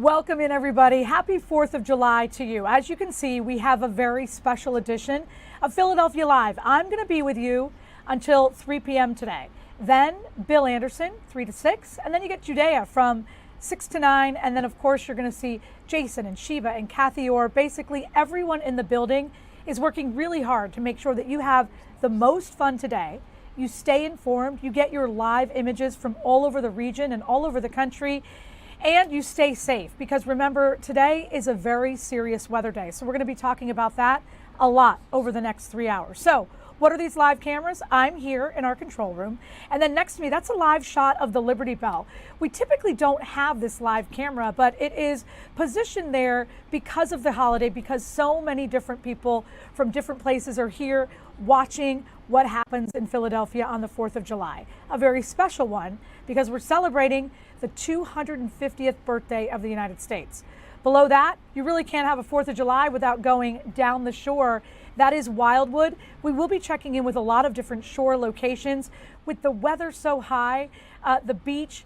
Welcome in, everybody. Happy 4th of July to you. As you can see, we have a very special edition of Philadelphia Live. I'm going to be with you until 3 p.m. today. Then Bill Anderson, 3 to 6. And then you get Judea from 6 to 9. And then, of course, you're going to see Jason and Sheba and Kathy Orr. Basically, everyone in the building is working really hard to make sure that you have the most fun today. You stay informed. You get your live images from all over the region and all over the country. And you stay safe, because remember, today is a very serious weather day. So we're going to be talking about that a lot over the next 3 hours. So what are these live cameras? I'm here in our control room. And then next to me, that's a live shot of the Liberty Bell. We typically don't have this live camera, but it is positioned there because of the holiday, because so many different people from different places are here watching what happens in Philadelphia on the 4th of July. A very special one, because we're celebrating the 250th birthday of the United States. Below that, you really can't have a 4th of July without going down the shore. That is Wildwood. We will be checking in with a lot of different shore locations. With the weather so high, the beach,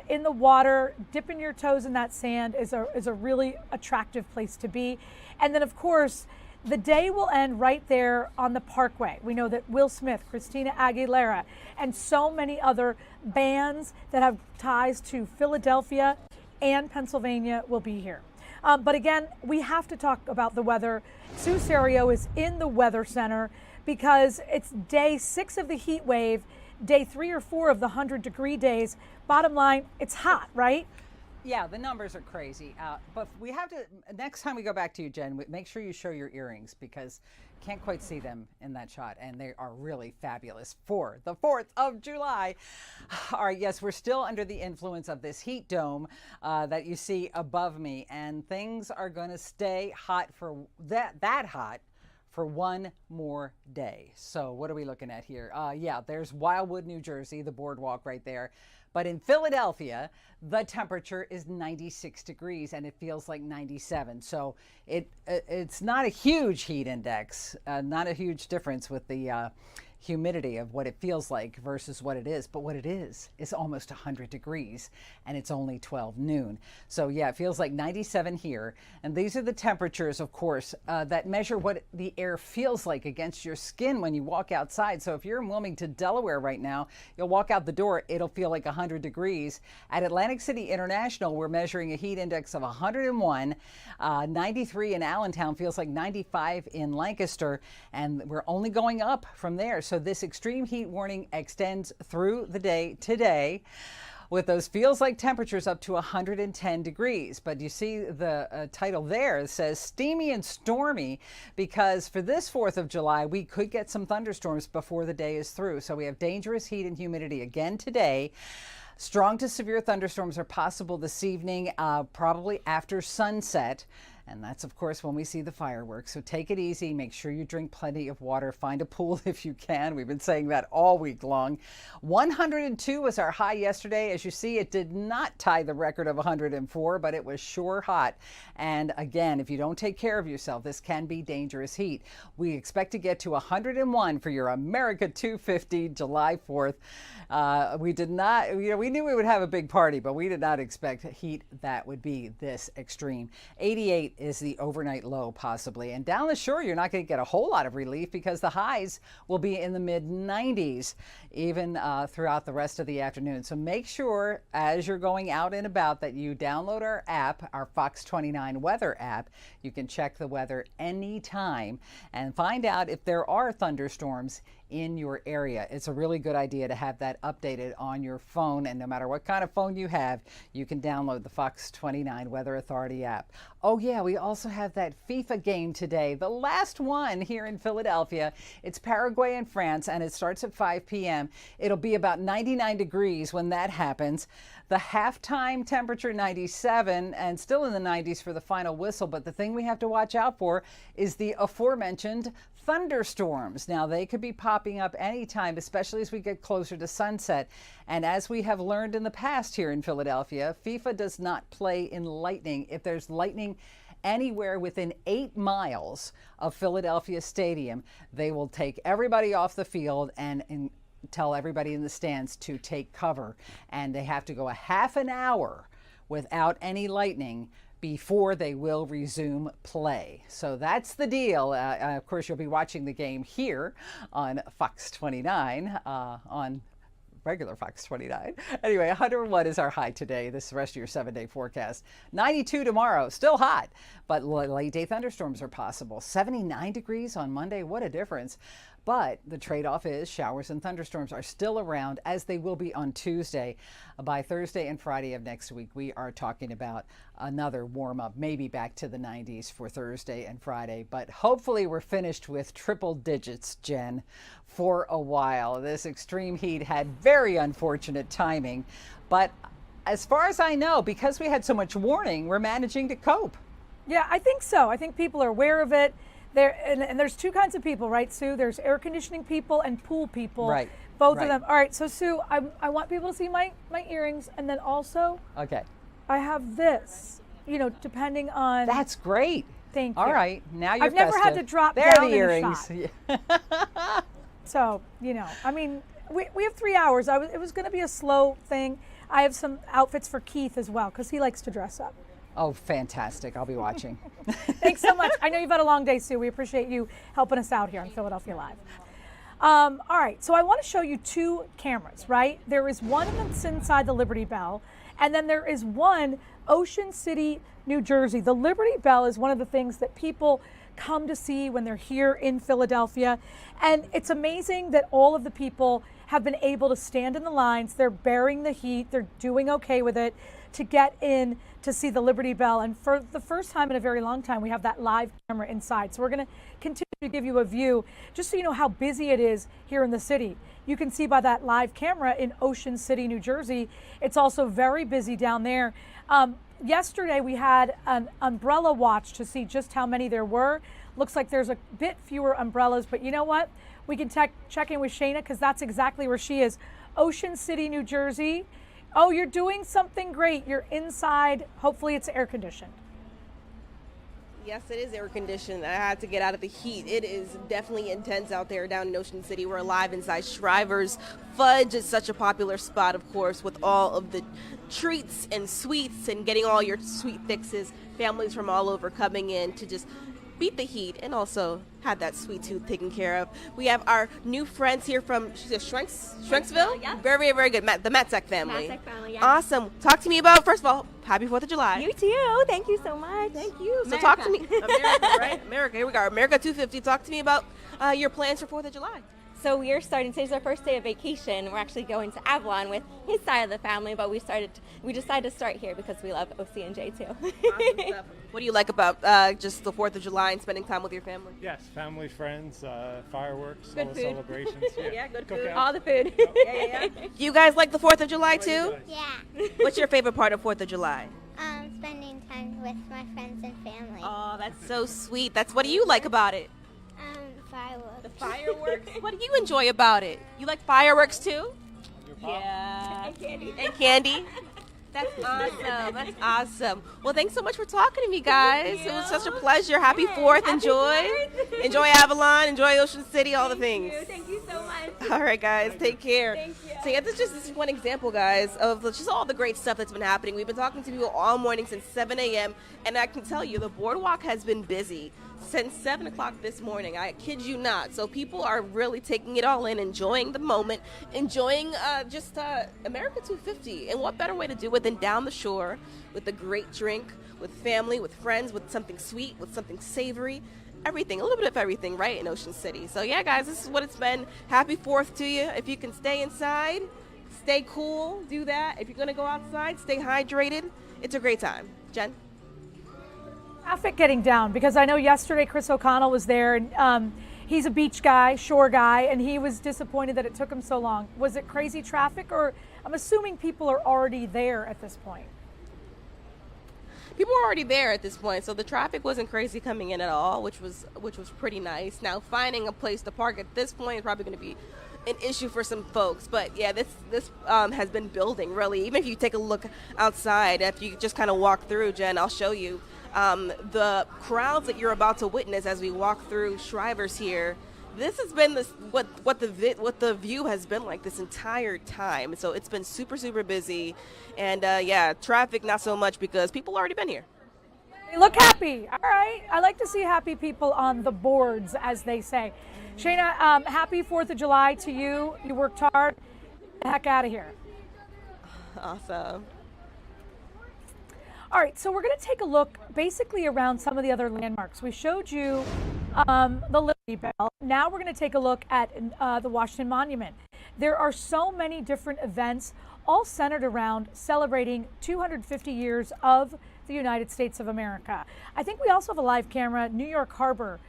in the water, dipping your toes in that sand is a really attractive place to be. And then, of course, the day will end right there on the Parkway. We know that Will Smith, Christina Aguilera, and so many other bands that have ties to Philadelphia and Pennsylvania will be here. But again, we have to talk about the weather. Sue Serio is in the Weather Center because it's day 6 of the heat wave, day 3 or 4 of the 100-degree days. Bottom line, it's hot, right? Yeah, the numbers are crazy. But we have to, next time we go back to you, Jen, make sure you show your earrings, because can't quite see them in that shot. And they are really fabulous for the 4th of July. All right, yes, we're still under the influence of this heat dome that you see above me. And things are going to stay hot for that hot for one more day. So what are we looking at here? Yeah, there's Wildwood, New Jersey, the boardwalk right there. But in Philadelphia, the temperature is 96 degrees and it feels like 97. So it's not a huge heat index, not a huge difference with the humidity of what it feels like versus what it is. But what it is almost 100 degrees and it's only 12 noon. So yeah, it feels like 97 here. And these are the temperatures, of course, that measure what the air feels like against your skin when you walk outside. So if you're in Wilmington, Delaware right now, you'll walk out the door, it'll feel like 100 degrees. At Atlantic City International, we're measuring a heat index of 101, 93 in Allentown, feels like 95 in Lancaster, and we're only going up from there. So this extreme heat warning extends through the day today, with those feels like temperatures up to 110 degrees. But you see the title there says steamy and stormy, because for this 4th of July, we could get some thunderstorms before the day is through. So we have dangerous heat and humidity again today. Strong to severe thunderstorms are possible this evening, probably after sunset. And that's, of course, when we see the fireworks. So take it easy. Make sure you drink plenty of water. Find a pool if you can. We've been saying that all week long. 102 was our high yesterday. As you see, it did not tie the record of 104, but it was sure hot. And again, if you don't take care of yourself, this can be dangerous heat. We expect to get to 101 for your America 250 July 4th. We did not, we knew we would have a big party, but we did not expect heat that would be this extreme. 88 is the overnight low, possibly. And down the shore, you're not going to get a whole lot of relief, because the highs will be in the mid-90s even throughout the rest of the afternoon. So make sure as you're going out and about that you download our app, our Fox 29 weather app. You can check the weather anytime and find out if there are thunderstorms in your area. It's a really good idea to have that updated on your phone, and no matter what kind of phone you have, you can download the Fox 29 Weather Authority app. Oh yeah, we also have that FIFA game today, the last one here in Philadelphia. It's Paraguay and France, and it starts at 5 p.m. It'll be about 99 degrees when that happens. The halftime temperature 97, and still in the 90s for the final whistle. But the thing we have to watch out for is the aforementioned thunderstorms. Now, they could be popping up anytime, especially as we get closer to sunset. And as we have learned in the past here in Philadelphia, FIFA does not play in lightning. If there's lightning anywhere within 8 miles of Philadelphia Stadium, they will take everybody off the field and tell everybody in the stands to take cover. And they have to go a half an hour without any lightning before they will resume play. So that's the deal. Of course, you'll be watching the game here on Fox 29 on regular Fox 29. Anyway, 101 is our high today. This is the rest of your 7-day forecast. 92 tomorrow, still hot, but late day thunderstorms are possible. 79 degrees on Monday, what a difference. But the trade-off is showers and thunderstorms are still around, as they will be on Tuesday. By Thursday and Friday of next week, we are talking about another warm-up, maybe back to the 90s for Thursday and Friday. But hopefully we're finished with triple digits, Jen, for a while. This extreme heat had very unfortunate timing. But as far as I know, because we had so much warning, we're managing to cope. Yeah, I think so. I think people are aware of it. And there's two kinds of people, right, Sue? There's air conditioning people and pool people. Right. Both of them. All right, so Sue, I want people to see my earrings, and then also Okay. I have this, depending on. That's great. Thank you. All right, now you're I've never had festive. to drop There down are the in a earrings. shot. So, we have 3 hours. It was going to be a slow thing. I have some outfits for Keith as well, because he likes to dress up. Oh, fantastic. I'll be watching. Thanks so much. I know you've had a long day, Sue. We appreciate you helping us out here on Philadelphia Live. All right, so I want to show you two cameras, right? There is one that's inside the Liberty Bell, and then there is one Ocean City, New Jersey. The Liberty Bell is one of the things that people come to see when they're here in Philadelphia, and it's amazing that all of the people have been able to stand in the lines. They're bearing the heat. They're doing okay with it to get in to see the Liberty Bell. And for the first time in a very long time, we have that live camera inside. So we're going to continue to give you a view just so you know how busy it is here in the city. You can see by that live camera in Ocean City, New Jersey. It's also very busy down there. Yesterday we had an umbrella watch to see just how many there were. Looks like there's a bit fewer umbrellas, but you know what? We can check in with Shayna, because that's exactly where she is. Ocean City, New Jersey. Oh, you're doing something great. You're inside. Hopefully it's air conditioned. Yes, it is air conditioned. I had to get out of the heat. It is definitely intense out there down in Ocean City. We're live inside Shriver's Fudge. It's such a popular spot, of course, with all of the treats and sweets and getting all your sweet fixes. Families from all over coming in to just beat the heat and also had that sweet tooth taken care of. We have our new friends here from Shrenksville. Yeah. Very, very good. The Matzek family. Matzek family, yeah. Awesome. Talk to me about, first of all, happy 4th of July. You too. Thank you so much. Thank you. So America. talk to me. America, right? America. Here we go. America 250. Talk to me about your plans for 4th of July. So we are starting, today's our first day of vacation. We're actually going to Avalon with his side of the family, but we decided to start here because we love OC&J too. Awesome stuff. What do you like about just the 4th of July and spending time with your family? Yes, family, friends, fireworks, Good all the food. celebrations. Yeah, good Cookouts. food. All the food. Yeah. You guys like the 4th of July too? Yeah. What's your favorite part of 4th of July? Spending time with my friends and family. Oh, that's so sweet. What do you like about it? Fireworks. The fireworks. What do you enjoy about it? You like fireworks too? Yeah. And candy. And candy. That's awesome. That's awesome. Well, thanks so much for talking to me, guys. It was such a pleasure. Happy 4th. Enjoy. Enjoy Avalon. Enjoy Ocean City. All the things. Thank you so much. All right, guys. Take care. Thank you. So yeah, this is one example, guys, of just all the great stuff that's been happening. We've been talking to people all morning since 7 a.m. And I can tell you, the boardwalk has been busy since 7 o'clock this morning. I kid you not. So people are really taking it all in, enjoying the moment, enjoying America 250. And what better way to do it than down the shore with a great drink, with family, with friends, with something sweet, with something savory. Everything, a little bit of everything, right, in Ocean City. So yeah, guys, this is what it's been. Happy 4th to you. If you can stay inside, stay cool, do that. If you're going to go outside, stay hydrated. It's a great time. Jen? Traffic getting down, because I know yesterday Chris O'Connell was there, and he's a beach guy, shore guy, and he was disappointed that it took him so long. Was it crazy traffic, or I'm assuming people are already there at this point? People were already there at this point, so the traffic wasn't crazy coming in at all, which was pretty nice. Now, finding a place to park at this point is probably going to be an issue for some folks, but yeah, this has been building, really. Even if you take a look outside, if you just kind of walk through, Jen, I'll show you the crowds that you're about to witness as we walk through Shriver's here. This has been what the view has been like this entire time. So it's been super busy, and yeah, traffic not so much because people already been here. They look happy. All right. I like to see happy people on the boards, as they say. Shayna, happy 4th of July to you. You worked hard. Get the heck out of here. Awesome. All right, so we're going to take a look basically around some of the other landmarks. We showed you the Liberty Bell. Now we're going to take a look at the Washington Monument. There are so many different events, all centered around celebrating 250 years of the United States of America. I think we also have a live camera, New York Harbor.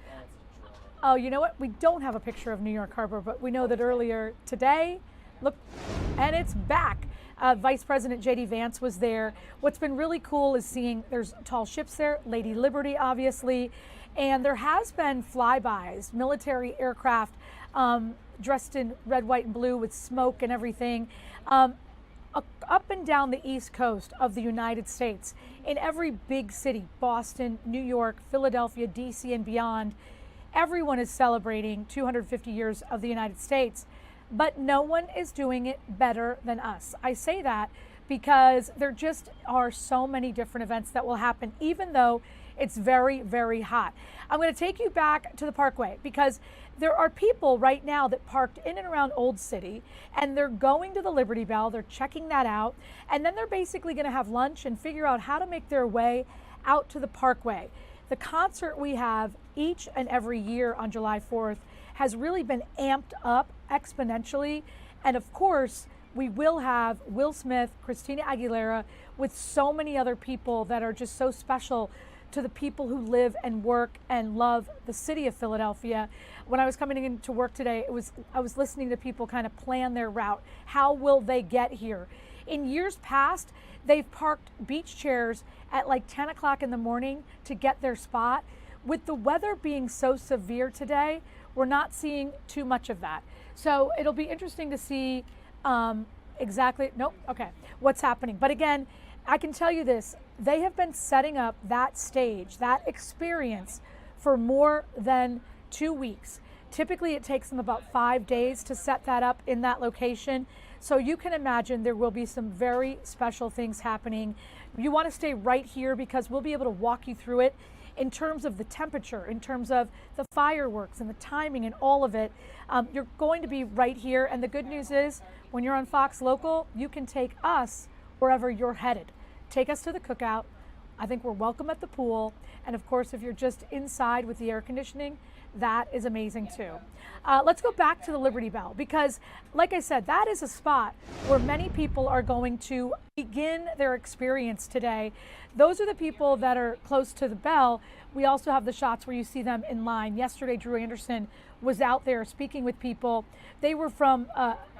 Oh, you know what? We don't have a picture of New York Harbor, but we know that earlier today, look, and it's back. Vice President J.D. Vance was there. What's been really cool is seeing there's tall ships there, Lady Liberty, obviously, and there has been flybys, military aircraft dressed in red, white, and blue with smoke and everything, up and down the East Coast of the United States. In every big city, Boston, New York, Philadelphia, D.C., and beyond, everyone is celebrating 250 years of the United States. But no one is doing it better than us. I say that because there just are so many different events that will happen, even though it's very hot. I'm going to take you back to the Parkway because there are people right now that parked in and around Old City, and they're going to the Liberty Bell. They're checking that out, and then they're basically going to have lunch and figure out how to make their way out to the Parkway. The concert we have each and every year on July 4th has really been amped up exponentially. And of course, we will have Will Smith, Christina Aguilera, with so many other people that are just so special to the people who live and work and love the city of Philadelphia. When I was coming into work today, I was listening to people kind of plan their route. How will they get here? In years past, they've parked beach chairs at like 10 o'clock in the morning to get their spot. With the weather being so severe today, we're not seeing too much of that. So it'll be interesting to see what's happening. But again, I can tell you this, they have been setting up that stage, that experience for more than 2 weeks. Typically it takes them about 5 days to set that up in that location. So you can imagine there will be some very special things happening. You want to stay right here because we'll be able to walk you through it in terms of the temperature, in terms of the fireworks and the timing and all of it. You're going to be right here. And the good news is when you're on Fox Local, you can take us wherever you're headed. Take us to the cookout. I think we're welcome at the pool. And of course, if you're just inside with the air conditioning, that is amazing too. Let's go back to the Liberty Bell because, like I said, that is a spot where many people are going to begin their experience today. Those are the people that are close to the bell. We also have the shots where you see them in line. Yesterday, Drew Anderson was out there speaking with people. They were from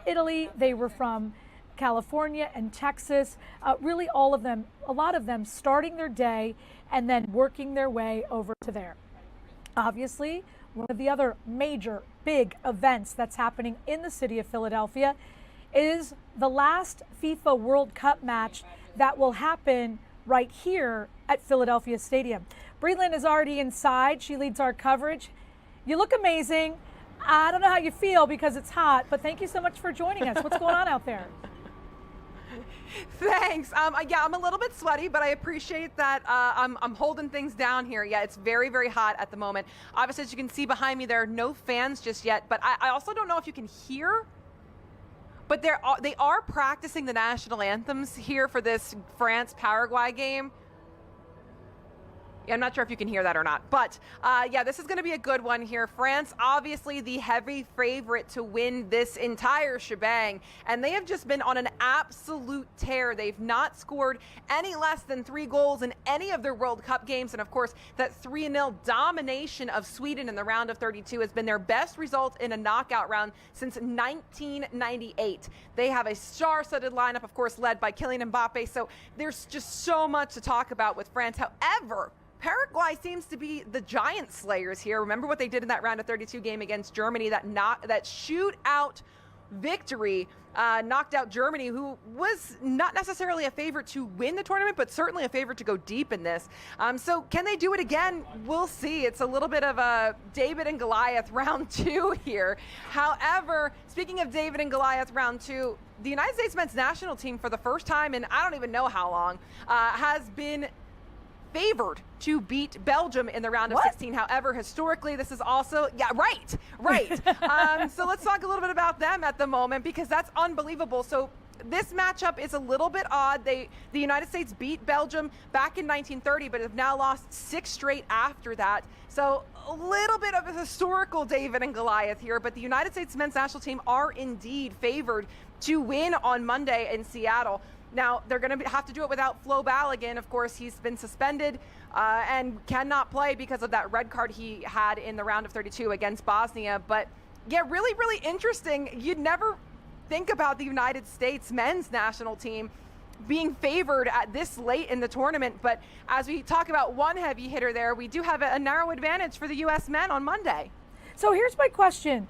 Italy, they were from California and Texas, really all of them, a lot of them starting their day and then working their way over to there. Obviously, one of the other major big events that's happening in the city of Philadelphia is the last FIFA World Cup match that will happen right here at Philadelphia Stadium. Breland is already inside. She leads our coverage. You look amazing. I don't know how you feel because it's hot, but thank you so much for joining us. What's going on out there? Thanks. Yeah, I'm a little bit sweaty, but I appreciate that. I'm holding things down here. Yeah, it's very hot at the moment. Obviously, as you can see behind me, there are no fans just yet, but I also don't know if you can hear, but they are practicing the national anthems here for this France-Paraguay game. Yeah, I'm not sure if you can hear that or not, but yeah, this is going to be a good one here. France, obviously the heavy favorite to win this entire shebang, and they have just been on an absolute tear. They've not scored any less than 3 goals in any of their World Cup games, and of course, that 3-0 domination of Sweden in the round of 32 has been their best result in a knockout round since 1998. They have a star-studded lineup, of course, led by Kylian Mbappe, so there's just so much to talk about with France. However, Paraguay seems to be the giant slayers here. Remember what they did in that round of 32 game against Germany, that shootout victory. Knocked out Germany, who was not necessarily a favorite to win the tournament, but certainly a favorite to go deep in this. So can they do it again? We'll see. It's a little bit of a David and Goliath round 2 here. However, speaking of David and Goliath round 2, the United States men's national team for the first time in I don't even know how long has been favored to beat Belgium in the round of 16. However, historically, this is also, right. So let's talk a little bit about them at the moment, because that's unbelievable. So this matchup is a little bit odd. The United States beat Belgium back in 1930, but have now lost 6 straight after that. So a little bit of a historical David and Goliath here, but the United States men's national team are indeed favored to win on Monday in Seattle. Now, they're going to have to do it without Flo Balogun. Of course, he's been suspended and cannot play because of that red card he had in the round of 32 against Bosnia. But, yeah, really, really interesting. You'd never think about the United States men's national team being favored at this late in the tournament. But as we talk about one heavy hitter there, we do have a narrow advantage for the U.S. men on Monday. So here's my question.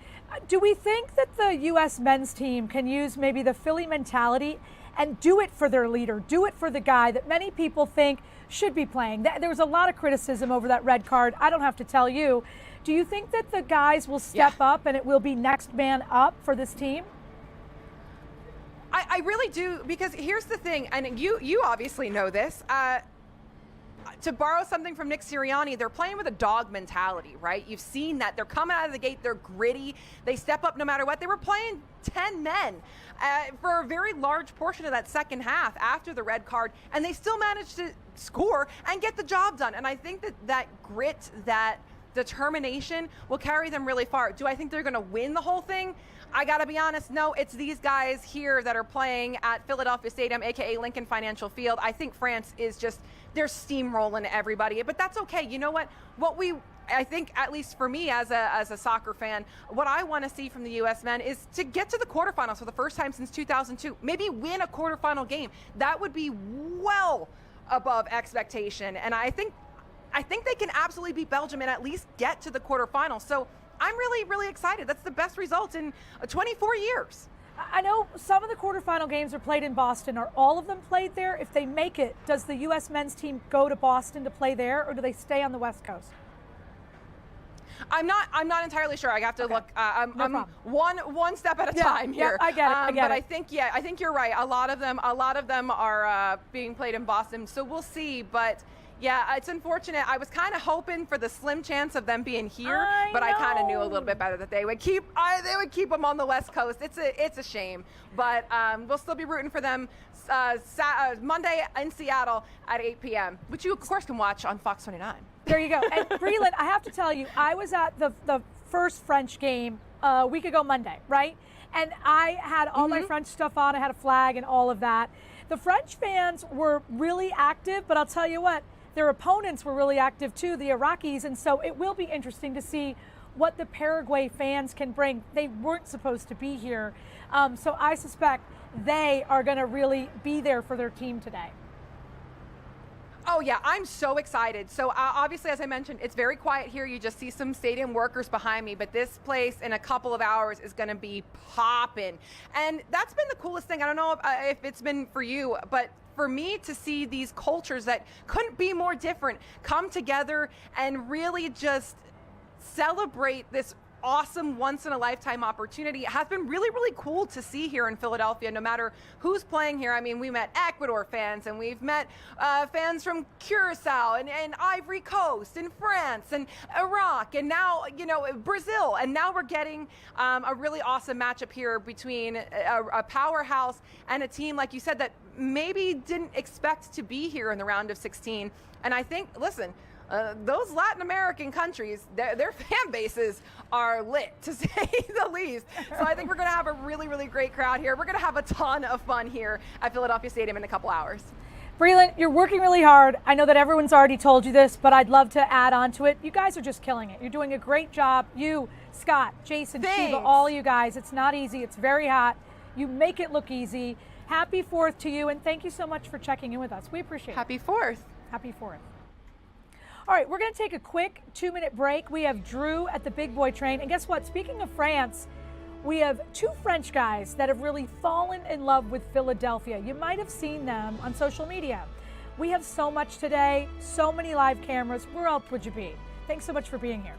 Do we think that the U.S. men's team can use maybe the Philly mentality and do it for their leader, do it for the guy that many people think should be playing? There was a lot of criticism over that red card. I don't have to tell you. Do you think that the guys will step up and it will be next man up for this team? I really do, because here's the thing, and you obviously know this. To borrow something from Nick Sirianni, they're playing with a dog mentality, right? You've seen that. They're coming out of the gate. They're gritty. They step up no matter what. They were playing 10 men for a very large portion of that second half after the red card, and they still managed to score and get the job done. And I think that grit, that determination will carry them really far. Do I think they're going to win the whole thing? I got to be honest, no. It's these guys here that are playing at Philadelphia Stadium, a.k.a. Lincoln Financial Field. I think France is just, they're steamrolling everybody. But that's okay. You know what? I think, at least for me as a soccer fan, what I want to see from the U.S. men is to get to the quarterfinals for the first time since 2002. Maybe win a quarterfinal game. That would be well above expectation. And I think they can absolutely beat Belgium and at least get to the quarterfinals. So I'm really, really excited. That's the best result in 24 years. I know some of the quarterfinal games are played in Boston. Are all of them played there? If they make it, does the U.S. men's team go to Boston to play there, or do they stay on the West Coast? I'm not entirely sure. I have to look. I'm one step at a time here. I get it. But I think you're right. A lot of them are being played in Boston. So we'll see. But yeah, it's unfortunate. I was kind of hoping for the slim chance of them being here, but I kind of knew a little bit better that they would keep them on the West Coast. It's a shame, but we'll still be rooting for them Monday in Seattle at 8 p.m., which you of course can watch on Fox 29. There you go. And Breland, I have to tell you, I was at the first French game a week ago Monday, right? And I had all my French stuff on. I had a flag and all of that. The French fans were really active, but I'll tell you what, their opponents were really active too, the Iraqis. And so it will be interesting to see what the Paraguay fans can bring. They weren't supposed to be here. So I suspect they are going to really be there for their team today. Oh, yeah, I'm so excited. So obviously, as I mentioned, it's very quiet here. You just see some stadium workers behind me, but this place in a couple of hours is going to be popping. And that's been the coolest thing. I don't know if it's been for you, but for me to see these cultures that couldn't be more different come together and really just celebrate this awesome once-in-a-lifetime opportunity has been really, really cool to see here in Philadelphia, no matter who's playing here. I mean, we met Ecuador fans, and we've met fans from Curacao and Ivory Coast and France and Iraq and now, Brazil. And now we're getting a really awesome matchup here between a powerhouse and a team, like you said, that maybe didn't expect to be here in the round of 16. And I think, listen, those Latin American countries, their fan bases are lit, to say the least. So I think we're going to have a really, really great crowd here. We're going to have a ton of fun here at Philadelphia Stadium in a couple hours. Breland, you're working really hard. I know that everyone's already told you this, but I'd love to add on to it. You guys are just killing it. You're doing a great job. You, Scott, Jason, Shiva, all you guys. It's not easy. It's very hot. You make it look easy. Happy 4th to you, and thank you so much for checking in with us. We appreciate it. Happy 4th. Happy 4th. All right, we're going to take a quick 2-minute break. We have Drew at the Big Boy Train. And guess what? Speaking of France, We have two French guys that have really fallen in love with Philadelphia. You might have seen them on social media. We have so much today, so many live cameras. Where else would you be? Thanks so much for being here.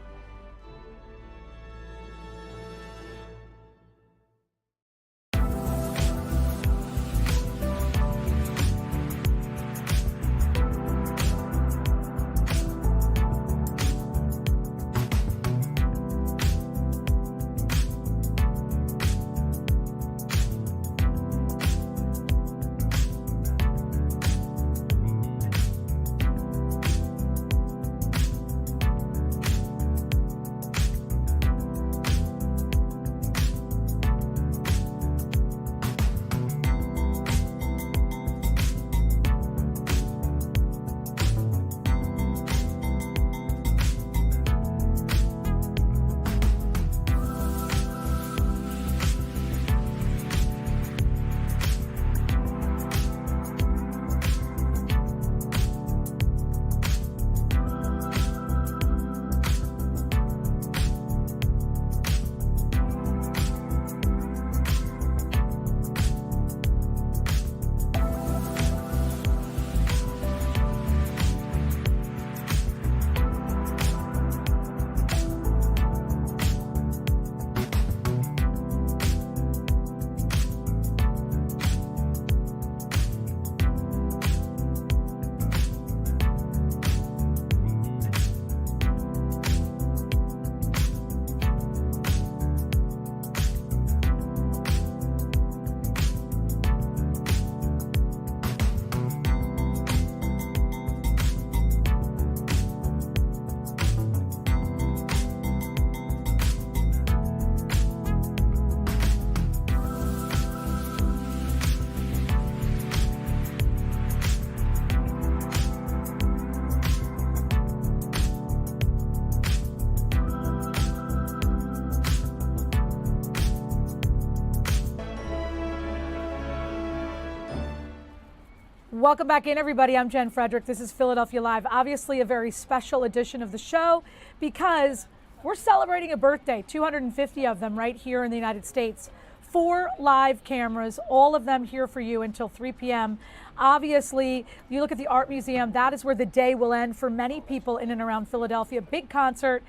Welcome back in, everybody. I'm Jen Frederick. This is Philadelphia Live. Obviously, a very special edition of the show because we're celebrating a birthday, 250 of them right here in the United States. 4 live cameras, all of them here for you until 3 p.m. Obviously, you look at the Art Museum, that is where the day will end for many people in and around Philadelphia. Big concert,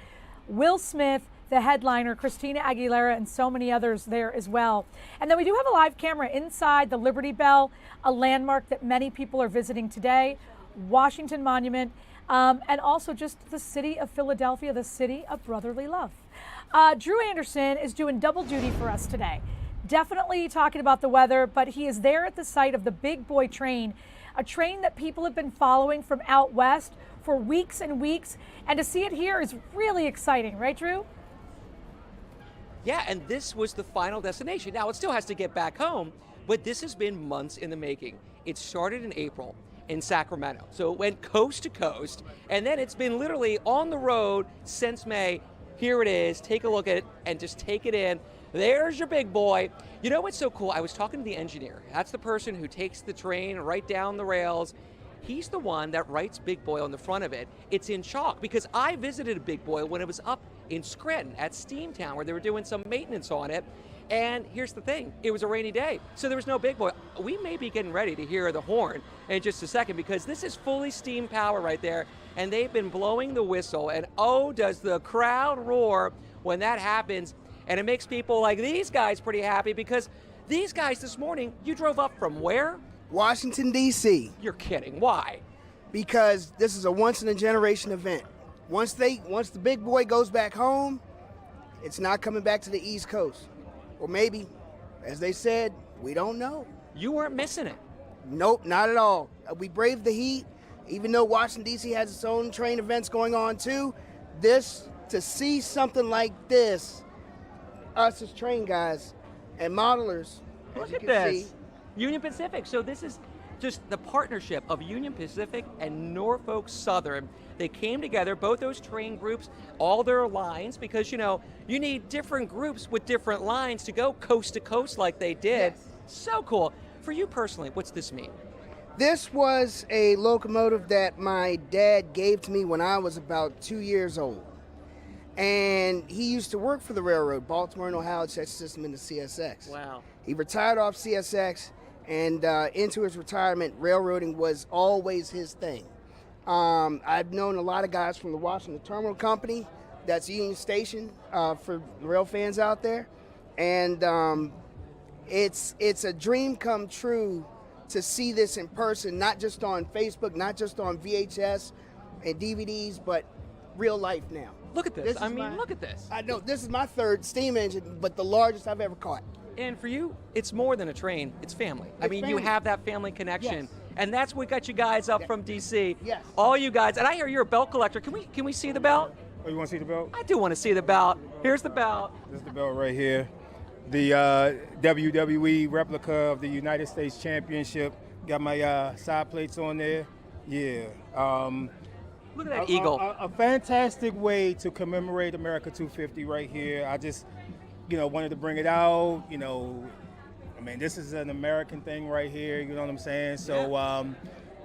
Will Smith, the headliner, Christina Aguilera, and so many others there as well. And then we do have a live camera inside the Liberty Bell, a landmark that many people are visiting today, Washington Monument, and also just the city of Philadelphia, the city of brotherly love. Drew Anderson is doing double duty for us today. Definitely talking about the weather, but he is there at the site of the Big Boy train, a train that people have been following from out west for weeks and weeks. And to see it here is really exciting, right, Drew? Yeah, and this was the final destination. Now, it still has to get back home, but this has been months in the making. It started in April in Sacramento, so it went coast to coast, and then it's been literally on the road since May. Here it is. Take a look at it and just take it in. There's your big boy. You know what's so cool? I was talking to the engineer. That's the person who takes the train right down the rails. He's the one that writes Big Boy on the front of it. It's in chalk because I visited a Big Boy when it was up in Scranton at Steamtown where they were doing some maintenance on it. And here's the thing, it was a rainy day, so there was no Big Boy. We may be getting ready to hear the horn in just a second because this is fully steam power right there, and they've been blowing the whistle, and oh, does the crowd roar when that happens. And it makes people like these guys pretty happy because these guys this morning, you drove up from where? Washington, D.C. You're kidding, why? Because this is a once-in-a-generation event. Once the Big Boy goes back home, it's not coming back to the East Coast. Or maybe, as they said, we don't know. You weren't missing it. Nope, not at all. We braved the heat, even though Washington, D.C. has its own train events going on too. To see something like this, us as train guys and modelers, Look at this. Union Pacific. So this is just the partnership of Union Pacific and Norfolk Southern. They came together, both those train groups, all their lines, because, you know, you need different groups with different lines to go coast to coast like they did. Yes. So cool. For you personally, what's this mean? This was a locomotive that my dad gave to me when I was about 2 years old. And he used to work for the railroad, Baltimore and Ohio Check System in the CSX. Wow. He retired off CSX, and into his retirement, railroading was always his thing. I've known a lot of guys from the Washington Terminal Company, that's Union Station for rail fans out there. And it's a dream come true to see this in person, not just on Facebook, not just on VHS and DVDs, but real life now. Look at this. This is I mean, my- look at this. I know this is my third steam engine, but the largest I've ever caught. And for you, it's more than a train. It's family. I It's mean, you family. have that family connection. Yes. And that's what got you guys up from DC. Yes. All you guys. And I hear you're a belt collector. Can we see the belt? Oh, you want to see the belt? I do want to see the belt. Here's the belt. This is the belt right here. The WWE replica of the United States Championship. Got my side plates on there. Yeah. Look at that eagle. A fantastic way to commemorate America 250 right here. I just, wanted to bring it out. I mean, this is an American thing right here. You know what I'm saying? So,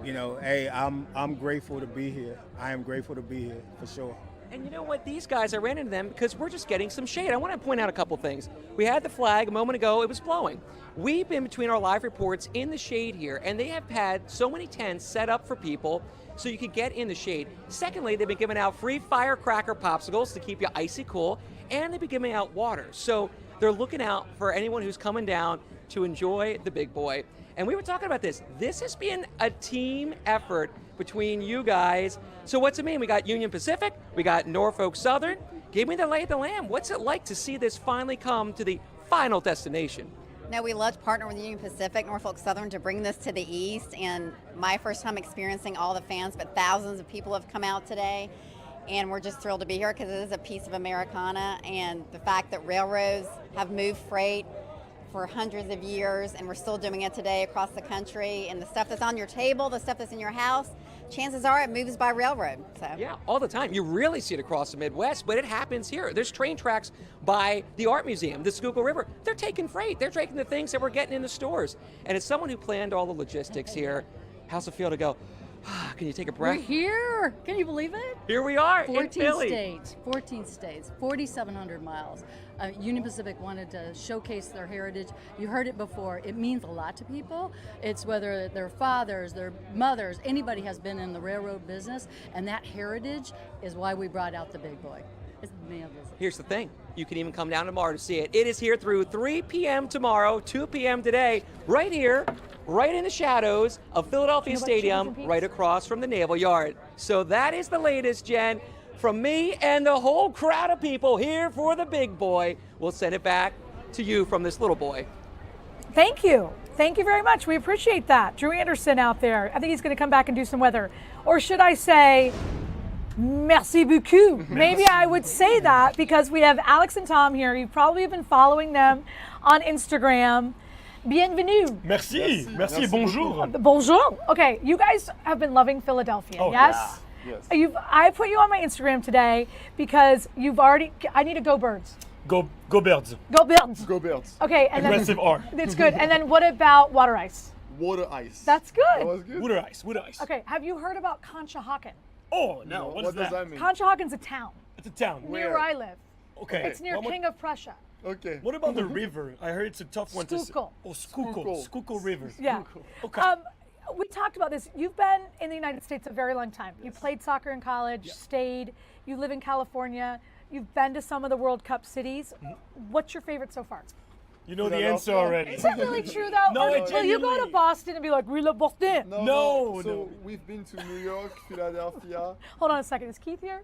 hey, I'm grateful to be here. I am grateful to be here for sure. And you know what? These guys, I ran into them because we're just getting some shade. I want to point out a couple things. We had the flag a moment ago. It was blowing. We've been between our live reports in the shade here, and they have had so many tents set up for people so you can get in the shade. Secondly, they've been giving out free firecracker popsicles to keep you icy cool, and they've been giving out water. So they're looking out for anyone who's coming down to enjoy the big boy. And we were talking about this. This has been a team effort between you guys. So what's it mean? We got Union Pacific, we got Norfolk Southern. Give me the lay of the land. What's it like to see this finally come to the final destination? No, we love to partner with Union Pacific, Norfolk Southern to bring this to the East. And my first time experiencing all the fans, but thousands of people have come out today. And we're just thrilled to be here because it is a piece of Americana. And the fact that railroads have moved freight for hundreds of years, and we're still doing it today across the country. And the stuff that's on your table, the stuff that's in your house, chances are it moves by railroad. So Yeah, all the time. You really see it across the Midwest, but it happens here. There's train tracks by the Art Museum, the Schuylkill River. They're taking freight. They're taking the things that we're getting in the stores. And as someone who planned all the logistics here, how's it feel to go, can you take a We're breath? here. Can you believe it? Here we are in 14 Philly. states, 4,700 miles. Union Pacific wanted to showcase their heritage. You heard it before. It means a lot to people. It's whether their fathers, their mothers, anybody has been in the railroad business, and that heritage is why we brought out the big boy. It's the main business. Here's the thing. You can even come down tomorrow to see it. It is here through 3 p.m. tomorrow, 2 p.m. today, right here, right in the shadows of Philadelphia Stadium, right across from the Naval Yard. So that is the latest, Jen. From me and the whole crowd of people here for the big boy. We'll send it back to you from this little boy. Thank you. Thank you very much. We appreciate that. Drew Anderson out there. I think he's going to come back and do some weather. Or should I say, merci beaucoup. Maybe I would say that because we have Alex and Tom here. You've probably been following them on Instagram. Bienvenue. Merci. Merci. Bonjour. Bonjour. Okay, you guys have been loving Philadelphia, Oh, yes? yeah. Yes. I put you on my Instagram today because you've already. I need a Go Birds. Go Birds. Go Birds. Go Birds. Okay, and Aggressive then R. That's good. And then what about Water Ice? Water Ice. That's good. That was good. Water Ice. Water Ice. Okay, have you heard about Conshohocken? Oh no. What does that mean? Conshohocken's a town It's a town. near where I live. Okay. It's near What- King of Prussia. Okay. What about the river? I heard it's a tough one to say. Schuylkill. Oh, Schuylkill. Schuylkill River. Yeah. Okay. We talked about this. You've been in the United States a very long time. You played soccer in college, stayed. You live in California. You've been to some of the World Cup cities. What's your favorite so far? You know the answer already. Is that really true, though? No, Or will you go to genuinely. Boston and be like, we love Boston? No. So we've been to New York, Philadelphia. Hold on a second. Is Keith here?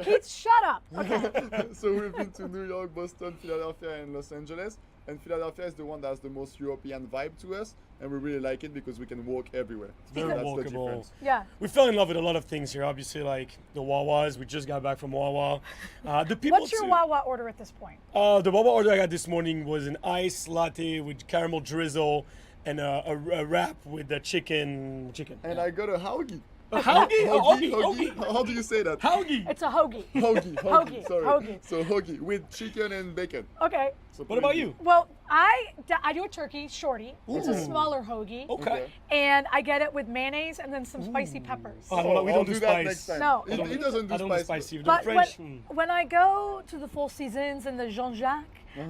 Keith, shut up. Okay. So we've been to New York, Boston, Philadelphia, and Los Angeles. And Philadelphia is the one that has the most European vibe to us, and we really like it because we can walk everywhere. Very That's the walkable. difference. Yeah. We fell in love with a lot of things here. Obviously, like the Wawas. We just got back from Wawa. The people. What's your too. Wawa order at this point? The Wawa order I got this morning was an iced latte with caramel drizzle and a wrap with the chicken. And I got a hoagie. Hoagie? Hoagie? Hoagie? How do you say that? Hoagie. It's a hoagie. Hoagie, sorry. Hoagie. So hoagie with chicken and bacon. Okay. So What about you? Well, I do a turkey shorty. It's a Ooh. smaller hoagie. Okay. And I get it with mayonnaise and then some spicy peppers. Oh, no, we I'll don't do that spice. next time. No. He doesn't do I don't do spice. spicy. We do But French. when I go to the Four Seasons and the Jean-Jacques,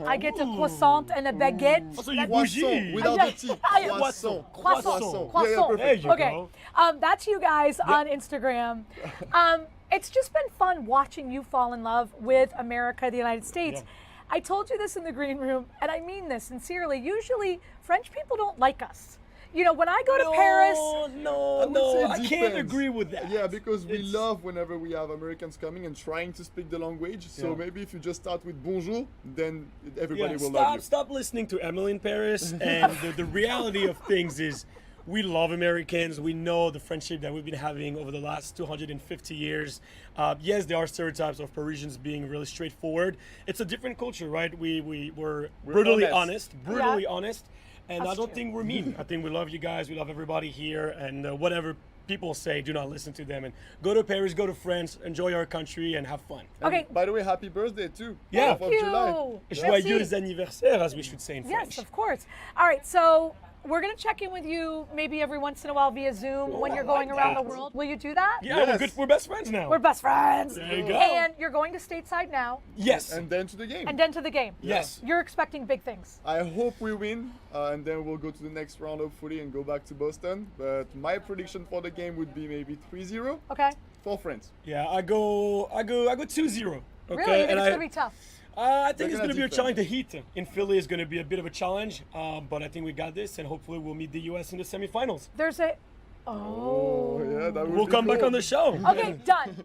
I get a croissant and a baguette. Oh, so you That- bougie. Croissant without Yeah. the T. Yeah. Croissant. Croissant. Yeah, yeah, perfect. There you Okay. go. That's you guys on Instagram. It's just been fun watching you fall in love with America, the United States. I told you this in the green room, and I mean this sincerely. Usually, French people don't like us. You know, when I go to Paris, I can't agree with that. Yeah, because we love whenever we have Americans coming and trying to speak the language. So Yeah. maybe if you just start with bonjour, then everybody will stop, love you. Stop listening to Emily in Paris. And the reality of things is we love Americans. We know the friendship that we've been having over the last 250 years. Yes, there are stereotypes of Parisians being really straightforward. It's a different culture, right? We're brutally honest. Honest. And That's I don't true. think we're mean. I think we love you guys. We love everybody here. And whatever people say, do not listen to them. And go to Paris, go to France, enjoy our country, and have fun. Okay. By the way, happy birthday too. Yeah. 4th of July. Joyeux anniversaire, as we should say in French. yes, of course. All right, so we're going to check in with you maybe every once in a while via Zoom when you're going around the world. Will you do that? Yeah, we're best friends now. We're best friends. There you go. And you're going to stateside now. Yes. And then to the game. And then to the game. Yes. You're expecting big things. I hope we win, and then we'll go to the next round hopefully and go back to Boston. But my prediction for the game would be maybe 3-0 Okay. for France. Yeah, I go 2-0. Okay. Really? You think and it's going to be tough? I think it's They're going to be a gonna challenge. The heat in Philly is going to be a bit of a challenge, but I think we got this, and hopefully we'll meet the U.S. in the semifinals. There's a. Oh. Yeah, that would We'll be come back cool. on the show. Okay, done.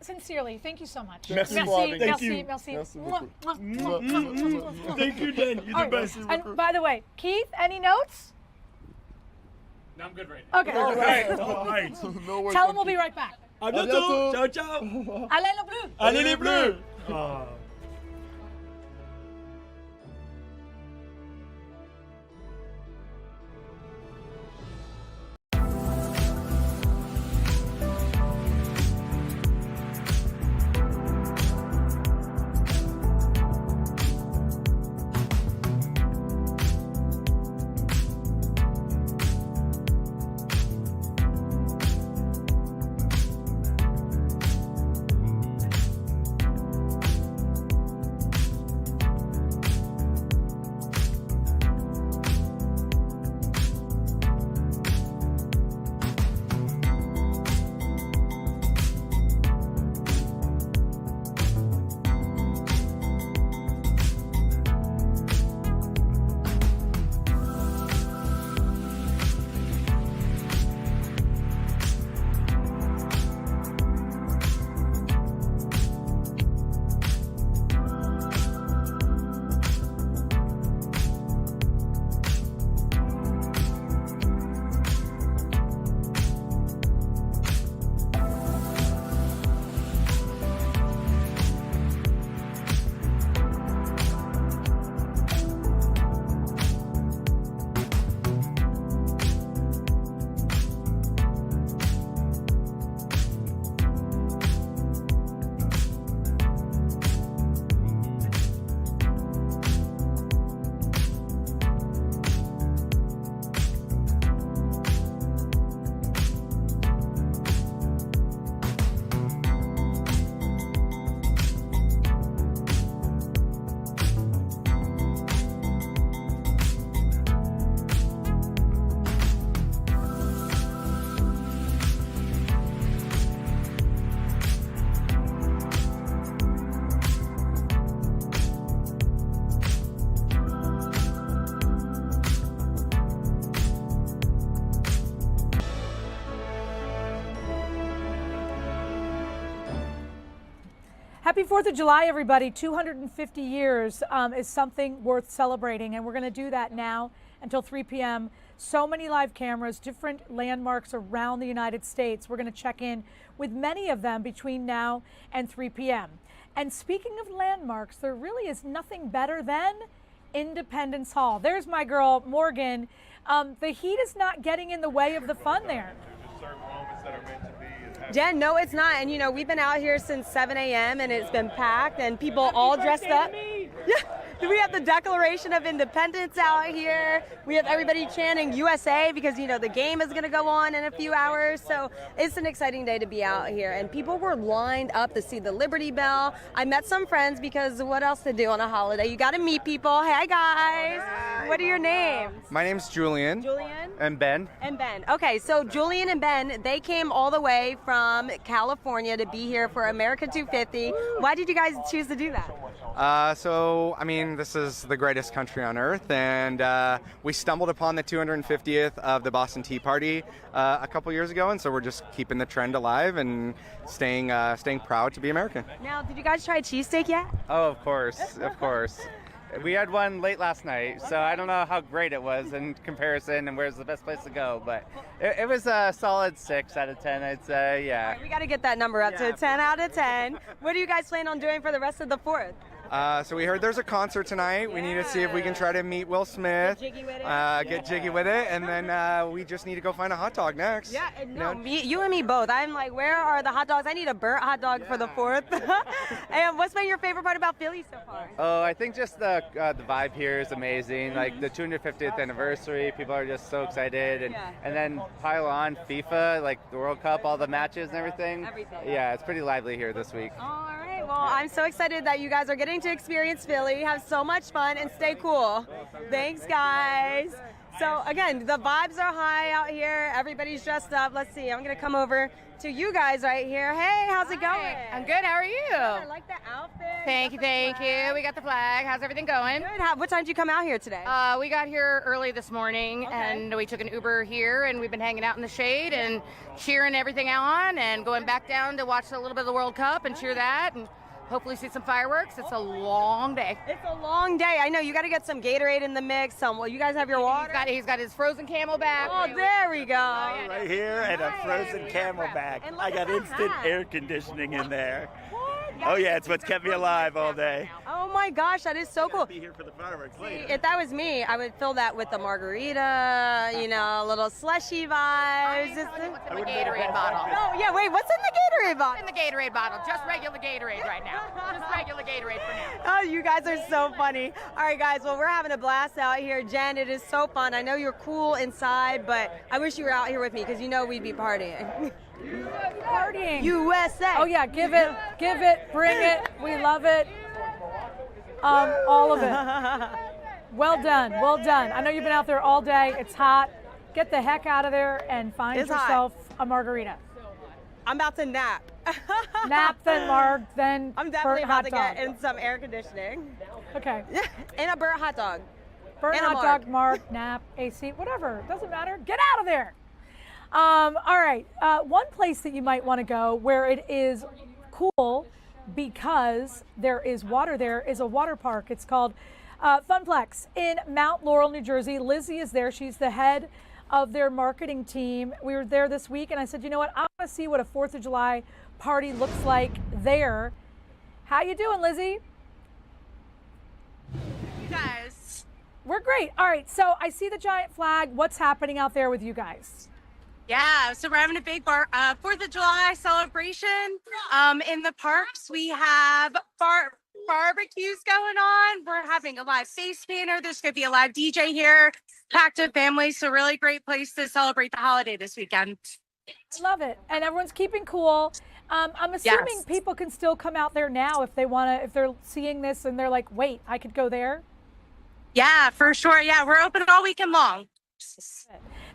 Sincerely, thank you so much. Merci merci, for having me. merci, you. merci. Merci Mwah, beaucoup. mwah, mwah, mwah, mwah. Thank you, Jen. You're All the right, best. And by the way, Keith, any notes? No, I'm good right now. Okay. All right. All right. No worries. Tell them we'll be right back. À bientôt. Ciao, ciao. Allez le bleu. Allez les bleus. Ah. Happy 4th of July, everybody. 250 years is something worth celebrating, and we're going to do that now until 3 p.m. So many live cameras, different landmarks around the United States. We're going to check in with many of them between now and 3 p.m. And speaking of landmarks, there really is nothing better than Independence Hall. There's my girl, Morgan. The heat is not getting in the way of the fun there. Jen, no, it's not. And you know, we've been out here since 7 a.m. and it's been packed and people all dressed up. Yeah. We have the Declaration of Independence out here. We have everybody chanting USA because, you know, the game is going to go on in a few hours. So it's an exciting day to be out here. And people were lined up to see the Liberty Bell. I met some friends because what else to do on a holiday? You got to meet people. Hey, guys. Hi. What are your names? My name's Julian. Julian? And Ben. And Ben. Okay, so Julian and Ben, they came all the way from California to be here for America 250. Why did you guys choose to do that? So, I mean, this is the greatest country on earth, and we stumbled upon the 250th of the Boston Tea Party a couple years ago, and so we're just keeping the trend alive and staying proud to be American. Now, did you guys try cheesesteak yet? Oh, of course, of course. We had one late last night, so I don't know how great it was in comparison and where's the best place to go, but it was a solid 6 out of 10, I'd say, yeah. All right, we got to get that number up to a 10 out of 10. What do you guys plan on doing for the rest of the 4th? So we heard there's a concert tonight. We need to see if we can try to meet Will Smith, get jiggy with it, and then we just need to go find a hot dog next. Yeah, no, you and me both. I'm like, where are the hot dogs? I need a burnt hot dog for the 4th. And what's been your favorite part about Philly so far? Oh, I think just the vibe here is amazing. Like the 250th anniversary, people are just so excited, and then pile on FIFA, like the World Cup, all the matches and everything. Yeah, it's pretty lively here this week. All right, well, I'm so excited that you guys are getting to experience Philly. Have so much fun and stay cool. Thanks, guys. So again, the vibes are high out here. Everybody's dressed up. Let's see. I'm gonna come over to you guys right here. Hey, how's it going? I'm good. How are you? I like the outfit. Thank you. We got the flag. How's everything going? Good. What time did you come out here today? We got here early this morning, and we took an Uber here, and we've been hanging out in the shade and cheering everything on, and going back down to watch a little bit of the World Cup and cheer that, and hopefully see some fireworks. It's a long day. It's a long day. I know. You got to get some Gatorade in the mix. Well, you guys have your water? He's got his frozen Camelback. Oh, there we go. Right here and a frozen Camelback. I got instant air conditioning in there. Oh yeah, it's what's kept me alive all day. Oh my gosh, that is so cool. Be here for the fireworks later. If that was me, I would fill that with the margarita, you know, a little slushy vibes. What's in the Gatorade bottle? No, yeah, wait, what's in the Gatorade bottle? In the Gatorade bottle, just regular Gatorade right now. Just regular Gatorade for now. Oh, you guys are so funny. All right, guys, well, we're having a blast out here. Jen, it is so fun. I know you're cool inside, but I wish you were out here with me because you know we'd be partying. Partying. USA. Oh yeah, give it, bring it. We love it. All of it. Well done, well done. I know you've been out there all day. It's hot. Get the heck out of there and find yourself a margarita. I'm about to nap. Nap, then marg, then I'm definitely about to dog. get in some air conditioning. Okay. And a burnt hot dog. Burnt and hot dog, marg, nap, AC, whatever. Doesn't matter. Get out of there. All right, one place that you might want to go where it is cool because there is water there is a water park. It's called Funplex in Mount Laurel, New Jersey. Lizzie is there. She's the head of their marketing team. We were there this week and I said, you know what? I want to see what a 4th of July party looks like there. How you doing, Lizzie? You guys. We're great. All right, so I see the giant flag. What's happening out there with you guys? Yeah, so we're having a big 4th of July celebration. In the parks, we have barbecues going on. We're having a live face painter. There's going to be a live DJ here, packed with families. So really great place to celebrate the holiday this weekend. I love it. And everyone's keeping cool. I'm assuming people can still come out there now if they want to, if they're seeing this and they're like, wait, I could go there. Yeah, for sure. Yeah, we're open all weekend long.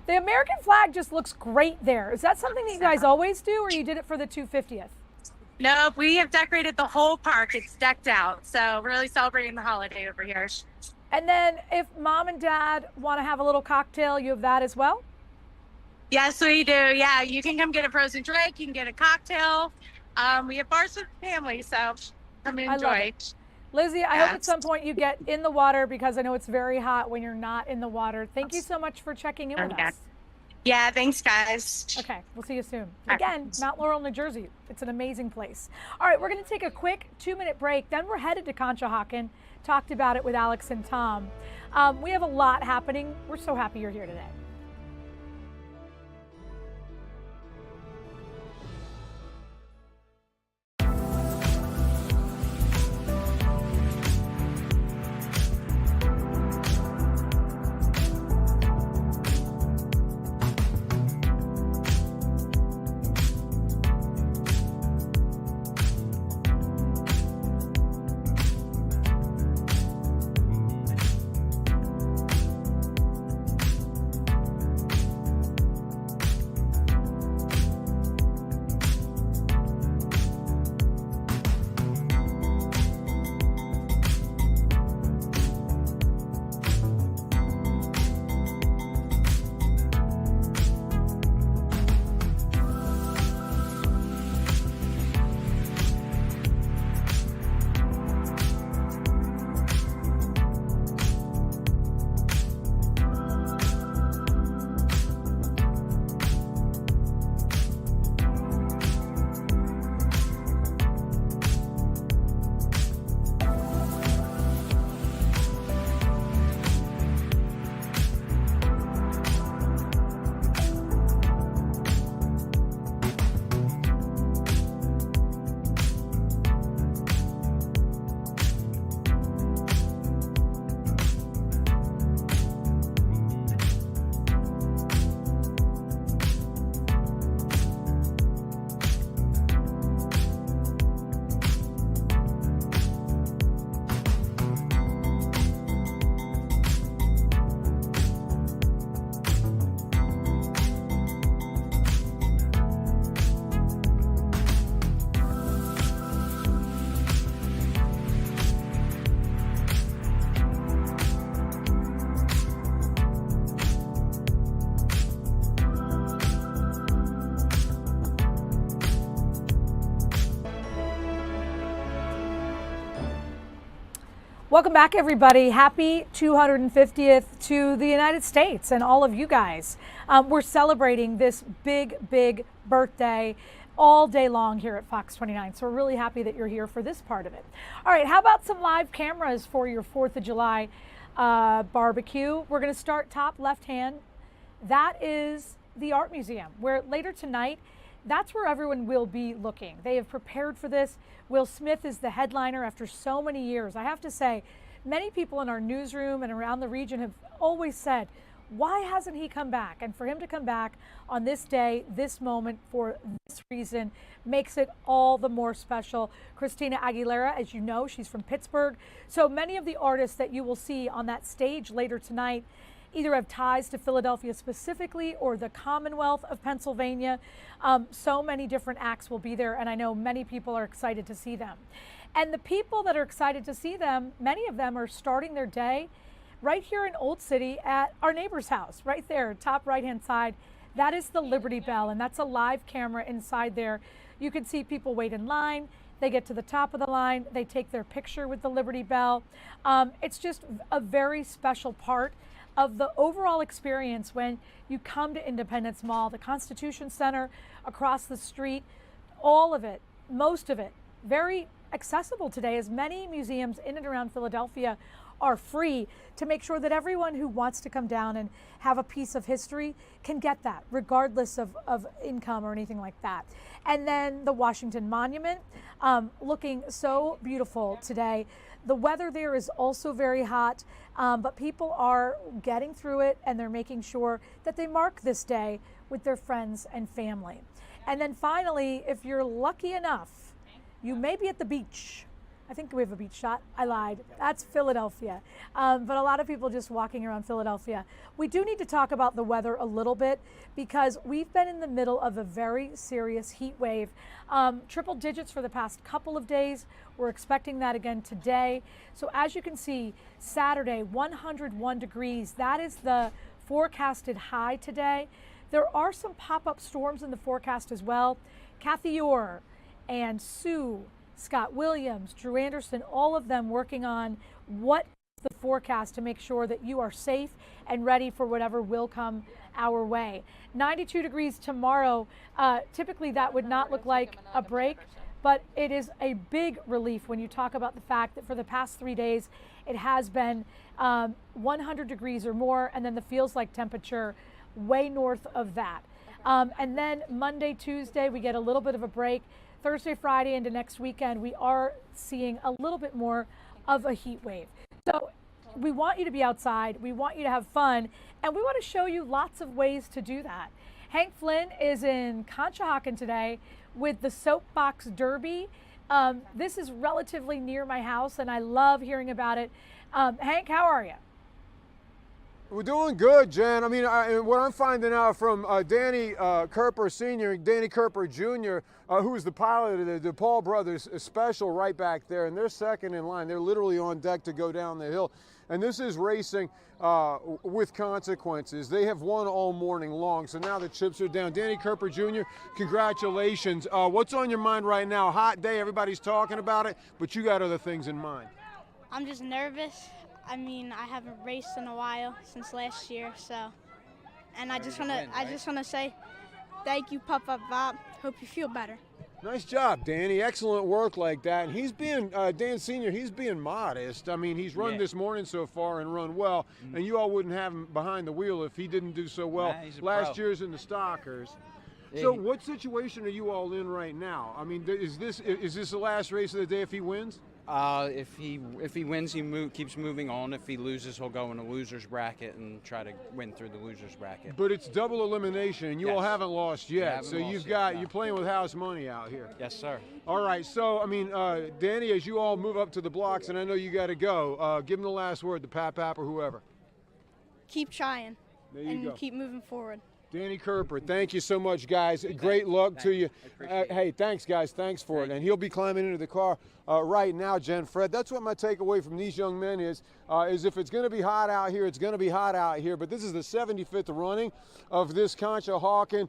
The American flag just looks great there. Is that something that you guys always do, or you did it for the 250th? No, we have decorated the whole park. It's decked out. So really celebrating the holiday over here. And then if mom and dad want to have a little cocktail, you have that as well? Yes, we do. Yeah, you can come get a frozen drink. You can get a cocktail. We have bars with family, so come and enjoy. I love it. Lizzie, I hope at some point you get in the water because I know it's very hot when you're not in the water. Thank you so much for checking in with us. Yeah, thanks, guys. Okay, we'll see you soon. Again, Mount Laurel, New Jersey. It's an amazing place. All right, we're going to take a quick 2-minute break. Then we're headed to Conshohocken. Talked about it with Alex and Tom. We have a lot happening. We're so happy you're here today. Welcome back, everybody. Happy 250th to the United States and all of you guys. We're celebrating this big, big birthday all day long here at Fox 29. So we're really happy that you're here for this part of it. All right, how about some live cameras for your 4th of July barbecue? We're going to start top left hand. That is the Art Museum, where later tonight, that's where everyone will be looking. They have prepared for this. Will Smith is the headliner after so many years. I have to say, many people in our newsroom and around the region have always said, why hasn't he come back? And for him to come back on this day, this moment, for this reason, makes it all the more special. Christina Aguilera, as you know, she's from Pittsburgh. So many of the artists that you will see on that stage later tonight either have ties to Philadelphia specifically or the Commonwealth of Pennsylvania. So many different acts will be there, and I know many people are excited to see them. And the people that are excited to see them, many of them are starting their day right here in Old City at our neighbor's house, right there, top right-hand side. That is the Liberty Bell, and that's a live camera inside there. You can see people wait in line. They get to the top of the line. They take their picture with the Liberty Bell. It's just a very special part of the overall experience when you come to Independence Mall, the Constitution Center across the street, all of it, most of it, very accessible today, as many museums in and around Philadelphia are free, to make sure that everyone who wants to come down and have a piece of history can get that, regardless of income or anything like that. And then the Washington Monument, looking so beautiful today. The weather there is also very hot, but people are getting through it, and they're making sure that they mark this day with their friends and family. And then finally, if you're lucky enough, you may be at the beach. I think we have a beach shot. I lied. That's Philadelphia. But a lot of people just walking around Philadelphia. We do need to talk about the weather a little bit, because we've been in the middle of a very serious heat wave. Triple digits for the past couple of days. We're expecting that again today. So as you can see, Saturday, 101 degrees. That is the forecasted high today. There are some pop-up storms in the forecast as well. Kathy Orr and Sue, Scott Williams, Drew Anderson, all of them working on what the forecast to make sure that you are safe and ready for whatever will come our way. 92 degrees tomorrow. Typically that would not look like a break, but it is a big relief when you talk about the fact that for the past 3 days it has been 100 degrees or more, and then the feels like temperature way north of that. And then Monday, Tuesday, we get a little bit of a break. Thursday, Friday into next weekend, we are seeing a little bit more of a heat wave. So we want you to be outside, we want you to have fun, and we want to show you lots of ways to do that. Hank Flynn is in Conshohocken today with the Soapbox Derby. This is relatively near my house, and I love hearing about it. Hank, how are you? We're doing good, Jen. I mean, what I'm finding out from Danny Kerper Sr., Danny Kerper Jr., who's the pilot of the DePaul Brothers special right back there, and they're second in line. They're literally on deck to go down the hill. And this is racing with consequences. They have won all morning long, so now the chips are down. Danny Kerper Jr., congratulations. What's on your mind right now? Hot day, everybody's talking about it, but you got other things in mind. I'm just nervous. I mean, I haven't raced in a while since last year, so. And I just want to say thank you, Papa Bob. Hope you feel better. Nice job, Danny. Excellent work like that. And he's being, Dan Sr., he's being modest. I mean, he's run this morning so far and run well, and you all wouldn't have him behind the wheel if he didn't do so well last year's in the Stalkers. So what situation are you all in right now? I mean, is this the last race of the day if he wins? If he wins, he keeps moving on. If he loses, he'll go in a loser's bracket and try to win through the loser's bracket. But it's double elimination, and you all haven't lost yet. So you're playing with house money out here. Yes, sir. All right. So I mean, Danny, as you all move up to the blocks, and I know you got to go. Give him the last word, the Pap or whoever. Keep trying There you and go. keep moving forward. Danny Kerper, thank you so much, guys. Great luck to you. Hey, thanks, guys. Thanks for it. And he'll be climbing into the car right now, Jen, Fred. That's what my takeaway from these young men is if it's going to be hot out here, it's going to be hot out here. But this is the 75th running of this Conshohocken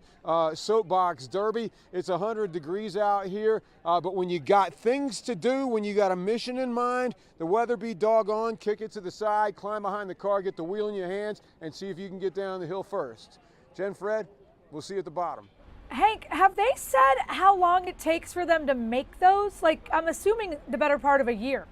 Soapbox Derby. It's 100 degrees out here. But when you got things to do, when you got a mission in mind, the weather be doggone, kick it to the side, climb behind the car, get the wheel in your hands, and see if you can get down the hill first. Jen, Fred, we'll see you at the bottom. Hank, have they said how long it takes for them to make those? Like, I'm assuming the better part of a year.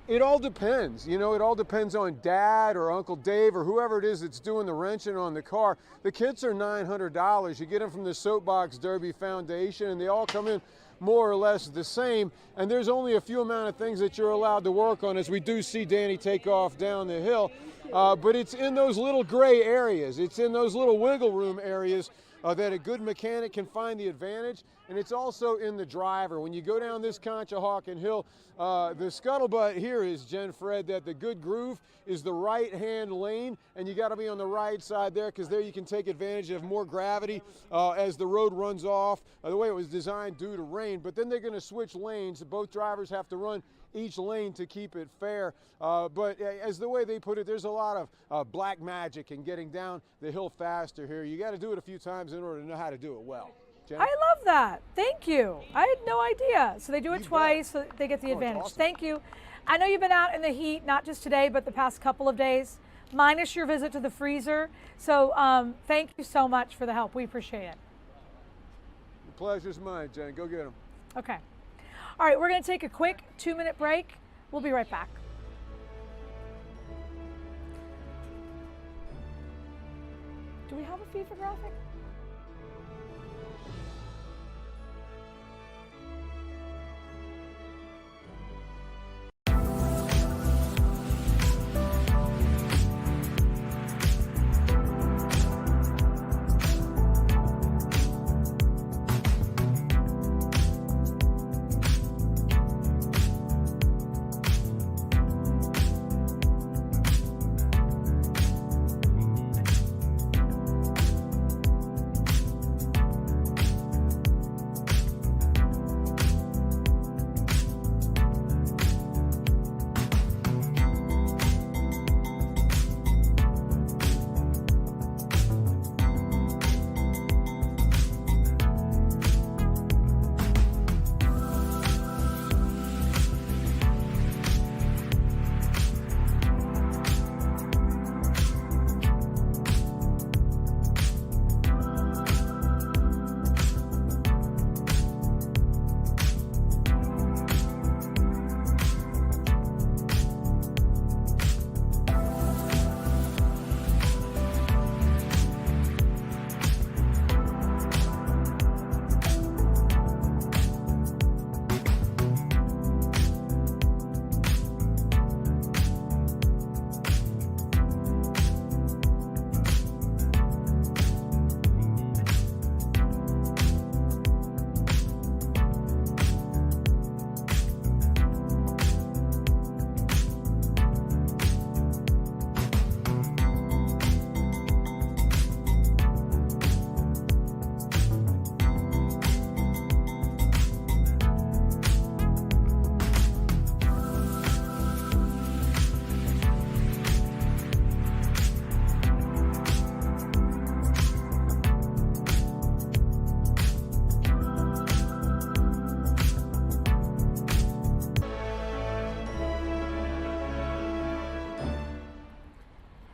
It all depends. You know, it all depends on Dad or Uncle Dave or whoever it is that's doing the wrenching on the car. The kits are $900. You get them from the Soapbox Derby Foundation, and they all come in more or less the same, and there's only a few amount of things that you're allowed to work on, as we do see Danny take off down the hill. But it's in those little gray areas, it's in those little wiggle room areas that a good mechanic can find the advantage, and it's also in the driver. When you go down this Conshohocken Hill, the scuttlebutt here is, Jen, Fred, that the good groove is the right-hand lane, and you got to be on the right side there, because there you can take advantage of more gravity as the road runs off, the way it was designed due to rain. But then they're going to switch lanes. Both drivers have to run each lane to keep it fair. But as the way they put it, there's a lot of black magic in getting down the hill faster here. You got to do it a few times in order to know how to do it well. Jen? I love that. Thank you. I had no idea. So they do it twice, so they get the advantage. Awesome. Thank you. I know you've been out in the heat, not just today, but the past couple of days, minus your visit to the freezer. So thank you so much for the help. We appreciate it. The pleasure's mine, Jen. Go get them. Okay. All right, we're going to take a quick 2-minute break. We'll be right back. Do we have a FIFA graphic?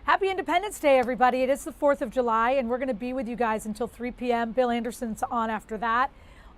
Happy Independence Day, everybody. It is the 4th of July, and we're going to be with you guys until 3 p.m. Bill Anderson's on after that.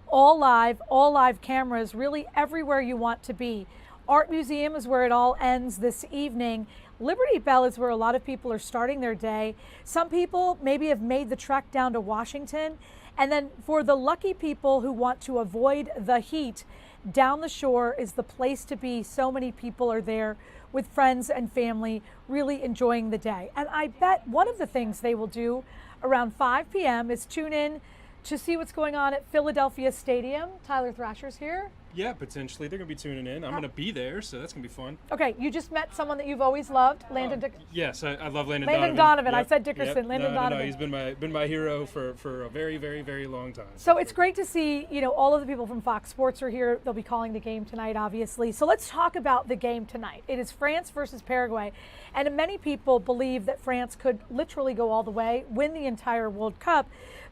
All live cameras, really everywhere you want to be. Art Museum is where it all ends this evening. Liberty Bell is where a lot of people are starting their day. Some people maybe have made the trek down to Washington. And then for the lucky people who want to avoid the heat, down the shore is the place to be. So many people are there with friends and family, really enjoying the day. And I bet one of the things they will do around 5 p.m. is tune in to see what's going on at Philadelphia Stadium. Tyler Thrasher's here. Yeah, potentially. They're going to be tuning in. I'm going to be there, so that's going to be fun. Okay, you just met someone that you've always loved, Landon Dickerson. Yes, I love Landon Donovan. Yep. I said Dickerson. Yep. Landon Donovan. No, he's been my hero for a very, very, very long time. So it's great to see, all of the people from Fox Sports are here. They'll be calling the game tonight, obviously. So let's talk about the game tonight. It is France versus Paraguay, and many people believe that France could literally go all the way, win the entire World Cup.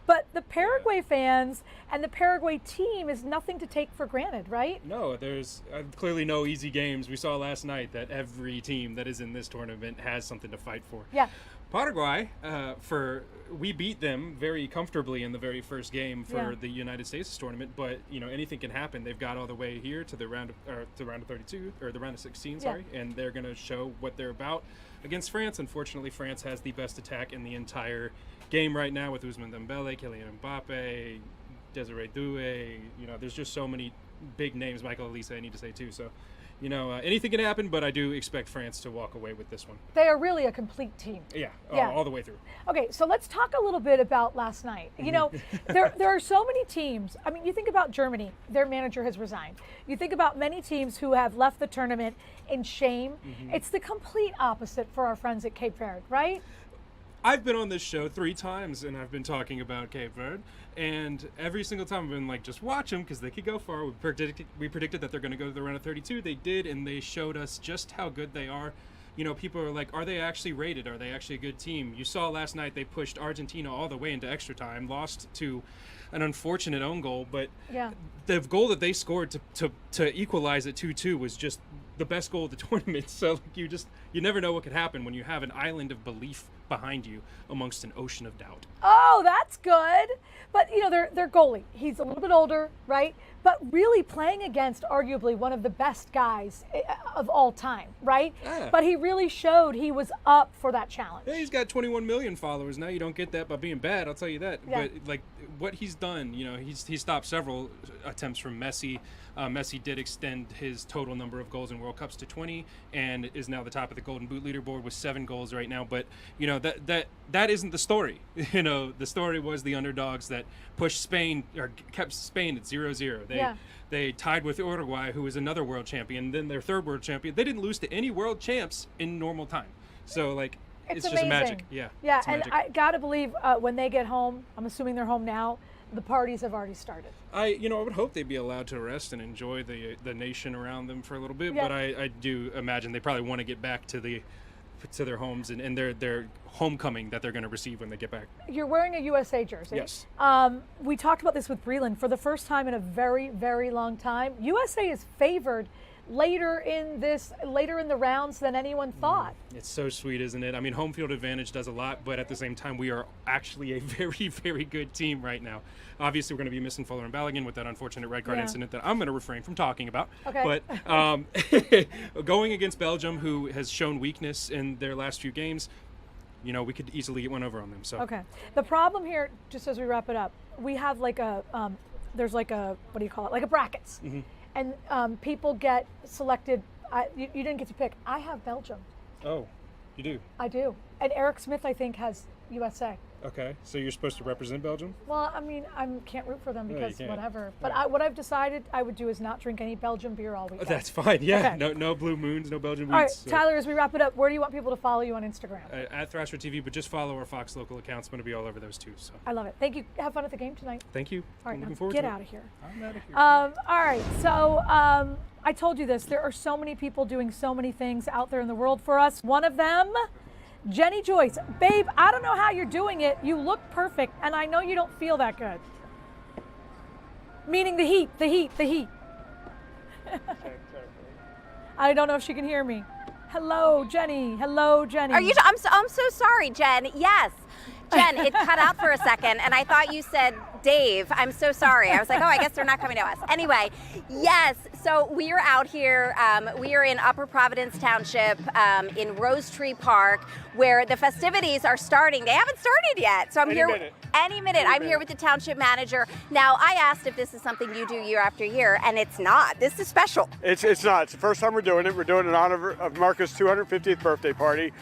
But the Paraguay fans and the Paraguay team is nothing to take for granted, right? No, there's clearly no easy games. We saw last night that every team that is in this tournament has something to fight for. Yeah. Paraguay, we beat them very comfortably in the very first game for the United States tournament, but anything can happen. They've got all the way here to the round of 32 or the round of 16, and they're going to show what they're about against France. Unfortunately, France has the best attack in the entire game right now with Ousmane Dembele, Kylian Mbappe, Desiree Doué. There's just so many big names. Michael Olise, I need to say too. So, anything can happen, but I do expect France to walk away with this one. They are really a complete team. Yeah. All the way through. Okay, so let's talk a little bit about last night. There are so many teams. I mean, you think about Germany, their manager has resigned. You think about many teams who have left the tournament in shame. It's the complete opposite for our friends at Cape Verde, right? I've been on this show 3 times, and I've been talking about Cape Verde, and every single time I've been like, just watch them because they could go far. We predicted that they're going to go to the round of 32. They did, and they showed us just how good they are. People are like, are they actually rated? Are they actually a good team? You saw last night they pushed Argentina all the way into extra time, lost to an unfortunate own goal, but the goal that they scored to equalize at 2-2 was just the best goal of the tournament. So you never know what could happen when you have an island of belief behind you amongst an ocean of doubt. Oh, that's good. But their goalie, he's a little bit older, right? But really playing against arguably one of the best guys of all time, right? Yeah. But he really showed he was up for that challenge. Yeah, he's got 21 million followers now. You don't get that by being bad, I'll tell you that. Yeah. But what he's done, he stopped several attempts from Messi. Messi did extend his total number of goals in World Cups to 20 and is now the top of the Golden Boot leaderboard with 7 goals right now. But that isn't the story. The story was the underdogs that pushed Spain or kept Spain at 0-0. They tied with Uruguay, who was another world champion, then their third world champion. They didn't lose to any world champs in normal time. So it's just amazing. magic. Yeah. Yeah, and magic. I gotta believe when they get home, I'm assuming they're home now, the parties have already started. I would hope they'd be allowed to rest and enjoy the nation around them for a little bit, but I do imagine they probably want to get back to their homes and their homecoming that they're going to receive when they get back. You're wearing a USA jersey. Yes. We talked about this with Breland. For the first time in a very, very long time, USA is favored later in the rounds than anyone thought. It's so sweet, isn't it? I mean, home field advantage does a lot, but at the same time, we are actually a very, very good team right now. Obviously, we're going to be missing Fuller and Balogun with that unfortunate red card incident that I'm going to refrain from talking about. Okay. But going against Belgium, who has shown weakness in their last few games, we could easily get one over on them. So. Okay. The problem here, just as we wrap it up, we have there's what do you call it? Like a brackets. Mm-hmm. And people get selected. You didn't get to pick. I have Belgium. Oh, you do? I do. And Eric Smith, I think, has USA. Okay, so you're supposed to represent Belgium? Well, I mean, I can't root for them No, because you can't. whatever. But what I've decided I would do is not drink any Belgian beer all weekend. That's fine, yeah. Okay. No Blue Moons, no Belgian Wheats. All right, so. Tyler, as we wrap it up, where do you want people to follow you on Instagram? At Thrasher TV, but just follow our Fox local accounts. I'm going to be all over those too. So. I love it. Thank you. Have fun at the game tonight. Thank you. All right, I'm now looking forward get to it. out of here. I'm out of here. All right, so I told you this. There are so many people doing so many things out there in the world for us. One of them, Jenny Joyce. Babe, I don't know how you're doing it. You look perfect, and I know you don't feel that good. Meaning the heat. I don't know if she can hear me. Hello, Jenny. Hello, Jenny. Are you? I'm so sorry, Jen. Yes. Jen, it cut out for a second, and I thought you said Dave. I'm so sorry. I was like, oh, I guess they're not coming to us. Anyway, yes, so we are out here. We are in Upper Providence Township in Rose Tree Park, where the festivities are starting. They haven't started yet, so I'm here. Any minute. I'm here with the township manager. Now, I asked if this is something you do year after year, and it's not. This is special. It's not. It's the first time we're doing it. We're doing it in honor of Marco's 250th birthday party.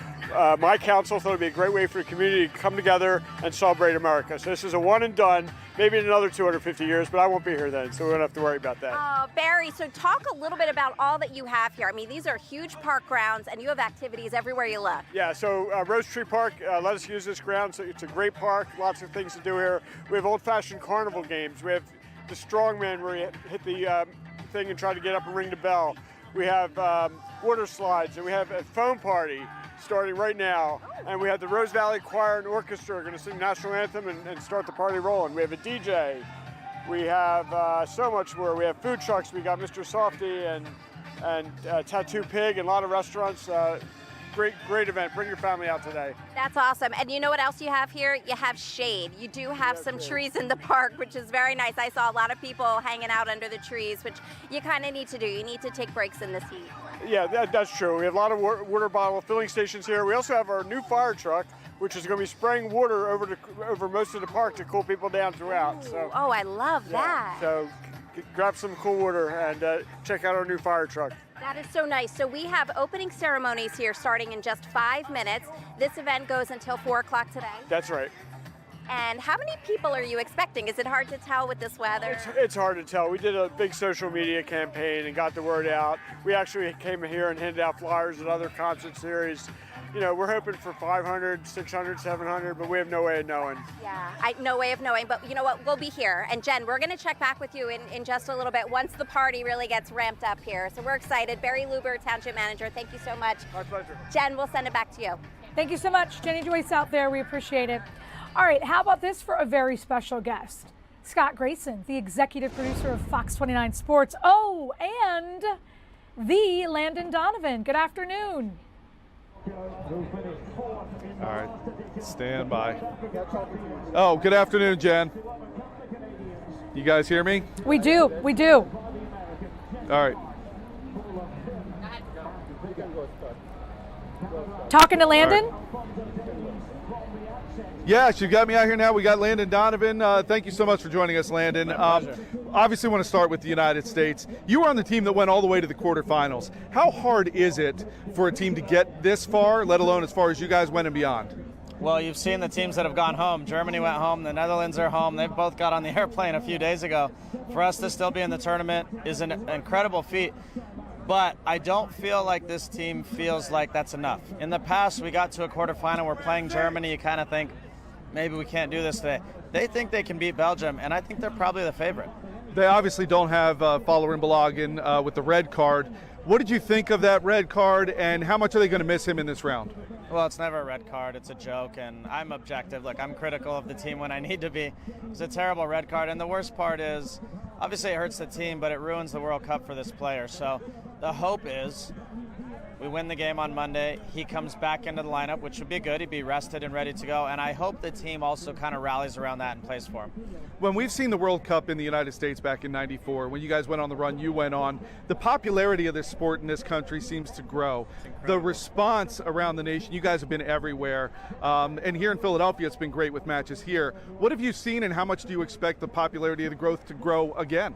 My council thought it would be a great way for the community to come together and celebrate America. So this is a one and done. maybe in another 250 years, but I won't be here then, so we don't have to worry about that. Barry, so talk a little bit about all that you have here. I mean, these are huge park grounds, and you have activities everywhere you look. Yeah, so Rose Tree Park let us use this ground. So it's a great park, lots of things to do here. We have old-fashioned carnival games. We have the strongman where you hit the thing and try to get up and ring the bell. We have water slides, and we have a foam party starting right now. And we have the Rose Valley Choir and Orchestra going to sing national anthem and start the party rolling. We have a DJ. We have so much more. We have food trucks. We got Mr. Softy and Tattoo Pig and a lot of restaurants. Great event. Bring your family out today. That's awesome. And you know what else you have here? You have shade. You do have some trees in the park, which is very nice. I saw a lot of people hanging out under the trees, which you kind of need to do. You need to take breaks in this heat. Yeah, that's true. We have a lot of water bottle filling stations here. We also have our new fire truck, which is going to be spraying water over most of the park to cool people down throughout. So, oh, I love that. So grab some cool water and check out our new fire truck. That is so nice. So we have opening ceremonies here starting in just 5 minutes. This event goes until 4 o'clock today. That's right. And how many people are you expecting? Is it hard to tell with this weather? It's hard to tell. We did a big social media campaign and got the word out. We actually came here and handed out flyers at other concert series. You know, we're hoping for 500, 600, 700, but we have no way of knowing. Yeah, no way of knowing, but you know what? We'll be here. And Jen, we're going to check back with you in just a little bit once the party really gets ramped up here. So we're excited. Barry Luber, Township Manager, thank you so much. My pleasure. Jen, we'll send it back to you. Thank you so much, Jenny Joyce out there. We appreciate it. All right, how about this for a very special guest? Scott Grayson, the executive producer of Fox 29 Sports. Oh, and the Landon Donovan. Good afternoon. All right, stand by. Oh, good afternoon, Jen. You guys hear me? We do. All right. Talking to Landon? Right. Yes, you got me out here now. We got Landon Donovan. Thank you so much for joining us, Landon. Obviously want to start with the United States. You were on the team that went all the way to the quarterfinals. How hard is it for a team to get this far, let alone as far as you guys went and beyond? Well, you've seen the teams that have gone home. Germany went home, the Netherlands are home. They've both got on the airplane a few days ago. For us to still be in the tournament is an incredible feat. But I don't feel like this team feels like that's enough. In the past, we got to a quarterfinal, we're playing Germany, you kind of think, maybe we can't do this today. They think they can beat Belgium, and I think they're probably the favorite. They obviously don't have Folarin Balogun with the red card. What did you think of that red card, and how much are they going to miss him in this round? Well, it's never a red card. It's a joke, and I'm objective. Look, I'm critical of the team when I need to be. It's a terrible red card, and the worst part is, obviously it hurts the team, but it ruins the World Cup for this player. So the hope is we win the game on Monday. He comes back into the lineup, which would be good. He'd be rested and ready to go, and I hope the team also kind of rallies around that and plays for him. When we've seen the World Cup in the United States back in '94, when you guys went on the run you went on, the popularity of this sport in this country seems to grow. The response around the nation, you guys have been everywhere, and here in Philadelphia it's been great with matches here. What have you seen, and how much do you expect the popularity of the growth to grow again?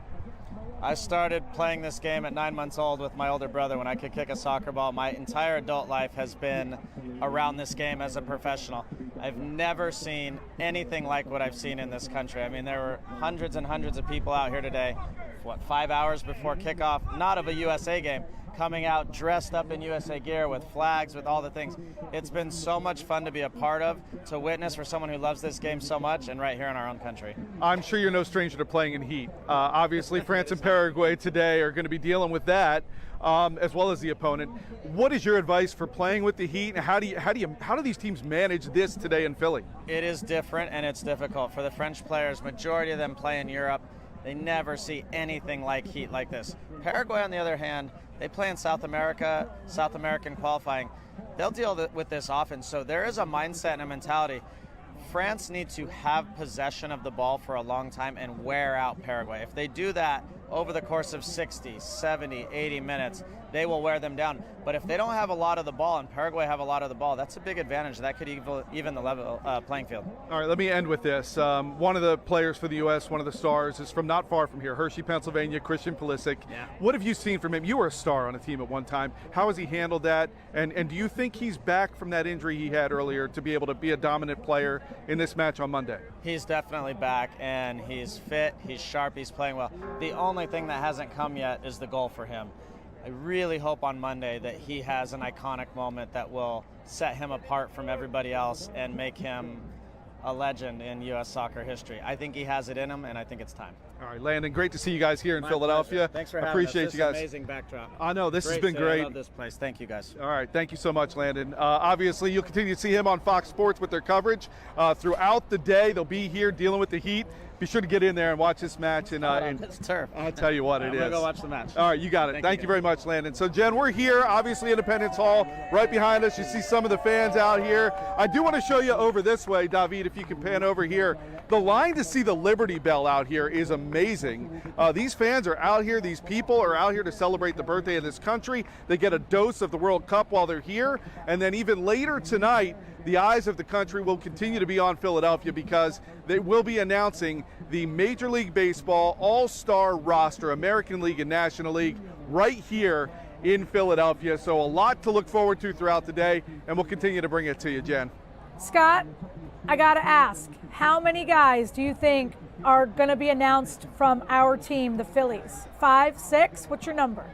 I started playing this game at 9 months old with my older brother when I could kick a soccer ball. My entire adult life has been around this game as a professional. I've never seen anything like what I've seen in this country. I mean, there were hundreds and hundreds of people out here today, 5 hours before kickoff, not of a USA game, coming out dressed up in USA gear with flags, with all the things. It's been so much fun to be a part of, to witness for someone who loves this game so much, and right here in our own country. I'm sure you're no stranger to playing in heat. Obviously, France and Paraguay today are going to be dealing with that, as well as the opponent. What is your advice for playing with the heat, and how do these teams manage this today in Philly? It is different and it's difficult. For the French players, majority of them play in Europe. They never see anything like heat like this. Paraguay, on the other hand, they play in South America, South American qualifying. They'll deal with this often. So there is a mindset and a mentality. France needs to have possession of the ball for a long time and wear out Paraguay. If they do that over the course of 60, 70, 80 minutes, they will wear them down. But if they don't have a lot of the ball, and Paraguay have a lot of the ball, that's a big advantage. That could even the level playing field. All right, let me end with this. One of the players for the U.S., one of the stars, is from not far from here, Hershey, Pennsylvania, Christian Pulisic. Yeah. What have you seen from him? You were a star on a team at one time. How has he handled that? And do you think he's back from that injury he had earlier to be able to be a dominant player in this match on Monday? He's definitely back, and he's fit, he's sharp, he's playing well. The only thing that hasn't come yet is the goal for him. I really hope on Monday that he has an iconic moment that will set him apart from everybody else and make him a legend in U.S. soccer history. I think he has it in him, and I think it's time. All right, Landon, great to see you guys here in My Philadelphia. pleasure. Thanks for having Appreciate us. you guys. Amazing backdrop. I know, this has been great. I love this place. Thank you, guys. All right, thank you so much, Landon. Obviously, you'll continue to see him on Fox Sports with their coverage throughout the day. They'll be here dealing with the heat. Be sure to get in there and watch this match. And It's turf. I'll tell you what, it I'm is. going to go watch the match. All right, you got it. Thank you very much, Landon. So, Jen, we're here, obviously, Independence Hall. Right behind us, you see some of the fans out here. I do want to show you over this way, David, if you can pan over here. The line to see the Liberty Bell out here is amazing. These fans are out here. These people are out here to celebrate the birthday of this country. They get a dose of the World Cup while they're here. And then even later tonight, the eyes of the country will continue to be on Philadelphia because they will be announcing the Major League Baseball All-Star roster, American League and National League, right here in Philadelphia. So a lot to look forward to throughout the day, and we'll continue to bring it to you, Jen. Scott, I got to ask, how many guys do you think are going to be announced from our team, the Phillies? 5, 6? What's your number?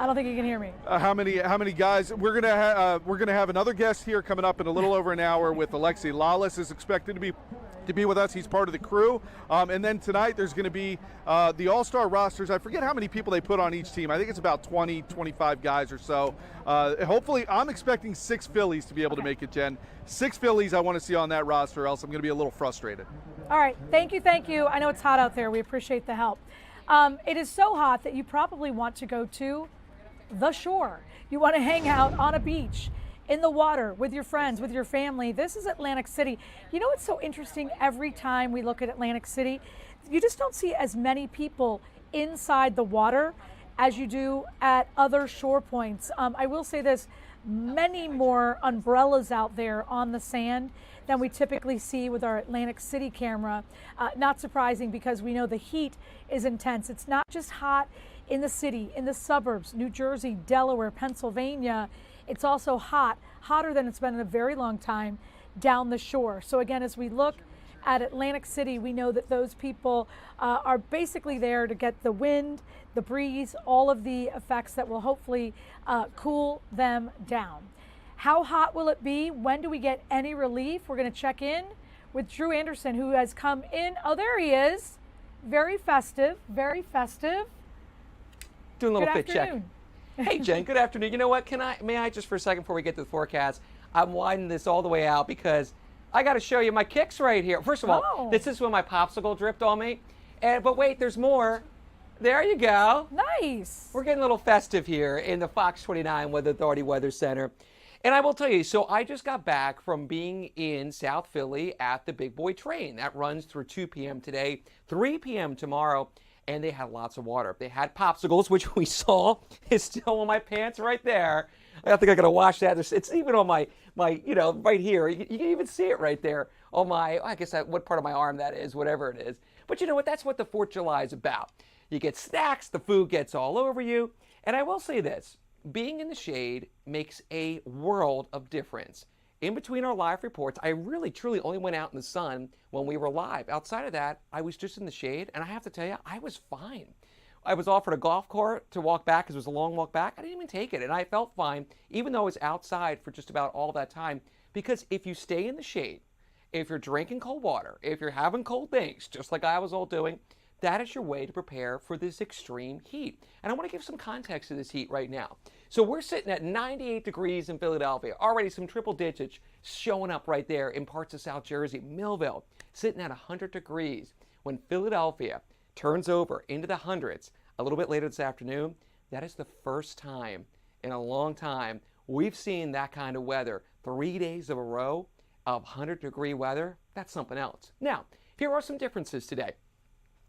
I don't think you can hear me. How many guys? We're gonna have another guest here coming up in a little over an hour with Alexi Lawless is expected to be with us. He's part of the crew. And then tonight there's going to be the All-Star rosters. I forget how many people they put on each team. I think it's about 20, 25 guys or so. Hopefully, I'm expecting 6 Phillies to be able to make it, Jen. 6 Phillies I want to see on that roster, or else I'm going to be a little frustrated. All right, thank you. I know it's hot out there. We appreciate the help. It is so hot that you probably want to go to the shore. You want to hang out on a beach, in the water, with your friends, with your family. This is Atlantic City. You know what's so interesting? Every time we look at Atlantic City, you just don't see as many people inside the water as you do at other shore points. I will say this, many more umbrellas out there on the sand than we typically see with our Atlantic City camera. Not surprising, because we know the heat is intense. It's not just hot in the city, in the suburbs, New Jersey, Delaware, Pennsylvania. It's also hot, hotter than it's been in a very long time down the shore. So again, as we look at Atlantic City, we know that those people are basically there to get the wind, the breeze, all of the effects that will hopefully cool them down. How hot will it be? When do we get any relief? We're going to check in with Drew Anderson, who has come in. Oh, there he is. Very festive, very festive. Doing a little Good fit check. afternoon. Hey, Jen, good afternoon. You know what? May I just for a second before we get to the forecast, I'm widening this all the way out because I got to show you my kicks right here. First of all, this is when my popsicle dripped on me. But wait, there's more. There you go. Nice. We're getting a little festive here in the Fox 29 Weather Authority Weather Center. And I will tell you, so I just got back from being in South Philly at the Big Boy Train. That runs through 2 p.m. today, 3 p.m. tomorrow. And they had lots of water. They had popsicles, which we saw is still on my pants right there. I think I gotta wash that. It's even on my right here. You can even see it right there on my, I guess what part of my arm that is, whatever it is. But you know what? That's what the 4th of July is about. You get snacks, the food gets all over you. And I will say this, being in the shade makes a world of difference. In between our live reports, I really, truly only went out in the sun when we were live. Outside of that, I was just in the shade, and I have to tell you, I was fine. I was offered a golf cart to walk back because it was a long walk back. I didn't even take it, and I felt fine, even though I was outside for just about all that time. Because if you stay in the shade, if you're drinking cold water, if you're having cold things, just like I was all doing, that is your way to prepare for this extreme heat. And I want to give some context to this heat right now. So we're sitting at 98 degrees in Philadelphia. Already some triple digits showing up right there in parts of South Jersey. Millville sitting at 100 degrees. When Philadelphia turns over into the hundreds a little bit later this afternoon, that is the first time in a long time we've seen that kind of weather. 3 days of a row of 100-degree weather, that's something else. Now, Here are some differences today.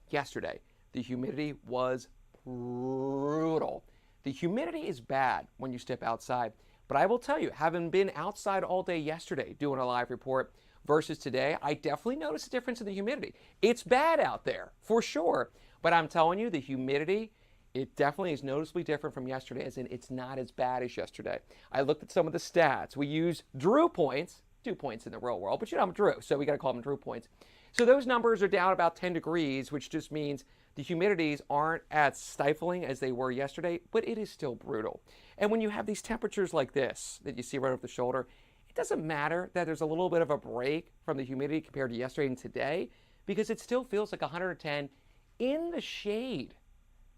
Yesterday, the humidity was brutal. The humidity is bad when you step outside, but I will tell you, having been outside all day yesterday doing a live report versus today, I definitely noticed a difference in the humidity. It's bad out there, for sure, but I'm telling you, the humidity, it definitely is noticeably different from yesterday, as in it's not as bad as yesterday. I looked at some of the stats. We use Drew points, dew points in the real world, but you know I'm Drew, so we got to call them Drew points. So those numbers are down about 10 degrees, which just means the humidities aren't as stifling as they were yesterday, but it is still brutal. And when you have these temperatures like this that you see right over the shoulder, it doesn't matter that there's a little bit of a break from the humidity compared to yesterday and today, because it still feels like 110 in the shade.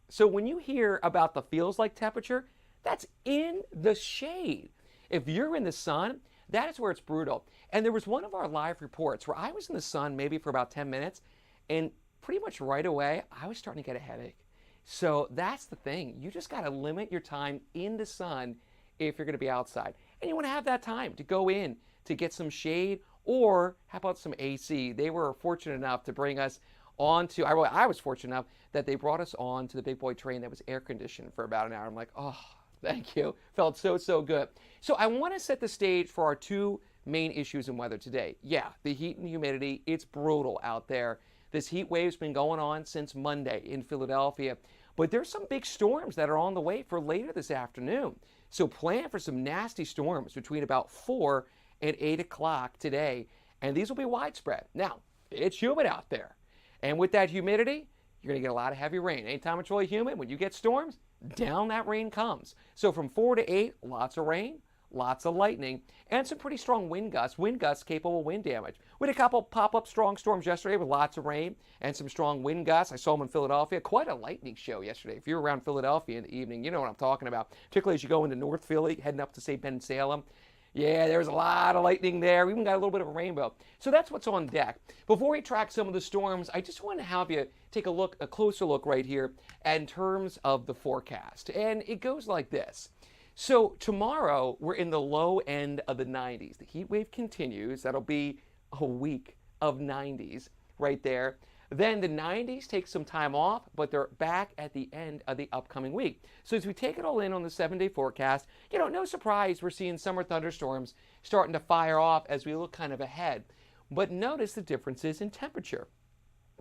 So when you hear about the feels like temperature, that's in the shade. If you're in the sun, that is where it's brutal. And there was one of our live reports where I was in the sun maybe for about 10 minutes, and pretty much right away, I was starting to get a headache. So that's the thing. You just got to limit your time in the sun if you're going to be outside. And you want to have that time to go in to get some shade, or how about some AC? They were fortunate enough to bring us onto, I was fortunate enough that they brought us on to the big boy train that was air conditioned for about an hour. I'm like, oh, thank you. Felt so good. So I want to set the stage for our two main issues in weather today. Yeah, the heat and humidity, it's brutal out there. This heat wave's been going on since Monday in Philadelphia, but there's some big storms that are on the way for later this afternoon. So plan for some nasty storms between about 4 and 8 o'clock today, and these will be widespread. Now, it's humid out there, and with that humidity, you're going to get a lot of heavy rain. Anytime it's really humid, when you get storms, down that rain comes. So from 4 to 8, lots of rain, lots of lightning, and some pretty strong wind gusts capable of wind damage. We had a couple pop-up strong storms yesterday with lots of rain and some strong wind gusts. I saw them in Philadelphia. Quite a lightning show yesterday. If you're around Philadelphia in the evening, you know what I'm talking about, particularly as you go into North Philly, heading up to, say, Ben-Salem. Yeah, there's a lot of lightning there. We even got a little bit of a rainbow. So that's what's on deck. Before we track some of the storms, I just want to have you take a closer look right here in terms of the forecast. And it goes like this. So tomorrow, we're in the low end of the 90s. The heat wave continues. That'll be a week of 90s right there. Then the 90s take some time off, but they're back at the end of the upcoming week. So as we take it all in on the 7-day forecast, you know, no surprise we're seeing summer thunderstorms starting to fire off as we look kind of ahead. But notice the differences in temperature.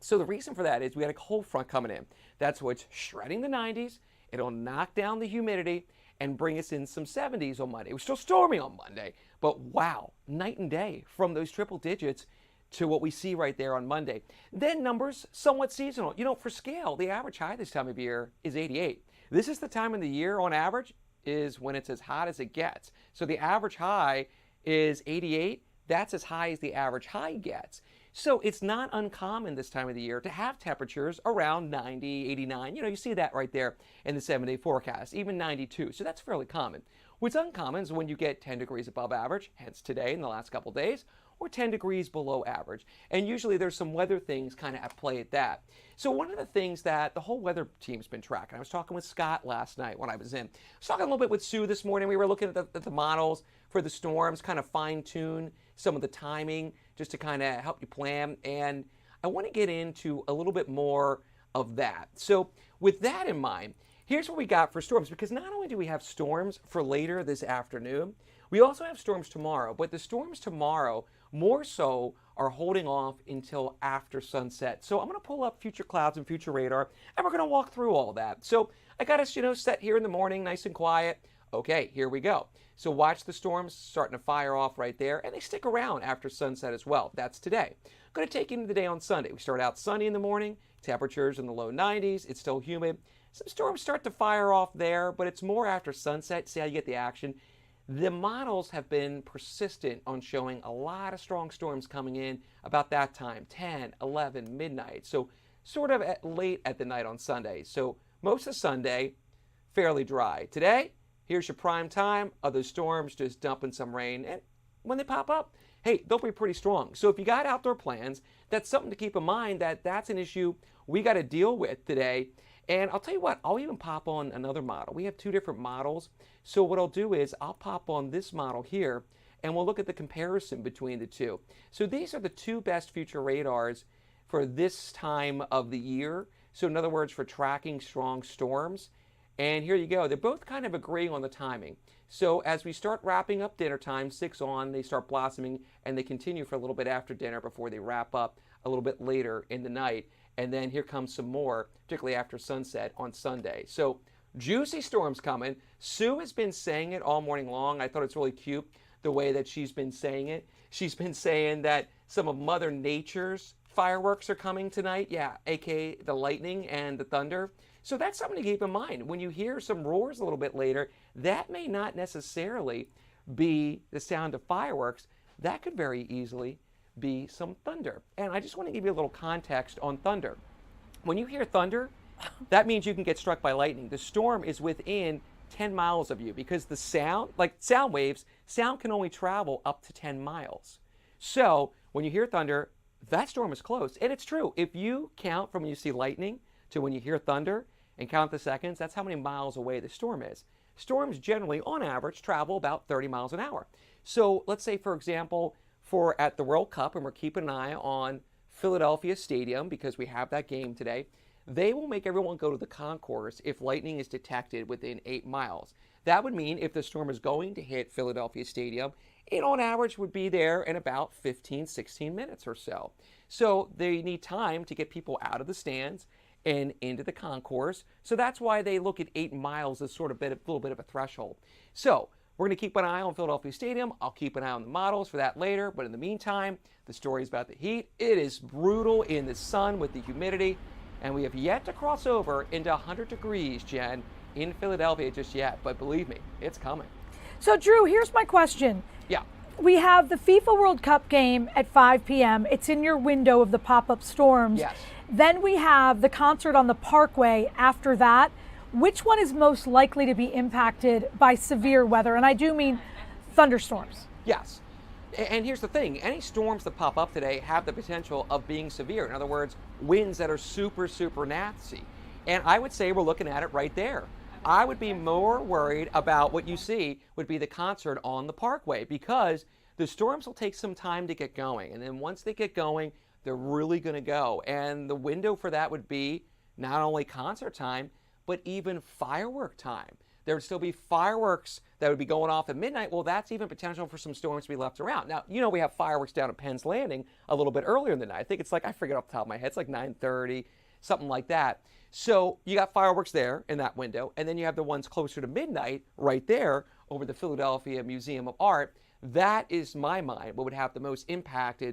So the reason for that is we had a cold front coming in. That's what's shredding the 90s. It'll knock down the humidity and bring us in some 70s on Monday. It was still stormy on Monday, but wow, night and day from those triple digits to what we see right there on Monday. Then numbers somewhat seasonal. You know, for scale, the average high this time of year is 88. This is the time of the year on average is when it's as hot as it gets. So the average high is 88. That's as high as the average high gets. So it's not uncommon this time of the year to have temperatures around 90, 89. You know, you see that right there in the 7-day forecast, even 92. So that's fairly common. What's uncommon is when you get 10 degrees above average, hence today in the last couple days, or 10 degrees below average. And usually there's some weather things kind of at play at that. So one of the things that the whole weather team's been tracking, I was talking with Scott last night when I was in. I was talking a little bit with Sue this morning. We were looking at the models for the storms, kind of fine tune some of the timing just to kind of help you plan. And I want to get into a little bit more of that. So with that in mind, here's what we got for storms, because not only do we have storms for later this afternoon, we also have storms tomorrow, but the storms tomorrow more so are holding off until after sunset. So I'm going to pull up future clouds and future radar, and we're going to walk through all that. So I got us, set here in the morning, nice and quiet. Okay, here we go. So watch the storms starting to fire off right there, and they stick around after sunset as well. That's today. I'm going to take you into the day on Sunday. We start out sunny in the morning, temperatures in the low 90s, it's still humid. Some storms start to fire off there, but it's more after sunset. See how you get the action? The models have been persistent on showing a lot of strong storms coming in about that time, 10, 11, midnight. So sort of late at the night on Sunday. So most of Sunday, fairly dry. Today, here's your prime time of those storms just dumping some rain. And when they pop up, hey, they'll be pretty strong. So if you got outdoor plans, that's something to keep in mind, that's an issue we got to deal with today. And I'll tell you what, I'll even pop on another model. We have two different models. So what I'll do is I'll pop on this model here, and we'll look at the comparison between the two. So these are the two best future radars for this time of the year. So in other words, for tracking strong storms. And here you go. They're both kind of agreeing on the timing. So as we start wrapping up dinner time, 6 on, they start blossoming, and they continue for a little bit after dinner before they wrap up a little bit later in the night. And then here comes some more, particularly after sunset on Sunday. So juicy storms coming. Sue has been saying it all morning long. I thought it's really cute the way that she's been saying it. She's been saying that some of Mother Nature's fireworks are coming tonight. Yeah, aka the lightning and the thunder. So that's something to keep in mind. When you hear some roars a little bit later, that may not necessarily be the sound of fireworks. That could very easily be some thunder. And I just want to give you a little context on thunder. When you hear thunder, that means you can get struck by lightning. The storm is within 10 miles of you because the sound, like sound waves, sound can only travel up to 10 miles. So when you hear thunder, that storm is close. And it's true. If you count from when you see lightning to when you hear thunder and count the seconds, that's how many miles away the storm is. Storms generally, on average, travel about 30 miles an hour. So let's say, for example, at the World Cup, and we're keeping an eye on Philadelphia Stadium because we have that game today, they will make everyone go to the concourse if lightning is detected within 8 miles. That would mean if the storm is going to hit Philadelphia Stadium, it on average would be there in about 15, 16 minutes or so. So they need time to get people out of the stands and into the concourse. So that's why they look at 8 miles as sort of a little bit of a threshold. So we're going to keep an eye on Philadelphia Stadium. I'll keep an eye on the models for that later. But in the meantime, the story is about the heat. It is brutal in the sun with the humidity. And we have yet to cross over into 100 degrees, Jen, in Philadelphia just yet. But believe me, it's coming. So, Drew, here's my question. Yeah. We have the FIFA World Cup game at 5 p.m. It's in your window of the pop-up storms. Yes. Then we have the concert on the Parkway after that. Which one is most likely to be impacted by severe weather? And I do mean thunderstorms. Yes. And here's the thing. Any storms that pop up today have the potential of being severe. In other words, winds that are super, super nasty. And I would say we're looking at it right there. I would be more worried about what you see would be the concert on the Parkway because the storms will take some time to get going. And then once they get going, they're really going to go. And the window for that would be not only concert time, but even firework time. There would still be fireworks that would be going off at midnight. Well, that's even potential for some storms to be left around. Now, you know we have fireworks down at Penn's Landing a little bit earlier in the night. I think it's like, I forget off the top of my head, it's like 9:30, something like that. So you got fireworks there in that window, and then you have the ones closer to midnight right there over the Philadelphia Museum of Art. That is, my mind, what would have the most impact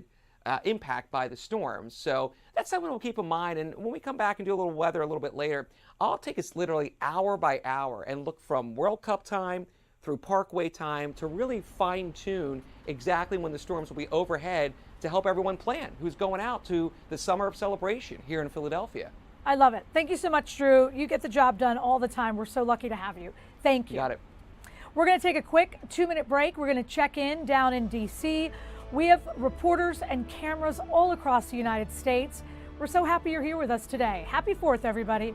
by the storms. So that's something we'll keep in mind. And when we come back and do a little weather a little bit later, I'll take us literally hour by hour and look from World Cup time through Parkway time to really fine tune exactly when the storms will be overhead to help everyone plan who's going out to the Summer of Celebration here in Philadelphia. I love it. Thank you so much, Drew. You get the job done all the time. We're so lucky to have you. Thank you. Got it. We're going to take a quick 2-minute break. We're going to check in down in D.C. We have reporters and cameras all across the United States. We're so happy you're here with us today. Happy 4th, everybody.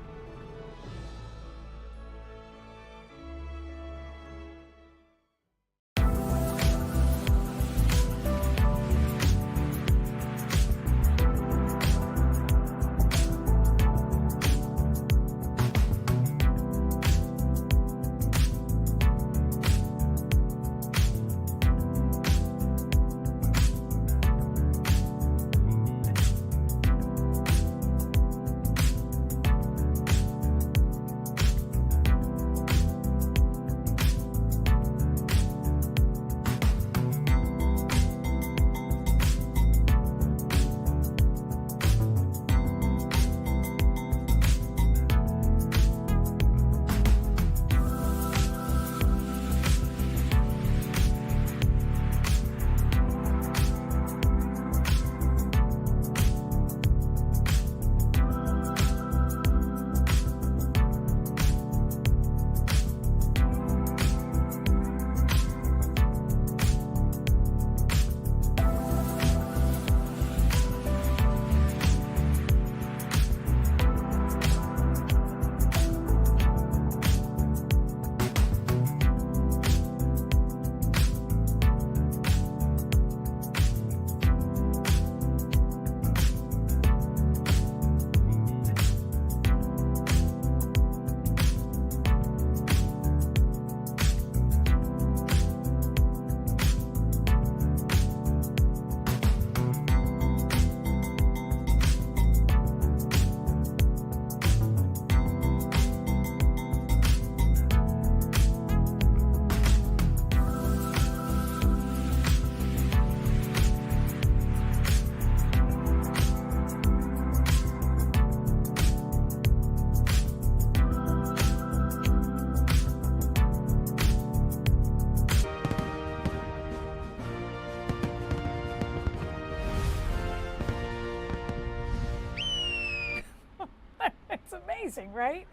amazing, right?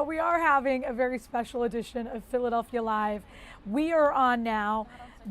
We are having a very special edition of Philadelphia Live. We are on now.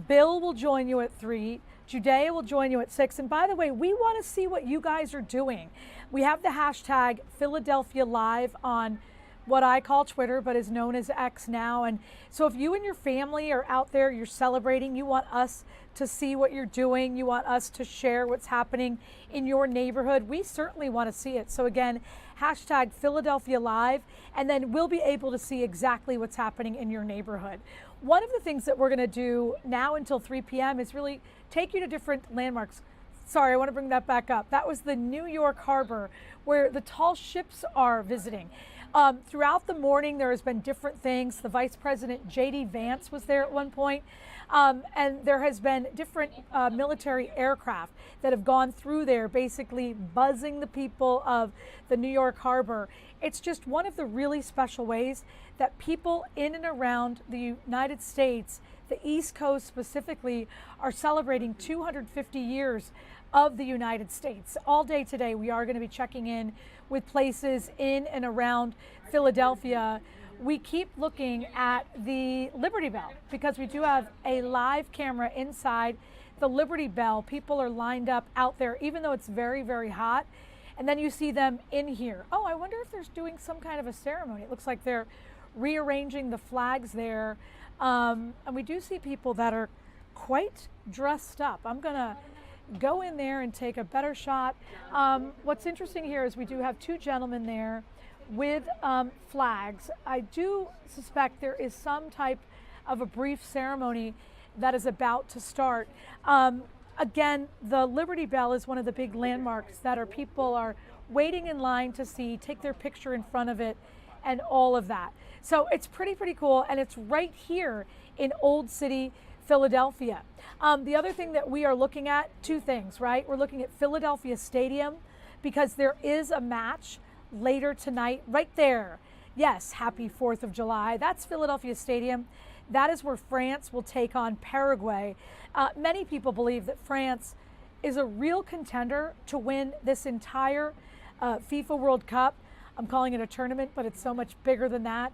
Bill will join you at 3. Judea will join you at 6. And by the way, we want to see what you guys are doing. We have the hashtag Philadelphia Live on what I call Twitter, but is known as X now. And so if you and your family are out there, you're celebrating, you want us to see what you're doing, you want us to share what's happening in your neighborhood, we certainly want to see it. So again, hashtag Philadelphia Live, and then we'll be able to see exactly what's happening in your neighborhood. One of the things that we're going to do now until 3 p.m. is really take you to different landmarks. Sorry, I want to bring that back up. That was the New York Harbor, where the tall ships are visiting. Throughout the morning, there has been different things. The Vice President, J.D. Vance, was there at one point. And there has been different military aircraft that have gone through there, basically buzzing the people of the New York Harbor. It's just one of the really special ways that people in and around the United States, the East Coast specifically, are celebrating 250 years of the United States. All day today, we are going to be checking in with places in and around Philadelphia. We keep looking at the Liberty Bell because we do have a live camera inside the Liberty Bell. People are lined up out there, even though it's very, very hot. And then you see them in here. Oh, I wonder if they're doing some kind of a ceremony. It looks like they're rearranging the flags there. And we do see people that are quite dressed up. I'm going to go in there and take a better shot. What's interesting here is we do have 2 gentlemen there with flags. I do suspect there is some type of a brief ceremony that is about to start. Again, the Liberty Bell is one of the big landmarks that people are waiting in line to see, take their picture in front of it, and all of that. So it's pretty cool, and it's right here in Old City, Philadelphia. The other thing that we are looking at, 2 things, right? We're looking at Philadelphia Stadium because there is a match later tonight right there. Yes, happy 4th of July. That's Philadelphia Stadium. That is where France will take on Paraguay. Many people believe that France is a real contender to win this entire FIFA World Cup. I'm calling it a tournament, but it's so much bigger than that.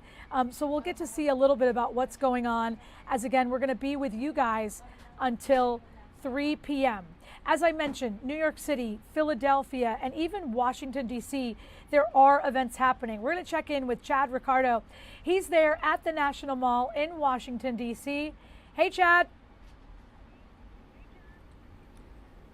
So we'll get to see a little bit about what's going on, as again, we're going to be with you guys until 3 p.m. As I mentioned, New York City, Philadelphia, and even Washington, D.C., there are events happening. We're going to check in with Chad Ricardo. He's there at the National Mall in Washington, D.C. Hey, Chad.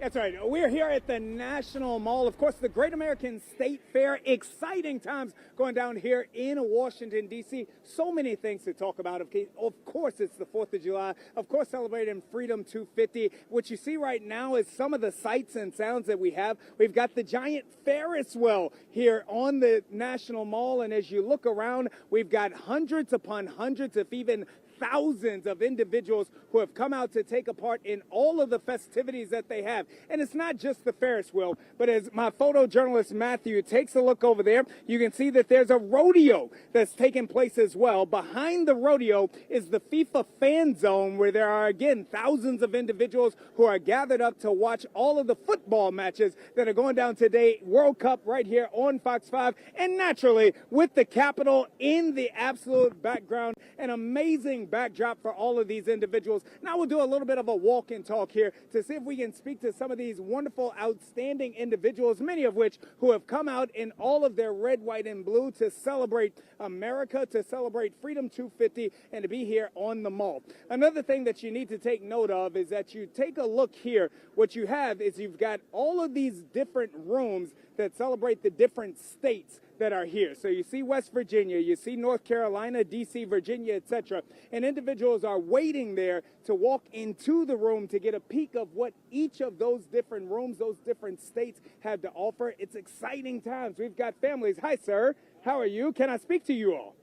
That's right. We're here at the National Mall. Of course, the Great American State Fair. Exciting times going down here in Washington, D.C. So many things to talk about. Of course, it's the 4th of July. Of course, celebrating Freedom 250. What you see right now is some of the sights and sounds that we have. We've got the giant Ferris wheel here on the National Mall. And as you look around, we've got hundreds upon hundreds of even thousands of individuals who have come out to take a part in all of the festivities that they have. And it's not just the Ferris wheel, but as my photojournalist Matthew takes a look over there, you can see that there's a rodeo that's taking place as well. Behind the rodeo is the FIFA fan zone, where there are, again, thousands of individuals who are gathered up to watch all of the football matches that are going down today. World Cup right here on Fox 5. And naturally, with the Capitol in the absolute background, an amazing backdrop for all of these individuals. Now we'll do a little bit of a walk and talk here to see if we can speak to some of these wonderful, outstanding individuals, many of which who have come out in all of their red, white, and blue to celebrate America, to celebrate Freedom 250, and to be here on the Mall. Another thing that you need to take note of is that you take a look here. What you have is you've got all of these different rooms that celebrate the different states that are here. So you see West Virginia, you see North Carolina, D.C., Virginia, etc. And individuals are waiting there to walk into the room to get a peek of what each of those different rooms, those different states have to offer. It's exciting times. We've got families. Hi, sir. How are you? Can I speak to you all?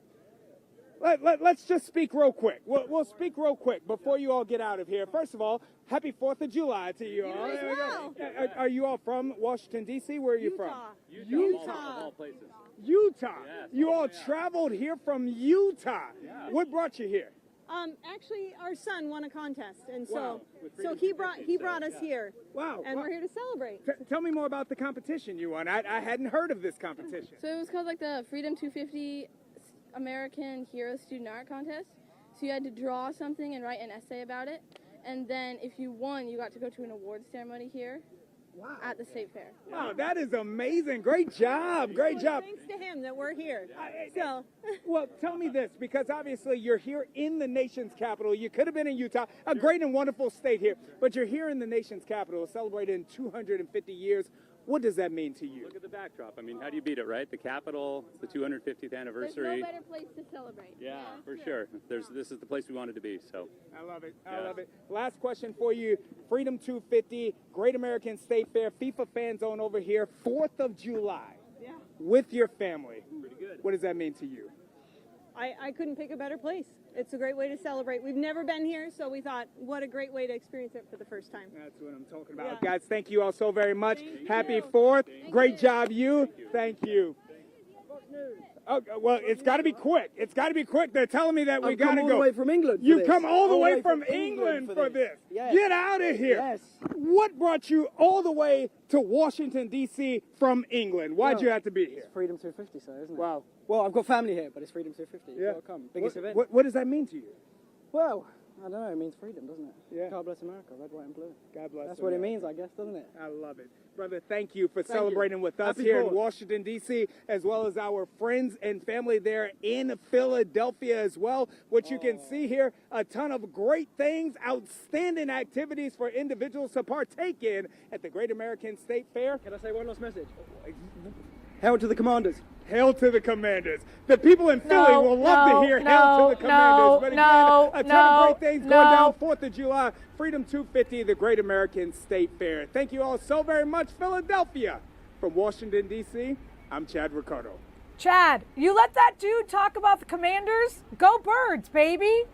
Let's just speak real quick. We'll speak real quick before you all get out of here. First of all, happy 4th of July to you all. There we go. Are you all from Washington, D.C.? Where are you from? Utah. Of all places. Utah. Yes. You all traveled here from Utah. Yeah. What brought you here? Actually, our son won a contest, and Wow. so he brought us here. Wow. And we're here to celebrate. Tell me more about the competition you won. I hadn't heard of this competition. So it was called like the Freedom 250 American Hero Student Art Contest. So you had to draw something and write an essay about it. And then if you won, you got to go to an awards ceremony here at the State Fair. Wow, that is amazing. Great job. Great job. Thanks to him that we're here. So, Well, tell me this, because obviously you're here in the nation's capital. You could have been in Utah, a great and wonderful state here, but you're here in the nation's capital, celebrating 250 years. What does that mean to you? Look at the backdrop. I mean, how do you beat it, right? The Capitol, the 250th anniversary. There's no better place to celebrate. Yeah, for sure. This is the place we wanted to be. So. I love it. Yeah. I love it. Last question for you. Freedom 250, Great American State Fair, FIFA Fan Zone over here, 4th of July. Yeah. With your family. Pretty good. What does that mean to you? I couldn't pick a better place. It's a great way to celebrate. We've never been here, so we thought, what a great way to experience it for the first time. That's what I'm talking about. Yeah. Guys, thank you all so very much. Thank Happy you. 4th. Great job, you. Thank you. Oh, well, it's got to be quick. It's got to be quick. They're telling me that we I've got come to all go. the way from England for You've this. come all the All way from England for this. Yes. Get out of here. Yes. What brought you all the way to Washington, D.C. from England? Why'd Well, you have to be here? It's Freedom 250, so isn't it? Wow. Well, I've got family here, but it's Freedom 250. You've Yeah. got to come. Biggest event. What does that mean to you? Well, I don't know. It means freedom, doesn't it? Yeah. God bless America, red, white, and blue. God bless That's what it America. means, I guess, doesn't it? I love it. Brother, thank you for Thank you. celebrating with us Happy here in 4th. Washington, D.C., as well as our friends and family there in Philadelphia as well. What you can see here, a ton of great things, outstanding activities for individuals to partake in at the Great American State Fair. Can I say one last message? Hail to the commanders. Hail to the Commanders. The people in Philly will love to hear hail to the Commanders. But again, a ton of great things going down 4th of July. Freedom 250, the Great American State Fair. Thank you all so very much, Philadelphia. From Washington, D.C., I'm Chad Ricardo. Chad, you let that dude talk about the Commanders? Go Birds, baby.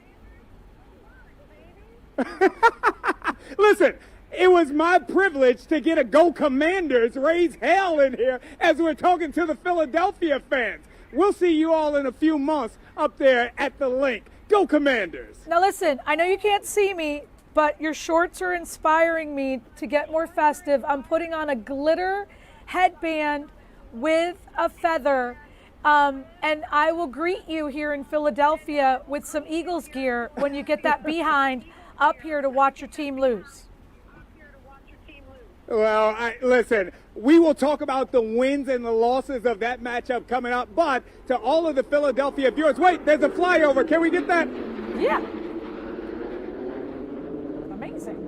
Listen, it was my privilege to get a Go Commanders raise hell in here as we're talking to the Philadelphia fans. We'll see you all in a few months up there at the link. Go Commanders. Now listen, I know you can't see me, but your shorts are inspiring me to get more festive. I'm putting on a glitter headband with a feather. And I will greet you here in Philadelphia with some Eagles gear when you get that behind up here to watch your team lose. Well, listen, we will talk about the wins and the losses of that matchup coming up, but to all of the Philadelphia viewers, wait, there's a flyover. Can we get that? Yeah. Amazing.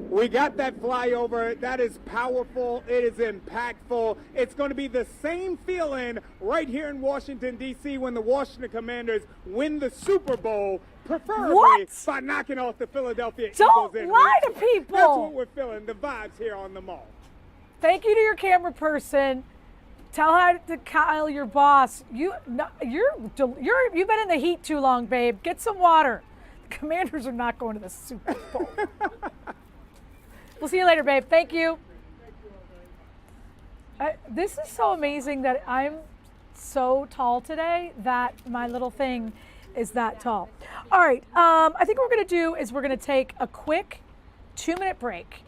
We got that flyover. That is powerful. It is impactful. It's going to be the same feeling right here in Washington, D.C. when the Washington Commanders win the Super Bowl, preferably by knocking off the Philadelphia Eagles. Don't lie to people. That's what we're feeling, the vibes here on the mall. Thank you to your camera person. Tell hi to Kyle, your boss. You've been in the heat too long, babe. Get some water. The Commanders are not going to the Super Bowl. We'll see you later, babe. Thank you. This is so amazing that I'm so tall today that my little thing is that tall. All right, I think what we're going to do is we're going to take a quick 2-minute break.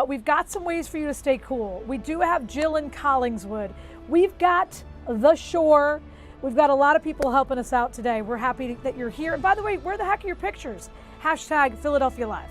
We've got some ways for you to stay cool. We do have Jill in Collingswood. We've got The Shore. We've got a lot of people helping us out today. We're happy that you're here. And by the way, where the heck are your pictures? Hashtag Philadelphia Live.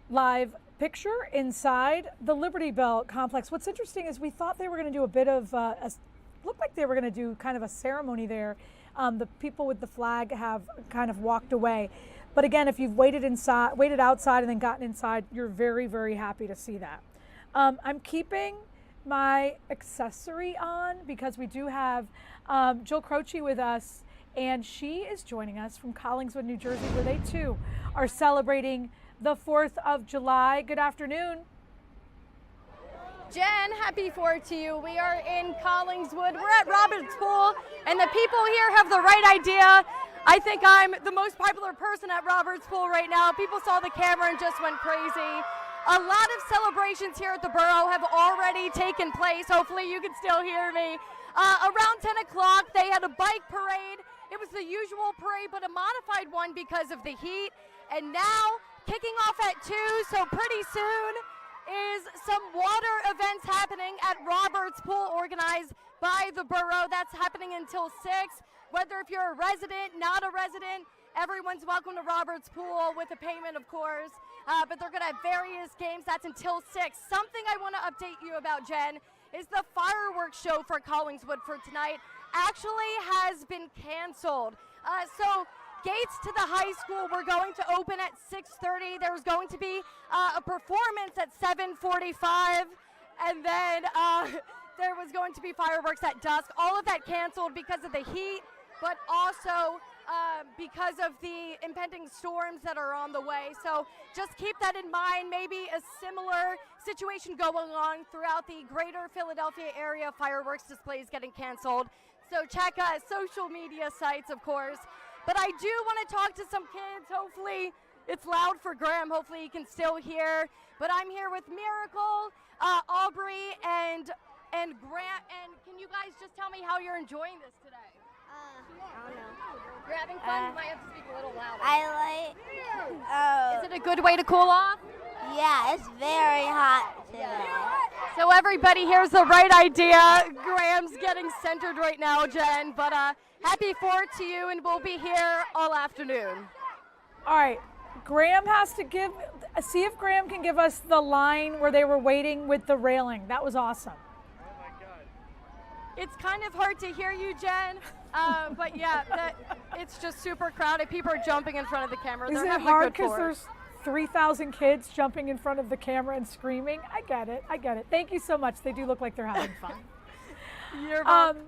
live picture inside the Liberty Bell complex. What's interesting is we thought they were going to do a bit of, looked like they were going to do kind of a ceremony there. The people with the flag have kind of walked away. But again, if you've waited outside and then gotten inside, you're very, very happy to see that. I'm keeping my accessory on because we do have Jill Croce with us, and she is joining us from Collingswood, New Jersey, where they too are celebrating the 4th of July. Good afternoon. Jen, happy 4th to you. We are in Collingswood. We're at Roberts Pool, and the people here have the right idea. I think I'm the most popular person at Roberts Pool right now. People saw the camera and just went crazy. A lot of celebrations here at the Borough have already taken place. Hopefully you can still hear me. Around 10 o'clock, they had a bike parade. It was the usual parade, but a modified one because of the heat. And now, kicking off at 2, so pretty soon, is some water events happening at Roberts Pool organized by the Borough. That's happening until 6. Whether if you're a resident, not a resident, everyone's welcome to Roberts Pool with a payment, of course. But they're going to have various games. That's until 6. Something I want to update you about, Jen, is the fireworks show for Collingswood for tonight actually has been canceled. So gates to the high school were going to open at 6:30. There was going to be a performance at 7:45, and then there was going to be fireworks at dusk. All of that canceled because of the heat, but also because of the impending storms that are on the way. So just keep that in mind. Maybe a similar situation going on throughout the greater Philadelphia area, fireworks displays getting canceled. So check social media sites, of course. But I do want to talk to some kids. Hopefully it's loud for Graham. Hopefully he can still hear. But I'm here with Miracle, Aubrey, and Grant. And can you guys just tell me how you're enjoying this today? I don't know. You're having fun? You might have to speak a little louder. I like. Is it a good way to cool off? Yeah, it's very hot today. So everybody here's the right idea. Graham's getting centered right now, Jen. But happy 4th to you, and we'll be here all afternoon. All right, Graham has to see if Graham can give us the line where they were waiting with the railing. That was awesome. It's kind of hard to hear you, Jen, but yeah, it's just super crowded. People are jumping in front of the camera. Is it hard because there's 3,000 kids jumping in front of the camera and screaming? I get it. Thank you so much. They do look like they're having fun. You're welcome.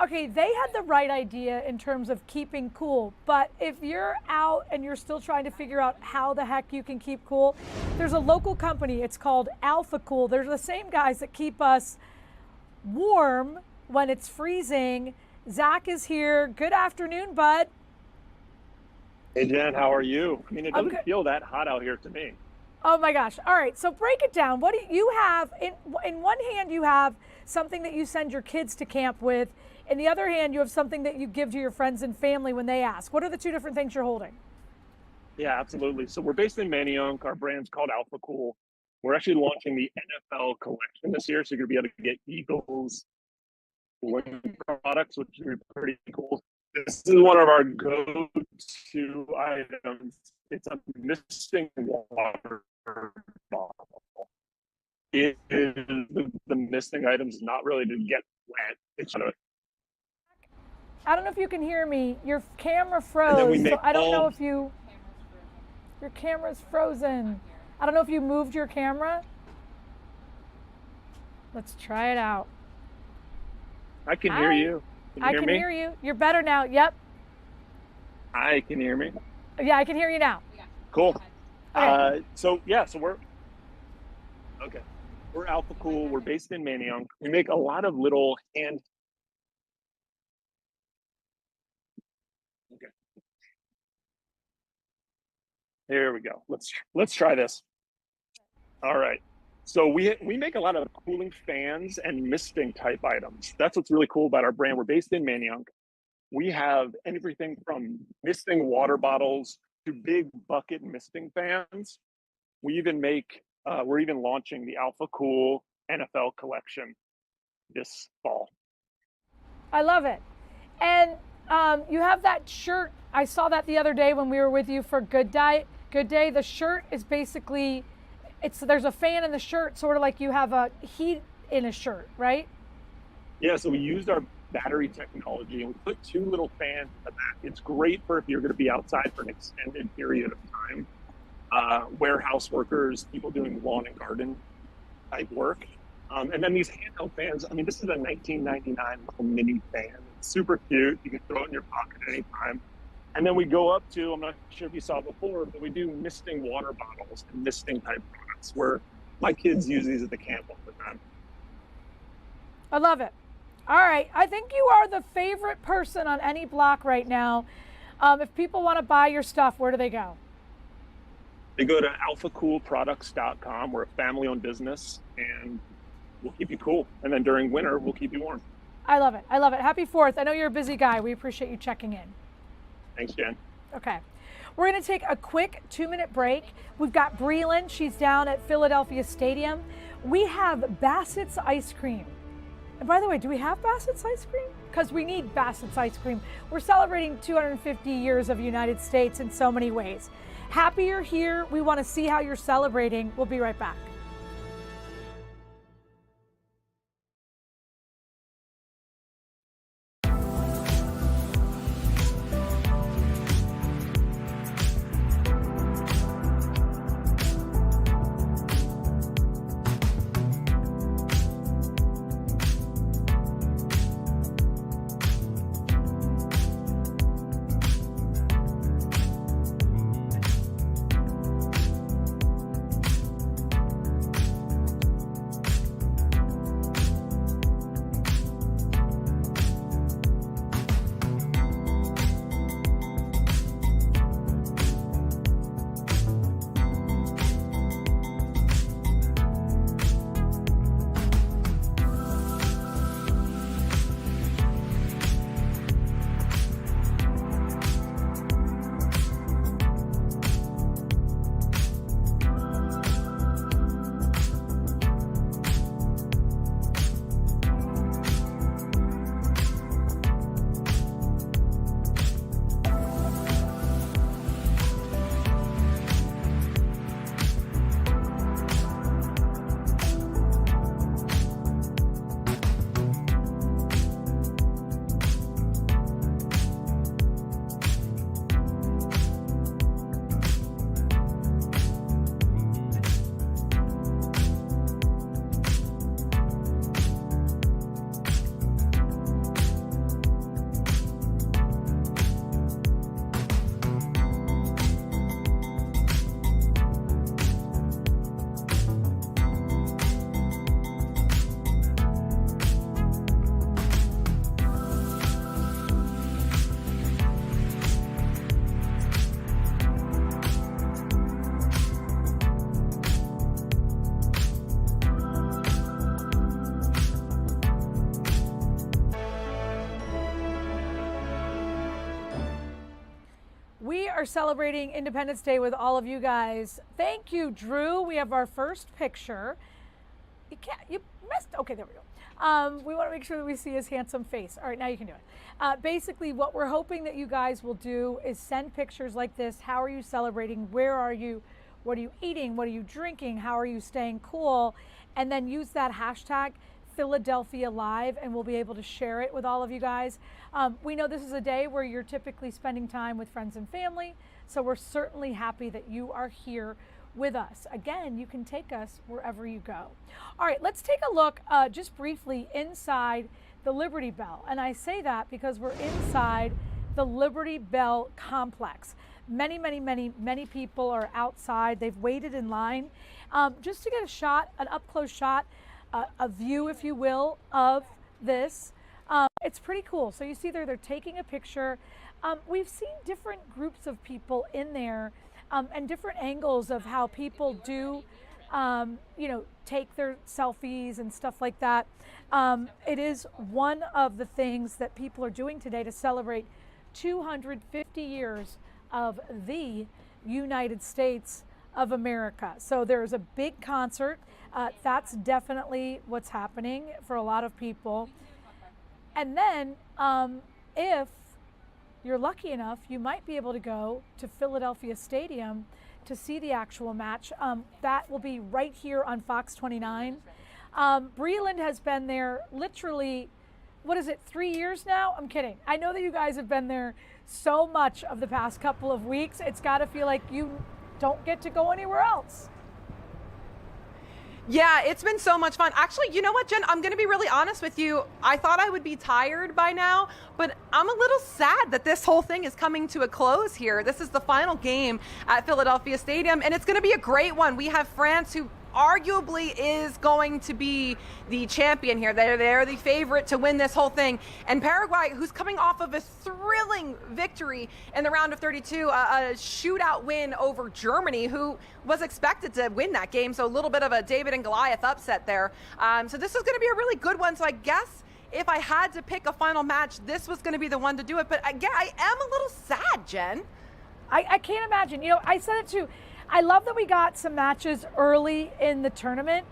Okay, they had the right idea in terms of keeping cool, but if you're out and you're still trying to figure out how the heck you can keep cool, there's a local company. It's called Alpha Cool. They're the same guys that keep us warm when it's freezing. Zach is here. Good afternoon, bud. Hey, Jen, how are you? I mean, it doesn't feel that hot out here to me. Oh my gosh. All right, so break it down. What do you have? In one hand, you have something that you send your kids to camp with. In the other hand, you have something that you give to your friends and family when they ask. What are the two different things you're holding? Yeah, absolutely. So we're based in Manayunk. Our brand's called Alpha Cool. We're actually launching the NFL collection this year, so you're going to be able to get Eagles products, which is pretty cool. This is one of our go-to items. It's a misting water bottle. It is the misting items, not really to get wet. It's I don't know if you can hear me. Your camera froze, so I don't know if your camera's frozen. I don't know if you moved your camera. Let's try it out. I can hear you. I can hear you. You're better now. Yep. I can hear me. Yeah, I can hear you now. Cool. Okay. So we're Alpha Cool. We're based in Manayunk. We make a lot of little hand. Okay. Here we go. Let's try this. All right. So we make a lot of cooling fans and misting type items. That's what's really cool about our brand. We're based in Manayunk. We have everything from misting water bottles to big bucket misting fans. We even we're even launching the Alpha Cool NFL collection this fall. I love it. And you have that shirt. I saw that the other day when we were with you for Good Day. The shirt is basically there's a fan in the shirt, sort of like you have a heat in a shirt, right? Yeah, so we used our battery technology and we put 2 little fans in the back. It's great for if you're going to be outside for an extended period of time. Warehouse workers, people doing lawn and garden type work. And then these handheld fans, I mean, this is a 1999 little mini fan. It's super cute. You can throw it in your pocket anytime. And then we go up to, I'm not sure if you saw before, but we do misting water bottles and misting type products where my kids use these at the camp all the time. I love it. All right, I think you are the favorite person on any block right now. If people want to buy your stuff, where do they go? They go to alphacoolproducts.com. We're a family-owned business, and we'll keep you cool. And then during winter, we'll keep you warm. I love it. I love it. Happy 4th. I know you're a busy guy. We appreciate you checking in. Thanks, Jen. Okay. We're going to take a quick 2-minute break. We've got Breland. She's down at Philadelphia Stadium. We have Bassett's Ice Cream. And by the way, do we have Bassett's Ice Cream? Because we need Bassett's Ice Cream. We're celebrating 250 years of United States in so many ways. Happy you're here. We want to see how you're celebrating. We'll be right back. We are celebrating Independence Day with all of you guys. Thank you, Drew. We have our first picture. You missed, okay, there we go. We want to make sure that we see his handsome face. All right, now you can do it. Basically, what we're hoping that you guys will do is send pictures like this. How are you celebrating? Where are you? What are you eating? What are you drinking? How are you staying cool? And then use that hashtag Philadelphia Live, and we'll be able to share it with all of you guys. We know this is a day where you're typically spending time with friends and family, so we're certainly happy that you are here with us. Again, you can take us wherever you go. All right, let's take a look just briefly inside the Liberty Bell. And I say that because we're inside the Liberty Bell complex. Many people are outside. They've waited in line just to get a shot, an up-close shot, a view, if you will, of this. It's pretty cool. So you see there, they're taking a picture. We've seen different groups of people in there and different angles of how people do, take their selfies and stuff like that. It is one of the things that people are doing today to celebrate 250 years of the United States of America. So there's a big concert. That's definitely what's happening for a lot of people. And then if you're lucky enough, you might be able to go to Philadelphia Stadium to see the actual match. That will be right here on Fox 29. Breland has been there literally, 3 years now? I'm kidding. I know that you guys have been there so much of the past couple of weeks. It's got to feel like you don't get to go anywhere else. Yeah, it's been so much fun. Actually, you know what, Jen? I'm going to be really honest with you. I thought I would be tired by now, but I'm a little sad that this whole thing is coming to a close here. This is the final game at Philadelphia Stadium, and it's going to be a great one. We have France, who arguably is going to be the champion here. They're the favorite to win this whole thing. And Paraguay, who's coming off of a thrilling victory in the round of 32, a shootout win over Germany, who was expected to win that game. So a little bit of a David and Goliath upset there. So this is going to be a really good one. So I guess if I had to pick a final match, this was going to be the one to do it. But again, I am a little sad, Jen. I can't imagine. You know, I said it too. I love that we got some matches early in the tournament,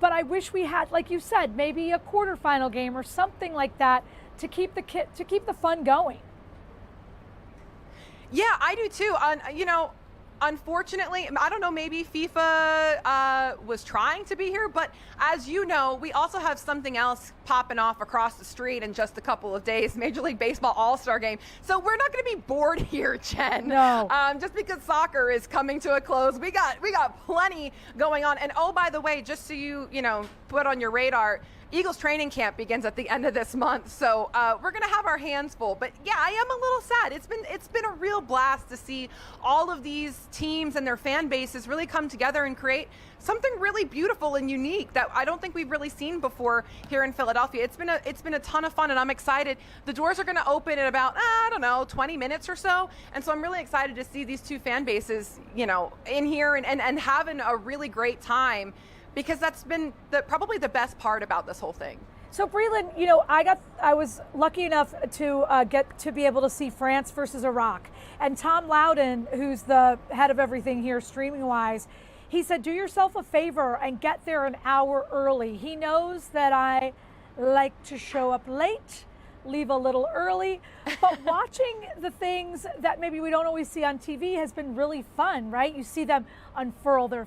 but I wish we had, like you said, maybe a quarterfinal game or something like that to keep the fun going. Yeah, I do too. You know, unfortunately, I don't know, maybe FIFA was trying to be here, but as you know, we also have something else popping off across the street in just a couple of days, Major League Baseball All-Star Game. So we're not going to be bored here, Jen. No. Just because soccer is coming to a close, we got plenty going on. And oh, by the way, just so you know, put on your radar, Eagles training camp begins at the end of this month, so we're gonna have our hands full. But yeah, I am a little sad. It's been a real blast to see all of these teams and their fan bases really come together and create something really beautiful and unique that I don't think we've really seen before here in Philadelphia. It's been a ton of fun, and I'm excited. The doors are gonna open in about 20 minutes or so, and so I'm really excited to see these two fan bases, you know, in here and having a really great time, because that's been probably the best part about this whole thing. So Breland, you know, I was lucky enough to get to be able to see France versus Iraq, and Tom Loudon, who's the head of everything here streaming wise, he said, do yourself a favor and get there an hour early. He knows that I like to show up late, leave a little early, but watching the things that maybe we don't always see on TV has been really fun, right? You see them unfurl their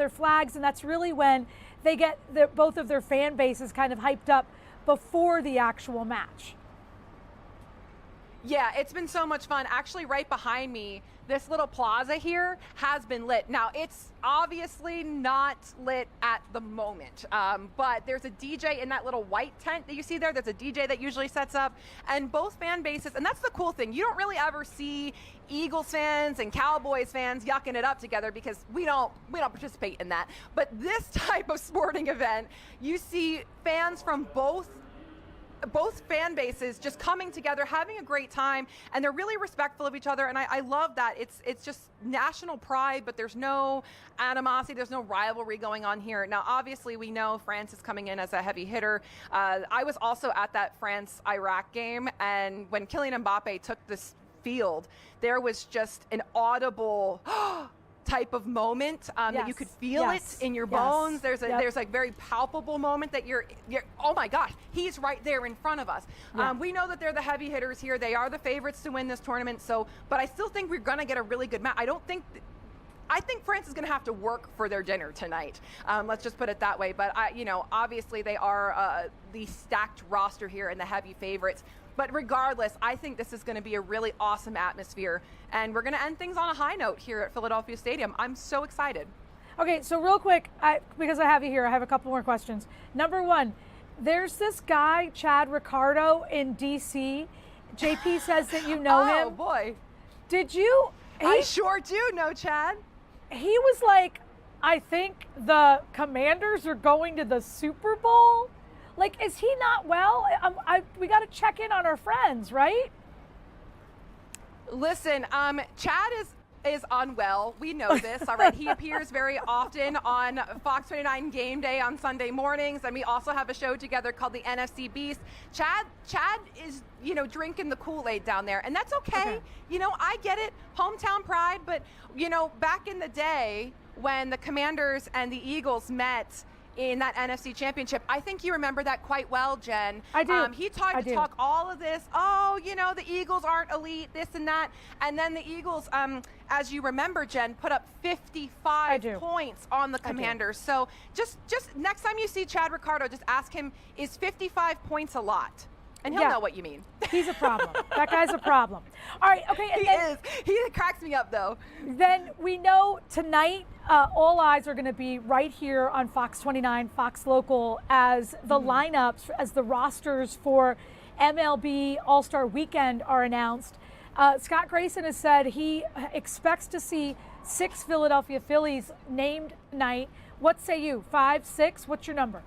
flags, and that's really when they get both of their fan bases kind of hyped up before the actual match. Yeah, it's been so much fun. Actually, right behind me, this little plaza here has been lit. Now, it's obviously not lit at the moment, but there's a DJ in that little white tent that you see there. There's a DJ that usually sets up, and both fan bases, and that's the cool thing. You don't really ever see Eagles fans and Cowboys fans yucking it up together, because we don't participate in that. But this type of sporting event, you see fans from both fan bases just coming together, having a great time, and they're really respectful of each other, and I love that. It's just national pride, but there's no animosity, there's no rivalry going on here. Now, obviously, we know France is coming in as a heavy hitter. I was also at that France-Iraq game, and when Kylian Mbappe took this field, there was just an audible type of moment that you could feel it in your bones. There's like very palpable moment that you're oh my gosh, he's right there in front of us. We know that they're the heavy hitters here. They are the favorites to win this tournament. So, but I still think we're gonna get a really good match. I think France is going to have to work for their dinner tonight. Let's just put it that way. But obviously they are the stacked roster here and the heavy favorites. But regardless, I think this is going to be a really awesome atmosphere, and we're going to end things on a high note here at Philadelphia Stadium. I'm so excited. Okay, so real quick, because I have you here, I have a couple more questions. Number one, there's this guy, Chad Ricardo in D.C. JP says that you know him. Oh, boy. Did you? I sure do know Chad. He was like, I think the Commanders are going to the Super Bowl. Like, is he not well? We got to check in on our friends, right? Listen, Chad is unwell. We know this, all right? He appears very often on Fox 29 Game Day on Sunday mornings, and we also have a show together called the NFC Beast. Chad is, drinking the Kool-Aid down there, and that's okay. I get it, hometown pride, but, back in the day when the Commanders and the Eagles met in that NFC Championship. I think you remember that quite well, Jen. I do. He tried to talk all of this, the Eagles aren't elite, this and that. And then the Eagles, as you remember, Jen, put up 55 points on the Commanders. So just next time you see Chad Ricardo, just ask him, is 55 points a lot? And he'll know what you mean. He's a problem. That guy's a problem. All right, okay. And he is. He cracks me up, though. Then we know tonight all eyes are going to be right here on Fox 29, Fox Local, as the lineups, as the rosters for MLB All-Star Weekend are announced. Scott Grayson has said he expects to see 6 Philadelphia Phillies named tonight. What say you? 5, 6? What's your number?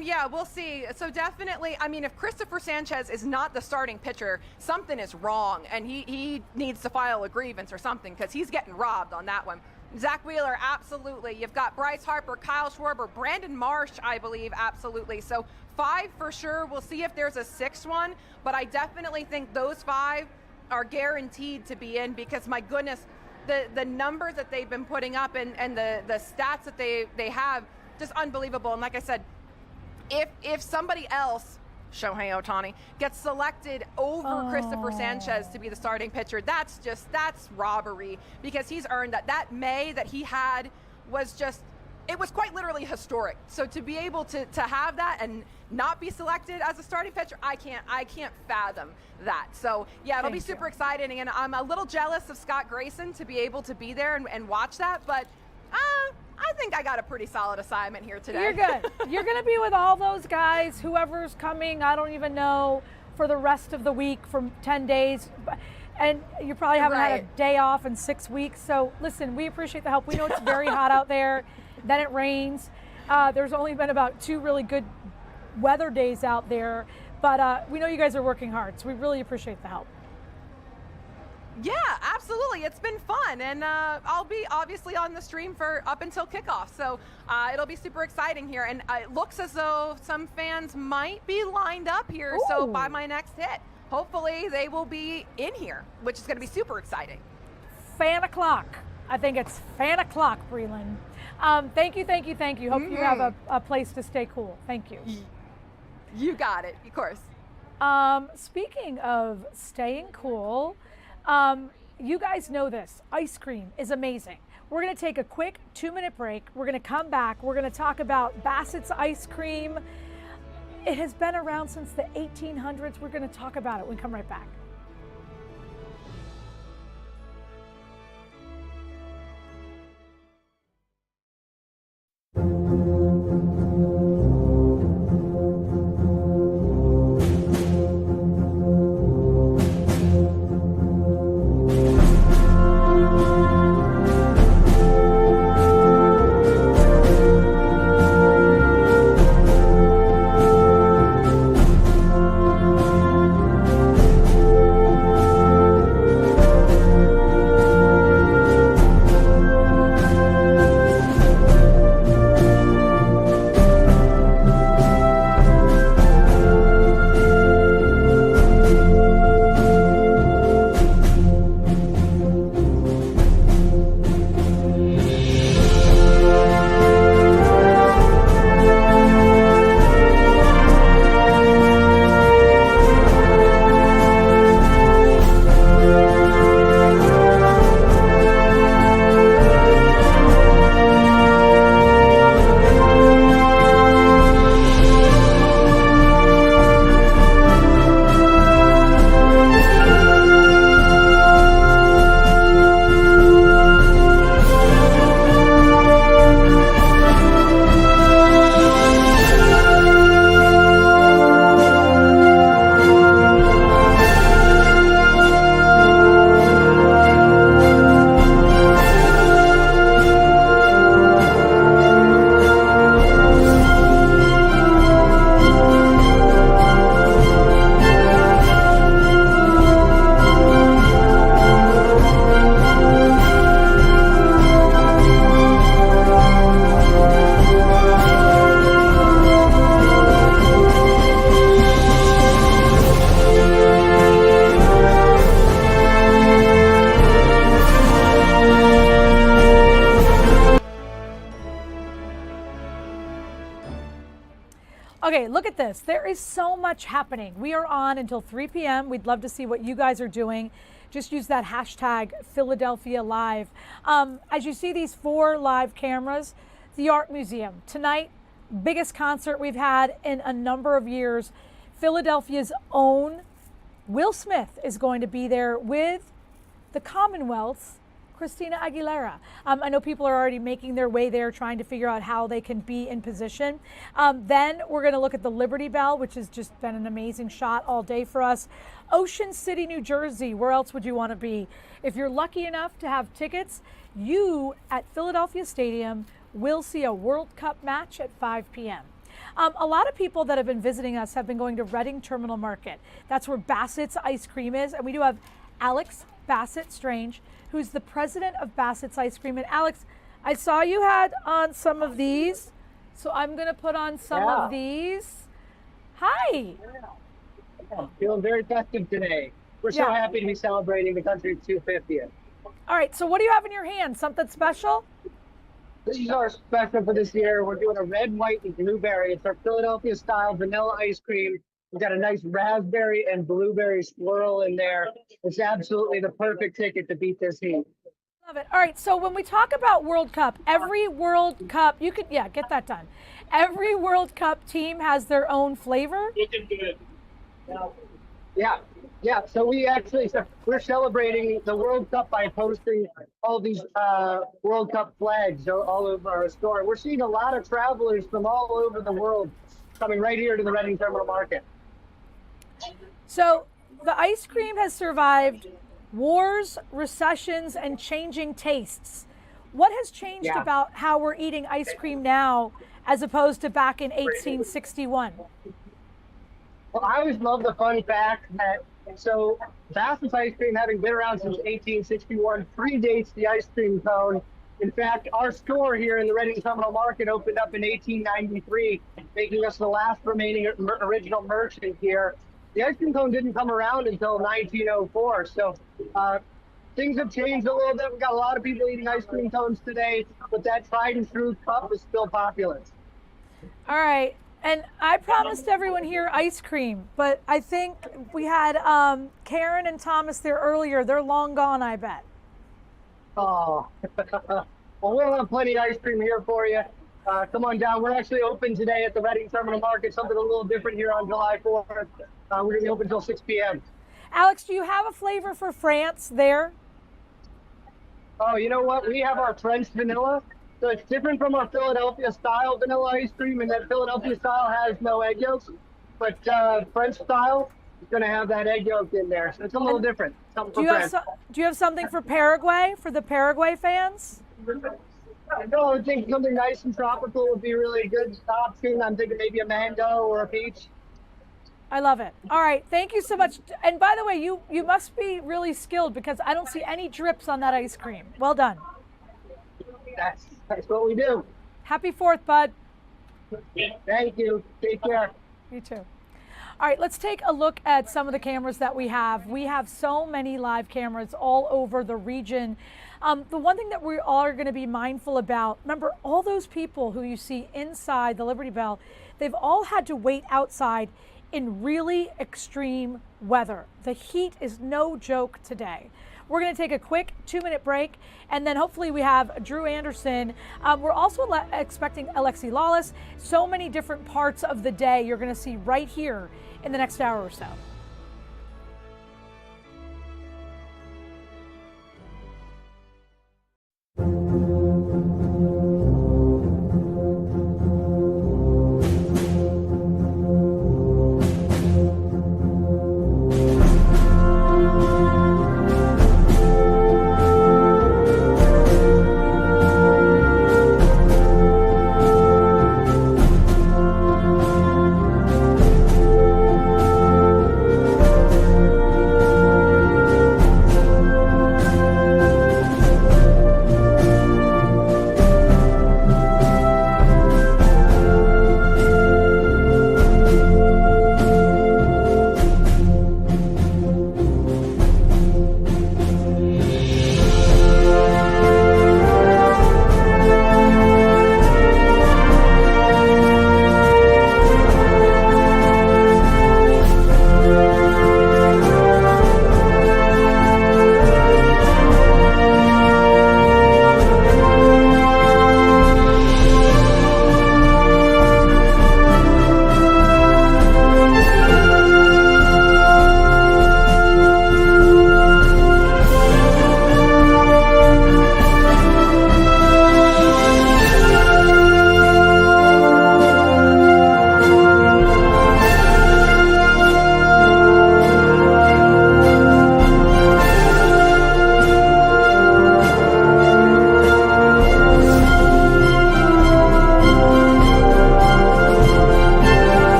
Yeah, we'll see. So definitely, I mean, if Christopher Sanchez is not the starting pitcher, something is wrong, and he needs to file a grievance or something, because he's getting robbed on that one. Zach Wheeler, absolutely. You've got Bryce Harper, Kyle Schwarber, Brandon Marsh, I believe, absolutely. So 5 for sure. We'll see if there's a 6th one, but I definitely think those 5 are guaranteed to be in, because my goodness, the numbers that they've been putting up and the stats that they have, just unbelievable. And like I said, if somebody else, Shohei Ohtani, gets selected over Christopher Sanchez to be the starting pitcher, that's robbery, because he's earned that. That May that he had was just, it was quite literally historic. So to be able to have that and not be selected as a starting pitcher, I can't fathom that. So yeah, it'll be super exciting, and I'm a little jealous of Scott Grayson to be able to be there and watch that, but I think I got a pretty solid assignment here today. You're good. You're going to be with all those guys, whoever's coming, I don't even know, for the rest of the week, for 10 days. And you probably haven't had a day off in 6 weeks. So listen, we appreciate the help. We know it's very hot out there. Then it rains. There's only been about 2 really good weather days out there. But we know you guys are working hard, so we really appreciate the help. Yeah, absolutely. It's been fun, and I'll be obviously on the stream for up until kickoff, so it'll be super exciting here. And it looks as though some fans might be lined up here, so by my next hit, hopefully they will be in here, which is going to be super exciting. Fan o'clock. I think it's fan o'clock, Breland. Thank you. Hope you have a place to stay cool. Thank you. You got it, of course. Speaking of staying cool, you guys know this. Ice cream is amazing. We're going to take a quick 2-minute break. We're going to come back. We're going to talk about Bassett's ice cream. It has been around since the 1800s. We're going to talk about it when we come right back. Okay, look at this. There is so much happening. We are on until 3 p.m. We'd love to see what you guys are doing. Just use that hashtag Philadelphia Live. As you see these 4 live cameras, the Art Museum. Tonight, biggest concert we've had in a number of years. Philadelphia's own Will Smith is going to be there with the Commonwealth's Christina Aguilera. I know people are already making their way there, trying to figure out how they can be in position. Then we're going to look at the Liberty Bell, which has just been an amazing shot all day for us. Ocean City, New Jersey. Where else would you want to be? If you're lucky enough to have tickets, you at Philadelphia Stadium will see a World Cup match at 5 p.m. A lot of people that have been visiting us have been going to Reading Terminal Market. That's where Bassett's Ice Cream is. And we do have Alex Bassett Strange, who's the president of Bassett's Ice Cream. And Alex, I saw you had on some of these, so I'm going to put on some of these. Hi. I'm feeling very festive today. We're so happy to be celebrating the country's 250th. All right, so what do you have in your hand? Something special? This is our special for this year. We're doing a red, white, and blueberry. It's our Philadelphia style vanilla ice cream. We've got a nice raspberry and blueberry swirl in there. It's absolutely the perfect ticket to beat this heat. Love it. All right, so when we talk about World Cup, every World Cup, you could, get that done. Every World Cup team has their own flavor. Yeah. So we're celebrating the World Cup by posting all these World Cup flags all over our store. We're seeing a lot of travelers from all over the world coming right here to the Reading Terminal Market. So the ice cream has survived wars, recessions, and changing tastes. What has changed about how we're eating ice cream now as opposed to back in 1861? Well, I always love the fun fact that Bassett's ice cream, having been around since 1861, predates the ice cream cone. In fact, our store here in the Reading Terminal Market opened up in 1893, making us the last remaining original merchant here. The ice cream cone didn't come around until 1904, so things have changed a little bit. We've got a lot of people eating ice cream cones today, but that tried and true cup is still popular. All right. And I promised everyone here ice cream, but I think we had Karen and Thomas there earlier. They're long gone, I bet. Oh, well, we'll have plenty of ice cream here for you. Come on down. We're actually open today at the Reading Terminal Market, something a little different here on July 4th. We're going to be open until 6 p.m. Alex, do you have a flavor for France there? Oh, you know what? We have our French vanilla. So it's different from our Philadelphia style vanilla ice cream, and that Philadelphia style has no egg yolks, but French style is going to have that egg yolk in there. So it's a little different. Do you have something for Paraguay, for the Paraguay fans? No, I think something nice and tropical would be a really good option. I'm thinking maybe a mango or a peach. I love it. All right, thank you so much. And by the way, you must be really skilled because I don't see any drips on that ice cream. Well done. That's what we do. Happy 4th, bud. Thank you. Take care. You too. All right, let's take a look at some of the cameras that we have. We have so many live cameras all over the region. The one thing that we all are going to be mindful about, remember all those people who you see inside the Liberty Bell, they've all had to wait outside in really extreme weather. The heat is no joke today. We're going to take a quick 2-minute break, and then hopefully we have Drew Anderson. We're also expecting Alexi Lawless. So many different parts of the day you're going to see right here in the next hour or so.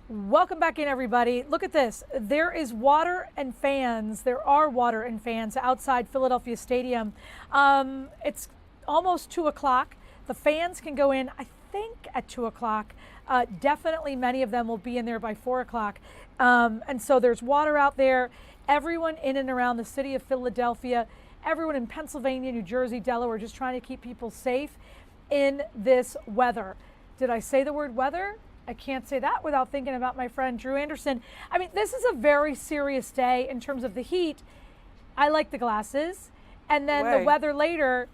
Welcome back in, everybody. Look at this. There is water and fans. There are water and fans outside Philadelphia Stadium. It's almost 2 o'clock. The fans can go in, I think, at 2 o'clock. Definitely many of them will be in there by 4 o'clock. And so there's water out there. Everyone in and around the city of Philadelphia, everyone in Pennsylvania, New Jersey, Delaware, just trying to keep people safe in this weather. Did I say the word weather? I can't say that without thinking about my friend Drew Anderson. I mean, this is a very serious day in terms of the heat. I like the glasses. And then the weather later.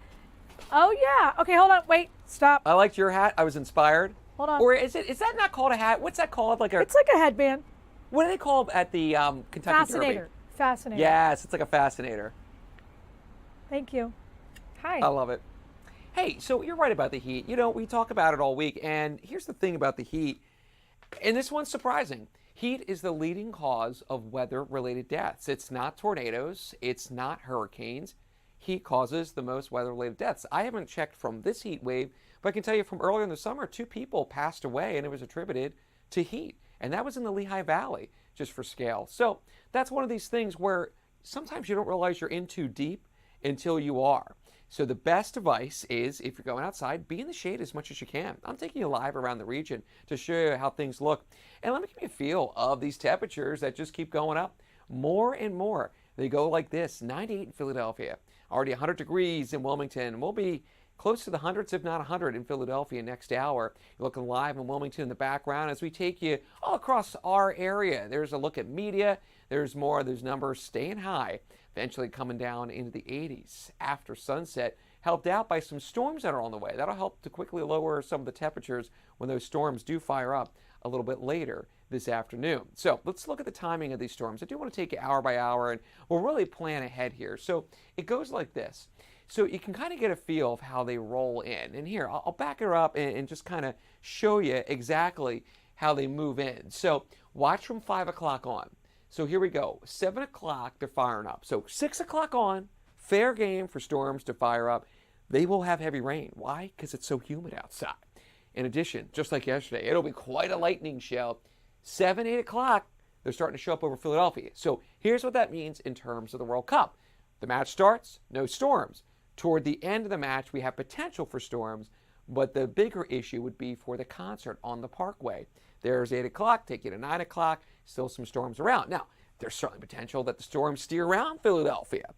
Oh, yeah. Okay, hold on. Wait, stop. I liked your hat. I was inspired. Hold on. Or is that not called a hat? What's that called? It's like a headband. What do they call at the Kentucky Derby? Fascinator. Fascinator. Yes, it's like a fascinator. Thank you. Hi. I love it. Hey, so you're right about the heat. You know, we talk about it all week, and here's the thing about the heat, and this one's surprising. Heat is the leading cause of weather-related deaths. It's not tornadoes. It's not hurricanes. Heat causes the most weather-related deaths. I haven't checked from this heat wave, but I can tell you from earlier in the summer, 2 people passed away, and it was attributed to heat. And that was in the Lehigh Valley, just for scale. So that's one of these things where sometimes you don't realize you're in too deep until you are. So the best advice is, if you're going outside, be in the shade as much as you can. I'm taking you live around the region to show you how things look. And let me give you a feel of these temperatures that just keep going up more and more. They go like this: 98 in Philadelphia, already 100 degrees in Wilmington. We'll be close to the hundreds, if not 100, in Philadelphia next hour. You're looking live in Wilmington in the background as we take you all across our area. There's a look at media. There's more of those numbers staying high, eventually coming down into the 80s after sunset, helped out by some storms that are on the way. That'll help to quickly lower some of the temperatures when those storms do fire up a little bit later this afternoon. So let's look at the timing of these storms. I do want to take you hour by hour, and we'll really plan ahead here. So it goes like this. So you can kind of get a feel of how they roll in. And here, I'll back her up and just kind of show you exactly how they move in. So watch from 5 o'clock on. So here we go. 7 o'clock, they're firing up. So 6 o'clock on, fair game for storms to fire up. They will have heavy rain. Why? Because it's so humid outside. In addition, just like yesterday, it'll be quite a lightning show. 7, 8 o'clock, they're starting to show up over Philadelphia. So here's what that means in terms of the World Cup. The match starts, no storms. Toward the end of the match, we have potential for storms, but the bigger issue would be for the concert on the Parkway. There's 8 o'clock, take you to 9 o'clock, still some storms around. Now, there's certainly potential that the storms steer around Philadelphia.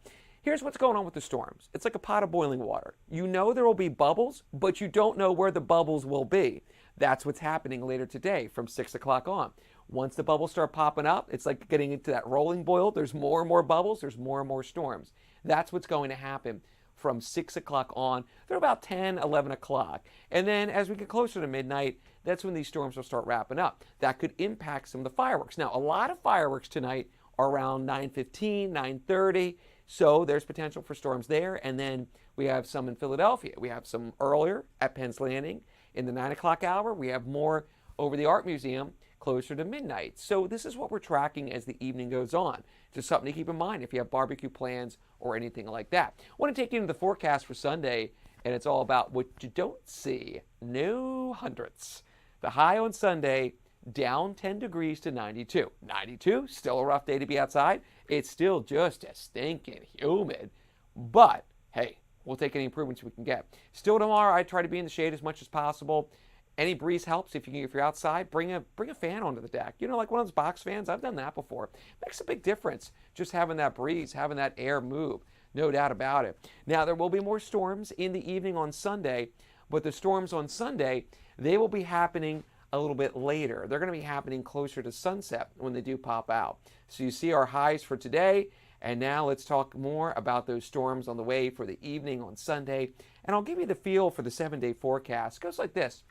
Here's what's going on with the storms. It's like a pot of boiling water. You know there will be bubbles, but you don't know where the bubbles will be. That's what's happening later today from 6 o'clock on. Once the bubbles start popping up, it's like getting into that rolling boil. There's more and more bubbles. There's more and more storms. That's what's going to happen from 6 o'clock on through about 10, 11 o'clock. And then as we get closer to midnight, that's when these storms will start wrapping up. That could impact some of the fireworks. Now, a lot of fireworks tonight are around 9:15, 9:30, so there's potential for storms there. And then we have some in Philadelphia. We have some earlier at Penn's Landing in the 9 o'clock hour. We have more over the Art Museum closer to midnight. So this is what we're tracking as the evening goes on. Just something to keep in mind if you have barbecue plans or anything like that. I want to take you into the forecast for Sunday, and it's all about what you don't see. No hundreds. The high on Sunday, down 10 degrees to 92. 92, still a rough day to be outside. It's still just as stinking humid. But, hey, we'll take any improvements we can get. Still tomorrow, I try to be in the shade as much as possible. Any breeze helps. If you're outside, bring a fan onto the deck. You know, like one of those box fans. I've done that before. Makes a big difference just having that breeze, having that air move. No doubt about it. Now, there will be more storms in the evening on Sunday, but the storms on Sunday, they will be happening a little bit later. They're going to be happening closer to sunset when they do pop out. So you see our highs for today, and now let's talk more about those storms on the way for the evening on Sunday. And I'll give you the feel for the 7-day forecast. It goes like this.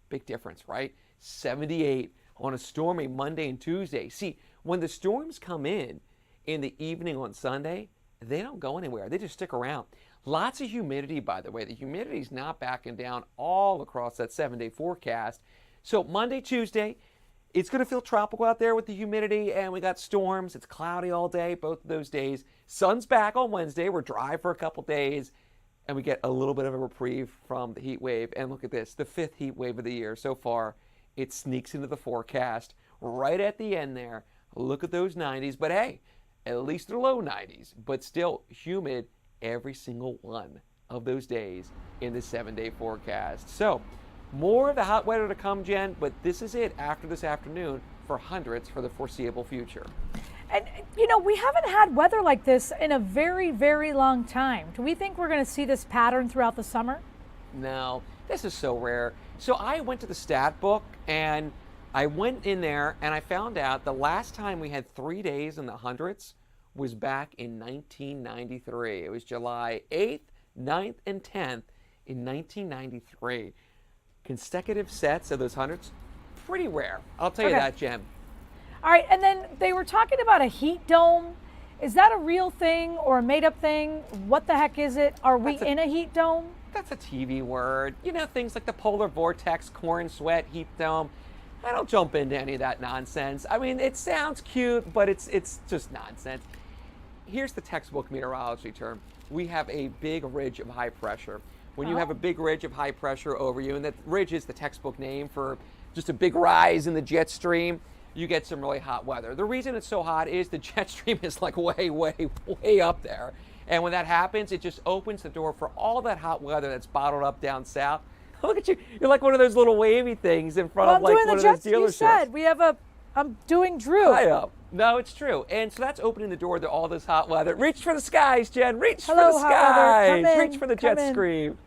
Big difference, right? 78 on a stormy Monday and Tuesday. See, when the storms come in the evening on Sunday, they don't go anywhere. They just stick around. Lots of humidity, by the way. The humidity is not backing down all across that 7-day forecast. So Monday, Tuesday, it's going to feel tropical out there with the humidity, and we got storms. It's cloudy all day, both of those days. Sun's back on Wednesday. We're dry for a couple days, and we get a little bit of a reprieve from the heat wave. And look at this, the 5th heat wave of the year so far it sneaks into the forecast right at the end there. Look at those 90s, but hey, at least they're low 90s, but still humid every single one of those days in the 7-day forecast. So more of the hot weather to come, Jen, but this is it after this afternoon for hundreds for the foreseeable future. And, you know, we haven't had weather like this in a very, very long time. Do we think we're going to see this pattern throughout the summer? No, this is so rare. So I went to the stat book and I went in there and I found out the last time we had 3 days in the hundreds was back in 1993. It was July 8th, 9th, and 10th in 1993. Consecutive sets of those hundreds, pretty rare. I'll tell you that, Jen. All right, and then they were talking about a heat dome. Is that a real thing or a made-up thing? What the heck is it? Are we in a heat dome? That's a TV word. You know, things like the polar vortex, corn sweat, heat dome. I don't jump into any of that nonsense. I mean, it sounds cute, but it's just nonsense. Here's the textbook meteorology term. We have a big ridge of high pressure. When you have a big ridge of high pressure over you, and that ridge is the textbook name for just a big rise in the jet stream, you get some really hot weather. The reason it's so hot is the jet stream is like way, way, way up there. And when that happens, it just opens the door for all that hot weather that's bottled up down south. Look at you. You're like one of those little wavy things in front of like one of those dealerships. You said we have I'm doing Drew. High up. No, it's true. And so that's opening the door to all this hot weather. Reach for the skies, Jen. Reach for the skies. Reach for the jet stream.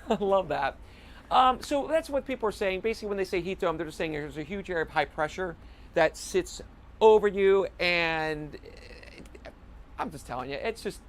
I love that. So that's what people are saying. Basically, when they say heat dome, they're just saying there's a huge area of high pressure that sits over you, and I'm just telling you, it's just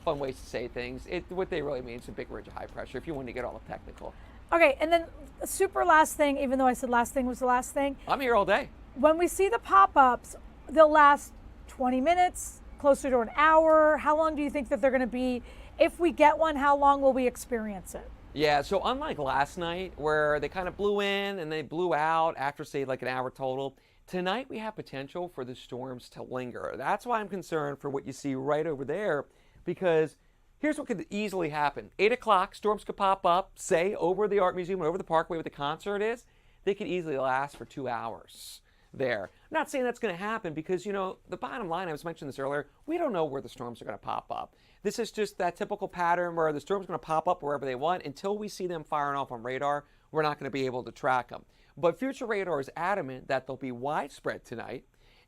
fun ways to say things. What they really mean is a big ridge of high pressure, if you want to get all technical. Okay, and then the super last thing, even though I said last thing was the last thing. I'm here all day. When we see the pop-ups, they'll last 20 minutes, closer to an hour. How long do you think that they're going to be? If we get one, how long will we experience it? Yeah, so unlike last night where they kind of blew in and they blew out after, say, like an hour total, tonight we have potential for the storms to linger. That's why I'm concerned for what you see right over there, because here's what could easily happen. 8 o'clock, storms could pop up, say, over the Art Museum or over the Parkway where the concert is. They could easily last for 2 hours there. I'm not saying that's going to happen because, you know, the bottom line, I was mentioning this earlier, we don't know where the storms are going to pop up. This is just that typical pattern where the storm's going to pop up wherever they want. Until we see them firing off on radar, we're not going to be able to track them. But Future Radar is adamant that they'll be widespread tonight.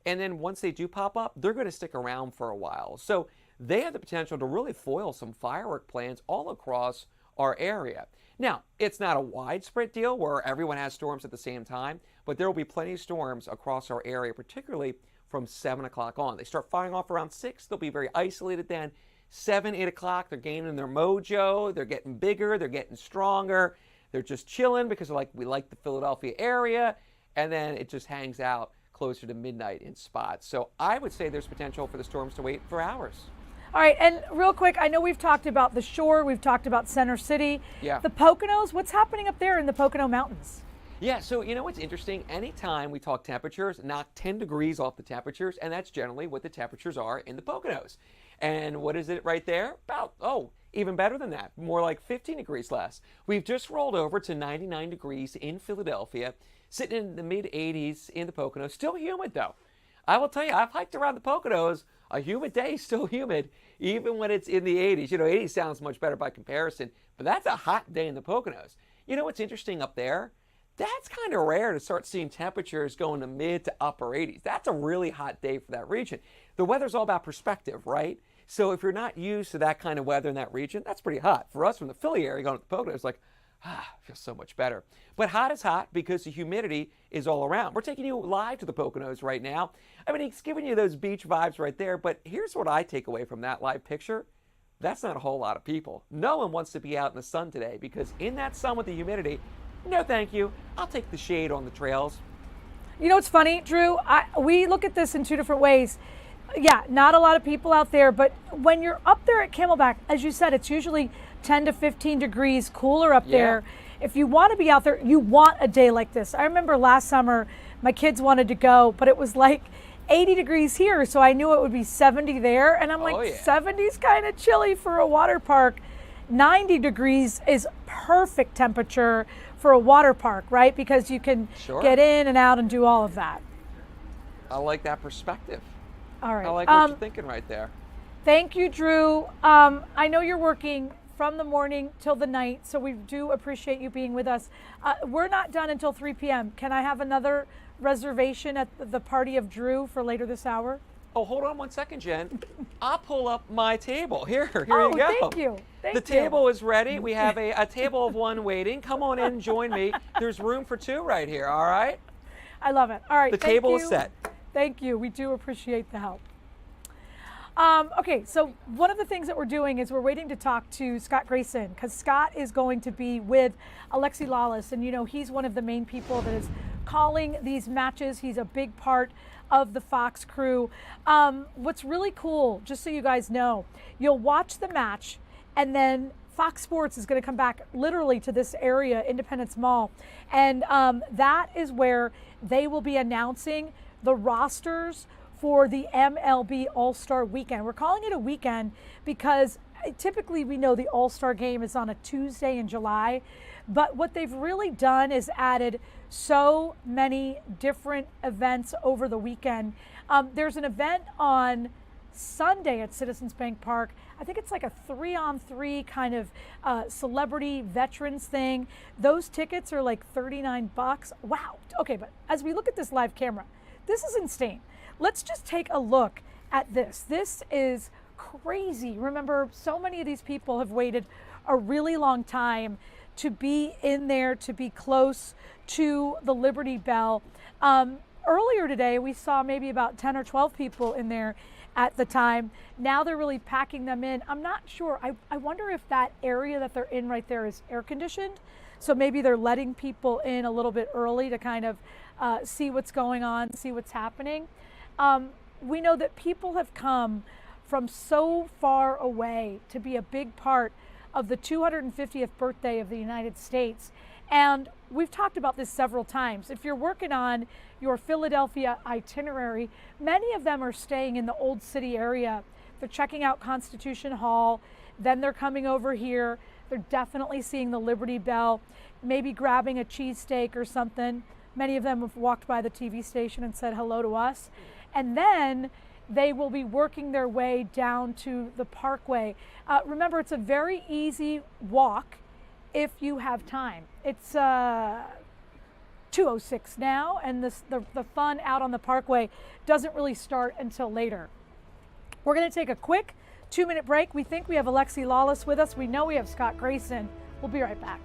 And then once they do pop up, they're going to stick around for a while. So they have the potential to really foil some firework plans all across our area. Now, it's not a widespread deal where everyone has storms at the same time, but there will be plenty of storms across our area, particularly from 7 o'clock on. They start firing off around 6. They'll be very isolated then. 7, 8 o'clock, they're gaining their mojo. They're getting bigger. They're getting stronger. They're just chilling because we like the Philadelphia area. And then it just hangs out closer to midnight in spots. So I would say there's potential for the storms to wait for hours. All right, and real quick, I know we've talked about the shore, we've talked about Center City. Yeah. The Poconos, what's happening up there in the Pocono Mountains? Yeah, so you know what's interesting? Anytime we talk temperatures, knock 10 degrees off the temperatures, and that's generally what the temperatures are in the Poconos. And what is it right there? About, even better than that, more like 15 degrees less. We've just rolled over to 99 degrees in Philadelphia, sitting in the mid-80s in the Poconos. Still humid, though. I will tell you, I've hiked around the Poconos. A humid day is still humid, even when it's in the 80s. You know, 80 sounds much better by comparison, but that's a hot day in the Poconos. You know what's interesting up there? That's kind of rare to start seeing temperatures going to mid to upper 80s. That's a really hot day for that region. The weather's all about perspective, right? So if you're not used to that kind of weather in that region, that's pretty hot. For us from the Philly area going to the Poconos, it's like, feels so much better. But hot is hot because the humidity is all around. We're taking you live to the Poconos right now. I mean, it's giving you those beach vibes right there, but here's what I take away from that live picture. That's not a whole lot of people. No one wants to be out in the sun today because in that sun with the humidity, no thank you. I'll take the shade on the trails. You know what's funny, Drew? We look at this in two different ways. Yeah, not a lot of people out there, but when you're up there at Camelback, as you said, it's usually 10 to 15 degrees cooler up there. If you want to be out there, you want a day like this. I remember last summer, my kids wanted to go, but it was like 80 degrees here, so I knew it would be 70 there, and I'm like, 70's kind of chilly for a water park. 90 degrees is perfect temperature for a water park, right? Because you can Sure. get in and out and do all of that. I like that perspective. All right. I like what you're thinking right there. Thank you, Drew. I know you're working from the morning till the night, so we do appreciate you being with us. We're not done until 3 p.m. Can I have another reservation at the party of Drew for later this hour? Oh, hold on 1 second, Jen. I'll pull up my table. Here you Oh, go. thank you. Thank The you. table is ready. We have a table of one waiting. Come on in and join me. There's room for two right here, all right? I love it. All right. The thank table you. is set. Thank you. We do appreciate the help. Okay, so one of the things that we're doing is we're waiting to talk to Scott Grayson, because Scott is going to be with Alexi Lawless, and you know he's one of the main people that is calling these matches. He's a big part of the Fox crew. What's really cool, just so you guys know, you'll watch the match, and then Fox Sports is going to come back literally to this area, Independence Mall, and that is where they will be announcing the rosters for the MLB All-Star Weekend. We're calling it a weekend because typically we know the All-Star game is on a Tuesday in July, but what they've really done is added so many different events over the weekend. There's an event on Sunday at Citizens Bank Park. I think it's like a 3-on-3 kind of celebrity veterans thing. Those tickets are like $39. Wow. Okay, but as we look at this live camera, this is insane. Let's just take a look at this. This is crazy. Remember, so many of these people have waited a really long time to be in there, to be close to the Liberty Bell. Earlier today, we saw maybe about 10 or 12 people in there at the time. Now they're really packing them in. I'm not sure. I wonder if that area that they're in right there is air conditioned. So maybe they're letting people in a little bit early to kind of see what's going on, see what's happening. We know that people have come from so far away to be a big part of the 250th birthday of the United States. And we've talked about this several times. If you're working on your Philadelphia itinerary, many of them are staying in the Old City area. They're checking out Constitution Hall, then they're coming over here. They're definitely seeing the Liberty Bell, maybe grabbing a cheesesteak or something. Many of them have walked by the TV station and said hello to us. And then they will be working their way down to the Parkway. Remember, it's a very easy walk if you have time. It's 2:06 now, and the fun out on the Parkway doesn't really start until later. We're going to take a quick 2-minute break. We think we have Alexi Lawless with us. We know we have Scott Grayson. We'll be right back.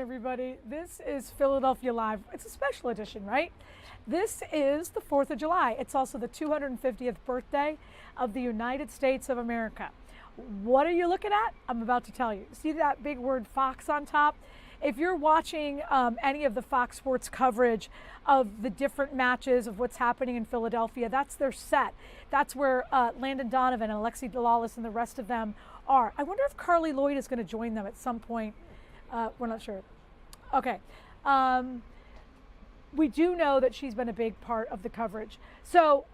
everybody. This is Philadelphia Live. It's a special edition, right? This is the 4th of July. It's also the 250th birthday of the United States of America. What are you looking at? I'm about to tell you. See that big word Fox on top? If you're watching any of the Fox Sports coverage of the different matches of what's happening in Philadelphia, that's their set. That's where Landon Donovan and Alexi Delalis and the rest of them are. I wonder if Carly Lloyd is going to join them at some point. We're not sure. Okay. We do know that she's been a big part of the coverage. So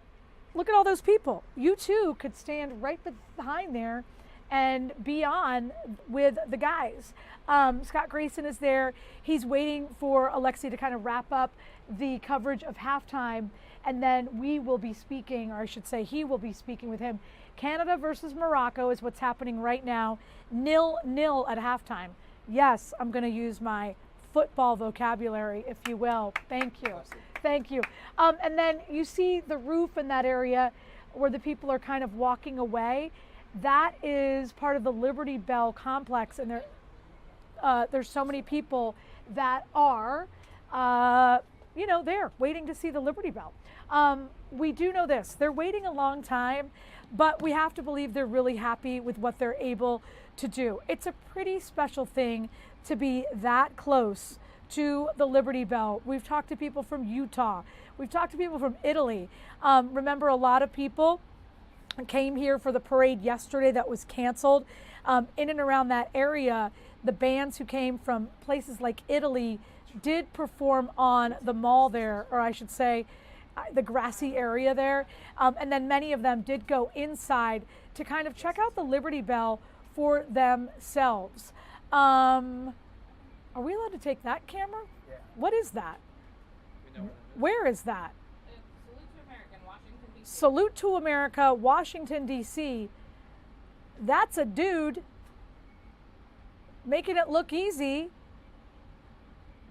look at all those people. You too could stand right behind there and be on with the guys. Scott Grayson is there. He's waiting for Alexi to kind of wrap up the coverage of halftime, and then we will be speaking, or I should say he will be speaking with him. Canada versus Morocco is what's happening right now. 0-0 at halftime. Yes, I'm going to use my football vocabulary, if you will. Thank you. Thank you. And then you see the roof in that area where the people are kind of walking away. That is part of the Liberty Bell complex, and there's so many people that are, there waiting to see the Liberty Bell. We do know this. They're waiting a long time, but we have to believe they're really happy with what they're able to do. It's a pretty special thing to be that close to the Liberty Bell. We've talked to people from Utah. We've talked to people from Italy. Remember, a lot of people came here for the parade yesterday that was canceled. In and around that area, the bands who came from places like Italy did perform on the mall there, or I should say the grassy area there. And then many of them did go inside to kind of check out the Liberty Bell for themselves. Are we allowed to take that camera? Yeah. What is that? Where is that? Salute to America, Washington, D.C. That's a dude making it look easy.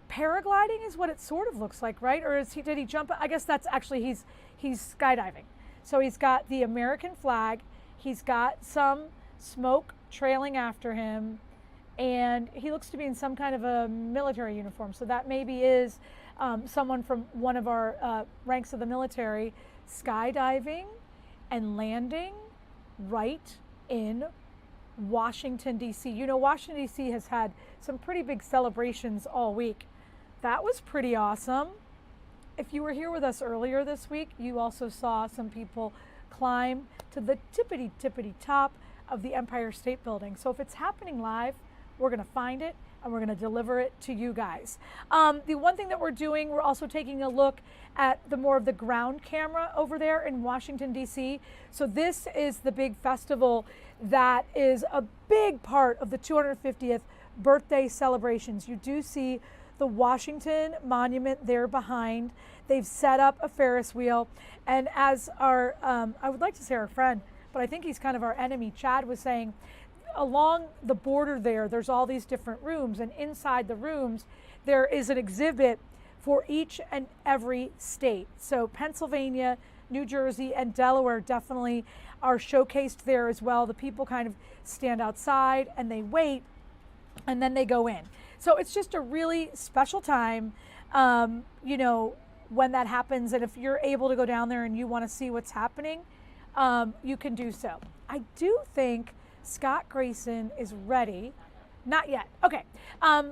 Paragliding is what it sort of looks like, right? Or did he jump? I guess that's actually, he's skydiving. So he's got the American flag. He's got some smoke trailing after him. And he looks to be in some kind of a military uniform. So that maybe is someone from one of our ranks of the military skydiving and landing right in Washington, D.C. You know, Washington, D.C. has had some pretty big celebrations all week. That was pretty awesome. If you were here with us earlier this week, you also saw some people climb to the tippity top of the Empire State Building. So if it's happening live, we're going to find it and we're going to deliver it to you guys. The one thing that we're doing, we're also taking a look at the more of the ground camera over there in Washington, D.C. So this is the big festival that is a big part of the 250th birthday celebrations. You do see the Washington Monument there behind. They've set up a Ferris wheel. And as our, I would like to say our friend, but I think he's kind of our enemy, Chad was saying, along the border there's all these different rooms, and inside the rooms there is an exhibit for each and every state. So Pennsylvania, New Jersey, and Delaware definitely are showcased there as well. The people kind of stand outside and they wait and then they go in. So it's just a really special time, when that happens. And if you're able to go down there and you want to see what's happening, you can do so. I do think Scott Grayson is ready. Not yet. Okay.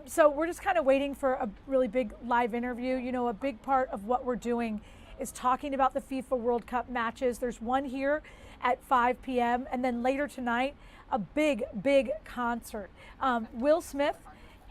So we're just kind of waiting for a really big live interview. You know, a big part of what we're doing is talking about the FIFA World Cup matches. There's one here at 5 p.m. and then later tonight, a big concert. Will Smith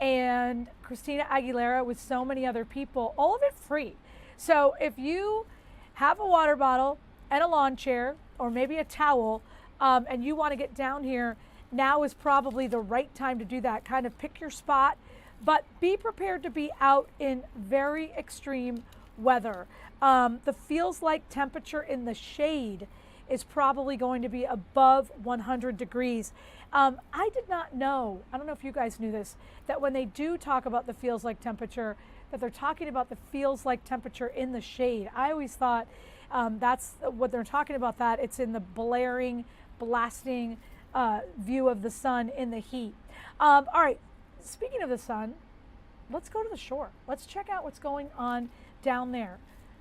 and Christina Aguilera with so many other people, all of it free. So if you have a water bottle and a lawn chair or maybe a towel, and you want to get down here, now is probably the right time to do that. Kind of pick your spot, but be prepared to be out in very extreme weather. The feels like temperature in the shade is probably going to be above 100 degrees. I did not know, I don't know if you guys knew this, that when they do talk about the feels like temperature, that they're talking about the feels like temperature in the shade. I always thought that's what they're talking about, that it's in the blaring, blasting view of the sun in the heat. All right, speaking of the sun, let's go to the shore. Let's check out what's going on down there.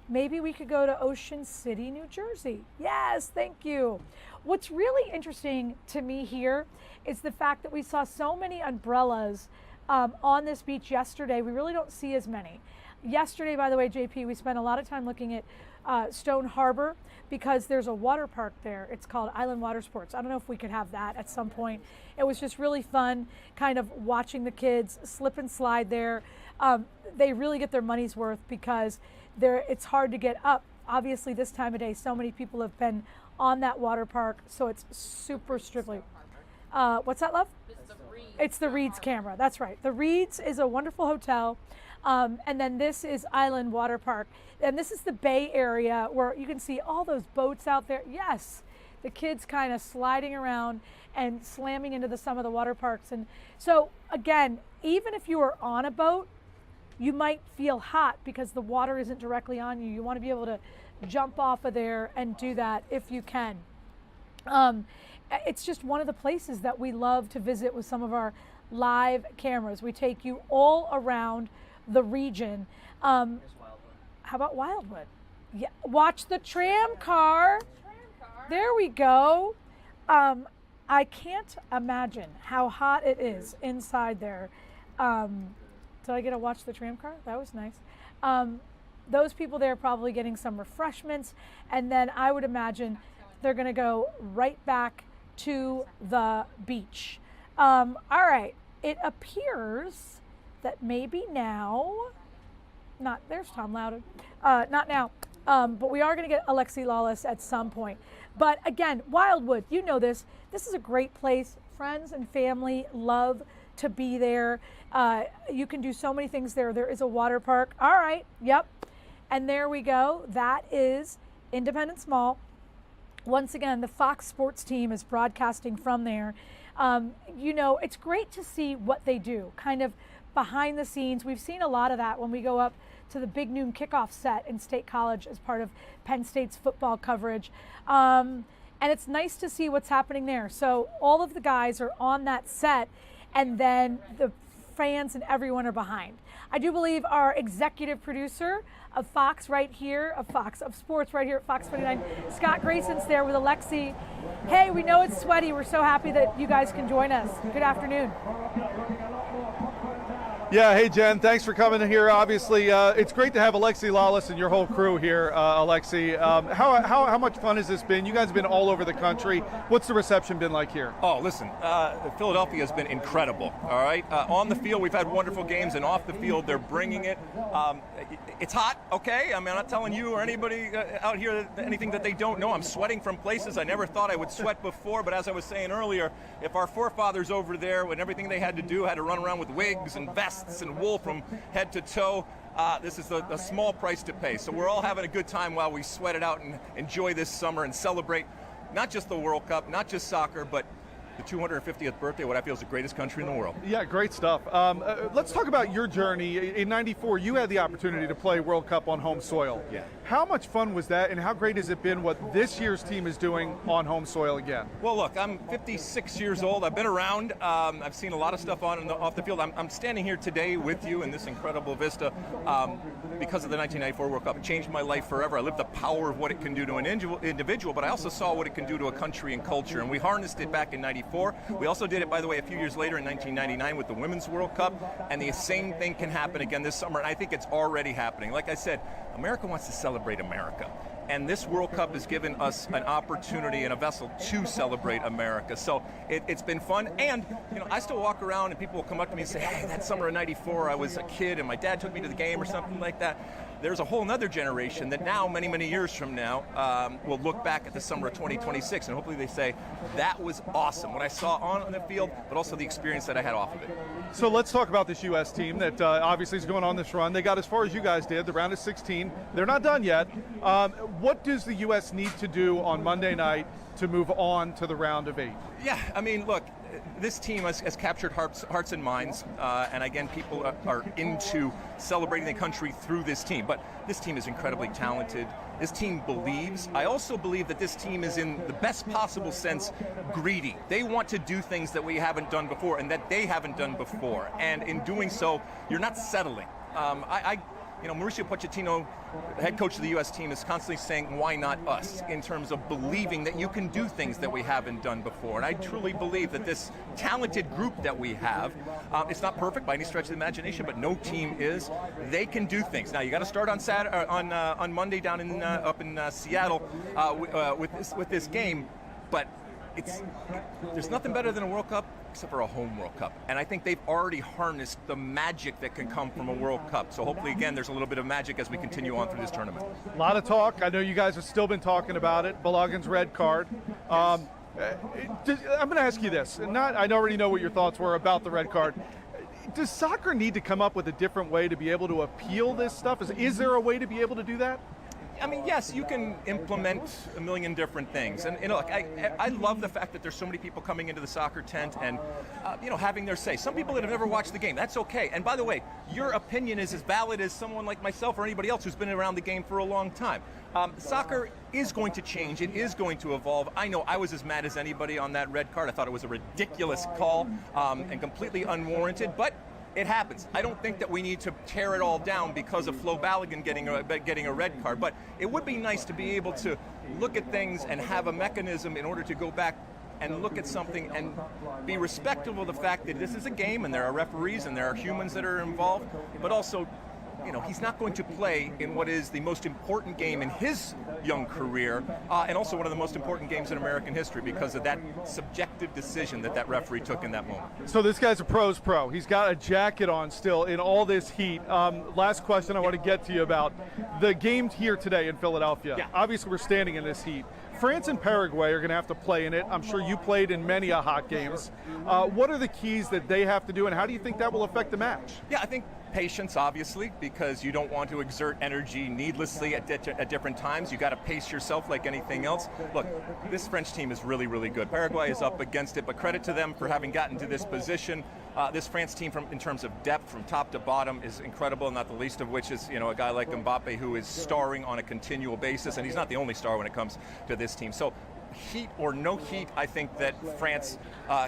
Maybe we could go to Ocean City, New Jersey. Yes, thank you. What's really interesting to me here is the fact that we saw so many umbrellas on this beach yesterday. We really don't see as many. Yesterday, by the way, JP, we spent a lot of time looking at Stone Harbor because there's a water park there. It's called Island Water Sports. I don't know if we could have that at some point. It was just really fun kind of watching the kids slip and slide there. They really get their money's worth because it's hard to get up. Obviously, this time of day, so many people have been on that water park, so it's super strictly. What's that, love? It's the Reed's camera. That's right. The Reed's is a wonderful hotel. And then this is Island Water Park. And this is the Bay Area where you can see all those boats out there. Yes, the kids kind of sliding around and slamming into some of the water parks. And so again, even if you are on a boat, you might feel hot because the water isn't directly on you. You want to be able to jump off of there and do that if you can. It's just one of the places that we love to visit with some of our live cameras. We take you all around the region. How about Wildwood? Yeah, watch the tram car. There we go. I can't imagine how hot it is inside there. Did I get to watch the tram car? That was nice. Those people there are probably getting some refreshments, and then I would imagine they're going to go right back to the beach. All right, it appears that maybe now, there's Tom Loudon, not now, but we are going to get Alexi Lawless at some point. But again, Wildwood, you know this is a great place. Friends and family love to be there. You can do so many things there. There is a water park. All right, yep. And there we go. That is Independence Mall. Once again, the Fox Sports team is broadcasting from there. You know, it's great to see what they do, kind of behind the scenes. We've seen a lot of that when we go up to the Big Noon kickoff set in State College as part of Penn State's football coverage. And it's nice to see what's happening there. So all of the guys are on that set, and then the fans and everyone are behind. I do believe our executive producer of Fox right here, of Sports right here at Fox 29, Scott Grayson's there with Alexi. Hey, we know it's sweaty. We're so happy that you guys can join us. Good afternoon. Yeah, hey Jen, thanks for coming here. Obviously, it's great to have Alexi Lawless and your whole crew here, Alexi. How much fun has this been? You guys have been all over the country. What's the reception been like here? Oh, listen, Philadelphia has been incredible, all right? On the field, we've had wonderful games, and off the field, they're bringing it. It's hot, okay? I mean, I'm not telling you or anybody out here anything that they don't know. I'm sweating from places I never thought I would sweat before, but as I was saying earlier, if our forefathers over there, when everything they had to do, had to run around with wigs and vests and wool from head to toe, this is a small price to pay. So we're all having a good time while we sweat it out and enjoy this summer and celebrate not just the World Cup, not just soccer, but the 250th birthday, what I feel is the greatest country in the world. Yeah, great stuff. Let's talk about your journey. In '94, you had the opportunity to play World Cup on home soil. Yeah. How much fun was that, and how great has it been what this year's team is doing on home soil again? Well, look, I'm 56 years old. I've been around. I've seen a lot of stuff on and off the field. I'm standing here today with you in this incredible vista because of the 1994 World Cup. It changed my life forever. I lived the power of what it can do to an individual, but I also saw what it can do to a country and culture, and we harnessed it back in '94. We also did it, by the way, a few years later in 1999 with the Women's World Cup, and the same thing can happen again this summer, and I think it's already happening. Like I said, America wants to celebrate America, and this World Cup has given us an opportunity and a vessel to celebrate America. So it's been fun, and you know, I still walk around and people will come up to me and say, hey, that summer of '94 I was a kid and my dad took me to the game or something like that. There's a whole other generation that now, many, many years from now, will look back at the summer of 2026, and hopefully they say, that was awesome, what I saw on the field, but also the experience that I had off of it. So let's talk about this U.S. team that obviously is going on this run. They got as far as you guys did, the round of 16. They're not done yet. What does the U.S. need to do on Monday night to move on to the round of 8? Yeah, I mean, look, this team has captured hearts and minds, and again, people are into celebrating the country through this team. But this team is incredibly talented. This team believes. I also believe that this team is, in the best possible sense, greedy. They want to do things that we haven't done before and that they haven't done before. And in doing so, you're not settling. Mauricio Pochettino, head coach of the U.S. team, is constantly saying, why not us, in terms of believing that you can do things that we haven't done before. And I truly believe that this talented group that we have, it's not perfect by any stretch of the imagination, but no team is. They can do things. Now, you got to start on Monday down up in Seattle with this game, but there's nothing better than a World Cup except for a home World Cup. And I think they've already harnessed the magic that can come from a World Cup. So hopefully, again, there's a little bit of magic as we continue on through this tournament. A lot of talk. I know you guys have still been talking about it. Balogun's red card. I'm going to ask you this. I already know what your thoughts were about the red card. Does soccer need to come up with a different way to be able to appeal this stuff? Is there a way to be able to do that? I mean, yes, you can implement a million different things. And look, I love the fact that there's so many people coming into the soccer tent and, having their say. Some people that have never watched the game, that's okay. And by the way, your opinion is as valid as someone like myself or anybody else who's been around the game for a long time. Soccer is going to change. It is going to evolve. I know I was as mad as anybody on that red card. I thought it was a ridiculous call and completely unwarranted, but it happens. I don't think that we need to tear it all down because of Flo Balogun getting a red card, but it would be nice to be able to look at things and have a mechanism in order to go back and look at something and be respectful of the fact that this is a game and there are referees and there are humans that are involved, but also, he's not going to play in what is the most important game in his young career, and also one of the most important games in American history because of that subjective decision that referee took in that moment. So this guy's a pro's pro. He's got a jacket on still in all this heat. Last question I want to get to you about the game here today in Philadelphia. Yeah. Obviously, we're standing in this heat. France and Paraguay are going to have to play in it. I'm sure you played in many hot games. What are the keys that they have to do, and how do you think that will affect the match? Yeah, I think patience, obviously, because you don't want to exert energy needlessly at different times. You got to pace yourself like anything else. Look, this French team is really, really good. Paraguay is up against it, but credit to them for having gotten to this position. This France team, in terms of depth from top to bottom, is incredible, not the least of which is a guy like Mbappe, who is starring on a continual basis, and he's not the only star when it comes to this team. So heat or no heat, I think that France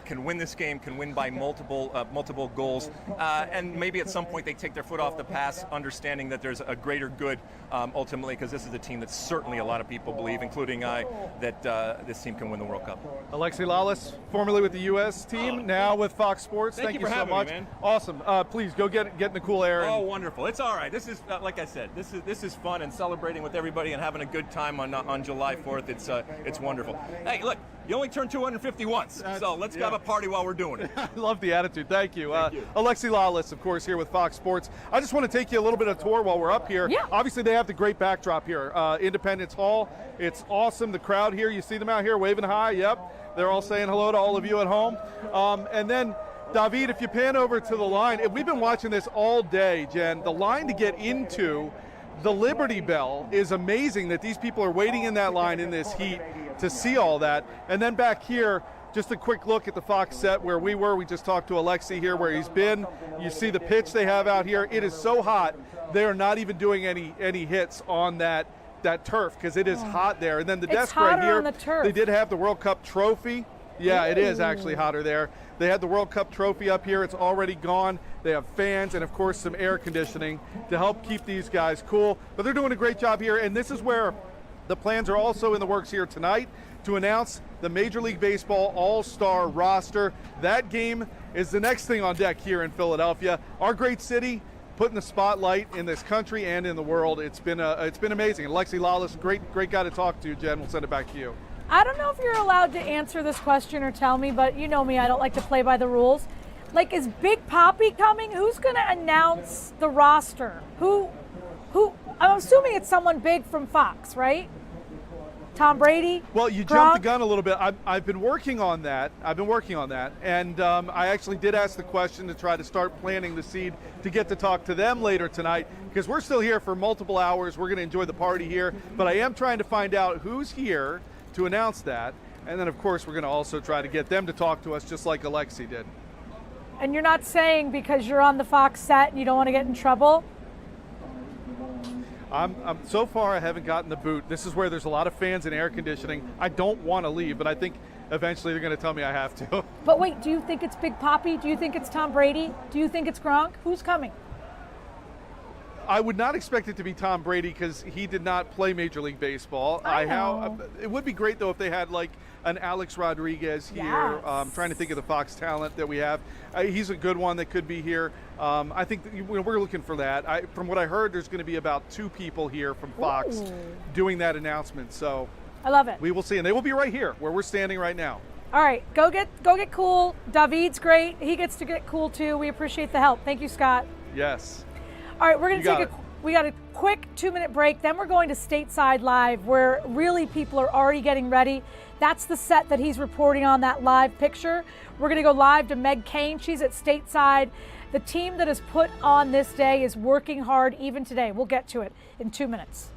can win this game, can win by multiple goals, and maybe at some point they take their foot off the pass, understanding that there's a greater good ultimately, because this is a team that certainly a lot of people believe, including I, that this team can win the World Cup. Alexi Lalas, formerly with the U.S. team, now with Fox Sports. Thank you for so having much. me, man. Awesome. Please go get in the cool air. Oh, wonderful. It's all right. This is, like I said, this is fun, and celebrating with everybody and having a good time on July 4th. It's wonderful. Hey, look, you only turn 250 once, so let's have a party while we're doing it. I love the attitude. Thank you. Thank you. Alexi Lalas, of course, here with Fox Sports. I just want to take you a little bit of a tour while we're up here. Yeah. Obviously, they have the great backdrop here. Independence Hall. It's awesome. The crowd here, you see them out here waving high. Yep. They're all saying hello to all of you at home. And then, David, if you pan over to the line, we've been watching this all day, Jen. The line to get into the Liberty Bell is amazing that these people are waiting in that line in this heat to see all that. And then back here, just a quick look at the Fox set where we were. We just talked to Alexi here where he's been. You see the pitch they have out here. It is so hot, they're not even doing any hits on that turf because it is hot there. And then the desk right here, they did have the World Cup trophy. Yeah, it is actually hotter there. They had the World Cup trophy up here. It's already gone. They have fans and, of course, some air conditioning to help keep these guys cool. But they're doing a great job here, and this is where the plans are also in the works here tonight to announce the Major League Baseball All-Star roster. That game is the next thing on deck here in Philadelphia. Our great city putting the spotlight in this country and in the world. It's been amazing. Alexi Lalas, great guy to talk to. Jen, we'll send it back to you. I don't know if you're allowed to answer this question or tell me, but you know me, I don't like to play by the rules. Like, is Big Poppy coming? Who's going to announce the roster? Who? I'm assuming it's someone big from Fox, right? Tom Brady? Well, you jumped the gun a little bit. I've been working on that. And I actually did ask the question to try to start planting the seed to get to talk to them later tonight, because we're still here for multiple hours. We're going to enjoy the party here. But I am trying to find out who's here to announce that. And then, of course, we're going to also try to get them to talk to us just like Alexi did. And you're not saying because you're on the Fox set and you don't want to get in trouble? So far, I haven't gotten the boot. This is where there's a lot of fans and air conditioning. I don't want to leave, but I think eventually they're going to tell me I have to. But wait, do you think it's Big Papi? Do you think it's Tom Brady? Do you think it's Gronk? Who's coming? I would not expect it to be Tom Brady because he did not play Major League Baseball. I know. It would be great, though, if they had like an Alex Rodriguez here. Yes. Trying to think of the Fox talent that we have. He's a good one that could be here. I think that, we're looking for that. From what I heard, there's going to be about 2 people here from Fox doing that announcement. So I love it. We will see, and they will be right here where we're standing right now. All right, go get cool. David's great. He gets to get cool too. We appreciate the help. Thank you, Scott. Yes. All right, we're going to we got a quick 2-minute break. Then we're going to Stateside Live, where really people are already getting ready. That's the set that he's reporting on, that live picture. We're going to go live to Meg Kane. She's at Stateside. The team that is put on this day is working hard even today. We'll get to it in 2 minutes.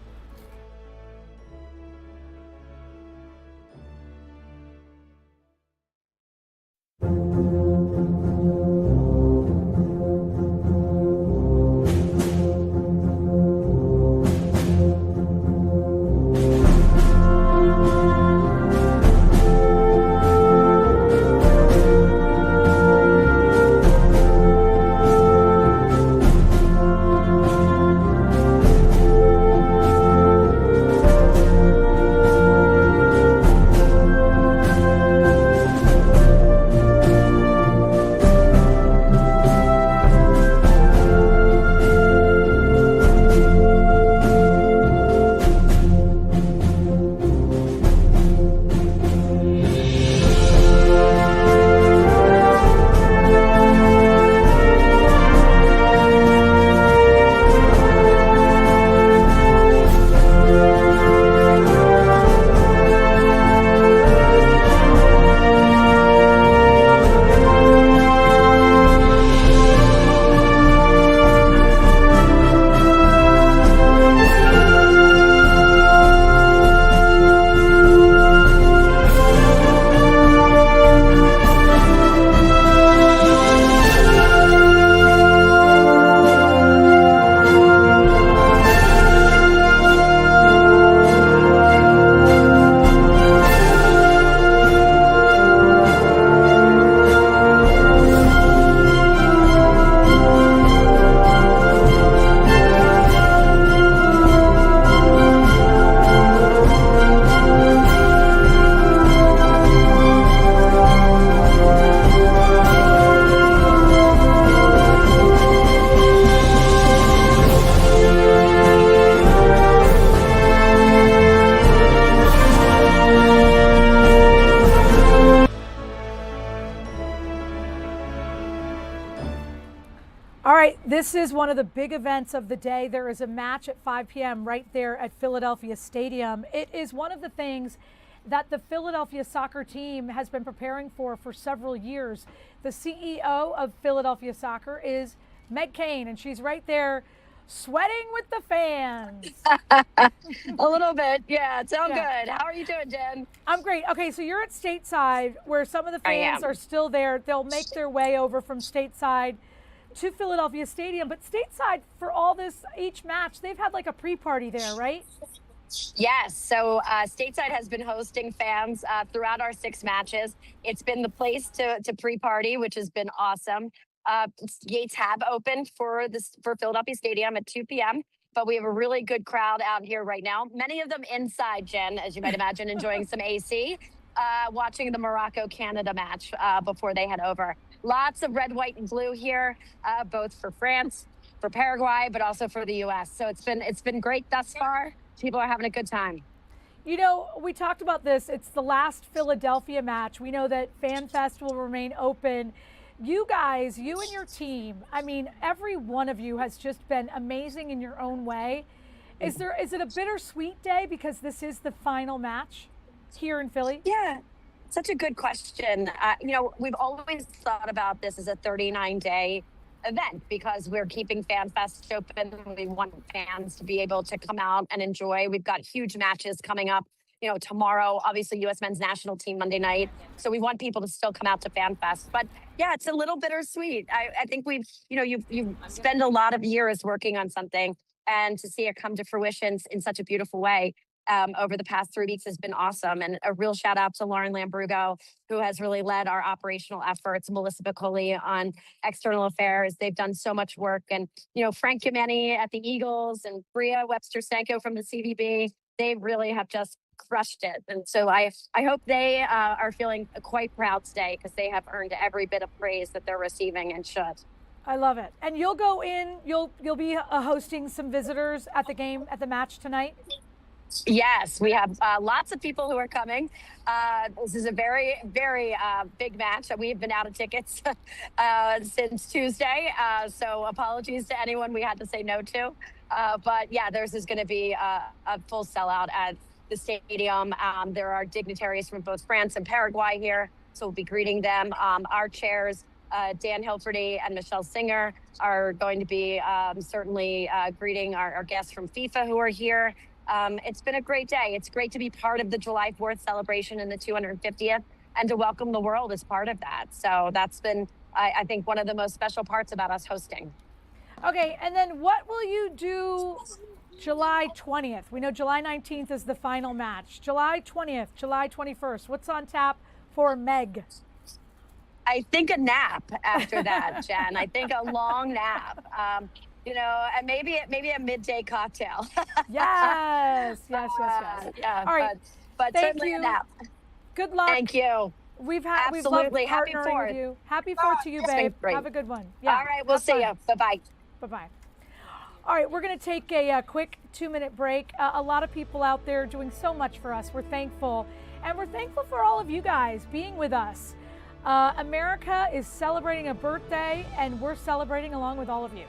This is one of the big events of the day. There is a match at 5 p.m. right there at Philadelphia Stadium. It is one of the things that the Philadelphia soccer team has been preparing for several years. The CEO of Philadelphia Soccer is Meg Kane, and she's right there sweating with the fans. A little bit, yeah. It's all good. How are you doing, Jen? I'm great. Okay, so you're at Stateside, where some of the fans are still there. They'll make their way over from Stateside to Philadelphia Stadium, but Stateside, for all this, each match, they've had like a pre-party there, right? Yes. So Stateside has been hosting fans throughout our 6 matches. It's been the place to pre-party, which has been awesome. Gates have opened for Philadelphia Stadium at 2 p.m., but we have a really good crowd out here right now. Many of them inside, Jen, as you might imagine, enjoying some AC, watching the Morocco-Canada match before they head over. Lots of red, white, and blue here, both for France, for Paraguay, but also for the U.S. So it's been great thus far. People are having a good time. You know, we talked about this. It's the last Philadelphia match. We know that FanFest will remain open. You guys, you and your team, I mean, every one of you has just been amazing in your own way. Is it a bittersweet day because this is the final match here in Philly? Yeah, such a good question. You know, we've always thought about this as a 39-day event because we're keeping FanFest open. We want fans to be able to come out and enjoy. We've got huge matches coming up tomorrow, obviously U.S. men's national team Monday night. So we want people to still come out to FanFest. But yeah, it's a little bittersweet. I think you spend a lot of years working on something, and to see it come to fruition in such a beautiful way over the past 3 weeks has been awesome. And a real shout out to Lauren Lambrugo, who has really led our operational efforts, Melissa Piccoli on external affairs. They've done so much work. And, Frank Giameni at the Eagles and Bria Webster-Stanko from the CVB, they really have just crushed it. And so I hope they are feeling quite proud today, because they have earned every bit of praise that they're receiving and should. I love it. And you'll go in, you'll be hosting some visitors at the match tonight? Yes, we have lots of people who are coming. This is a very, very big match. We've been out of tickets since Tuesday. So apologies to anyone we had to say no to. But yeah, theirs is going to be a full sellout at the stadium. There are dignitaries from both France and Paraguay here, so we'll be greeting them. Our chairs, Dan Hilferty and Michelle Singer, are going to be certainly greeting our guests from FIFA who are here. It's been a great day. It's great to be part of the July 4th celebration and the 250th, and to welcome the world as part of that. So that's been, I think, one of the most special parts about us hosting. Okay, and then what will you do July 20th? We know July 19th is the final match. July 20th, July 21st, what's on tap for Meg? I think a nap after that, Jen. I think a long nap. And maybe a midday cocktail. Yes. Yeah. All right. But certainly a nap. Good luck. Thank you. We've Absolutely. loved Happy partnering 4th. with you. Happy 4th to you, babe. Great. Have a good one. Yeah. All right. We'll see you. Bye-bye. Bye-bye. All right, we're going to take a quick 2-minute break. A lot of people out there doing so much for us. We're thankful. And we're thankful for all of you guys being with us. America is celebrating a birthday, and we're celebrating along with all of you.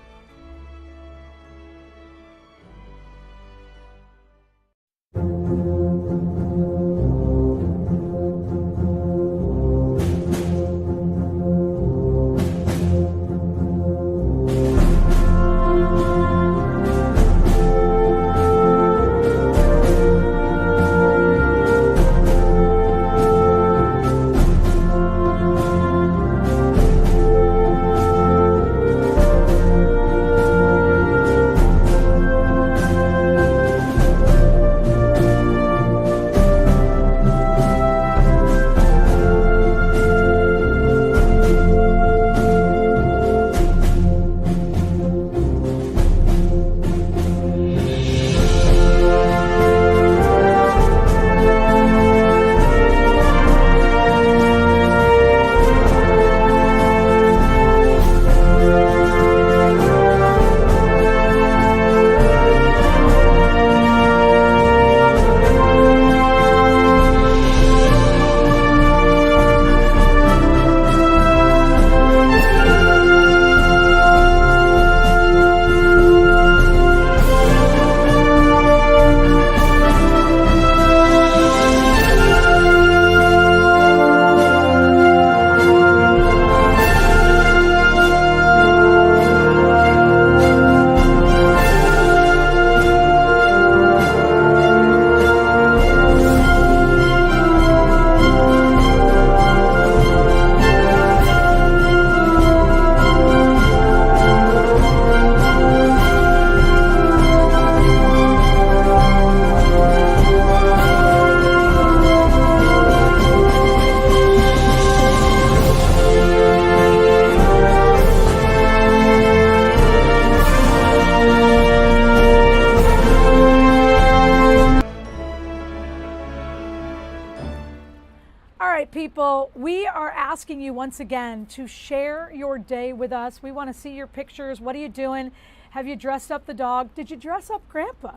People, we are asking you once again to share your day with us. We want to see your pictures. What are you doing? Have you dressed up the dog? Did you dress up Grandpa?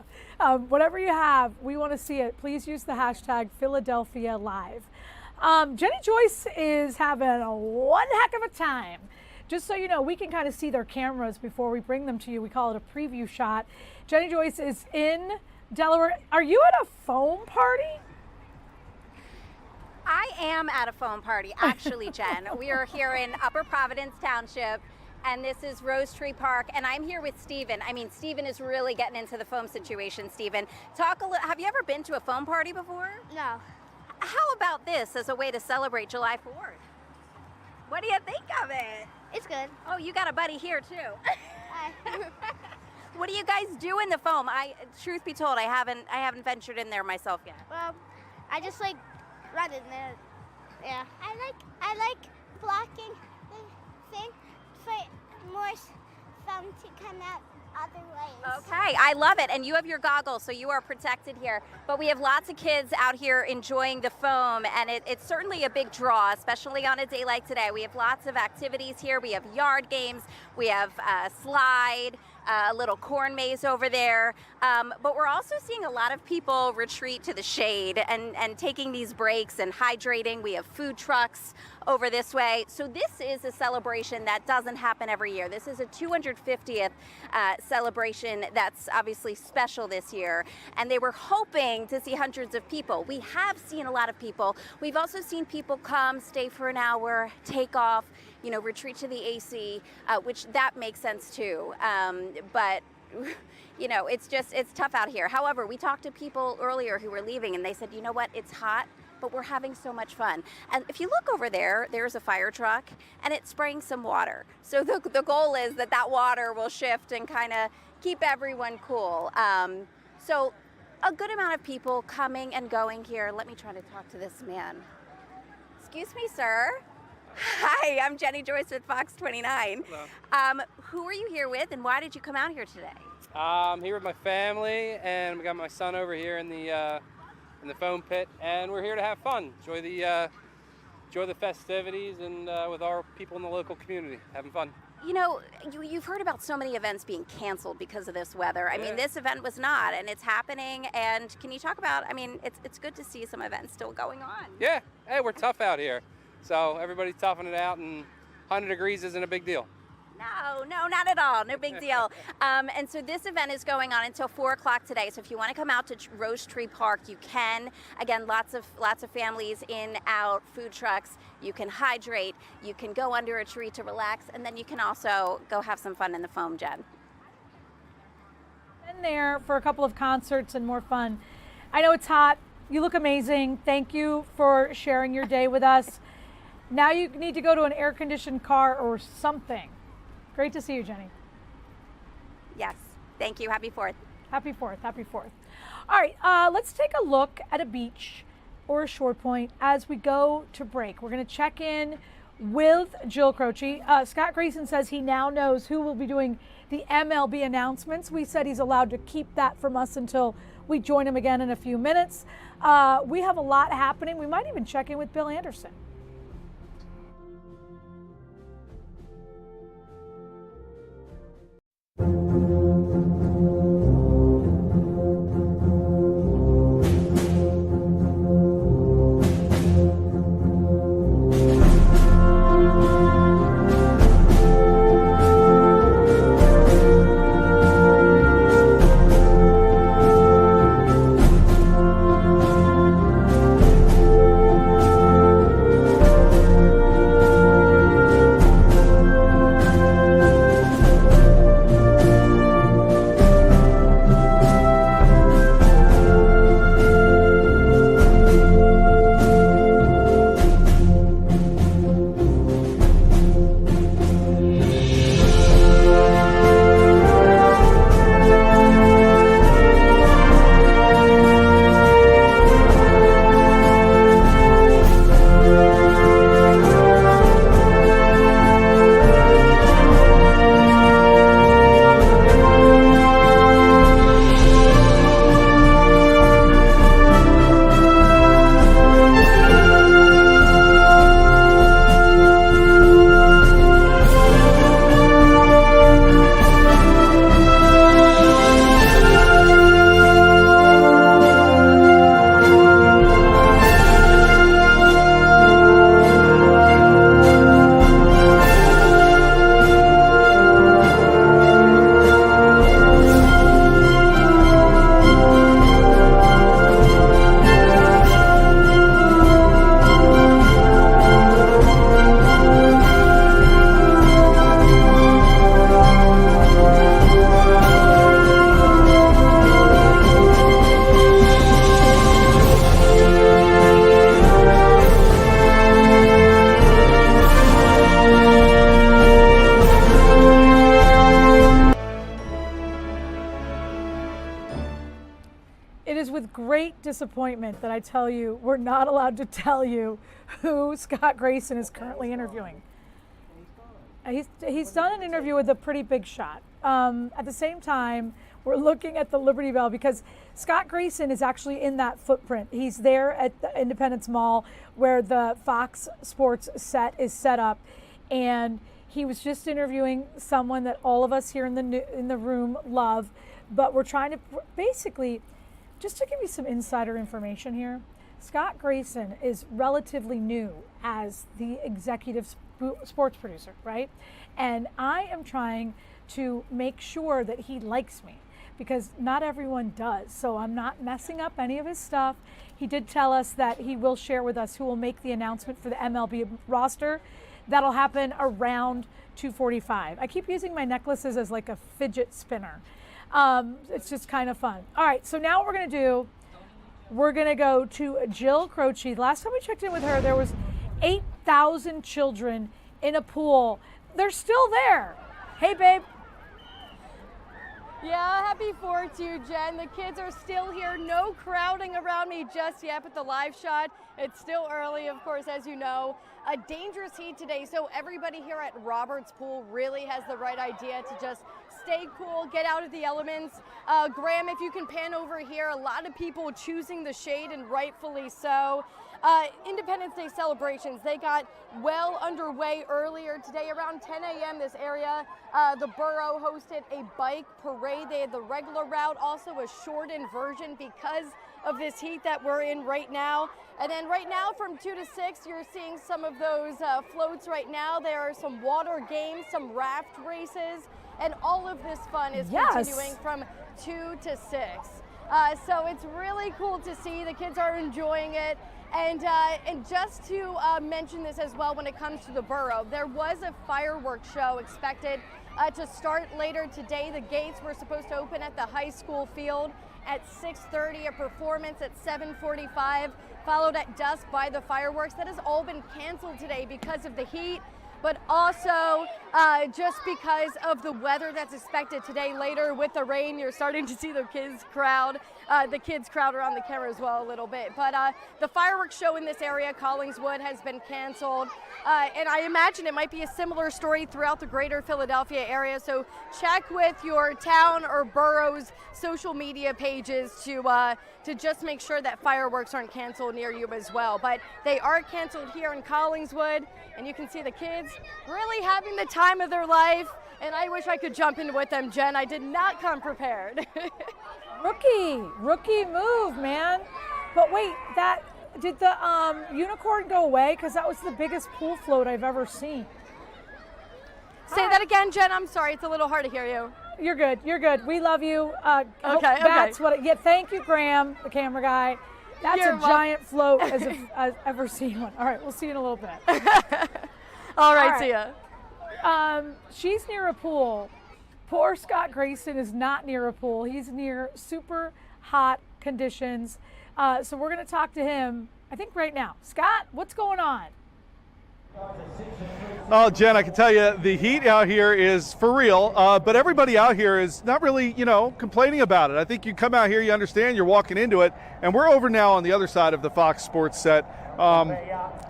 Whatever you have, we want to see it. Please use the hashtag Philadelphia Live. Jenny Joyce is having one heck of a time. Just so you know, we can kind of see their cameras before we bring them to you. We call it a preview shot. Jenny Joyce is in Delaware. Are you at a foam party? I am at a foam party, actually, Jen. We are here in Upper Providence Township And this is Rose Tree Park, and I'm here with Steven. I mean, Steven is really getting into the foam situation. Steven, have you ever been to a foam party before? No. How about this as a way to celebrate July 4th? What do you think of it? It's good. Oh, you got a buddy here too. What do you guys do in the foam? Truth be told, I haven't ventured in there myself yet. Well, I just like run in there. Yeah. I like blocking the thing for more foam to come out other ways. Okay, I love it. And you have your goggles, so you are protected here. But we have lots of kids out here enjoying the foam, and it's certainly a big draw, especially on a day like today. We have lots of activities here. We have yard games. We have slide, a little corn maze over there. But we're also seeing a lot of people retreat to the shade and taking these breaks and hydrating. We have food trucks over this way. So this is a celebration that doesn't happen every year. This is a 250th celebration that's obviously special this year. And they were hoping to see hundreds of people. We have seen a lot of people. We've also seen people come, stay for an hour, take off, retreat to the AC, which that makes sense too. But it's tough out here. However, we talked to people earlier who were leaving and they said, you know what, it's hot, but we're having so much fun. And if you look over there, there's a fire truck and it's spraying some water. So the goal is that water will shift and kind of keep everyone cool. So a good amount of people coming and going here. Let me try to talk to this man. Excuse me, sir. Hi, I'm Jenny Joyce with Fox 29. Hello. Who are you here with and why did you come out here today? I'm here with my family and we got my son over here in the foam pit, and we're here to have fun, enjoy the festivities, and with our people in the local community, having fun. You've heard about so many events being canceled because of this weather. I Yeah. mean, this event was not, and it's happening. And can you talk about? I mean, it's good to see some events still going on. Yeah, hey, we're tough out here, so everybody's toughing it out, and 100 degrees isn't a big deal. No, not at all. No big deal. And so this event is going on until 4 o'clock today. So if you want to come out to Rose Tree Park, you can. Again, lots of families in, out, food trucks. You can hydrate. You can go under a tree to relax, and then you can also go have some fun in the foam, Jen. Been there for a couple of concerts and more fun. I know it's hot. You look amazing. Thank you for sharing your day with us. Now you need to go to an air-conditioned car or something. Great to see you, Jenny. Yes. Thank you. Happy 4th. Happy 4th. Happy 4th. All right. Let's take a look at a beach or a shore point as we go to break. We're going to check in with Jill Croce. Scott Grayson says he now knows who will be doing the MLB announcements. We said he's allowed to keep that from us until we join him again in a few minutes. We have a lot happening. We might even check in with Bill Anderson. It is with great disappointment that I tell you we're not allowed to tell you who Scott Grayson is currently interviewing. He's done an interview with a pretty big shot. At the same time, we're looking at the Liberty Bell because Scott Grayson is actually in that footprint. He's there at the Independence Mall where the Fox Sports set is set up, and he was just interviewing someone that all of us here in the room love. But we're trying to basically, just to give you some insider information here, Scott Grayson is relatively new as the executive sports producer, right? And I am trying to make sure that he likes me because not everyone does. So I'm not messing up any of his stuff. He did tell us that he will share with us who will make the announcement for the MLB roster. That'll happen around 2:45. I keep using my necklaces as like a fidget spinner. It's just kind of fun. All right, so now what we're going to do, we're going to go to Jill Croce. Last time we checked in with her, there was 8,000 children in a pool. They're still there. Hey, babe. Yeah, happy 4th to you, Jen. The kids are still here. No crowding around me just yet, but the live shot, it's still early, of course, as you know. A dangerous heat today, so everybody here at Roberts Pool really has the right idea to just stay cool, get out of the elements. Graham, if you can pan over here, a lot of people choosing the shade, and rightfully so. Independence Day celebrations, they got well underway earlier today. Around 10 a.m. this area, the borough hosted a bike parade. They had the regular route, also a shortened version because of this heat that we're in right now. And then right now from 2 to 6, you're seeing some of those floats right now. There are some water games, some raft races, and all of this fun is continuing from 2 to 6. So it's really cool to see. The kids are enjoying it. And just to mention this as well, when it comes to the borough, there was a fireworks show expected to start later today. The gates were supposed to open at the high school field at 6:30, a performance at 7:45, followed at dusk by the fireworks. That has all been canceled today because of the heat, but also just because of the weather that's expected today. Later with the rain, you're starting to see the kids crowd around the camera as well a little bit. But the fireworks show in this area, Collingswood, has been canceled. And I imagine it might be a similar story throughout the greater Philadelphia area. So check with your town or borough's social media pages to just make sure that fireworks aren't canceled near you as well. But they are canceled here in Collingswood, and you can see the kids really having the time of their life. And I wish I could jump in with them, Jen. I did not come prepared. Rookie move, man. But wait, did the unicorn go away? Because that was the biggest pool float I've ever seen. Say that again, Jen. I'm sorry, it's a little hard to hear you. You're good. You're good. We love you. Okay. That's what. Yeah. Thank you, Graham, the camera guy. That's a giant float as if I've ever seen one. All right, we'll see you in a little bit. All right, see ya. She's near a pool. Poor Scott Grayson is not near a pool. He's near super hot conditions. So we're going to talk to him, I think right now. Scott, what's going on? Oh, Jen, I can tell you the heat out here is for real, but everybody out here is not really, complaining about it. I think you come out here, you understand, you're walking into it, and we're over now on the other side of the Fox Sports set.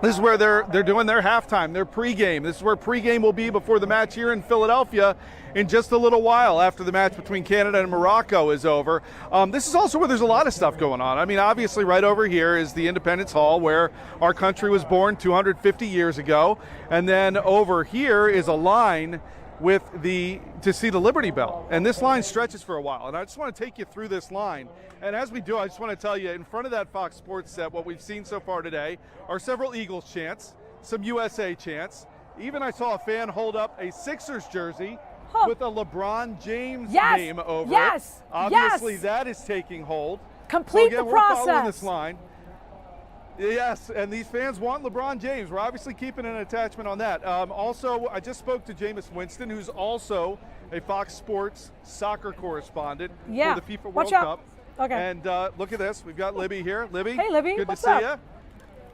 This is where they're doing their halftime, their pregame. This is where pregame will be before the match here in Philadelphia in just a little while after the match between Canada and Morocco is over. This is also where there's a lot of stuff going on. I mean, obviously right over here is the Independence Hall where our country was born 250 years ago. And then over here is a line to see the Liberty Bell. And this line stretches for a while. And I just want to take you through this line. And as we do, I just want to tell you, in front of that Fox Sports set, what we've seen so far today are several Eagles chants, some USA chants. Even I saw a fan hold up a Sixers jersey with a LeBron James name over it. Obviously, that is taking hold. Complete the process. We're following this line. Yes, and these fans want LeBron James. We're obviously keeping an attachment on that. Also, I just spoke to Jameis Winston, who's also a Fox Sports soccer correspondent for the FIFA World Cup. Okay. And look at this. We've got Libby here. Libby. Hey, Libby. Good to see you.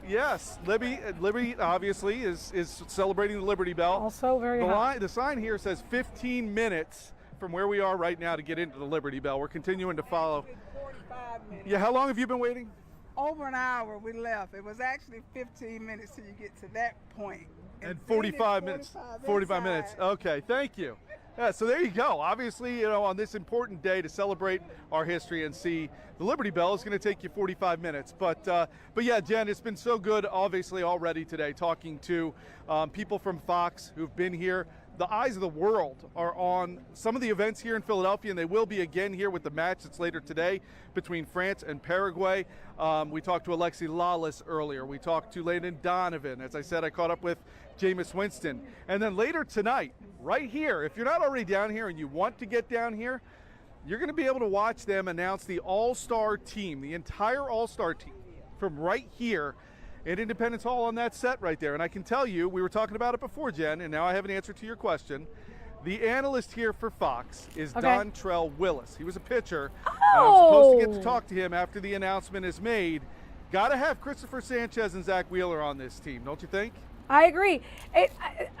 Yes, Libby obviously is celebrating the Liberty Bell. Also very hot. The sign here says 15 minutes from where we are right now to get into the Liberty Bell. We're continuing to follow. 45 minutes. Yeah, how long have you been waiting? Over an hour we left. It was actually 15 minutes till you get to that point. And then 45 it's minutes. 45 45 minutes. inside. Okay, thank you. Yeah, so there you go. Obviously, on this important day to celebrate our history and see the Liberty Bell is going to take you 45 minutes. But yeah, Jen, it's been so good, obviously, already today, talking to people from Fox who've been here. The eyes of the world are on some of the events here in Philadelphia, and they will be again here with the match that's later today between France and Paraguay. We talked to Alexi Lalas earlier. We talked to Landon Donovan. As I said, I caught up with Jameis Winston. And then later tonight, right here, if you're not already down here and you want to get down here, you're going to be able to watch them announce the All-Star team, the entire All-Star team from right here at Independence Hall on that set right there. And I can tell you, we were talking about it before, Jen, and now I have an answer to your question. The analyst here for Fox is Dontrell Willis. He was a pitcher. And I'm supposed to get to talk to him after the announcement is made. Got to have Christopher Sanchez and Zach Wheeler on this team, don't you think? I agree.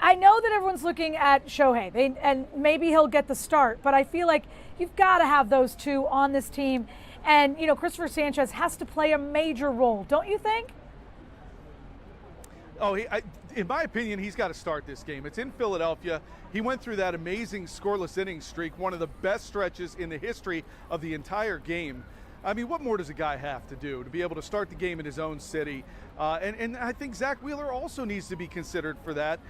I know that everyone's looking at Shohei, and maybe he'll get the start, but I feel like you've got to have those two on this team. And, Christopher Sanchez has to play a major role, don't you think? Oh, in my opinion, he's got to start this game. It's in Philadelphia. He went through that amazing scoreless inning streak, one of the best stretches in the history of the entire game. I mean, what more does a guy have to do to be able to start the game in his own city? And I think Zach Wheeler also needs to be considered for that.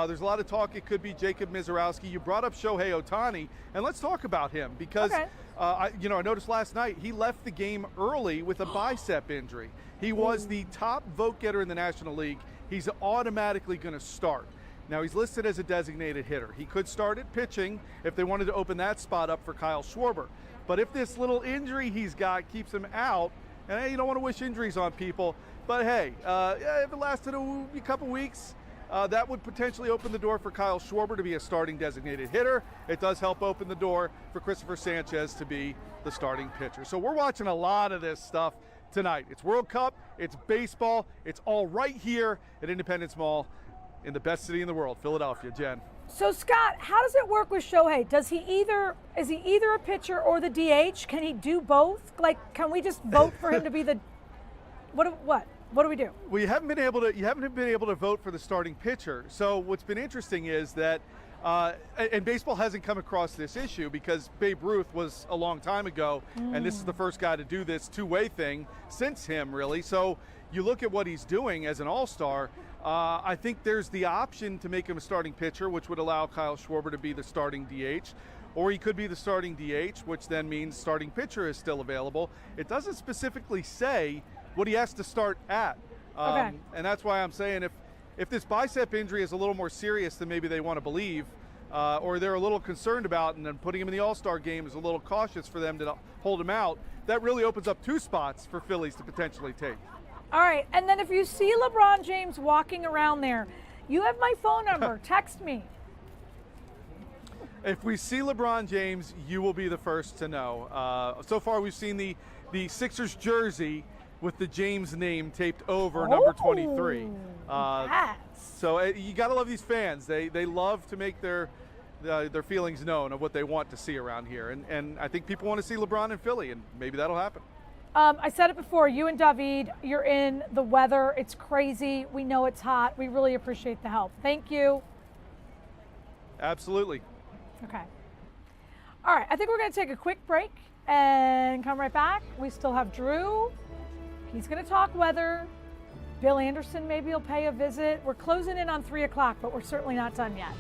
There's a lot of talk it could be Jacob Mizorowski. You brought up Shohei Ohtani, and let's talk about him because, I noticed last night he left the game early with a bicep injury. He was the top vote getter in the National League. He's automatically going to start. Now, he's listed as a designated hitter. He could start at pitching if they wanted to open that spot up for Kyle Schwarber. But if this little injury he's got keeps him out, and hey, you don't want to wish injuries on people, but hey, if it lasted a couple weeks, that would potentially open the door for Kyle Schwarber to be a starting designated hitter. It does help open the door for Christopher Sanchez to be the starting pitcher. So we're watching a lot of this stuff tonight. It's World Cup, it's baseball, it's all right here at Independence Mall in the best city in the world, Philadelphia. Jen. So Scott, how does it work with Shohei? Is he either a pitcher or the DH? Can he do both? Like, can we just vote for him to be the what do we do? Well, you haven't been able to vote for the starting pitcher. So what's been interesting is that and baseball hasn't come across this issue because Babe Ruth was a long time ago, and this is the first guy to do this two-way thing since him, really. So you look at what he's doing as an all-star. I think there's the option to make him a starting pitcher, which would allow Kyle Schwarber to be the starting DH, or he could be the starting DH, which then means starting pitcher is still available. It doesn't specifically say what he has to start at, and that's why I'm saying if this bicep injury is a little more serious than maybe they want to believe, or they're a little concerned about, and then putting him in the All-Star game is a little cautious for them to hold him out, that really opens up two spots for Phillies to potentially take. All right, and then if you see LeBron James walking around there, you have my phone number. Text me. If we see LeBron James, you will be the first to know. So far, we've seen the Sixers jersey with the James name taped over number 23. So you got to love these fans. They love to make their feelings known of what they want to see around here. And I think people want to see LeBron in Philly, and maybe that'll happen. I said it before, you and David, you're in the weather. It's crazy. We know it's hot. We really appreciate the help. Thank you. Absolutely. Okay. All right, I think we're going to take a quick break and come right back. We still have Drew. He's going to talk weather. Bill Anderson maybe will pay a visit. We're closing in on 3 o'clock, but we're certainly not done yet.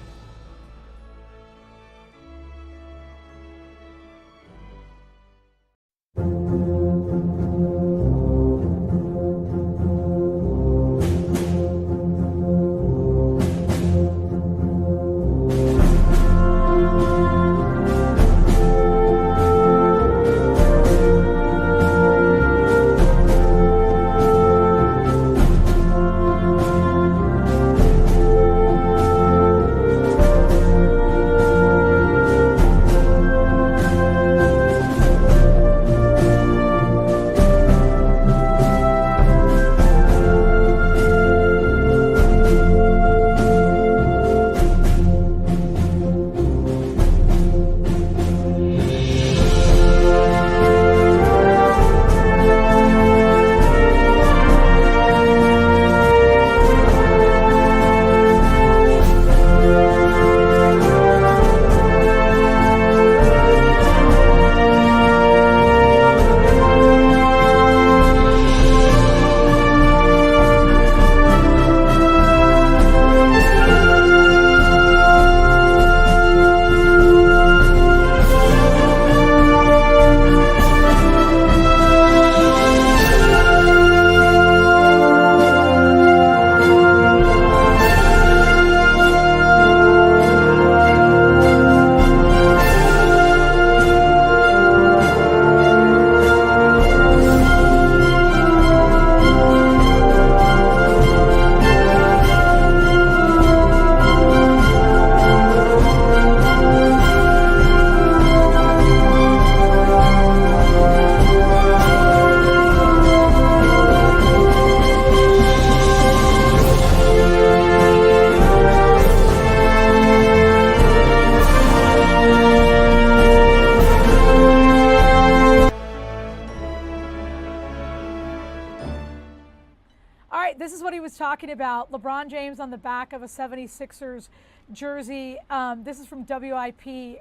this is what he was talking about. LeBron James on the back of a 76ers jersey. This is from WIP.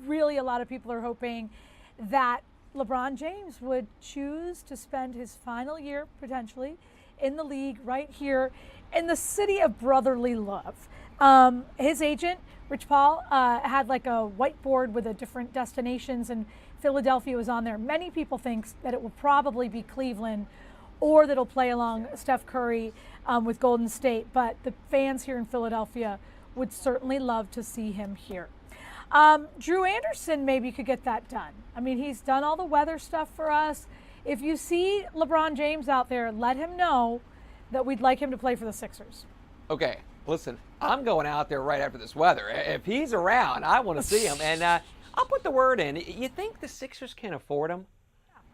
Really, a lot of people are hoping that LeBron James would choose to spend his final year, potentially, in the league right here in the city of brotherly love. His agent, Rich Paul, had like a whiteboard with the different destinations, and Philadelphia was on there. Many people think that it will probably be Cleveland, or that it'll play along Steph Curry with Golden State. But the fans here in Philadelphia would certainly love to see him here. Drew Anderson maybe could get that done. I mean, he's done all the weather stuff for us. If you see LeBron James out there, let him know that we'd like him to play for the Sixers. Okay, listen, I'm going out there right after this weather. If he's around, I want to see him. And I'll put the word in. You think the Sixers can afford him?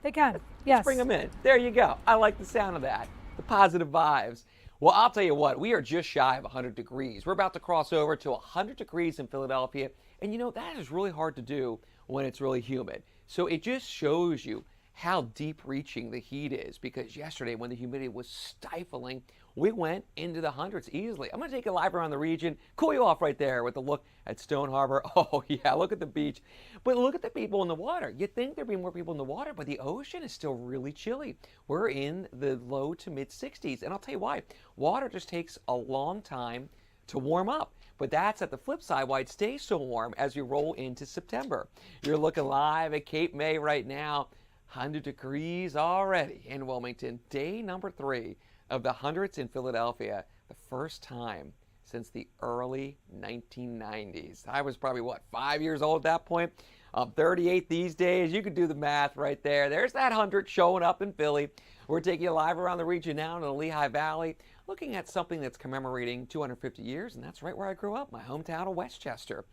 They can, yes. Let's bring him in. There you go. I like the sound of that. The positive vibes. Well, I'll tell you what, we are just shy of 100 degrees. We're about to cross over to 100 degrees in Philadelphia. And you know, that is really hard to do when it's really humid. So it just shows you how deep reaching the heat is, because yesterday when the humidity was stifling, we went into the hundreds easily. I'm going to take you live around the region, cool you off right there with a look at Stone Harbor. Oh yeah, look at the beach. But look at the people in the water. You'd think there'd be more people in the water, but the ocean is still really chilly. We're in the low to mid 60s. And I'll tell you why. Water just takes a long time to warm up. But that's at the flip side why it stays so warm as we roll into September. You're looking live at Cape May right now. 100 degrees already in Wilmington. Day number 3 of the hundreds in Philadelphia. The first time since the early 1990s. I was probably, 5 years old at that point? I'm 38 these days. You could do the math right there. There's that 100 showing up in Philly. We're taking you live around the region now in the Lehigh Valley, looking at something that's commemorating 250 years, and that's right where I grew up, my hometown of Westchester.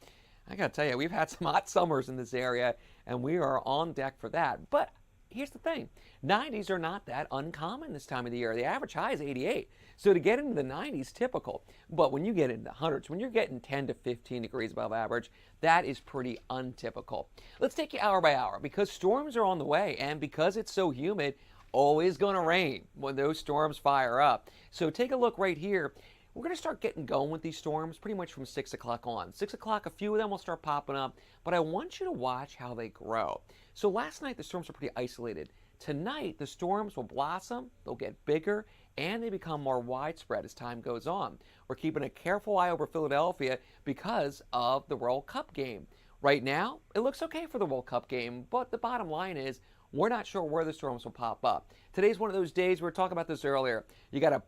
I gotta tell you, we've had some hot summers in this area, and we are on deck for that. But here's the thing, 90s are not that uncommon this time of the year. The average high is 88. So to get into the 90s, typical. But when you get into the hundreds, when you're getting 10 to 15 degrees above average, that is pretty untypical. Let's take you hour by hour, because storms are on the way, and because it's so humid, always gonna rain when those storms fire up. So take a look right here. We're going to start getting going with these storms pretty much from 6 o'clock on. 6 o'clock, a few of them will start popping up, but I want you to watch how they grow. So last night, the storms were pretty isolated. Tonight, the storms will blossom, they'll get bigger, and they become more widespread as time goes on. We're keeping a careful eye over Philadelphia because of the World Cup game. Right now, it looks okay for the World Cup game, but the bottom line is we're not sure where the storms will pop up. Today's one of those days, we were talking about this earlier, you got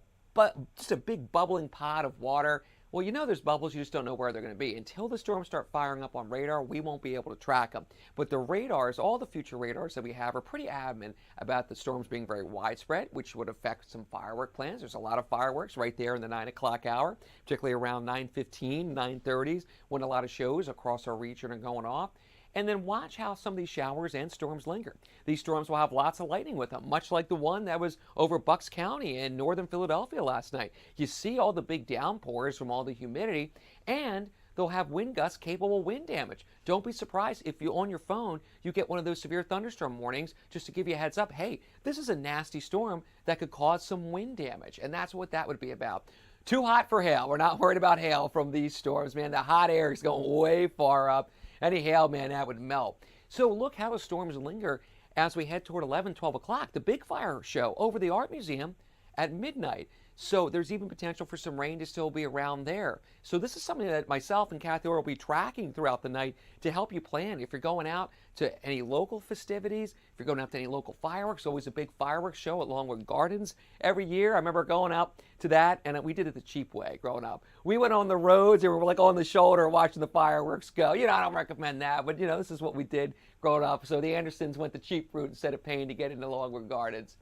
just a big bubbling pot of water. Well, you know there's bubbles, you just don't know where they're going to be. Until the storms start firing up on radar, we won't be able to track them. But the radars, all the future radars that we have, are pretty adamant about the storms being very widespread, which would affect some firework plans. There's a lot of fireworks right there in the 9 o'clock hour, particularly around 9:15, 9:30s, when a lot of shows across our region are going off. And then watch how some of these showers and storms linger. These storms will have lots of lightning with them, much like the one that was over Bucks County in northern Philadelphia last night. You see all the big downpours from all the humidity, and they'll have wind gusts capable of wind damage. Don't be surprised if you, on your phone, you get one of those severe thunderstorm warnings just to give you a heads up. Hey, this is a nasty storm that could cause some wind damage, and that's what that would be about. Too hot for hail. We're not worried about hail from these storms, man. The hot air is going way far up. Any hail, man, that would melt. So look how the storms linger as we head toward 11, 12 o'clock. The big fire show over the Art Museum at midnight. So there's even potential for some rain to still be around there. So this is something that myself and Kathy will be tracking throughout the night to help you plan. If you're going out to any local festivities, if you're going out to any local fireworks, always a big fireworks show at Longwood Gardens every year. I remember going out to that, and we did it the cheap way growing up. We went on the roads and we were like on the shoulder watching the fireworks go. You know, I don't recommend that, but you know, this is what we did growing up. So the Andersons went the cheap route instead of paying to get into Longwood Gardens.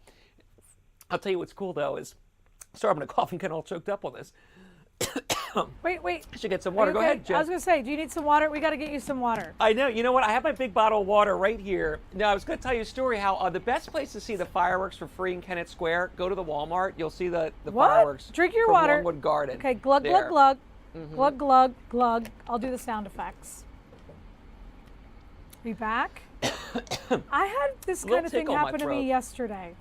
I'll tell you what's cool though is, sorry, I'm going to cough and get all choked up on this. Wait. I should get some water. Go ahead, Jen. I was going to say, do you need some water? We got to get you some water. I know. You know what? I have my big bottle of water right here. Now, I was going to tell you a story how the best place to see the fireworks for free in Kennett Square, go to the Walmart. You'll see the fireworks. Drink your from water. Longwood Garden. Okay, glug, there. glug, glug. Mm-hmm. Glug, glug, glug. I'll do the sound effects. Be back. I had this kind of thing happen to me yesterday.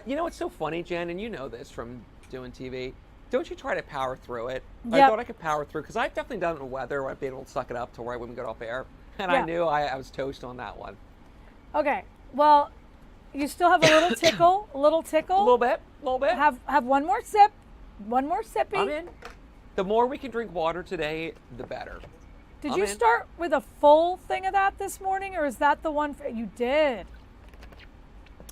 You know, it's so funny, Jen, and you know this from doing TV. Don't you try to power through it? I Yep. thought I could power through because I've definitely done it in weather where I've been able to suck it up to where I wouldn't get off air. And Yeah. I knew I was toast on that one. Okay. Well, you still have a little tickle, a little tickle. A little bit, a little bit. Have one more sip, one more sippy. I'm in. The more we can drink water today, the better. Did I'm you in. start with a full thing of that this morning, or is that the one you did?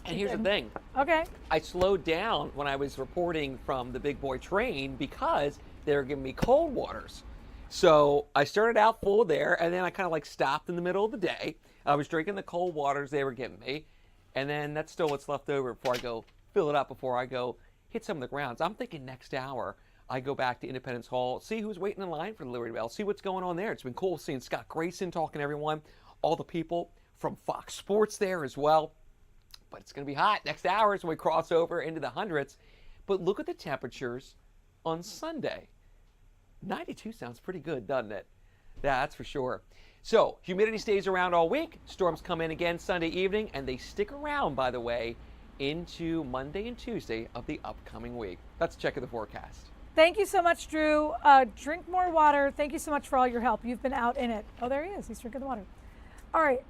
And here's the thing. Okay. I slowed down when I was reporting from the big boy train because they were giving me cold waters. So I started out full there, and then I kind of like stopped in the middle of the day. I was drinking the cold waters they were giving me, and then that's still what's left over before I go fill it up before I go hit some of the grounds. I'm thinking next hour I go back to Independence Hall, see who's waiting in line for the Liberty Bell, see what's going on there. It's been cool seeing Scott Grayson talking to everyone, all the people from Fox Sports there as well. But it's going to be hot next hours when we cross over into the hundreds. But look at the temperatures on Sunday. 92 sounds pretty good, doesn't it? Yeah, that's for sure. So humidity stays around all week. Storms come in again Sunday evening, and they stick around, by the way, into Monday and Tuesday of the upcoming week. Let's check the forecast. Thank you so much, Drew. Drink more water. Thank you so much for all your help. You've been out in it. Oh, there he is. He's drinking the water. All right.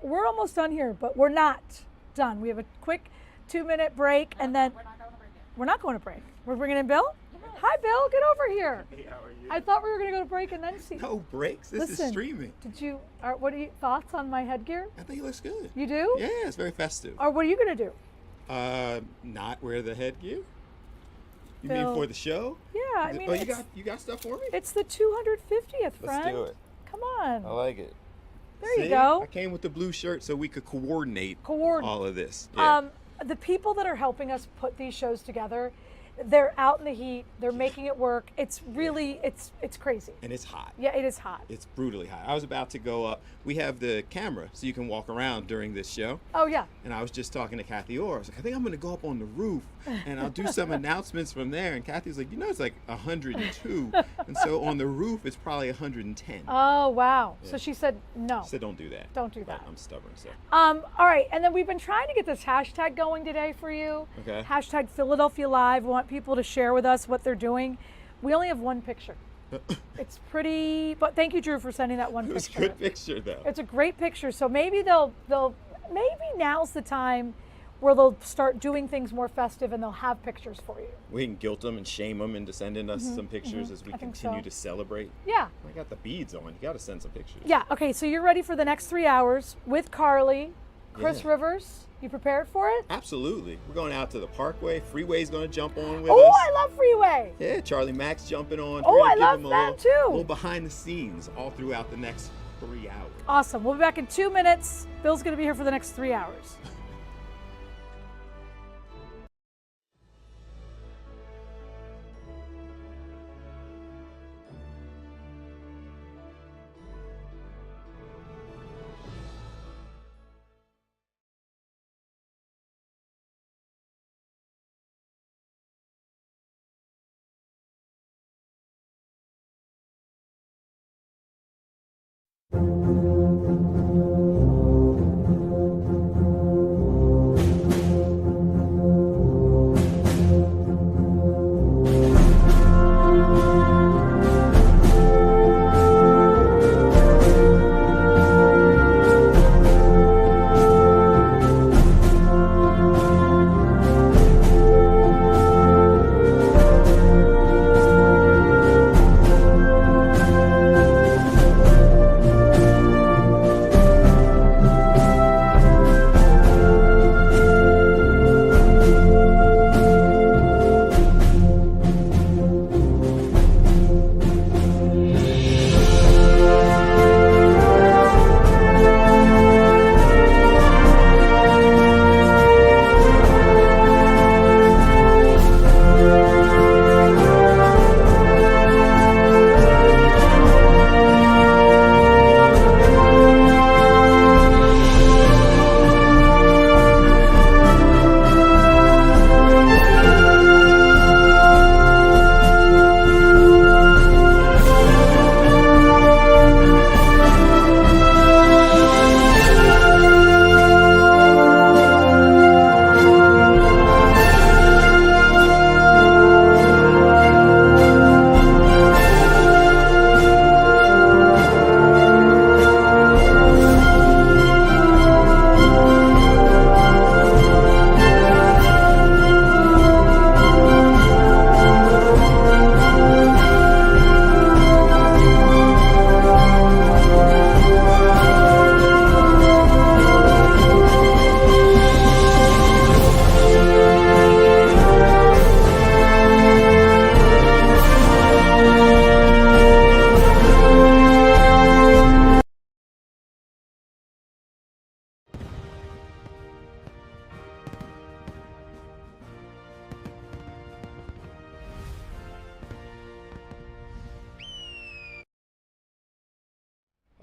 We're almost done here, but we're not done. We have a quick 2-minute break, and then we're not going to break. We're bringing in Bill. Hi, Bill. Get over here. Hey, how are you? I thought we were going to go to break and then see. No breaks. This Listen, is streaming. Did you? What are your thoughts on my headgear? I think it looks good. You do? Yeah, it's very festive. Or what are you going to do? Not wear the headgear. You Bill. mean for the show? Yeah, I mean, Oh, it's- you got stuff for me? It's the 250th, friend. Let's do it. Come on. I like it. There you See? go. I came with the blue shirt so we could coordinate all of this. The people that are helping us put these shows together, they're out in the heat. They're making it work. It's really, it's crazy. And it's hot. Yeah, it is hot. It's brutally hot. I was about to go up. We have the camera so you can walk around during this show. Oh, yeah. And I was just talking to Kathy Orr. I was like, I think I'm going to go up on the roof and I'll do some announcements from there. And Kathy was like, it's like 102. And so on the roof, it's probably 110. Oh, wow. Yeah. So she said no. She said, don't do that. Don't do that. But I'm stubborn, so. All right. And then we've been trying to get this hashtag going today for you. Okay. Hashtag Philadelphia Live. We want people to share with us what they're doing. We only have one picture. It's pretty, but thank you, Drew, for sending that one It was a picture. good picture, though. It's a great picture. So maybe maybe now's the time where they'll start doing things more festive and they'll have pictures for you. We can guilt them and shame them into sending us Mhm, some pictures mhm. as we I think continue so. to celebrate. Yeah. I got the beads on. You got to send some pictures. Yeah. Okay. So you're ready for the next 3 hours with Carly, Chris Yeah. Rivers. You prepared for it? Absolutely. We're going out to the Parkway. Freeway's going to jump on with Oh, us. I love Freeway. Yeah, Charlie Mack's jumping on. Oh, We're gonna I give love him a that little, too. little behind the scenes all throughout the next 3 hours. Awesome. We'll be back in 2 minutes. Bill's going to be here for the next 3 hours.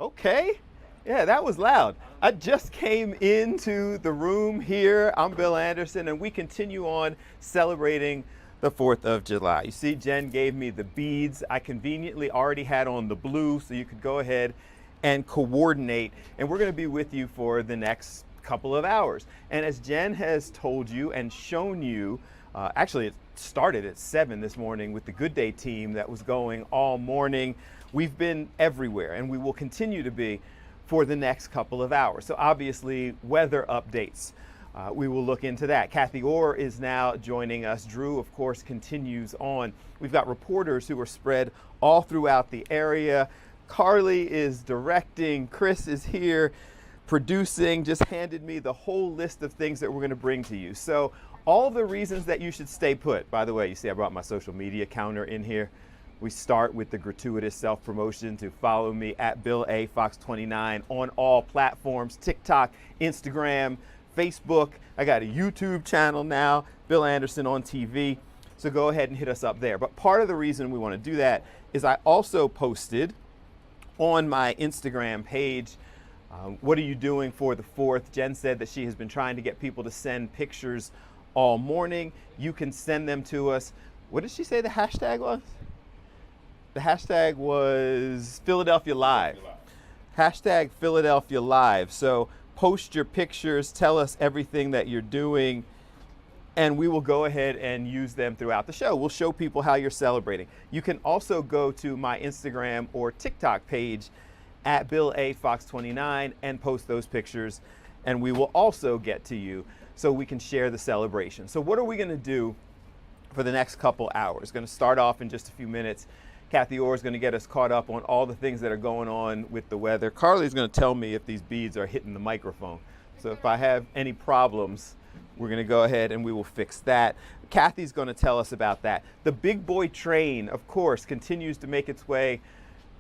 Okay. Yeah, that was loud. I just came into the room here. I'm Bill Anderson, and we continue on celebrating the 4th of July. You see, Jen gave me the beads. I conveniently already had on the blue, so you could go ahead and coordinate. And we're going to be with you for the next couple of hours. And as Jen has told you and shown you, actually it started at 7 this morning with the Good Day team that was going all morning. We've been everywhere, and we will continue to be for the next couple of hours. So obviously, weather updates. We will look into that. Kathy Orr is now joining us. Drew, of course, continues on. We've got reporters who are spread all throughout the area. Carly is directing. Chris is here producing, just handed me the whole list of things that we're going to bring to you. So all the reasons that you should stay put. By the way, you see I brought my social media counter in here. We start with the gratuitous self-promotion to follow me at Bill A. Fox 29 on all platforms, TikTok, Instagram, Facebook. I got a YouTube channel now, Bill Anderson on TV. So go ahead and hit us up there. But part of the reason we want to do that is I also posted on my Instagram page, what are you doing for the 4th? Jen said that she has been trying to get people to send pictures all morning. You can send them to us. What did she say the hashtag was? The hashtag was Philadelphia Live. Hashtag Philadelphia Live. So post your pictures, tell us everything that you're doing, and we will go ahead and use them throughout the show. We'll show people how you're celebrating. You can also go to my Instagram or TikTok page at Bill A. Fox 29 and post those pictures, and we will also get to you so we can share the celebration. So what are we going to do for the next couple hours? Going to start off in just a few minutes. Kathy Orr is going to get us caught up on all the things that are going on with the weather. Carly's going to tell me if these beads are hitting the microphone. So if I have any problems, we're going to go ahead and we will fix that. Kathy's going to tell us about that. The Big Boy Train, of course, continues to make its way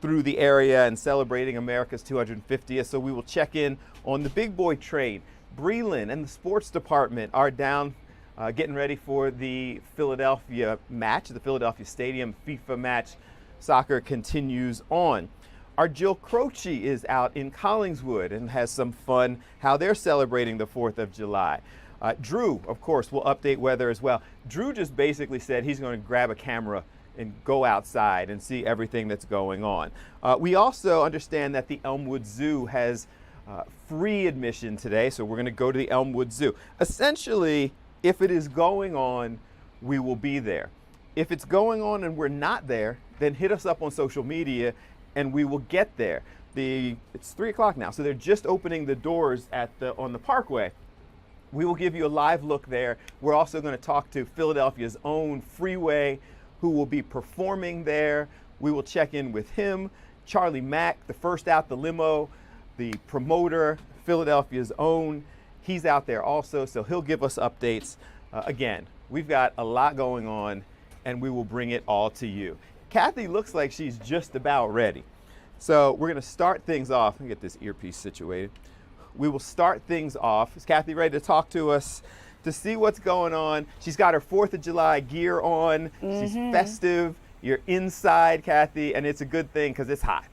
through the area and celebrating America's 250th. So we will check in on the Big Boy Train. Breland and the sports department are down getting ready for the Philadelphia match, the Philadelphia Stadium FIFA match. Soccer continues on. Our Jill Croce is out in Collingswood and has some fun how they're celebrating the 4th of July. Drew, of course, will update weather as well. Drew just basically said he's going to grab a camera and go outside and see everything that's going on. We also understand that the Elmwood Zoo has free admission today, so we're going to go to the Elmwood Zoo. Essentially, if it is going on, we will be there. If it's going on and we're not there, then hit us up on social media and we will get there. It's 3 o'clock now, so they're just opening the doors on the Parkway. We will give you a live look there. We're also going to talk to Philadelphia's own Freeway, who will be performing there. We will check in with him. Charlie Mack, the first out the limo, the promoter, Philadelphia's own. He's out there also, so he'll give us updates. Again, we've got a lot going on, and we will bring it all to you. Kathy looks like she's just about ready. So we're going to start things off. Let me get this earpiece situated. We will start things off. Is Kathy ready to talk to us to see what's going on? She's got her 4th of July gear on. She's festive. You're inside, Kathy, and it's a good thing because it's hot.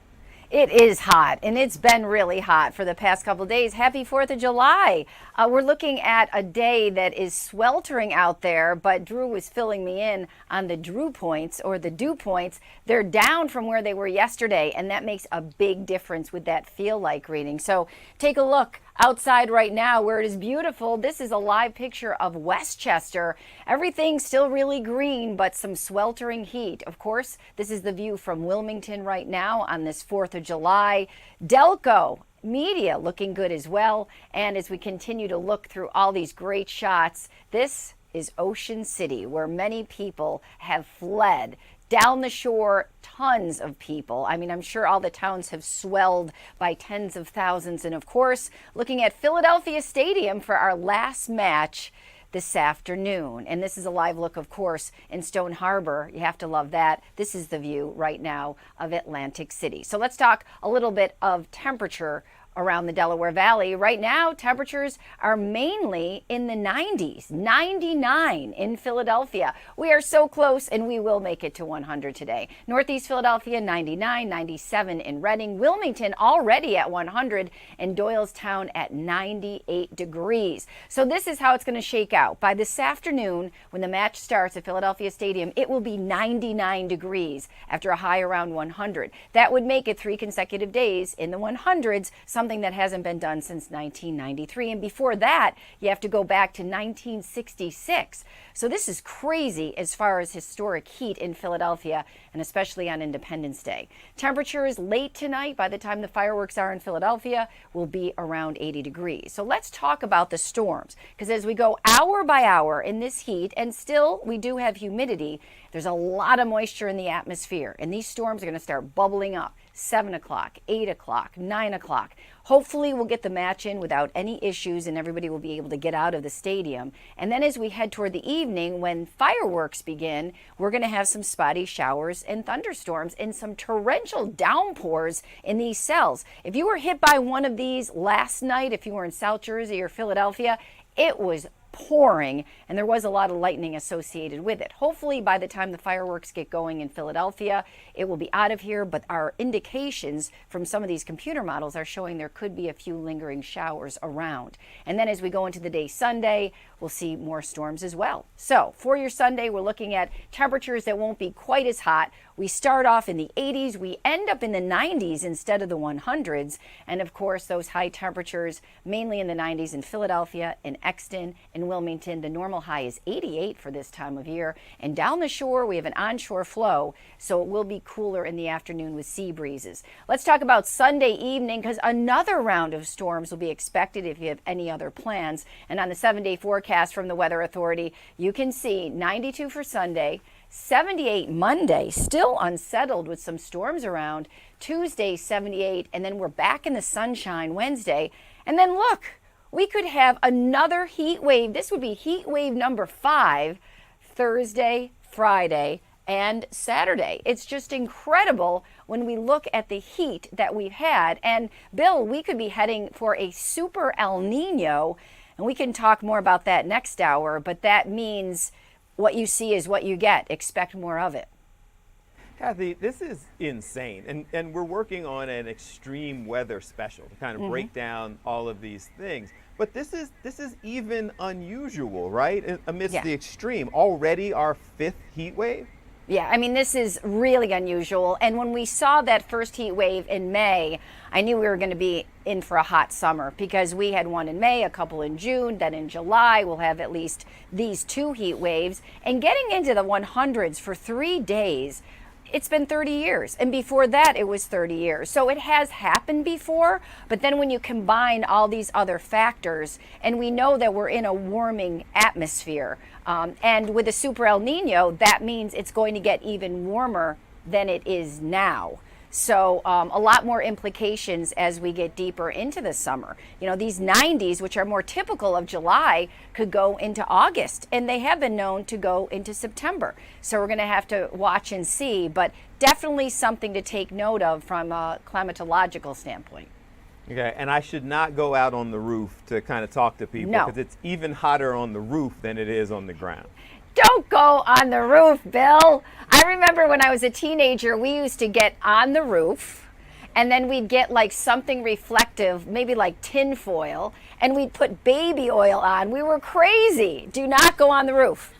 It is hot, and it's been really hot for the past couple of days. Happy 4th of July. We're looking at a day that is sweltering out there, but Drew was filling me in on the Drew points, or the dew points. They're down from where they were yesterday, and that makes a big difference with that feel-like reading. So take a look outside right now where it is beautiful. This is a live picture of Westchester. Everything's still really green, but some sweltering heat. Of course, this is the view from Wilmington right now on this 4th of July. Delco Media looking good as well. And as we continue to look through all these great shots, this is Ocean City, where many people have fled. Down the shore, tons of people. I mean, I'm sure all the towns have swelled by tens of thousands. And of course, looking at Philadelphia Stadium for our last match this afternoon. And this is a live look, of course, in Stone Harbor. You have to love that. This is the view right now of Atlantic City. So let's talk a little bit of temperature around the Delaware Valley. Right now, temperatures are mainly in the 90s, 99 in Philadelphia. We are so close, and we will make it to 100 today. Northeast Philadelphia, 99, 97 in Reading, Wilmington already at 100, and Doylestown at 98 degrees. So this is how it's going to shake out. By this afternoon, when the match starts at Philadelphia Stadium, it will be 99 degrees after a high around 100. That would make it 3 consecutive days in the 100s, something that hasn't been done since 1993. And before that, you have to go back to 1966. So this is crazy as far as historic heat in Philadelphia, and especially on Independence Day. Temperatures late tonight, by the time the fireworks are in Philadelphia, will be around 80 degrees. So let's talk about the storms, because as we go hour by hour in this heat, and still we do have humidity, there's a lot of moisture in the atmosphere, and these storms are going to start bubbling up. 7 o'clock, 8 o'clock, 9 o'clock. Hopefully we'll get the match in without any issues and everybody will be able to get out of the stadium. And then as we head toward the evening, when fireworks begin, we're going to have some spotty showers and thunderstorms and some torrential downpours in these cells. If you were hit by one of these last night, if you were in South Jersey or Philadelphia, it was pouring, and there was a lot of lightning associated with it. Hopefully by the time the fireworks get going in Philadelphia, it will be out of here, but our indications from some of these computer models are showing there could be a few lingering showers around. And then as we go into the day Sunday, we'll see more storms as well. So for your Sunday, we're looking at temperatures that won't be quite as hot. We start off in the 80s, we end up in the 90s instead of the 100s, and of course those high temperatures mainly in the 90s in Philadelphia, in Exton, in Wilmington. The normal high is 88 for this time of year, and down the shore we have an onshore flow, so it will be cooler in the afternoon with sea breezes. Let's talk about Sunday evening, because another round of storms will be expected if you have any other plans. And on the 7-day forecast from the Weather Authority, you can see 92 for Sunday, 78 Monday, still unsettled with some storms around. Tuesday, 78, and then we're back in the sunshine Wednesday. And then look, we could have another heat wave. This would be heat wave number 5, Thursday, Friday, and Saturday. It's just incredible when we look at the heat that we've had. And Bill, we could be heading for a super El Nino, and we can talk more about that next hour, but that means what you see is what you get. Expect more of it. Kathy, this is insane. And we're working on an extreme weather special to kind of break down all of these things. But this is even unusual, right? Amidst the extreme. Already our 5th heat wave? Yeah, I mean, this is really unusual. And when we saw that first heat wave in May, I knew we were going to be in for a hot summer, because we had one in May, a couple in June, then in July we'll have at least these 2 heat waves. And getting into the 100s for 3 days, it's been 30 years. And before that, it was 30 years. So it has happened before, but then when you combine all these other factors, and we know that we're in a warming atmosphere, and with a super El Nino, that means it's going to get even warmer than it is now. So a lot more implications as we get deeper into the summer. You know, these 90s, which are more typical of July, could go into August, and they have been known to go into September. So we're going to have to watch and see, but definitely something to take note of from a climatological standpoint. Okay, and I should not go out on the roof to kind of talk to people, because it's even hotter on the roof than it is on the ground. Don't go on the roof, Bill. I remember when I was a teenager, we used to get on the roof, and then we'd get like something reflective, maybe like tin foil, and we'd put baby oil on. We were crazy. Do not go on the roof.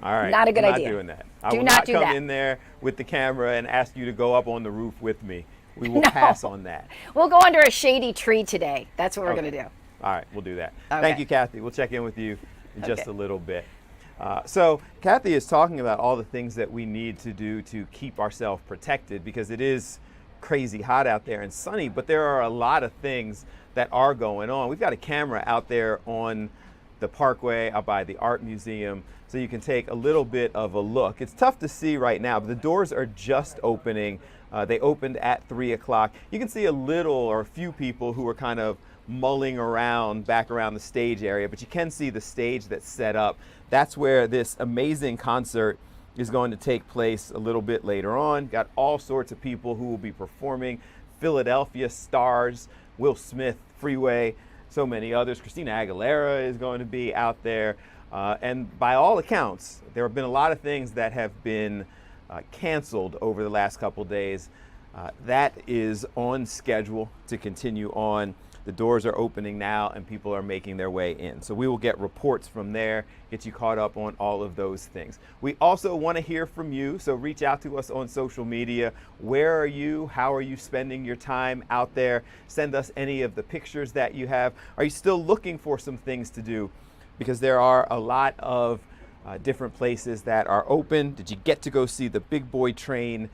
All right. Not a good I'm idea. Not doing that. I Do will not not do come that. in there with the camera and ask you to go up on the roof with me. We will pass on that. We'll go under a shady tree today. That's what we're going to do. All right, we'll do that. Okay. Thank you, Kathy. We'll check in with you in just a little bit. So Kathy is talking about all the things that we need to do to keep ourselves protected, because it is crazy hot out there and sunny, but there are a lot of things that are going on. We've got a camera out there on the Parkway out by the Art Museum, so you can take a little bit of a look. It's tough to see right now, but the doors are just opening. They opened at 3 o'clock. You can see a little or a few people who are kind of mulling around back around the stage area, but you can see the stage that's set up. That's where this amazing concert is going to take place a little bit later on. Got all sorts of people who will be performing. Philadelphia stars Will Smith, Freeway, so many others. Christina Aguilera is going to be out there. And by all accounts, there have been a lot of things that have been canceled over the last couple days. That is on schedule to continue on. The doors are opening now and people are making their way in. So we will get reports from there, get you caught up on all of those things. We also want to hear from you, so reach out to us on social media. Where are you? How are you spending your time out there? Send us any of the pictures that you have. Are you still looking for some things to do? Because there are a lot of different places that are open. Did you get to go see the big boy train?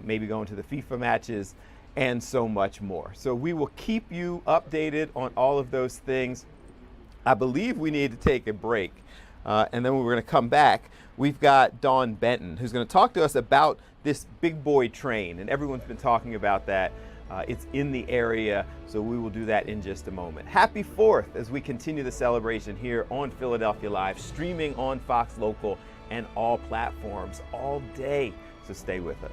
Maybe going to the FIFA matches, and so much more. So we will keep you updated on all of those things. I believe we need to take a break, and then we're going to come back. We've got Dawn Benton, who's going to talk to us about this big boy train, and everyone's been talking about that. It's in the area, so we will do that in just a moment. Happy 4th as we continue the celebration here on Philadelphia Live, streaming on Fox Local and all platforms all day, so stay with us.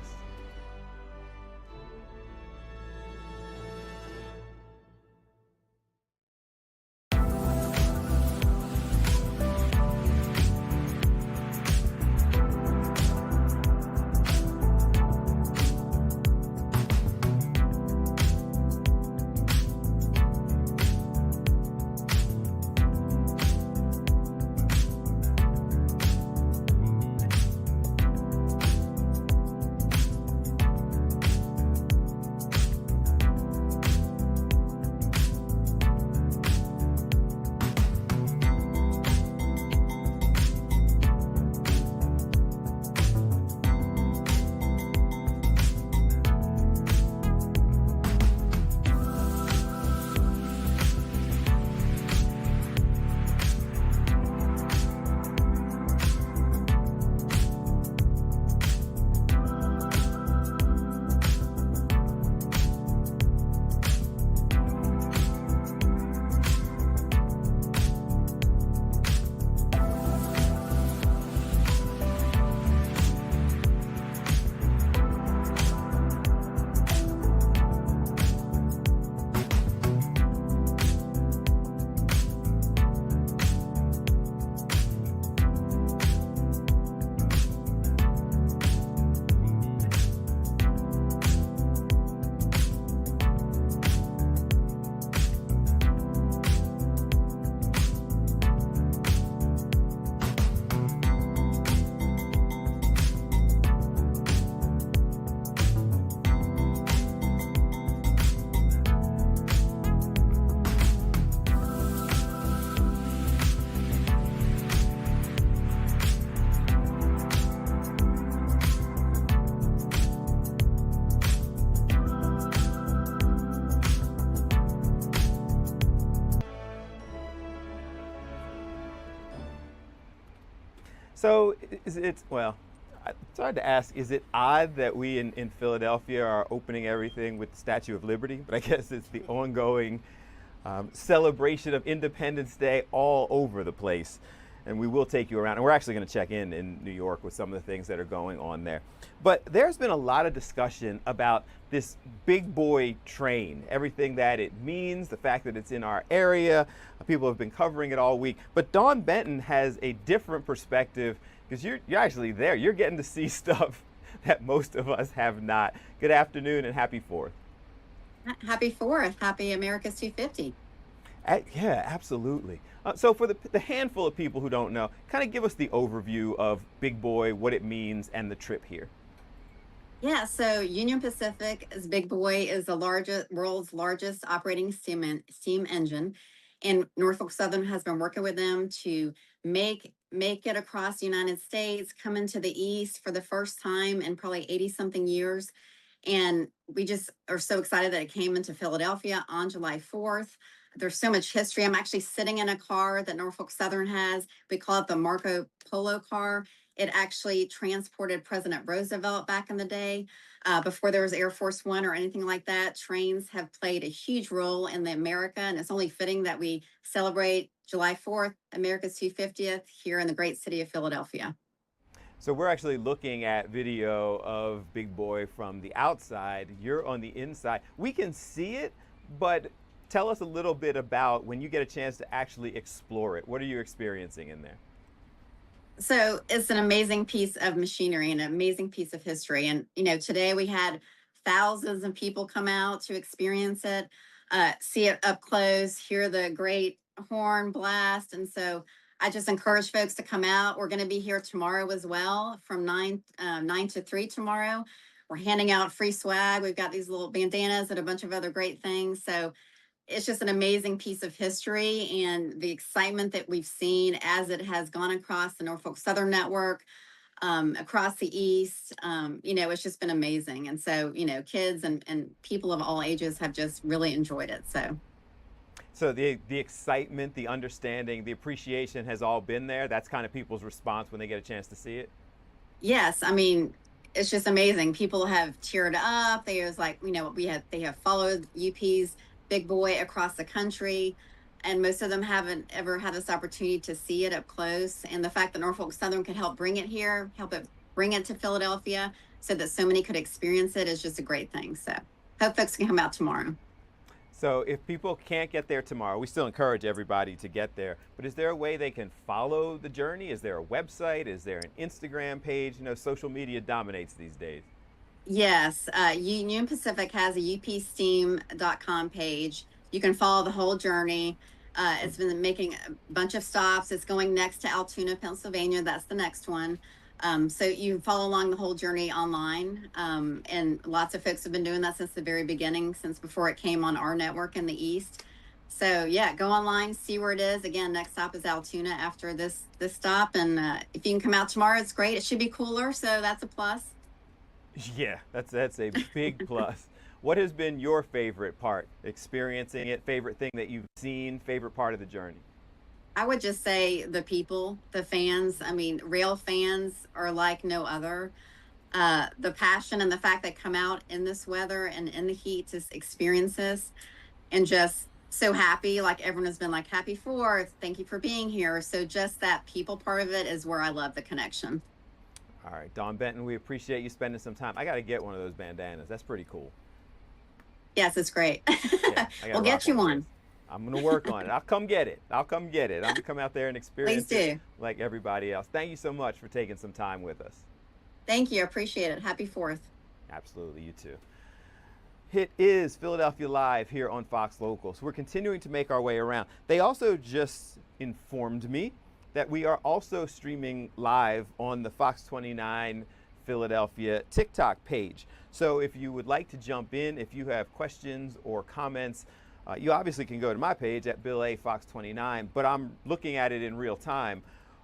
So well, it's hard to ask, is it odd that we in Philadelphia are opening everything with the Statue of Liberty? But I guess it's the ongoing celebration of Independence Day all over the place. And we will take you around. And we're actually going to check in New York with some of the things that are going on there. But there's been a lot of discussion about this big boy train, everything that it means, the fact that it's in our area. People have been covering it all week. But Dawn Benton has a different perspective because you're actually there. You're getting to see stuff that most of us have not. Good afternoon and happy 4th. Happy 4th. Happy America's 250. Yeah, absolutely. So for the handful of people who don't know, kind of give us the overview of Big Boy, what it means, and the trip here. Yeah, so Union Pacific's Big Boy is the world's largest operating steam engine. And Norfolk Southern has been working with them to make it across the United States, come into the East for the first time in probably 80-something years. And we just are so excited that it came into Philadelphia on July 4th. There's so much history. I'm actually sitting in a car that Norfolk Southern has. We call it the Marco Polo car. It actually transported President Roosevelt back in the day. Before there was Air Force One or anything like that, trains have played a huge role in America, and it's only fitting that we celebrate July 4th, America's 250th, here in the great city of Philadelphia. So we're actually looking at video of Big Boy from the outside. You're on the inside. We can see it, but Tell us a little bit about when you get a chance to actually explore it. What are you experiencing in there? So it's an amazing piece of machinery and an amazing piece of history. And, today we had thousands of people come out to experience it, see it up close, hear the great horn blast. And so I just encourage folks to come out. We're going to be here tomorrow as well from 9 to 3 tomorrow. We're handing out free swag. We've got these little bandanas and a bunch of other great things. So it's just an amazing piece of history, and the excitement that we've seen as it has gone across the Norfolk Southern network, across the East, it's just been amazing. And so, kids and people of all ages have just really enjoyed it. So the excitement, the understanding, the appreciation has all been there. That's kind of people's response when they get a chance to see it. Yes, I mean, it's just amazing. People have cheered up. They was like, they have followed UP's Big Boy across the country, and most of them haven't ever had this opportunity to see it up close. And the fact that Norfolk Southern could help bring it here, bring it to Philadelphia so that so many could experience it is just a great thing. So hope folks can come out tomorrow. So if people can't get there tomorrow, we still encourage everybody to get there, but is there a way they can follow the journey? Is there a website? Is there an Instagram page? Social media dominates these days. Yes, Union Pacific has a upsteam.com page. You can follow the whole journey. It's been making a bunch of stops. It's going next to Altoona, Pennsylvania. That's the next one. So you follow along the whole journey online. And lots of folks have been doing that since the very beginning, since before it came on our network in the East. So yeah, go online, see where it is. Again, next stop is Altoona after this stop. And if you can come out tomorrow, it's great. It should be cooler, so that's a plus. Yeah, that's a big plus. What has been your favorite part, experiencing it, favorite thing that you've seen, favorite part of the journey? I would just say the people, the fans. I mean, rail fans are like no other. The passion and the fact they come out in this weather and in the heat to experience this, and just so happy. Like everyone has been like, happy 4th, thank you for being here. So just that people part of it is where I love the connection. All right, Dawn Benton, we appreciate you spending some time. I got to get one of those bandanas. That's pretty cool. Yes, it's great. Yeah, we'll get you one. I'm going to work on it. I'll come get it. I'm going to come out there and experience it like everybody else. Thank you so much for taking some time with us. Thank you. I appreciate it. Happy 4th. Absolutely. You too. It is Philadelphia Live here on Fox Local. So we're continuing to make our way around. They also just informed me that we are also streaming live on the Fox 29 Philadelphia TikTok page. So if you would like to jump in, if you have questions or comments, you obviously can go to my page at Bill A. Fox 29, but I'm looking at it in real time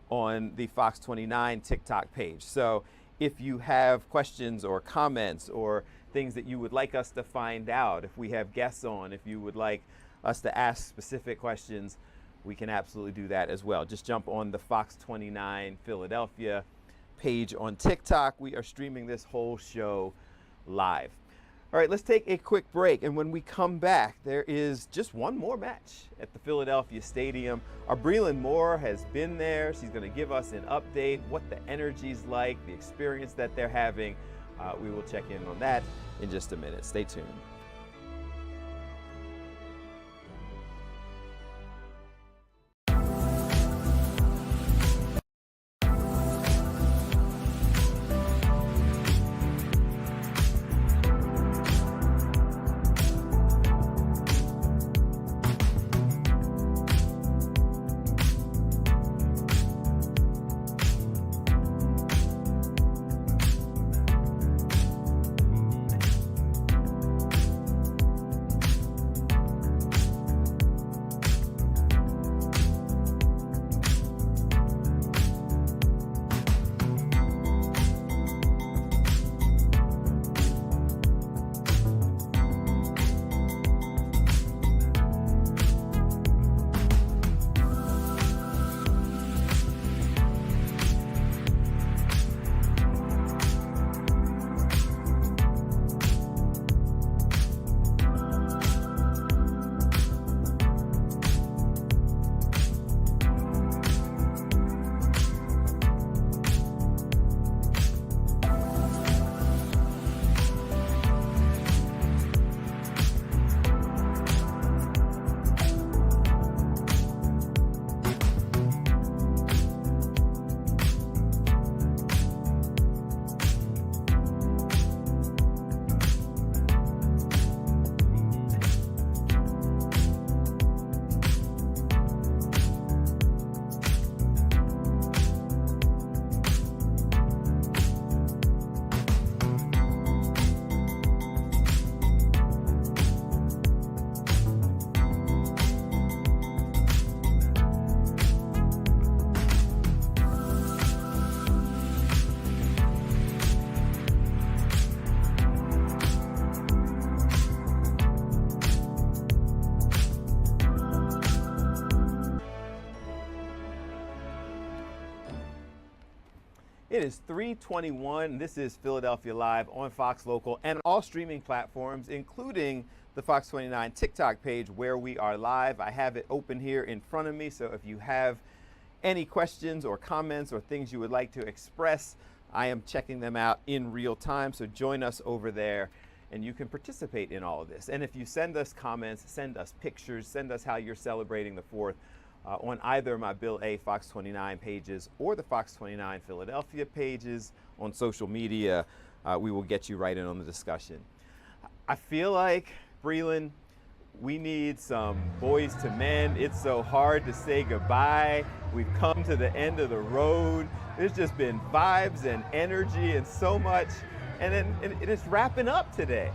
on the Fox 29 TikTok page. So if you have questions or comments or things that you would like us to find out, if we have guests on, if you would like us to ask specific questions, we can absolutely do that as well. Just jump on the Fox 29 Philadelphia page on TikTok. We are streaming this whole show live. All right, let's take a quick break. And when we come back, there is just one more match at the Philadelphia Stadium. Our Breland Moore has been there. She's going to give us an update, what the energy's like, the experience that they're having. We will check in on that in just a minute. Stay tuned. It is 3:21. This is Philadelphia Live on Fox Local and all streaming platforms, including the Fox 29 TikTok page where we are live. I have it open here in front of me, so if you have any questions or comments or things you would like to express, I am checking them out in real time, so join us over there and you can participate in all of this. And if you send us comments, send us pictures, send us how you're celebrating the 4th on either my Bill A. Fox 29 pages or the Fox 29 Philadelphia pages on social media, we will get you right in on the discussion. I feel like, Breland, we need some boys to men. It's so hard to say goodbye. We've come to the end of the road. There's just been vibes and energy and so much. And it's wrapping up today.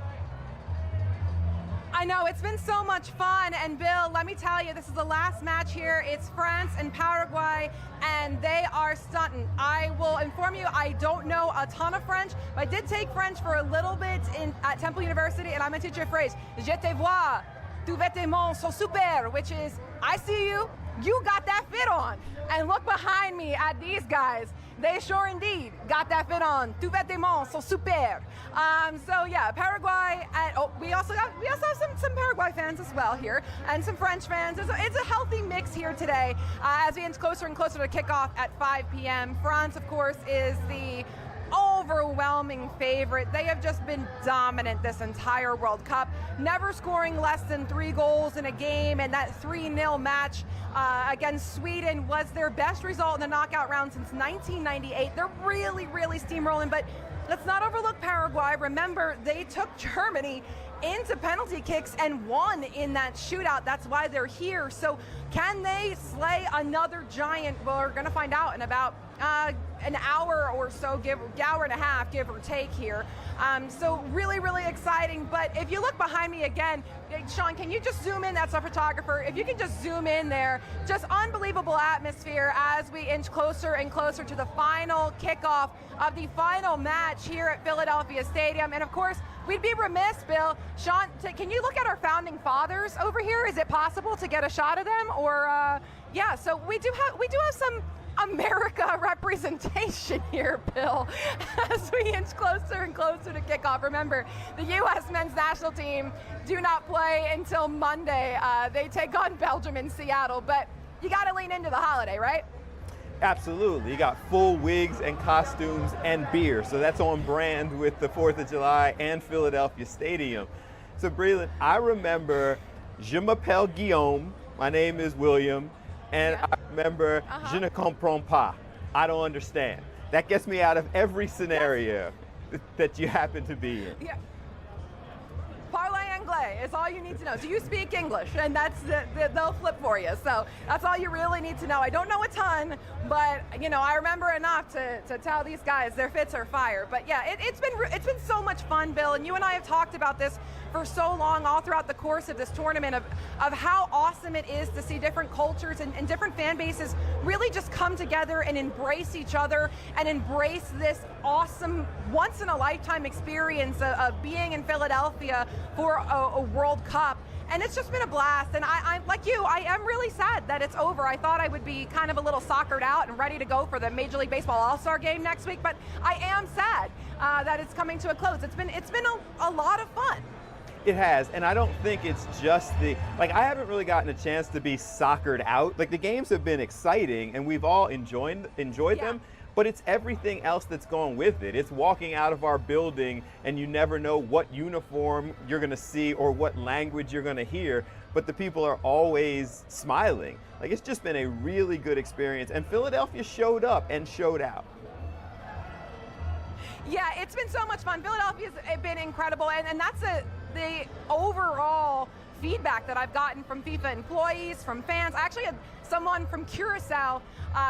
I know, it's been so much fun. And Bill, let me tell you, this is the last match here. It's France and Paraguay, and they are stunting. I will inform you, I don't know a ton of French, but I did take French for a little bit at Temple University, and I'm going to teach you a phrase. Je te vois, tes vêtements sont super, which is, I see you, you got that fit on. And look behind me at these guys. They sure indeed got that fit on. Tes vêtements sont super. So yeah, Paraguay. We also have some Paraguay fans as well here, and some French fans. It's a healthy mix here today as we inch closer and closer to kickoff at 5 p.m. France, of course, is the overwhelming favorite. They have just been dominant this entire World Cup, never scoring less than 3 goals in a game, and that 3-0 match against Sweden was their best result in the knockout round since 1998. They're really, really steamrolling, but let's not overlook Paraguay. Remember, they took Germany into penalty kicks and won in that shootout. That's why they're here. So can they slay another giant? Well, we're going to find out in about an hour or so, hour and a half, give or take here. So really, really exciting. But if you look behind me again, Sean, can you just zoom in? That's our photographer. If you can just zoom in there, just unbelievable atmosphere as we inch closer and closer to the final kickoff of the final match here at Philadelphia Stadium. And of course, we'd be remiss, Bill. Sean, can you look at our founding fathers over here? Is it possible to get a shot of them? Or yeah, so we do have some America representation here, Bill, as we inch closer and closer to kickoff. Remember, the U.S. men's national team do not play until Monday. They take on Belgium in Seattle, but you got to lean into the holiday, right? Absolutely. You got full wigs and costumes and beer, so that's on brand with the 4th of July and Philadelphia Stadium. So, Breland, I remember Je m'appelle Guillaume, my name is William, and I remember Je ne comprends pas, I don't understand. That gets me out of every scenario that you happen to be in. Yeah. Parlez anglais is all you need to know. Do you speak English? And they'll flip for you. So that's all you really need to know. I don't know a ton, but you know, I remember enough to tell these guys their fits are fire. But yeah, it's been so much fun, Bill, and you and I have talked about this for so long all throughout the course of this tournament of how awesome it is to see different cultures and different fan bases really just come together and embrace each other and embrace this awesome once-in-a-lifetime experience of being in Philadelphia for a World Cup. And it's just been a blast. And I like you, I am really sad that it's over. I thought I would be kind of a little soccered out and ready to go for the Major League Baseball All-Star game next week, but I am sad that it's coming to a close. It's been a lot of fun. It has, and I don't think it's just I haven't really gotten a chance to be soccered out. Like, the games have been exciting, and we've all enjoyed them, but it's everything else that's gone with it. It's walking out of our building, and you never know what uniform you're going to see or what language you're going to hear, but the people are always smiling. Like, it's just been a really good experience, and Philadelphia showed up and showed out. Yeah, it's been so much fun. Philadelphia's been incredible, and that's the overall feedback that I've gotten from FIFA employees, from fans. I actually had someone from Curacao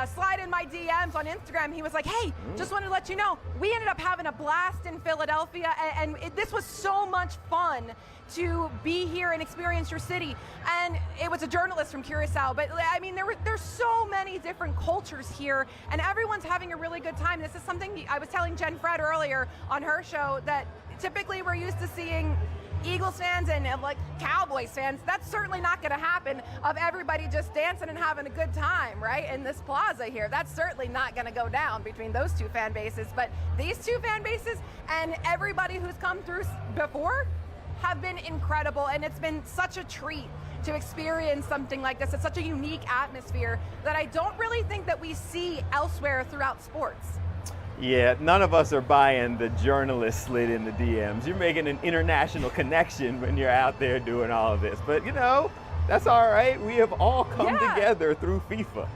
slide in my DMs on Instagram. He was like, hey, just wanted to let you know, we ended up having a blast in Philadelphia, and this was so much fun to be here and experience your city. And it was a journalist from Curacao, but I mean, there's so many different cultures here, and everyone's having a really good time. This is something I was telling Jen Fred earlier on her show, that typically we're used to seeing Eagles fans and like Cowboys fans, that's certainly not going to happen, of everybody just dancing and having a good time, right, in this plaza here. That's certainly not going to go down between those two fan bases. But these two fan bases and everybody who's come through before have been incredible, and it's been such a treat to experience something like this. It's such a unique atmosphere that I don't really think that we see elsewhere throughout sports. Yeah, none of us are buying the journalist slid in the DMs. You're making an international connection when you're out there doing all of this. But, you know, that's all right. We have all come together through FIFA.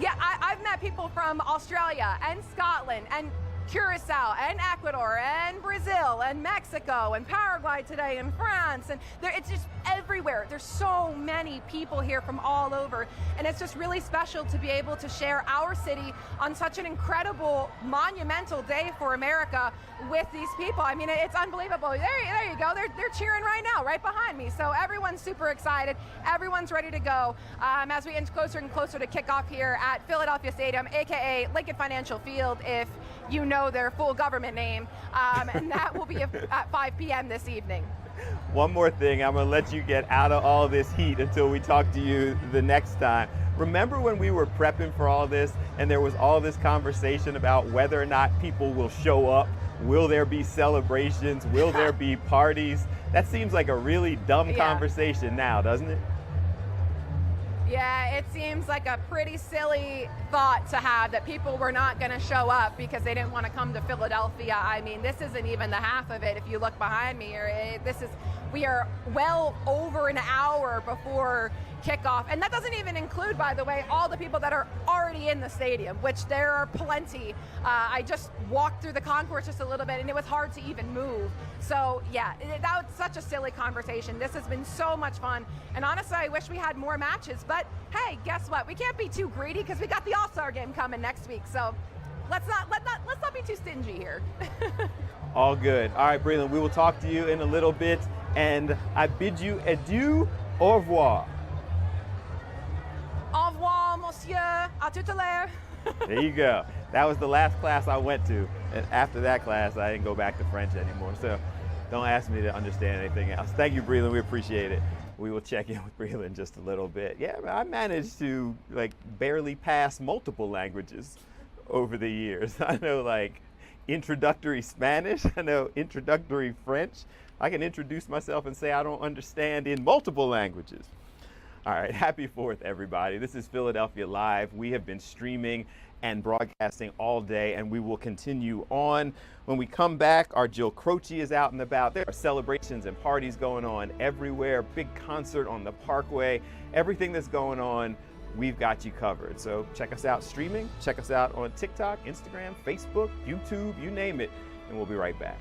Yeah, I've met people from Australia and Scotland and Curacao and Ecuador and Brazil and Mexico and Paraguay today and France, and it's just everywhere. There's so many people here from all over, and it's just really special to be able to share our city on such an incredible, monumental day for America with these people. I mean, it's unbelievable. There you go. They're cheering right now, right behind me. So everyone's super excited. Everyone's ready to go as we inch closer and closer to kickoff here at Philadelphia Stadium, aka Lincoln Financial Field, if you know their full government name, and that will be at 5 p.m. this evening. One more thing, I'm gonna let you get out of all this heat until we talk to you the next time. Remember when we were prepping for all this and there was all this conversation about whether or not people will show up? Will there be celebrations? Will there be parties? That seems like a really dumb conversation now, doesn't it? Yeah, it seems like a pretty silly thought to have, that people were not going to show up because they didn't want to come to Philadelphia. I mean, this isn't even the half of it. If you look behind me, we are well over an hour before kickoff. And that doesn't even include, by the way, all the people that are already in the stadium, which there are plenty. I just walked through the concourse just a little bit and it was hard to even move. So yeah, that was such a silly conversation. This has been so much fun. And honestly, I wish we had more matches, but hey, guess what? We can't be too greedy because we got the All-Star game coming next week. So let's not be too stingy here. All good. All right, Breland, we will talk to you in a little bit, and I bid you adieu, au revoir. Au revoir, monsieur. À tout à l'heure. There you go. That was the last class I went to, and after that class, I didn't go back to French anymore. So don't ask me to understand anything else. Thank you, Breland. We appreciate it. We will check in with Breland in just a little bit. Yeah, I managed to barely pass multiple languages over the years. I know introductory Spanish. I know introductory French. I can introduce myself and say I don't understand in multiple languages. All right, happy 4th, everybody. This is Philadelphia Live. We have been streaming and broadcasting all day, and we will continue on. When we come back, our Jill Croce is out and about. There are celebrations and parties going on everywhere, big concert on the Parkway. Everything that's going on, we've got you covered. So check us out streaming. Check us out on TikTok, Instagram, Facebook, YouTube, you name it, and we'll be right back.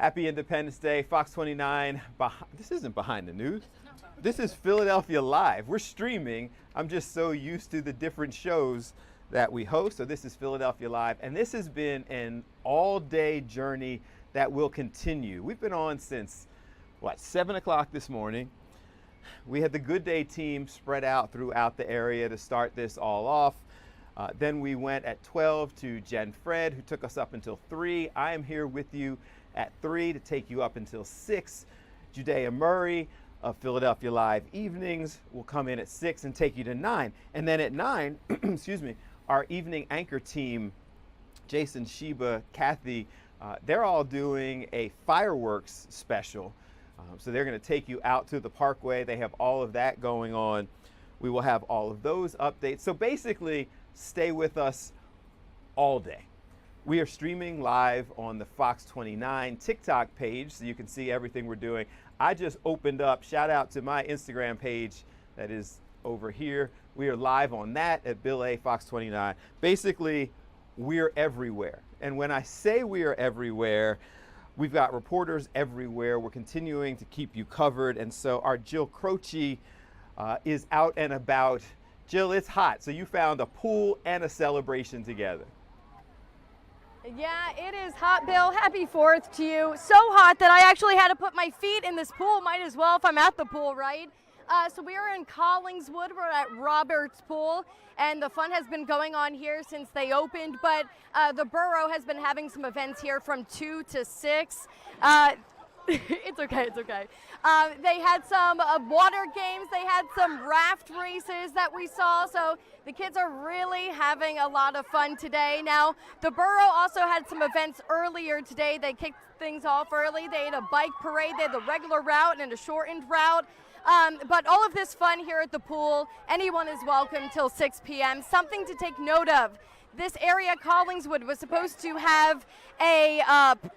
Happy Independence Day, Fox 29. This isn't Behind the News. This is Philadelphia Live. We're streaming. I'm just so used to the different shows that we host. So this is Philadelphia Live, and this has been an all-day journey that will continue. We've been on since, 7 o'clock this morning. We had the Good Day team spread out throughout the area to start this all off. Then we went at 12 to Jen Fred, who took us up until 3. I am here with you at 3 to take you up until 6. Judea Murray of Philadelphia Live Evenings will come in at 6 and take you to 9. And then at 9, excuse me, our evening anchor team, Jason, Sheba, Kathy, they're all doing a fireworks special. So they're going to take you out to the Parkway. They have all of that going on. We will have all of those updates. So basically, stay with us all day. We are streaming live on the Fox 29 TikTok page, so you can see everything we're doing. I just opened up, shout out to my Instagram page that is over here. We are live on that at Bill A. Fox 29. Basically, we're everywhere. And when I say we are everywhere, we've got reporters everywhere. We're continuing to keep you covered. And so our Jill Croce is out and about. Jill, it's hot. So you found a pool and a celebration together. Yeah, it is hot, Bill. Happy 4th to you. So hot that I actually had to put my feet in this pool. Might as well if I'm at the pool, right? So we are in Collingswood. We're at Roberts Pool, and the fun has been going on here since they opened, but the borough has been having some events here from 2 to 6. It's okay, it's okay. They had some water games, they had some raft races that we saw, so the kids are really having a lot of fun today. Now, the borough also had some events earlier today. They kicked things off early. They had a bike parade, they had the regular route and a shortened route. But all of this fun here at the pool, anyone is welcome till 6 p.m. Something to take note of. This area, Collingswood, was supposed to have a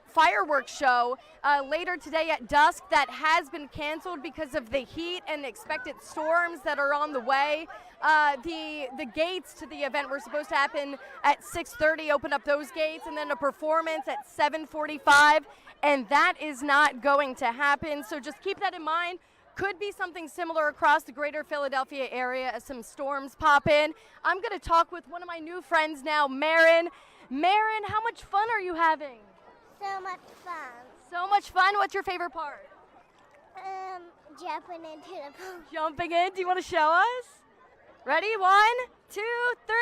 fireworks show later today at dusk that has been canceled because of the heat and expected storms that are on the way. The gates to the event were supposed to happen at 6:30, open up those gates, and then a performance at 7:45, and that is not going to happen. So just keep that in mind. Could be something similar across the greater Philadelphia area as some storms pop in. I'm going to talk with one of my new friends now, Marin. Marin, how much fun are you having? So much fun. So much fun? What's your favorite part? Jumping into the pool. Jumping in? Do you want to show us? Ready? 1, 2, 3.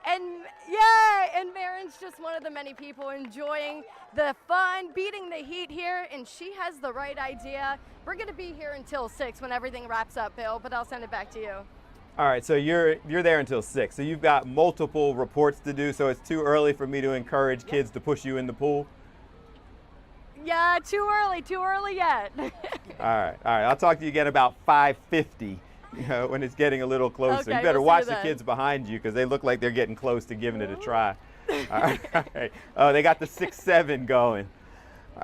And yeah, and Marin's just one of the many people enjoying the fun, beating the heat here, and she has the right idea. We're going to be here until 6 when everything wraps up, Bill, but I'll send it back to you. All right, so you're there until 6. So you've got multiple reports to do, so it's too early for me to encourage kids to push you in the pool? Yeah, too early yet. All right, I'll talk to you again about 5:50. When it's getting a little closer. Okay, you better we'll watch see the you kids behind you because they look like they're getting close to giving it a try. All right. Oh, they got the 6-7 going.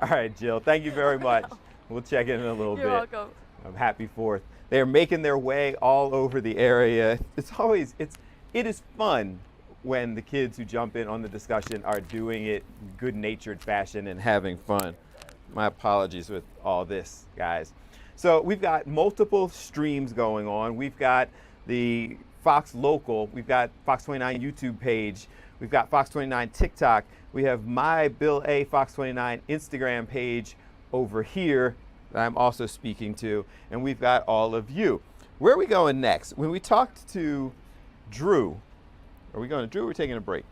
All right, Jill, thank you very much. We'll check in a little bit. You're welcome. Happy 4th. They're making their way all over the area. It is fun when the kids who jump in on the discussion are doing it good-natured fashion and having fun. My apologies with all this, guys. So we've got multiple streams going on. We've got the Fox Local. We've got Fox 29 YouTube page. We've got Fox 29 TikTok. We have my Bill A. Fox 29 Instagram page over here that I'm also speaking to. And we've got all of you. Where are we going next? When we talked to Drew, are we going to Drew or are we taking a break?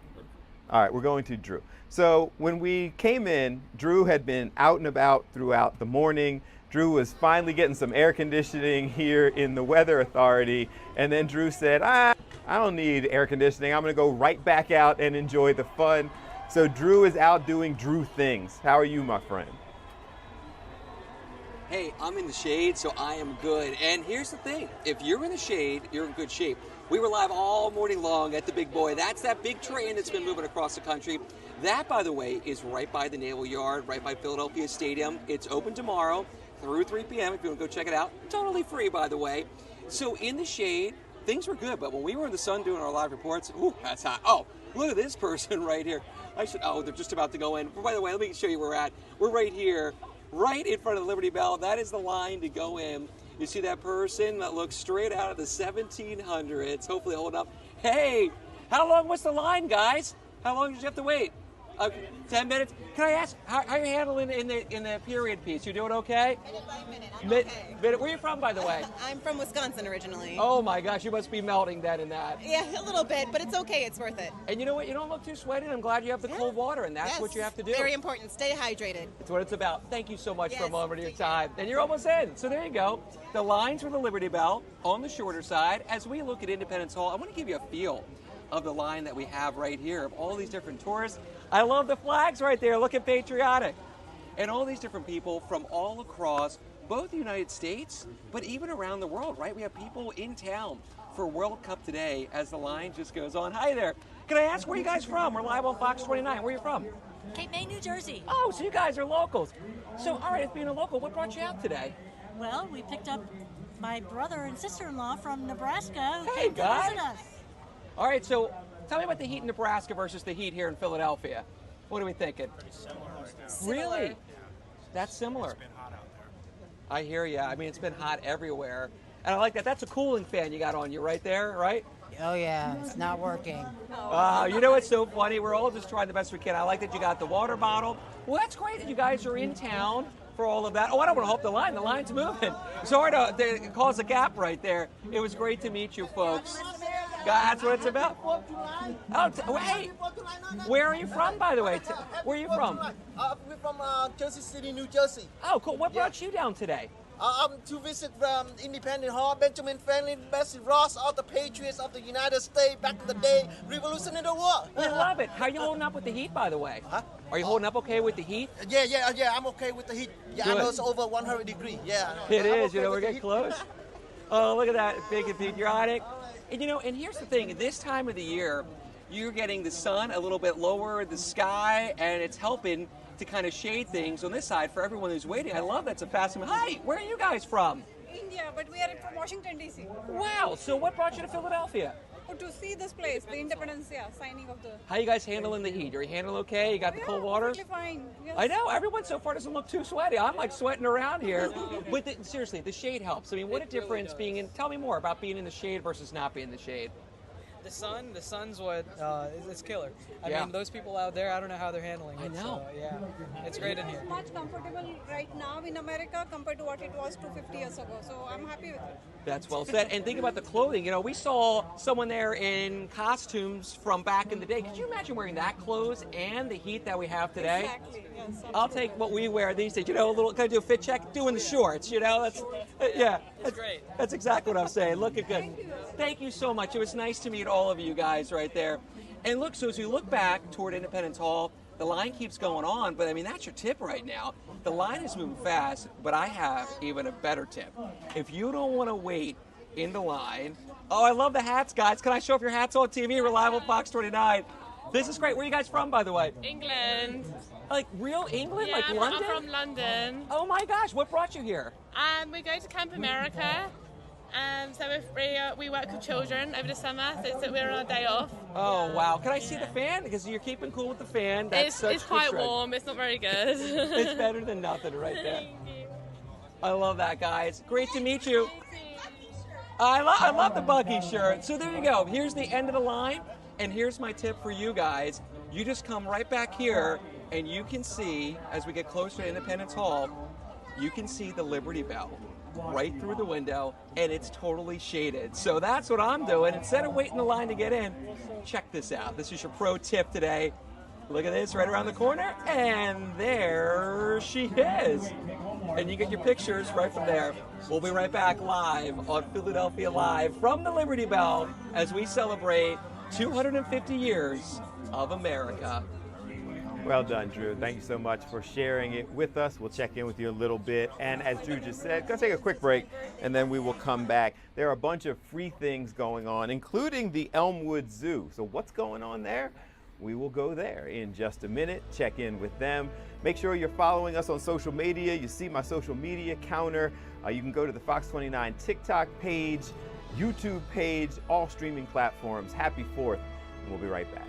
All right, we're going to Drew. So when we came in, Drew had been out and about throughout the morning. Drew was finally getting some air conditioning here in the Weather Authority. And then Drew said, I don't need air conditioning. I'm going to go right back out and enjoy the fun. So Drew is out doing Drew things. How are you, my friend? Hey, I'm in the shade, so I am good. And here's the thing. If you're in the shade, you're in good shape. We were live all morning long at the Big Boy. That's that big train that's been moving across the country. That, by the way, is right by the Naval Yard, right by Philadelphia Stadium. It's open tomorrow through 3 p.m. if you want to go check it out. Totally free, by the way. So in the shade, things were good. But when we were in the sun doing our live reports, ooh, that's hot. Oh, Look at this person right here. Oh, they're just about to go in. By the way, let me show you where we're at. We're right here, right in front of the Liberty Bell. That is the line to go in. You see that person that looks straight out of the 1700s, hopefully holding up. Hey, how long was the line, guys? How long did you have to wait? 10 minutes. Can I ask, how are you handling in the period piece? You doing okay? Minute. Where are you from, by the way? I'm from Wisconsin originally. Oh my gosh, you must be melting that in that. Yeah, a little bit, but it's okay. It's worth it. And you know what? You don't look too sweaty. I'm glad you have the cold water, and that's what you have to do. Very important. Stay hydrated. That's what it's about. Thank you so much for a moment of your time. And you're almost in. So there you go. The lines for the Liberty Bell on the shorter side. As we look at Independence Hall, I want to give you a feel of the line that we have right here of all these different tourists. I love the flags right there, looking patriotic. And all these different people from all across both the United States, but even around the world, right? We have people in town for World Cup today as the line just goes on. Hi there. Can I ask where you guys from? We're live on Fox 29. Where are you from? Cape May, New Jersey. Oh, so you guys are locals. So, all right, being a local, what brought you out today? Well, we picked up my brother and sister-in-law from Nebraska who Hey, came to guys. visit us. All right, so tell me about the heat in Nebraska versus the heat here in Philadelphia. What are we thinking? Really? That's similar. It's been hot out there. I hear you. I mean, it's been hot everywhere. And I like that. That's a cooling fan you got on you right there, right? Oh, yeah. It's not working. You know what's so funny? We're all just trying the best we can. I like that you got the water bottle. Well, that's great that you guys are in town for all of that. Oh, I don't want to hope the line's moving. Sorry to cause a gap right there. It was great to meet you folks. That's what it's about. Oh, hey, where are you from, by the way? Where are you from? We're from Jersey City, New Jersey. Oh, cool. What brought you down today? To visit Independence Hall, Benjamin Franklin, Bessie Ross, all the patriots of the United States back in the day, Revolution in the War. We love it. How are you holding up with the heat, by the way? Huh? Are you holding up okay with the heat? Yeah, I'm okay with the heat. Yeah, Good. I know it's over 100 degrees. Yeah. It is. Okay, We're getting close. Oh, look at that. Big and patriotic. And and here's the thing. This time of the year, you're getting the sun a little bit lower in the sky, and it's helping to kind of shade things on this side for everyone who's waiting. I love that's a fascinating. Hi, where are you guys from? India, but we are from Washington, D.C. Wow. So what brought you to Philadelphia? To see this place, the Independence, signing of the... How you guys handling the heat? Are you handling okay? You got the cold water? Fine. Yes. I know. Everyone so far doesn't look too sweaty. I'm like sweating around here. But seriously, the shade helps. I mean, what a difference being in... Tell me more about being in the shade versus not being in the shade. The sun's what it's killer. I Yeah. mean, those people out there, I don't know how they're handling it. I know. So, yeah, it's great in here. It's much comfortable right now in America compared to what it was 250 years ago. So I'm happy with it. That's well said. And think about the clothing. We saw someone there in costumes from back in the day. Could you imagine wearing that clothes and the heat that we have today? Exactly. Yes. Absolutely. I'll take what we wear these days. A little kind of do a fit check, doing the shorts. That's yeah. It's great. That's exactly what I'm saying. Looking good. Thank you so much. It was nice to meet all of you guys right there. And look, so as we look back toward Independence Hall, the line keeps going on, but I mean, that's your tip right now. The line is moving fast, but I have even a better tip. If you don't want to wait in the line, I love the hats, guys. Can I show off your hats on TV? We're live on Fox 29. This is great. Where are you guys from, by the way? England. Like real England? Yeah, like London? I'm from London. Oh my gosh, what brought you here? We're going to Camp America. So we work with children over the summer, so we're on a day off. Oh wow! Can I see the fan? Because you're keeping cool with the fan. That's It's quite warm. It's not very good. It's better than nothing right there. I love that, guys. Great to meet you. I love the Bucky shirt. So there you go. Here's the end of the line, and here's my tip for you guys. You just come right back here, and you can see, as we get closer to Independence Hall, you can see the Liberty Bell right through the window, and it's totally shaded. So that's what I'm doing. Instead of waiting the line to get in, check this out. This is your pro tip today. Look at this right around the corner, and there she is. And you get your pictures right from there. We'll be right back live on Philadelphia Live from the Liberty Bell as we celebrate 250 years of America. Well done, Drew. Thank you so much for sharing it with us. We'll check in with you a little bit. And as Drew just said, going to take a quick break, and then we will come back. There are a bunch of free things going on, including the Elmwood Zoo. So what's going on there? We will go there in just a minute, check in with them. Make sure you're following us on social media. You see my social media counter. You can go to the Fox 29 TikTok page, YouTube page, all streaming platforms. Happy 4th, and we'll be right back.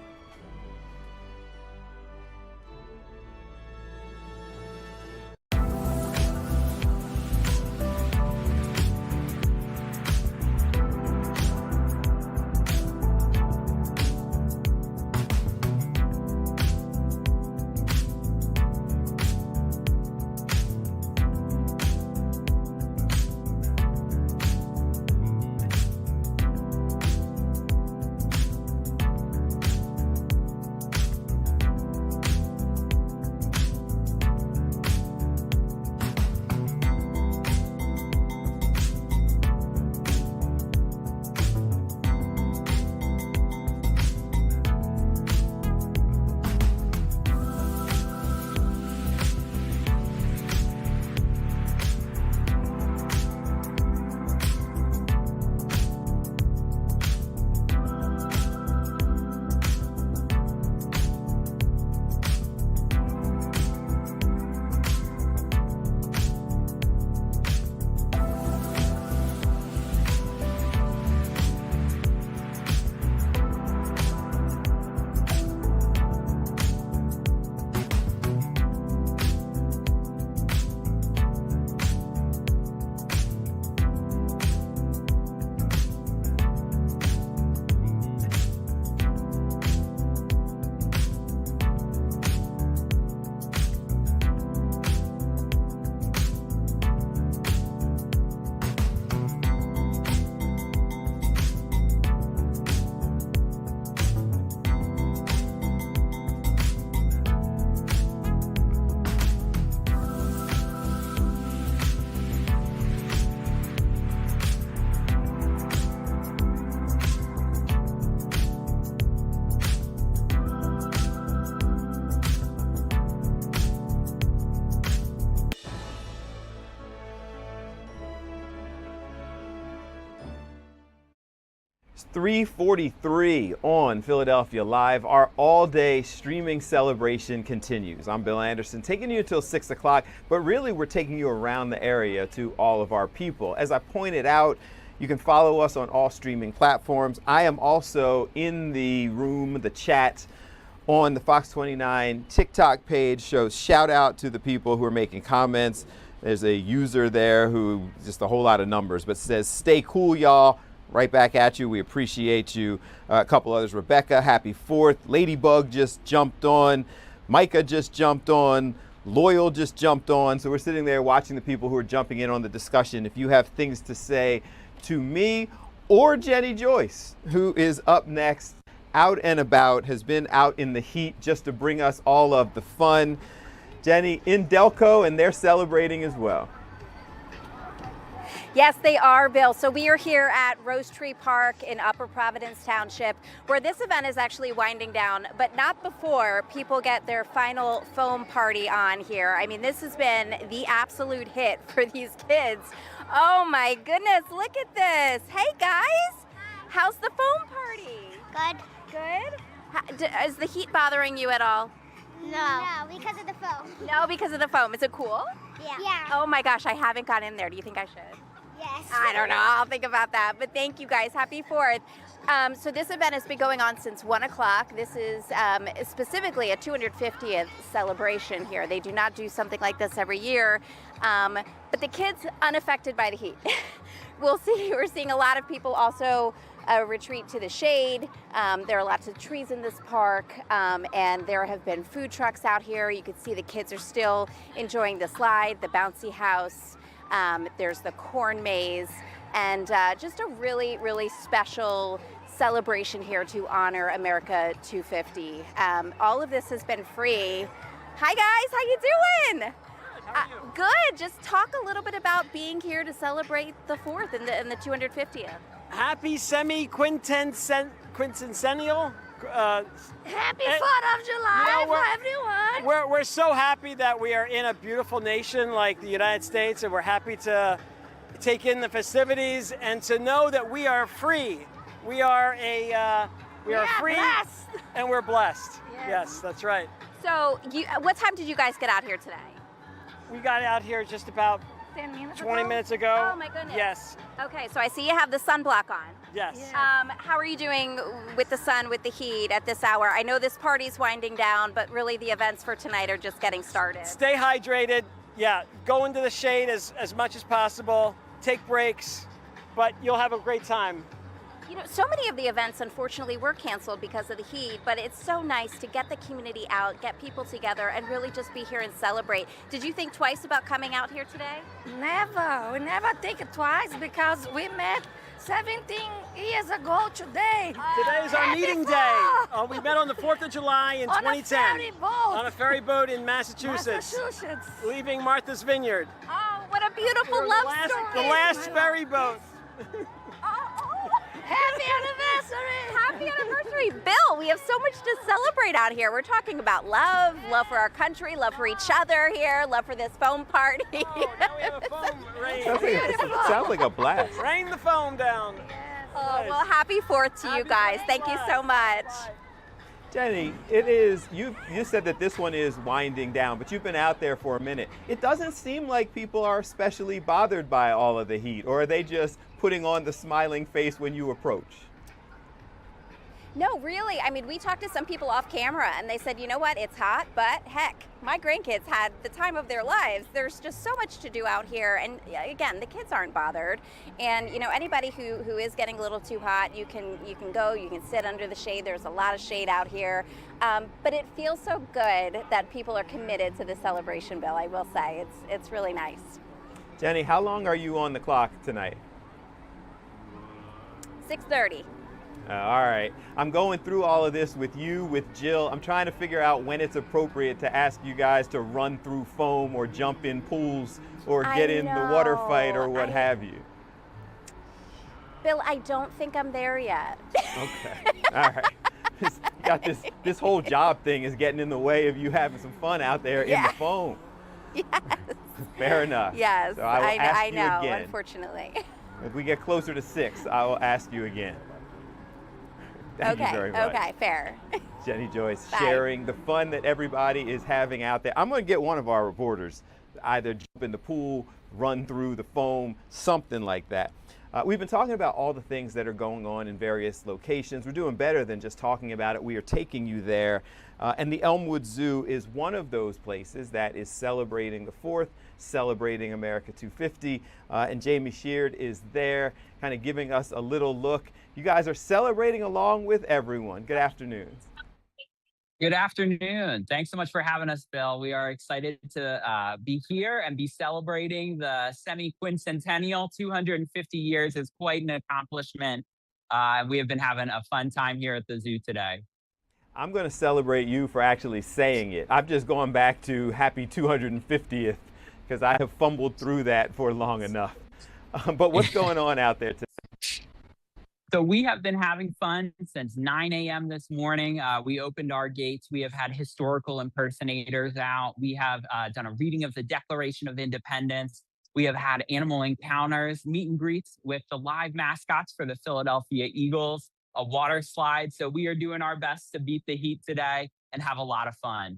3:43 on Philadelphia Live. Our all-day streaming celebration continues. I'm Bill Anderson, taking you until 6 o'clock, but really we're taking you around the area to all of our people. As I pointed out, you can follow us on all streaming platforms. I am also in the room, the chat, on the Fox 29 TikTok page. Shows shout out to the people who are making comments. There's a user there who, just a whole lot of numbers, but says, "Stay cool, y'all." Right back at you. We appreciate you. A couple others. Rebecca, happy 4th. Ladybug just jumped on. Micah just jumped on. Loyal just jumped on. So we're sitting there watching the people who are jumping in on the discussion. If you have things to say to me or Jenny Joyce, who is up next, out and about, has been out in the heat just to bring us all of the fun. Jenny, in Delco, and they're celebrating as well. Yes, they are, Bill. So we are here at Rose Tree Park in Upper Providence Township, where this event is actually winding down, but not before people get their final foam party on here. I mean, this has been the absolute hit for these kids. Oh my goodness, look at this. Hey guys, how's the foam party? Good. Good? Is the heat bothering you at all? No, because of the foam. No, because of the foam. Is it cool? Yeah. Oh my gosh, I haven't gone in there. Do you think I should? Yes. I don't know. I'll think about that. But thank you guys. Happy 4th. So this event has been going on since 1 o'clock. This is specifically a 250th celebration here. They do not do something like this every year. But the kids unaffected by the heat. We'll see. We're seeing a lot of people also retreat to the shade. There are lots of trees in this park, and there have been food trucks out here. You can see the kids are still enjoying the slide, the bouncy house. There's the corn maze, and just a really, really special celebration here to honor America 250. All of this has been free. Hi guys, how you doing? Good. Just talk a little bit about being here to celebrate the 4th and the 250th. Happy semi-quincentennial. Happy 4th of July for everyone. We're so happy that we are in a beautiful nation like the United States, and we're happy to take in the festivities and to know that we are free. We are free, blessed. And we're blessed. Yes, that's right. So, what time did you guys get out here today? We got out here just about 20 minutes ago. Oh my goodness. Yes. Okay, so I see you have the sunblock on. Yes. How are you doing with the sun, with the heat at this hour? I know this party's winding down, but really the events for tonight are just getting started. Stay hydrated. Yeah, go into the shade as much as possible. Take breaks, but you'll have a great time. You know, so many of the events unfortunately were canceled because of the heat, but it's so nice to get the community out, get people together, and really just be here and celebrate. Did you think twice about coming out here today? Never. We never think it twice because we met 17 years ago today. Today is our meeting day. We met on the 4th of July in 2010. On a ferry boat in Massachusetts. Leaving Martha's Vineyard. Oh, what a beautiful love story. The last ferry boat. Happy anniversary! Happy anniversary, Bill. We have so much to celebrate out here. We're talking about love, love for our country, love for each other here, love for this foam party. Oh, now we have a foam rain. Sounds like a blast. Rain the foam down. Oh, well, happy 4th to you guys. Thank you so much. Jenny, it is, you said that this one is winding down, but you've been out there for a minute. It doesn't seem like people are especially bothered by all of the heat, or are they just putting on the smiling face when you approach? No, really. I mean, we talked to some people off camera and they said, you know what, it's hot, but heck, my grandkids had the time of their lives. There's just so much to do out here. And again, the kids aren't bothered. And you know, anybody who is getting a little too hot, you can go, you can sit under the shade. There's a lot of shade out here. But it feels so good that people are committed to the celebration, Bill, I will say. It's really nice. Jenny, how long are you on the clock tonight? 6:30. All right. I'm going through all of this with you, with Jill. I'm trying to figure out when it's appropriate to ask you guys to run through foam or jump in pools or get in the water fight or what have you. Bill, I don't think I'm there yet. Okay. All right. This whole job thing is getting in the way of you having some fun out there in the foam. Yes. Fair enough. Yes, so I will ask I you know, again. unfortunately. If we get closer to 6, I will ask you again. Thank you very much. Okay, fair. Jenny Joyce Bye. sharing the fun that everybody is having out there. I'm going to get one of our reporters to either jump in the pool, run through the foam, something like that. We've been talking about all the things that are going on in various locations. We're doing better than just talking about it. We are taking you there. And the Elmwood Zoo is one of those places that is celebrating the 4th, celebrating America 250. And Jamie Sheard is there kind of giving us a little look. You guys are celebrating along with everyone. Good afternoon. Good afternoon. Thanks so much for having us, Bill. We are excited to be here and be celebrating the semi-quincentennial. 250 years is quite an accomplishment. We have been having a fun time here at the zoo today. I'm going to celebrate you for actually saying it. I've just gone back to happy 250th because I have fumbled through that for long enough. But what's going on out there today? So we have been having fun since 9 a.m. this morning. We opened our gates. We have had historical impersonators out. We have done a reading of the Declaration of Independence. We have had animal encounters, meet and greets with the live mascots for the Philadelphia Eagles, a water slide. So we are doing our best to beat the heat today and have a lot of fun.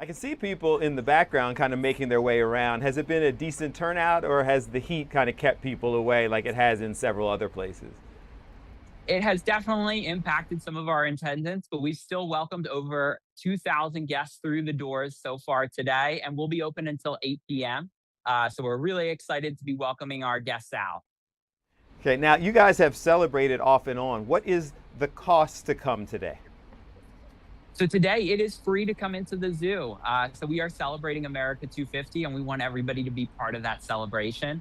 I can see people in the background kind of making their way around. Has it been a decent turnout, or has the heat kind of kept people away like it has in several other places? It has definitely impacted some of our attendance, but we've still welcomed over 2,000 guests through the doors so far today, and we'll be open until 8 p.m. So we're really excited to be welcoming our guests out. Okay, now you guys have celebrated off and on. What is the cost to come today? So today it is free to come into the zoo. So we are celebrating America 250, and we want everybody to be part of that celebration.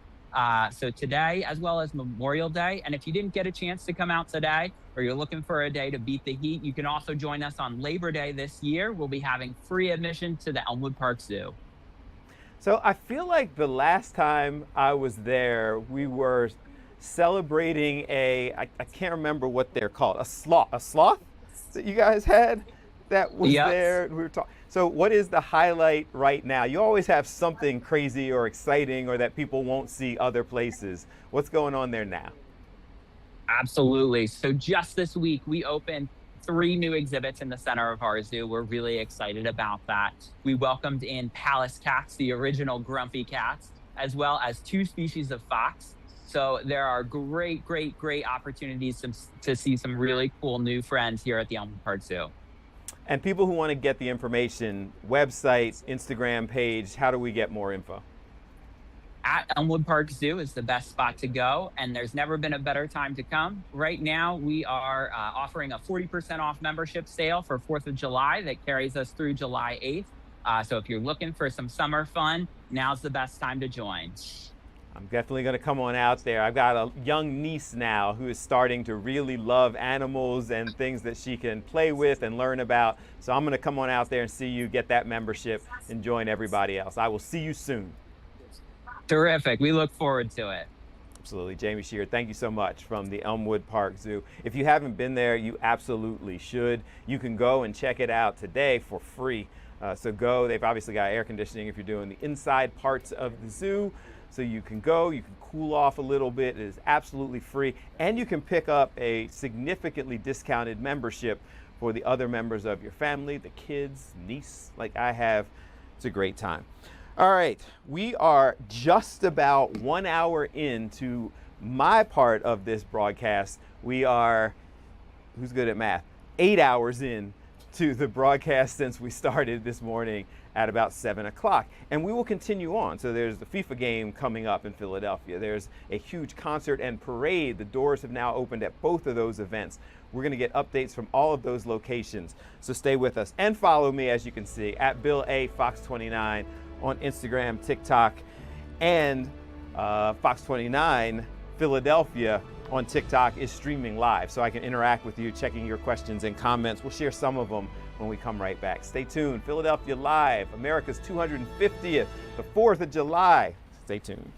So today, as well as Memorial Day, and if you didn't get a chance to come out today, or you're looking for a day to beat the heat, you can also join us on Labor Day this year. We'll be having free admission to the Elmwood Park Zoo. So I feel like the last time I was there, we were celebrating I can't remember what they're called, a sloth that you guys had that was there. We were talking. So what is the highlight right now? You always have something crazy or exciting or that people won't see other places. What's going on there now? Absolutely. So just this week, we opened 3 new exhibits in the center of our zoo. We're really excited about that. We welcomed in Pallas cats, the original grumpy cats, as well as 2 species of fox. So there are great opportunities to see some really cool new friends here at the Elmwood Park Zoo. And people who want to get the information, website, Instagram page, how do we get more info? At Elmwood Park Zoo is the best spot to go, and there's never been a better time to come. Right now, we are offering a 40% off membership sale for 4th of July that carries us through July 8th. So if you're looking for some summer fun, now's the best time to join. I'm definitely going to come on out there. I've got a young niece now who is starting to really love animals and things that she can play with and learn about. So I'm going to come on out there and see you, get that membership, and join everybody else. I will see you soon. Terrific. We look forward to it. Absolutely. Jamie Sheard, thank you so much from the Elmwood Park Zoo. If you haven't been there, you absolutely should. You can go and check it out today for free. So go. They've obviously got air conditioning if you're doing the inside parts of the zoo. So you can go, you can cool off a little bit. It is absolutely free. And you can pick up a significantly discounted membership for the other members of your family, the kids, niece, like I have. It's a great time. All right, we are just about 1 hour into my part of this broadcast. We are, who's good at math? 8 hours in to the broadcast since we started this morning at about 7 o'clock. And we will continue on. So there's the FIFA game coming up in Philadelphia. There's a huge concert and parade. The doors have now opened at both of those events. We're going to get updates from all of those locations. So stay with us and follow me, as you can see, at Bill A. Fox 29 on Instagram, TikTok, and Fox 29 Philadelphia on TikTok is streaming live. So I can interact with you, checking your questions and comments. We'll share some of them when we come right back. Stay tuned. Philadelphia Live, America's 250th, the 4th of July. Stay tuned.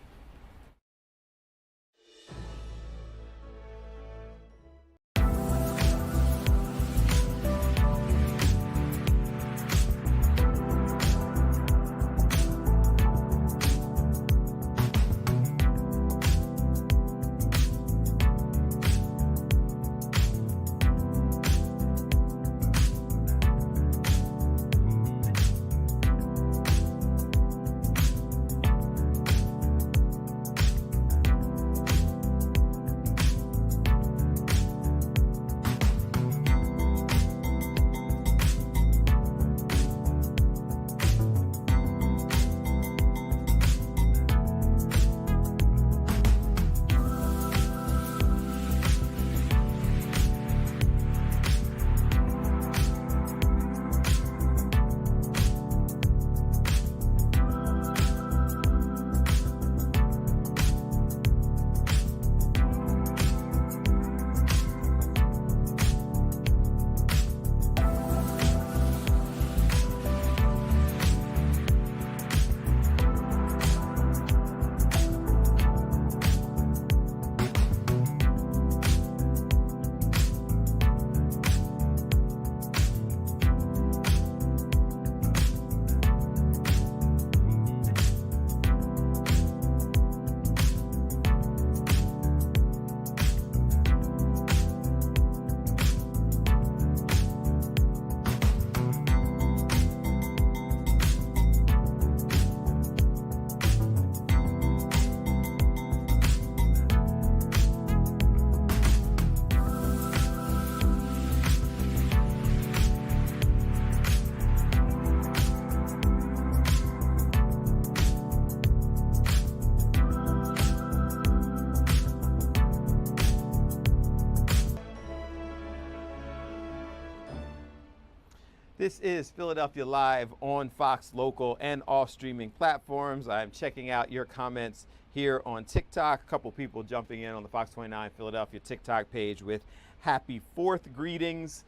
This is Philadelphia Live on Fox Local and all streaming platforms. I'm checking out your comments here on TikTok. A couple people jumping in on the Fox 29 Philadelphia TikTok page with Happy 4th greetings.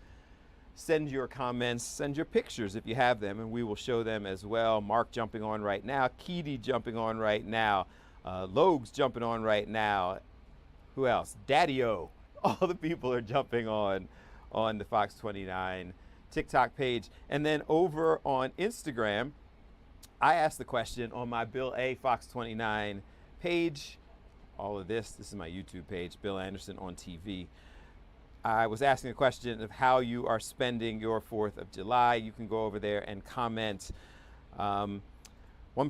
Send your comments, send your pictures if you have them, and we will show them as well. Mark jumping on right now, Keedy jumping on right now, Logues jumping on right now. Who else? Daddy-O. All the people are jumping on the Fox 29 TikTok page. And then over on Instagram, I asked the question on my Bill A. Fox 29 page. All of this is my YouTube page, Bill Anderson on TV. I was asking a question of how you are spending your 4th of July. You can go over there and comment. One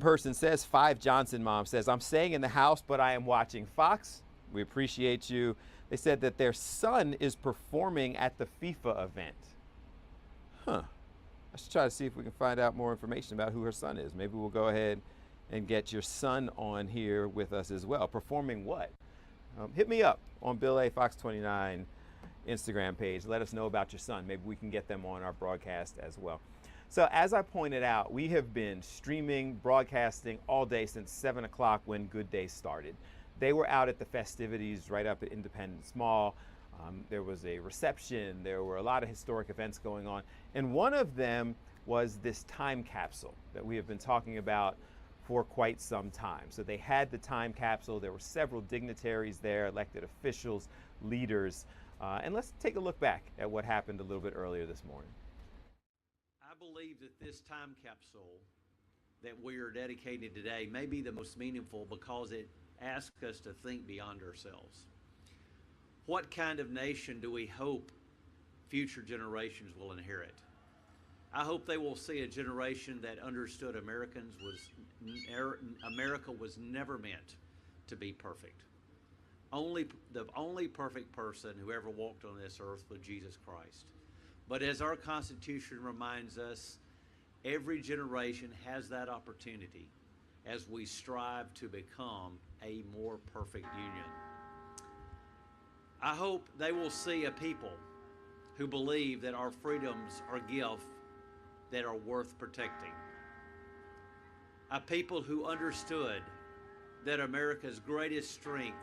person says, 5 Johnson Mom says, I'm staying in the house, but I am watching Fox. We appreciate you. They said that their son is performing at the FIFA event. Huh. I should try to see if we can find out more information about who her son is. Maybe we'll go ahead and get your son on here with us as well. Performing what? Hit me up on Bill A. Fox 29 Instagram page. Let us know about your son. Maybe we can get them on our broadcast as well. So as I pointed out, we have been streaming, broadcasting all day since 7 o'clock when Good Day started. They were out at the festivities right up at Independence Mall. There was a reception. There were a lot of historic events going on. And one of them was this time capsule that we have been talking about for quite some time. So they had the time capsule. There were several dignitaries there, elected officials, leaders. And let's take a look back at what happened a little bit earlier this morning. I believe that this time capsule that we are dedicating today may be the most meaningful because it asks us to think beyond ourselves. What kind of nation do we hope future generations will inherit? I hope they will see a generation that understood America was never meant to be perfect. The only perfect person who ever walked on this earth was Jesus Christ. But as our Constitution reminds us, every generation has that opportunity as we strive to become a more perfect union. I hope they will see a people who believe that our freedoms are gifts that are worth protecting. A people who understood that America's greatest strength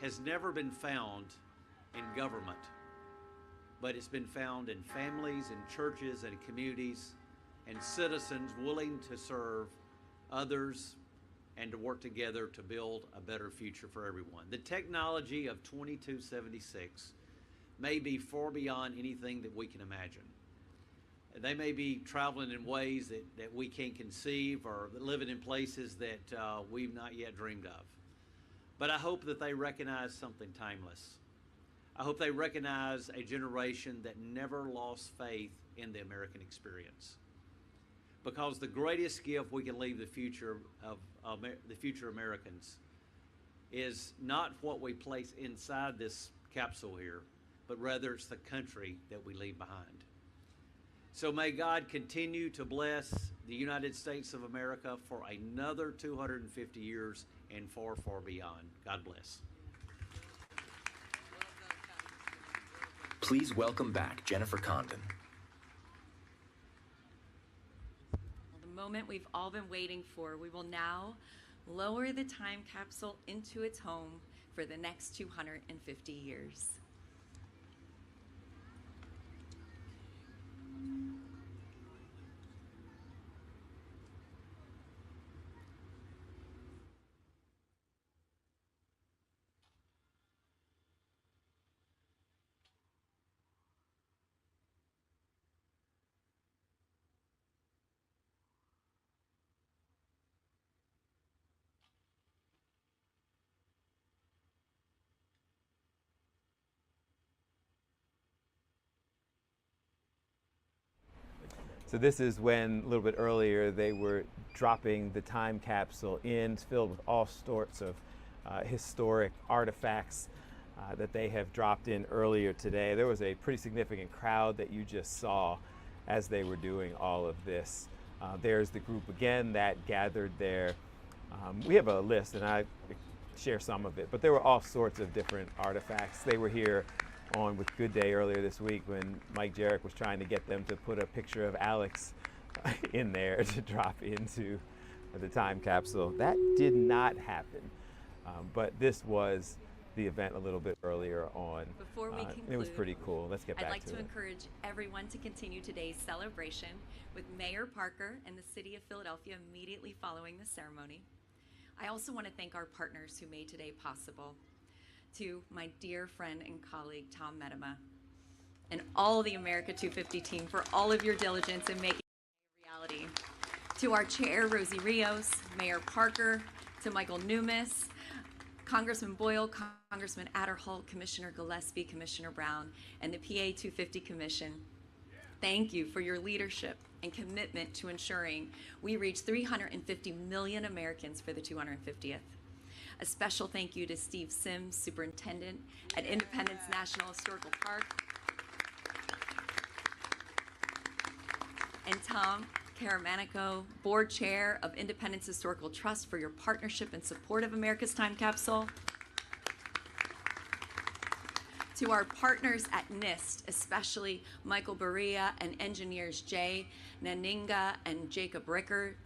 has never been found in government, but it's been found in families and churches and communities and citizens willing to serve others and to work together to build a better future for everyone. The technology of 2276 may be far beyond anything that we can imagine. They may be traveling in ways that we can't conceive or living in places that we've not yet dreamed of. But I hope that they recognize something timeless. I hope they recognize a generation that never lost faith in the American experience. Because the greatest gift we can leave the future Americans is not what we place inside this capsule here, but rather it's the country that we leave behind. So may God continue to bless the United States of America for another 250 years and far, far beyond. God bless. Please welcome back Jennifer Condon. The moment we've all been waiting for, we will now lower the time capsule into its home for the next 250 years. So this is when, a little bit earlier, they were dropping the time capsule in. It's filled with all sorts of historic artifacts that they have dropped in earlier today. There was a pretty significant crowd that you just saw as they were doing all of this. There's the group again that gathered there. We have a list, and I share some of it, but there were all sorts of different artifacts. They were here on with Good Day earlier this week when Mike Jarek was trying to get them to put a picture of Alex in there to drop into the time capsule. That did not happen, but this was the event a little bit earlier on. Before we conclude, it was pretty cool. Let's get back to it. I'd like to encourage everyone to continue today's celebration with Mayor Parker and the City of Philadelphia immediately following the ceremony. I also want to thank our partners who made today possible. To my dear friend and colleague, Tom Medema, and all the America 250 team for all of your diligence in making it a reality. To our chair, Rosie Rios, Mayor Parker, to Michael Numis, Congressman Boyle, Congressman Adderholt, Commissioner Gillespie, Commissioner Brown, and the PA 250 Commission. Thank you for your leadership and commitment to ensuring we reach 350 million Americans for the 250th. A special thank you to Steve Sims, Superintendent at Independence National Historical Park, and Tom Caramanico, Board Chair of Independence Historical Trust, for your partnership and support of America's Time Capsule. To our partners at NIST, especially Michael Berea and engineers Jay Naninga and Jacob Rickard,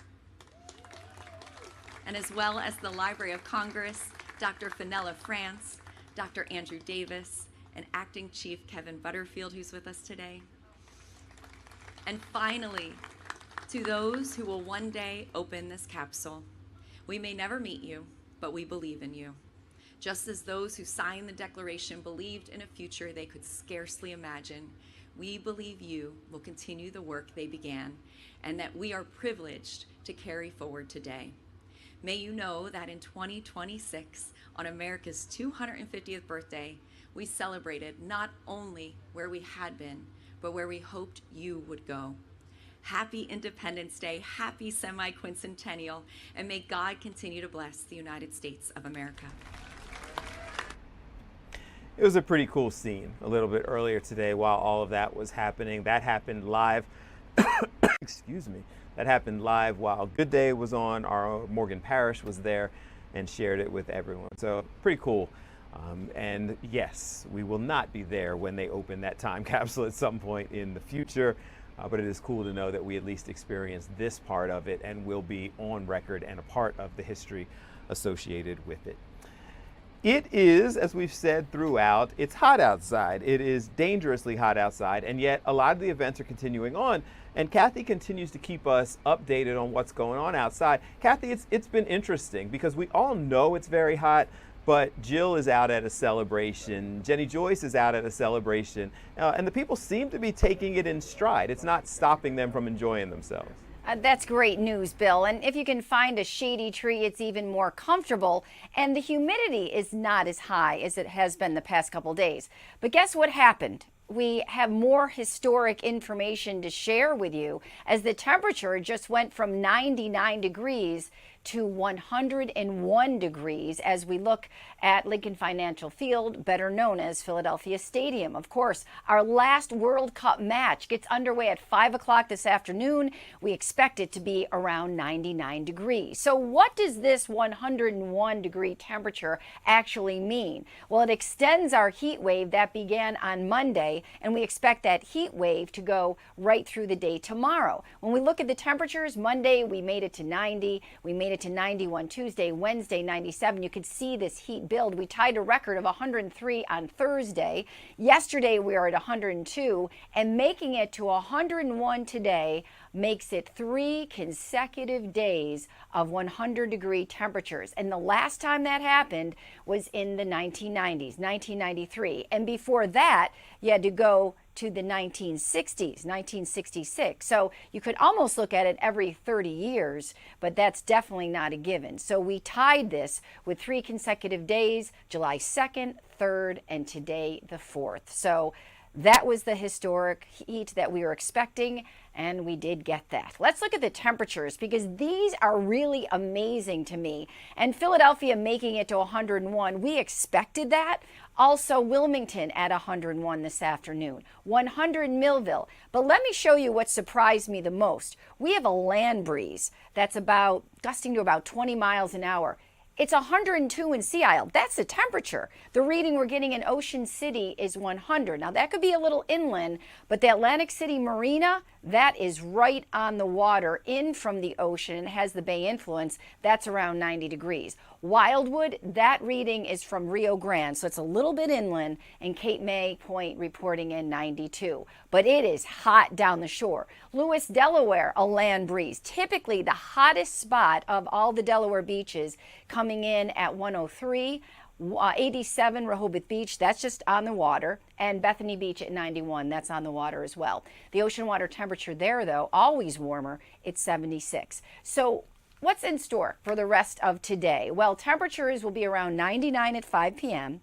and as well as the Library of Congress, Dr. Fenella France, Dr. Andrew Davis, and Acting Chief Kevin Butterfield, who's with us today. And finally, to those who will one day open this capsule, we may never meet you, but we believe in you. Just as those who signed the Declaration believed in a future they could scarcely imagine, we believe you will continue the work they began, and that we are privileged to carry forward today. May you know that in 2026, on America's 250th birthday, we celebrated not only where we had been, but where we hoped you would go. Happy Independence Day, happy semi-quincentennial, and may God continue to bless the United States of America. It was a pretty cool scene a little bit earlier today while all of that was happening. That happened live. Excuse me. That happened live while Good Day was on. Our Morgan Parrish was there and shared it with everyone. So pretty cool. And yes, we will not be there when they open that time capsule at some point in the future. But it is cool to know that we at least experienced this part of it and will be on record and a part of the history associated with it. It is, as we've said throughout, it's hot outside. It is dangerously hot outside, and yet a lot of the events are continuing on. And Kathy continues to keep us updated on what's going on outside. Kathy, it's been interesting because we all know it's very hot, but Jill is out at a celebration. Jenny Joyce is out at a celebration. And the people seem to be taking it in stride. It's not stopping them from enjoying themselves. That's great news, Bill. And if you can find a shady tree, it's even more comfortable. And the humidity is not as high as it has been the past couple days. But guess what happened? We have more historic information to share with you as the temperature just went from 99 degrees to 101 degrees as we look at Lincoln Financial Field, better known as Philadelphia Stadium. Of course, our last World Cup match gets underway at 5 o'clock this afternoon. We expect it to be around 99 degrees. So what does this 101 degree temperature actually mean? Well, it extends our heat wave that began on Monday, and we expect that heat wave to go right through the day tomorrow. When we look at the temperatures, Monday we made it to 90, we made it to 91 Tuesday, Wednesday 97. You could see this heat build. We tied a record of 103 on Thursday. Yesterday we are at 102, and making it to 101 today makes it 3 consecutive days of 100-degree temperatures. And the last time that happened was in the 1990s, 1993. And before that, you had to go to the 1960s, 1966. So you could almost look at it every 30 years, but that's definitely not a given. So we tied this with 3 consecutive days, July 2nd, 3rd, and today the 4th. So that was the historic heat that we were expecting, and we did get that. Let's look at the temperatures because these are really amazing to me. And Philadelphia making it to 101, we expected that. Also Wilmington at 101 this afternoon, 100 Millville. But let me show you what surprised me the most. We have a land breeze that's gusting to about 20 miles an hour. It's 102 in Sea Isle. That's the temperature. The reading we're getting in Ocean City is 100. Now, that could be a little inland, but the Atlantic City Marina, that is right on the water in from the ocean and has the bay influence. That's around 90 degrees. Wildwood, that reading is from Rio Grande, so it's a little bit inland, and Cape May Point reporting in 92. But it is hot down the shore. Lewis, Delaware, a land breeze. Typically the hottest spot of all the Delaware beaches, coming in at 103. 87 Rehoboth Beach, that's just on the water, and Bethany Beach at 91, that's on the water as well. The ocean water temperature there, though, always warmer, it's 76. So what's in store for the rest of today? Well, temperatures will be around 99 at 5 p.m.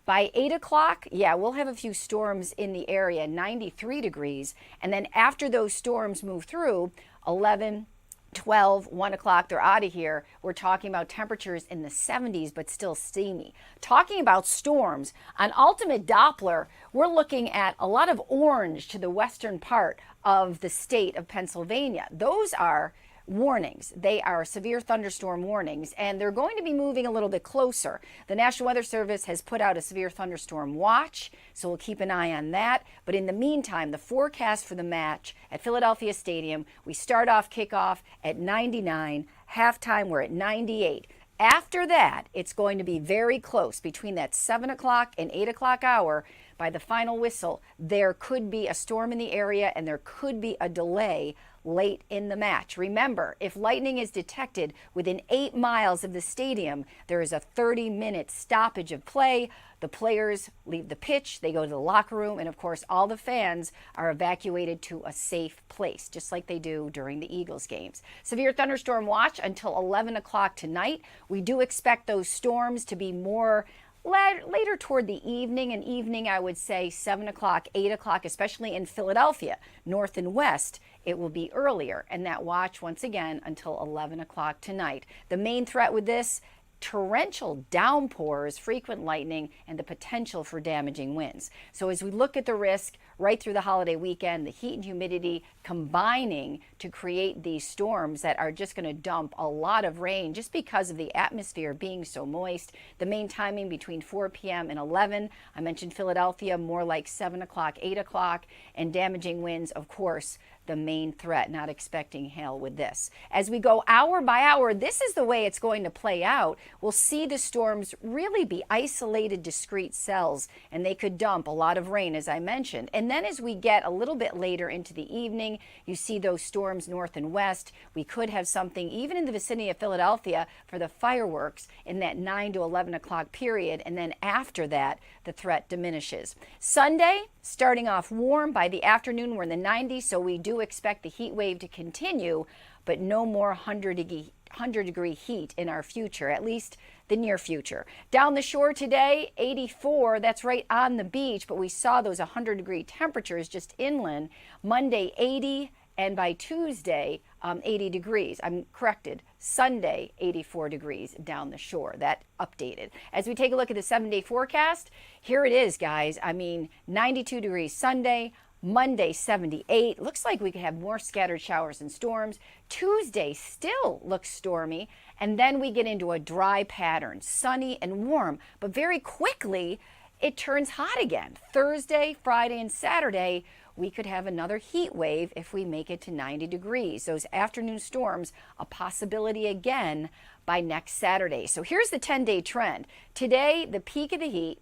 By 8 o'clock, yeah, we'll have a few storms in the area, 93 degrees, and then after those storms move through, 11, 12, 1 o'clock, they're out of here. We're talking about temperatures in the 70s, but still steamy. Talking about storms, on Ultimate Doppler, we're looking at a lot of orange to the western part of the state of Pennsylvania. Those are warnings. They are severe thunderstorm warnings, and they're going to be moving a little bit closer. The National Weather Service has put out a severe thunderstorm watch, so we'll keep an eye on that. But in the meantime, the forecast for the match at Philadelphia Stadium, we start off kickoff at 99, halftime we're at 98. After that, it's going to be very close between that 7 o'clock and 8 o'clock hour. By the final whistle, there could be a storm in the area and there could be a delay late in the match. Remember, if lightning is detected within 8 miles of the stadium, there is a 30-minute stoppage of play. The players leave the pitch, they go to the locker room, and of course all the fans are evacuated to a safe place, just like they do during the Eagles games. Severe thunderstorm watch until 11 o'clock tonight. We do expect those storms to be more later toward the evening, and evening I would say 7 o'clock, 8 o'clock, especially in Philadelphia, north and west. It will be earlier, and that watch once again until 11 o'clock tonight. The main threat with this, torrential downpours, frequent lightning, and the potential for damaging winds. So as we look at the risk right through the holiday weekend, the heat and humidity combining to create these storms that are just going to dump a lot of rain just because of the atmosphere being so moist. The main timing between 4 p.m. and 11. I mentioned Philadelphia, more like 7 o'clock, 8 o'clock, and damaging winds, of course, the main threat, not expecting hail with this. As we go hour by hour, this is the way it's going to play out. We'll see the storms really be isolated, discrete cells, and they could dump a lot of rain, as I mentioned. And then as we get a little bit later into the evening, you see those storms north and west. We could have something even in the vicinity of Philadelphia for the fireworks in that 9 to 11 o'clock period, and then after that, the threat diminishes. Sunday, starting off warm. By the afternoon, we're in the 90s, so we do expect the heat wave to continue, but no more 100-degree heat in our future, at least the near future. Down the shore today, 84, that's right on the beach, but we saw those 100-degree temperatures just inland. Monday, 80, and by Tuesday, 80 degrees. I'm corrected. Sunday, 84 degrees down the shore. That updated. As we take a look at the 7-day forecast, here it is, guys. I mean, 92 degrees Sunday, Monday, 78. Looks like we could have more scattered showers and storms. Tuesday still looks stormy, and then we get into a dry pattern, sunny and warm, but very quickly it turns hot again. Thursday, Friday, and Saturday, we could have another heat wave if we make it to 90 degrees. Those afternoon storms, a possibility again by next Saturday. So here's the 10-day trend. Today, the peak of the heat.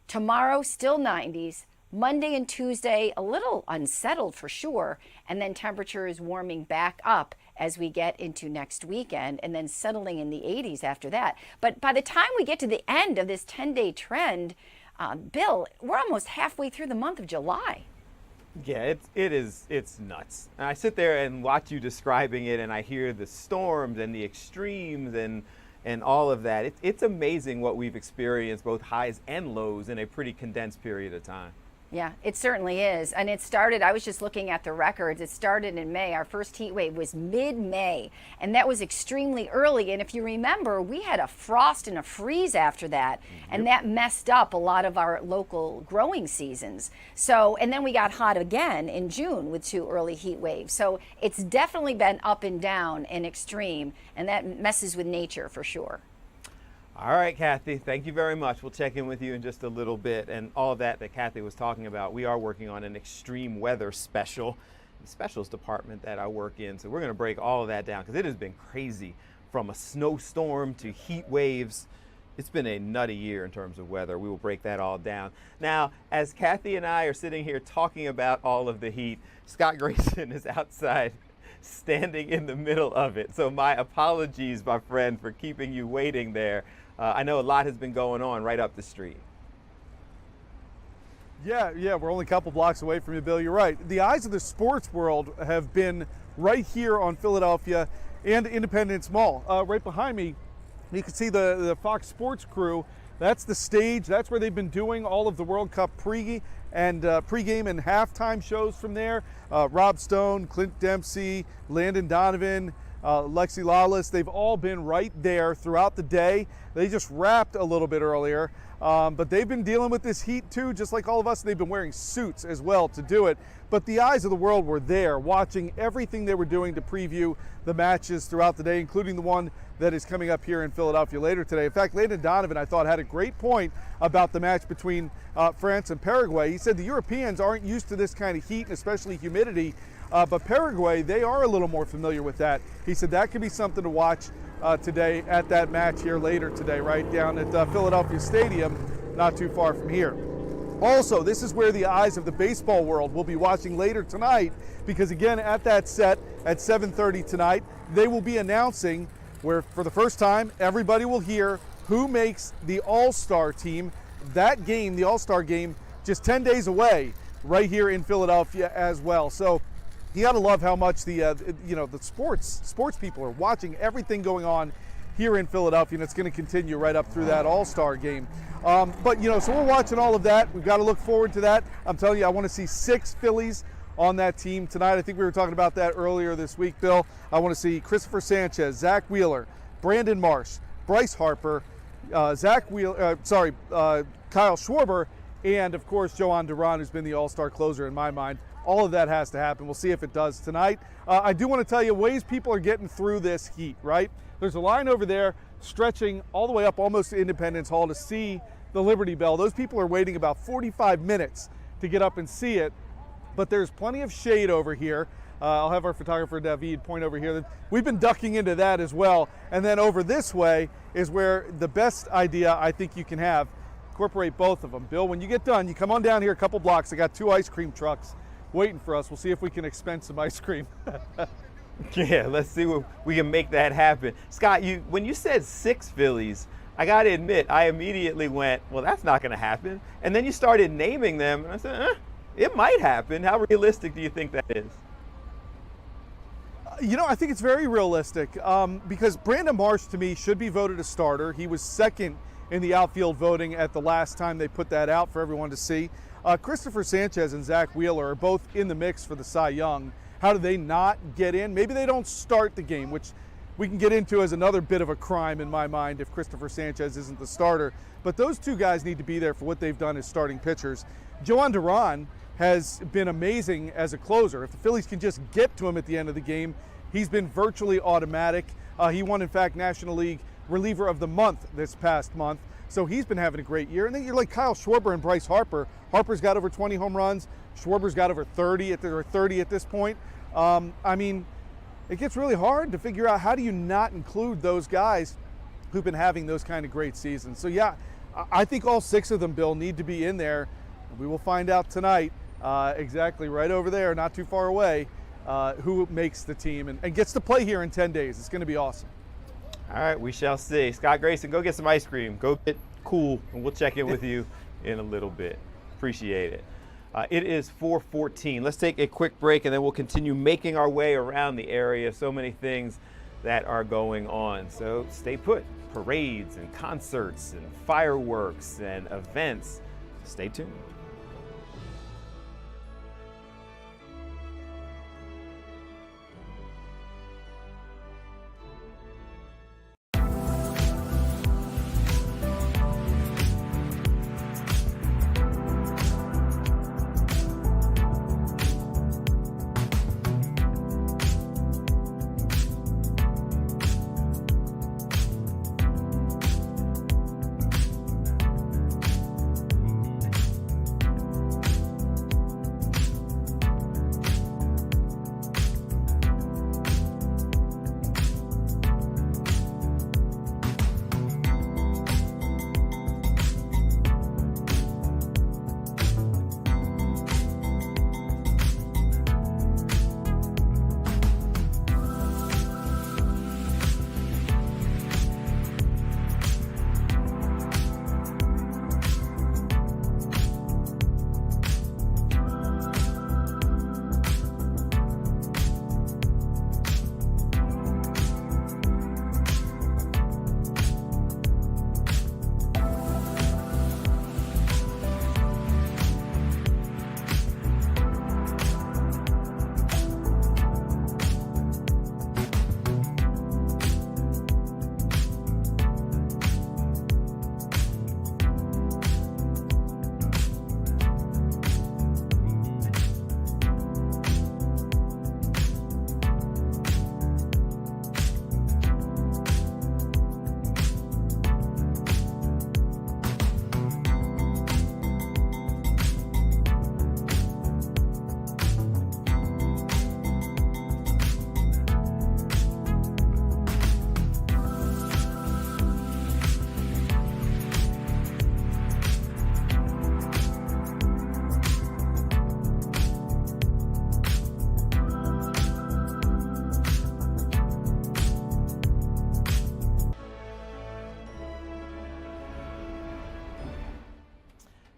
Tomorrow, still 90s. Monday and Tuesday, a little unsettled for sure. And then temperatures warming back up as we get into next weekend, and then settling in the 80s after that. But by the time we get to the end of this 10-day trend, Bill, we're almost halfway through the month of July. Yeah, it's nuts. And I sit there and watch you describing it, and I hear the storms and the extremes and all of that. It's amazing what we've experienced, both highs and lows, in a pretty condensed period of time. Yeah, it certainly is. And it started, I was just looking at the records, it started in May. Our first heat wave was mid-May, and that was extremely early. And if you remember, we had a frost and a freeze after that, and that messed up a lot of our local growing seasons. So, and then we got hot again in June with 2 early heat waves. So it's definitely been up and down and extreme, and that messes with nature for sure. All right, Kathy, thank you very much. We'll check in with you in just a little bit. And all of that Kathy was talking about, we are working on an extreme weather special, the specials department that I work in. So we're going to break all of that down because it has been crazy, from a snowstorm to heat waves. It's been a nutty year in terms of weather. We will break that all down. Now, as Kathy and I are sitting here talking about all of the heat, Scott Grayson is outside standing in the middle of it. So my apologies, my friend, for keeping you waiting there. I know a lot has been going on right up the street. Yeah, we're only a couple blocks away from you, Bill. You're right. The eyes of the sports world have been right here on Philadelphia and Independence Mall. Right behind me, you can see the Fox Sports crew. That's the stage. That's where they've been doing all of the World Cup pregame and halftime shows from there. Rob Stone, Clint Dempsey, Landon Donovan, Lexi Lawless, they've all been right there throughout the day. They just wrapped a little bit earlier, but they've been dealing with this heat too, just like all of us. They've been wearing suits as well to do it. But the eyes of the world were there, watching everything they were doing to preview the matches throughout the day, including the one that is coming up here in Philadelphia later today. In fact, Landon Donovan, I thought, had a great point about the match between France and Paraguay. He said the Europeans aren't used to this kind of heat, and especially humidity. But Paraguay, they are a little more familiar with that. He said that could be something to watch today at that match here later today, right down at Philadelphia Stadium, not too far from here. Also, this is where the eyes of the baseball world will be watching later tonight, because again, at that set at 7:30 tonight, they will be announcing where, for the first time, everybody will hear who makes the All-Star team. That game, the All-Star game, just 10 days away, right here in Philadelphia as well. So you got to love how much the sports people are watching everything going on here in Philadelphia, and it's going to continue right up through that All-Star game. So we're watching all of that. We've got to look forward to that. I'm telling you, I want to see 6 Phillies on that team tonight. I think we were talking about that earlier this week, Bill. I want to see Christopher Sanchez, Zach Wheeler, Brandon Marsh, Bryce Harper, Kyle Schwarber, and of course, Joan Duran, who's been the All-Star closer in my mind. All of that has to happen. We'll see if it does tonight. I do want to tell you ways people are getting through this heat, right? There's a line over there stretching all the way up almost to Independence Hall to see the Liberty Bell. Those people are waiting about 45 minutes to get up and see it, but there's plenty of shade over here. I'll have our photographer David point over here. We've been ducking into that as well. And then over this way is where the best idea I think you can have. Incorporate both of them. Bill, when you get done, you come on down here a couple blocks. I got 2 ice cream trucks waiting for us. We'll see if we can expend some ice cream. Yeah, let's see what we can make that happen. Scott, when you said 6 Phillies, I got to admit, I immediately went, well, that's not going to happen. And then you started naming them, and I said, it might happen. How realistic do you think that is? I think it's very realistic because Brandon Marsh, to me, should be voted a starter. He was second in the outfield voting at the last time they put that out for everyone to see. Christopher Sanchez and Zach Wheeler are both in the mix for the Cy Young. How do they not get in? Maybe they don't start the game, which we can get into as another bit of a crime in my mind if Christopher Sanchez isn't the starter. But those 2 guys need to be there for what they've done as starting pitchers. Joan Duran has been amazing as a closer. If the Phillies can just get to him at the end of the game, he's been virtually automatic. He won, in fact, National League Reliever of the Month this past month. So he's been having a great year. And then you're like Kyle Schwarber and Bryce Harper. Harper's got over 20 home runs. Schwarber's got over 30 at this point. It gets really hard to figure out how do you not include those guys who've been having those kind of great seasons. So yeah, I think all 6 of them, Bill, need to be in there. We will find out tonight, exactly right over there, not too far away, who makes the team and gets to play here in 10 days. It's going to be awesome. All right, we shall see. Scott Grayson, go get some ice cream. Go get cool, and we'll check in with you in a little bit. Appreciate it. It is 4:14. Let's take a quick break, and then we'll continue making our way around the area. So many things that are going on. So stay put. Parades and concerts and fireworks and events. Stay tuned.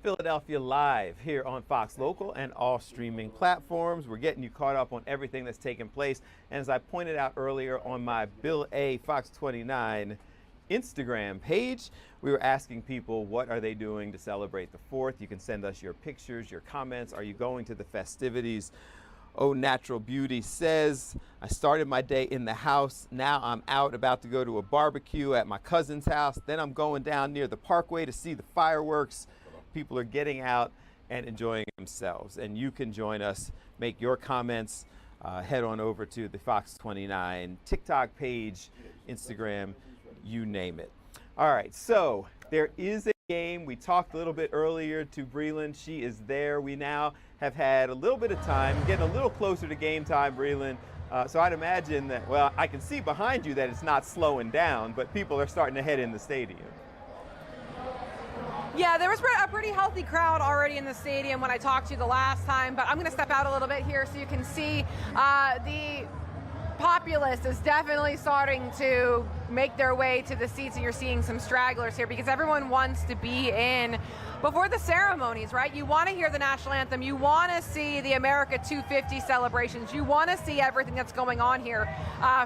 Philadelphia Live here on Fox Local and all streaming platforms. We're getting you caught up on everything that's taking place. And as I pointed out earlier on my Bill A. Fox 29 Instagram page, we were asking people what are they doing to celebrate the 4th. You can send us your pictures, your comments. Are you going to the festivities? Oh, Natural Beauty says, I started my day in the house. Now I'm out about to go to a barbecue at my cousin's house. Then I'm going down near the Parkway to see the fireworks. People are getting out and enjoying themselves. And you can join us, make your comments, head on over to the Fox 29 TikTok page, Instagram, you name it. All right, so there is a game. We talked a little bit earlier to Breland. She is there. We now have had a little bit of time, getting a little closer to game time, Breland. So I'd imagine that, well, I can see behind you that it's not slowing down, but people are starting to head in the stadium. Yeah, there was a pretty healthy crowd already in the stadium when I talked to you the last time, but I'm going to step out a little bit here so you can see the populace is definitely starting to make their way to the seats, and you're seeing some stragglers here because everyone wants to be in before the ceremonies, right? You want to hear the national anthem. You want to see the America 250 celebrations. You want to see everything that's going on here.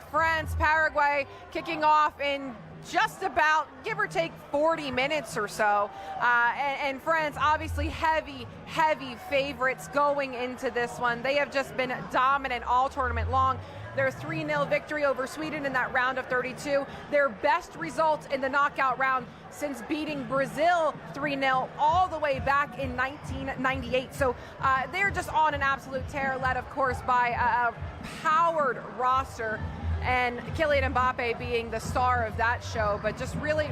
France, Paraguay kicking off in just about, give or take, 40 minutes or so. And France, obviously heavy favorites going into this one. They have just been dominant all tournament long. Their 3-0 victory over Sweden in that round of 32. Their best result in the knockout round since beating Brazil 3-0 all the way back in 1998. So they're just on an absolute tear, led, of course, by a powered roster, and Kylian Mbappe being the star of that show. But just really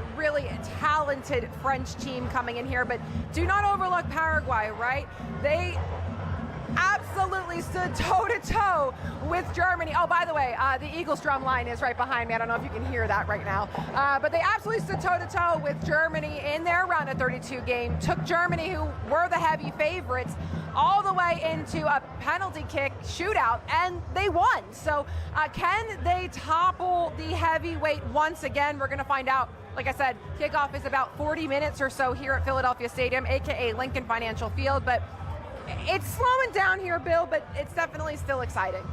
talented French team coming in here. But do not overlook Paraguay, right? They absolutely stood toe-to-toe with Germany. Oh, by the way, the Eagles drum line is right behind me. I don't know if you can hear that right now. But they absolutely stood toe-to-toe with Germany in their round of 32 game. Took Germany, who were the heavy favorites, all the way into a penalty kick shootout, and they won. So can they topple the heavyweight once again? We're going to find out. Like I said, kickoff is about 40 minutes or so here at Philadelphia Stadium, aka Lincoln Financial Field. But it's slowing down here, Bill, but it's definitely still exciting.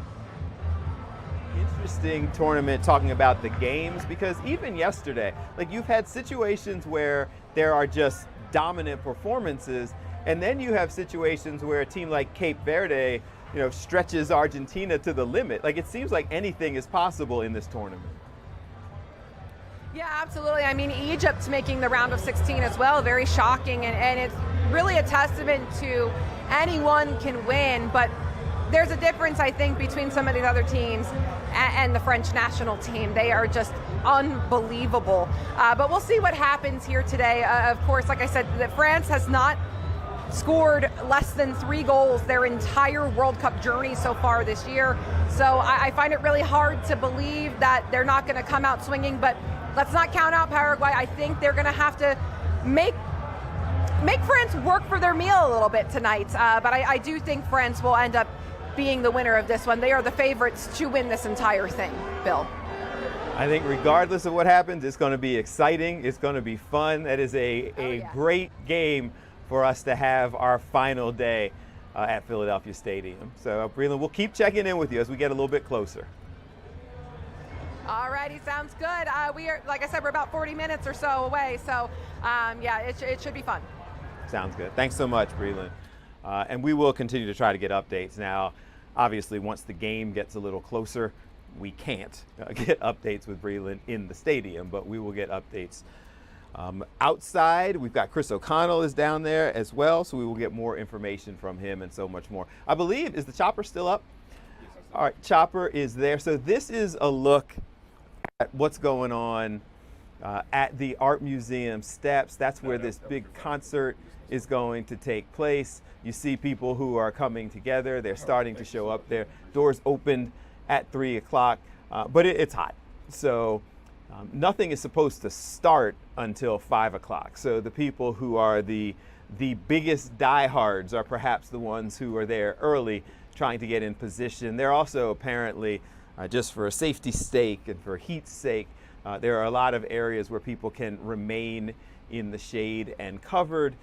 Interesting tournament talking about the games, because even yesterday, like, you've had situations where there are just dominant performances, and then you have situations where a team like Cape Verde, stretches Argentina to the limit. Like, it seems like anything is possible in this tournament. Yeah, absolutely. I mean, Egypt making the round of 16 as well, very shocking, and it's really a testament to anyone can win, but there's a difference, I think, between some of these other teams and the French national team. They are just unbelievable. But we'll see what happens here today. Of course, like I said, France has not scored less than 3 goals their entire World Cup journey so far this year. So I find it really hard to believe that they're not going to come out swinging, but let's not count out Paraguay. I think they're going to have to make France work for their meal a little bit tonight. But I do think France will end up being the winner of this one. They are the favorites to win this entire thing, Bill. I think regardless of what happens, it's going to be exciting. It's going to be fun. That is a great game for us to have our final day at Philadelphia Stadium. So, Breland, we'll keep checking in with you as we get a little bit closer. All righty, sounds good. We are, like I said, we're about 40 minutes or so away. So, yeah, it should be fun. Sounds good. Thanks so much, Breland. And we will continue to try to get updates. Now, obviously, once the game gets a little closer, we can't get updates with Breland in the stadium, but we will get updates outside. We've got Chris O'Connell is down there as well, so we will get more information from him and so much more. I believe, is the chopper still up? All right, chopper is there. So this is a look at what's going on at the Art Museum steps. That's where this big concert is going to take place. You see people who are coming together. They're starting to show up there. Doors opened at 3 o'clock, but it's hot. So nothing is supposed to start until 5 o'clock. So the people who are the biggest diehards are perhaps the ones who are there early, trying to get in position. They're also apparently, just for safety's sake and for heat's sake, there are a lot of areas where people can remain in the shade and covered.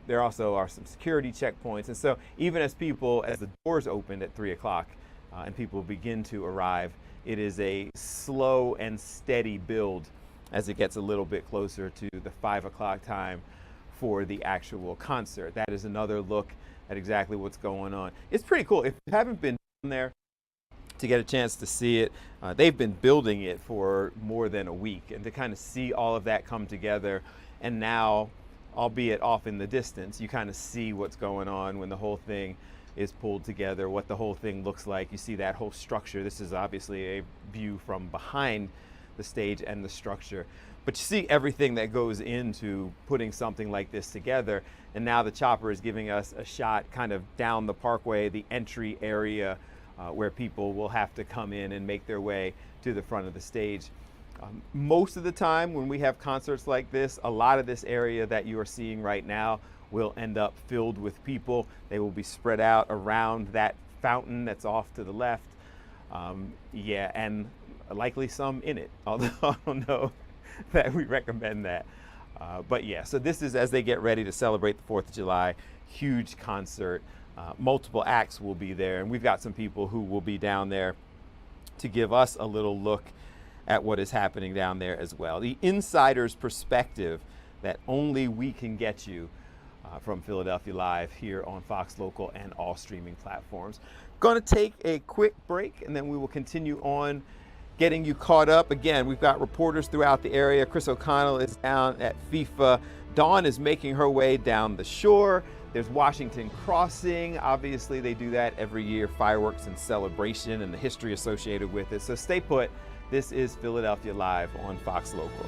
There also are some security checkpoints. And so even as the doors opened at 3 o'clock and people begin to arrive, it is a slow and steady build as it gets a little bit closer to the 5 o'clock time for the actual concert. That is another look at exactly what's going on. It's pretty cool. If you haven't been down there to get a chance to see it, they've been building it for more than a week, and to kind of see all of that come together, and now, albeit off in the distance, you kind of see what's going on when the whole thing is pulled together, what the whole thing looks like. You see that whole structure. This is obviously a view from behind the stage and the structure, but you see everything that goes into putting something like this together. And now the chopper is giving us a shot kind of down the parkway, the entry area where people will have to come in and make their way to the front of the stage. Most of the time when we have concerts like this, a lot of this area that you are seeing right now will end up filled with people. They will be spread out around that fountain that's off to the left. Yeah, and likely some in it, although I don't know that we recommend that. But yeah, so this is as they get ready to celebrate the 4th of July, huge concert. Multiple acts will be there, and we've got some people who will be down there to give us a little look at what is happening down there as well. The insider's perspective that only we can get you from Philadelphia Live here on Fox Local and all streaming platforms. Going to take a quick break, and then we will continue on getting you caught up. Again, we've got reporters throughout the area. Chris O'Connell is down at FIFA. Dawn is making her way down the shore. There's Washington Crossing. Obviously, they do that every year, fireworks and celebration and the history associated with it. So stay put. This is Philadelphia Live on Fox Local.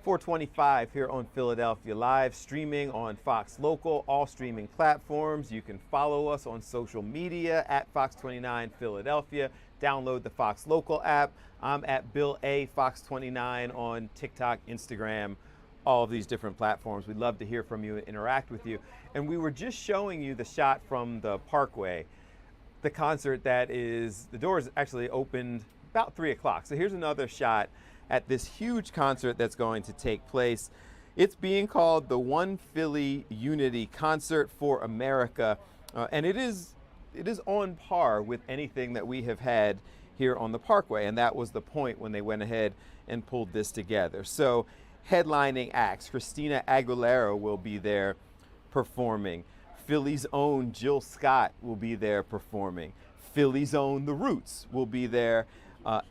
.25 here on Philadelphia Live, streaming on Fox Local, all streaming platforms. You can follow us on social media at Fox 29 Philadelphia. Download the Fox Local app. I'm at Bill A. Fox 29 on TikTok, Instagram, all of these different platforms. We'd love to hear from you and interact with you. And we were just showing you the shot from the Parkway, the concert that is, the doors actually opened about 3 o'clock. So here's another shot at this huge concert that's going to take place. It's being called the One Philly Unity Concert for America, and it is on par with anything that we have had here on the Parkway, and that was the point when they went ahead and pulled this together. So headlining acts, Christina Aguilera will be there performing. Philly's own Jill Scott will be there performing. Philly's own The Roots will be there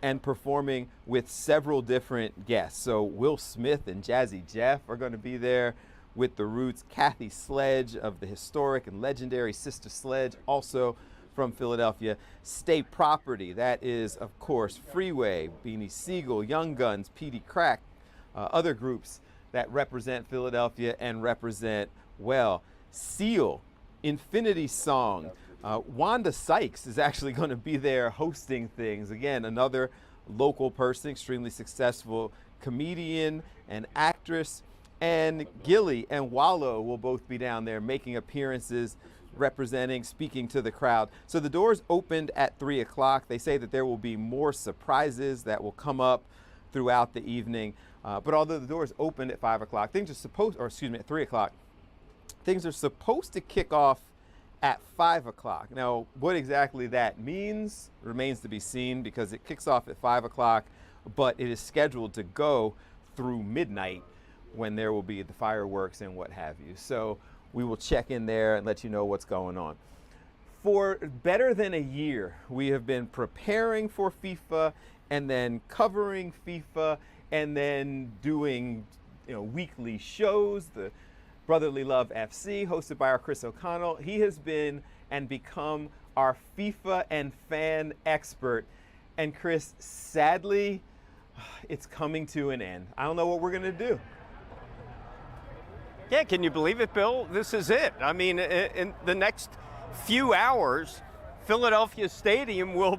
and performing with several different guests. So Will Smith and Jazzy Jeff are going to be there with The Roots. Kathy Sledge of the historic and legendary Sister Sledge, also from Philadelphia. State Property, that is, of course, Freeway, Beanie Siegel, Young Guns, Petey Crack, other groups that represent Philadelphia and represent well. Seal, Infinity Song. Wanda Sykes is actually going to be there hosting things. Again, another local person, extremely successful comedian and actress. And Gilly and Wallow will both be down there making appearances, representing, speaking to the crowd. So the doors opened at 3 o'clock. They say that there will be more surprises that will come up throughout the evening. But although the doors opened at 5 o'clock, at 3 o'clock, things are supposed to kick off at 5 o'clock. Now, what exactly that means remains to be seen, because it kicks off at 5 o'clock, but it is scheduled to go through midnight, when there will be the fireworks and what have you. So we will check in there and let you know what's going on. For better than a year, we have been preparing for FIFA and then covering FIFA and then doing weekly shows. The Brotherly Love FC, hosted by our Chris O'Connell. He has been and become our FIFA and fan expert. And Chris, sadly, it's coming to an end. I don't know what we're going to do. Yeah, can you believe it, Bill? This is it. I mean, in the next few hours, Philadelphia Stadium will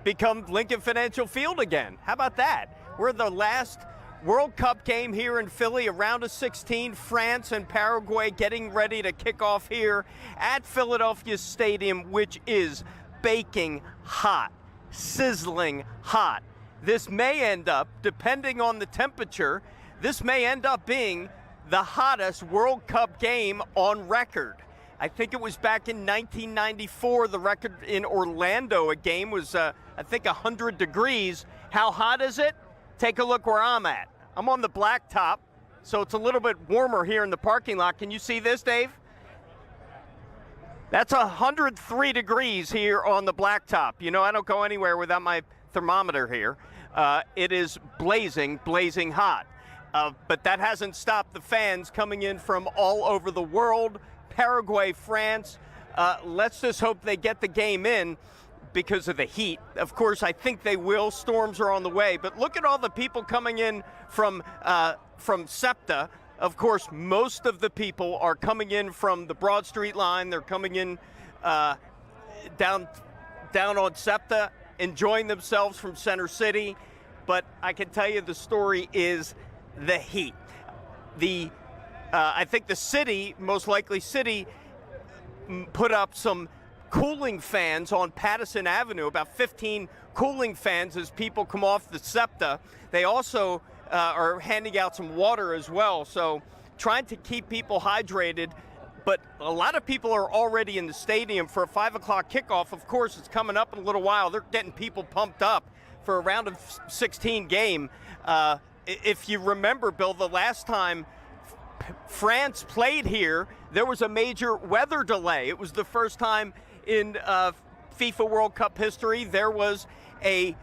become Lincoln Financial Field again. How about that? We're the last World Cup game here in Philly, a round of 16, France and Paraguay getting ready to kick off here at Philadelphia Stadium, which is baking hot, sizzling hot. This may end up, depending on the temperature, this may end up being the hottest World Cup game on record. I think it was back in 1994, the record in Orlando, a game was, I think, 100 degrees. How hot is it? Take a look where I'm at. I'm on the blacktop, so it's a little bit warmer here in the parking lot. Can you see this, Dave? That's 103 degrees here on the blacktop. You know, I don't go anywhere without my thermometer here. It is blazing, blazing hot. But that hasn't stopped the fans coming in from all over the world, Paraguay, France. Let's just hope they get the game in because of the heat. Of course, I think they will. Storms are on the way. But look at all the people coming in from SEPTA. Of course, most of the people are coming in from the Broad Street line. They're coming in down on SEPTA, enjoying themselves from Center City. But I can tell you the story is the heat. I think the city, most likely city, put up some cooling fans on Patterson Avenue, about 15 cooling fans as people come off the SEPTA. They also are handing out some water as well, so trying to keep people hydrated. But a lot of people are already in the stadium for a 5 o'clock kickoff. Of course, it's coming up in a little while. They're getting people pumped up for a round of 16 game. If you remember, Bill, the last time France played here, there was a major weather delay. It was the first time in FIFA World Cup history there was a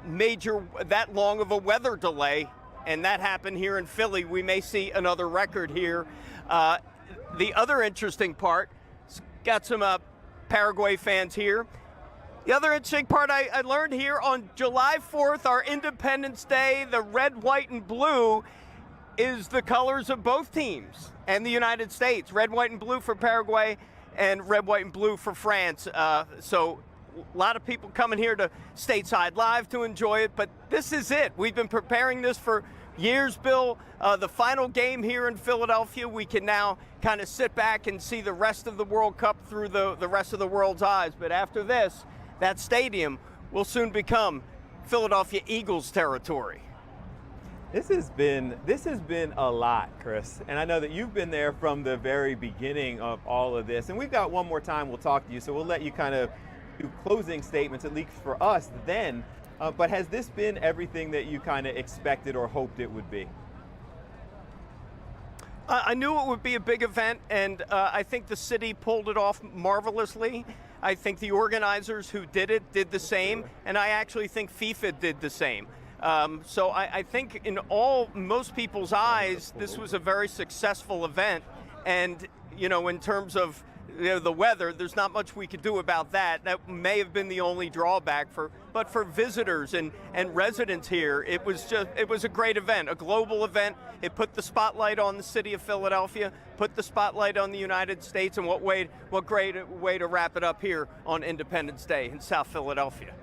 major, that long of a weather delay, and that happened here in Philly. We may see another record here. The other interesting part, got some Paraguay fans here. The other interesting part I learned here on July 4th, our Independence Day, the red, white, and blue is the colors of both teams and the United States. Red, white, and blue for Paraguay and red, white, and blue for France. So a lot of people coming here to Stateside Live to enjoy it, but this is it. We've been preparing this for years, Bill. The final game here in Philadelphia, we can now kind of sit back and see the rest of the World Cup through the rest of the world's eyes. But after this, that stadium will soon become Philadelphia Eagles territory. This has been a lot, Chris, and I know that you've been there from the very beginning of all of this. And we've got one more time we'll talk to you, so we'll let you kind of do closing statements, at least for us then. But has this been everything that you kind of expected or hoped it would be? I knew it would be a big event, and I think the city pulled it off marvelously. I think the organizers who did it did the same, and I actually think FIFA did the same. So I think in most people's eyes, this was a very successful event. And, you know, in terms of the weather, there's not much we could do about that. That may have been the only drawback but for visitors and residents here, it was a great event, a global event. It put the spotlight on the city of Philadelphia, put the spotlight on the United States, and what great way to wrap it up here on Independence Day in South Philadelphia.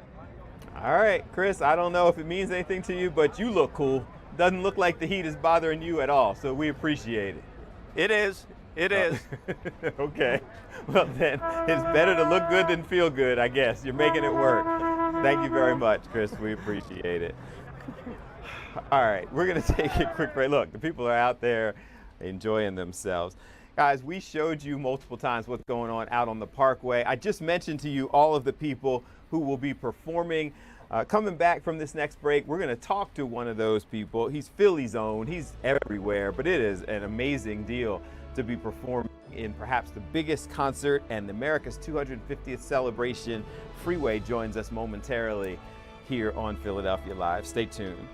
All right, Chris, I don't know if it means anything to you, but you look cool. Doesn't look like the heat is bothering you at all, so we appreciate it. It is. It is. Okay. Well, then, it's better to look good than feel good, I guess. You're making it work. Thank you very much, Chris. We appreciate it. All right, we're going to take a quick break. Look, the people are out there enjoying themselves. Guys, we showed you multiple times what's going on out on the Parkway. I just mentioned to you all of the people who will be performing. Coming back from this next break, we're going to talk to one of those people. He's Philly's own. He's everywhere, but it is an amazing deal to be performing in perhaps the biggest concert and America's 250th celebration. Freeway joins us momentarily here on Philadelphia Live. Stay tuned.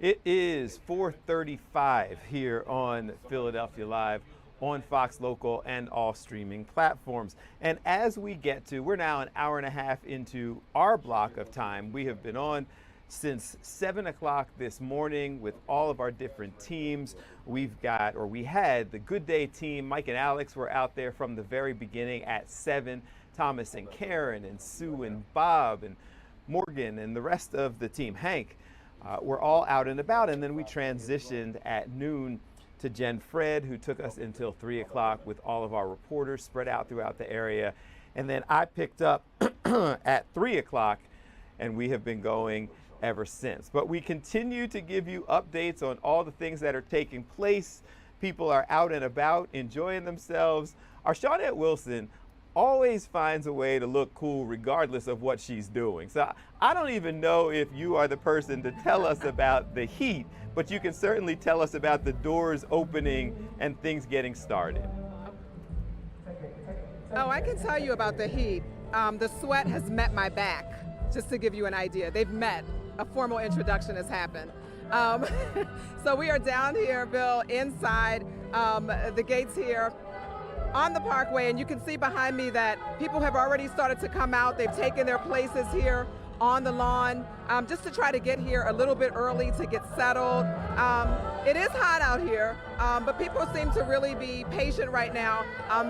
It is 4:35 here on Philadelphia Live on Fox Local and all streaming platforms. And as we get to, we're now an hour and a half into our block of time. We have been on since 7 o'clock this morning with all of our different teams. We had the Good Day team. Mike and Alex were out there from the very beginning at 7. Thomas and Karen and Sue and Bob and Morgan and the rest of the team. Hank, we're all out and about, and then we transitioned at noon to Jen Fred, who took us until 3 o'clock with all of our reporters spread out throughout the area. And then I picked up at 3 o'clock, and we have been going ever since. But we continue to give you updates on all the things that are taking place. People are out and about, enjoying themselves. Our Shawnette Wilson always finds a way to look cool regardless of what she's doing. So I don't even know if you are the person to tell us about the heat, but you can certainly tell us about the doors opening and things getting started. Oh, I can tell you about the heat. The sweat has met my back, just to give you an idea. They've met. A formal introduction has happened. So we are down here, Bill, inside the gates here on the Parkway, and you can see behind me that people have already started to come out. They've taken their places here on the lawn, just to try to get here a little bit early to get settled. It is hot out here, but people seem to really be patient right now.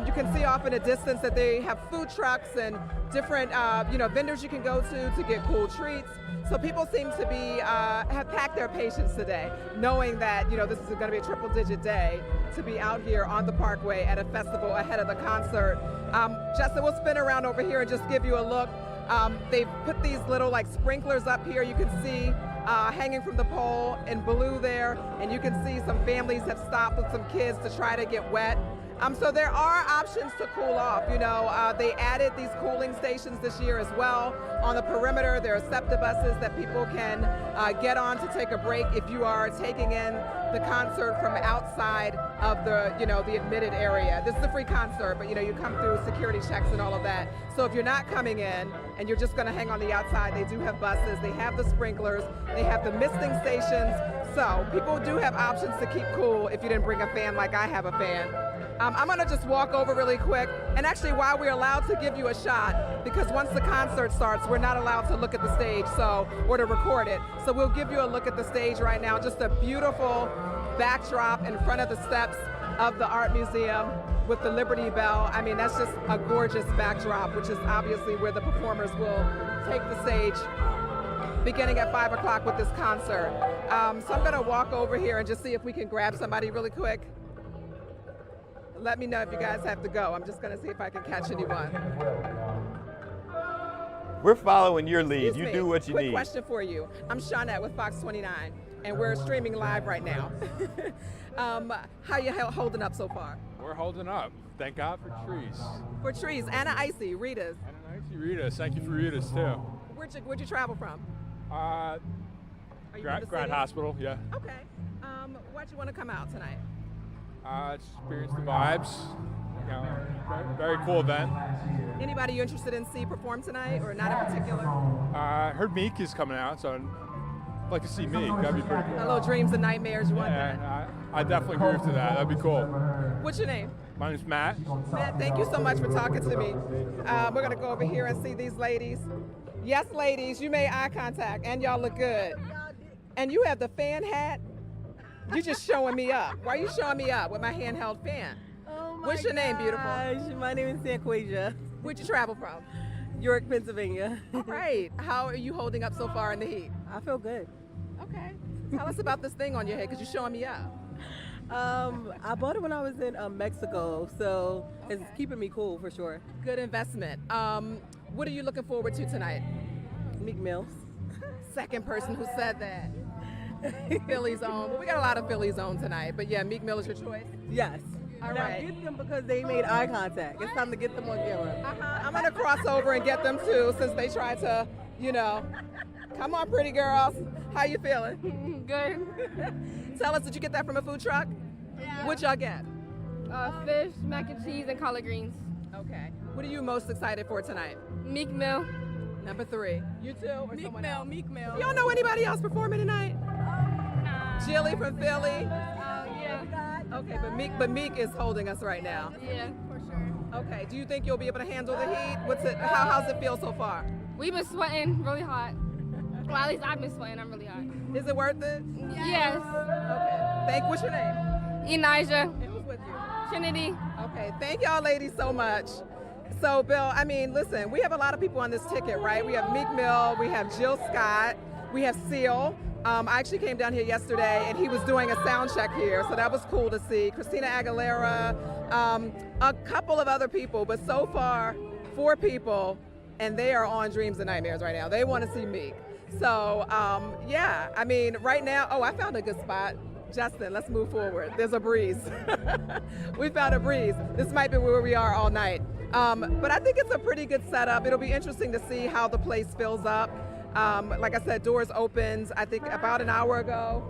You can see off in the distance that they have food trucks and different vendors you can go to get cool treats. So people seem to be have packed their patience today, knowing that this is going to be a triple-digit day to be out here on the Parkway at a festival ahead of the concert. Justin, we'll spin around over here and just give you a look. They've put these little sprinklers up here. You can see hanging from the pole in blue there, and you can see some families have stopped with some kids to try to get wet. So there are options to cool off. They added these cooling stations this year as well. On the perimeter, there are SEPTA buses that people can get on to take a break if you are taking in the concert from outside of the admitted area. This is a free concert, but you come through security checks and all of that. So if you're not coming in and you're just going to hang on the outside, they do have buses. They have the sprinklers. They have the misting stations. So people do have options to keep cool if you didn't bring a fan like I have a fan. I'm going to just walk over really quick. And actually, while we're allowed to give you a shot, because once the concert starts, we're not allowed to look at the stage or to record it. So we'll give you a look at the stage right now. Just a beautiful backdrop in front of the steps of the Art Museum with the Liberty Bell. I mean, that's just a gorgeous backdrop, which is obviously where the performers will take the stage beginning at 5 o'clock with this concert. So I'm going to walk over here and just see if we can grab somebody really quick. Let me know if you guys have to go. I'm just going to see if I can catch anyone. We're following your lead. Excuse you me. do what you Quick need. question for you. I'm Shawnette with Fox 29, and we're streaming live right now. How you holding up so far? We're holding up. Thank God for trees. For trees. Anna Icy, Rita's. Anna Icy, Rita's. Thank you for Rita's too. Where'd you travel from? Grad Hospital, yeah. Okay. Why'd you want to come out tonight? Experience the vibes. Very cool event. Anybody you interested in see perform tonight, or not in particular? I heard Meek is coming out, so I'd like to see Meek. That'd be pretty cool. A little dreams and nightmares. You want that? Yeah, I definitely groove to that. That'd be cool. What's your name? My name's Matt. Matt, thank you so much for talking to me. We're gonna go over here and see these ladies. Yes, ladies, you made eye contact, and y'all look good. And you have the fan hat. You just showing me up. Why are you showing me up with my handheld fan? Oh my What's your name, beautiful? My name is Sanquasia. Where'd you travel from? York, Pennsylvania. All right. How are you holding up so far in the heat? I feel good. Okay. Tell us about this thing on your head, because you're showing me up. I bought it when I was in Mexico, so it's keeping me cool for sure. Good investment. What are you looking forward to tonight? Meek Mills. Second person who said that. Philly's own. Well, we got a lot of Philly's own tonight, but yeah, Meek Mill is your choice? Yes. All now right. Get them because they made eye contact. It's time to get them on camera. I'm going to cross over and get them too, since they tried to, Come on, pretty girls. How you feeling? Good. Tell us, did you get that from a food truck? Yeah. What'd y'all get? Fish, mac and cheese, and collard greens. Okay. What are you most excited for tonight? Meek Mill. Number 3. You too, or Meek someone Mill, else? Meek Mill. You don't know anybody else performing tonight? Jilly from Philly? Yeah. Okay, but Meek is holding us right now. Yeah, for sure. Okay, do you think you'll be able to handle the heat? How's it feel so far? We've been sweating really hot. Well, at least I've been sweating. I'm really hot. Is it worth it? Yes. Okay. What's your name? Enijah. And who's with you? Trinity. Okay, thank y'all ladies so much. So, Bill, listen, we have a lot of people on this ticket, right? We have Meek Mill, we have Jill Scott, we have Seal. I actually came down here yesterday, and he was doing a sound check here, so that was cool to see. Christina Aguilera, a couple of other people, but so far, 4 people, and they are on Dreams and Nightmares right now. They want to see Meek. So, right now, I found a good spot. Justin, let's move forward. There's a breeze. We found a breeze. This might be where we are all night. But I think it's a pretty good setup. It'll be interesting to see how the place fills up. Like I said, doors opened, I think, about an hour ago.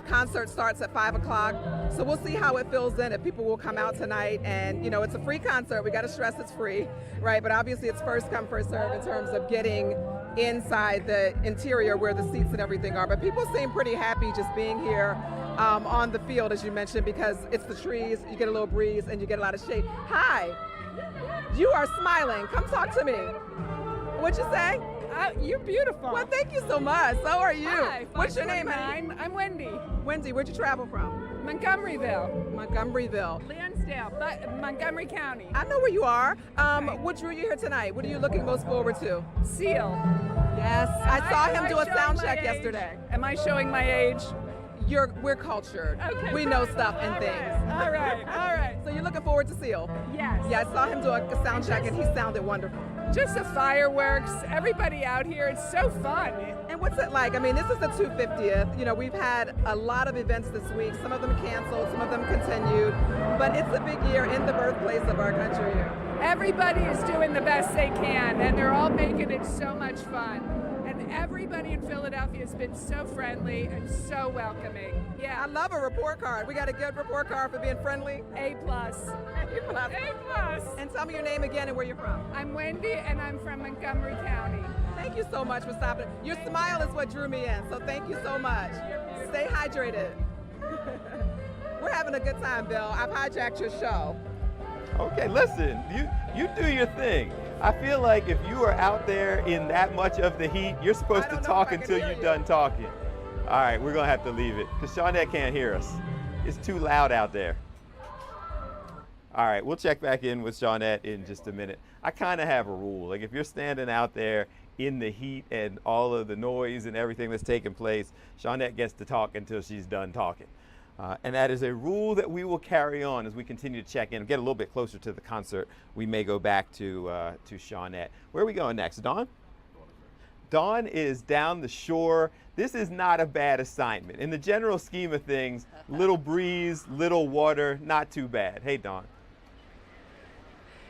Concert starts at 5 o'clock. So we'll see how it fills in, if people will come out tonight. And, it's a free concert. We got to stress it's free, right? But obviously it's first come, first serve in terms of getting inside the interior where the seats and everything are. But people seem pretty happy just being here on the field, as you mentioned, because it's the trees, you get a little breeze, and you get a lot of shade. Hi. You are smiling. Come talk to me. What'd you say? You're beautiful. Well, thank you so much. So are you. Hi, What's your name, honey? I'm Wendy. Wendy, where'd you travel from? Montgomeryville. Montgomeryville. Lansdale, but Montgomery County. I know where you are. What drew you here tonight? What are you looking most forward to? Seal. Yes, I saw Am him I do a showing sound my check age? yesterday. Am I showing my age? We're cultured. Okay, we know fine. stuff and All things. right, all right, all right. So you're looking forward to Seal? Yes. Yeah, I saw him do a sound check and he sounded wonderful. Just the fireworks, everybody out here, it's so fun. And what's it like? I mean, this is the 250th. You know, we've had a lot of events this week. Some of them canceled, some of them continued. But it's a big year in the birthplace of our country here. Everybody is doing the best they can, and they're all making it so much fun. And everybody in Philadelphia has been so friendly and so welcoming. Yeah. I love a report card. We got a good report card for being friendly. A+. A+. And tell me your name again and where you're from. I'm Wendy, and I'm from Montgomery County. Thank you so much for stopping. Your smile is what drew me in, so thank you so much. Stay hydrated. We're having a good time, Bill. I've hijacked your show. Okay, listen, you do your thing. I feel like if you are out there in that much of the heat, you're supposed to talk until you're done talking. All right, we're gonna have to leave it because Shawnette can't hear us. It's too loud out there. All right, we'll check back in with Shawnette in just a minute. I kind of have a rule. Like if you're standing out there in the heat and all of the noise and everything that's taking place, Shawnette gets to talk until she's done talking. And that is a rule that we will carry on as we continue to check in and get a little bit closer to the concert. We may go back to Shawnette. Where are we going next, Dawn? Dawn is down the shore. This is not a bad assignment. In the general scheme of things, little breeze, little water, not too bad. Hey, Dawn.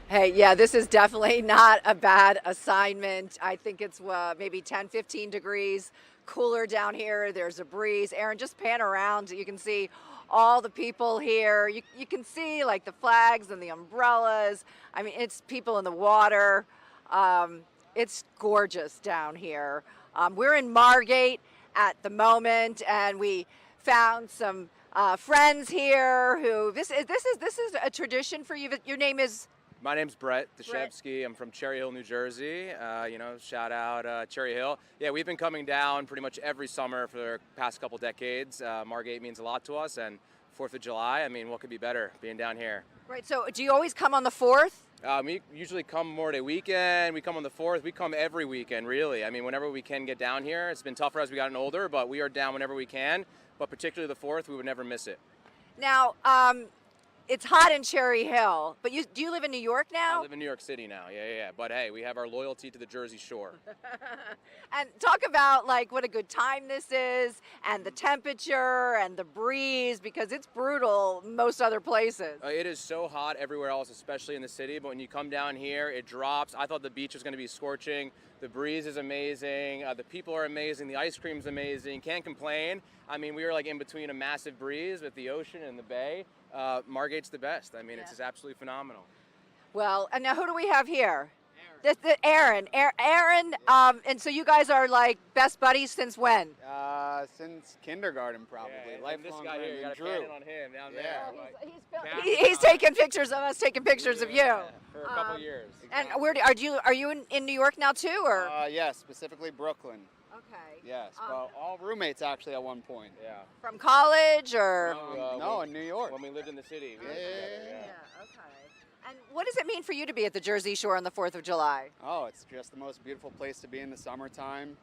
Hey, yeah, this is definitely not a bad assignment. I think it's maybe 10, 15 degrees cooler down here. There's a breeze. Aaron, just pan around. You can see all the people here. You can see like the flags and the umbrellas. I mean, it's people in the water. It's gorgeous down here. We're in Margate at the moment, and we found some friends here who this is a tradition for you. Your name is? My name's Brett Deshevsky. I'm from Cherry Hill, New Jersey. Shout out Cherry Hill. Yeah, we've been coming down pretty much every summer for the past couple decades. Margate means a lot to us, and 4th of July, I mean, what could be better being down here? Right, so do you always come on the 4th? We usually come Memorial Day weekend. We come on the 4th. We come every weekend, really. I mean, whenever we can get down here. It's been tougher as we gotten older, but we are down whenever we can. But particularly the 4th, we would never miss it. Now, it's hot in Cherry Hill, but do you live in New York now? I live in New York City now, yeah. But hey, we have our loyalty to the Jersey Shore. And talk about like what a good time this is, and the temperature and the breeze, because it's brutal most other places. It is so hot everywhere else, especially in the city, but when you come down here, it drops. I thought the beach was going to be scorching. The breeze is amazing. The people are amazing. The ice cream's amazing. Can't complain. I mean, we were like in between a massive breeze with the ocean and the bay. Margate's the best. I mean, it's just absolutely phenomenal. Well, and now who do we have here? Aaron. Aaron, and so you guys are like best buddies since when? Since kindergarten, probably. Yeah, Lifelong this guy here, you got to pan it on him down there. He's taking pictures of us, taking pictures of you. For a couple years. And where are you in New York now too, or? Yes, specifically Brooklyn. Okay. Yes, well, all roommates actually at one point. Yeah. From college or? No, in New York. When we lived in the city. Yeah. Okay. And what does it mean for you to be at the Jersey Shore on the 4th of July? Oh, it's just the most beautiful place to be in the summertime.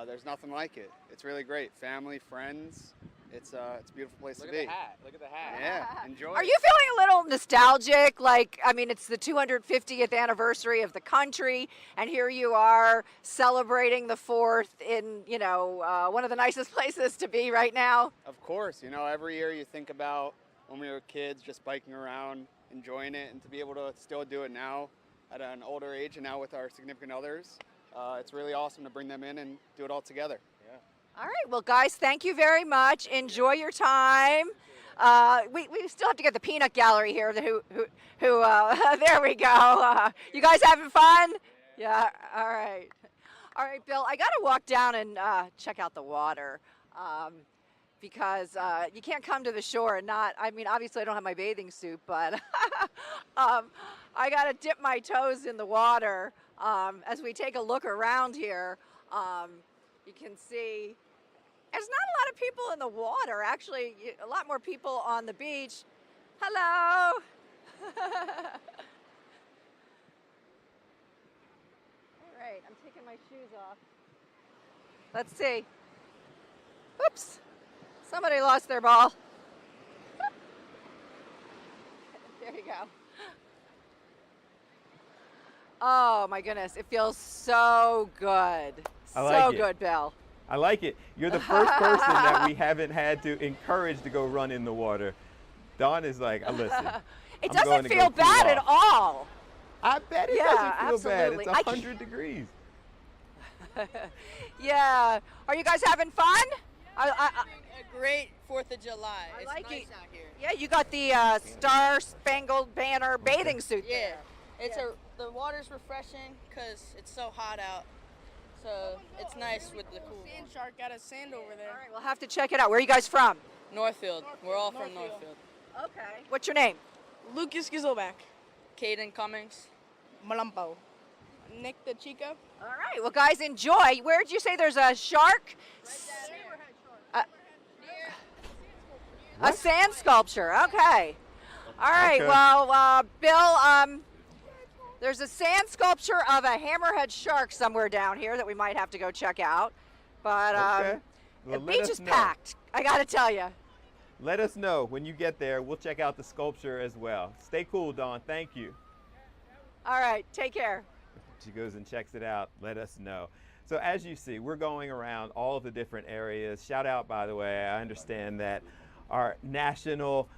There's nothing like it. It's really great. Family, friends. It's a beautiful place to be. Look at the hat. Look at the hat. Yeah, enjoy. Are you feeling a little nostalgic? Like, I mean, it's the 250th anniversary of the country, and here you are celebrating the 4th in, one of the nicest places to be right now. Of course. Every year you think about when we were kids, just biking around, enjoying it, and to be able to still do it now at an older age and now with our significant others, it's really awesome to bring them in and do it all together. All right, well, guys, thank you very much. Enjoy your time. We still have to get the peanut gallery here. Who there we go. You guys having fun? Yeah. All right, Bill. I got to walk down and check out the water. because you can't come to the shore and not, I mean, obviously I don't have my bathing suit, but I got to dip my toes in the water. As we take a look around here, you can see there's not a lot of people in the water. Actually, a lot more people on the beach. Hello. All right, I'm taking my shoes off. Let's see. Oops, somebody lost their ball. There you go. Oh my goodness, it feels so good. I like So it. good, Bill. I like it. You're the first person that we haven't had to encourage to go run in the water. Dawn is like, listen. It I'm going doesn't to feel go cool bad at off." all. I bet it Yeah, doesn't feel absolutely. bad. It's 100 degrees. Yeah. Are you guys having fun? A great 4th of July. It's like nice it. out here. Yeah, you got the Star Spangled Banner bathing suit Yeah, there. the water's refreshing because it's so hot out. So it's nice with the cool. Sand shark got a sand over there. All right, we'll have to check it out. Where are you guys from? Northfield. We're all from Northfield. Okay. What's your name? Lucas Gizelback. Caden Cummings. Malampo. Nick the Chico. All right. Well, guys, enjoy. Where did you say there's a shark? A sand sculpture. Okay. All right. Okay. Well, Bill, there's a sand sculpture of a hammerhead shark somewhere down here that we might have to go check out. But Okay. the Well, let beach us is know. packed. I got to tell you. Let us know when you get there. We'll check out the sculpture as well. Stay cool, Dawn. Thank you. All right. Take care. She goes and checks it out. Let us know. So as you see, we're going around all of the different areas. Shout out, by the way, I understand that our national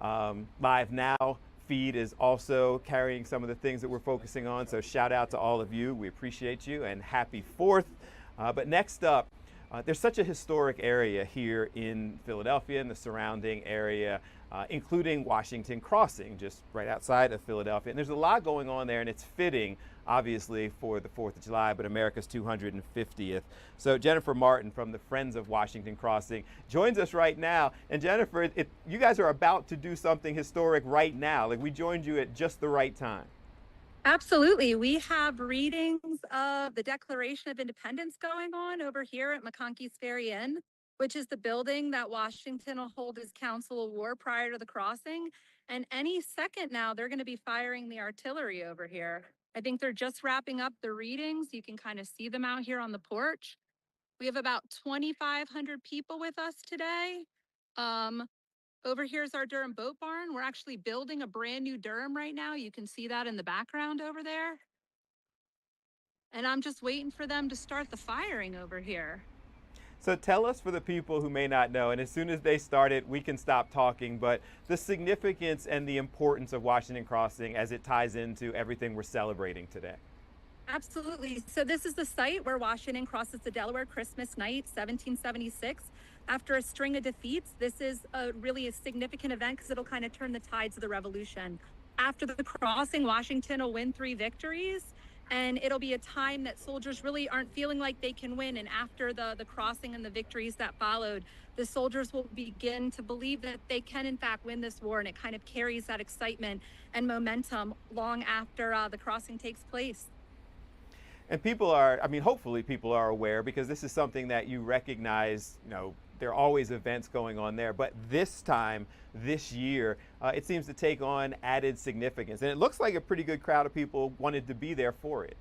Live Now feed is also carrying some of the things that we're focusing on. So shout out to all of you. We appreciate you and happy 4th. But next up, there's such a historic area here in Philadelphia and the surrounding area, including Washington Crossing, just right outside of Philadelphia. And there's a lot going on there, and it's fitting, obviously, for the 4th of July, but America's 250th. So Jennifer Martin from the Friends of Washington Crossing joins us right now. And Jennifer, you guys are about to do something historic right now. Like, we joined you at just the right time. Absolutely. We have readings of the Declaration of Independence going on over here at McConkey's Ferry Inn, which is the building that Washington will hold his Council of War prior to the crossing. And any second now, they're going to be firing the artillery over here. I think they're just wrapping up the readings. You can kind of see them out here on the porch. We have about 2,500 people with us today. Over here is our Durham Boat Barn. We're actually building a brand new Durham right now. You can see that in the background over there. And I'm just waiting for them to start the firing over here. So tell us, for the people who may not know, and as soon as they start it, we can stop talking, but the significance and the importance of Washington Crossing as it ties into everything we're celebrating today. Absolutely. So this is the site where Washington crosses the Delaware Christmas night, 1776. After a string of defeats, this is really a significant event because it'll kind of turn the tides of the revolution. After the crossing, Washington will win 3 victories, and it'll be a time that soldiers really aren't feeling like they can win. And after the crossing and the victories that followed, the soldiers will begin to believe that they can in fact win this war, and it kind of carries that excitement and momentum long after the crossing takes place. And people are, I mean, hopefully people are aware, because this is something that you recognize, you know, there are always events going on there, but this time, this year, it seems to take on added significance. And it looks like a pretty good crowd of people wanted to be there for it.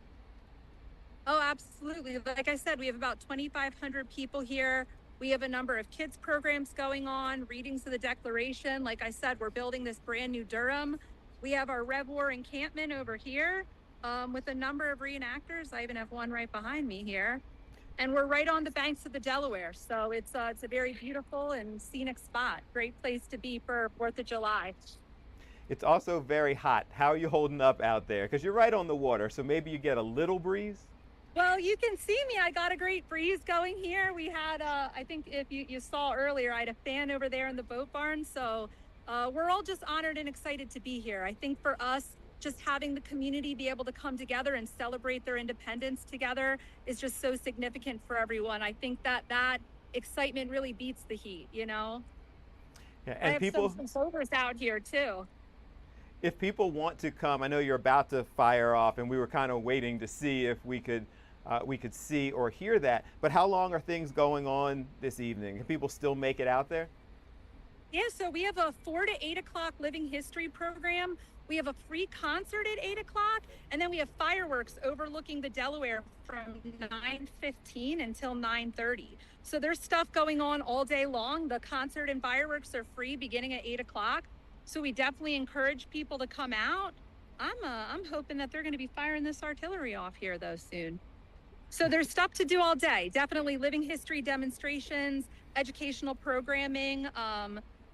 Oh, absolutely. Like I said, we have about 2,500 people here. We have a number of kids programs going on, readings of the Declaration. Like I said, we're building this brand new Durham. We have our Rev War encampment over here with a number of reenactors. I even have one right behind me here. And we're right on the banks of the Delaware. So it's a very beautiful and scenic spot. Great place to be for 4th of July. It's also very hot. How are you holding up out there? Because you're right on the water, so maybe you get a little breeze? Well, you can see me. I got a great breeze going here. We had, I think if you saw earlier, I had a fan over there in the boat barn. So we're all just honored and excited to be here. I think for us, just having the community be able to come together and celebrate their independence together is just so significant for everyone. I think that excitement really beats the heat, you know? Yeah, I and have people, some soldiers out here too. if people want to come, I know you're about to fire off, and we were kind of waiting to see if we could see or hear that. But how long are things going on this evening? Can people still make it out there? Yeah, so we have a 4 to 8 o'clock living history program. We have a free concert at 8 o'clock, and then we have fireworks overlooking the Delaware from 9:15 until 9:30. So there's stuff going on all day long. The concert and fireworks are free beginning at 8 o'clock. So we definitely encourage people to come out. I'm hoping that they're going to be firing this artillery off here though soon. So there's stuff to do all day. Definitely living history demonstrations, educational programming,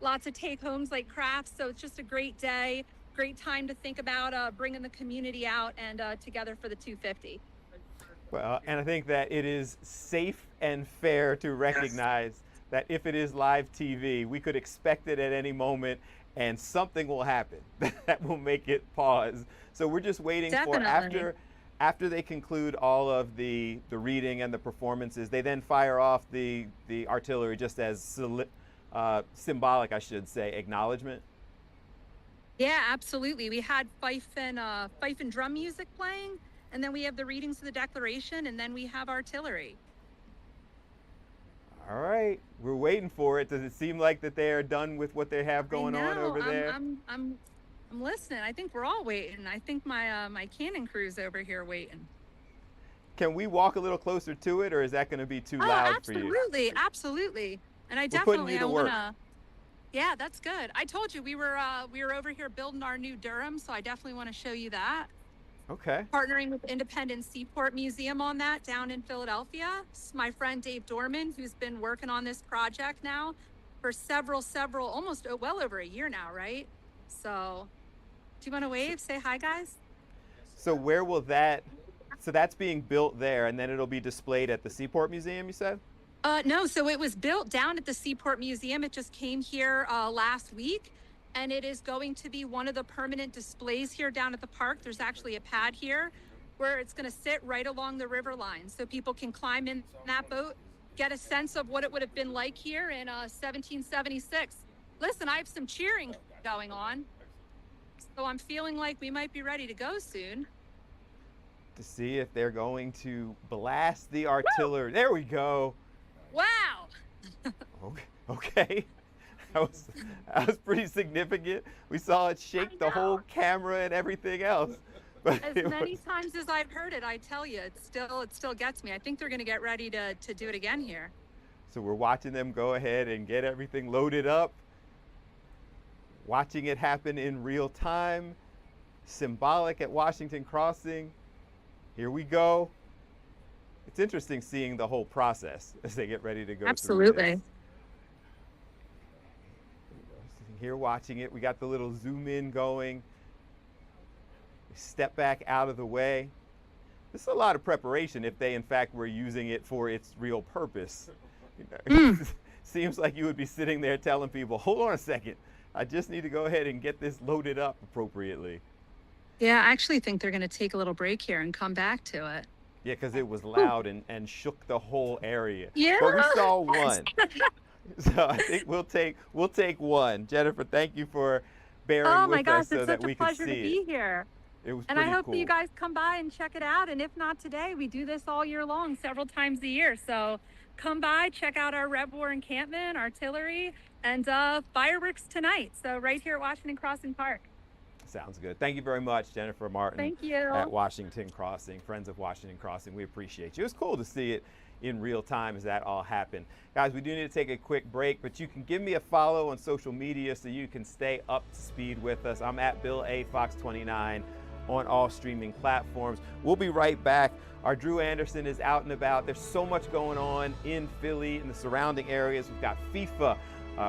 lots of take homes like crafts. So it's just a great day, great time to think about bringing the community out and together for the 250. Well, and I think that it is safe and fair to recognize that if it is live TV, we could expect it at any moment and something will happen that will make it pause. So we're just waiting for after they conclude all of the reading and the performances, they then fire off the artillery just as symbolic, I should say, acknowledgement. Yeah, absolutely. We had fife and drum music playing, and then we have the readings of the Declaration, and then we have artillery. All right, we're waiting for it. Does it seem like that they are done with what they have going on over there? I'm listening. I think we're all waiting. I think my cannon crew's over here waiting. Can we walk a little closer to it, or is that going to be too loud for you? Absolutely, absolutely. And I definitely want to. Yeah, that's good. I told you we were over here building our new Durham, so I definitely want to show you that. Okay. Partnering with Independence Seaport Museum on that down in Philadelphia. It's my friend Dave Dorman, who's been working on this project now for several, almost well over a year now, right? So, do you want to wave? Say hi, guys. So where will that? So that's being built there, and then it'll be displayed at the Seaport Museum, you said? No, so it was built down at the Seaport Museum. It just came here last week, and it is going to be one of the permanent displays here down at the park. There's actually a pad here where it's going to sit right along the river line, so people can climb in that boat, get a sense of what it would have been like here in 1776. Listen, I have some cheering going on, so I'm feeling like we might be ready to go soon. To see if they're going to blast the artillery. Woo! There we go. Wow. Okay. That was pretty significant. We saw it shake the whole camera and everything else. But as many times as I've heard it, I tell you, it still gets me. I think they're going to get ready to do it again here. So we're watching them go ahead and get everything loaded up, watching it happen in real time, symbolic at Washington Crossing. Here we go. It's interesting seeing the whole process as they get ready to go. Absolutely. Through this. Here watching it, we got the little zoom in going. Step back out of the way. This is a lot of preparation if they in fact were using it for its real purpose. Seems like you would be sitting there telling people, hold on a second, I just need to go ahead and get this loaded up appropriately. Yeah, I actually think they're going to take a little break here and come back to it. Yeah, because it was loud and shook the whole area. Yeah. But we saw one. So I think we'll take one. Jennifer, thank you for bearing with us so that we could see it. Oh my gosh, it's such a pleasure to be here. It was and I hope cool. that you guys come by and check it out. And if not today, we do this all year long, several times a year. So come by, check out our Rev War encampment, artillery, and fireworks tonight. So right here at Washington Crossing Park. Sounds good. Thank you very much, Jennifer Martin. Thank you. At Washington Crossing, Friends of Washington Crossing. We appreciate you. It was cool to see it in real time as that all happened. Guys, we do need to take a quick break, but you can give me a follow on social media so you can stay up to speed with us. I'm at Bill A. Fox 29 on all streaming platforms. We'll be right back. Our Drew Anderson is out and about. There's so much going on in Philly and the surrounding areas. We've got FIFA.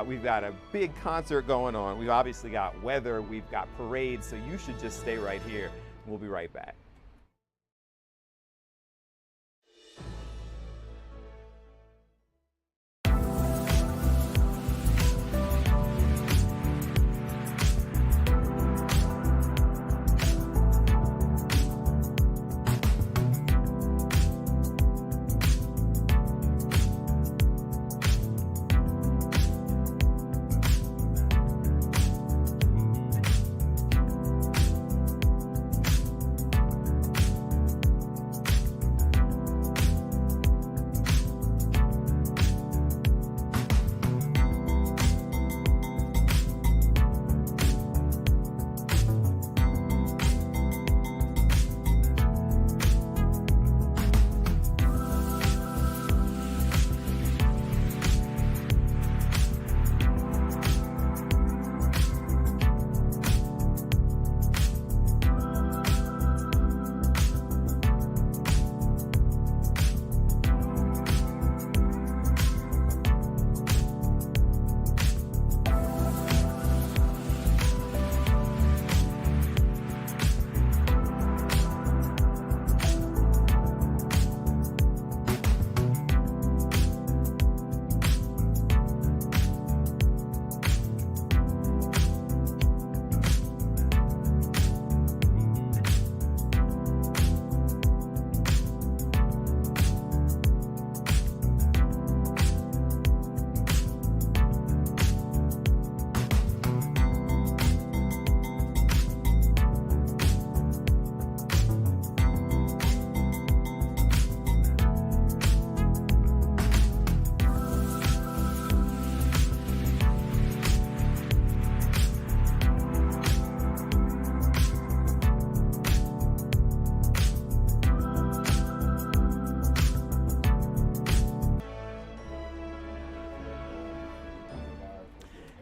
We've got a big concert going on. We've obviously got weather. We've got parades. So you should just stay right here. We'll be right back.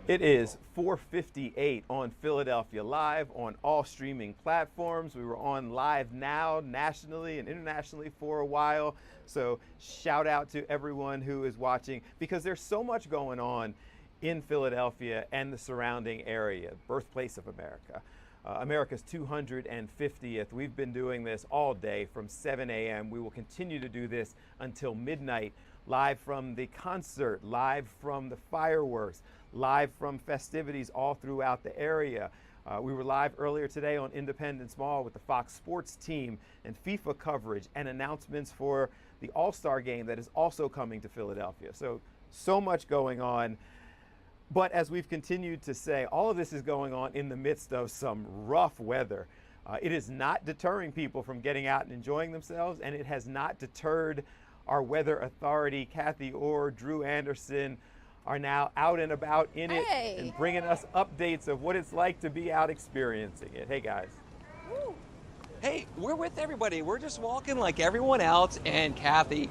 It is 4:58 on Philadelphia Live on all streaming platforms. We were on Live Now nationally and internationally for a while. So shout out to everyone who is watching, because there's so much going on in Philadelphia and the surrounding area, birthplace of America. America's 250th. We've been doing this all day from 7 a.m. We will continue to do this until midnight, live from the concert, live from the fireworks, live from festivities all throughout the area. We were live earlier today on Independence Mall with the Fox Sports team and FIFA coverage and announcements for the All-Star game that is also coming to Philadelphia. So much going on. But as we've continued to say, all of this is going on in the midst of some rough weather. It is not deterring people from getting out and enjoying themselves, and it has not deterred our weather authority. Kathy Orr, Drew Anderson are now out and about in it and bringing us updates of what it's like to be out experiencing it. Hey, guys. Hey, we're with everybody. We're just walking like everyone else, and Kathy,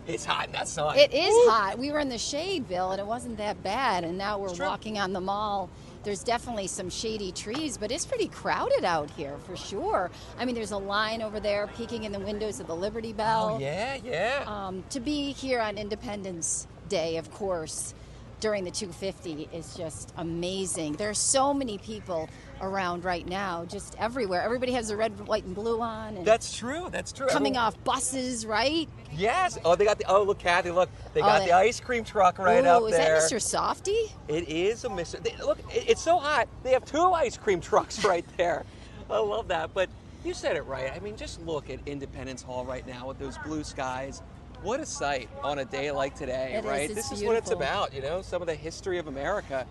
it's hot in that sun. It is hot. We were in the shade, Bill, and it wasn't that bad. And now we're walking on the mall. There's definitely some shady trees, but it's pretty crowded out here for sure. I mean, there's a line over there peeking in the windows of the Liberty Bell. Oh, yeah. To be here on Independence Day, of course, during the 250 is just amazing. There are so many people around right now, just everywhere. Everybody has the red, white, and blue on. And That's true. coming off buses, right? Yes. Oh, they got the. Oh, look, Kathy, look. They got the ice cream truck right up there. Is that Mr. Softy? It is a Mr. Look, it's so hot. They have 2 ice cream trucks right there. I love that. But you said it right. I mean, just look at Independence Hall right now with those blue skies. What a sight on a day like today, right? This is what it's about, some of the history of America.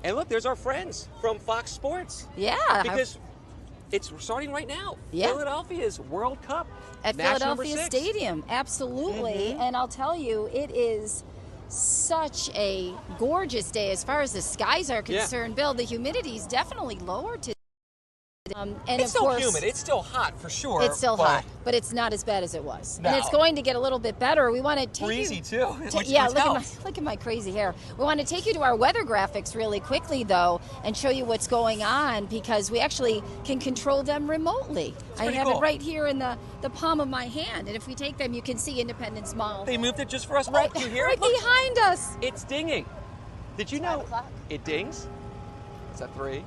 And look, there's our friends from Fox Sports. Yeah. Because it's starting right now. Yeah. Philadelphia's World Cup. At Philadelphia Stadium, absolutely. And I'll tell you, it is such a gorgeous day as far as the skies are concerned. Bill, the humidity is definitely lower today. And it's of still course, humid. It's still hot for sure. It's still hot, but it's not as bad as it was. No. And it's going to get a little bit better. We want to take breezy you, too. Look at my crazy hair. We want to take you to our weather graphics really quickly though, and show you what's going on, because we actually can control them remotely. I have it right here in the palm of my hand, and if we take them, you can see Independence Mall. They moved it just for us. Right, do you hear right it? Look, behind us. It's dinging. Did you know it dings? Is that 3?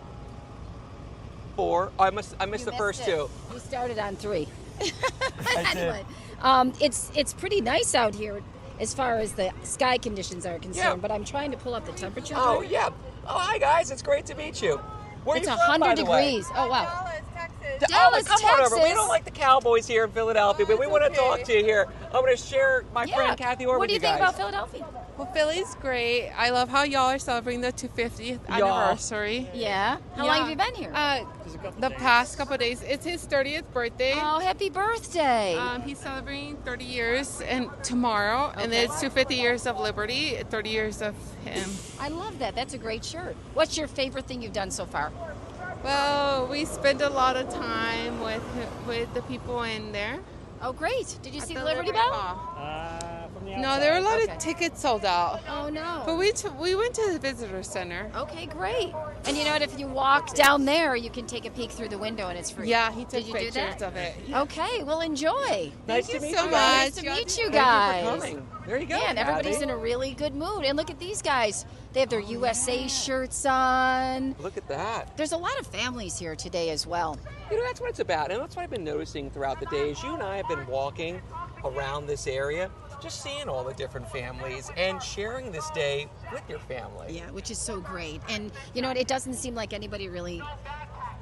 4. Oh, I missed the first 2. We started on 3. Anyway, it's pretty nice out here as far as the sky conditions are concerned. But I'm trying to pull up the temperature. Oh here. yeah. Oh hi guys, it's great to meet you. Where It's are you from, 100 by the way? degrees. Oh wow. Dallas, come on Texas. over. We don't like the Cowboys here in Philadelphia, but we want to talk to you here. I'm going to share my friend Kathy Orr What with do you guys. think about Philadelphia? Well, Philly's great. I love how y'all are celebrating the 250th anniversary. Yeah. How long have you been here? The past couple of days. It's his 30th birthday. Oh, happy birthday! He's celebrating 30 years and tomorrow, and then it's 250 years of liberty, 30 years of him. I love that. That's a great shirt. What's your favorite thing you've done so far? Well, we spend a lot of time with the people in there. Oh, great. Did you see the Liberty Bell? No, there were a lot of tickets sold out. Oh, no. But we went to the visitor center. Okay, great. And you know what? If you walk down there, you can take a peek through the window and it's free. Yeah, he took Did you do pictures that? of it. Okay, well, enjoy. Nice to meet you. Nice to meet you guys. Thank you for coming. There you go. Yeah, and everybody's Kathy. in a really good mood. And look at these guys. They have their USA shirts on. Look at that. There's a lot of families here today as well. That's what it's about, and that's what I've been noticing throughout the days. You and I have been walking around this area, just seeing all the different families and sharing this day with your family. Yeah, which is so great. And you know what? It doesn't seem like anybody really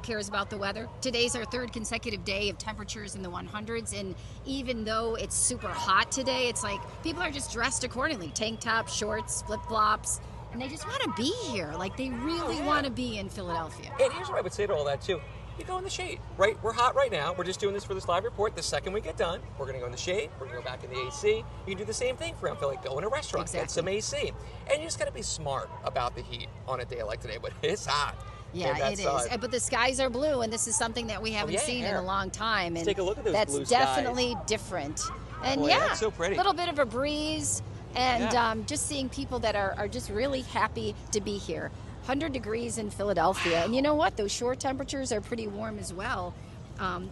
cares about the weather. Today's our 3rd consecutive day of temperatures in the 100s, and even though it's super hot today, it's like people are just dressed accordingly. Tank tops, shorts, flip-flops, and they just want to be here. Like they really want to be in Philadelphia. And here's what I would say to all that too. You go in the shade, right? We're hot right now. We're just doing this for this live report. The second we get done, we're going to go in the shade. We're going to go back in the AC. You can do the same thing for Philly. Go in a restaurant, get some AC. And you just got to be smart about the heat on a day like today. But it's hot. Yeah, it is. But the skies are blue, and this is something that we haven't seen in a long time. And Let's take a look at those that's blue skies. definitely different. And Boy, yeah, that's so pretty. a little bit of a breeze. And Yeah. just seeing people that are just really happy to be here. 100 degrees in Philadelphia. And you know what? Those shore temperatures are pretty warm as well.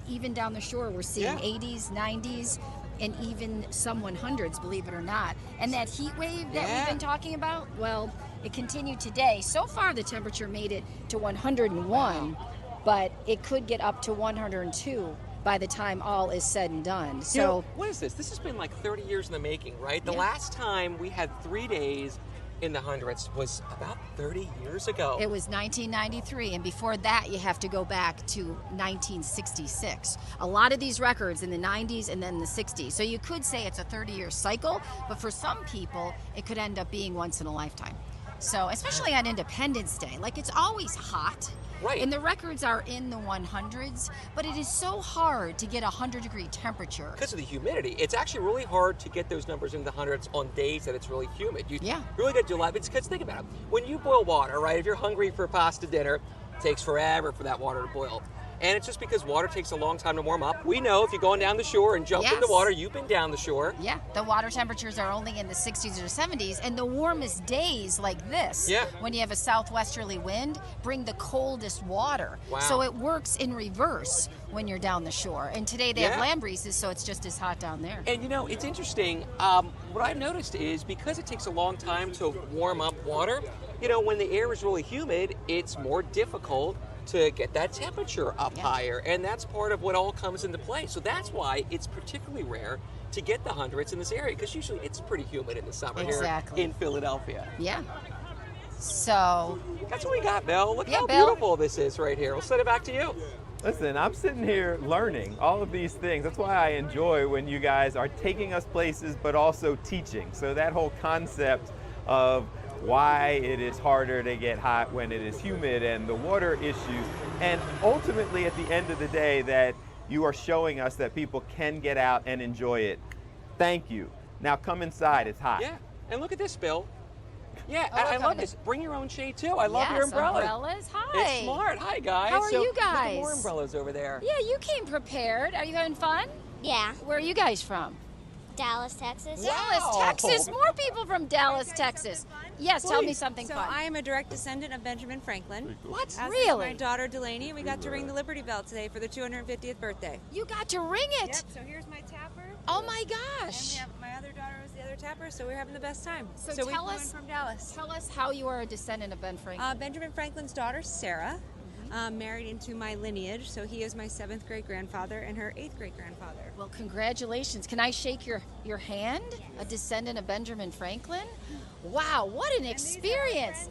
Even down the shore, we're seeing 80s, 90s, and even some 100s, believe it or not. And that heat wave that we've been talking about, well, it continued today. So far, the temperature made it to 101, but it could get up to 102 by the time all is said and done. So, You know, what is this? This has been like 30 years in the making, right? The Yeah. last time we had 3 days in the hundreds was about 30 years ago. it was 1993, and before that, you have to go back to 1966. A lot of these records in the 90s and then the 60s. So you could say it's a 30-year cycle, but for some people, it could end up being once in a lifetime. So, especially on Independence Day, like it's always hot. Right. And the records are in the 100s, but it is so hard to get a 100-degree temperature. Because of the humidity. It's actually really hard to get those numbers into the hundreds on days that it's really humid. You really got to do a lot. Because think about it. When you boil water, right, if you're hungry for pasta dinner, it takes forever for that water to boil. And it's just because water takes a long time to warm up. We know if you're going down the shore and jump in the Yes. water, you've been down the shore. Yeah, the water temperatures are only in the 60s or 70s, and the warmest days like this, when you have a southwesterly wind, bring the coldest water. Wow. So it works in reverse when you're down the shore. And today they have Yeah. land breezes, so it's just as hot down there. And you know, it's interesting. What I've noticed is because it takes a long time to warm up water, you know, when the air is really humid, it's more difficult to get that temperature up higher. And that's part of what all comes into play. So that's why it's particularly rare to get the hundreds in this area, because usually it's pretty humid in the summer Exactly. here in Philadelphia. Yeah. So that's what we got, Bill. Look how Bill. beautiful this is right here. We'll send it back to you. Listen, I'm sitting here learning all of these things. That's why I enjoy when you guys are taking us places, but also teaching. So that whole concept of why it is harder to get hot when it is humid and the water issues. And ultimately, at the end of the day, that you are showing us that people can get out and enjoy it. Thank you. Now come inside, it's hot. Yeah, and look at this, Bill. Yeah, Oh, I look, love I'm this. Bring your own shade too. I love your Yes, umbrella. umbrellas. Hi. It's smart. Hi, guys. How are So, you Look at guys? more umbrellas over there. Yeah, you came prepared. Are you having fun? Yeah. Where are you guys from? Dallas, Texas. Dallas, Texas. More people from Dallas, Texas. Yes, tell me something so fun. I am a direct descendant of Benjamin Franklin. What? As Really? is my daughter Delaney, and we got to ring the Liberty Bell today for the 250th birthday. You got to ring it. Yep, so here's my tapper. Oh my And gosh. we have, my other daughter was the other tapper, so we're having the best time. So we tell flew in us- from Dallas. Tell us how you are a descendant of Ben Franklin. Benjamin Franklin's daughter, Sarah, married into my lineage, so he is my 7th great grandfather and her 8th great grandfather. Well, congratulations. Can I shake your hand? A descendant of Benjamin Franklin? Wow, what an experience.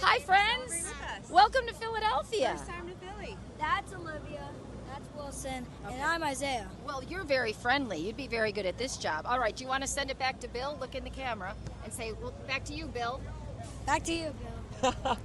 Hi, friends. Welcome to Philadelphia. First time to Philly. That's Olivia. That's Wilson. And I'm Isaiah. Well, you're very friendly. You'd be very good at this job. All right, do you want to send it back to Bill? Look in the camera and say, well, back to you, Bill. Back to you, Bill.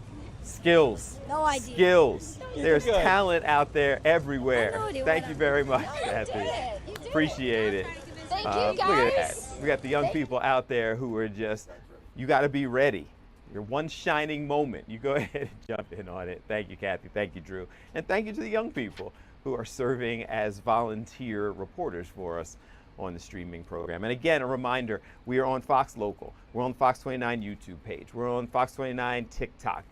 Skills. No idea. Skills. You There's did good. talent out there everywhere. I have no idea Thank what you I- very much, No, you Kathy. did it. You did Appreciate it. Thank you, Look at that. guys. We got the young people out there who are just, you got to be ready. Your one shining moment. You go ahead and jump in on it. Thank you, Kathy. Thank you, Drew. And thank you to the young people who are serving as volunteer reporters for us on the streaming program. And again, a reminder, we are on Fox Local. We're on Fox 29 YouTube page. We're on Fox 29 TikTok.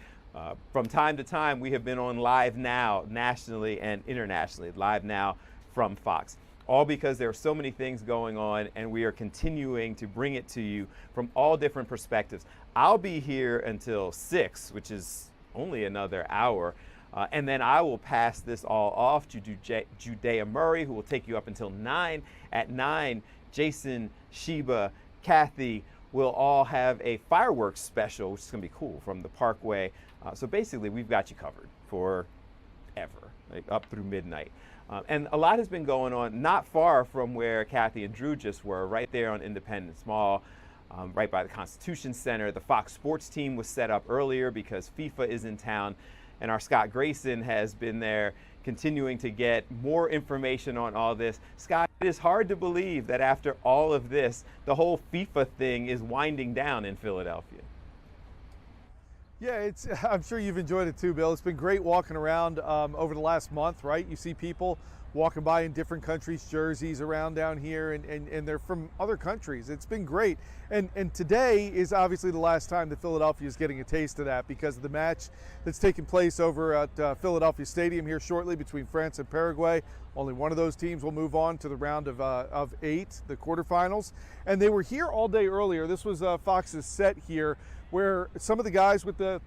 From time to time, we have been on Live Now nationally and internationally. Live Now from Fox. All because there are so many things going on, and we are continuing to bring it to you from all different perspectives. I'll be here until 6, which is only another hour. And then I will pass this all off to Judea Murray, who will take you up until 9. At 9, Jason, Sheba, Kathy will all have a fireworks special, which is going to be cool, from the Parkway. So basically, we've got you covered forever, like up through midnight. And a lot has been going on not far from where Kathy and Drew just were, right there on Independence Mall, right by the Constitution Center. The Fox Sports team was set up earlier because FIFA is in town, and our Scott Grayson has been there continuing to get more information on all this. Scott, it is hard to believe that after all of this, the whole FIFA thing is winding down in Philadelphia. Yeah, I'm sure you've enjoyed it too, Bill. It's been great walking around over the last month, right? You see people walking by in different countries' jerseys around down here, and they're from other countries. It's been great. And today is obviously the last time that Philadelphia is getting a taste of that because of the match that's taking place over at Philadelphia Stadium here shortly between France and Paraguay. Only one of those teams will move on to the round of 8, the quarterfinals. And they were here all day earlier. This was Fox's set here where some of the guys with the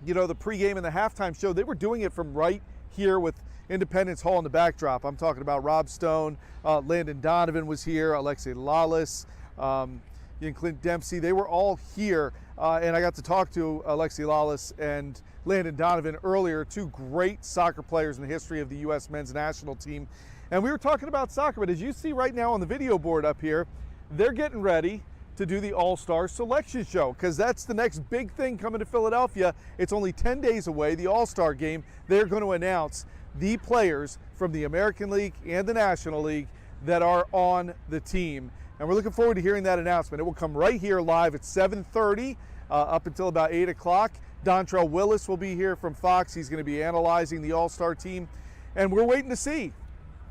pregame and the halftime show, they were doing it from right here with Independence Hall in the backdrop. I'm talking about Rob Stone, Landon Donovan was here, Alexi Lalas, and Clint Dempsey. They were all here, and I got to talk to Alexi Lalas and Landon Donovan earlier, 2 great soccer players in the history of the U.S. men's national team. And we were talking about soccer, but as you see right now on the video board up here, they're getting ready to do the All-Star Selection Show because that's the next big thing coming to Philadelphia. It's only 10 days away, the All-Star Game. They're going to announce the players from the American League and the National League that are on the team. And we're looking forward to hearing that announcement. It will come right here live at 7:30 up until about 8 o'clock. Dontrell Willis will be here from Fox. He's going to be analyzing the All-Star team. And we're waiting to see.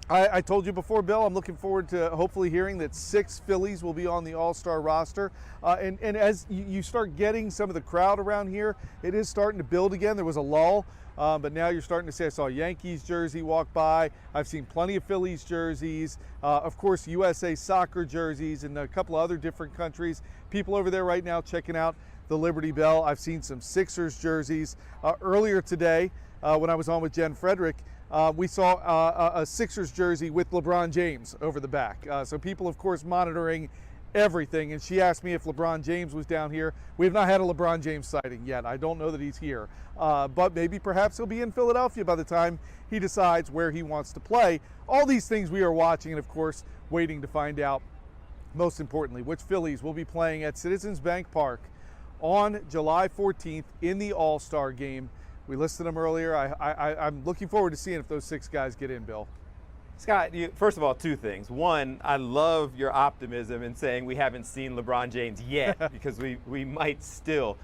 I told you before, Bill, I'm looking forward to hopefully hearing that 6 Phillies will be on the All-Star roster. And as you start getting some of the crowd around here, it is starting to build again. There was a lull, but now you're starting to see, I saw a Yankees jersey walk by. I've seen plenty of Phillies jerseys. Of course, USA Soccer jerseys and a couple of other different countries. People over there right now checking out the Liberty Bell. I've seen some Sixers jerseys. Earlier today, when I was on with Jen Frederick, we saw a Sixers jersey with LeBron James over the back. So people, of course, monitoring everything. And she asked me if LeBron James was down here. We have not had a LeBron James sighting yet. I don't know that he's here. But maybe perhaps he'll be in Philadelphia by the time he decides where he wants to play. All these things we are watching and, of course, waiting to find out, most importantly, which Phillies will be playing at Citizens Bank Park on July 14th in the All-Star Game. We listed them earlier. I'm looking forward to seeing if those 6 guys get in, Bill. Scott, first of all, 2 things. One, I love your optimism in saying we haven't seen LeBron James yet because we might still.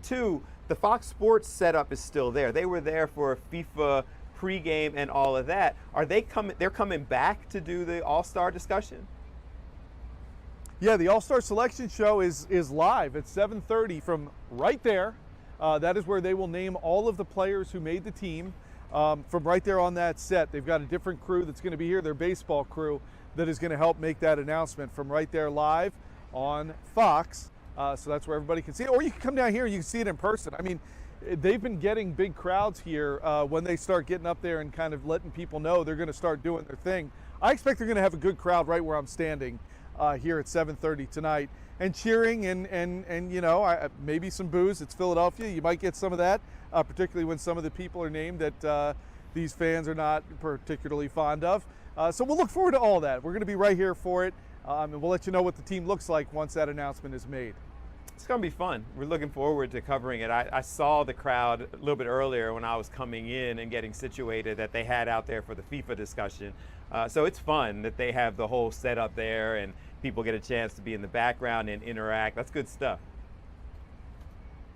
2, the Fox Sports setup is still there. They were there for FIFA pregame and all of that. They're coming back to do the All-Star discussion? Yeah, the All-Star Selection Show is live at 7:30 from right there. That is where they will name all of the players who made the team from right there on that set. They've got a different crew that's going to be here, their baseball crew, that is going to help make that announcement from right there live on Fox. So that's where everybody can see it. Or you can come down here and you can see it in person. I mean, they've been getting big crowds here when they start getting up there and kind of letting people know they're going to start doing their thing. I expect they're going to have a good crowd right where I'm standing here at 7:30 tonight. And cheering and maybe some boos. It's Philadelphia. You might get some of that, particularly when some of the people are named that these fans are not particularly fond of. So we'll look forward to all that. We're going to be right here for it, and we'll let you know what the team looks like once that announcement is made. It's going to be fun. We're looking forward to covering it. I saw the crowd a little bit earlier when I was coming in and getting situated that they had out there for the FIFA discussion. So it's fun that they have the whole setup there and people get a chance to be in the background and interact. That's good stuff.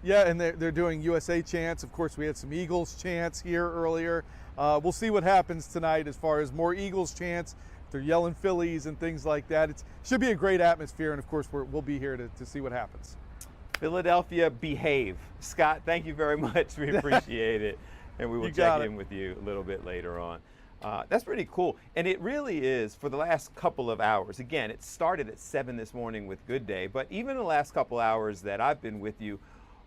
Yeah, and they're doing USA chants. Of course, we had some Eagles chants here earlier. We'll see what happens tonight as far as more Eagles chants. They're yelling Phillies and things like that. It should be a great atmosphere, and of course, we'll be here to see what happens. Philadelphia, behave. Scott, thank you very much. We appreciate it. And we will check in with you a little bit later on. That's pretty cool. And it really is for the last couple of hours. Again, it started at 7 this morning with Good Day, but even the last couple hours that I've been with you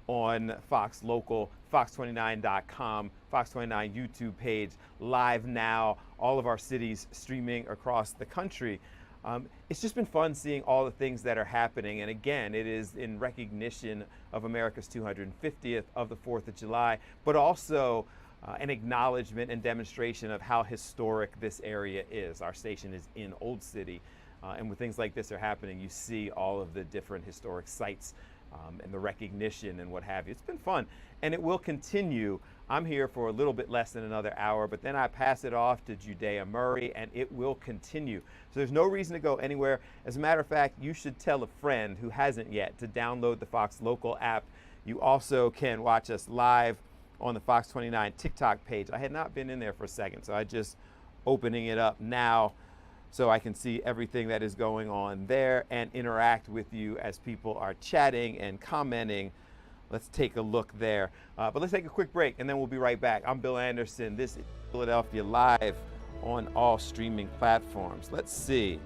on Fox Local, Fox29.com, Fox29 YouTube page, live now, all of our cities streaming across the country. It's just been fun seeing all the things that are happening. And again, it is in recognition of America's 250th of the 4th of July, but also an acknowledgement and demonstration of how historic this area is. Our station is in Old City, and when things like this are happening, you see all of the different historic sites and the recognition and what have you. It's been fun, and it will continue. I'm here for a little bit less than another hour, but then I pass it off to Judea Murray, and it will continue. So there's no reason to go anywhere. As a matter of fact, you should tell a friend who hasn't yet to download the Fox Local app. You also can watch us live on the Fox 29 TikTok page. I had not been in there for a second, so I just opening it up now so I can see everything that is going on there and interact with you as people are chatting and commenting. Let's take a look there. But let's take a quick break and then we'll be right back. I'm Bill Anderson. This is Philadelphia Live on all streaming platforms. Let's see,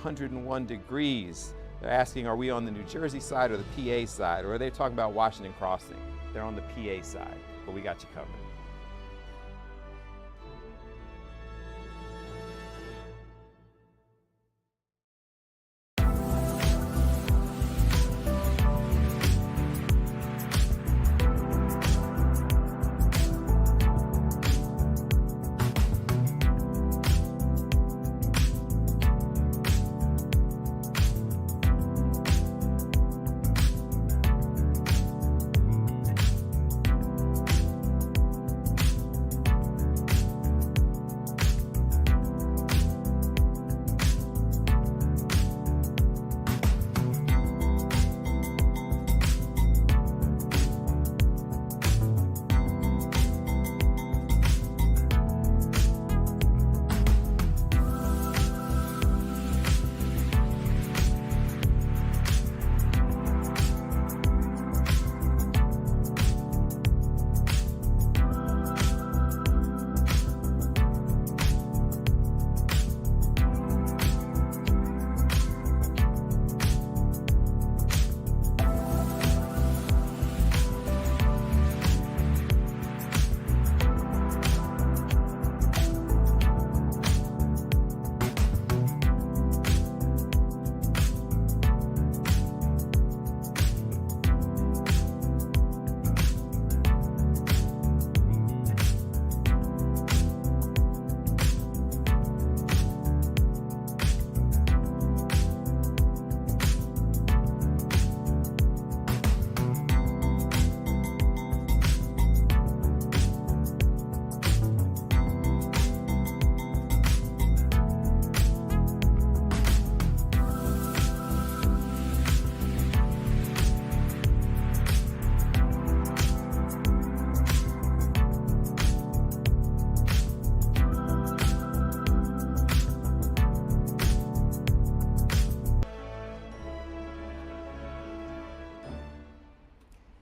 101 degrees. They're asking, are we on the New Jersey side or the PA side? Or are they talking about Washington Crossing? They're on the PA side, but we got you covered.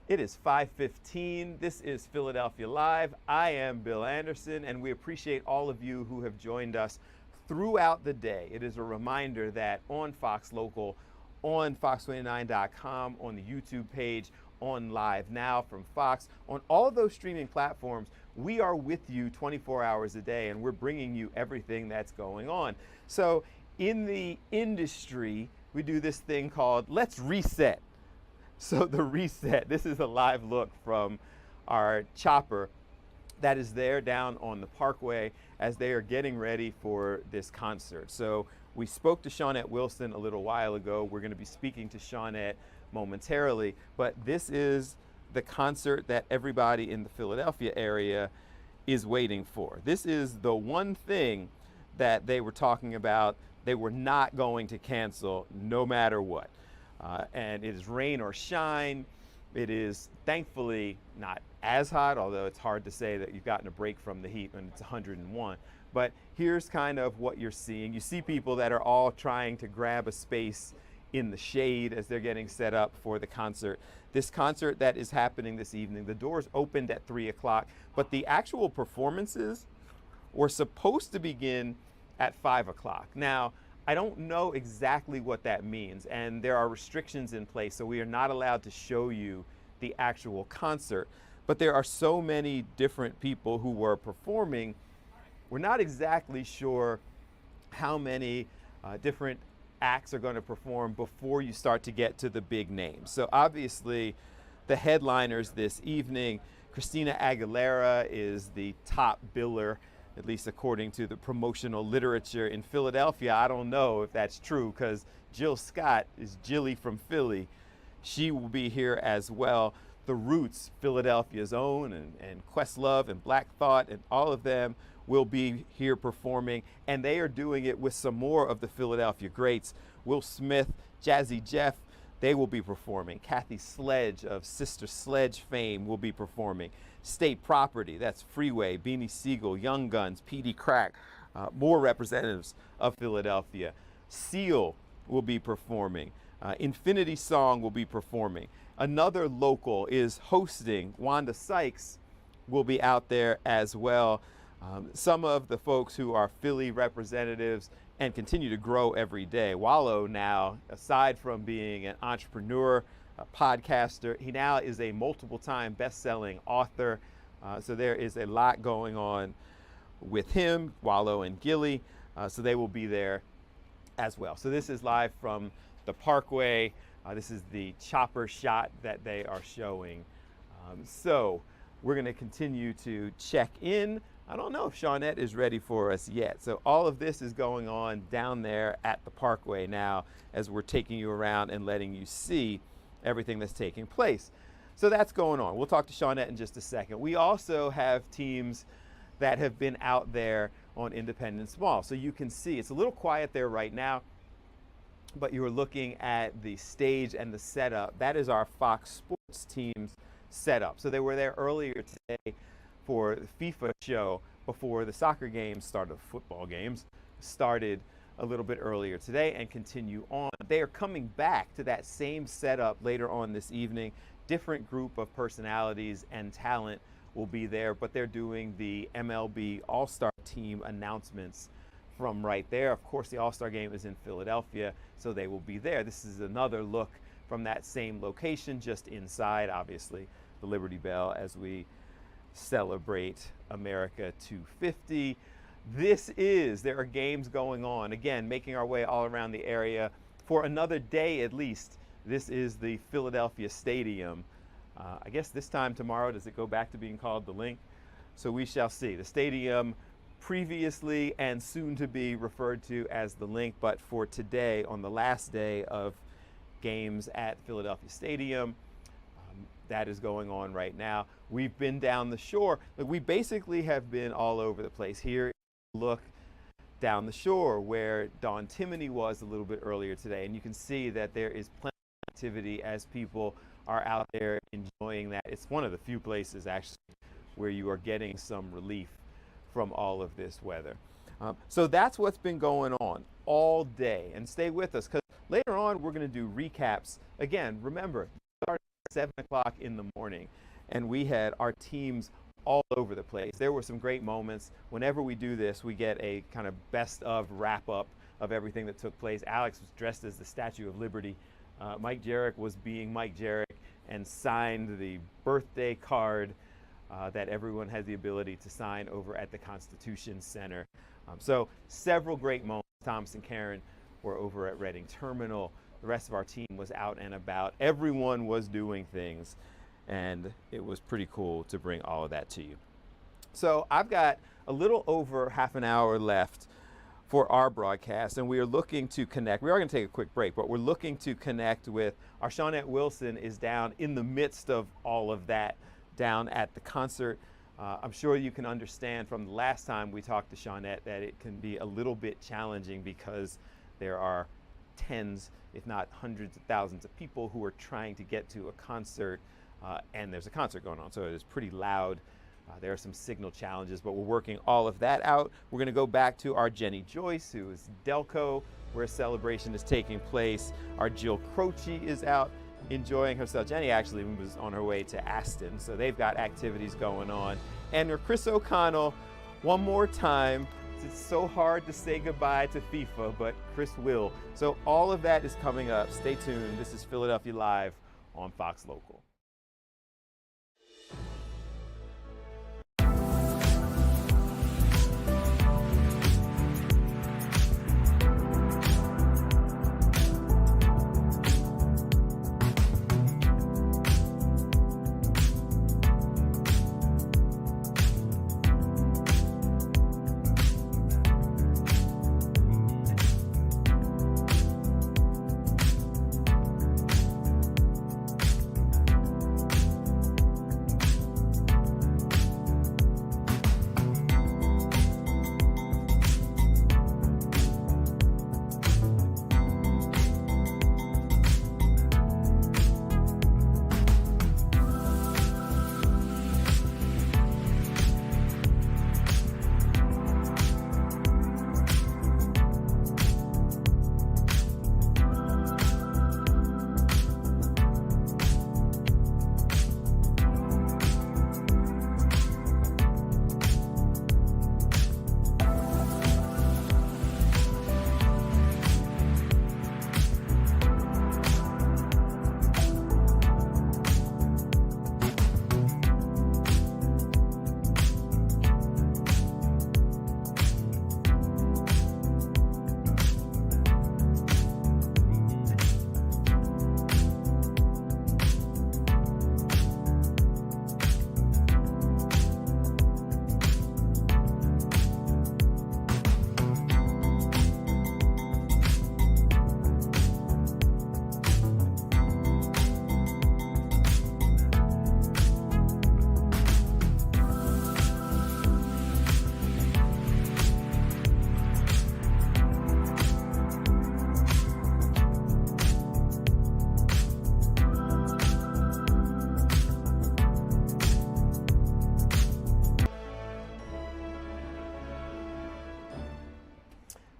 It is 5:15. This is Philadelphia Live. I am Bill Anderson, and we appreciate all of you who have joined us throughout the day. It is a reminder that on Fox Local, on Fox29.com, on the YouTube page, on Live Now from Fox, on all those streaming platforms, we are with you 24 hours a day, and we're bringing you everything that's going on. So in the industry, we do this thing called Let's Reset. So the reset, this is a live look from our chopper that is there down on the Parkway as they are getting ready for this concert. So we spoke to Shawnette Wilson a little while ago. We're going to be speaking to Shawnette momentarily, but this is the concert that everybody in the Philadelphia area is waiting for. This is the one thing that they were talking about they were not going to cancel no matter what. And it is rain or shine. It is thankfully not as hot, although it's hard to say that you've gotten a break from the heat when it's 101. But here's kind of what you're seeing. You see people that are all trying to grab a space in the shade as they're getting set up for the concert. This concert that is happening this evening, the doors opened at 3 o'clock, but the actual performances were supposed to begin at 5 o'clock. Now, I don't know exactly what that means, and there are restrictions in place, so we are not allowed to show you the actual concert. But there are so many different people who were performing, we're not exactly sure how many different acts are going to perform before you start to get to the big names. So obviously, the headliners this evening, Christina Aguilera is the top biller, at least according to the promotional literature in Philadelphia. I don't know if that's true because Jill Scott is Jilly from Philly. She will be here as well. The Roots, Philadelphia's own, and Questlove and Black Thought, and all of them will be here performing, and they are doing it with some more of the Philadelphia greats. Will Smith, Jazzy Jeff, they will be performing. Kathy Sledge of Sister Sledge fame will be performing. State Property, that's Freeway, Beanie Siegel, Young Guns, Petey Crack, more representatives of Philadelphia. Seal will be performing. Infinity Song will be performing. Another local is hosting. Wanda Sykes will be out there as well. Some of the folks who are Philly representatives and continue to grow every day. Wallo now, aside from being an entrepreneur, a podcaster, he now is a multiple-time best-selling author. So there is a lot going on with him, Wallo and Gilly. So they will be there as well. So this is live from the Parkway. This is the chopper shot that they are showing. So we're going to continue to check in. I don't know if Shawnette is ready for us yet. So all of this is going on down there at the Parkway now as we're taking you around and letting you see everything that's taking place. So that's going on. We'll talk to Shawnette in just a second. We also have teams that have been out there on Independence Mall. So you can see it's a little quiet there right now, but you're looking at the stage and the setup. That is our Fox Sports team's setup. So they were there earlier today for the FIFA show before the soccer games started, football games started a little bit earlier today and continue on. They are coming back to that same setup later on this evening. Different group of personalities and talent will be there, but they're doing the MLB All-Star team announcements from right there. Of course, the All-Star game is in Philadelphia, so they will be there. This is another look from that same location, just inside, obviously, the Liberty Bell as we celebrate America 250. There are games going on. Again, making our way all around the area for another day at least. This is the Philadelphia Stadium. I guess this time tomorrow, does it go back to being called the Link? So we shall see. The stadium previously and soon to be referred to as the Link, but for today, on the last day of games at Philadelphia Stadium, that is going on right now. We've been down the shore. We basically have been all over the place. Here, look down the shore where Don Timoney was a little bit earlier today, and you can see that there is plenty of activity as people are out there enjoying that. It's one of the few places actually where you are getting some relief from all of this weather. So that's what's been going on all day. And stay with us because later on we're going to do recaps. Again, remember, start at 7 o'clock in the morning, and we had our teams all over the place. There were some great moments. Whenever we do this, we get a kind of best of wrap up of everything that took place. Alex was dressed as the Statue of Liberty. Mike Jarek was being Mike Jarek and signed the birthday card that everyone had the ability to sign over at the Constitution Center. So several great moments. Thomas and Karen were over at Reading Terminal. The rest of our team was out and about. Everyone was doing things, and it was pretty cool to bring all of that to you. So I've got a little over half an hour left for our broadcast, and we are looking to connect. We are going to take a quick break, but we're looking to connect with our Shawnette Wilson is down in the midst of all of that down at the concert. I'm sure you can understand from the last time we talked to Shawnette that it can be a little bit challenging because there are tens, if not hundreds of thousands of people who are trying to get to a concert, and there's a concert going on, so it is pretty loud. There are some signal challenges, but we're working all of that out. We're going to go back to our Jenny Joyce, who is Delco, where a celebration is taking place. Our Jill Croce is out enjoying herself. Jenny actually was on her way to Aston, so they've got activities going on. And Chris O'Connell, one more time. It's so hard to say goodbye to FIFA, but Chris will. So all of that is coming up. Stay tuned. This is Philadelphia Live on Fox Local.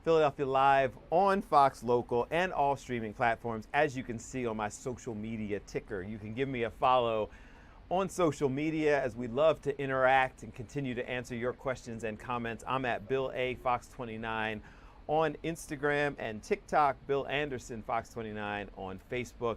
Philadelphia Live on Fox Local and all streaming platforms, as you can see on my social media ticker. You can give me a follow on social media, as we love to interact and continue to answer your questions and comments. I'm at Bill A. Fox 29 on Instagram and TikTok, Bill Anderson Fox 29 on Facebook,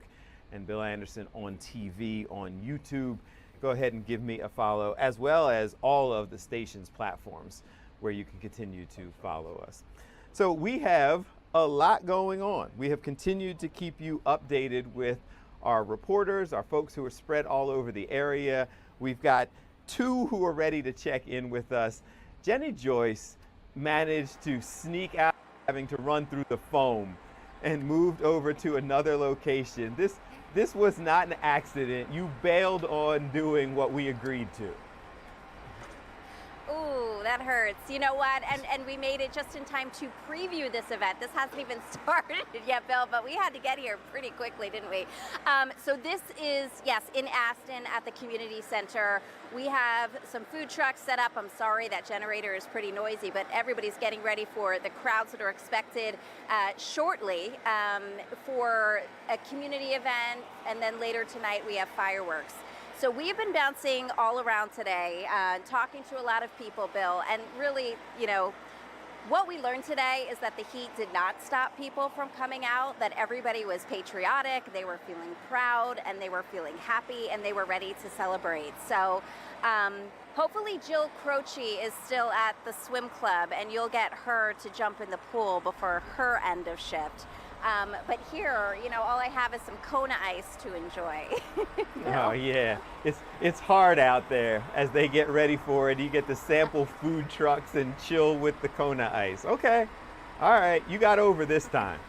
and Bill Anderson on TV on YouTube. Go ahead and give me a follow, as well as all of the station's platforms where you can continue to follow us. So we have a lot going on. We have continued to keep you updated with our reporters, our folks who are spread all over the area. We've got two who are ready to check in with us. Jenny Joyce managed to sneak out, having to run through the foam, and moved over to another location. This was not an accident. You bailed on doing what we agreed to. Ooh, that hurts. You know what? And we made it just in time to preview this event. This hasn't even started yet, Bill, but we had to get here pretty quickly, didn't we? So this is, yes, in Aston at the community center. We have some food trucks set up. I'm sorry, that generator is pretty noisy, but everybody's getting ready for the crowds that are expected shortly for a community event. And then later tonight, we have fireworks. So we've been bouncing all around today, talking to a lot of people, Bill, and really, you know, what we learned today is that the heat did not stop people from coming out, that everybody was patriotic, they were feeling proud, and they were feeling happy, and they were ready to celebrate. So hopefully Jill Croce is still at the swim club, and you'll get her to jump in the pool before her end of shift. But here, you know, all I have is some Kona ice to enjoy. Oh yeah, it's hard out there as they get ready for it. You get to sample food trucks and chill with the Kona ice. Okay, all right, you got over this time.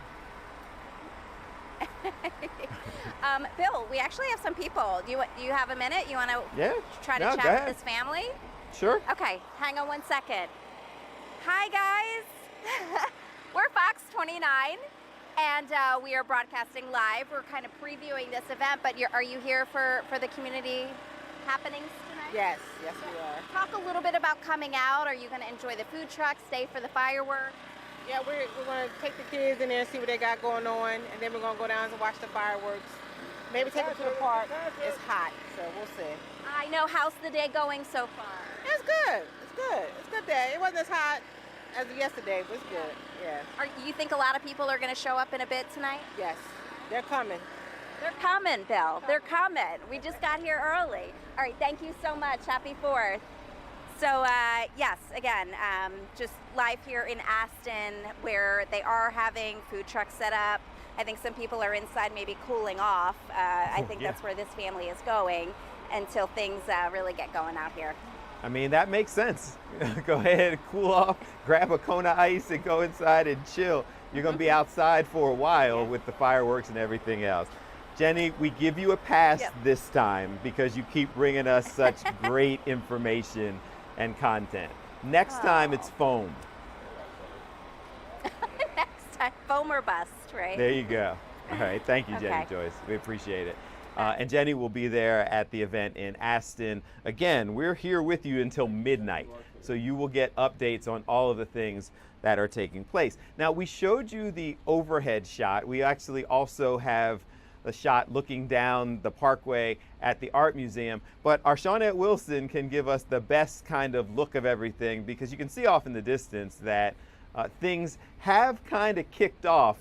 Bill, we actually have some people. Do you have a minute? You want to try to go chat ahead. with this family? Sure. Okay, hang on one second. Hi guys, we're Fox 29. And we are broadcasting live. We're kind of previewing this event, but are you here for the community happenings tonight? Yes, yes we are. Talk a little bit about coming out. Are you going to enjoy the food truck, stay for the fireworks? Yeah, we're going to take the kids in there and see what they got going on, and then we're going to go down and watch the fireworks. Maybe take them to the park. It's hot, so we'll see. I know. How's the day going so far? It's good. It's good. It's a good day. It wasn't as hot as yesterday, but it's good. Yeah. You think a lot of people are going to show up in a bit tonight? Yes, they're coming. They're coming, Bill. They're coming. We just got here early. All right, thank you so much. Happy 4th. So, yes, again, just live here in Aston, where they are having food trucks set up. I think some people are inside maybe cooling off. I think that's where this family is going until things really get going out here. I mean, that makes sense. Go ahead, cool off, grab a Kona ice and go inside and chill. You're going to be outside for a while with the fireworks and everything else. Jenny, we give you a pass this time because you keep bringing us such great information and content. Next time it's foam. Next time, foam or bust, right? There you go. All right, thank you, Jenny Joyce. We appreciate it. And Jenny will be there at the event in Aston. Again, we're here with you until midnight, so you will get updates on all of the things that are taking place. Now, we showed you the overhead shot. We actually also have a shot looking down the parkway at the Art Museum, but our Shawnette Wilson can give us the best kind of look of everything, because you can see off in the distance that things have kind of kicked off.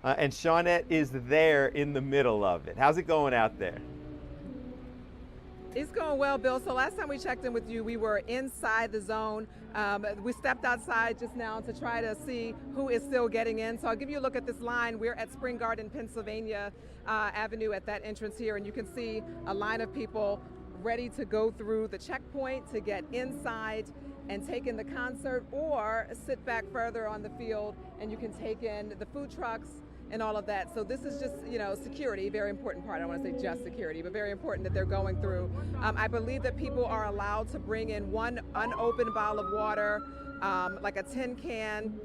And Shawnette is there in the middle of it. How's it going out there? It's going well, Bill. So last time we checked in with you, we were inside the zone. We stepped outside just now to try to see who is still getting in. So I'll give you a look at this line. We're at Spring Garden, Pennsylvania Avenue at that entrance here, and you can see a line of people ready to go through the checkpoint to get inside and take in the concert, or sit back further on the field and you can take in the food trucks and all of that. So this is just, you know, security, very important part. I don't want to say just security, but very important that they're going through. I believe that people are allowed to bring in one unopened bottle of water, like a tin can,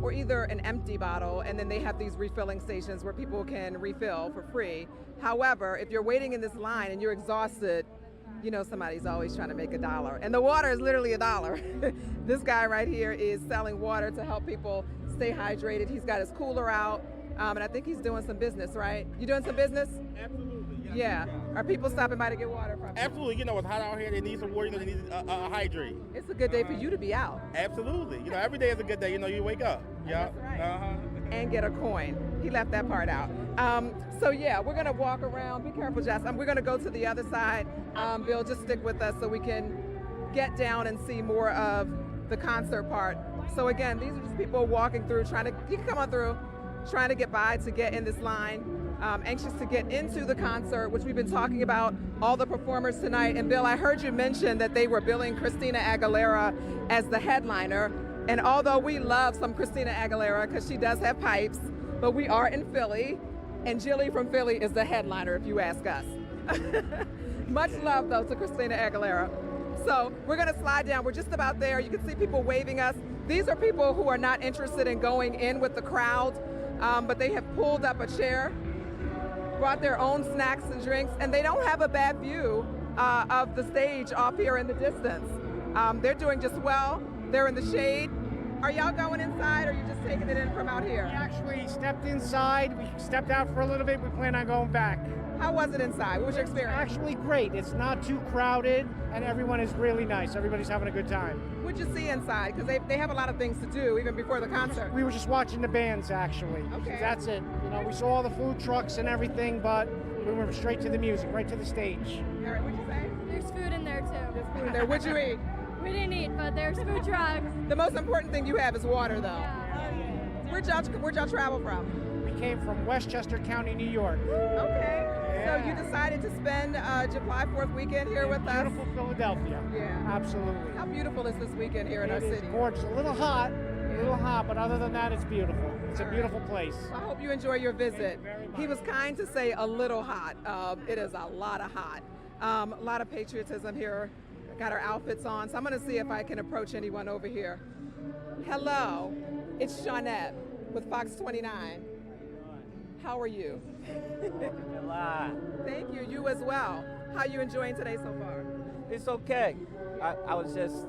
or either an empty bottle, and then they have these refilling stations where people can refill for free. However, if you're waiting in this line and you're exhausted, you know somebody's always trying to make $1. And the water is literally $1. This guy right here is selling water to help people stay hydrated. He's got his cooler out, and I think he's doing some business, right? You doing some business? Absolutely. Yes, Yeah. Are people stopping by to get water from you? Absolutely. You know, it's hot out here. They need some water. You know, they need a hydrate. It's a good day for you to be out. Absolutely. You know, every day is a good day. You know, you wake up. Yeah. That's right. Uh-huh. And get a coin. He left that part out. So yeah, we're gonna walk around. Be careful, Jess. We're gonna go to the other side. Bill, just stick with us so we can get down and see more of the concert part. So again, these are just people walking through, you can come on through, trying to get by to get in this line. Anxious to get into the concert, which we've been talking about, all the performers tonight. And Bill, I heard you mention that they were billing Christina Aguilera as the headliner. And although we love some Christina Aguilera because she does have pipes, but we are in Philly, and Jilly from Philly is the headliner if you ask us. Much love though to Christina Aguilera. So we're gonna slide down, we're just about there. You can see people waving us. These are people who are not interested in going in with the crowd, but they have pulled up a chair, brought their own snacks and drinks, and they don't have a bad view of the stage off here in the distance. They're doing just well. They're in the shade. Are y'all going inside, or are you just taking it in from out here? We actually stepped inside. We stepped out for a little bit. We plan on going back. How was it inside? What was your experience? Actually great. It's not too crowded, and everyone is really nice. Everybody's having a good time. What'd you see inside? Because they have a lot of things to do even before the concert. We were just watching the bands, actually. Okay. That's it. You know, we saw all the food trucks and everything, but we went straight to the music, right to the stage. Erin, what'd you say? There's food in there too. There's food in there. What'd you eat? We didn't eat, but there's food trucks. The most important thing you have is water, though. Yeah. Where'd y'all travel from? We came from Westchester County, New York. Okay. Yeah. So you decided to spend July 4th weekend here with us? Beautiful Philadelphia. Yeah. Absolutely. How beautiful is this weekend here in our It is city? gorgeous. A little hot, but other than that, it's beautiful. It's a beautiful place. I hope you enjoy your visit. He was kind to say a little hot. It is a lot of hot. A lot of patriotism here. Got our outfits on, so I'm going to see if I can approach anyone over here. Hello, it's Shawnette with Fox 29. How are you? Thank you. You as well. How are you enjoying today so far? It's okay. I was just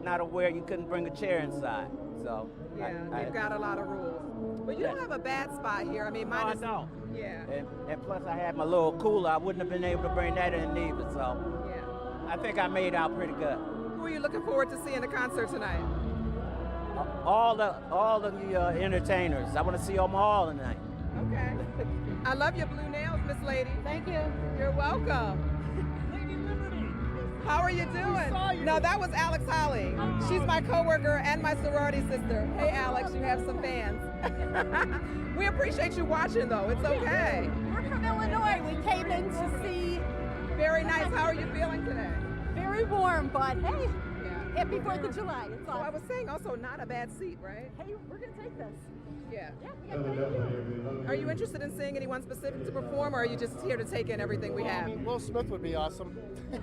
not aware you couldn't bring a chair inside. So yeah, we've got a lot of rules. But you don't have a bad spot here. I mean, mine is. No. Yeah. And plus, I had my little cooler. I wouldn't have been able to bring that in either. So yeah. I think I made out pretty good. Who are you looking forward to seeing the concert tonight? All the entertainers. I want to see them all tonight. Okay. I love your blue nails, Miss Lady. Thank you. You're welcome. How are you doing? No, that was Alex Holly. She's my coworker and my sorority sister. Hey, Alex, you have some fans. We appreciate you watching, though. It's okay. We're from Illinois. We came in to see. Very nice. How are you feeling today? Very warm, but hey, happy 4th of July. It's awesome. I was saying also not a bad seat, right? Hey, we're going to take this. Yeah. Are you interested in seeing anyone specific to perform, or are you just here to take in everything we have? I mean, Will Smith would be awesome.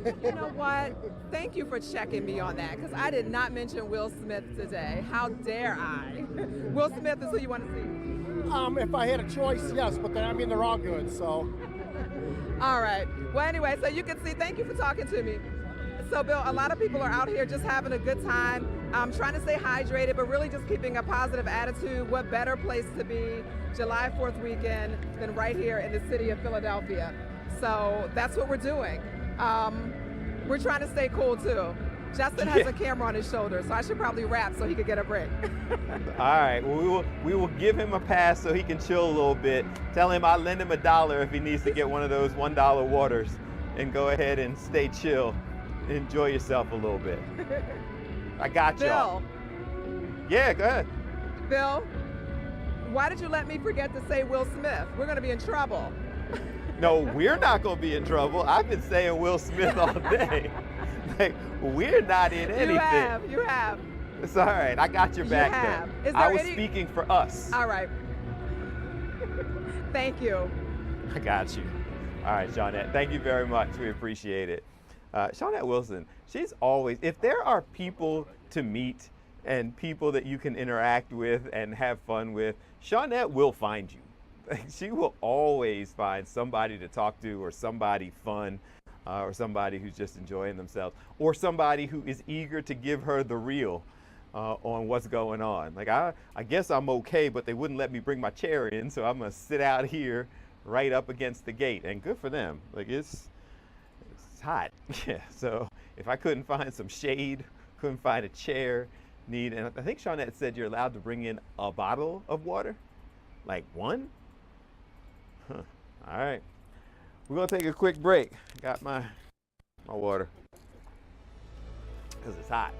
You know what? Thank you for checking me on that, because I did not mention Will Smith today. How dare I? Will Smith is who you want to see. If I had a choice, yes, but then I mean they're all good, so. All right. Well, anyway, so you can see, thank you for talking to me. So, Bill, a lot of people are out here just having a good time, trying to stay hydrated, but really just keeping a positive attitude. What better place to be July 4th weekend than right here in the city of Philadelphia? So that's what we're doing. We're trying to stay cool, too. Justin has a camera on his shoulder, so I should probably rap so he could get a break. All right, well, we will give him a pass so he can chill a little bit. Tell him I'll lend him $1 if he needs to get one of those $1 waters, and go ahead and stay chill. Enjoy yourself a little bit. I got y'all. Yeah, go ahead. Bill, why did you let me forget to say Will Smith? We're going to be in trouble. No, we're not going to be in trouble. I've been saying Will Smith all day. Like, we're not in anything. You have. It's all right. I got your back then. I was speaking for us. All right. Thank you. I got you. All right, Shawnette. Thank you very much. We appreciate it. Shawnette Wilson, she's always, if there are people to meet and people that you can interact with and have fun with, Shawnette will find you. She will always find somebody to talk to, or somebody fun, or somebody who's just enjoying themselves, or somebody who is eager to give her the real. on what's going on. Like I guess I'm okay, but they wouldn't let me bring my chair in, so I'm gonna sit out here right up against the gate, and good for them. Like it's hot. Yeah, so if I couldn't find some shade, couldn't find a chair, and I think Shawnette said you're allowed to bring in a bottle of water, like one? Huh. All right, we're gonna take a quick break. Got my water, because it's hot.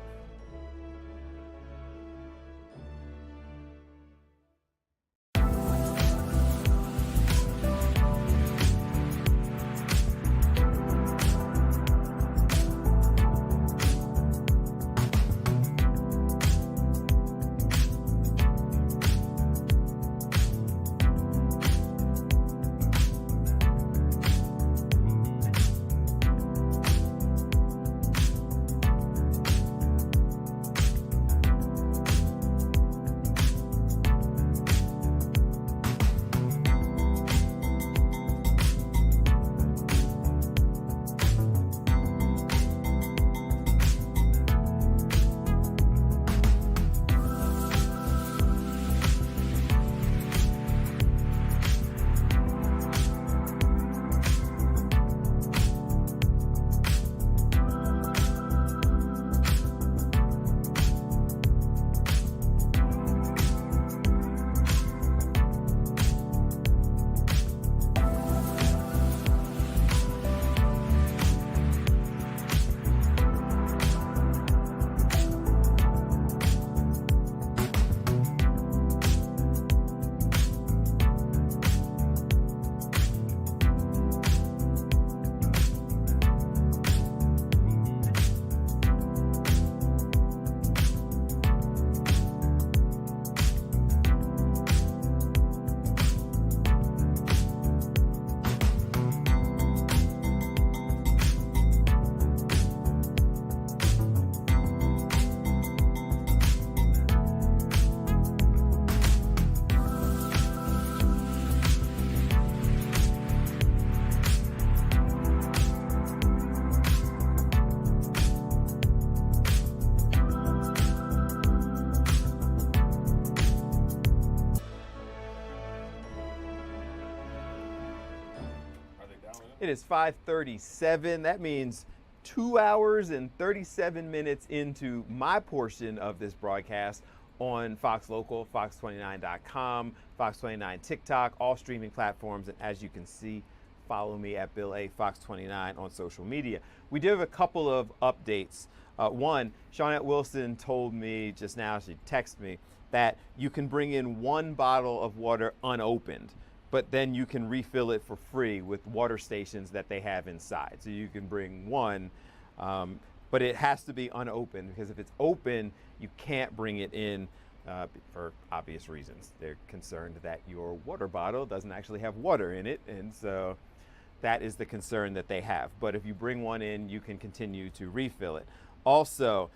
It is 5:37. That means 2 hours and 37 minutes into my portion of this broadcast on Fox Local, fox29.com, Fox 29 TikTok, all streaming platforms. And as you can see, follow me at Bill A. Fox 29 on social media. We do have a couple of updates. One, Shawnette Wilson told me just now, she texted me, that you can bring in one bottle of water unopened, but then you can refill it for free with water stations that they have inside. So you can bring one, but it has to be unopened, because if it's open, you can't bring it in for obvious reasons. They're concerned that your water bottle doesn't actually have water in it, and so that is the concern that they have. But if you bring one in, you can continue to refill it. Also,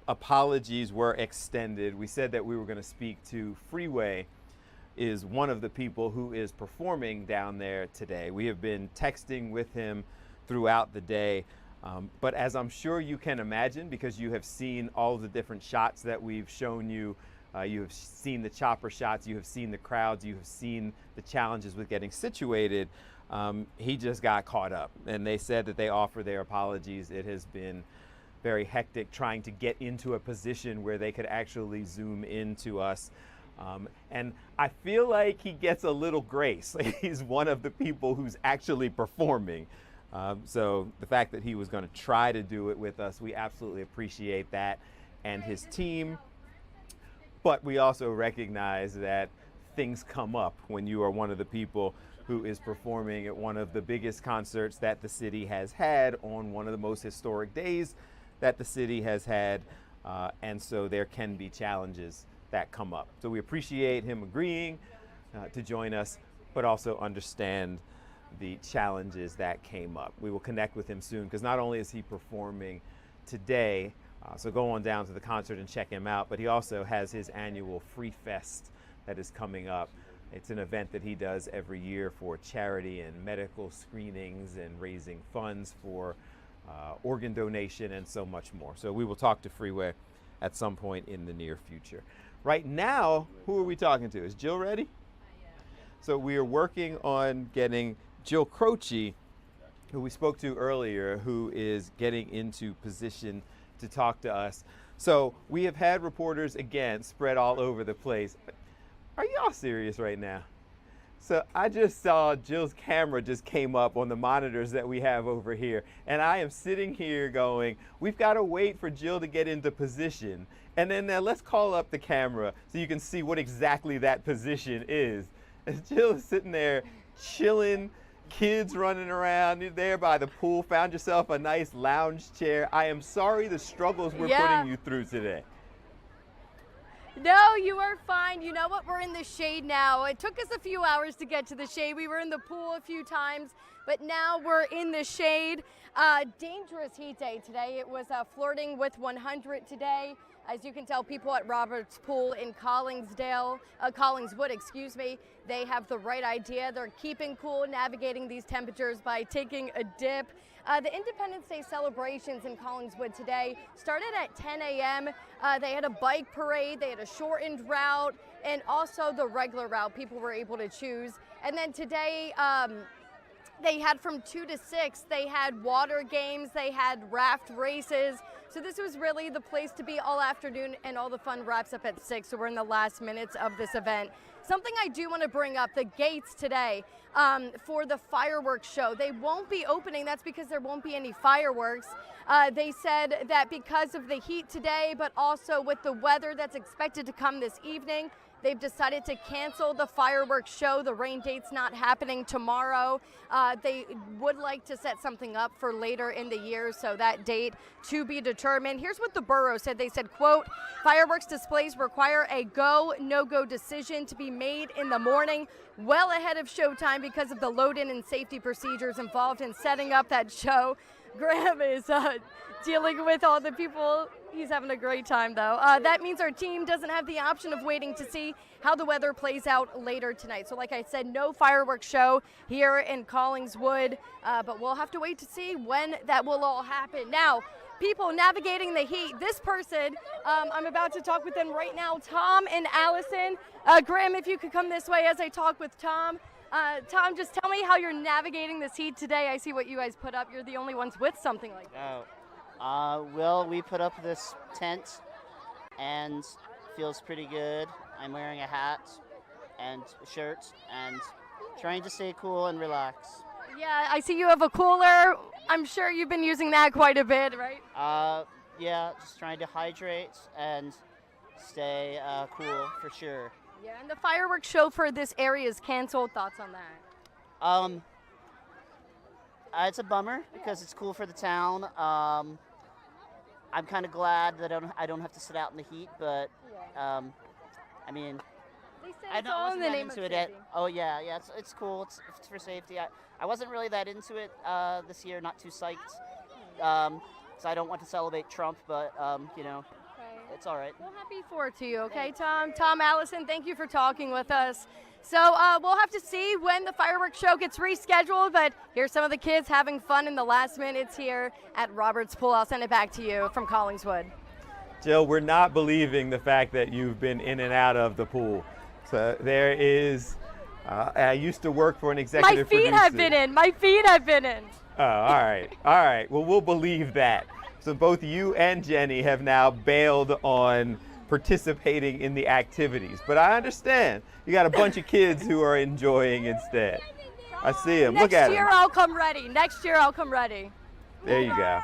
apologies were extended. We said that we were going to speak to Freeway, is one of the people who is performing down there today. We have been texting with him throughout the day, but as I'm sure you can imagine, because you have seen all of the different shots that we've shown you, you have seen the chopper shots, you have seen the crowds, you have seen the challenges with getting situated, he just got caught up, and they said that they offer their apologies. It has been very hectic trying to get into a position where they could actually zoom into us. And I feel like he gets a little grace. He's one of the people who's actually performing. So the fact that he was going to try to do it with us, we absolutely appreciate that, and his team. But we also recognize that things come up when you are one of the people who is performing at one of the biggest concerts that the city has had on one of the most historic days that the city has had. And so there can be challenges that come up. So we appreciate him agreeing to join us, but also understand the challenges that came up. We will connect with him soon, because not only is he performing today, so go on down to the concert and check him out, but he also has his annual Free Fest that is coming up. It's an event that he does every year for charity and medical screenings and raising funds for organ donation and so much more. So we will talk to Freeway at some point in the near future. Right now, who are we talking to? Is Jill ready? So we are working on getting Jill Croce, who we spoke to earlier, who is getting into position to talk to us. So we have had reporters, again, spread all over the place. Are y'all serious right now? So I just saw Jill's camera just came up on the monitors that we have over here. And I am sitting here going, we've got to wait for Jill to get into position. And then let's call up the camera so you can see what exactly that position is. As Jill is sitting there chilling, kids running around, you're there by the pool, found yourself a nice lounge chair. I am sorry the struggles we're putting you through today. No, you are fine. You know what? We're in the shade now. It took us a few hours to get to the shade. We were in the pool a few times, but now we're in the shade. Dangerous heat day today. It was flirting with 100 today. As you can tell, people at Roberts Pool in Collingswood, excuse me, they have the right idea. They're keeping cool, navigating these temperatures by taking a dip. The Independence Day celebrations in Collingswood today started at 10 a.m. They had a bike parade, they had a shortened route, and also the regular route people were able to choose. And then today, they had from 2 to 6, they had water games, they had raft races. So this was really the place to be all afternoon, and all the fun wraps up at 6. So we're in the last minutes of this event. Something I do want to bring up, the gates today for the fireworks show. They won't be opening. That's because there won't be any fireworks. They said that because of the heat today, but also with the weather that's expected to come this evening, they've decided to cancel the fireworks show. The rain date's not happening tomorrow. They would like to set something up for later in the year, so that date to be determined. Here's what the borough said. They said, quote, fireworks displays require a go, no-go decision to be made in the morning, well ahead of showtime because of the load-in and safety procedures involved in setting up that show. Graham is dealing with all the people. He's having a great time, though. That means our team doesn't have the option of waiting to see how the weather plays out later tonight. So like I said, no fireworks show here in Collingswood, but we'll have to wait to see when that will all happen. Now, people navigating the heat, this person, I'm about to talk with them right now, Tom and Allison. Graham, if you could come this way as I talk with Tom. Tom, just tell me how you're navigating this heat today. I see what you guys put up. You're the only ones with something like that. Well, we put up this tent and feels pretty good. I'm wearing a hat and a shirt and trying to stay cool and relax. Yeah, I see you have a cooler. I'm sure you've been using that quite a bit, right? Yeah, just trying to hydrate and stay cool for sure. Yeah, and the fireworks show for this area is canceled. Thoughts on that? It's a bummer because it's cool for the town. I'm kind of glad that I don't have to sit out in the heat, but I mean, I wasn't that into it. Oh yeah, it's cool. It's for safety. I wasn't really that into it this year. Not too psyched. So I don't want to celebrate Trump, but you know, it's all right. Well, happy 4th to you, okay, Tom? Tom, Allison, thank you for talking with us. So we'll have to see when the fireworks show gets rescheduled, but here's some of the kids having fun in the last minutes here at Roberts Pool. I'll send it back to you from Collingswood. Jill, we're not believing the fact that you've been in and out of the pool. So there is, I used to work for an executive producer. My feet have been in. Oh, all right. Well, we'll believe that. So both you and Jenny have now bailed on participating in the activities. But I understand you got a bunch of kids who are enjoying instead. I see them. Look at them. Next year I'll come ready. Next year I'll come ready. There you go.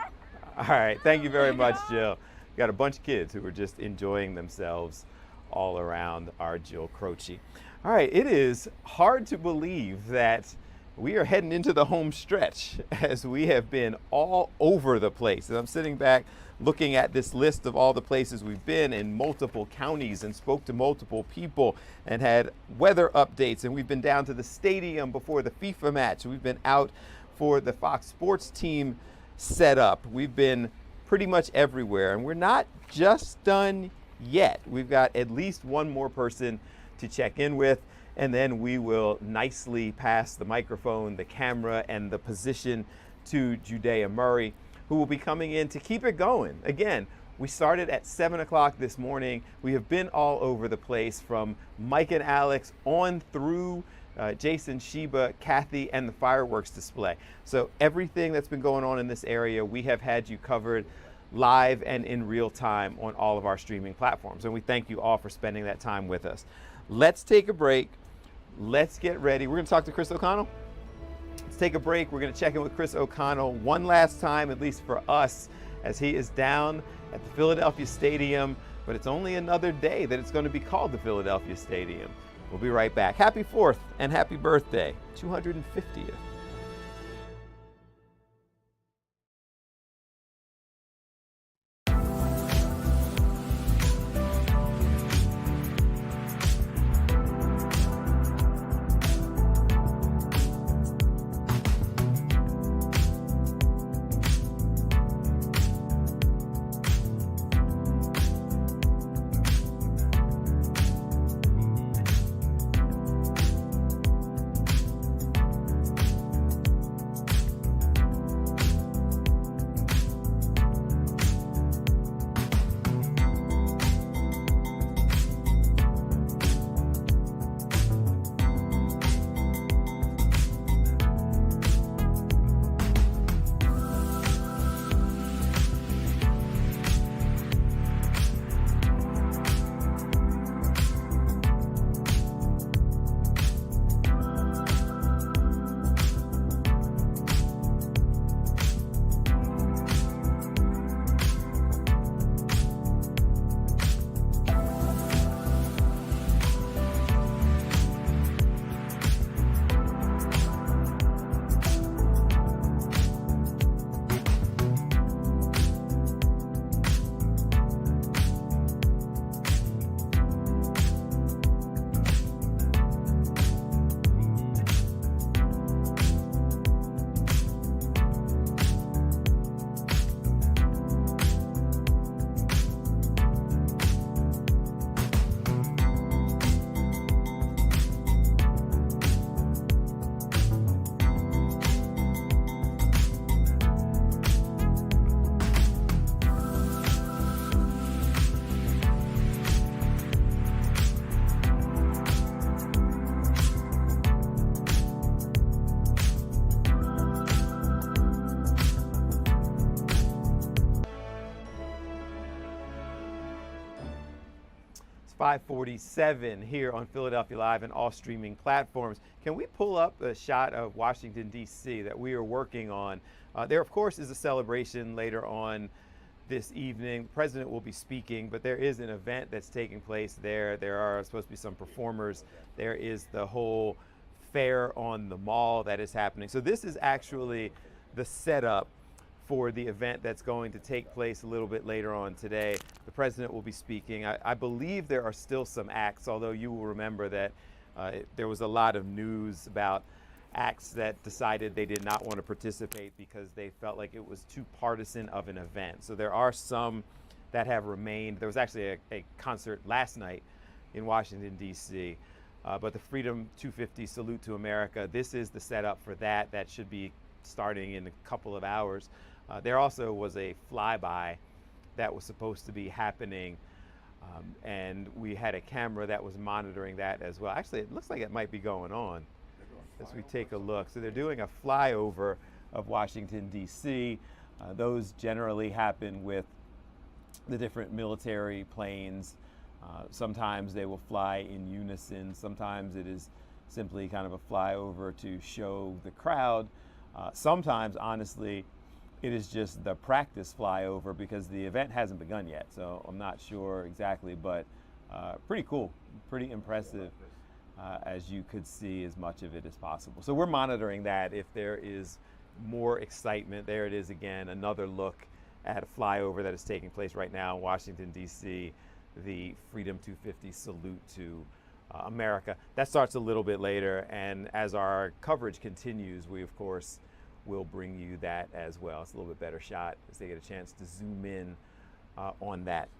All right. Thank you very much, Jill. We got a bunch of kids who are just enjoying themselves all around our Jill Croce. All right. It is hard to believe that we are heading into the home stretch as we have been all over the place. And I'm sitting back looking at this list of all the places we've been in multiple counties and spoke to multiple people and had weather updates. And we've been down to the stadium before the FIFA match. We've been out for the Fox Sports team setup. We've been pretty much everywhere. And we're not just done yet. We've got at least one more person to check in with. And then we will nicely pass the microphone, the camera, and the position to Judea Murray, who will be coming in to keep it going. Again, We started at 7 o'clock this morning. We have been all over the place, from Mike and Alex on through Jason, Sheba, Kathy, and the fireworks display. So everything that's been going on in this area, we have had you covered live and in real time on all of our streaming platforms. And we thank you all for spending that time with us. Let's take a break. Let's get ready. We're going to talk to Chris O'Connell. Let's take a break. We're going to check in with Chris O'Connell one last time, at least for us, as he is down at the Philadelphia Stadium. But it's only another day that it's going to be called the Philadelphia Stadium. We'll be right back. Happy 4th and happy birthday, 250th. It's 5:47 here on Philadelphia Live and all streaming platforms. Can we pull up a shot of Washington, D.C. that we are working on? There, of course, is a celebration later on this evening. The president will be speaking, but there is an event that's taking place there. There are supposed to be some performers. There is the whole fair on the mall that is happening. So this is actually the setup for the event that's going to take place a little bit later on today. The president will be speaking. I believe there are still some acts, although you will remember that there was a lot of news about acts that decided they did not want to participate because they felt like it was too partisan of an event. So there are some that have remained. There was actually a concert last night in Washington, D.C., but the Freedom 250 Salute to America, this is the setup for that. That should be starting in a couple of hours. There also was a flyby that was supposed to be happening, and we had a camera that was monitoring that as well. Actually, it looks like it might be going on as we take a look. So they're doing a flyover of Washington, D.C. Those generally happen with the different military planes. Sometimes they will fly in unison. Sometimes it is simply kind of a flyover to show the crowd. Sometimes, honestly, it is just the practice flyover because the event hasn't begun yet. So I'm not sure exactly, but pretty cool, pretty impressive, as you could see as much of it as possible. So we're monitoring that. If there is more excitement, there it is again, another look at a flyover that is taking place right now in Washington, D.C., the Freedom 250 Salute to America. That starts a little bit later, and as our coverage continues, we of course will bring you that as well. It's a little bit better shot as they get a chance to zoom in on that.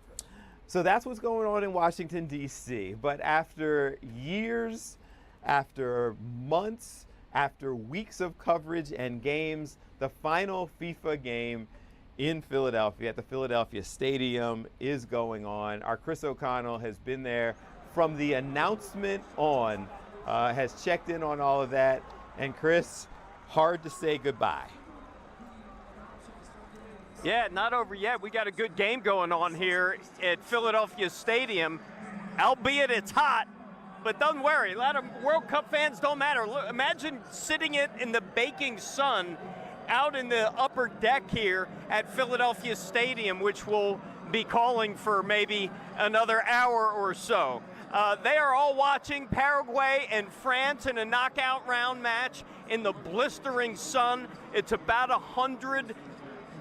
So that's what's going on in Washington, D.C. But after years, after months, after weeks of coverage and games, the final FIFA game in Philadelphia at the Philadelphia Stadium is going on. Our Chris O'Connell has been there from the announcement on, has checked in on all of that. And Chris, hard to say goodbye. Yeah, not over yet. We got a good game going on here at Philadelphia Stadium, albeit it's hot, but don't worry, a lot of World Cup fans don't matter. Look, imagine sitting in the baking sun out in the upper deck here at Philadelphia Stadium, which will be calling for maybe another hour or so. They are all watching Paraguay and France in a knockout round match in the blistering sun. It's about 100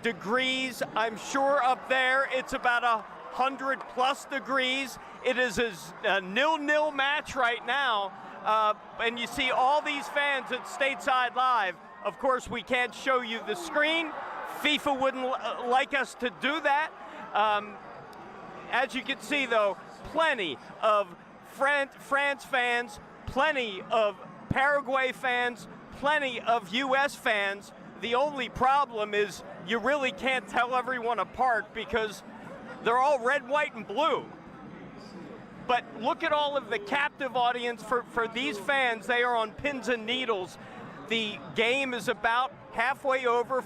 degrees. I'm sure up there it's about 100+ degrees. It is a 0-0 match right now. And you see all these fans at Stateside Live. Of course, we can't show you the screen. FIFA wouldn't like us to do that. As you can see, though, plenty of France fans, plenty of Paraguay fans, plenty of U.S. fans. The only problem is you really can't tell everyone apart because they're all red, white, and blue. But look at all of the captive audience for these fans. They are on pins and needles. The game is about halfway over,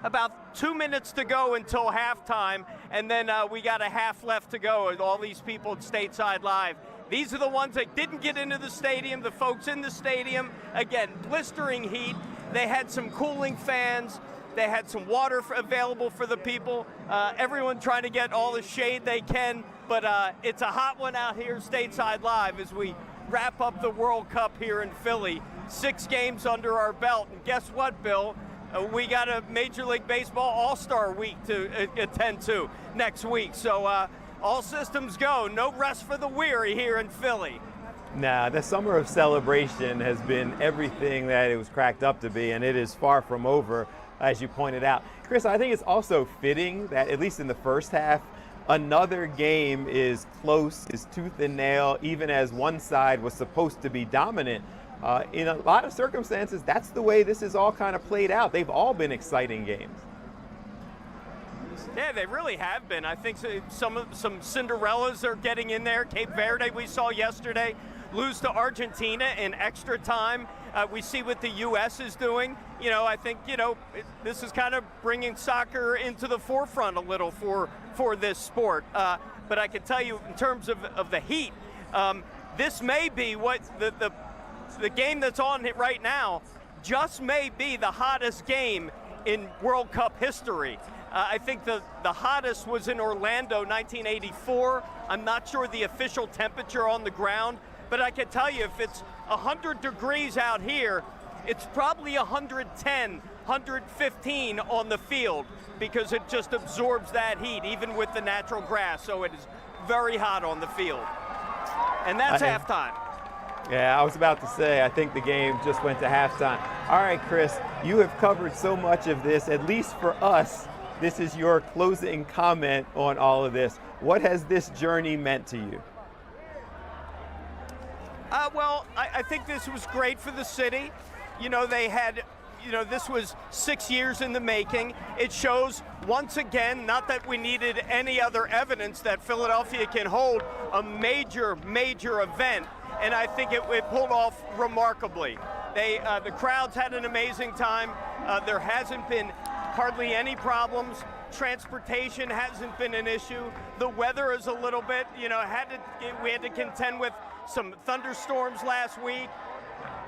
about 2 minutes to go until halftime, and then we got a half left to go with all these people at Stateside Live. These are the ones that didn't get into the stadium, the folks in the stadium. Again, blistering heat. They had some cooling fans. They had some water available for the people. Everyone trying to get all the shade they can, but it's a hot one out here Stateside Live as we wrap up the World Cup here in Philly. 6 games under our belt, and guess what, Bill? We got a Major League Baseball All-Star Week to attend to next week. So all systems go. No rest for the weary here in Philly. Nah, the summer of celebration has been everything that it was cracked up to be, and it is far from over, as you pointed out. Chris, I think it's also fitting that, at least in the first half, another game is close, is tooth and nail, even as one side was supposed to be dominant. In a lot of circumstances, that's the way this is all kind of played out. They've all been exciting games. Yeah, they really have been. I think some Cinderellas are getting in there. Cape Verde, we saw yesterday, lose to Argentina in extra time. We see what the U.S. is doing. You know, I think, this is kind of bringing soccer into the forefront a little for this sport. But I can tell you, in terms of the heat, this may be what the game that's on right now just may be the hottest game in World Cup history. I think the hottest was in Orlando, 1984. I'm not sure the official temperature on the ground, but I can tell you if it's 100 degrees out here, it's probably 110, 115 on the field because it just absorbs that heat, even with the natural grass. So it is very hot on the field. And that's halftime. Yeah, I was about to say, I think the game just went to halftime. All right, Chris, you have covered so much of this, at least for us. This is your closing comment on all of this. What has this journey meant to you? Well, I think this was great for the city. They had, this was 6 years in the making. It shows, once again, not that we needed any other evidence that Philadelphia can hold a major, major event. And I think it pulled off remarkably. The crowds had an amazing time. There hasn't been hardly any problems. Transportation hasn't been an issue. The weather is a little bit, we had to contend with some thunderstorms last week.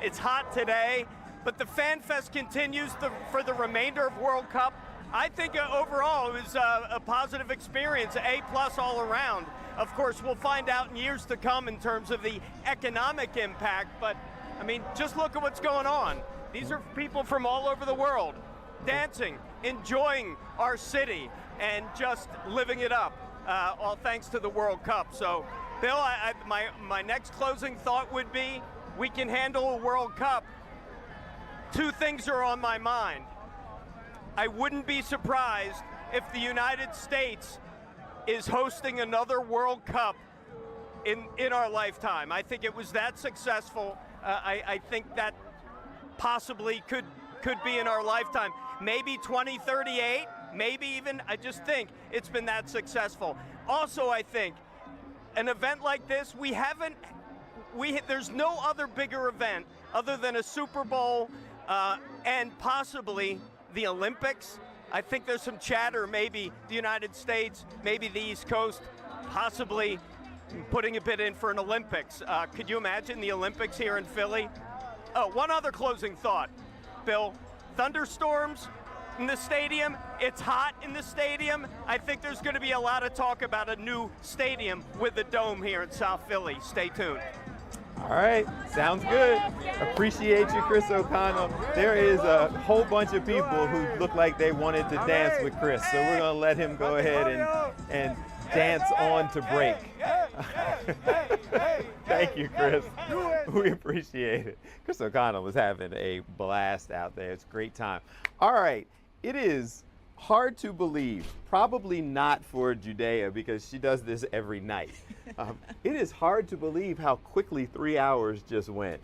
It's hot today, but the Fan Fest continues for the remainder of World Cup. I think overall it was a positive experience, A+ all around. Of course, we'll find out in years to come in terms of the economic impact, but I mean, just look at what's going on. These are people from all over the world dancing, enjoying our city, and just living it up, all thanks to the World Cup. So, Bill, my next closing thought would be, we can handle a World Cup. 2 things are on my mind. I wouldn't be surprised if the United States is hosting another World Cup in our lifetime. I think it was that successful. I think that possibly could be in our lifetime. Maybe 2038, maybe even, I just think it's been that successful. Also, I think an event like this, there's no other bigger event other than a Super Bowl and possibly the Olympics. I think there's some chatter, maybe the United States, maybe the East Coast, possibly putting a bid in for an Olympics. Could you imagine the Olympics here in Philly? Oh, one other closing thought, Bill. Thunderstorms in the stadium, it's hot in the stadium. I think there's going to be a lot of talk about a new stadium with a dome here in South Philly. Stay tuned. All right, sounds good. Appreciate you, Chris O'Connell. There is a whole bunch of people who look like they wanted to dance with Chris, so we're gonna let him go ahead and dance on to break. Thank you, Chris. We appreciate it. Chris O'Connell was having a blast out there. It's a great time. All right, it is hard to believe, probably not for Judea because she does this every night. It is hard to believe how quickly 3 hours just went.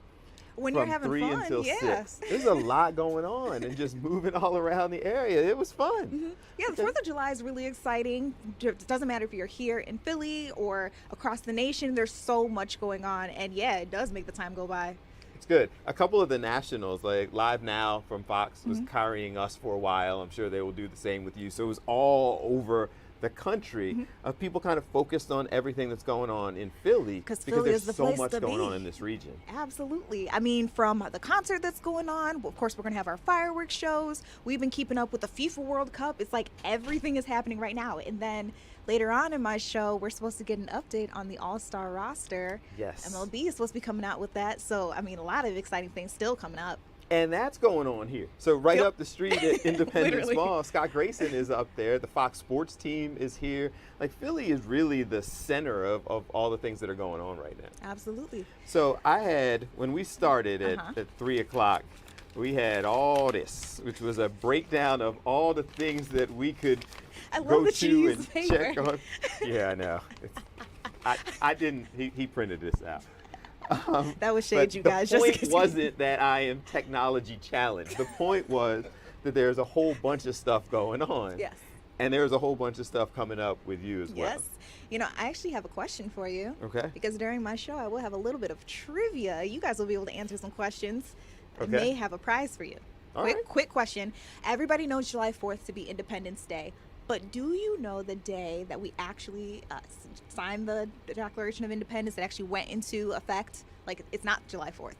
When from you're having 3 fun, until yes. 6. There's a lot going on and just moving all around the area. It was fun. Yeah, the 4th of July is really exciting. It doesn't matter if you're here in Philly or across the nation. There's so much going on, and yeah, it does make the time go by. It's good. A couple of the nationals, like Live Now from Fox, was carrying us for a while. I'm sure they will do the same with you. So it was all over the country of people kind of focused on everything that's going on in Philly because Philly there's is the so place much to going be. on in this region. Absolutely. I mean, from the concert that's going on, of course, we're going to have our fireworks shows. We've been keeping up with the FIFA World Cup. It's like everything is happening right now. And then later on in my show, we're supposed to get an update on the All-Star roster. Yes. MLB is supposed to be coming out with that. So, I mean, a lot of exciting things still coming up. And that's going on here. So right up the street at Independence Literally. Mall, Scott Grayson is up there. The Fox Sports team is here. Like Philly is really the center of all the things that are going on right now. Absolutely. So I had, when we started at 3 o'clock, we had all this, which was a breakdown of all the things that we could go to and check on. Yeah, I know. I didn't, he printed this out. That was shade, you guys. The point wasn't that I am technology challenged. The point was that there's a whole bunch of stuff going on. Yes. And there's a whole bunch of stuff coming up with you as well. Yes. You know, I actually have a question for you. Okay. Because during my show, I will have a little bit of trivia. You guys will be able to answer some questions. I Okay. may have a prize for you. All Quick question. Everybody knows July 4th to be Independence Day. But do you know the day that we actually signed the Declaration of Independence that actually went into effect? Like, it's not July 4th.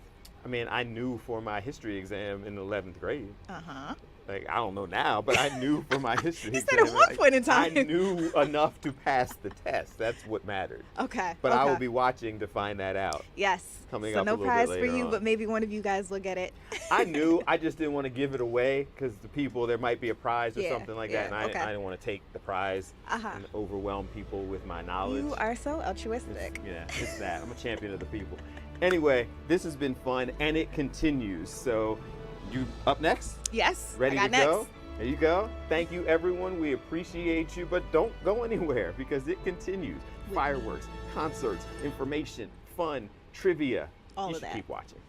I mean, I knew for my history exam in the 11th grade. Uh-huh. Like, I don't know now, but I knew for my history You exam. said at one point in time. I knew enough to pass the test. That's what mattered. Okay. But I will okay. be watching to find that out. Yes. Coming so up no a little prize bit for later you, on. but maybe one of you guys will get it. I knew. I just didn't want to give it away because the people, there might be a prize or Yeah, something like yeah, that. And okay. I didn't want to take the prize and overwhelm people with my knowledge. You are so altruistic. Yeah, it's that. I'm a champion of the people. Anyway, this has been fun and it continues. So, you up next? Yes. Ready I to got go? next. There you go. Thank you, everyone. We appreciate you, but don't go anywhere because it continues. Fireworks, concerts, information, fun, trivia. All you of should that. keep watching.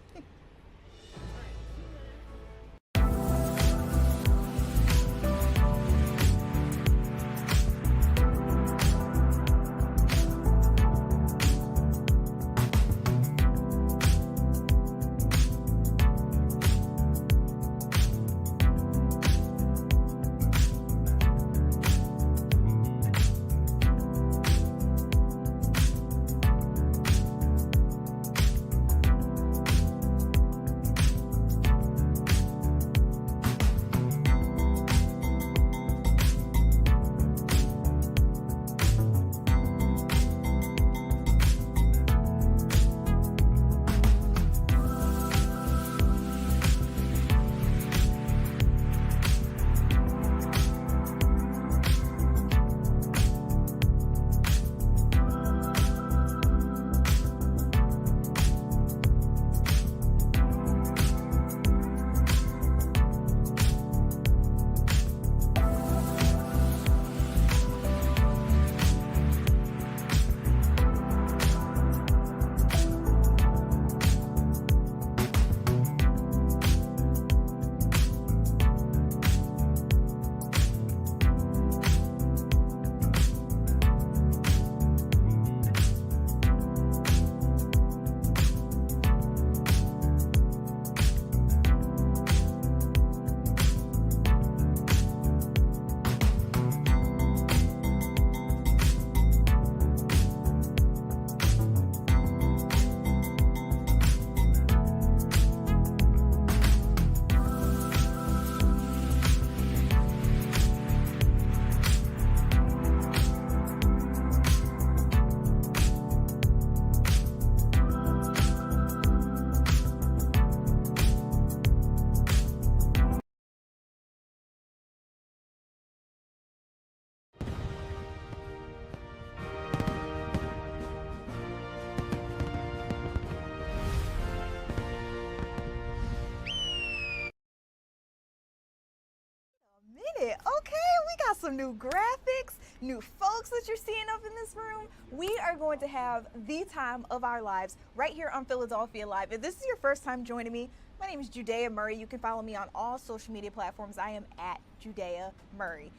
it. Okay, we got some new graphics, new folks that you're seeing up in this room. We are going to have the time of our lives right here on Philadelphia Live. If this is your first time joining me, my name is Judea Murray. You can follow me on all social media platforms. I am at Judea Murray.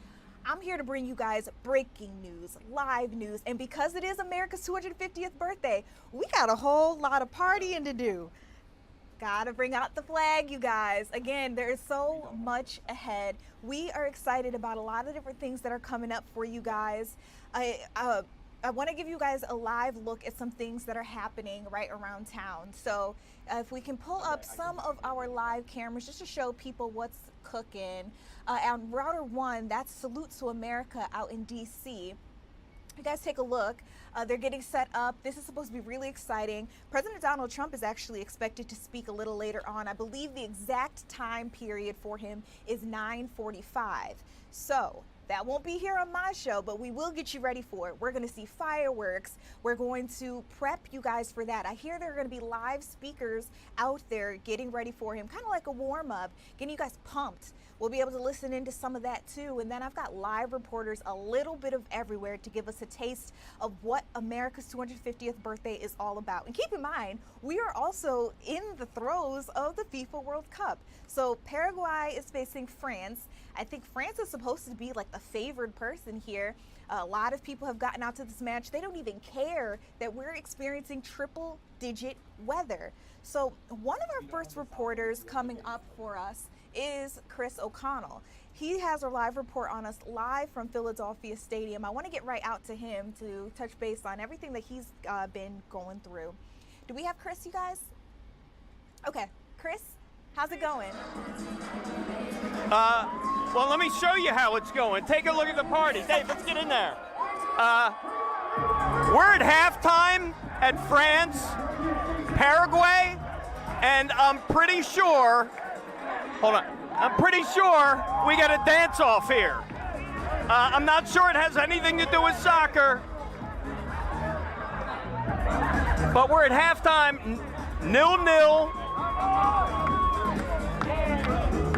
I'm here to bring you guys breaking news, live news, and because it is America's 250th birthday, we got a whole lot of partying to do. Gotta bring out the flag, you guys. Again, there is so much ahead. We are excited about a lot of different things that are coming up for you guys. I want to give you guys a live look at some things that are happening right around town. So if we can pull up some of our live cameras just to show people what's cooking. On Router 1, that's Salute to America out in DC. You guys take a look. They're getting set up. This is supposed to be really exciting. President Donald Trump is actually expected to speak a little later on. I believe the exact time period for him is 9:45. So that won't be here on my show, but we will get you ready for it. We're going to see fireworks. We're going to prep you guys for that. I hear there are going to be live speakers out there getting ready for him, kind of like a warm-up, getting you guys pumped. We'll be able to listen into some of that too. And then I've got live reporters a little bit of everywhere to give us a taste of what America's 250th birthday is all about. And keep in mind, we are also in the throes of the FIFA World Cup. So Paraguay is facing France. I think France is supposed to be like the favored person here. A lot of people have gotten out to this match. They don't even care that we're experiencing triple-digit weather. So one of our first reporters coming up for us is Chris O'Connell. He has a live report on us live from Philadelphia Stadium. I want to get right out to him to touch base on everything that he's been going through. Do we have Chris, you guys? Okay, Chris, how's it going? Well, let me show you how it's going. Take a look at the party. Dave, let's get in there. We're at halftime at France, Paraguay, and I'm pretty sure, hold on, I'm pretty sure we got a dance-off here. I'm not sure it has anything to do with soccer, but we're at halftime, 0-0.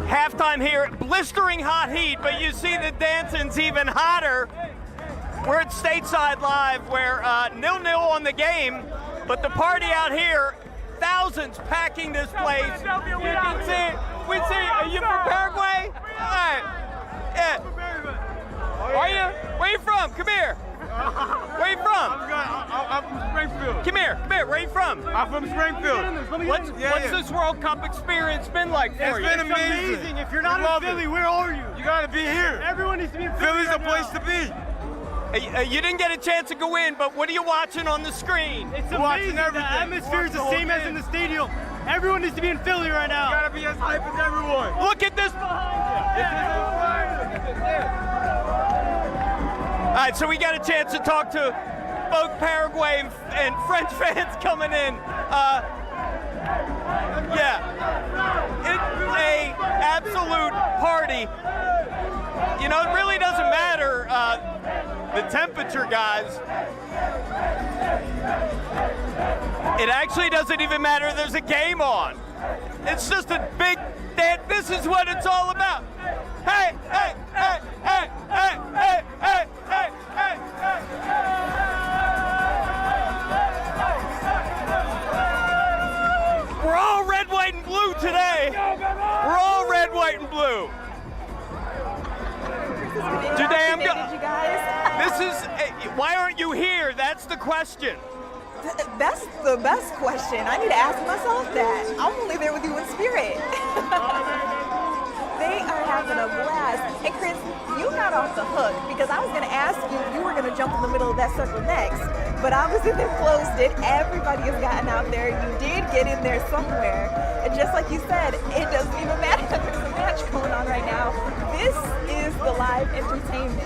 Halftime here, blistering hot heat, but you see the dancing's even hotter. We're at Stateside Live, where 0-0 on the game, but the party out here, thousands packing this place. You can see it. We see it. Are you from Paraguay? All right. Yeah. Are you? Where are you from? Come here. Where are you from? I'm from Springfield. Come here. Where are you from? I'm from Springfield. What's this World Cup experience been like for you? It's been amazing. If you're not in Philly, where are you? You gotta be here. Everyone needs to be in Philly. Philly's the place to be. You didn't get a chance to go in, but what are you watching on the screen? It's amazing. The atmosphere is the same as in the stadium. Everyone needs to be in Philly right now. You gotta be as hype as everyone. Look at this behind you. All right, so we got a chance to talk to both Paraguay and French fans coming in. Yeah, it's a absolute party. You know, it really doesn't matter the temperature, guys. It actually doesn't even matter there's a game on. It's just a big dance. This is what it's all about. Hey, hey, hey, hey, hey, hey, hey, hey, hey, hey. We're all red, white, and blue today. We're all red, white, and blue. Today I'm going. This is. Why aren't you here? That's the question. That's the best question. I need to ask myself that. I'm only there with you in spirit. They are having a blast. And Chris, you got off the hook because I was going to ask you if you were going to jump in the middle of that circle next. But obviously they closed it. Everybody has gotten out there. You did get in there somewhere. And just like you said, it doesn't even matter that there's a match going on right now. This is the live entertainment.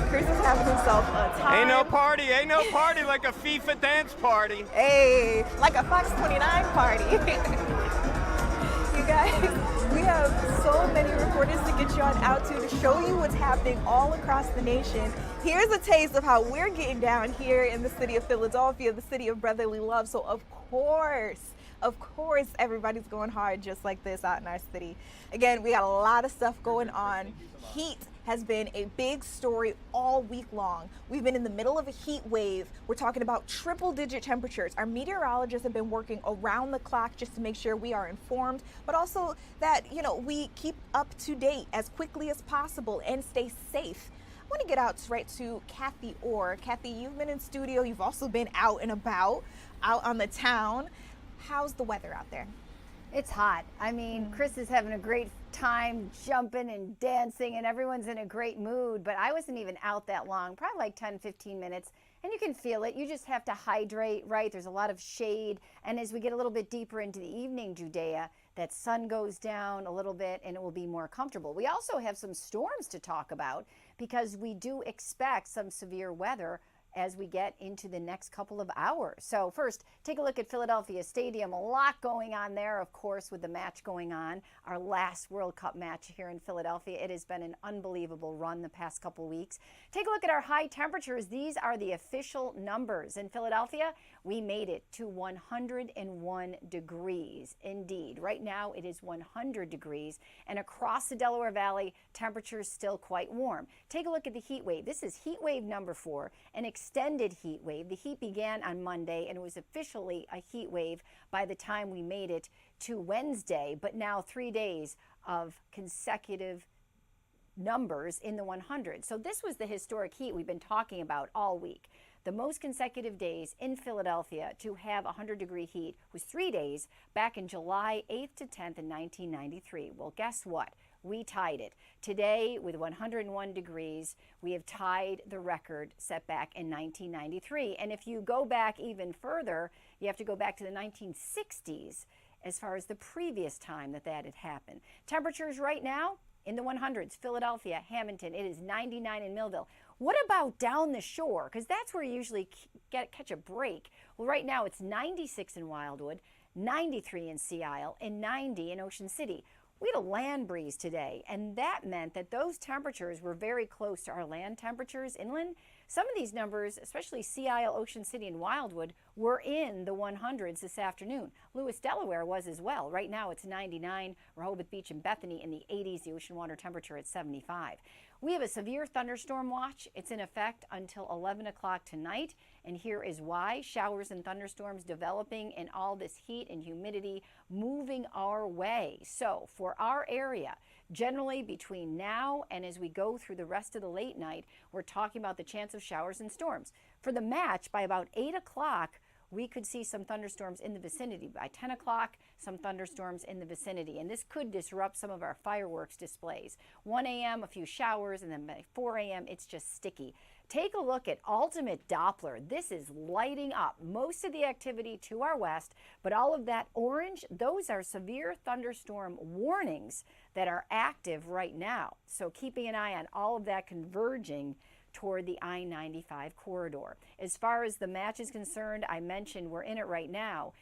Chris is having himself a time. Ain't no party like a FIFA dance party. Hey, like a Fox 29 party. You guys, we have so many reporters to get you on out to show you what's happening all across the nation. Here's a taste of how we're getting down here in the city of Philadelphia, the city of brotherly love. So of course, everybody's going hard just like this out in our city. Again, we got a lot of stuff going on heat has been a big story all week long. We've been in the middle of a heat wave. We're talking about triple-digit temperatures. Our meteorologists have been working around the clock just to make sure we are informed, but also that, we keep up to date as quickly as possible and stay safe. I want to get out right to Kathy Orr. Kathy, you've been in studio. You've also been out and about, out on the town. How's the weather out there? It's hot. I mean, Chris is having a great time jumping and dancing, and everyone's in a great mood, but I wasn't even out that long, probably like 10, 15 minutes, and you can feel it. You just have to hydrate, right? There's a lot of shade, and as we get a little bit deeper into the evening, Judea, that sun goes down a little bit, and it will be more comfortable. We also have some storms to talk about because we do expect some severe weather as we get into the next couple of hours. So first, take a look at Philadelphia Stadium. A lot going on there, of course, with the match going on. Our last World Cup match here in Philadelphia. It has been an unbelievable run the past couple weeks. Take a look at our high temperatures. These are the official numbers. In Philadelphia, we made it to 101 degrees. Indeed, right now it is 100 degrees, and across the Delaware Valley, temperatures still quite warm. Take a look at the heat wave. This is heat wave number 4, an extended heat wave. The heat began on Monday, and it was officially a heat wave by the time we made it to Wednesday, but now 3 days of consecutive numbers in the 100s. So this was the historic heat we've been talking about all week. The most consecutive days in Philadelphia to have 100-degree heat was 3 days back in July 8th to 10th in 1993. Well, guess what? We tied it. Today, with 101 degrees, we have tied the record set back in 1993. And if you go back even further, you have to go back to the 1960s as far as the previous time that had happened. Temperatures right now in the 100s, Philadelphia, Hamilton, it is 99 in Millville. What about down the shore? Because that's where you usually catch a break. Well, right now it's 96 in Wildwood, 93 in Sea Isle, and 90 in Ocean City. We had a land breeze today, and that meant that those temperatures were very close to our land temperatures inland. Some of these numbers, especially Sea Isle, Ocean City, and Wildwood, were in the 100s this afternoon. Lewis, Delaware was as well. Right now it's 99, Rehoboth Beach and Bethany in the 80s, the ocean water temperature at 75. We have a severe thunderstorm watch. It's in effect until 11 o'clock tonight, and here is why. Showers and thunderstorms developing and all this heat and humidity moving our way. So for our area, generally between now and as we go through the rest of the late night, we're talking about the chance of showers and storms. For the match, by about 8 o'clock, we could see some thunderstorms in the vicinity. By 10 o'clock, some thunderstorms in the vicinity, and this could disrupt some of our fireworks displays. 1 a.m., a few showers, and then by 4 a.m., it's just sticky. Take a look at Ultimate Doppler. This is lighting up most of the activity to our west, but all of that orange, those are severe thunderstorm warnings that are active right now. So keeping an eye on all of that converging toward the I-95 corridor. As far as the match is concerned, I mentioned we're in it right now.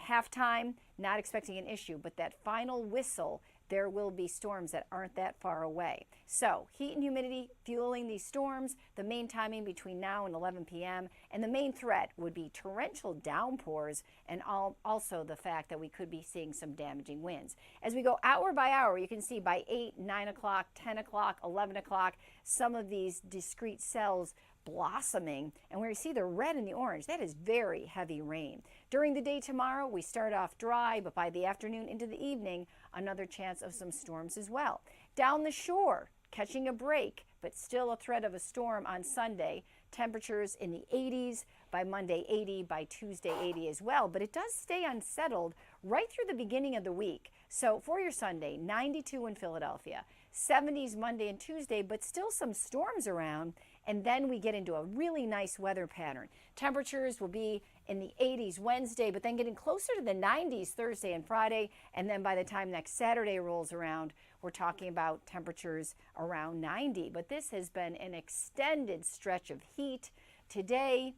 Halftime, not expecting an issue, but that final whistle, there will be storms that aren't that far away. So heat and humidity fueling these storms, the main timing between now and 11 p.m., and the main threat would be torrential downpours and also the fact that we could be seeing some damaging winds. As we go hour by hour, you can see by 8, 9 o'clock, 10 o'clock, 11 o'clock, some of these discrete cells blossoming, and where you see the red and the orange, that is very heavy rain. During the day tomorrow, we start off dry, but by the afternoon into the evening, another chance of some storms as well. Down the shore, catching a break, but still a threat of a storm on Sunday. Temperatures in the 80s, by Monday 80, by Tuesday 80 as well, but it does stay unsettled right through the beginning of the week. So for your Sunday, 92 in Philadelphia, 70s Monday and Tuesday, but still some storms around. And then we get into a really nice weather pattern. Temperatures will be in the 80s Wednesday, but then getting closer to the 90s Thursday and Friday. And then by the time next Saturday rolls around, we're talking about temperatures around 90. But this has been an extended stretch of heat. Today,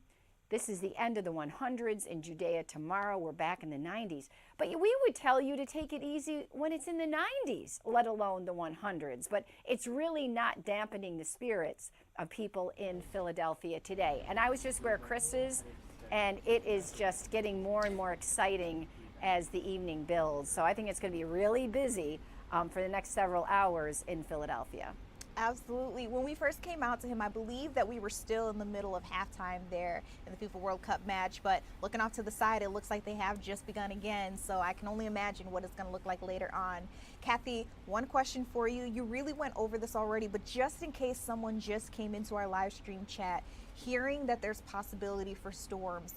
this is the end of the 100s. In Judea tomorrow, we're back in the 90s. But we would tell you to take it easy when it's in the 90s, let alone the 100s. But it's really not dampening the spirits of people in Philadelphia today. And I was just where Chris is, and it is just getting more and more exciting as the evening builds. So I think it's going to be really busy for the next several hours in Philadelphia. Absolutely. When we first came out to him, I believe that we were still in the middle of halftime there in the FIFA World Cup match, but looking off to the side, it looks like they have just begun again, so I can only imagine what it's going to look like later on. Kathy, one question for you. You really went over this already, but just in case someone just came into our live stream chat, hearing that there's possibility for storms,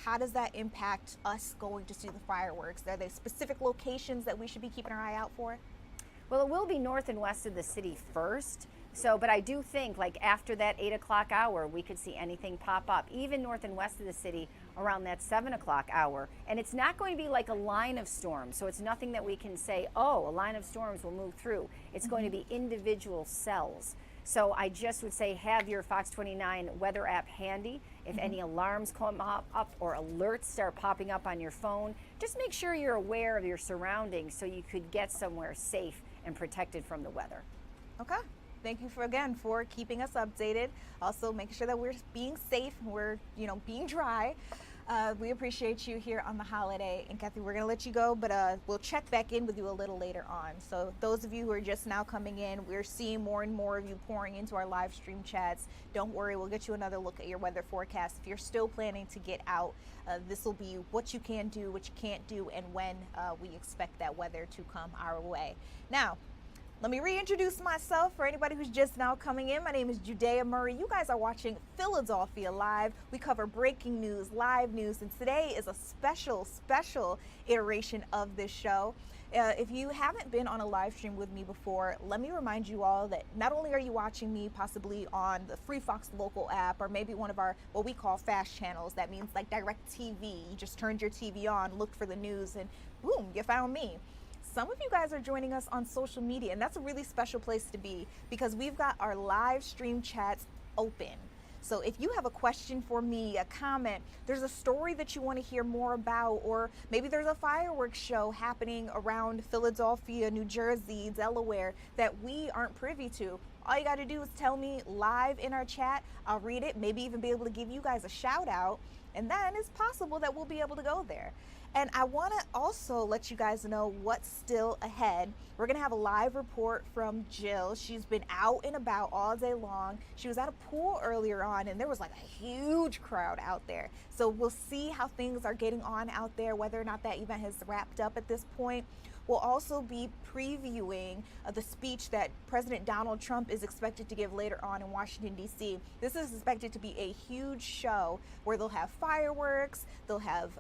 how does that impact us going to see the fireworks? Are there specific locations that we should be keeping our eye out for? Well, it will be north and west of the city first. So, but I do think like after that 8 o'clock hour, we could see anything pop up, even north and west of the city around that 7 o'clock hour. And it's not going to be like a line of storms. So it's nothing that we can say, oh, a line of storms will move through. It's going to be individual cells. So I just would say have your Fox 29 weather app handy. If any alarms come up or alerts start popping up on your phone, just make sure you're aware of your surroundings so you could get somewhere safe and protected from the weather. Okay. Thank you again for keeping us updated. Also, make sure that we're being safe, we're being dry. We appreciate you here on the holiday. And Kathy, we're going to let you go, but we'll check back in with you a little later on. So those of you who are just now coming in, we're seeing more and more of you pouring into our live stream chats. Don't worry, we'll get you another look at your weather forecast. If you're still planning to get out, this will be what you can do, what you can't do, and when we expect that weather to come our way. Now, let me reintroduce myself for anybody who's just now coming in. My name is Judea Murray. You guys are watching Philadelphia Live. We cover breaking news, live news, and today is a special iteration of this show. If you haven't been on a live stream with me before, let me remind you all that not only are you watching me possibly on the Free Fox Local app or maybe one of our what we call fast channels. That means like DirecTV. You just turned your TV on, looked for the news, and boom, you found me. Some of you guys are joining us on social media, and that's a really special place to be because we've got our live stream chats open. So if you have a question for me, a comment, there's a story that you want to hear more about, or maybe there's a fireworks show happening around Philadelphia, New Jersey, Delaware that we aren't privy to, all you got to do is tell me live in our chat. I'll read it, maybe even be able to give you guys a shout out, and then it's possible that we'll be able to go there. And I want to also let you guys know what's still ahead. We're going to have a live report from Jill. She's been out and about all day long. She was at a pool earlier on, and there was like a huge crowd out there. So we'll see how things are getting on out there, whether or not that event has wrapped up at this point. We'll also be previewing the speech that President Donald Trump is expected to give later on in Washington, D.C. This is expected to be a huge show where they'll have fireworks, they'll have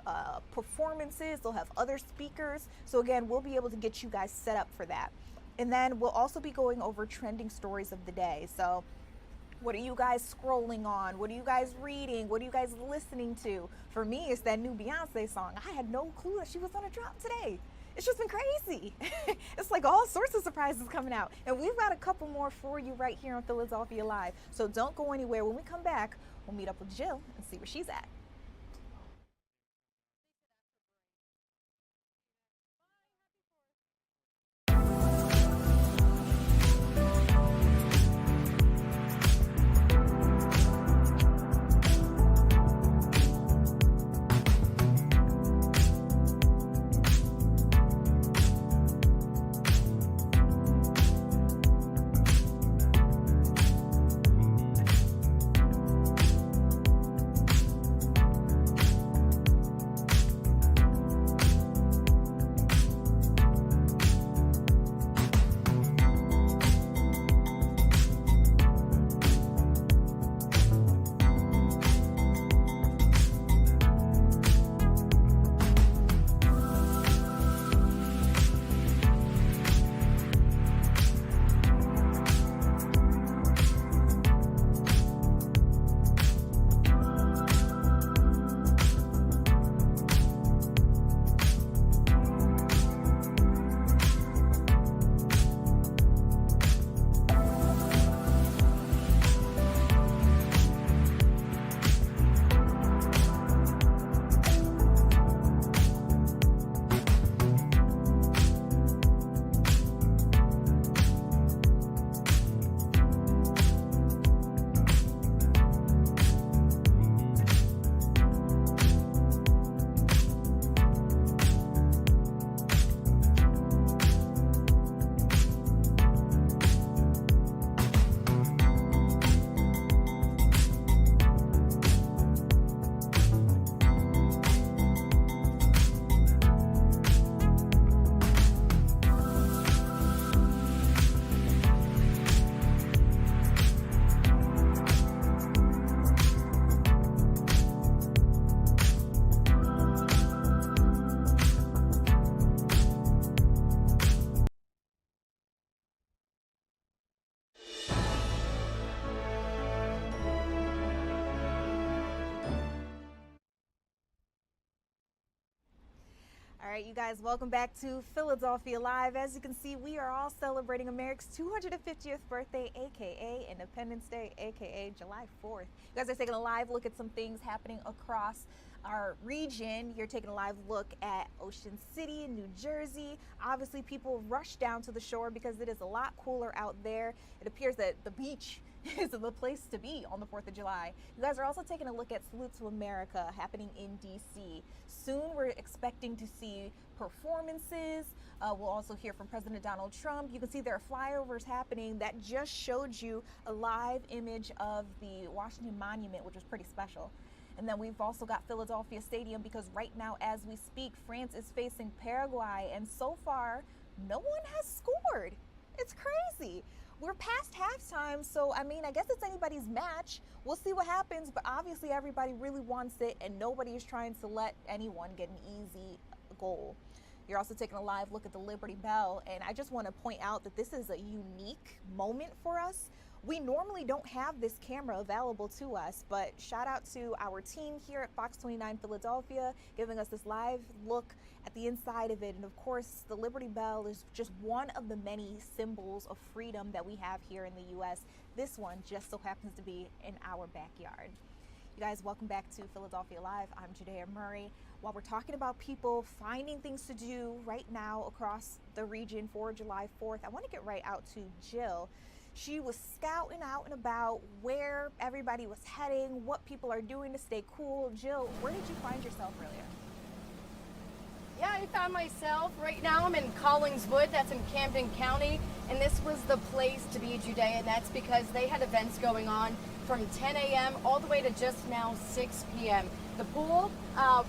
performances, they'll have other speakers. So again, we'll be able to get you guys set up for that. And then we'll also be going over trending stories of the day. So what are you guys scrolling on? What are you guys reading? What are you guys listening to? For me, it's that new Beyonce song. I had no clue that she was gonna drop today. It's just been crazy. It's like all sorts of surprises coming out. And we've got a couple more for you right here on Philadelphia Live. So don't go anywhere. When we come back, we'll meet up with Jill and see where she's at. All right, you guys, welcome back to Philadelphia Live. As you can see, we are all celebrating America's 250th birthday, aka Independence Day, aka July 4th. You guys are taking a live look at some things happening across our region. You're taking a live look at Ocean City, New Jersey. Obviously, people rush down to the shore because it is a lot cooler out there. It appears that the beach is the place to be on the 4th of July. You guys are also taking a look at Salute to America happening in DC. Soon we're expecting to see performances. We'll also hear from President Donald Trump. You can see there are flyovers happening. That just showed you a live image of the Washington Monument, which was pretty special. And then we've also got Philadelphia Stadium, because right now as we speak, France is facing Paraguay, and so far no one has scored. It's crazy. We're past halftime, so I mean, I guess it's anybody's match. We'll see what happens, but obviously everybody really wants it, and nobody is trying to let anyone get an easy goal. You're also taking a live look at the Liberty Bell, and I just want to point out that this is a unique moment for us. We normally don't have this camera available to us, but shout out to our team here at Fox 29 Philadelphia, giving us this live look at the inside of it. And of course, the Liberty Bell is just one of the many symbols of freedom that we have here in the US. This one just so happens to be in our backyard. You guys, welcome back to Philadelphia Live. I'm Judea Murray. While we're talking about people finding things to do right now across the region for July 4th, I want to get right out to Jill. She was scouting out and about where everybody was heading, what people are doing to stay cool. Jill, where did you find yourself earlier? Yeah, I found myself, right now I'm in Collingswood, that's in Camden County, and this was the place to be, Judea, and that's because they had events going on from 10 a.m. all the way to just now 6 p.m. The pool,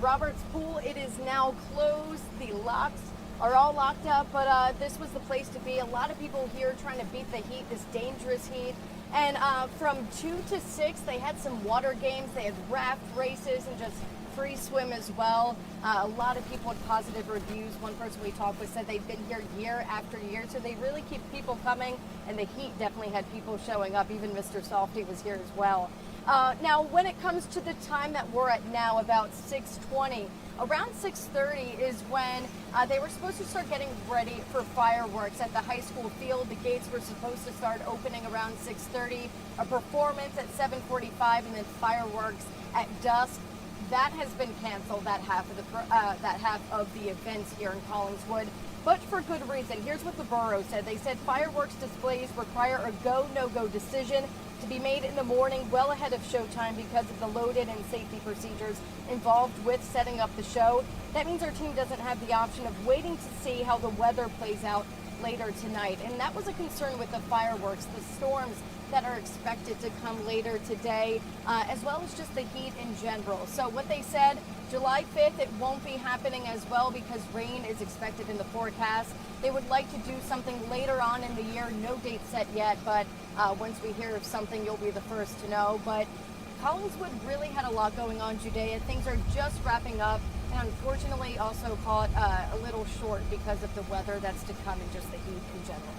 Robert's Pool, it is now closed. The locks are all locked up, but this was the place to be. A lot of people here trying to beat the heat, this dangerous heat. And from 2 to 6, they had some water games. They had raft races and just free swim as well. A lot of people had positive reviews. One person we talked with said they've been here year after year, so they really keep people coming, and the heat definitely had people showing up. Even Mr. Softy was here as well. Now, when it comes to the time that we're at now, about 6:20, around 6:30 is when they were supposed to start getting ready for fireworks at the high school field. The gates were supposed to start opening around 6:30, a performance at 7:45, and then fireworks at dusk. That has been canceled, that half of the events here in Collingswood, but for good reason. Here's what the borough said. They said fireworks displays require a go, no-go decision to be made in the morning well ahead of showtime because of the loaded and safety procedures involved with setting up the show. That means our team doesn't have the option of waiting to see how the weather plays out later tonight. And that was a concern with the fireworks, the storms that are expected to come later today, as well as just the heat in general. So what they said, July 5th, it won't be happening as well because rain is expected in the forecast. They would like to do something later on in the year, no date set yet, but once we hear of something, you'll be the first to know. But Collingswood really had a lot going on, Judea. Things are just wrapping up, and unfortunately also caught a little short because of the weather that's to come and just the heat in general.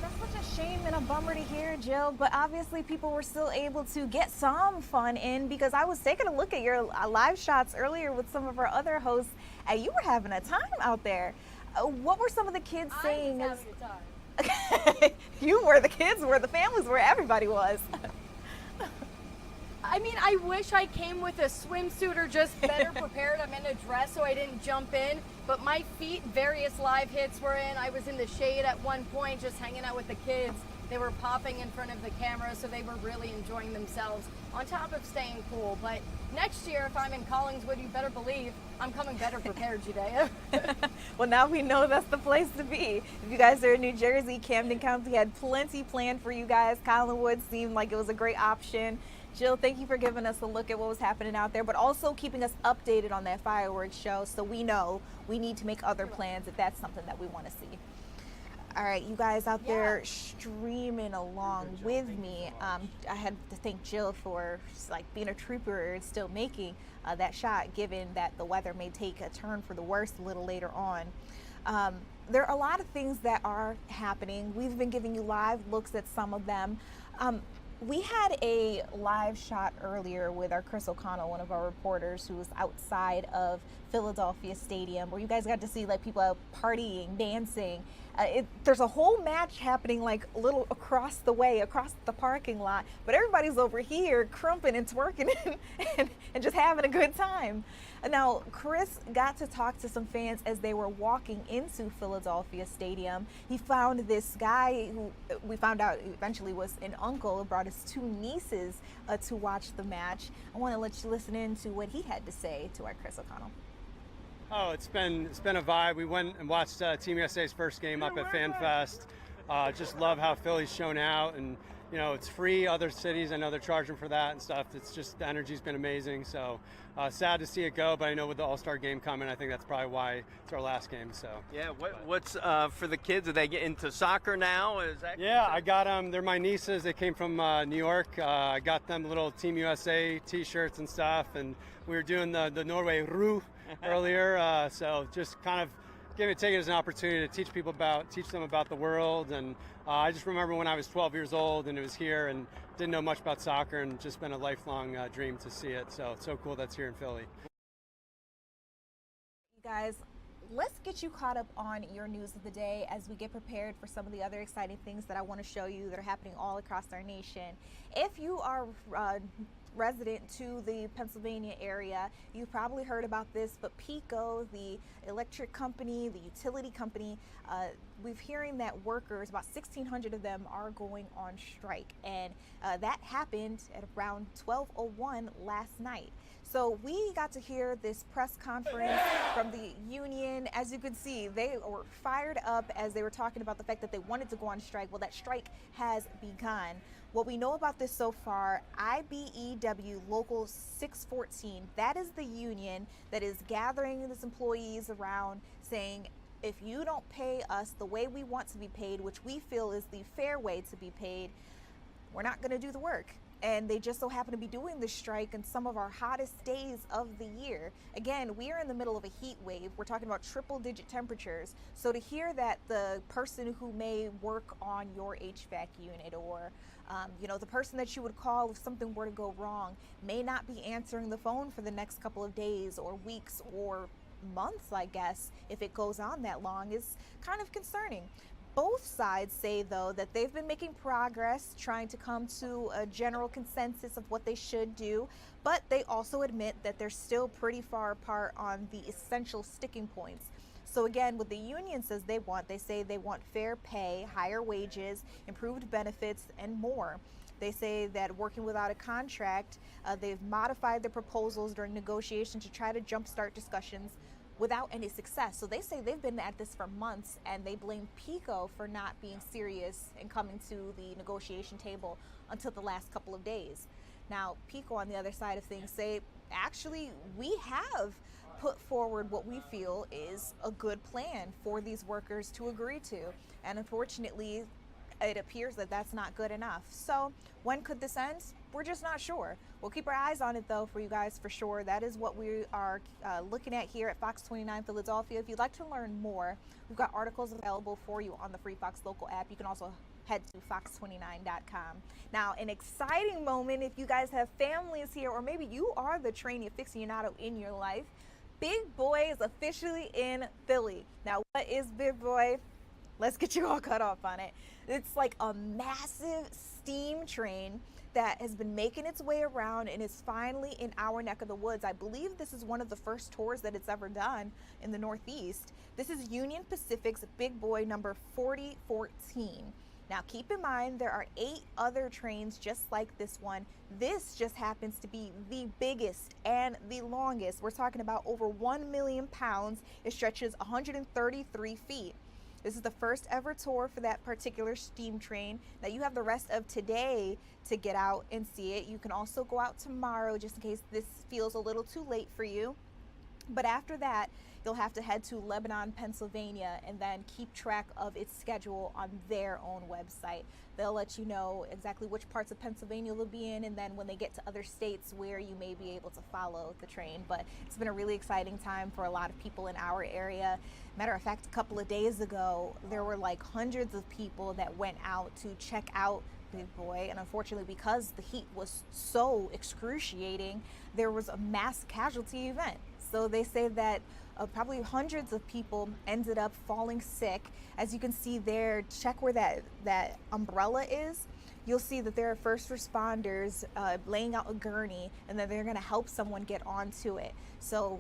That's such a shame and a bummer to hear, Jill, but obviously people were still able to get some fun in, because I was taking a look at your live shots earlier with some of our other hosts, and you were having a time out there. What were some of the kids saying? I was having a time. You were, the kids were, the families were, everybody was. I mean, I wish I came with a swimsuit or just better prepared. I'm in a dress, so I didn't jump in. But my feet, various live hits were in. I was in the shade at one point, just hanging out with the kids. They were popping in front of the camera, so they were really enjoying themselves on top of staying cool. But next year, if I'm in Collingswood, you better believe I'm coming better prepared, Judea. Well, now we know that's the place to be. If you guys are in New Jersey, Camden County had plenty planned for you guys. Collinwood seemed like it was a great option. Jill, thank you for giving us a look at what was happening out there, but also keeping us updated on that fireworks show, so we know we need to make other plans if that's something that we want to see. All right, you guys out there streaming along with me. I had to thank Jill for being a trooper and still making that shot, given that the weather may take a turn for the worse a little later on. There are a lot of things that are happening. We've been giving you live looks at some of them. We had a live shot earlier with our Chris O'Connell, one of our reporters, who was outside of Philadelphia Stadium, where you guys got to see like people out partying, dancing. There's a whole match happening like a little across the way, across the parking lot, but everybody's over here crumping and twerking and just having a good time. Now, Chris got to talk to some fans as they were walking into Philadelphia Stadium. He found this guy who we found out eventually was an uncle who brought his 2 nieces to watch the match. I want to let you listen in to what he had to say to our Chris O'Connell. Oh, it's been a vibe. We went and watched Team USA's first game up at FanFest. Just love how Philly's shown out, and you know it's free. Other cities, I know they're charging for that and stuff. It's just the energy's been amazing. So sad to see it go, but I know with the All-Star game coming, I think that's probably why it's our last game. So yeah, what's for the kids? Are they get into soccer now? Is that I got them. They're my nieces. They came from New York. I got them little Team USA T-shirts and stuff, and we were doing the Norway Ru earlier. So just kind of take it as an opportunity to teach them about the world. And I just remember when I was 12 years old and it was here and didn't know much about soccer, and just been a lifelong dream to see it. So it's so cool that's here in Philly. You guys, let's get you caught up on your news of the day as we get prepared for some of the other exciting things that I want to show you that are happening all across our nation. If you are resident to the Pennsylvania area, you've probably heard about this, but PECO, the electric company, the utility company, we're hearing that workers, about 1,600 of them, are going on strike, and that happened at around 12:01 last night. So we got to hear this press conference from the union. As you could see, they were fired up as they were talking about the fact that they wanted to go on strike. Well, that strike has begun. What we know about this so far, IBEW Local 614, that is the union that is gathering its employees around saying, if you don't pay us the way we want to be paid, which we feel is the fair way to be paid, we're not going to do the work. And they just so happen to be doing this strike in some of our hottest days of the year. Again, we are in the middle of a heat wave. We're talking about triple-digit temperatures. So to hear that the person who may work on your HVAC unit, or the person that you would call if something were to go wrong, may not be answering the phone for the next couple of days or weeks or months, I guess, if it goes on that long, is kind of concerning. Both sides say, though, that they've been making progress trying to come to a general consensus of what they should do, but they also admit that they're still pretty far apart on the essential sticking points. So again, what the union says they say they want fair pay, higher wages, improved benefits, and more. They say that working without a contract, they've modified their proposals during negotiation to try to jumpstart discussions without any success. So they say they've been at this for months, and they blame PECO for not being serious and coming to the negotiation table until the last couple of days. Now, PECO on the other side of things say, actually, we have put forward what we feel is a good plan for these workers to agree to. And unfortunately, it appears that that's not good enough. So when could this end? We're just not sure. We'll keep our eyes on it, though, for you guys, for sure. That is what we are looking at here at Fox 29 Philadelphia. If you'd like to learn more, we've got articles available for you on the free Fox Local app. You can also head to fox29.com. Now, an exciting moment if you guys have families here, or maybe you are the trainee aficionado in your life. Big Boy is officially in Philly. Now, what is Big Boy? Let's get you all caught up on it. It's like a massive steam train that has been making its way around and is finally in our neck of the woods. I believe this is one of the first tours that it's ever done in the Northeast. This is Union Pacific's Big Boy number 4014. Now keep in mind there are 8 other trains just like this one. This just happens to be the biggest and the longest. We're talking about over 1 million pounds. It stretches 133 feet. This is the first ever tour for that particular steam train. Now you have the rest of today to get out and see it. You can also go out tomorrow just in case this feels a little too late for you. But after that, you'll have to head to Lebanon, Pennsylvania, and then keep track of its schedule on their own website. They'll let you know exactly which parts of Pennsylvania they'll be in, and then when they get to other states where you may be able to follow the train. But it's been a really exciting time for a lot of people in our area. Matter of fact, a couple of days ago, there were like hundreds of people that went out to check out Big Boy, and unfortunately, because the heat was so excruciating, there was a mass casualty event. So they say that probably hundreds of people ended up falling sick. As you can see there, check where that umbrella is. You'll see that there are first responders laying out a gurney, and then they're going to help someone get onto it. So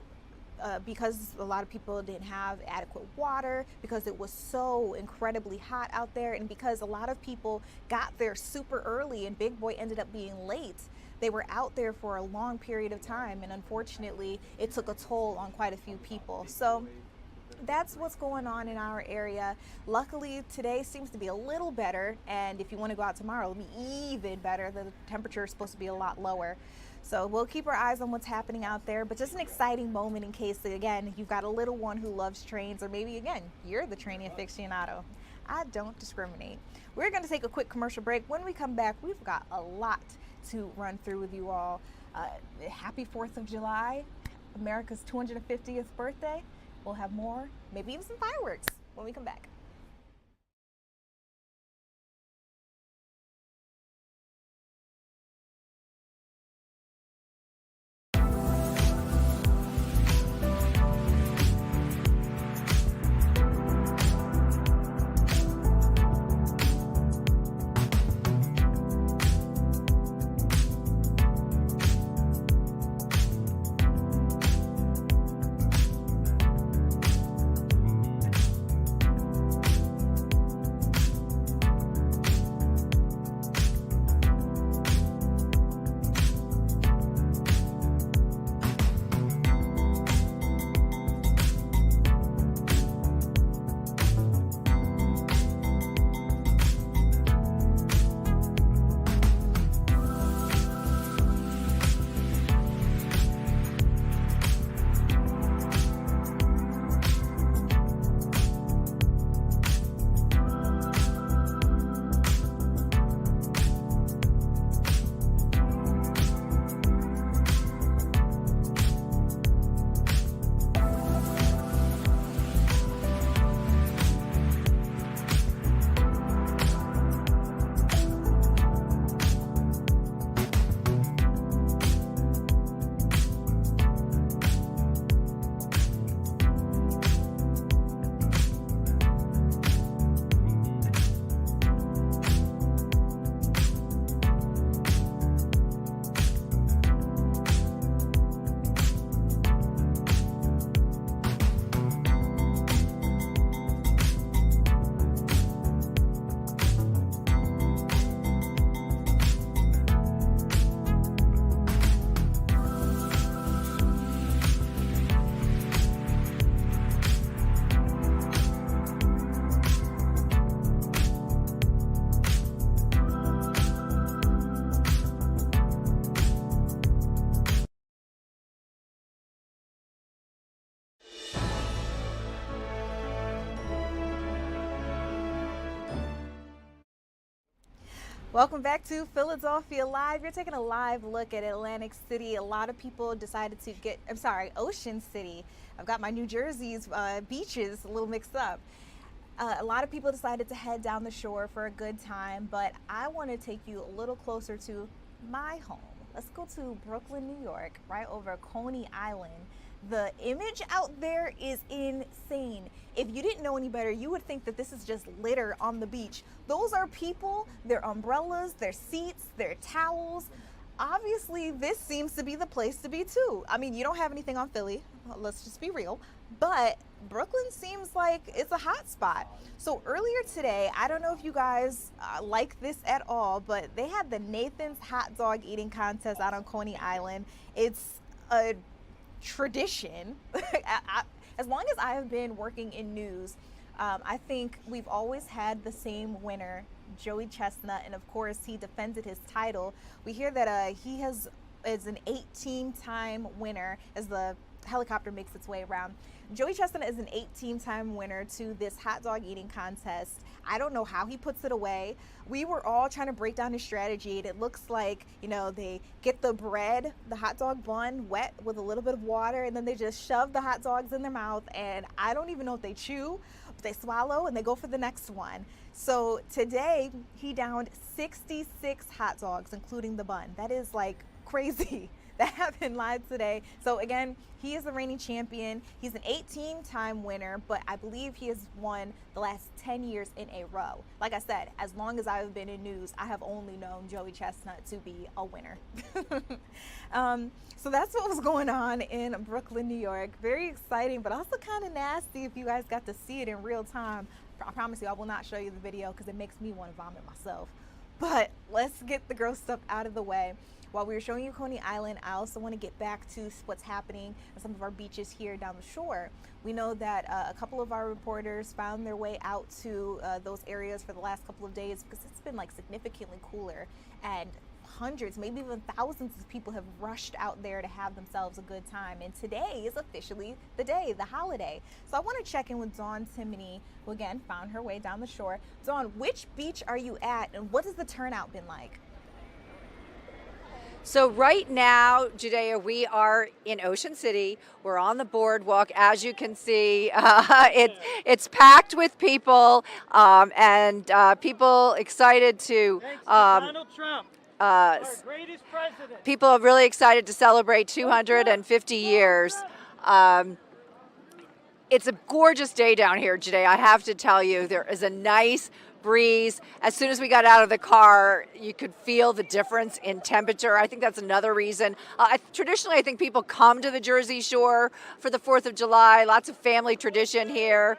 because a lot of people didn't have adequate water, because it was so incredibly hot out there, and because a lot of people got there super early and Big Boy ended up being late, they were out there for a long period of time, and unfortunately it took a toll on quite a few people. So that's what's going on in our area. Luckily today seems to be a little better, and if you want to go out tomorrow, it'll be even better. The temperature is supposed to be a lot lower. So we'll keep our eyes on what's happening out there, but just an exciting moment in case, again, you've got a little one who loves trains, or maybe, again, you're the train aficionado. I don't discriminate. We're going to take a quick commercial break. When we come back, we've got a lot to run through with you all. Happy 4th of July, America's 250th birthday. We'll have more, maybe even some fireworks when we come back. Welcome back to Philadelphia Live. You're taking a live look at Atlantic City. A lot of people decided to Ocean City. I've got my New Jersey's beaches a little mixed up. A lot of people decided to head down the shore for a good time, but I want to take you a little closer to my home. Let's go to Brooklyn, New York, right over Coney Island. The image out there is insane. If you didn't know any better, you would think that this is just litter on the beach. Those are people, their umbrellas, their seats, their towels. Obviously, this seems to be the place to be too. I mean, you don't have anything on Philly, let's just be real, but Brooklyn seems like it's a hot spot. So earlier today, I don't know if you guys like this at all, but they had the Nathan's Hot Dog Eating Contest out on Coney Island. It's a tradition. As long as I have been working in news, I think we've always had the same winner, Joey Chestnut, and of course he defended his title. We hear that he is an 18-time winner as the helicopter makes its way around. Joey Chestnut is an 18-time winner to this hot dog eating contest. I don't know how he puts it away. We were all trying to break down his strategy, and it looks like, you know, they get the bread, the hot dog bun, wet with a little bit of water, and then they just shove the hot dogs in their mouth, and I don't even know if they chew, but they swallow, and they go for the next one. So today, he downed 66 hot dogs, including the bun. That is like crazy. That happened live today. So again, he is the reigning champion. He's an 18-time winner, but I believe he has won the last 10 years in a row. Like I said, as long as I've been in news, I have only known Joey Chestnut to be a winner. So that's what was going on in Brooklyn, New York. Very exciting, but also kind of nasty if you guys got to see it in real time. I promise you, I will not show you the video because it makes me want to vomit myself. But let's get the gross stuff out of the way. While we were showing you Coney Island, I also want to get back to what's happening at some of our beaches here down the shore. We know that a couple of our reporters found their way out to those areas for the last couple of days because it's been like significantly cooler, and hundreds, maybe even thousands of people have rushed out there to have themselves a good time. And today is officially the day, the holiday. So I want to check in with Dawn Timoney, who again found her way down the shore. Dawn, which beach are you at, and what has the turnout been like? So right now, Judea, we are in Ocean City. We're on the boardwalk. As you can see, it's packed with people, and people excited to Donald Trump, our greatest president. People are really excited to celebrate 250 years. It's a gorgeous day down here, Judea. I have to tell you, there is a nice breeze. As soon as we got out of the car, you could feel the difference in temperature. I think that's another reason. Traditionally, I think people come to the Jersey Shore for the 4th of July. Lots of family tradition here.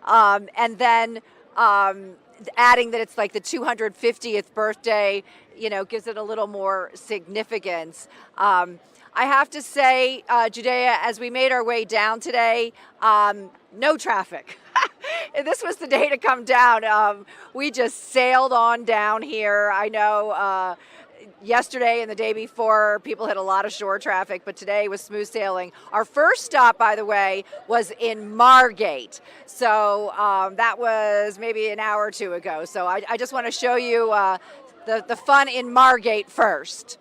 And then adding that it's like the 250th birthday, you know, gives it a little more significance. I have to say, Judea, as we made our way down today, no traffic. This was the day to come down. We just sailed on down here. I know yesterday and the day before, people had a lot of shore traffic, but today was smooth sailing. Our first stop, by the way, was in Margate. So that was maybe an hour or two ago. So I just want to show you the fun in Margate first.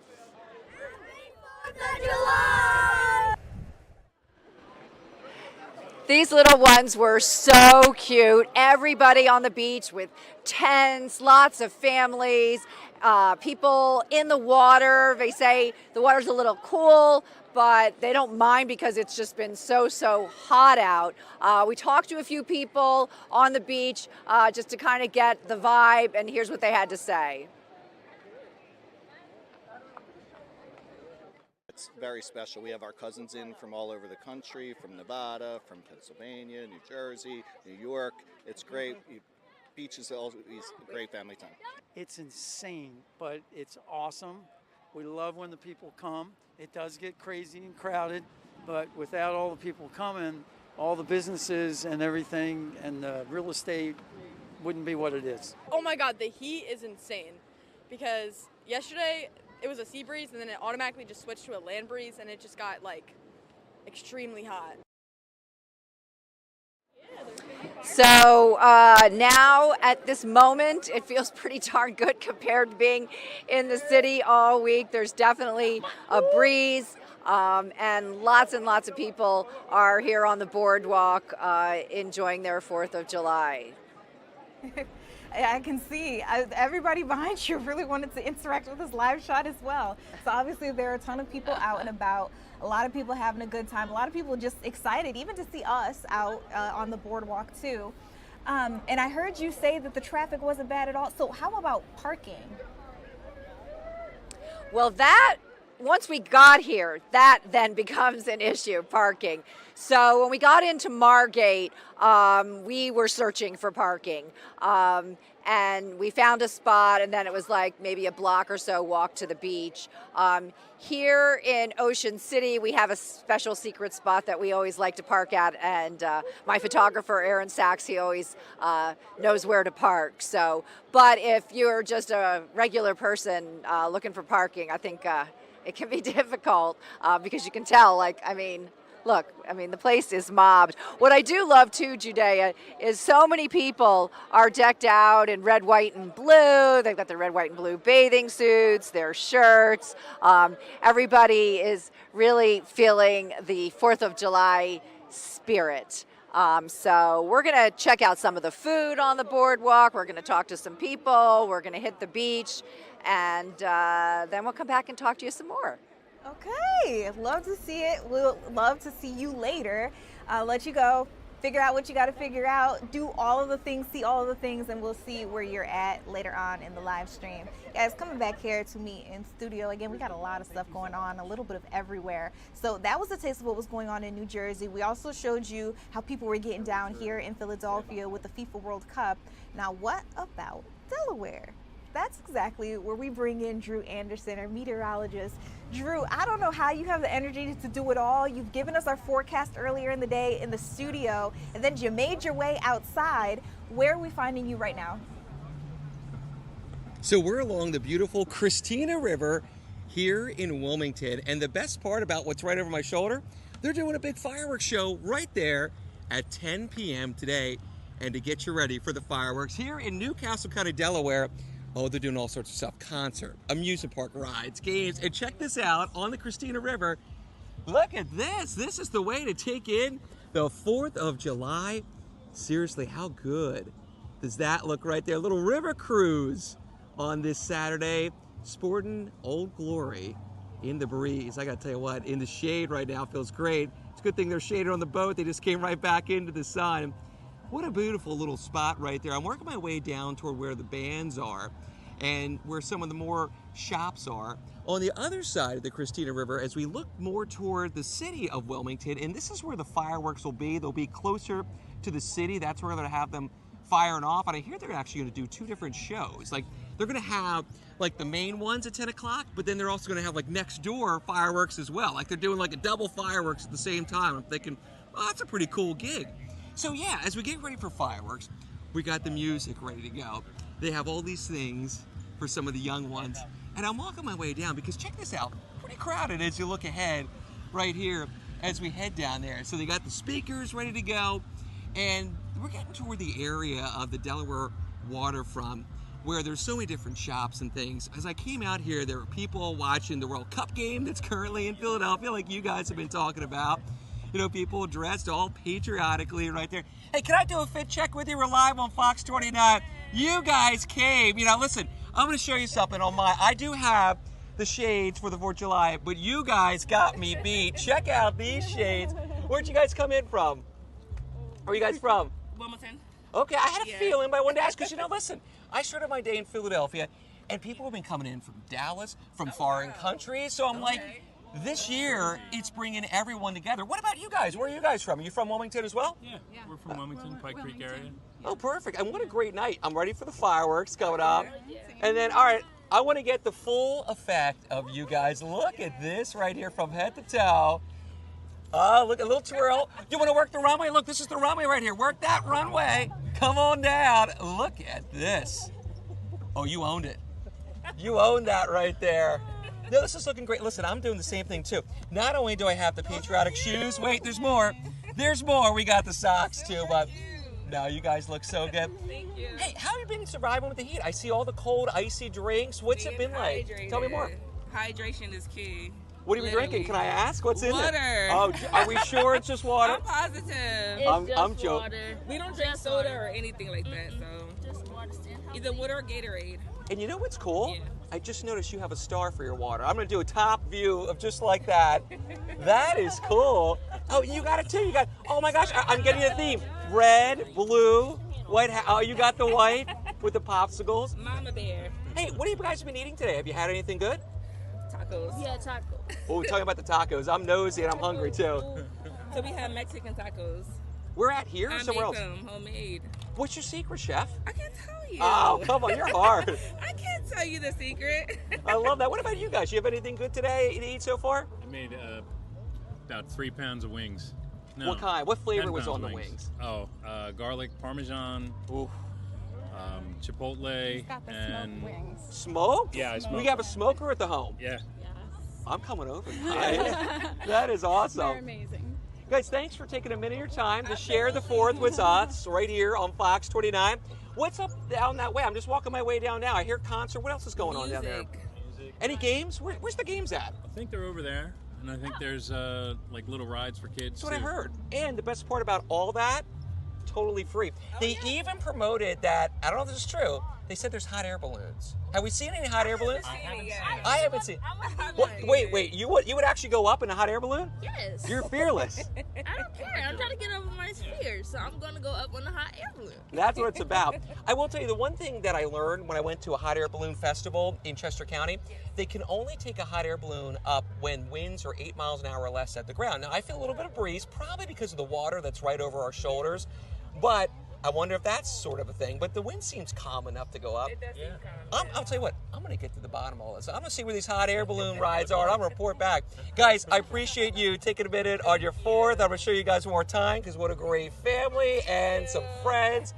These little ones were so cute. Everybody on the beach with tents, lots of families, people in the water. They say the water's a little cool, but they don't mind because it's just been so hot out. We talked to a few people on the beach just to kind of get the vibe, and here's what they had to say. It's very special. We have our cousins in from all over the country, from Nevada, from Pennsylvania, New Jersey, New York. It's great. Beach is always a great family time. It's insane, but it's awesome. We love when the people come. It does get crazy and crowded, but without all the people coming, all the businesses and everything and the real estate wouldn't be what it is. Oh my God, the heat is insane because yesterday it was a sea breeze and then it automatically just switched to a land breeze and it just got like extremely hot. So now at this moment, it feels pretty darn good compared to being in the city all week. There's definitely a breeze and lots of people are here on the boardwalk enjoying their 4th of July. I can see everybody behind you really wanted to interact with this live shot as well. So obviously there are a ton of people out and about, a lot of people having a good time, a lot of people just excited even to see us out on the boardwalk too. And I heard you say that the traffic wasn't bad at all. So how about parking? Well, that once we got here, that then becomes an issue, parking. So when we got into Margate, we were searching for parking. And we found a spot, and then it was like maybe a block or so walk to the beach. Here in Ocean City, we have a special secret spot that we always like to park at, and my photographer, Aaron Sachs, he always knows where to park. So, but if you're just a regular person looking for parking, I think it can be difficult because you can tell, like, I mean, Look, I mean, the place is mobbed. What I do love too, Judea, is so many people are decked out in red, white, and blue. They've got their red, white, and blue bathing suits, their shirts. Everybody is really feeling the 4th of July spirit. So we're going to check out some of the food on the boardwalk. We're going to talk to some people. We're going to hit the beach. And then we'll come back and talk to you some more. Okay, love to see it. We'll love to see you later. Let you go, figure out what you got to figure out, do all of the things, see all of the things, and we'll see where you're at later on in the live stream. Guys, coming back here to me in studio again, we got a lot of stuff going on, a little bit of everywhere. So that was a taste of what was going on in New Jersey. We also showed you how people were getting down here in Philadelphia with the FIFA World Cup. Now, what about Delaware? That's exactly where we bring in Drew Anderson, our meteorologist. Drew, I don't know how you have the energy to do it all. You've given us our forecast earlier in the day in the studio, and then you made your way outside. Where are we finding you right now? So we're along the beautiful Christina River here in Wilmington, and the best part about what's right over my shoulder, they're doing a big fireworks show right there at 10 p.m. today. And to get you ready for the fireworks here in Newcastle County, Delaware, oh, they're doing all sorts of stuff. Concert, amusement park rides, games. And check this out on the Christina River. Look at this. This is the way to take in the 4th of July. Seriously, how good does that look right there? A little river cruise on this Saturday. Sporting Old Glory in the breeze. I got to tell you what, in the shade right now feels great. It's a good thing they're shaded on the boat. They just came right back into the sun. What a beautiful little spot right there. I'm working my way down toward where the bands are and where some of the more shops are. On the other side of the Christina River, as we look more toward the city of Wilmington, and this is where the fireworks will be. They'll be closer to the city. That's where they're going to have them firing off. And I hear they're actually going to do 2 different shows. Like, they're going to have like the main ones at 10 o'clock, but then they're also going to have like next door fireworks as well. Like, they're doing like a double fireworks at the same time. I'm thinking, oh, that's a pretty cool gig. So yeah, as we get ready for fireworks, we got the music ready to go. They have all these things for some of the young ones. And I'm walking my way down because check this out, pretty crowded as you look ahead right here as we head down there. So they got the speakers ready to go, and we're getting toward the area of the Delaware waterfront where there's so many different shops and things. As I came out here, there were people watching the World Cup game that's currently in Philadelphia, like you guys have been talking about. You know, people dressed all patriotically right there. Hey, can I do a fit check with you? We're live on Fox 29. You guys came. You know, listen, I'm going to show you something on my... I do have the shades for the 4th of July, but you guys got me beat. Check out these shades. Where'd you guys come in from? Where are you guys from? Wilmington. Okay, I had a feeling, but I wanted to ask because, you know, listen, I started my day in Philadelphia, and people have been coming in from Dallas, from foreign countries, so I'm like... This year, it's bringing everyone together. What about you guys? Where are you guys from? Are you from Wilmington as well? Yeah, we're from Wilmington, Pike Creek area. Oh, perfect. And what a great night. I'm ready for the fireworks coming up. And then, all right, I want to get the full effect of you guys. Look at this right here from head to toe. Oh, look, a little twirl. You want to work the runway? Look, this is the runway right here. Work that runway. Come on down. Look at this. Oh, you owned it. You owned that right there. No, this is looking great. Listen, I'm doing the same thing too. Not only do I have the patriotic shoes, wait, there's more. There's more. We got the socks too, but no, you guys look so good. Thank you. Hey, how have you been surviving with the heat? I see all the cold, icy drinks. What's it been like? Tell me more. Hydration is key. What are you drinking? Can I ask? What's in it? Water. Oh, are we sure it's just water? I'm positive. I'm joking. We don't drink soda or anything like that, so either water or Gatorade. And you know what's cool? Yeah. I just noticed you have a star for your water. I'm going to do a top view of just like that. That is cool. Oh, you got it too. You got, oh my gosh, I'm getting the theme. Red, blue, white. Oh, you got the white with the popsicles. Mama bear. Hey, what have you guys been eating today? Have you had anything good? Tacos. Yeah, tacos. Oh, we're talking about the tacos. I'm nosy and I'm hungry too. So we have Mexican tacos. We're at here or somewhere else? Them, homemade. What's your secret, chef? I can't tell you. Oh, come on, you're hard. I can't tell you the secret. I love that. What about you guys? You have anything good today to eat so far? I made about 3 pounds of wings. No, what kind? What flavor was on the wings? Oh, garlic parmesan. Ooh. Chipotle and smoked wings. Smoked? Yeah, I smoked. We have a smoker at the home. Yeah. I'm coming over. That is awesome. They're amazing. Guys, thanks for taking a minute of your time to share the 4th with us right here on Fox 29. What's up down that way? I'm just walking my way down now. I hear concert. What else is going on down there? Any games? Where's the games at? I think they're over there, and I think there's like little rides for kids. That's what I heard. And the best part about all that, totally free. They even promoted that, I don't know if this is true, they said there's hot air balloons. Have we seen any hot air balloons? I haven't seen. Wait, you would actually go up in a hot air balloon? Yes. You're fearless. I don't care. I'm trying to get over my fears, so I'm going to go up on a hot air balloon. That's what it's about. I will tell you, the one thing that I learned when I went to a hot air balloon festival in Chester County, they can only take a hot air balloon up when winds are 8 miles an hour or less at the ground. Now, I feel a little bit of breeze, probably because of the water that's right over our shoulders, but I wonder if that's sort of a thing, but the wind seems calm enough to go up. It does seem calm. I'll tell you what, I'm going to get to the bottom of all this. I'm going to see where these hot air balloon rides are, and I'm going to report back. Guys, I appreciate you taking a minute on your 4th. I'm going to show you guys one more time, because what a great family and some friends.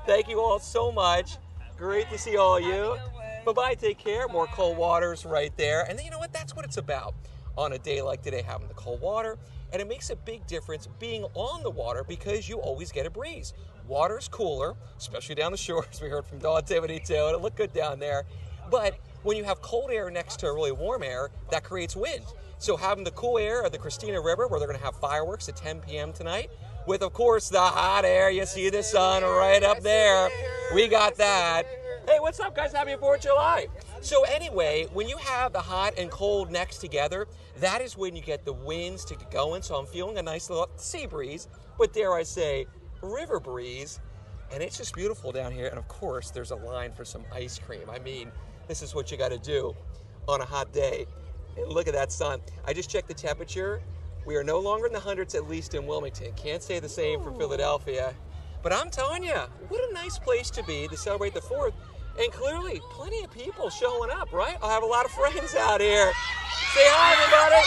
Thank you all so much. Great to see all of you. Bye-bye, take care. More cold waters right there. And then you know what? That's what it's about on a day like today, having the cold water. And it makes a big difference being on the water because you always get a breeze. Water's cooler, especially down the shores. We heard from Dawn Timoney too, and it looked good down there. But when you have cold air next to really warm air, that creates wind. So having the cool air of the Christina River, where they're going to have fireworks at 10 p.m. tonight, with, of course, the hot air. You see the sun right up there. We got that. Hey, what's up, guys? Happy 4th of July. So anyway, when you have the hot and cold next together, that is when you get the winds to get going. So I'm feeling a nice little sea breeze, but dare I say, river breeze. And it's just beautiful down here. And of course, there's a line for some ice cream. I mean, this is what you got to do on a hot day. And look at that sun. I just checked the temperature. We are no longer in the hundreds, at least in Wilmington. Can't say the same for Philadelphia. But I'm telling you, what a nice place to be to celebrate the 4th. And clearly, plenty of people showing up, right? I have a lot of friends out here. Say hi, everybody.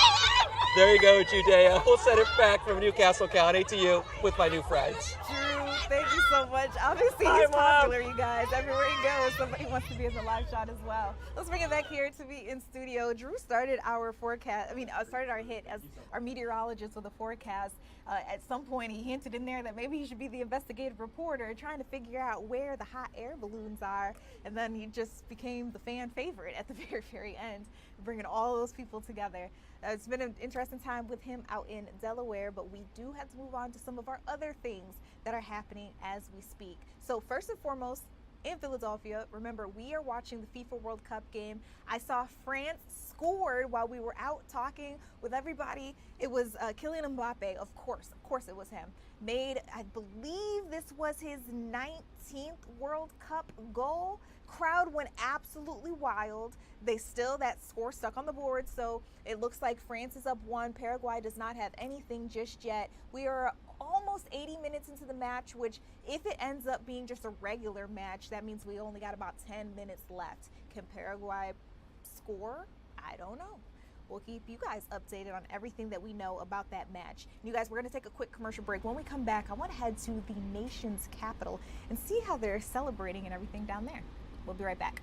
There you go, Judea. We'll send it back from Newcastle County to you with my new friends. Drew, thank you so much. Obviously, he's popular, you guys. Everywhere he goes, somebody wants to be in the live shot as well. Let's bring it back here to be in studio. Drew started our forecast. Started our hit as our meteorologist with a forecast. At some point, he hinted in there that maybe he should be the investigative reporter, trying to figure out where the hot air balloons are. And then he just became the fan favorite at the very, very end, bringing all those people together. It's been an interesting time with him out in Delaware, but we do have to move on to some of our other things that are happening as we speak. So first and foremost, in Philadelphia, remember, we are watching the FIFA World Cup game. I saw France scored while we were out talking with everybody. It was Kylian Mbappe, of course it was him. Made, I believe this was his 19th World Cup goal. Crowd went absolutely wild. That score stuck on the board, so it looks like France is up 1. Paraguay does not have anything just yet. We are almost 80 minutes into the match, which if it ends up being just a regular match, that means we only got about 10 minutes left. Can Paraguay score? I don't know. We'll keep you guys updated on everything that we know about that match. You guys, we're going to take a quick commercial break. When we come back, I want to head to the nation's capital and see how they're celebrating and everything down there. We'll be right back.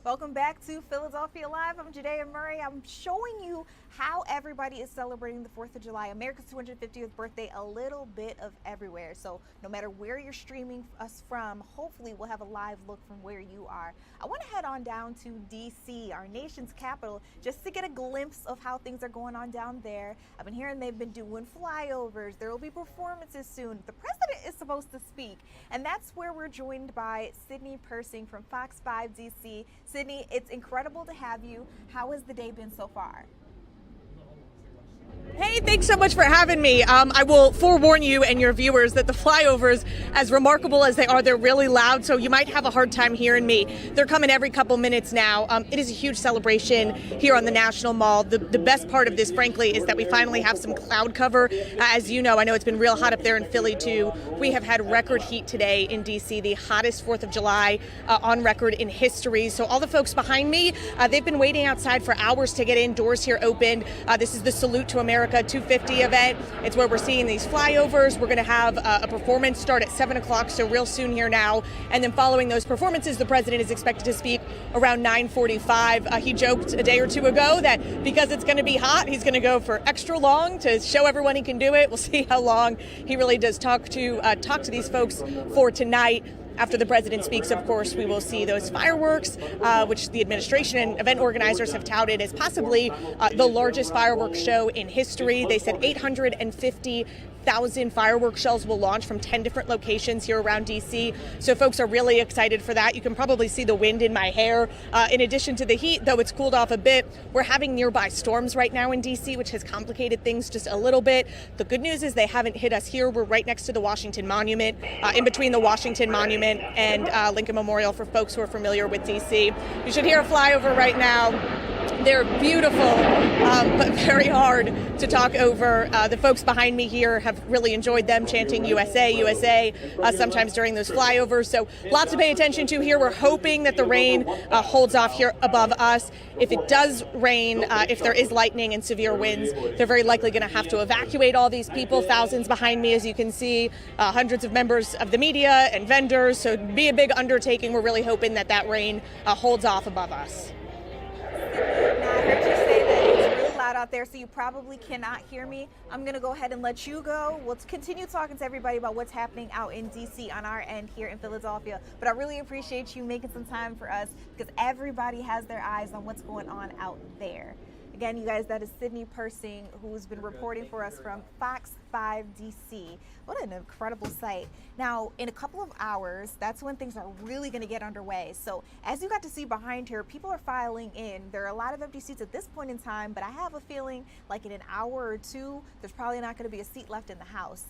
Welcome back to Philadelphia Live. I'm Jadea Murray. I'm showing you how everybody is celebrating the 4th of July, America's 250th birthday, a little bit of everywhere. So no matter where you're streaming us from, hopefully we'll have a live look from where you are. I want to head on down to DC, our nation's capital, just to get a glimpse of how things are going on down there. I've been hearing they've been doing flyovers. There will be performances soon. The president is supposed to speak, and that's where we're joined by Sydney Persing from Fox 5 DC. Sydney, it's incredible to have you. How has the day been so far? Hey, thanks so much for having me. I will forewarn you and your viewers that the flyovers, as remarkable as they are, they're really loud, so you might have a hard time hearing me. They're coming every couple minutes now. It is a huge celebration here on the National Mall. The best part of this, frankly, is that we finally have some cloud cover. As you know, I know it's been real hot up there in Philly, too. We have had record heat today in D.C., the hottest 4th of July on record in history. So all the folks behind me, they've been waiting outside for hours to get in. Doors here opened. This is the Salute to America 250 event. It's where we're seeing these flyovers. We're going to have a performance start at 7 o'clock, so real soon here now. And then following those performances, the president is expected to speak around 9:45. He joked a day or two ago that because it's going to be hot, he's going to go for extra long to show everyone he can do it. We'll see how long he really does talk to these folks for tonight. After the president speaks, of course, we will see those fireworks, which the administration and event organizers have touted as possibly the largest fireworks show in history. They said 850,000 fireworks shells will launch from 10 different locations here around D.C. So folks are really excited for that. You can probably see the wind in my hair. In addition to the heat, though it's cooled off a bit, we're having nearby storms right now in D.C., which has complicated things just a little bit. The good news is they haven't hit us here. We're right next to the Washington Monument, in between the Washington Monument and Lincoln Memorial for folks who are familiar with D.C. You should hear a flyover right now. They're beautiful, but very hard to talk over. The folks behind me here have really enjoyed them chanting USA, USA, sometimes during those flyovers. So lots to pay attention to here. We're hoping that the rain holds off here above us. If it does rain, if there is lightning and severe winds, they're very likely going to have to evacuate all these people. Thousands behind me, as you can see, hundreds of members of the media and vendors. So it'd be a big undertaking. We're really hoping that that rain holds off above us. Now, I heard you say that it's really loud out there, so you probably cannot hear me. I'm going to go ahead and let you go. We'll continue talking to everybody about what's happening out in D.C. on our end here in Philadelphia. But I really appreciate you making some time for us because everybody has their eyes on what's going on out there. Again, you guys, that is Sydney Persing, who's been reporting for us from Fox 5 DC. What an incredible sight. Now, in a couple of hours, that's when things are really going to get underway. So as you got to see behind here, people are filing in. There are a lot of empty seats at this point in time, but I have a feeling like in an hour or two, there's probably not going to be a seat left in the house.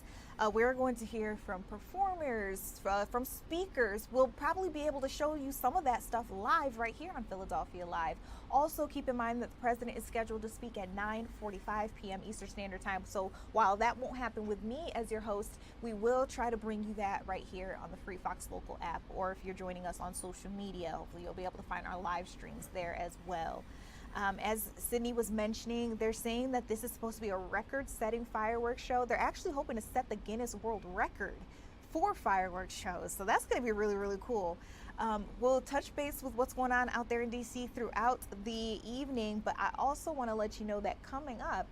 We're going to hear from performers, from speakers. We'll probably be able to show you some of that stuff live right here on Philadelphia Live. Also, keep in mind that the president is scheduled to speak at 9:45 p.m. Eastern Standard Time. So while that won't happen with me as your host, we will try to bring you that right here on the free Fox Local app, or if you're joining us on social media, hopefully you'll be able to find our live streams there as well. As Sydney was mentioning, they're saying that this is supposed to be a record-setting fireworks show. They're actually hoping to set the Guinness World Record for fireworks shows. So that's going to be really, really cool. We'll touch base with what's going on out there in DC throughout the evening, but I also want to let you know that coming up,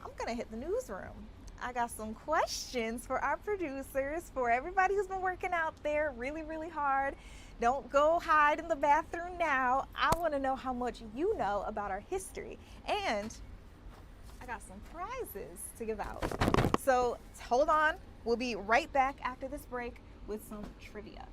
I'm going to hit the newsroom. I got some questions for our producers, for everybody who's been working out there really, really hard. Don't go hide in the bathroom now. I want to know how much you know about our history. And I got some prizes to give out. So hold on. We'll be right back after this break with some trivia.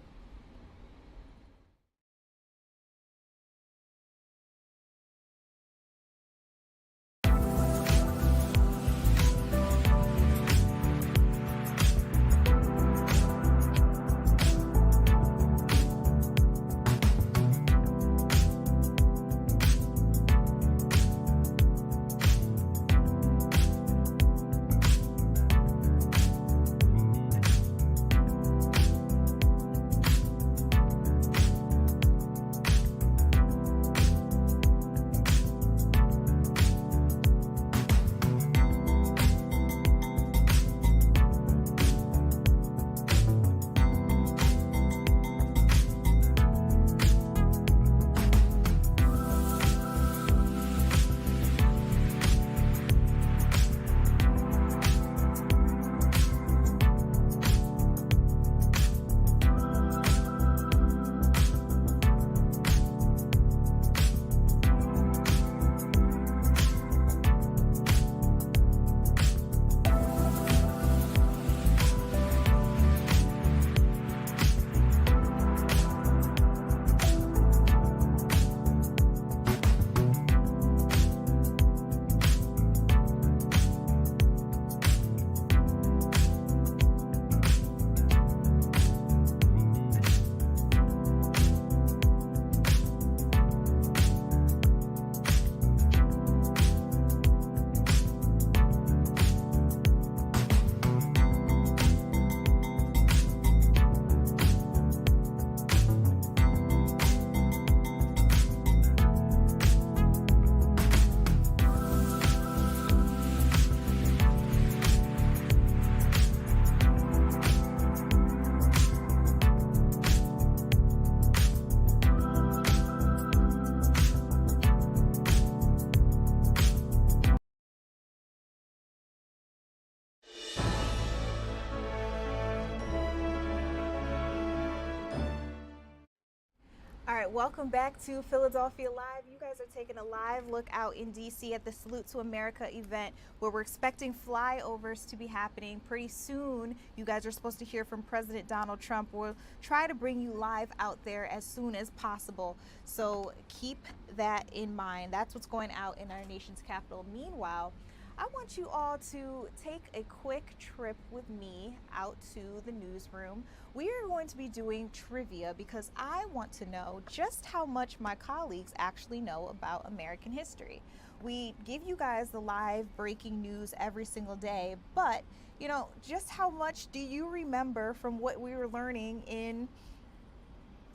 right, welcome back to Philadelphia Live. You guys are taking a live look out in DC at the Salute to America event where we're expecting flyovers to be happening pretty soon. You guys are supposed to hear from President Donald Trump. We'll try to bring you live out there as soon as possible. So keep that in mind. That's what's going out in our nation's capital. Meanwhile, I want you all to take a quick trip with me out to the newsroom. We are going to be doing trivia because I want to know just how much my colleagues actually know about American history. We give you guys the live breaking news every single day, but you know, just how much do you remember from what we were learning in,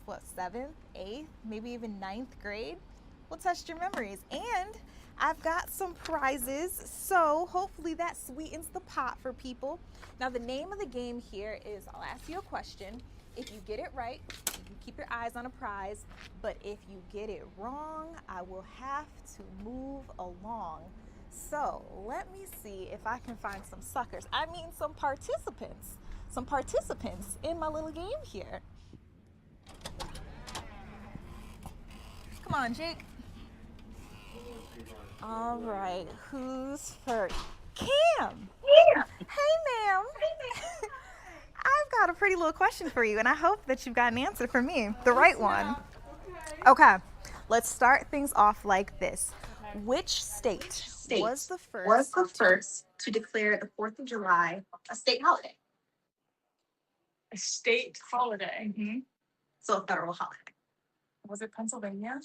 what, 7th, 8th, maybe even 9th grade? We'll test your memories. And I've got some prizes, so hopefully that sweetens the pot for people. Now, the name of the game here is I'll ask you a question. If you get it right, you can keep your eyes on a prize, but if you get it wrong, I will have to move along. So let me see if I can find some suckers. I mean, some participants in my little game here. Come on, Jake. All right, who's first? Cam! Yeah. Hey, ma'am. I've got a pretty little question for you, and I hope that you've got an answer for me, the right one. Okay, let's start things off like this. Which state was the first to declare the 4th of July a state holiday? A state holiday. Mm-hmm. So a federal holiday. Was it Pennsylvania?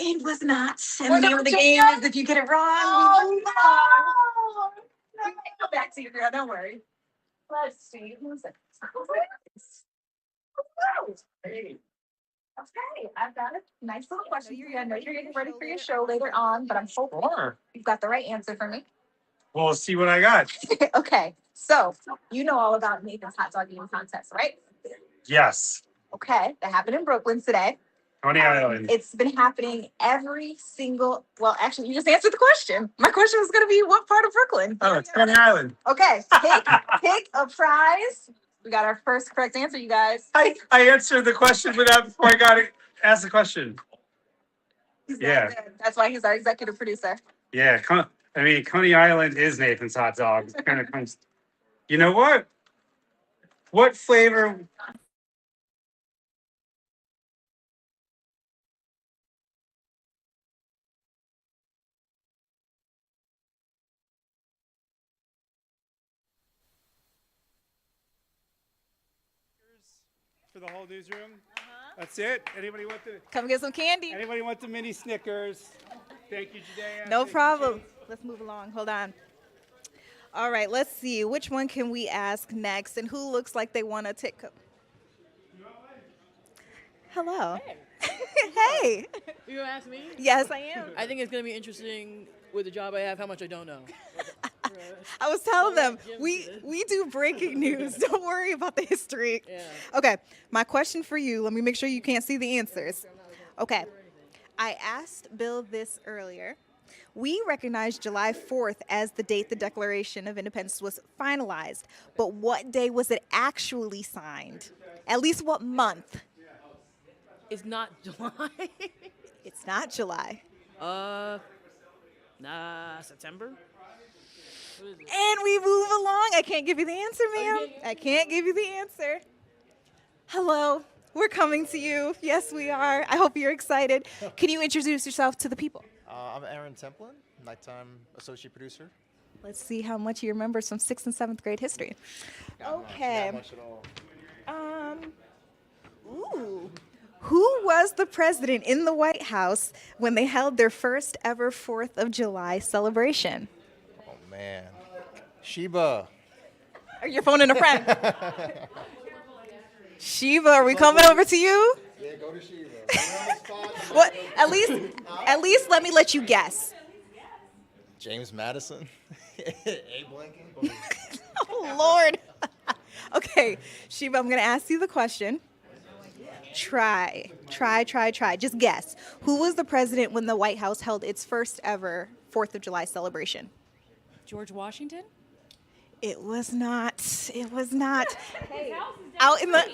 It was not. And Was the it name of the Virginia? game is if you get it wrong. Oh, no. We might go back to you, girl. Don't worry. Let's see. Who's it? Okay, I've got a nice little question for you. I know you're getting ready for your show later on, but I'm hoping you've got the right answer for me. Well, let's see what I got. Okay, so you know all about Nathan's hot dog eating contest, right? Yes. Okay, that happened in Brooklyn today. Coney Island. It's been happening every single, well, actually, you just answered the question. My question was going to be what part of Brooklyn? Oh, it's Coney Island. Okay, pick a prize. We got our first correct answer, you guys. I answered the question without before I got it. Asked the question. Yeah. That's why he's our executive producer. Yeah. Coney Island is Nathan's hot dog. It kind of comes. You know what? What flavor? For the whole newsroom. That's it. Anybody want the? Come get some candy. Anybody want the mini Snickers? Thank you, Judea. No Thank you, problem. James. Let's move along. Hold on. All right, let's see. Which one can we ask next? And who looks like they want to take a... Hello. Hey. You gonna ask me? Yes, I am. I think it's gonna be interesting with the job I have, how much I don't know. I was telling them, we do breaking news. Don't worry about the history. Yeah. Okay, my question for you, let me make sure you can't see the answers. Okay, I asked Bill this earlier. We recognize July 4th as the date the Declaration of Independence was finalized, but what day was it actually signed? At least what month? It's not July. It's not July. September. And we move along. I can't give you the answer, ma'am. I can't give you the answer. Hello, we're coming to you. Yes, we are. I hope you're excited. Can you introduce yourself to the people? I'm Aaron Templin, nighttime associate producer. Let's see how much you remember from 6th and 7th grade history. Okay. Not much at all. Who was the president in the White House when they held their first ever 4th of July celebration? Oh, man. Sheba. Are you phoning a friend? Sheba, are we coming over to you? Yeah, go to Sheba. What? At least let me let you guess. James Madison. Abe Lincoln. Oh, Lord. Okay, Sheba, I'm going to ask you the question. Try. Just guess. Who was the president when the White House held its first ever 4th of July celebration? George Washington? It was not. It was not. Out in the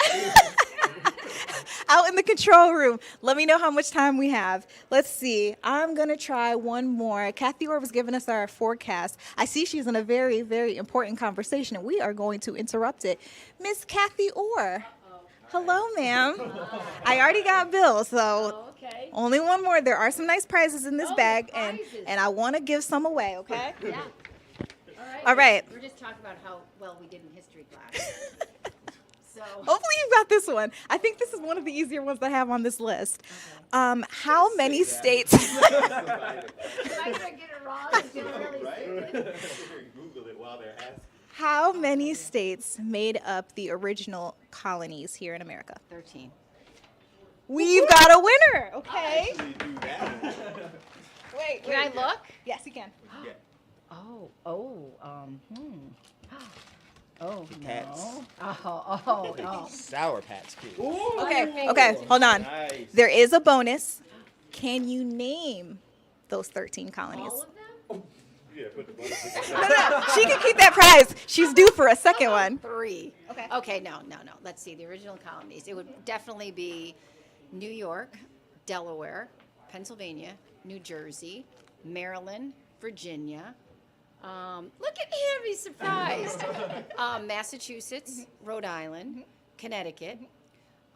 out in the control room. Let me know how much time we have. Let's see. I'm gonna try one more. Kathy Orr was giving us our forecast. I see she's in a very, very important conversation, and we are going to interrupt it. Miss Kathy Orr. Hello, ma'am. I already got Bill, so only one more. There are some nice prizes in this bag, and I want to give some away. Okay? Yeah. All right. We're just talking about how well we did in history class. So Hopefully you got this one. I think this is one of the easier ones I have on this list. How many states? Am I gonna get it wrong? I feel really stupid. Google it while they're asking. How many states made up the original colonies here in America? 13. We've got a winner. Okay. Wait. Can I look? Yes, you can. Oh, Pats. no. Oh, no. Sour Patch Kids. Okay, hold on. Nice. There is a bonus. Can you name those 13 colonies? All of them? No, she can keep that prize. She's due for a second one. 3. Okay. Okay, no. Let's see. The original colonies. It would definitely be New York, Delaware, Pennsylvania, New Jersey, Maryland, Virginia. Look at him, he's surprised. Massachusetts, Rhode Island, Connecticut.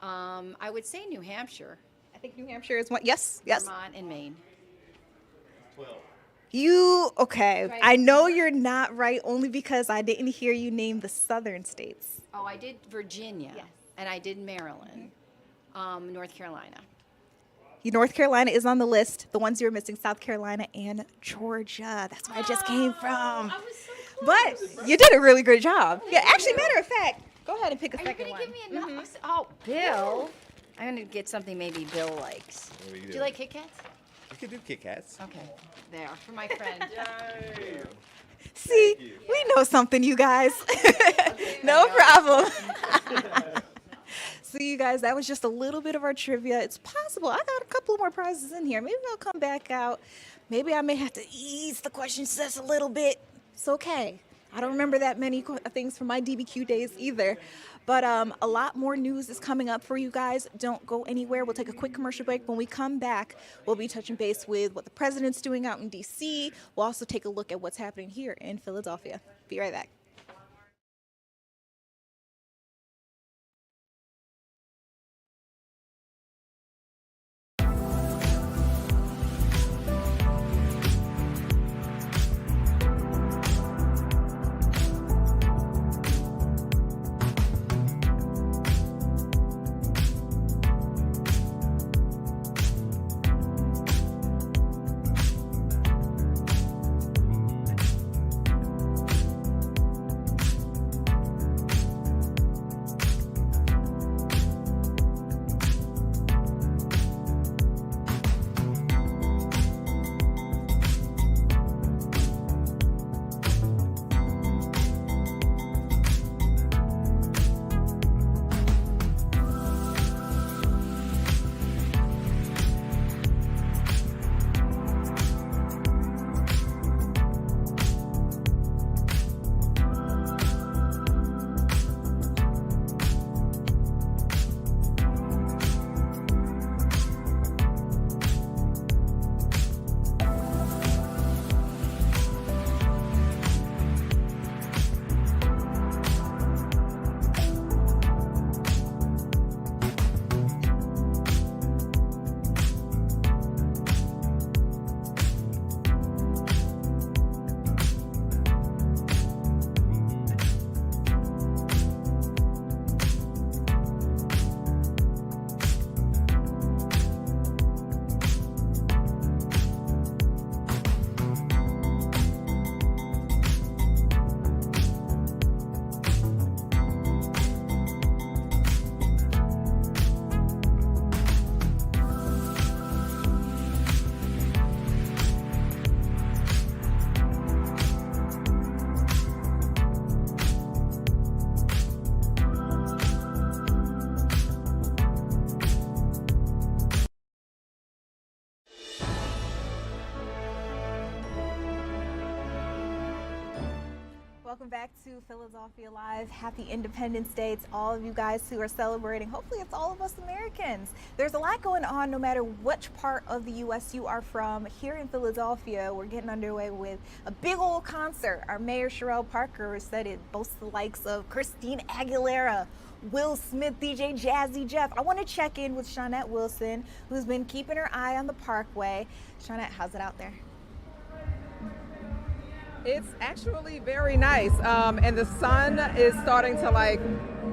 I would say New Hampshire. I think New Hampshire is one. Yes. Vermont and Maine. 12. Okay. Right. I know you're not right only because I didn't hear you name the southern states. Oh, I did Virginia. Yes. And I did Maryland. North Carolina. North Carolina is on the list. The ones you were missing, South Carolina and Georgia. That's where I just came from. I was so close. But you did a really good job. Yeah, actually, matter of fact, go ahead and pick a Are you second going one. to give me enough? Oh, Bill. I'm going to get something maybe Bill likes. What are you Do you doing? like Kit Kats? You can do Kit Kats. Okay. There, for my friend. See, we know something, you guys. No problem. So you guys, that was just a little bit of our trivia. It's possible I got a couple more prizes in here. Maybe I'll come back out. Maybe I may have to ease the question just a little bit. It's okay. I don't remember that many things from my DBQ days either. But a lot more news is coming up for you guys. Don't go anywhere. We'll take a quick commercial break. When we come back, we'll be touching base with what the president's doing out in D.C. We'll also take a look at what's happening here in Philadelphia. Be right back. Welcome back to Philadelphia Live. Happy Independence Day to all of you guys who are celebrating. Hopefully it's all of us Americans. There's a lot going on no matter which part of the U.S. you are from. Here in Philadelphia, we're getting underway with a big old concert. Our Mayor Sherelle Parker said it boasts the likes of Christina Aguilera, Will Smith, DJ Jazzy Jeff. I want to check in with Shawnette Wilson, who's been keeping her eye on the Parkway. Shawnette, how's it out there? It's actually very nice, and the sun is starting to I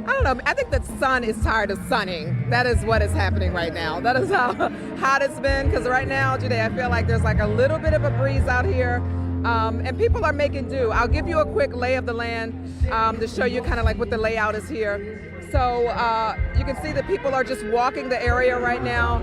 don't know, I think the sun is tired of sunning. That is what is happening right now. That is how hot it's been, because right now today I feel like there's a little bit of a breeze out here, and people are making do. I'll give you a quick lay of the land to show you kind of what the layout is here. So you can see that people are just walking the area right now.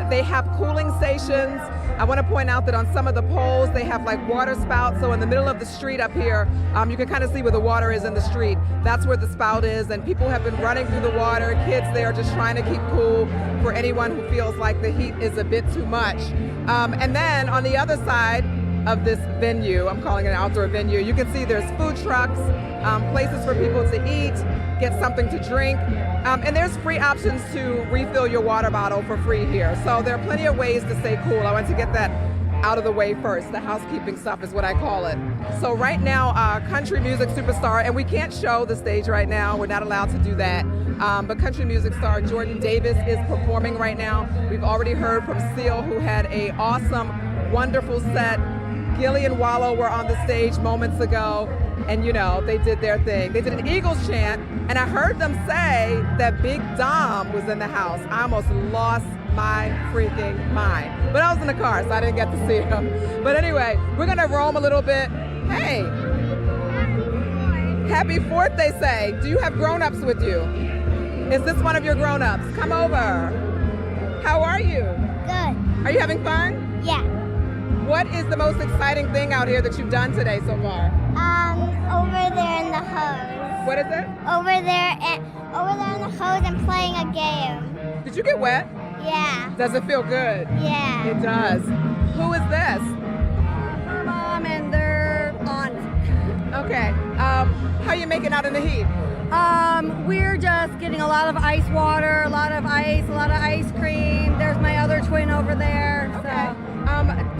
They have cooling stations. I want to point out that on some of the poles they have water spouts. So in the middle of the street up here, you can kind of see where the water is in the street. That's where the spout is, and people have been running through the water. Kids there just trying to keep cool for anyone who feels like the heat is a bit too much. And then on the other side of this venue, I'm calling it an outdoor venue, you can see there's food trucks, places for people to eat, get something to drink, and there's free options to refill your water bottle for free here. So there are plenty of ways to stay cool. I want to get that out of the way first. The housekeeping stuff is what I call it. So right now, country music superstar, and we can't show the stage right now, we're not allowed to do that, but country music star Jordan Davis is performing right now. We've already heard from Seal, who had a awesome, wonderful set. Gilly and Wallow were on the stage moments ago, and they did their thing. They did an Eagles chant, and I heard them say that Big Dom was in the house. I almost lost my freaking mind. But I was in the car, so I didn't get to see him. But anyway, we're gonna roam a little bit. Hey, happy 4th, they say. Do you have grown-ups with you? Is this one of your grown-ups? Come over. How are you? Good. Are you having fun? Yeah. What is the most exciting thing out here that you've done today so far? Over there in the hose. What is it? Over there in the hose and playing a game. Did you get wet? Yeah. Does it feel good? Yeah. It does. Who is this? Her mom and their aunt. Okay. How are you making out in the heat? We're just getting a lot of ice water, a lot of ice, a lot of ice cream. There's my other twin over there. Okay.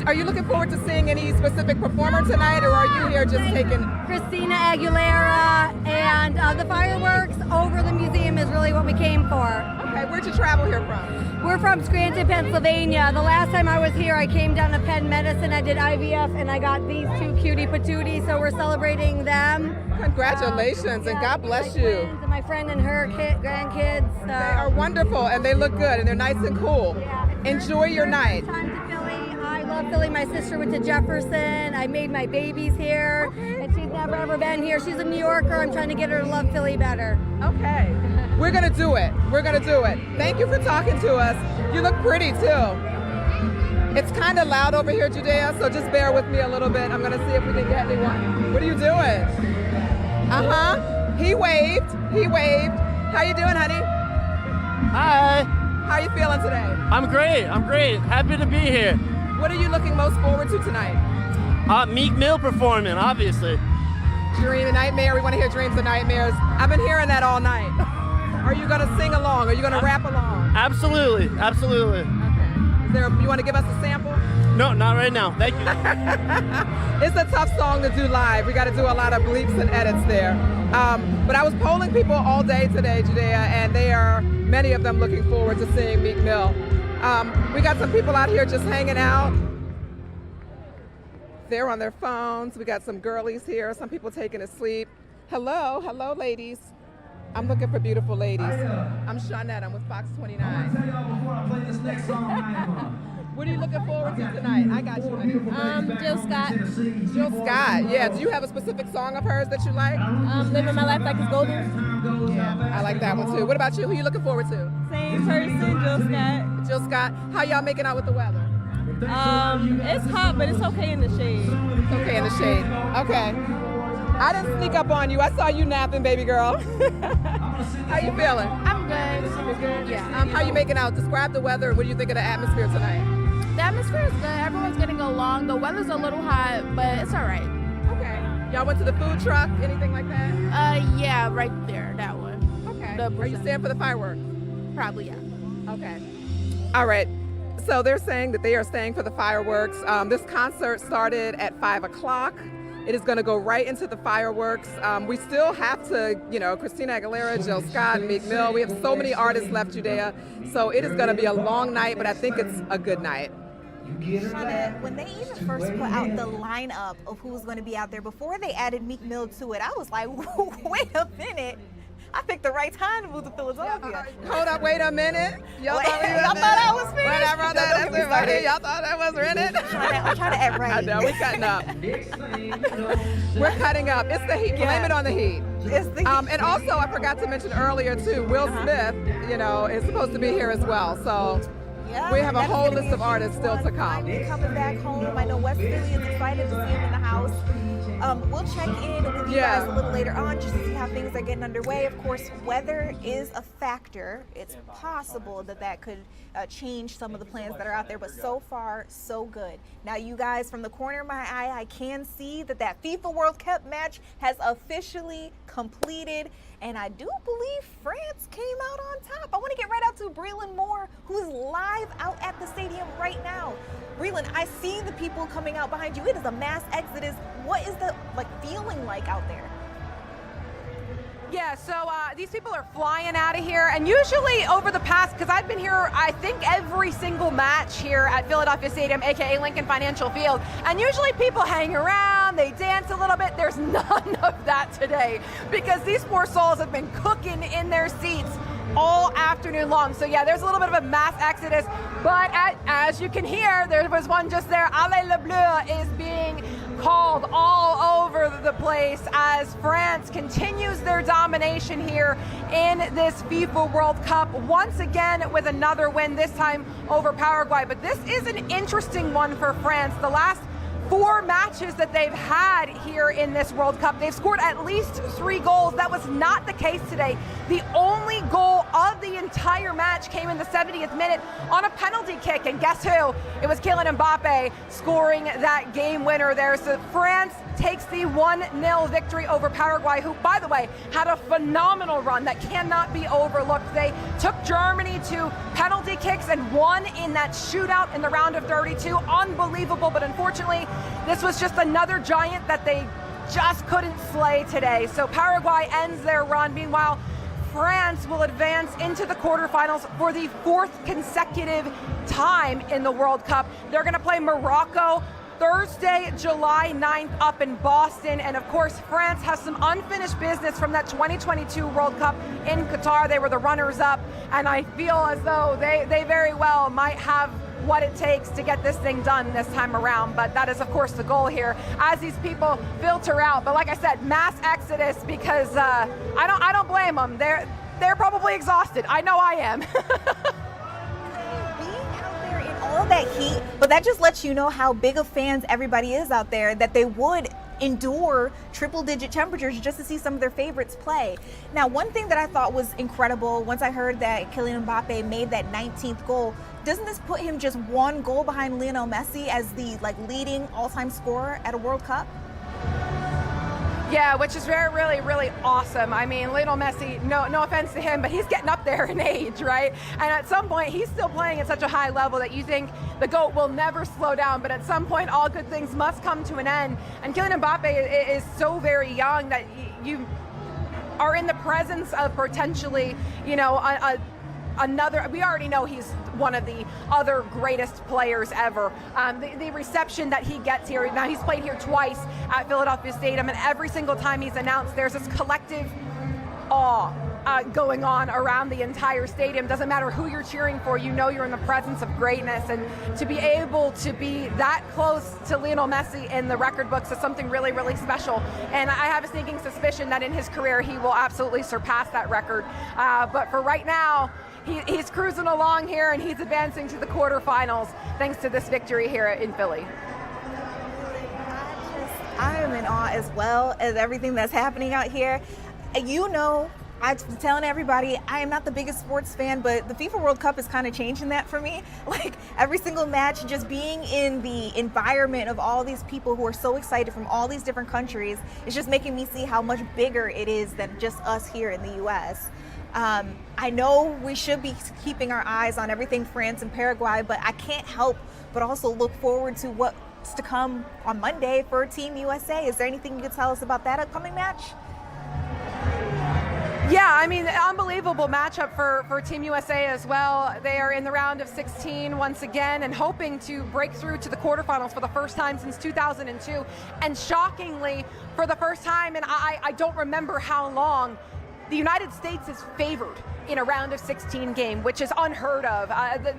Are you looking forward to seeing any specific performer tonight, or are you here just taking... Christina Aguilera, and the fireworks over the museum is really what we came for. Okay, where'd you travel here from? We're from Scranton, Pennsylvania. The last time I was here, I came down to Penn Medicine. I did IVF, and I got these two cutie patooties, so we're celebrating them. Congratulations, and God bless you. And my friend and her grandkids. So. They are wonderful, and they look good, and they're nice and cool. Yeah, enjoy your night. Time to Philly. I love Philly. My sister went to Jefferson. I made my babies here, and she's never ever been here. She's a New Yorker. I'm trying to get her to love Philly better. Okay. We're going to do it. We're going to do it. Thank you for talking to us. You look pretty, too. It's kind of loud over here, Judea, so just bear with me a little bit. I'm going to see if we can get anyone. What are you doing? Uh-huh. He waved. He waved. How you doing, honey? Hi. How are you feeling today? I'm great. I'm great. Happy to be here. What are you looking most forward to tonight? Meek Mill performing, obviously. Dream a Nightmare. We want to hear Dreams and Nightmares. I've been hearing that all night. Are you going to sing along? Are you going to rap along? Absolutely. Absolutely. Okay. You want to give us a sample? No, not right now. Thank you. It's a tough song to do live. We got to do a lot of bleeps and edits there. But I was polling people all day today, Judea, and many of them looking forward to seeing Meek Mill. We got some people out here just hanging out. They're on their phones. We got some girlies here, some people taking a sleep. Hello, ladies. I'm looking for beautiful ladies. I'm Shawnette, I'm with Fox 29. I tell y'all before I play this next song, what are you looking forward to tonight? I got you, honey. Jill Scott. Jill Scott, yeah. Do you have a specific song of hers that you like? Living My Life Like It's Golden. Yeah, I like that one too. What about you? Who are you looking forward to? Same person, Jill Scott. Jill Scott. How y'all making out with the weather? It's hot, but it's okay in the shade. It's okay in the shade. Okay. I didn't sneak up on you. I saw you napping, baby girl. How you feeling? I'm good. Super good. Yeah. How you making out? Describe the weather. What do you think of the atmosphere tonight? The atmosphere is good. Everyone's getting along. The weather's a little hot, but it's all right. Okay. Y'all went to the food truck, anything like that? Yeah, right there, that one. Okay. The Are you staying for the fireworks? Probably, yeah. Okay. All right. So they're saying that they are staying for the fireworks. This concert started at 5 o'clock. It is going to go right into the fireworks. We still have to, Christina Aguilera, Jill Scott, Meek Mill. We have so many artists left, Judea. So it is going to be a long night, but I think it's a good night. Shauna, when they even first put out the lineup of who was going to be out there, before they added Meek Mill to it, I was like, wait a minute. I picked the right time to move to Philadelphia. Hold up, wait a minute. Y'all thought I was finished. Whatever, that's it right here. Y'all thought I was rented. I'm trying to act right. I know, we're cutting up. We're cutting up. It's the heat. Blame it on the heat. It's the heat. And also, I forgot to mention earlier, too, Will Smith, is supposed to be here as well. So yeah, we have a whole list of artists still to come. Coming back home. I know West Philly is excited to see him in the house. We'll check in with you guys a little later on just to see how things are getting underway. Of course, weather is a factor. It's possible that could change some of the plans that are out there, but so far, so good. Now, you guys, from the corner of my eye, I can see that FIFA World Cup match has officially completed, and I do believe France came out on top. I want to get right out to Breland Moore, who's live out at the stadium right now. Breland, I see the people coming out behind you. It is a mass exodus. What is the feeling like out there? Yeah, so these people are flying out of here, and usually over the past, because I've been here, I think every single match here at Philadelphia Stadium, aka Lincoln Financial Field, and usually people hang around, they dance a little bit. There's none of that today because these poor souls have been cooking in their seats all afternoon long. So yeah, there's a little bit of a mass exodus, but as you can hear, there was one just there. Allez le Bleu is being called all over the place as France continues their domination here in this FIFA World Cup, once again with another win, this time over Paraguay. But this is an interesting one for France. The last 4 matches that they've had here in this World Cup, they've scored at least 3 goals. That was not the case today. The only goal of the entire match came in the 70th minute on a penalty kick, and guess who? It was Kylian Mbappe scoring that game winner there. So France takes the 1-0 victory over Paraguay, who, by the way, had a phenomenal run that cannot be overlooked. They took Germany to penalty kicks and won in that shootout in the round of 32. Unbelievable, but unfortunately, this was just another giant that they just couldn't slay today. So Paraguay ends their run. Meanwhile, France will advance into the quarterfinals for the 4th consecutive time in the World Cup. They're going to play Morocco Thursday, July 9th up in Boston. And of course, France has some unfinished business from that 2022 World Cup in Qatar. They were the runners-up, and I feel as though they very well might have what it takes to get this thing done this time around. But that is, of course, the goal here as these people filter out. But like I said, mass exodus, because I don't blame them. They're probably exhausted. I know I am. All that heat, but that just lets you know how big of fans everybody is out there, that they would endure triple-digit temperatures just to see some of their favorites play. Now, one thing that I thought was incredible, once I heard that Kylian Mbappe made that 19th goal, doesn't this put him just 1 goal behind Lionel Messi as the leading all-time scorer at a World Cup? Yeah, which is really, really awesome. I mean, Lionel Messi, no offense to him, but he's getting up there in age, right? And at some point, he's still playing at such a high level that you think the GOAT will never slow down. But at some point, all good things must come to an end. And Kylian Mbappe is so very young that you are in the presence of potentially, another. We already know he's one of the other greatest players ever. The reception that he gets here, now he's played here twice at Philadelphia Stadium, and every single time he's announced, there's this collective awe going on around the entire stadium. Doesn't matter who you're cheering for, you know you're in the presence of greatness, and to be able to be that close to Lionel Messi in the record books is something really, really special. And I have a sneaking suspicion that in his career he will absolutely surpass that record. But for right now, he's cruising along here, and he's advancing to the quarterfinals thanks to this victory here in Philly. I am in awe as well as everything that's happening out here. You know, I'm telling everybody, I am not the biggest sports fan, but the FIFA World Cup is kind of changing that for me. Like every single match, just being in the environment of all these people who are so excited from all these different countries, is just making me see how much bigger it is than just us here in the U.S. I know we should be keeping our eyes on everything France and Paraguay, but I can't help but also look forward to what's to come on Monday for Team USA. Is there anything you could tell us about that upcoming match? Yeah, I mean, unbelievable matchup for Team USA as well. They are in the round of 16 once again and hoping to break through to the quarterfinals for the first time since 2002. And shockingly, for the first time, and I don't remember how long, the United States is favored in a round of 16 game, which is unheard of.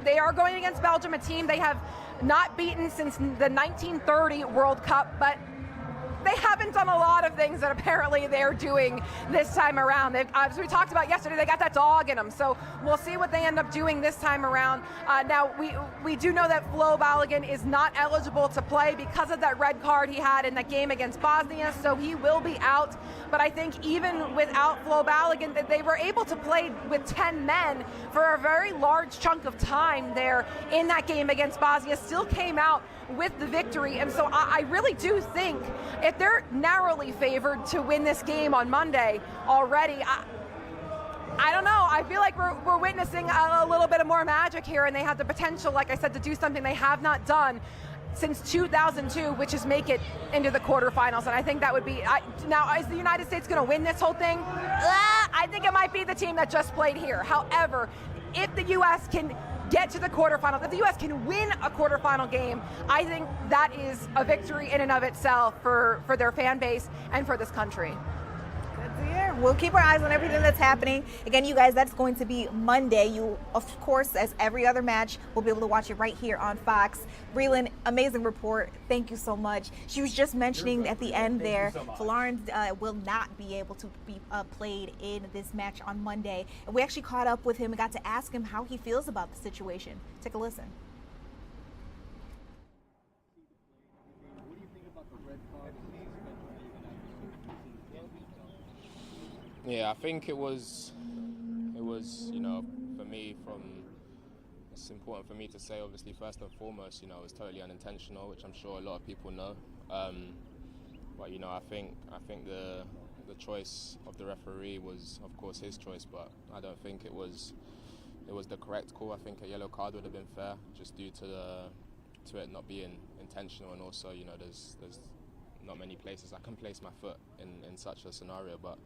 They are going against Belgium, a team they have not beaten since the 1930 World Cup, but they haven't done a lot of things that apparently they're doing this time around. As we talked about yesterday, they got that dog in them, so we'll see what they end up doing this time around. Now, we do know that Flo Balogun is not eligible to play because of that red card he had in that game against Bosnia, so he will be out. But I think even without Flo Balogun, that they were able to play with 10 men for a very large chunk of time there in that game against Bosnia, still came out with the victory. And so I really do think if they're narrowly favored to win this game on Monday already, I don't know. I feel like we're witnessing a little bit of more magic here, and they have the potential, like I said, to do something they have not done since 2002, which is make it into the quarterfinals. And I think that would be, now is the United States going to win this whole thing? I think it might be the team that just played here. However, if the U.S. can get to the quarterfinals, if the U.S. can win a quarterfinal game, I think that is a victory in and of itself for their fan base and for this country. Yeah, we'll keep our eyes on everything that's happening. Again, you guys, that's going to be Monday. You, of course, as every other match, will be able to watch it right here on Fox. Breland, amazing report. Thank you so much. She was just mentioning at the end there, Folarin will not be able to be played in this match on Monday. And we actually caught up with him and got to ask him how he feels about the situation. Take a listen. Yeah, I think it was, you know, for me, it's important for me to say, obviously, first and foremost, you know, it was totally unintentional, which I'm sure a lot of people know. But, you know, I think the choice of the referee was, of course, his choice, but I don't think it was the correct call. I think a yellow card would have been fair, just due to it not being intentional, and also, you know, there's not many places I can place my foot in such a scenario, but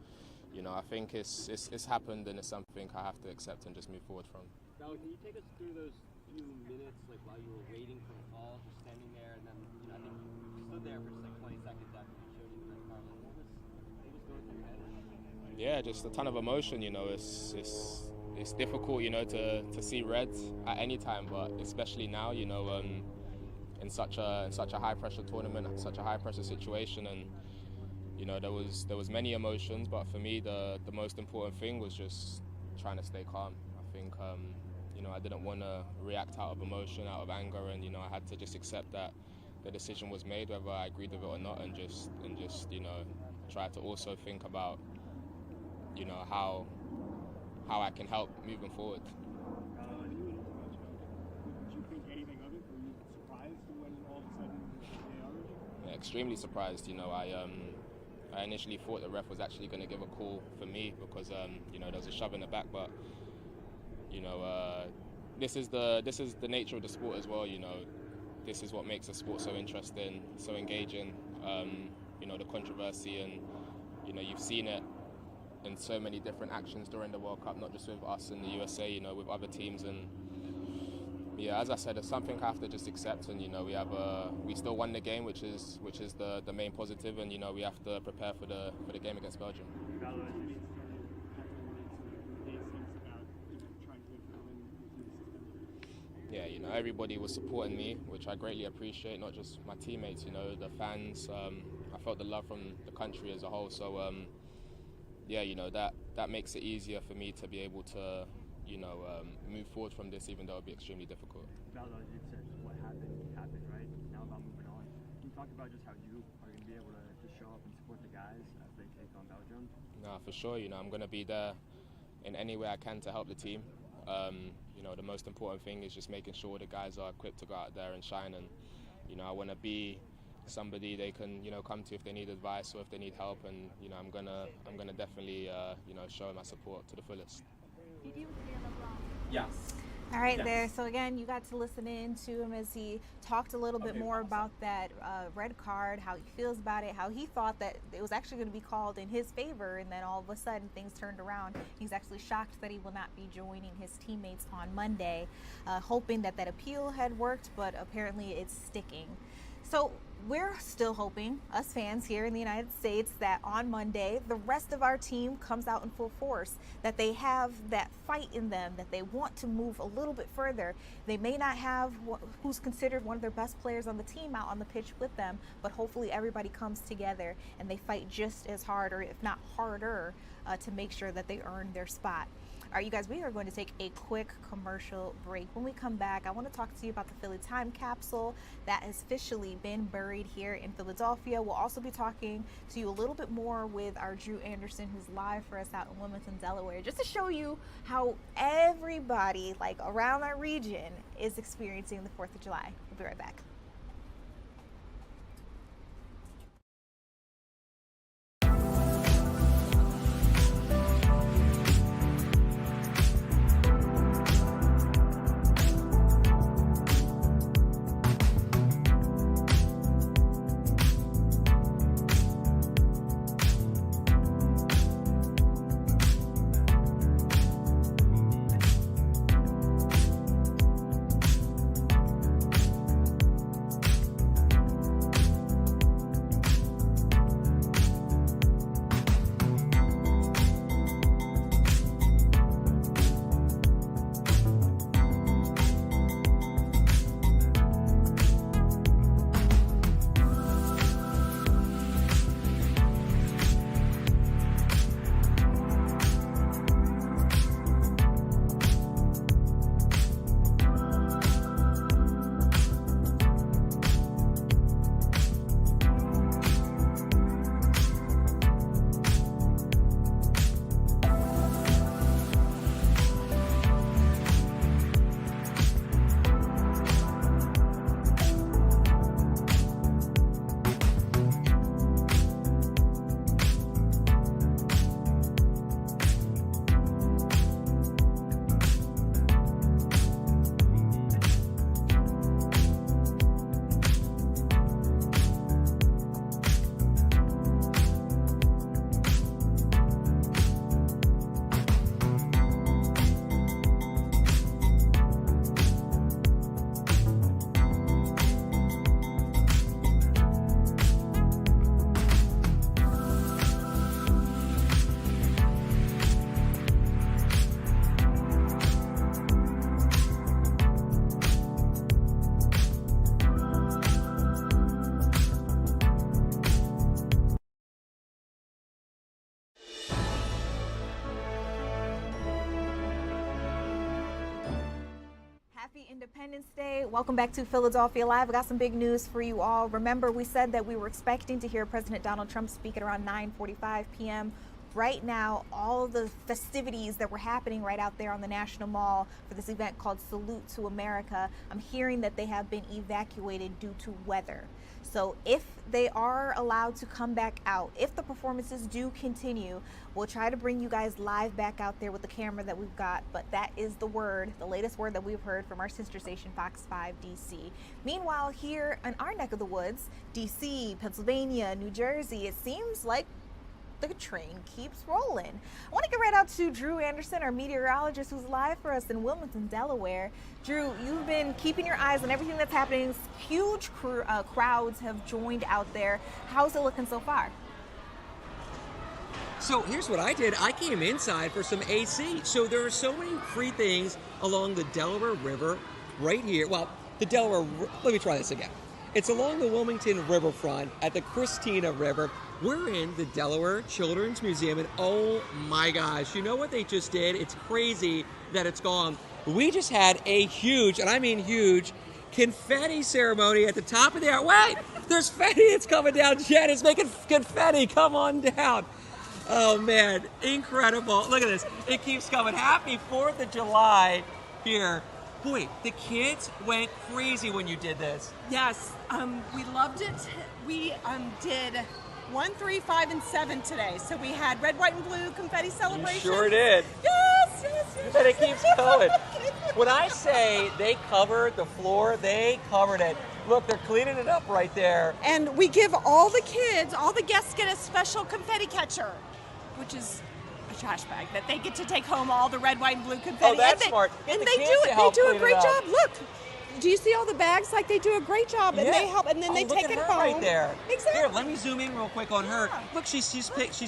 you know, I think it's happened, and it's something I have to accept and just move forward from. Now, can you take us through those few minutes, like while you were waiting for the call, just standing there, and then, you know, I think you stood there for just like 20 seconds after they showed you the red card. Like, what was going through your head? Yeah, just a ton of emotion. You know, it's difficult, you know, to see red at any time, but especially now, you know, in such a high pressure tournament, such a high pressure situation, and you know, there was many emotions, but for me, the most important thing was just trying to stay calm. I think, you know, I didn't want to react out of emotion, out of anger, and you know, I had to just accept that the decision was made, whether I agreed with it or not, and just you know, try to also think about, you know, how I can help moving forward. Did you think anything of it? Were you surprised when all of a sudden they honored you? Yeah, extremely surprised. You know, I initially thought the ref was actually going to give a call for me because you know, there was a shove in the back, but you know, this is the nature of the sport as well. You know, this is what makes the sport so interesting, so engaging. You know, the controversy, and you know, you've seen it in so many different actions during the World Cup, not just with us in the USA. You know, with other teams, and yeah, as I said, it's something I have to just accept, and you know, we still won the game, which is the main positive, and you know, we have to prepare for the game against Belgium. Yeah, you know, everybody was supporting me, which I greatly appreciate, not just my teammates, you know, the fans. I felt the love from the country as a whole, so yeah, you know, that makes it easier for me to be able to, you know, move forward from this, even though it'll be extremely difficult. Valdo, you said what happened, right? Now about moving on. Can you talk about just how you are going to be able to show up and support the guys as they take on Belgium? No, for sure. I'm going to be there in any way I can to help the team. The most important thing is just making sure the guys are equipped to go out there and shine. And I want to be somebody they can come to if they need advice or if they need help. And I'm gonna definitely show my support to the fullest. Yes. All right, Yes. there. So again, you got to listen in to him as he talked a little bit more about that red card, how he feels about it, how he thought that it was actually going to be called in his favor, and then all of a sudden things turned around. He's actually shocked that he will not be joining his teammates on Monday, hoping that appeal had worked, but apparently it's sticking. So we're still hoping, us fans here in the United States, that on Monday, the rest of our team comes out in full force, that they have that fight in them, that they want to move a little bit further. They may not have who's considered one of their best players on the team out on the pitch with them, but hopefully everybody comes together and they fight just as hard, or if not harder, to make sure that they earn their spot. All right, you guys, we are going to take a quick commercial break. When we come back, I want to talk to you about the Philly Time Capsule that has officially been buried here in Philadelphia. We'll also be talking to you a little bit more with our Drew Anderson, who's live for us out in Wilmington, Delaware, just to show you how everybody around our region is experiencing the 4th of July. We'll be right back. Happy Independence Day. Welcome back to Philadelphia Live. I got some big news for you all. Remember, we said that we were expecting to hear President Donald Trump speak at around 9:45 p.m. Right now, all the festivities that were happening right out there on the National Mall for this event called Salute to America, I'm hearing that they have been evacuated due to weather. So if they are allowed to come back out, if the performances do continue, we'll try to bring you guys live back out there with the camera that we've got. But that is the word, the latest word that we've heard from our sister station, Fox 5 DC. Meanwhile, here in our neck of the woods, DC, Pennsylvania, New Jersey, it seems like the train keeps rolling. I want to get right out to Drew Anderson, our meteorologist, who's live for us in Wilmington, Delaware. Drew, you've been keeping your eyes on everything that's happening. Huge crowds have joined out there. How's it looking so far? So here's what I did. I came inside for some AC. So there are so many free things along the Delaware River right here. Well, let me try this again. It's along the Wilmington riverfront at the Christina River. We're in the Delaware Children's Museum, and oh my gosh, you know what they just did? It's crazy that it's gone. We just had a huge, and I mean huge, confetti ceremony at the top of the hour. Wait, There's confetti. It's coming down. Jen is making confetti. Come on down. Oh, man. Incredible. Look at this. It keeps coming. Happy 4th of July here. Boy, the kids went crazy when you did this. Yes, we loved it. We did 1, 3, 5, and 7 today. So we had red, white, and blue confetti celebration. You sure did. Yes. But it keeps going. When I say they covered the floor, they covered it. Look, they're cleaning it up right there. And we give all the kids, all the guests get a special confetti catcher, which is a trash bag that they get to take home all the red, white, and blue confetti. Oh, that's and smart. Get And the they kids do to it. They help do a clean great it up. job. Look. Do you see all the bags? Like they do a great job, and they help, and then they look take at it her home. right there. Exactly. Here, let me zoom in real quick on her. Look, she's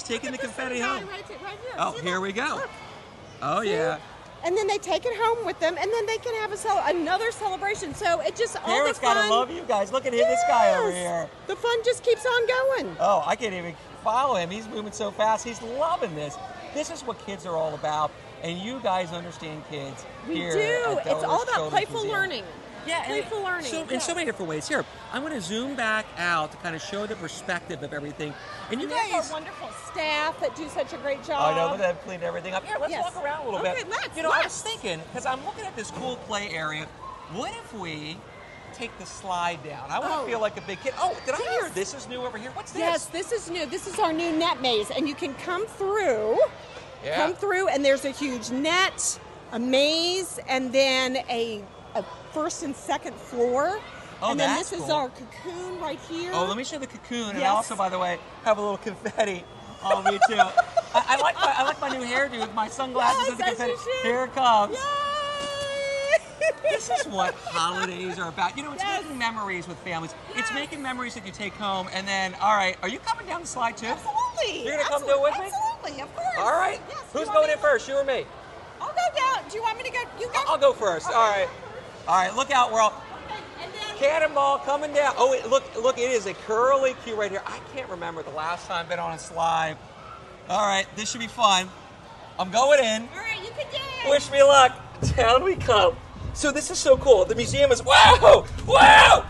taking the confetti home. Right here. Oh, See, here look. we go. Look. Oh, See? yeah. And then they take it home with them, and then they can have another celebration. So it just all Parents the fun. gotta love you guys. Look at this guy over here. The fun just keeps on going. Oh, I can't even follow him. He's moving so fast. He's loving this. This is what kids are all about, and you guys understand kids. We here do. at It's Delaware all about Children's playful Museum. learning. Yeah, playful learning. In so many different ways. Here, I'm going to zoom back out to kind of show the perspective of everything. And you there's guys, our wonderful staff that do such a great job. I know, look at that, clean everything up. Here, let's Yes. walk around a little Okay, bit. let's, You know, I was let's. thinking, because I'm looking at this cool play area, what if we take the slide down? I want to Oh. feel like a big kid. Oh, did I hear Yes. this is new over here? What's this? Yes, this is new. This is our new net maze, and you can come through. Yeah. Come through, and there's a huge net, a maze, and then a first and second floor. Oh, and then that's this is cool. our cocoon right here. Oh, let me show the cocoon. And I Yes. also, by the way, have a little confetti on me too. I like my new hairdo with my sunglasses Yes, and the as confetti. you should. Here it comes. This is what holidays are about. You know, it's making memories with families. It's making memories that you take home. And then, all right, are you coming down the slide too? Absolutely. You're gonna come do it with me? Absolutely, of course. All right. Yes. Who's going in first? You or me? I'll go down. Do you want me to go? You go. I'll go first. Okay. All right. All right. Look out, world. Cannonball coming down. Oh, look! It is a curly Q right here. I can't remember the last time I've been on a slide. All right, this should be fun. I'm going in. All right, you can dance. Wish me luck. Down we come. So this is so cool. The museum is whoa, whoa,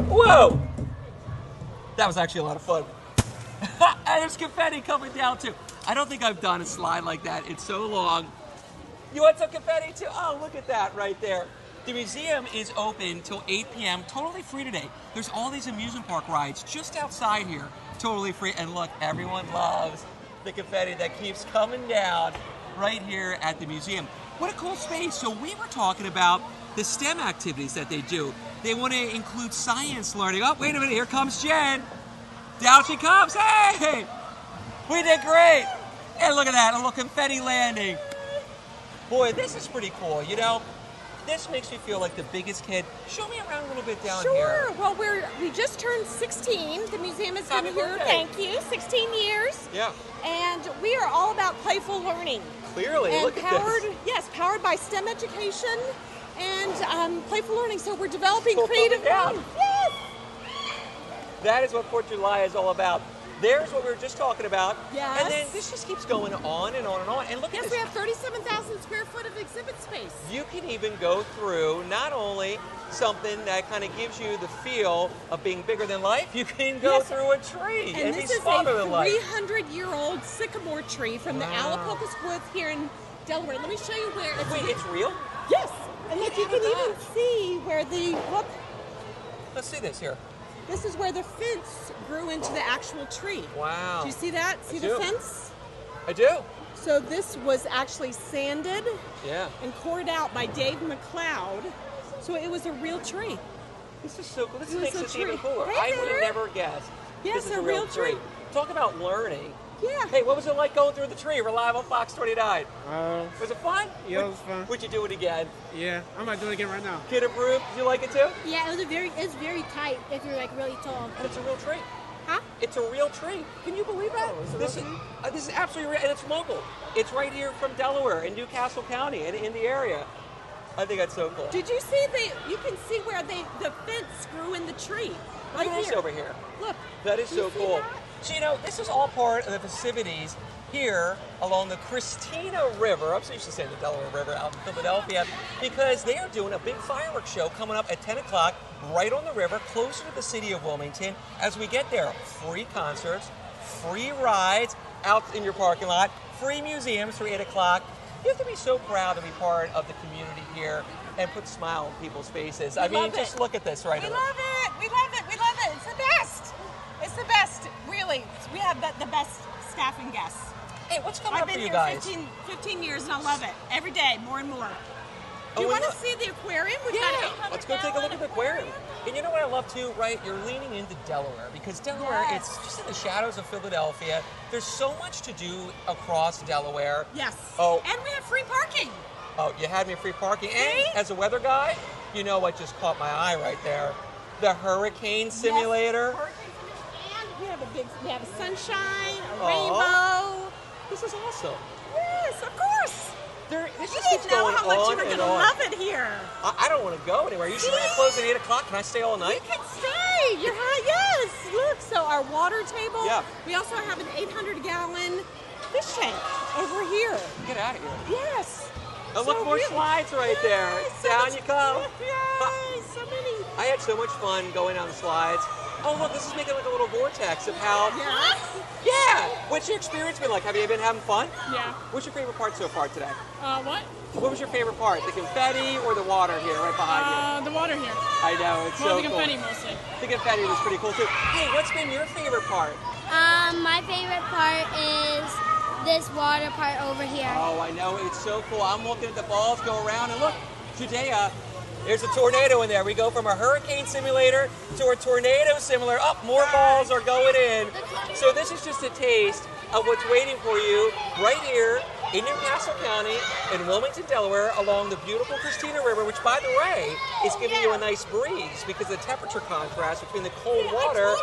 whoa. That was actually a lot of fun. And there's confetti coming down too. I don't think I've done a slide like that. It's so long. You want some confetti too? Oh, look at that right there. The museum is open till 8 p.m., totally free today. There's all these amusement park rides just outside here, totally free. And look, everyone loves the confetti that keeps coming down right here at the museum. What a cool space. So we were talking about the STEM activities that they do. They want to include science learning. Oh, wait a minute, here comes Jen. Down she comes, hey! We did great. And look at that, a little confetti landing. Boy, this is pretty cool, you know? This makes me feel like the biggest kid. Show me around a little bit down here. Sure. Well, we just turned 16. The museum has been Happy here. birthday. Thank you. 16 years. Yeah. And we are all about playful learning. Clearly, and look at powered, this. Yes, powered by STEM education and playful learning. So we're developing Still creative coming down. fun. Yes. That is what 4th of July is all about. There's what we were just talking about. Yes. And then this just keeps going on and on and on. And look at Yes, this. we have 37,000 square foot of exhibit space. You can even go through not only something that kind of gives you the feel of being bigger than life, you can go Yes. through a tree and, be this is smaller a than life. 300-year-old sycamore tree from the Alapokus Woods here in Delaware. Let me show you where it's. Wait, it's real? Yes. And look, you can even see where look. Let's see this here. This is where the fence grew into the actual tree. Wow. Do you see that? See the do. fence? I do. So this was actually sanded Yeah. and cored out by Dave McLeod. So it was a real tree. This is so cool. This It was makes a this even tree. cooler. Hey, I would have there. never guessed. Yes, this is a real tree. Talk about learning. Yeah. Hey, what was it like going through the tree? We're live on Fox 29. Was it fun? Yeah, it was fun. Would you do it again? Yeah, I might do it again right now. Kid approved? Did you like it too? Yeah, it's very tight if you're like really tall. And it's a real tree. Huh? It's a real tree. Can you believe that? This is absolutely real, and it's local. It's right here from Delaware in Newcastle County and in the area. I think that's so cool. Did you see you can see where the fence grew in the tree. Look Right at this here. over here. Look. That is Do you so see cool. that? So, you know, this is all part of the festivities here along the Christina River. I'm so used to saying the Delaware River out in Philadelphia, because they are doing a big fireworks show coming up at 10 o'clock right on the river, closer to the city of Wilmington. As we get there, free concerts, free rides out in your parking lot, free museums for 8 o'clock. You have to be so proud to be part of the community here and put a smile on people's faces. I mean, just look at this right We away. love it. We love it. We love it. It's the best. It's the best. Really, we have the best staff and guests. Hey, what's coming I've up for been you here guys? 15 years and I love it. Every day, more and more. Do you Oh, want to and see the aquarium? We've got Yeah, 800 let's go take a look at the aquarium. And you know what I love too, right? You're leaning into Delaware, because Delaware, Yes. it's just in the shadows of Philadelphia. There's so much to do across Delaware. Yes. Oh, And we have free parking. oh, you had me free parking. See? And as a weather guy, you know what just caught my eye right there? The hurricane simulator. And we have we have a sunshine, a Aw. rainbow. This is awesome. Yes, of course. This You just keeps didn't know going how much you on were and gonna on. love it here. I don't want to go anywhere. You should close at 8 o'clock. Can I stay all night? You can stay. You're high. Yes. Look, so our water table. Yeah. We also have an 800-gallon fish tank over here. Get out of here. Yes. Oh, look, more slides right there. so Down much- you come. Yay, so many. I had so much fun going down the slides. Oh, look, this is making like a little vortex of how... Yeah? Yeah! What's your experience been like? Have you been having fun? Yeah. What's your favorite part so far today? What? What was your favorite part? The confetti or the water here right behind The water here. you? I know, it's Well, so the cool. confetti mostly. The confetti was pretty cool too. Hey, what's been your favorite part? My favorite part is this water part over here. Oh, I know, it's so cool. I'm looking at the balls go around, and look, Judea, there's a tornado in there. We go from a hurricane simulator to a tornado simulator. Up, more balls are going in. So this is just a taste of what's waiting for you right here in Newcastle County in Wilmington, Delaware, along the beautiful Christina River, which, by the way, is giving you a nice breeze because of the temperature contrast between the cold water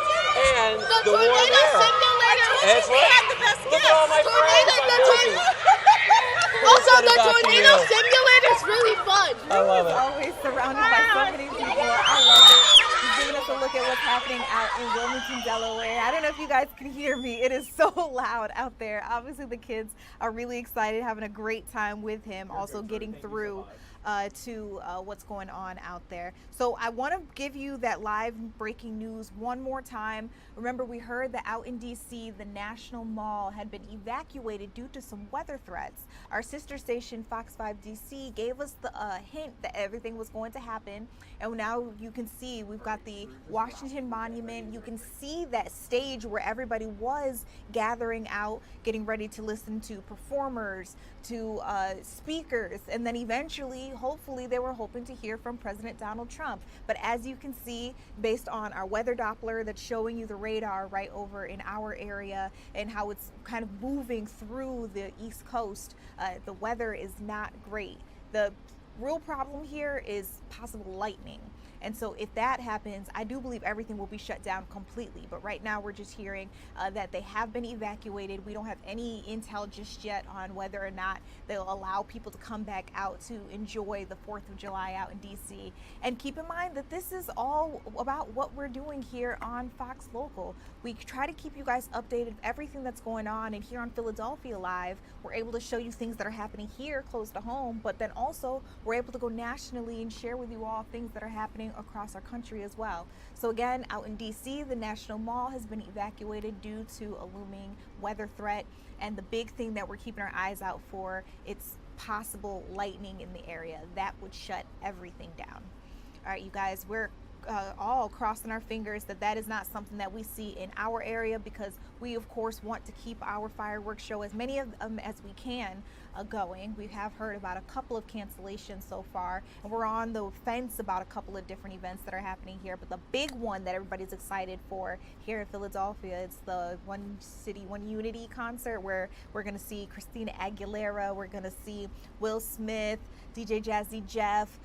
and the warm air. And it's like, look at all my friends. I'm joking. Also, Send it the back to tornado you. simulator is really fun. I love it. Always surrounded by so many people. I love it. He's giving us a look at what's happening out in Wilmington, Delaware. I don't know if you guys can hear me. It is so loud out there. Obviously, the kids are really excited, having a great time with him, also getting through to what's going on out there. So I want to give you that live breaking news one more time. Remember, we heard that out in DC, the National Mall had been evacuated due to some weather threats. Our sister station, Fox 5 DC, gave us the hint that everything was going to happen. And now you can see we've got the Washington Monument. You can see that stage where everybody was gathering out, getting ready to listen to performers, to speakers, and then eventually, hopefully, they were hoping to hear from President Donald Trump. But as you can see, based on our weather Doppler that's showing you the radar right over in our area and how it's kind of moving through the East Coast, the weather is not great. The real problem here is possible lightning. And so if that happens, I do believe everything will be shut down completely. But right now we're just hearing that they have been evacuated. We don't have any intel just yet on whether or not they'll allow people to come back out to enjoy the 4th of July out in DC. And keep in mind that this is all about what we're doing here on Fox Local. We try to keep you guys updated of everything that's going on. And here on Philadelphia Live, we're able to show you things that are happening here close to home, but then also we're able to go nationally and share with you all things that are happening across our country as well. So again, out in DC, the National Mall has been evacuated due to a looming weather threat. And the big thing that we're keeping our eyes out for, it's possible lightning in the area. That would shut everything down. All right, you guys, we're all crossing our fingers that that is not something that we see in our area, because we of course want to keep our fireworks show, as many of them as we can, going. We have heard about a couple of cancellations so far, and we're on the fence about a couple of different events that are happening here. But the big one that everybody's excited for here in Philadelphia, it's the One City, One Unity concert, where we're going to see Christina Aguilera, we're going to see Will Smith, DJ Jazzy Jeff,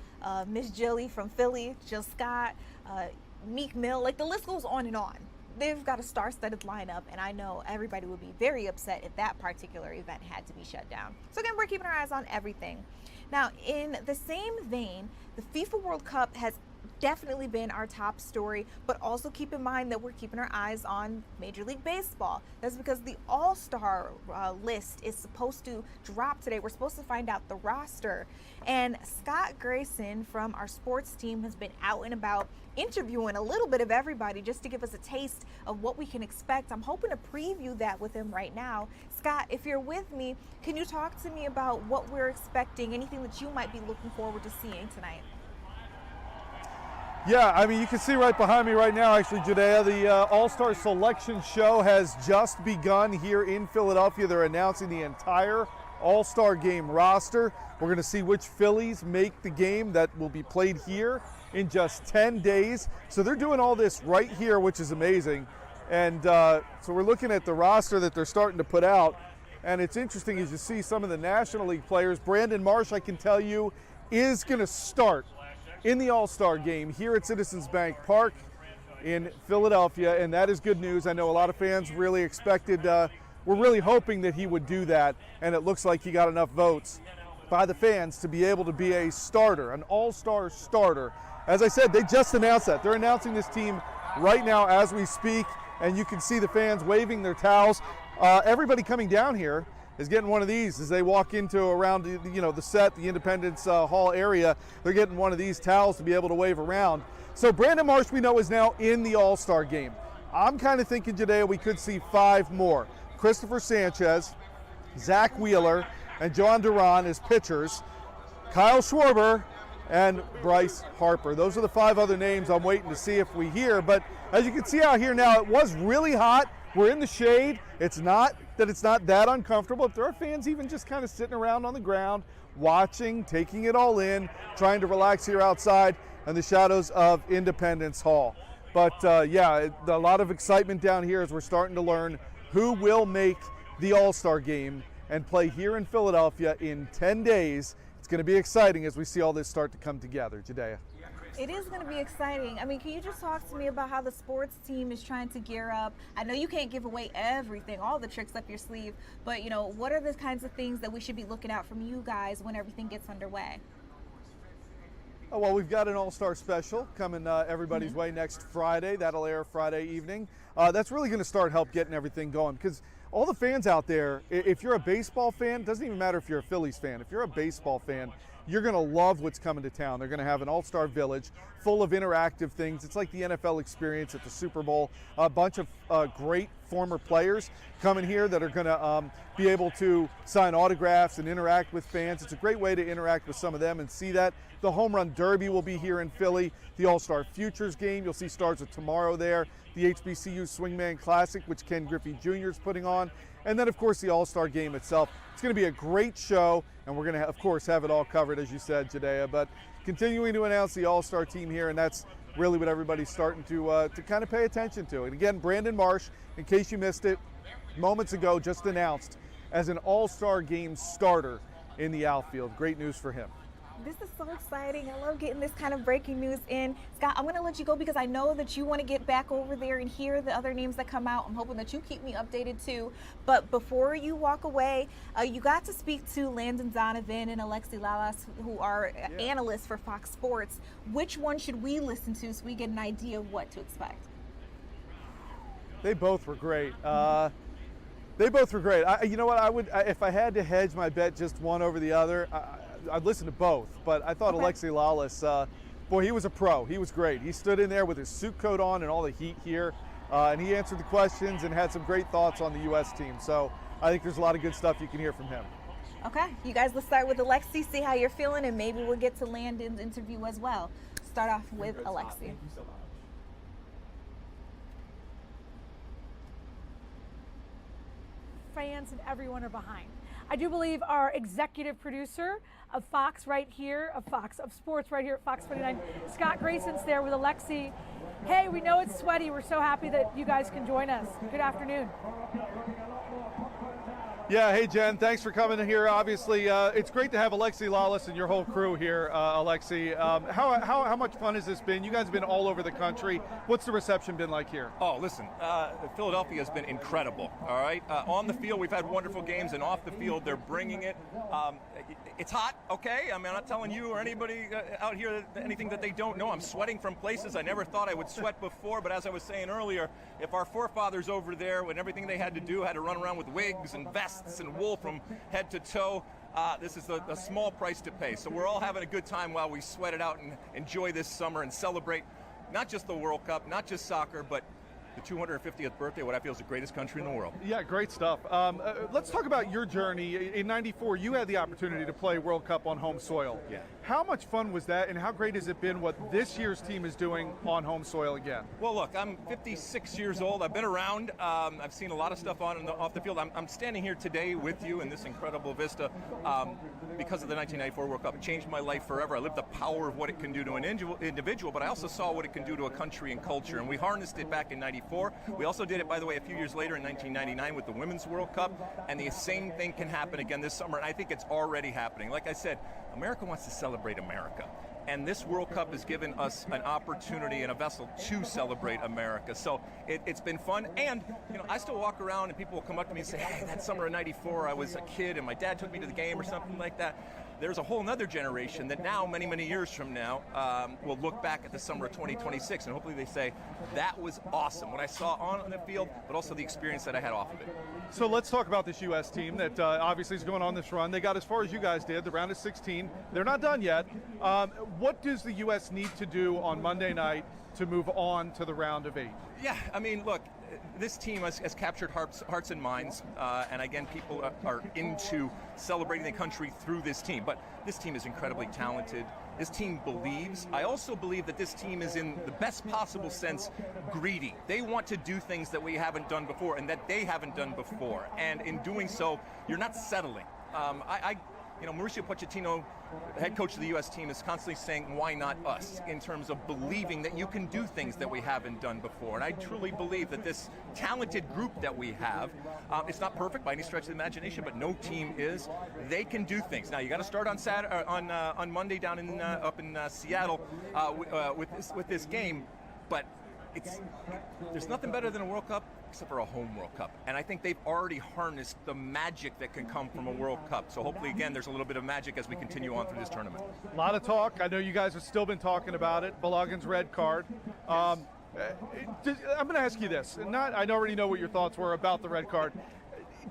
Miss Jilly from Philly, Jill Scott, Meek Mill, like the list goes on and on. They've got a star-studded lineup, and I know everybody would be very upset if that particular event had to be shut down. So again, we're keeping our eyes on everything. Now, in the same vein, the FIFA World Cup has definitely been our top story, but also keep in mind that we're keeping our eyes on Major League Baseball. That's because the All-Star list is supposed to drop today. We're supposed to find out the roster. And Scott Grayson from our sports team has been out and about interviewing a little bit of everybody just to give us a taste of what we can expect. I'm hoping to preview that with him right now. Scott, if you're with me, can you talk to me about what we're expecting, anything that you might be looking forward to seeing tonight? Yeah, I mean, you can see right behind me right now, actually, Judea, the All-Star Selection Show has just begun here in Philadelphia. They're announcing the entire All-Star Game roster. We're going to see which Phillies make the game that will be played here in just 10 days. So they're doing all this right here, which is amazing. And so we're looking at the roster that they're starting to put out. And it's interesting as you see some of the National League players. Brandon Marsh, I can tell you, is going to start in the All-Star Game here at Citizens Bank Park in Philadelphia, and that is good news. I know a lot of fans really expected, we're really hoping that he would do that, and it looks like he got enough votes by the fans to be able to be a starter, an All-Star starter. As I said, they just announced that. They're announcing this team right now as we speak, and you can see the fans waving their towels. Everybody coming down here is getting one of these as they walk into around the set, the Independence Hall area. They're getting one of these towels to be able to wave around. So Brandon Marsh, we know, is now in the All-Star Game. I'm kind of thinking today we could see 5 more. Christopher Sanchez, Zach Wheeler, and John Duran as pitchers. Kyle Schwarber and Bryce Harper. Those are the 5 other names I'm waiting to see if we hear. But as you can see out here now, it was really hot. We're in the shade. It's not that uncomfortable. If there are fans even just kind of sitting around on the ground, watching, taking it all in, trying to relax here outside in the shadows of Independence Hall. But yeah, a lot of excitement down here as we're starting to learn who will make the All-Star Game and play here in Philadelphia in 10 days. It's going to be exciting as we see all this start to come together. Judea. It is going to be exciting. I mean, can you just talk to me about how the sports team is trying to gear up? I know you can't give away everything, all the tricks up your sleeve, but what are the kinds of things that we should be looking out from you guys when everything gets underway? Oh, well, we've got an All-Star special coming everybody's way next Friday. That'll air Friday evening. That's really going to help getting everything going, because all the fans out there, if you're a baseball fan, it doesn't even matter if you're a Phillies fan. If you're a baseball fan, you're going to love what's coming to town. They're going to have an All-Star Village full of interactive things. It's like the NFL experience at the Super Bowl. A bunch of great former players coming here that are going to be able to sign autographs and interact with fans. It's a great way to interact with some of them and see that. The Home Run Derby will be here in Philly. The All-Star Futures game, you'll see starts with tomorrow there. The HBCU Swingman Classic, which Ken Griffey Jr. is putting on. And then, of course, the All-Star Game itself. It's going to be a great show, and we're going to, of course, have it all covered, as you said, Judea. But continuing to announce the All-Star team here, and that's really what everybody's starting to kind of pay attention to. And again, Brandon Marsh, in case you missed it, moments ago just announced as an All-Star Game starter in the outfield. Great news for him. This is so exciting. I love getting this kind of breaking news in. Scott, I'm going to let you go because I know that you want to get back over there and hear the other names that come out. I'm hoping that you keep me updated too. But before you walk away, you got to speak to Landon Donovan and Alexi Lalas, who are analysts for Fox Sports. Which one should we listen to so we get an idea of what to expect? They both were great. They both were great. You know what? If I had to hedge my bet just one over the other, I'd listen to both, but I thought Alexi Lalas, boy, he was a pro. He was great. He stood in there with his suit coat on and all the heat here, and he answered the questions and had some great thoughts on the U.S. team. So I think there's a lot of good stuff you can hear from him. Okay, you guys, let's start with Alexi, see how you're feeling, and maybe we'll get to Landon's interview as well. Start off with Alexi. Fans and everyone are behind. I do believe our executive producer of Fox right here, of Sports right here at Fox 29, Scott Grayson's there with Alexi. Hey, we know it's sweaty. We're so happy that you guys can join us. Good afternoon. Yeah, hey Jen, thanks for coming here. Obviously, it's great to have Alexi Lawless and your whole crew here, Alexi. How much fun has this been? You guys have been all over the country. What's the reception been like here? Oh, listen, Philadelphia has been incredible, all right? On the field, we've had wonderful games, and off the field, they're bringing it. It's hot, okay? I mean, I'm not telling you or anybody out here anything that they don't know. I'm sweating from places I never thought I would sweat before, but as I was saying earlier, if our forefathers over there, when everything they had to do, had to run around with wigs and vests and wool from head to toe, this is a small price to pay. So we're all having a good time while we sweat it out and enjoy this summer and celebrate not just the World Cup, not just soccer, but the 250th birthday, what I feel is the greatest country in the world. Yeah, great stuff. Let's talk about your journey. In '94, you had the opportunity to play World Cup on home soil. Yeah. How much fun was that, and how great has it been what this year's team is doing on home soil again? Well, look, I'm 56 years old. I've been around. I've seen a lot of stuff on and off the field. I'm standing here today with you in this incredible vista because of the 1994 World Cup. It changed my life forever. I lived the power of what it can do to an individual, but I also saw what it can do to a country and culture, and we harnessed it back in '94. We also did it, by the way, a few years later in 1999 with the Women's World Cup, and the same thing can happen again this summer, and I think it's already happening. Like I said, America wants to celebrate America, and this World Cup has given us an opportunity and a vessel to celebrate America. So it's been fun, and I still walk around and people will come up to me and say, hey, that summer of '94 I was a kid and my dad took me to the game or something like that. There's a whole nother generation that now, many, many years from now, will look back at the summer of 2026, and hopefully they say, that was awesome, what I saw on the field, but also the experience that I had off of it. So let's talk about this U.S. team that obviously is going on this run. They got as far as you guys did, the round of 16. They're not done yet. What does the U.S. need to do on Monday night to move on to the round of 8? Yeah, I mean, look, this team has captured hearts and minds, and again, people are into celebrating the country through this team. But this team is incredibly talented. This team believes. I also believe that this team is, in the best possible sense, greedy. They want to do things that we haven't done before and that they haven't done before. And in doing so, you're not settling. Mauricio Pochettino, head coach of the U.S. team, is constantly saying, why not us, in terms of believing that you can do things that we haven't done before. And I truly believe that this talented group that we have, it's not perfect by any stretch of the imagination, but no team is. They can do things. Now, you got to start on Monday down in up in Seattle with this game, but there's nothing better than a World Cup except for a home World Cup. And I think they've already harnessed the magic that can come from a World Cup. So hopefully, again, there's a little bit of magic as we continue on through this tournament. A lot of talk. I know you guys have still been talking about it. Balogun's red card. I'm going to ask you this. I already know what your thoughts were about the red card.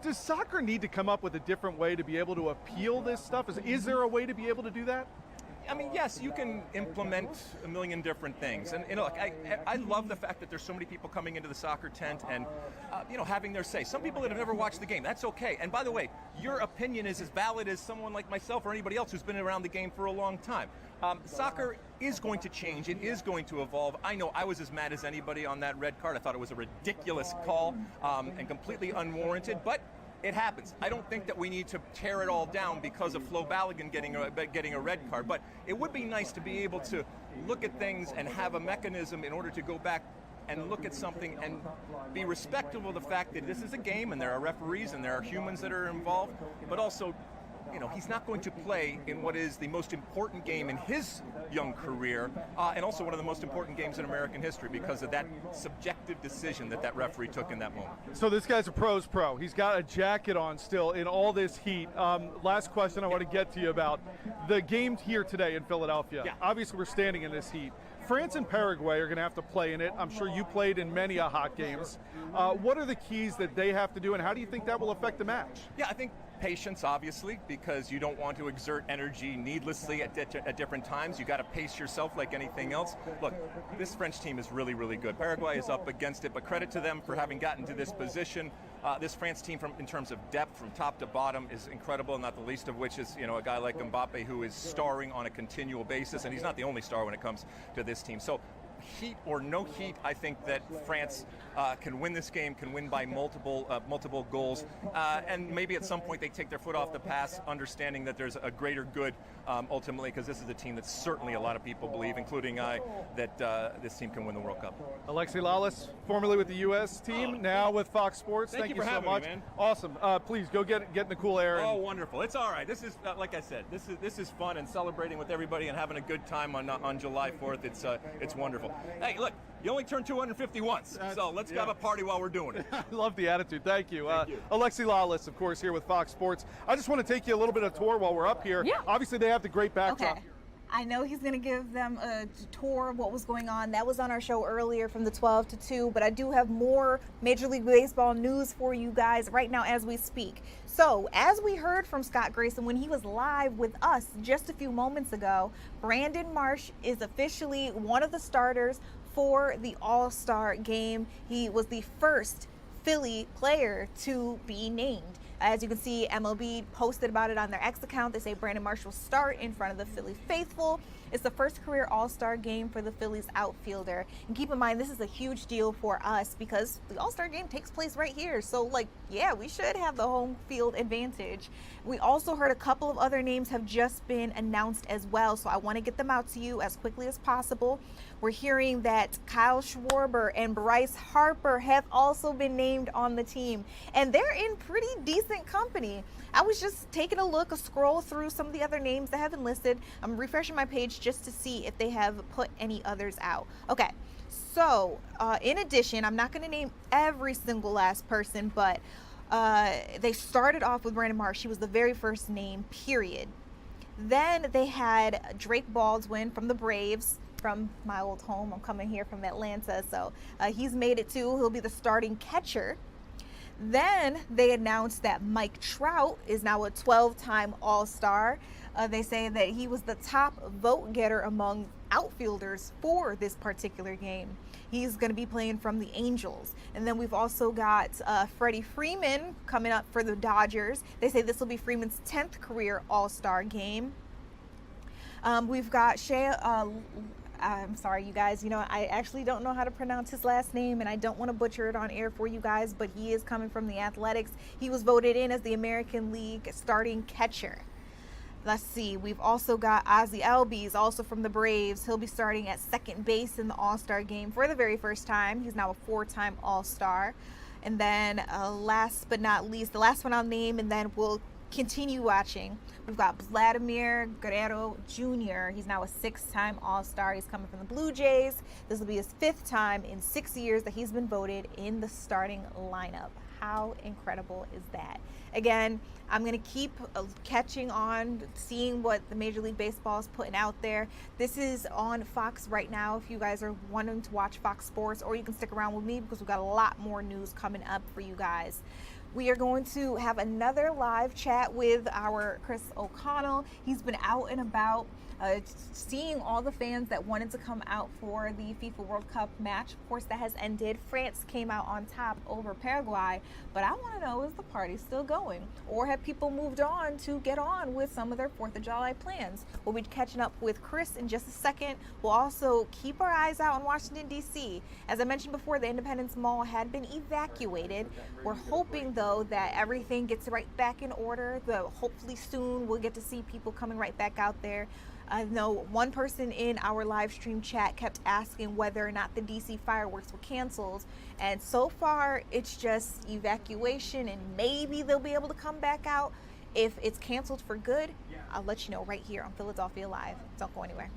Does soccer need to come up with a different way to be able to appeal this stuff? Is there a way to be able to do that? I mean, yes, you can implement a million different things. And look, I love the fact that there's so many people coming into the soccer tent and, having their say. Some people that have never watched the game, that's okay. And by the way, your opinion is as valid as someone like myself or anybody else who's been around the game for a long time. Soccer is going to change. It is going to evolve. I know I was as mad as anybody on that red card. I thought it was a ridiculous call and completely unwarranted, but it happens. I don't think that we need to tear it all down because of Flo Balogun getting a red card, but it would be nice to be able to look at things and have a mechanism in order to go back and look at something and be respectful of the fact that this is a game and there are referees and there are humans that are involved, but also, he's not going to play in what is the most important game in his young career, and also one of the most important games in American history because of that subjective decision that referee took in that moment. So this guy's a pro's pro. He's got a jacket on still in all this heat. Last question I want to get to you about the game here today in Philadelphia. Yeah. Obviously, we're standing in this heat. France and Paraguay are going to have to play in it. I'm sure you played in many hot games. What are the keys that they have to do, and how do you think that will affect the match? Yeah, I think patience, obviously, because you don't want to exert energy needlessly at different times. You got to pace yourself like anything else. Look, this French team is really, really good. Paraguay is up against it, but credit to them for having gotten to this position. This France team, in terms of depth from top to bottom, is incredible, not the least of which is a guy like Mbappe, who is starring on a continual basis, and he's not the only star when it comes to this team. So heat or no heat, I think that France can win this game, can win by multiple goals, and maybe at some point they take their foot off the pass, understanding that there's a greater good ultimately, because this is a team that certainly a lot of people believe, including I, that this team can win the World Cup. Alexi Lalas, formerly with the U.S. team, now with Fox Sports. Thank you for so having much. me, man. Awesome. Please go get in the cool air. Oh, wonderful! It's all right. This is like I said. This is fun and celebrating with everybody and having a good time on July 4th. It's wonderful. Hey, look, you only turn 250 once, so let's have a party while we're doing it. I love the attitude. Thank you. Thank you. Alexi Lalas, of course, here with Fox Sports. I just want to take you a little bit of a tour while we're up here. Yeah. Obviously, they have the great backdrop. Okay. I know he's going to give them a tour of what was going on. That was on our show earlier from the 12 to 2, but I do have more Major League Baseball news for you guys right now as we speak. So, as we heard from Scott Grayson when he was live with us just a few moments ago, Brandon Marsh is officially one of the starters for the All-Star game. He was the first Philly player to be named. As you can see, MLB posted about it on their X account. They say Brandon Marsh will start in front of the Philly faithful. It's the first career All-Star game for the Phillies outfielder. And keep in mind, this is a huge deal for us because the All-Star game takes place right here. So, yeah, we should have the home field advantage. We also heard a couple of other names have just been announced as well. So I want to get them out to you as quickly as possible. We're hearing that Kyle Schwarber and Bryce Harper have also been named on the team. And they're in pretty decent company. I was just taking a scroll through some of the other names that have been listed. I'm refreshing my page just to see if they have put any others out. Okay, so in addition, I'm not going to name every single last person, but they started off with Brandon Marsh. He was the very first name, period. Then they had Drake Baldwin from the Braves, from my old home. I'm coming here from Atlanta, so he's made it too. He'll be the starting catcher. Then they announced that Mike Trout is now a 12-time All-Star. They say that he was the top vote getter among outfielders for this particular game. He's going to be playing from the Angels. And then we've also got Freddie Freeman coming up for the Dodgers. They say this will be Freeman's 10th career All-Star game. We've got I'm sorry, you guys. I actually don't know how to pronounce his last name, and I don't want to butcher it on air for you guys, but he is coming from the Athletics. He was voted in as the American League starting catcher. Let's see. We've also got Ozzie Albies, also from the Braves. He'll be starting at second base in the All-Star game for the very first time. He's now a 4-time All-Star. And then last but not least, the last one I'll name, and then we'll continue watching. We've got Vladimir Guerrero Jr. He's now a 6-time All-Star. He's coming from the Blue Jays. This will be his 5th time in 6 years that he's been voted in the starting lineup. How incredible is that? Again, I'm going to keep catching on, seeing what the Major League Baseball is putting out there. This is on Fox right now if you guys are wanting to watch Fox Sports, or you can stick around with me because we've got a lot more news coming up for you guys. We are going to have another live chat with our Chris O'Connell. He's been out and about seeing all the fans that wanted to come out for the FIFA World Cup match. Of course, that has ended. France came out on top over Paraguay, but I want to know, is the party still going? Or have people moved on to get on with some of their 4th of July plans? We'll be catching up with Chris in just a second. We'll also keep our eyes out on Washington, D.C. As I mentioned before, the Independence Mall had been evacuated. We're hoping, though, that everything gets right back in order. Hopefully soon we'll get to see people coming right back out there. I know one person in our live stream chat kept asking whether or not the DC fireworks were canceled, and so far it's just evacuation, and maybe they'll be able to come back out. If it's canceled for good, I'll let you know right here on Philadelphia Live. Don't go anywhere.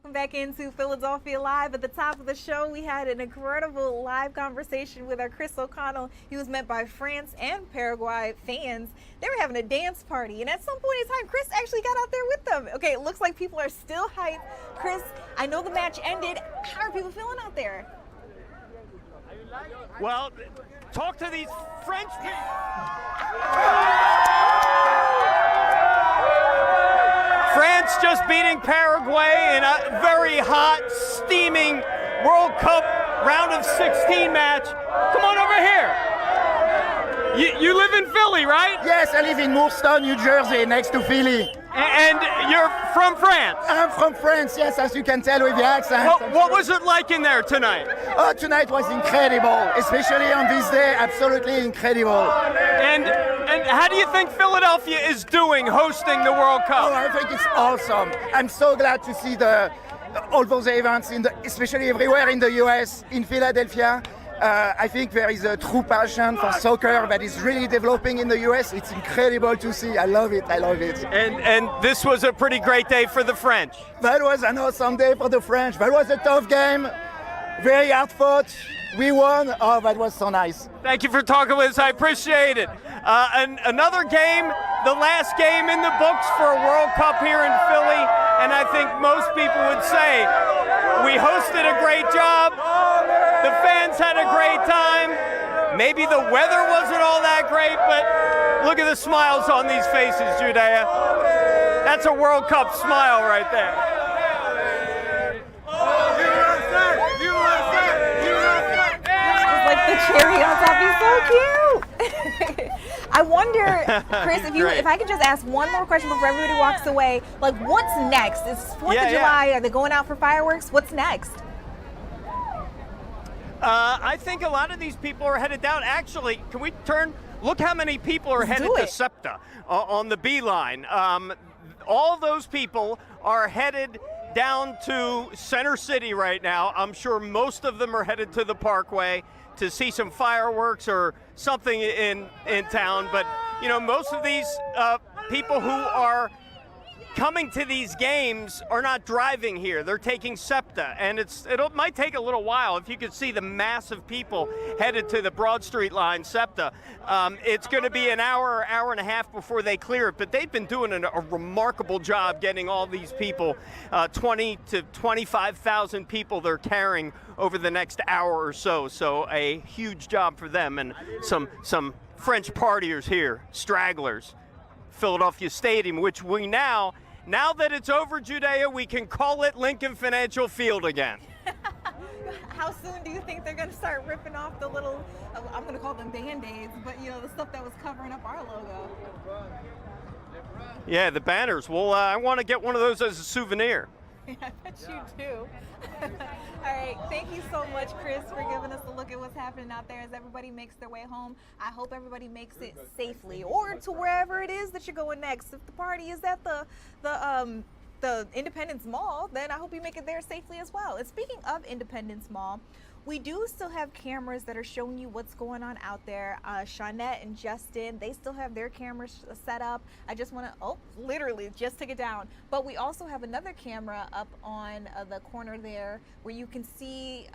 Welcome back into Philadelphia Live. At the top of the show, we had an incredible live conversation with our Chris O'Connell. He was met by France and Paraguay fans. They were having a dance party, and at some point in time, Chris actually got out there with them. Okay, it looks like people are still hyped. Chris, I know the match ended. How are people feeling out there? Well, talk to these French people. France just beating Paraguay in a very hot, steaming World Cup round of 16 match. Come on over here. You live in Philly, right? Yes, I live in Mooreston, New Jersey, next to Philly. And you're from France? I'm from France, yes, as you can tell with the accent. What was it like in there tonight? Oh, tonight was incredible, especially on this day, absolutely incredible. And how do you think Philadelphia is doing hosting the World Cup? Oh, I think it's awesome. I'm so glad to see all those events, especially everywhere in the US, in Philadelphia. I think there is a true passion for soccer that is really developing in the US. It's incredible to see. I love it. I love it. And this was a pretty great day for the French. That was an awesome day for the French. That was a tough game. Very hard fought. We won. Oh, that was so nice. Thank you for talking with us. I appreciate it. And another game, the last game in the books for a World Cup here in Philly. And I think most people would say we hosted a great job. The fans had a great time. Maybe the weather wasn't all that great, but look at the smiles on these faces, Judea. That's a World Cup smile right there. Like the cherry on top, he's so cute. I wonder, Chris, if I could just ask one more question before everybody walks away. Like, what's next? It's 4th of July. Are they going out for fireworks? What's next? I think a lot of these people are headed down. Actually, can we turn? Look how many people are headed to SEPTA on the Beeline. All those people are headed down to Center City right now. I'm sure most of them are headed to the Parkway to see some fireworks or something in town. But, you know, most of these people who are coming to these games are not driving here. They're taking SEPTA, and it might take a little while. If you could see the mass of people headed to the Broad Street line, SEPTA, it's going to be an hour and a half before they clear it. But they've been doing a remarkable job getting all these people, 20 to 25,000 people they're carrying over the next hour or so. So a huge job for them, and some French partiers here, stragglers. Philadelphia Stadium, which we now that it's over, Judea, we can call it Lincoln Financial Field again. How soon do you think they're going to start ripping off the little, I'm going to call them Band-Aids, but you know, the stuff that was covering up our logo? Yeah, the banners. Well, I want to get one of those as a souvenir. I bet you do. All right, thank you so much, Chris, for giving us a look at what's happening out there as everybody makes their way home. I hope everybody makes it safely, or to wherever it is that you're going next. If the party is at the Independence Mall, then I hope you make it there safely as well. And speaking of Independence Mall, we do still have cameras that are showing you what's going on out there. Shawnette and Justin, they still have their cameras set up. I just want to, literally just took it down. But we also have another camera up on the corner there where you can see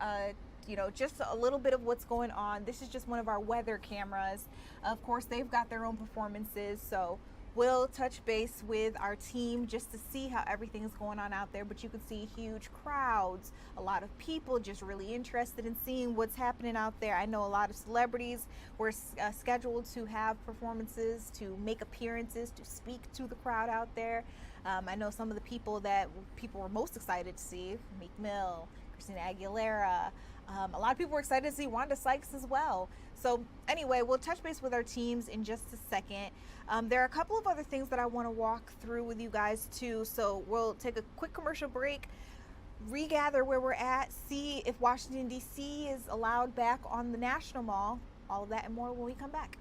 you know, just a little bit of what's going on. This is just one of our weather cameras. Of course, they've got their own performances, so we'll touch base with our team just to see how everything is going on out there. But you can see huge crowds, a lot of people just really interested in seeing what's happening out there. I know a lot of celebrities were scheduled to have performances, to make appearances, to speak to the crowd out there. I know some of the people that people were most excited to see, Meek Mill, Christina Aguilera. A lot of people were excited to see Wanda Sykes as well. So anyway, we'll touch base with our teams in just a second. There are a couple of other things that I want to walk through with you guys too. So we'll take a quick commercial break, regather where we're at, see if Washington, D.C. is allowed back on the National Mall. All of that and more when we come back.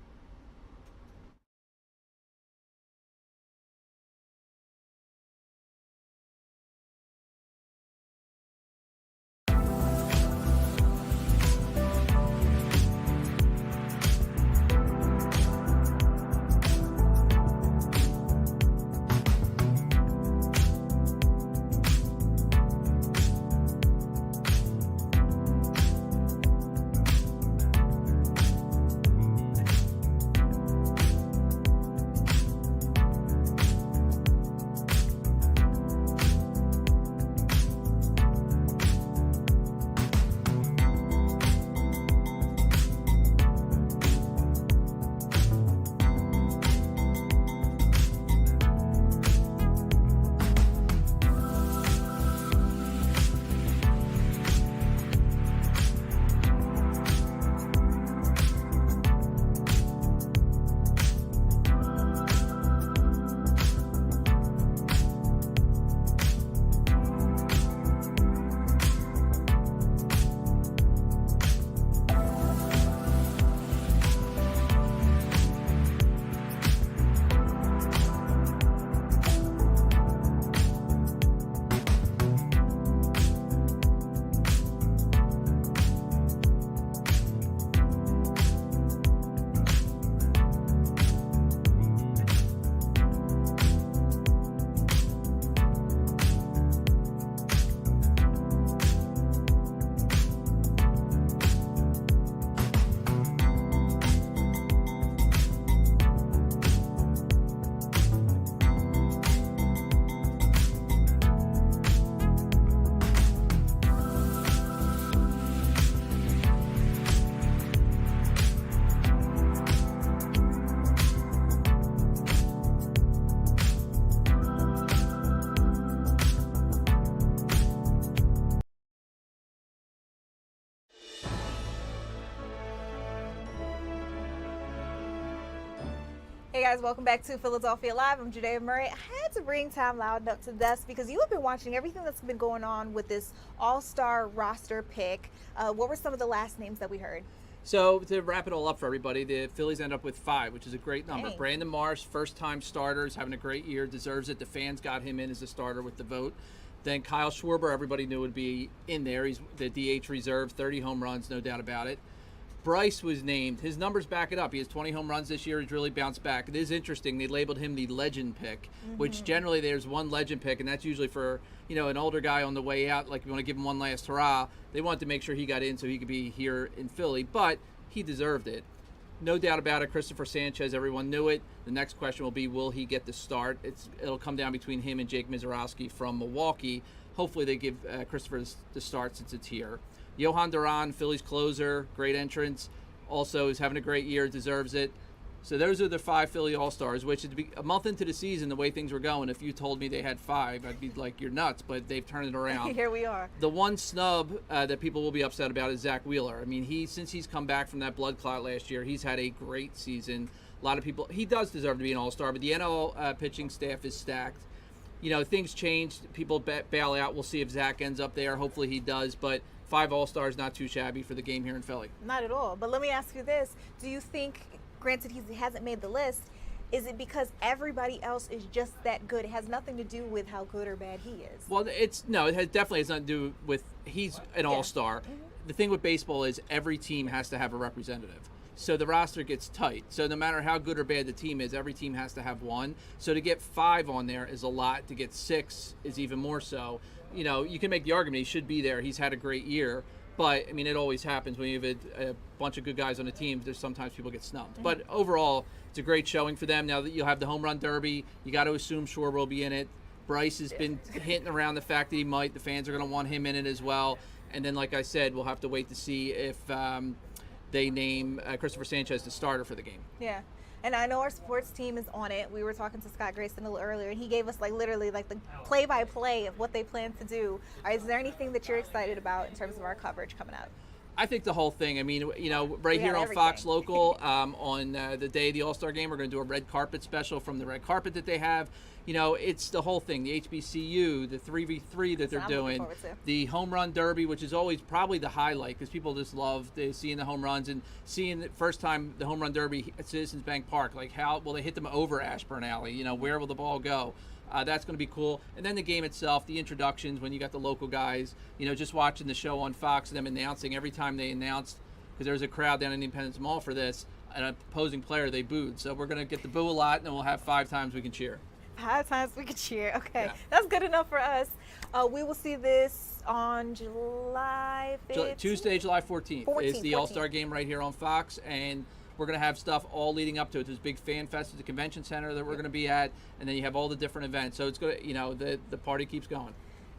Hey guys, welcome back to Philadelphia Live. I'm Judea Murray. I had to bring Tom Loudon up to desk because you have been watching everything that's been going on with this all-star roster pick. What were some of the last names that we heard? So to wrap it all up for everybody, the Phillies end up with 5, which is a great number. Dang. Brandon Marsh, first-time starter, is having a great year, deserves it. The fans got him in as a starter with the vote. Then Kyle Schwarber, everybody knew would be in there. He's the DH reserve, 30 home runs, no doubt about it. Bryce was named. His numbers back it up. He has 20 home runs this year. He's really bounced back. It is interesting. They labeled him the legend pick, which generally there's one legend pick, and that's usually for, you know, an older guy on the way out. Like, you want to give him one last hurrah. They wanted to make sure he got in so he could be here in Philly, but he deserved it. No doubt about it. Christopher Sanchez, everyone knew it. The next question will be, will he get the start? It'll come down between him and Jake Mizorowski from Milwaukee. Hopefully they give Christopher the start since it's here. Johan Duran, Phillies closer, great entrance. Also is having a great year, deserves it. So those are the 5 Philly All-Stars, which is a month into the season, the way things were going. If you told me they had 5, I'd be like, you're nuts, but they've turned it around. Here we are. The one snub that people will be upset about is Zach Wheeler. I mean, since he's come back from that blood clot last year, he's had a great season. A lot of people, he does deserve to be an All-Star, but the NL pitching staff is stacked. You know, things change. People bail out. We'll see if Zach ends up there. Hopefully he does, but 5 All-Stars, not too shabby for the game here in Philly. Not at all. But let me ask you this. Do you think, granted he hasn't made the list, is it because everybody else is just that good? It has nothing to do with how good or bad he is. Well, it definitely has nothing to do with he's an All-Star. The thing with baseball is every team has to have a representative. So the roster gets tight. So no matter how good or bad the team is, every team has to have one. So to get 5 on there is a lot. To get 6 is even more so. You know, you can make the argument he should be there. He's had a great year. But, I mean, it always happens when you have a bunch of good guys on a team. There's sometimes people get snubbed. But overall, it's a great showing for them. Now that you'll have the home run derby, you got to assume Schwarber will be in it. Bryce has been hinting around the fact that he might. The fans are going to want him in it as well. And then, like I said, we'll have to wait to see if they name Christopher Sanchez the starter for the game. Yeah. And I know our sports team is on it. We were talking to Scott Grayson a little earlier, and he gave us literally the play-by-play of what they plan to do. Is there anything that you're excited about in terms of our coverage coming out? I think the whole thing. I mean, you know, right here on Fox Local, on the day of the All-Star Game, we're going to do a red carpet special from the red carpet that they have. You know, it's the whole thing, the HBCU, the 3v3 that they're doing, the home run derby, which is always probably the highlight because people just love seeing the home runs and seeing the first time the home run derby at Citizens Bank Park. Like, how will they hit them over Ashburn Alley? You know, where will the ball go? That's going to be cool. And then the game itself, the introductions, when you got the local guys, you know, just watching the show on Fox and them announcing every time they announced, because there was a crowd down in Independence Mall for this, an opposing player, they booed. So we're going to get the boo a lot, and then we'll have 5 times we can cheer. 5 times we can cheer. Okay, That's good enough for us. We will see this on July 15th. Tuesday, July 14th. It's the All-Star Game right here on Fox, and we're going to have stuff all leading up to it. There's a big fan fest at the convention center that we're going to be at, and then you have all the different events. So it's going to, you know, the party keeps going.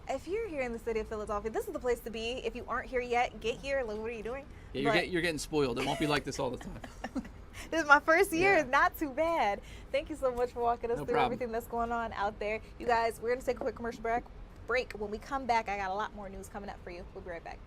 If you're here in the city of Philadelphia, this is the place to be. If you aren't here yet, get here. Like, what are you doing? Yeah, you're getting spoiled. It won't be like this all the time. This is my first year. It's not too bad. Thank you so much for walking us through problem. everything that's going on out there. You guys, we're going to take a quick commercial break. When we come back, I got a lot more news coming up for you. We'll be right back.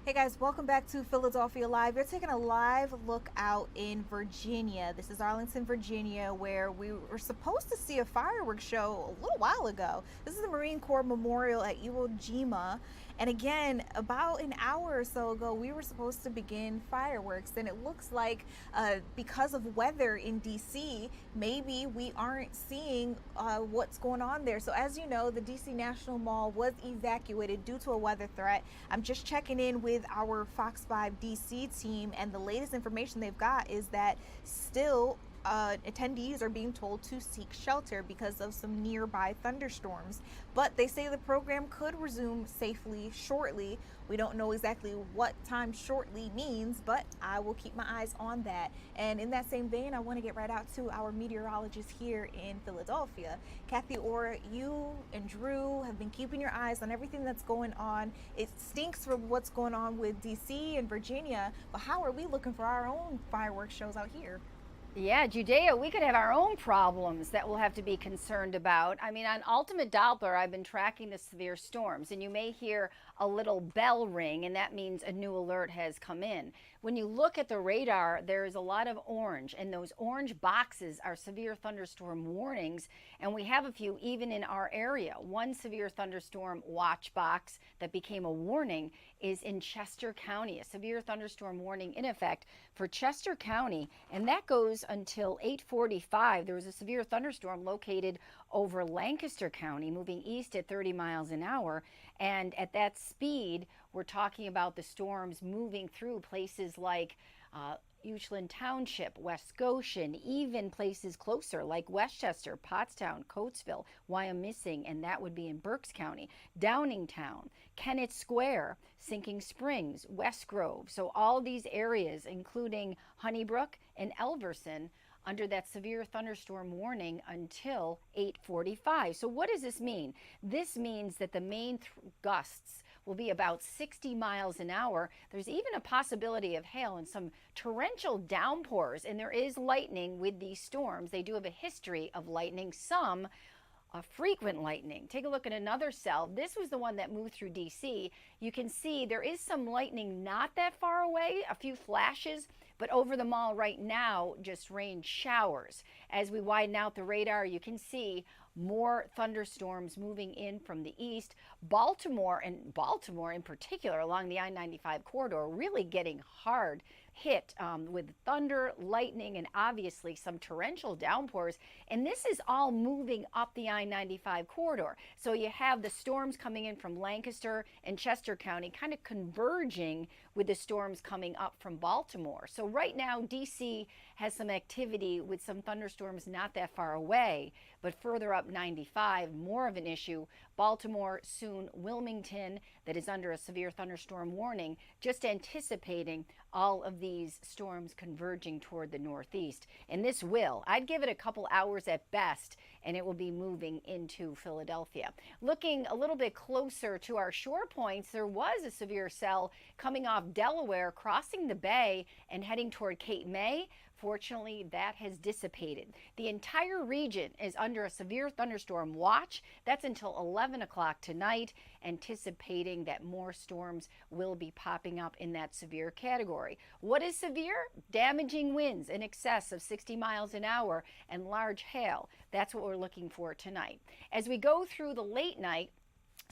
Hey guys, welcome back to Philadelphia Live. We're taking a live look out in Virginia. This is Arlington, Virginia, where we were supposed to see a fireworks show a little while ago. This is the Marine Corps Memorial at Iwo Jima. And again, about an hour or so ago, we were supposed to begin fireworks. And it looks like because of weather in DC, maybe we aren't seeing what's going on there. So as you know, the DC National Mall was evacuated due to a weather threat. I'm just checking in with our Fox 5 DC team, and the latest information they've got is that still attendees are being told to seek shelter because of some nearby thunderstorms. But they say the program could resume safely shortly. We don't know exactly what time shortly means, but I will keep my eyes on that. And in that same vein, I want to get right out to our meteorologist here in Philadelphia. Kathy Orr, you and Drew have been keeping your eyes on everything that's going on. It stinks for what's going on with DC and Virginia, but how are we looking for our own fireworks shows out here? Yeah, Judea, we could have our own problems that we'll have to be concerned about. I mean, on Ultimate Doppler, I've been tracking the severe storms, and you may hear a little bell ring, and that means a new alert has come in. When you look at the radar, there is a lot of orange, and those orange boxes are severe thunderstorm warnings, and we have a few even in our area. One severe thunderstorm watch box that became a warning is in Chester County, a severe thunderstorm warning in effect for Chester County, and that goes until 8:45. There was a severe thunderstorm located over Lancaster County, moving east at 30 miles an hour, and at that speed, we're talking about the storms moving through places like Uchland Township, West Goshen, even places closer like Westchester, Pottstown, Coatesville, Wyomissing, and that would be in Berks County, Downingtown, Kennett Square, Sinking Springs, West Grove. So all these areas, including Honeybrook and Elverson, under that severe thunderstorm warning until 8:45. So what does this mean? This means that the main gusts will be about 60 miles an hour. There's even a possibility of hail and some torrential downpours, and there is lightning with these storms. They do have a history of lightning, some frequent lightning. Take a look at another cell. This was the one that moved through DC. You can see there is some lightning not that far away, a few flashes, but over the mall right now, just rain showers. As we widen out the radar, you can see more thunderstorms moving in from the east. Baltimore in particular, along the I-95 corridor, really getting hard hit with thunder, lightning, and obviously some torrential downpours. And this is all moving up the I-95 corridor. So you have the storms coming in from Lancaster and Chester County kind of converging with the storms coming up from Baltimore. So right now, DC has some activity with some thunderstorms not that far away, but further up 95, more of an issue. Baltimore, soon Wilmington, that is under a severe thunderstorm warning, just anticipating all of these storms converging toward the northeast. And this will, I'd give it a couple hours at best, and it will be moving into Philadelphia. Looking a little bit closer to our shore points, there was a severe cell coming off Delaware, crossing the bay and heading toward Cape May. Fortunately, that has dissipated. The entire region is under a severe thunderstorm watch. That's until 11 o'clock tonight, anticipating that more storms will be popping up in that severe category. What is severe? Damaging winds in excess of 60 miles an hour and large hail. That's what we're looking for tonight. As we go through the late night,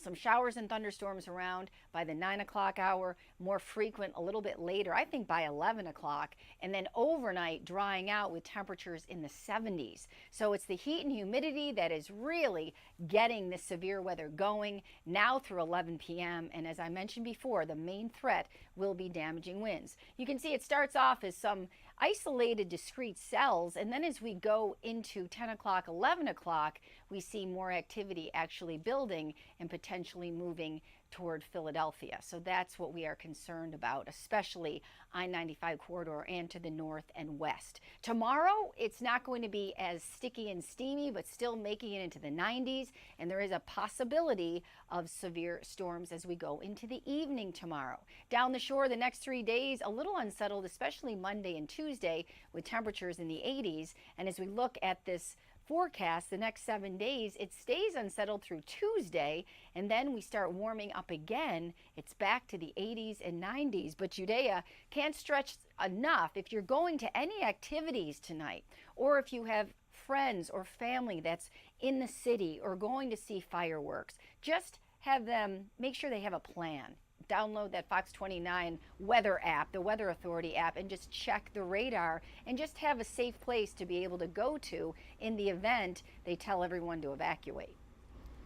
some showers and thunderstorms around by the 9 o'clock hour, more frequent a little bit later, I think by 11 o'clock, and then overnight drying out with temperatures in the 70s. So it's the heat and humidity that is really getting this severe weather going now through 11 p.m. And as I mentioned before, the main threat will be damaging winds. You can see it starts off as some isolated discrete cells, and then as we go into 10 o'clock, 11 o'clock, we see more activity actually building and potentially moving toward Philadelphia. So that's what we are concerned about, especially I-95 corridor and to the north and west. Tomorrow, it's not going to be as sticky and steamy, but still making it into the 90s, and there is a possibility of severe storms as we go into the evening tomorrow. Down the shore, the next 3 days, a little unsettled, especially Monday and Tuesday, with temperatures in the 80s. And as we look at this forecast, the next 7 days, it stays unsettled through Tuesday, and then we start warming up again. It's back to the 80s and 90s, but Judea can't stretch enough. If you're going to any activities tonight, or if you have friends or family that's in the city or going to see fireworks, just have them make sure they have a plan. Download that Fox 29 weather app, the Weather Authority app, and just check the radar and just have a safe place to be able to go to in the event they tell everyone to evacuate.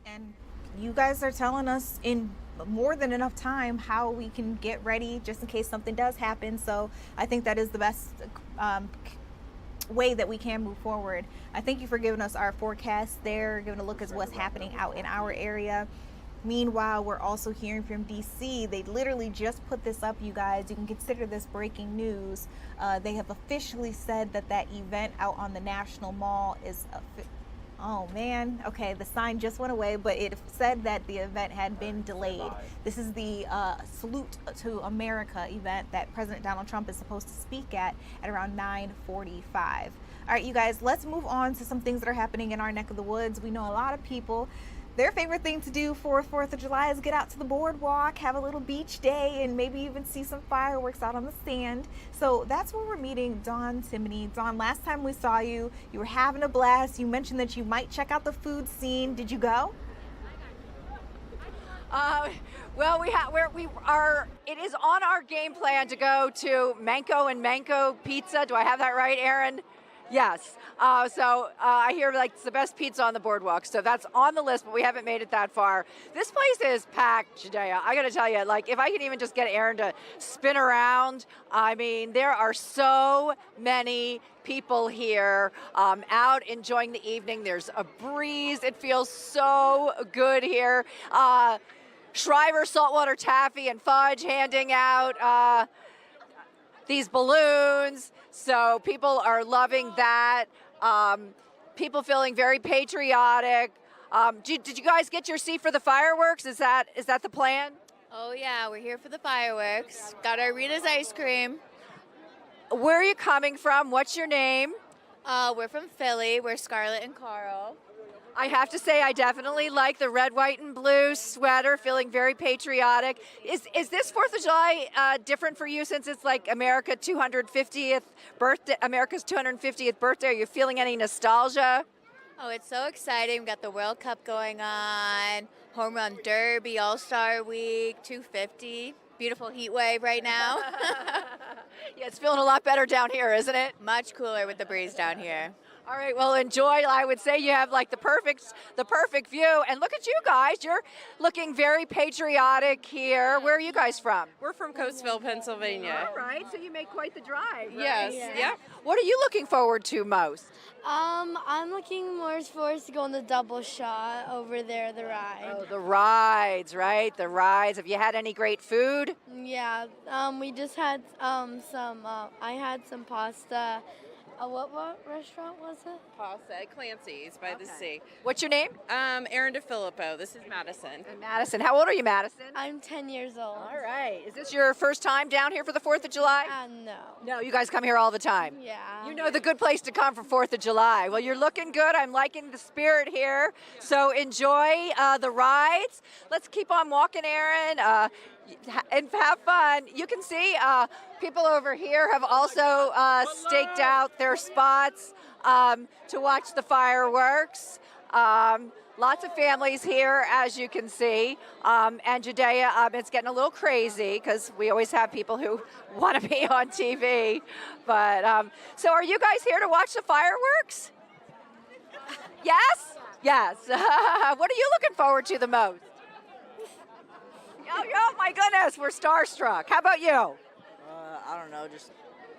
And you guys are telling us in more than enough time how we can get ready just in case something does happen. So I think that is the best way that we can move forward. I thank you for giving us our forecast there, giving a look at what's happening out in our area. Meanwhile, we're also hearing from DC. They literally just put this up, you guys. You can consider this breaking news. They have officially said that that event out on the National Mall is oh man, okay, the sign just went away, but it said that the event had been delayed. This is the Salute to America event that President Donald Trump is supposed to speak at around 9:45. All right, you guys, let's move on to some things that are happening in our neck of the woods. We know a lot of people, their favorite thing to do for 4th of July is get out to the boardwalk, have a little beach day, and maybe even see some fireworks out on the sand. So that's where we're meeting Dawn Timoney. Dawn, last time we saw you, you were having a blast. You mentioned that you might check out the food scene. Did you go? Well, it is on our game plan to go to Manco and Manco Pizza. Do I have that right, Aaron? Yes. I hear like it's the best pizza on the boardwalk. So that's on the list, but we haven't made it that far. This place is packed, Judea. I got to tell you, like if I can even just get Aaron to spin around, I mean, there are so many people here out enjoying the evening. There's a breeze. It feels so good here. Shriver saltwater taffy and fudge handing out these balloons. So people are loving that. People feeling very patriotic. Did you guys get your seat for the fireworks? Is that the plan? Oh yeah, we're here for the fireworks. Got our Rita's ice cream. Where are you coming from? What's your name? We're from Philly. We're Scarlett and Carl. I have to say, I definitely like the red, white, and blue sweater, feeling very patriotic. Is this 4th of July different for you since it's like America's 250th birthday? Are you feeling any nostalgia? Oh, it's so exciting. We've got the World Cup going on, Home Run Derby, All-Star Week, 250. Beautiful heat wave right now. Yeah, it's feeling a lot better down here, isn't it? Much cooler with the breeze down here. All right, well, enjoy. I would say you have like the perfect view. And look at you guys. You're looking very patriotic here. Where are you guys from? We're from Coatesville, Pennsylvania. All right, so you make quite the drive, right? Yes, yeah. What are you looking forward to most? I'm looking more forward to go on the double shot over there, the ride. Oh, the rides, right? The rides. Have you had any great food? Yeah, we just had I had some pasta. What restaurant was it? Pasta at Clancy's by the sea. What's your name? Aaron DeFilippo. This is Madison. Madison. How old are you, Madison? I'm 10 years old. All right. Is this your first time down here for the 4th of July? No. No, you guys come here all the time. Yeah. You know the good place to come for 4th of July. Well, you're looking good. I'm liking the spirit here. So enjoy the rides. Let's keep on walking, Aaron. And have fun. You can see people over here have also staked out their spots to watch the fireworks. Lots of families here, as you can see. And Judea, it's getting a little crazy because we always have people who want to be on TV. But so are you guys here to watch the fireworks? Yes? Yes. What are you looking forward to the most? Oh my goodness, we're starstruck. How about you? I don't know, just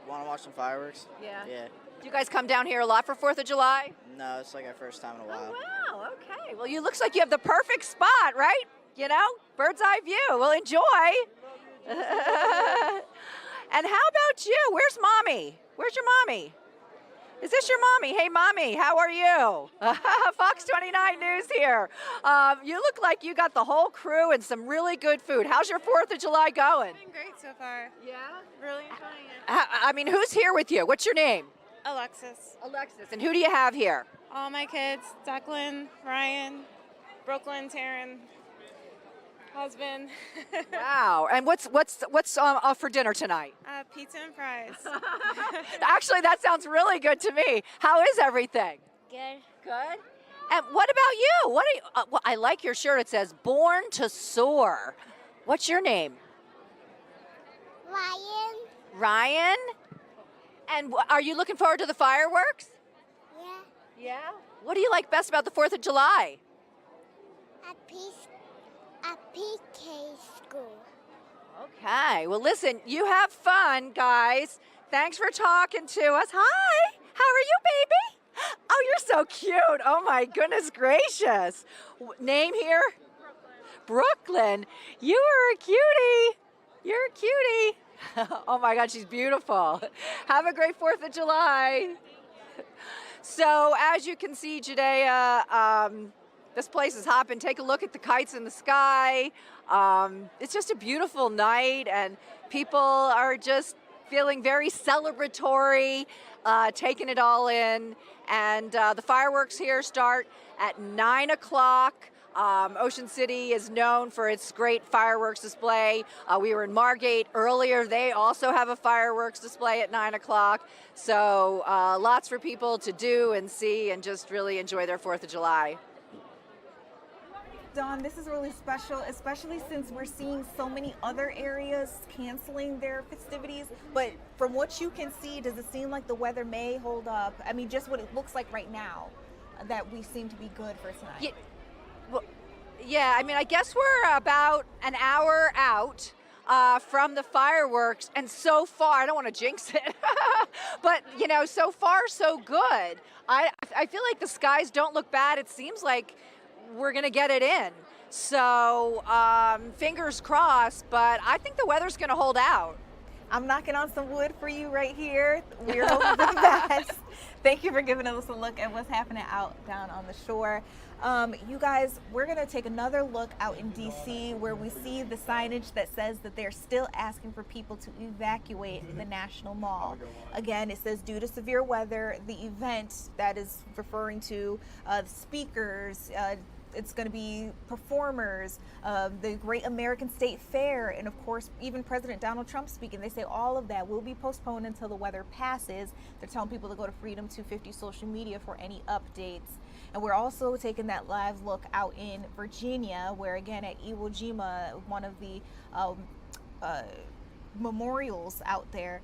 want to watch some fireworks. Yeah. Yeah. Do you guys come down here a lot for 4th of July? No, it's like our first time in a while. Oh, wow, okay. Well, you looks like you have the perfect spot, right? You know, bird's eye view. Well, enjoy. And how about you? Where's Mommy? Where's your mommy? Is this your mommy? Hey, Mommy, how are you? Fox 29 News here. You look like you got the whole crew and some really good food. How's your 4th of July going? Doing great so far. Yeah? Really enjoying it. I mean, who's here with you? What's your name? Alexis. Alexis. And who do you have here? All my kids, Declan, Ryan, Brooklyn, Taryn, husband. Wow. And what's for dinner tonight? Pizza and fries. Actually, that sounds really good to me. How is everything? Good. Good. And what about you? What are you? Well, I like your shirt. It says "Born to Soar." What's your name? Ryan. Ryan. And are you looking forward to the fireworks? Yeah. Yeah. What do you like best about the 4th of July? A PK school. Okay. Well, listen, you have fun, guys. Thanks for talking to us. Hi. How are you, baby? Oh, you're so cute. Oh, my goodness gracious. Name here? Brooklyn. You are a cutie. You're a cutie. Oh, my God, she's beautiful. Have a great 4th of July. So, as you can see, Judea, this place is hopping. Take a look at the kites in the sky. It's just a beautiful night, and people are just feeling very celebratory, taking it all in. And the fireworks here start at 9 o'clock. Ocean City is known for its great fireworks display. We were in Margate earlier. They also have a fireworks display at 9 o'clock. So lots for people to do and see and just really enjoy their 4th of July. Dawn, this is really special, especially since we're seeing so many other areas canceling their festivities. But from what you can see, does it seem like the weather may hold up? I mean, just what it looks like right now, that we seem to be good for tonight. Yeah, I mean, I guess we're about an hour out from the fireworks, and so far, I don't want to jinx it, but, you know, so far, so good. I feel like the skies don't look bad. It seems like we're going to get it in. So fingers crossed, but I think the weather's going to hold out. I'm knocking on some wood for you right here. We're hoping for the best. Thank you for giving us a look at what's happening down on the shore. You guys, we're going to take another look out in DC where we see the signage that says that they're still asking for people to evacuate the National Mall. Again, it says due to severe weather, the event that is referring to speakers, it's going to be performers, the Great American State Fair, and of course, even President Donald Trump speaking. They say all of that will be postponed until the weather passes. They're telling people to go to Freedom 250 social media for any updates. And we're also taking that live look out in Virginia, where again at Iwo Jima, one of the memorials out there,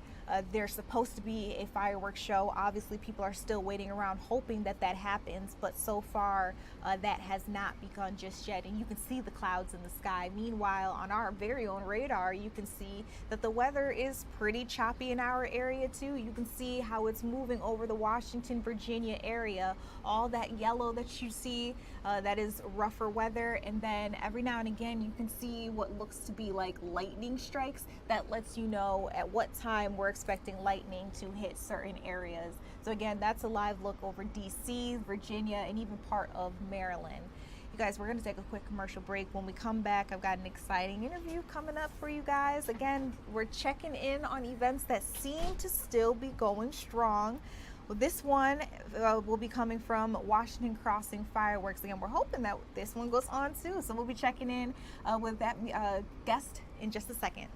there's supposed to be a fireworks show. Obviously, people are still waiting around hoping that that happens, but so far that has not begun just yet. And you can see the clouds in the sky. Meanwhile, on our very own radar, you can see that the weather is pretty choppy in our area too. You can see how it's moving over the Washington, Virginia area. All that yellow that you see, that is rougher weather. And then every now and again, you can see what looks to be like lightning strikes. That lets you know at what time we're expecting lightning to hit certain areas. So again, that's a live look over DC, Virginia, and even part of Maryland. You guys, we're going to take a quick commercial break. When we come back, I've got an exciting interview coming up for you guys. Again, we're checking in on events that seem to still be going strong. Well, this one will be coming from Washington Crossing Fireworks. Again, we're hoping that this one goes on too. So we'll be checking in with that guest in just a second.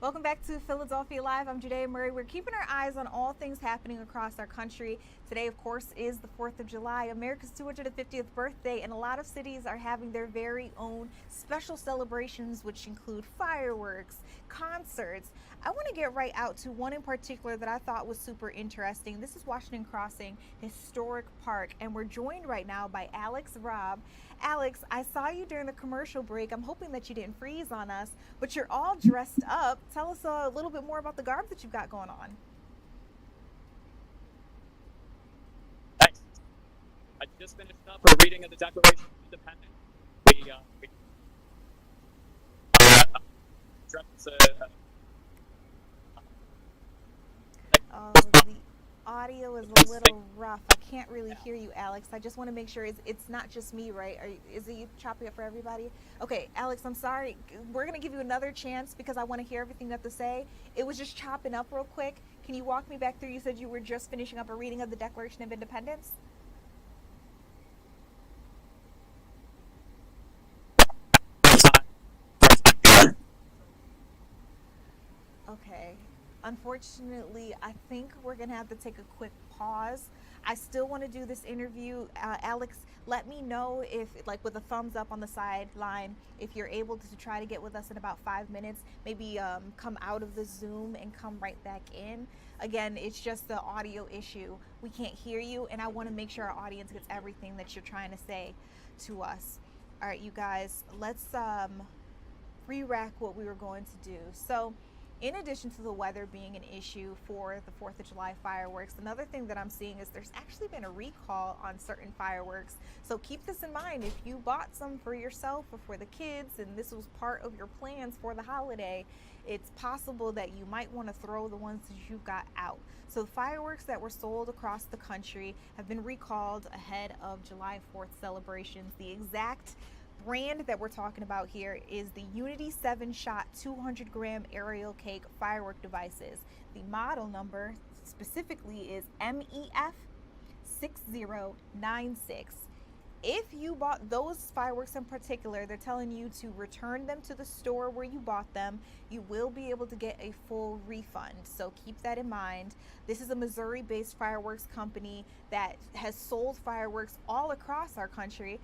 Welcome back to Philadelphia Live. I'm Judea Murray. We're keeping our eyes on all things happening across our country. Today, of course, is the 4th of July, America's 250th birthday, and a lot of cities are having their very own special celebrations, which include fireworks, concerts. I want to get right out to one in particular that I thought was super interesting. This is Washington Crossing Historic Park, and we're joined right now by Alex Robb. Alex, I saw you during the commercial break. I'm hoping that you didn't freeze on us, but you're all dressed up. Tell us a little bit more about the garb that you've got going on. Thanks. I just finished up a reading of the Declaration of Independence. The audio is a little rough. I can't really hear you, Alex. I just want to make sure it's not just me, right? Is it you chopping up for everybody? Okay, Alex, I'm sorry. We're going to give you another chance because I want to hear everything you have to say. It was just chopping up real quick. Can you walk me back through? You said you were just finishing up a reading of the Declaration of Independence. Okay. Unfortunately, I think we're going to have to take a quick pause. I still want to do this interview. Alex, let me know if, like with a thumbs up on the sideline, if you're able to try to get with us in about 5 minutes, maybe come out of the Zoom and come right back in. Again, it's just the audio issue. We can't hear you, and I want to make sure our audience gets everything that you're trying to say to us. All right, you guys, let's re-rack what we were going to do. So, in addition to the weather being an issue for the 4th of July fireworks, another thing that I'm seeing is there's actually been a recall on certain fireworks. So keep this in mind. If you bought some for yourself or for the kids and this was part of your plans for the holiday, it's possible that you might want to throw the ones that you've got out. So fireworks that were sold across the country have been recalled ahead of July 4th celebrations. The exact brand that we're talking about here is the Unity 7-shot 200-gram aerial cake firework devices. The model number specifically is MEF 6096. If you bought those fireworks in particular, they're telling you to return them to the store where you bought them. You will be able to get a full refund, so keep that in mind. This is a Missouri-based fireworks company that has sold fireworks all across our country.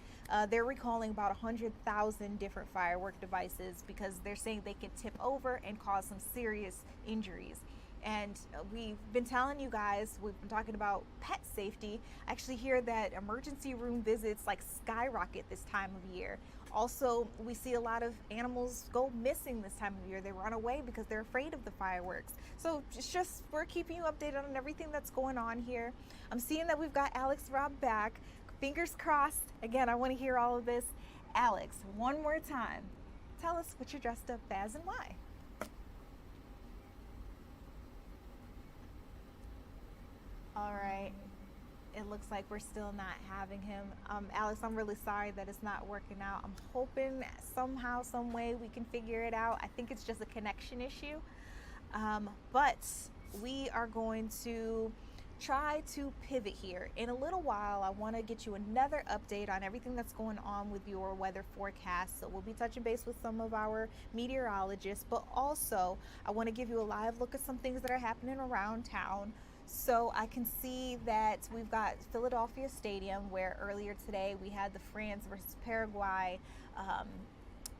They're recalling about 100,000 different firework devices because they're saying they can tip over and cause some serious injuries. And we've been telling you guys, we've been talking about pet safety. I actually hear that emergency room visits like skyrocket this time of year. Also, we see a lot of animals go missing this time of year. They run away because they're afraid of the fireworks. So it's just, we're keeping you updated on everything that's going on here. I'm seeing that we've got Alex Robb back. Fingers crossed. Again, I want to hear all of this. Alex, one more time. Tell us what you're dressed up as and why. All right, it looks like we're still not having him. Alex, I'm really sorry that it's not working out. I'm hoping somehow, some way we can figure it out. I think it's just a connection issue. But we are going to try to pivot here. In a little while, I want to get you another update on everything that's going on with your weather forecast. So we'll be touching base with some of our meteorologists, but also I want to give you a live look at some things that are happening around town. So I can see that we've got Philadelphia Stadium, where earlier today we had the France versus Paraguay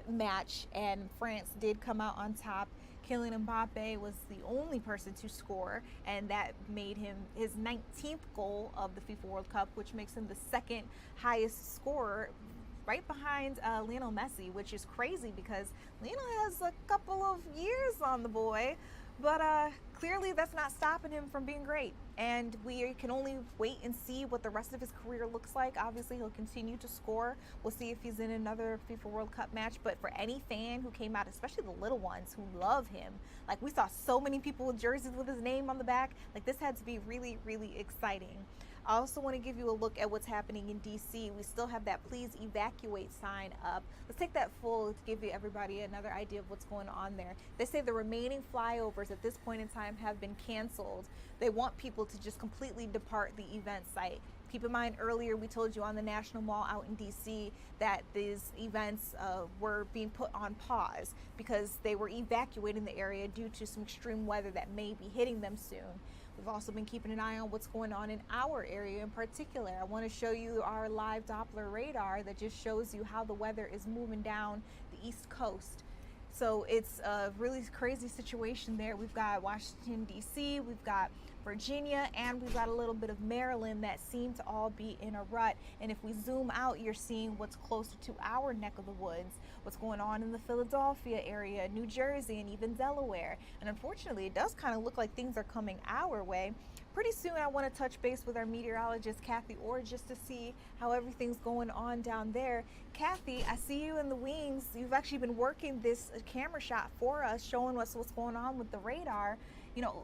match, and France did come out on top. Kylian Mbappe was the only person to score, and that made him his 19th goal of the FIFA World Cup, which makes him the second highest scorer, right behind Lionel Messi, which is crazy because Lionel has a couple of years on the boy. But clearly that's not stopping him from being great. And we can only wait and see what the rest of his career looks like. Obviously, he'll continue to score. We'll see if he's in another FIFA World Cup match. But for any fan who came out, especially the little ones who love him, like we saw so many people with jerseys with his name on the back, like this had to be really, really exciting. I also want to give you a look at what's happening in DC. We still have that please evacuate sign up. Let's take that full to give you everybody another idea of what's going on there. They say the remaining flyovers at this point in time have been canceled. They want people to just completely depart the event site. Keep in mind, earlier we told you on the National Mall out in DC that these events were being put on pause because they were evacuating the area due to some extreme weather that may be hitting them soon. We've also been keeping an eye on what's going on in our area in particular. I want to show you our live Doppler radar that just shows you how the weather is moving down the East Coast. So it's a really crazy situation there. We've got Washington, D.C., we've got Virginia, and we've got a little bit of Maryland that seem to all be in a rut. And if we zoom out, you're seeing what's closer to our neck of the woods, what's going on in the Philadelphia area, New Jersey, and even Delaware. And unfortunately, it does kind of look like things are coming our way. Pretty soon, I want to touch base with our meteorologist, Kathy Orr, just to see how everything's going on down there. Kathy, I see you in the wings. You've actually been working this camera shot for us, showing us what's going on with the radar. You know,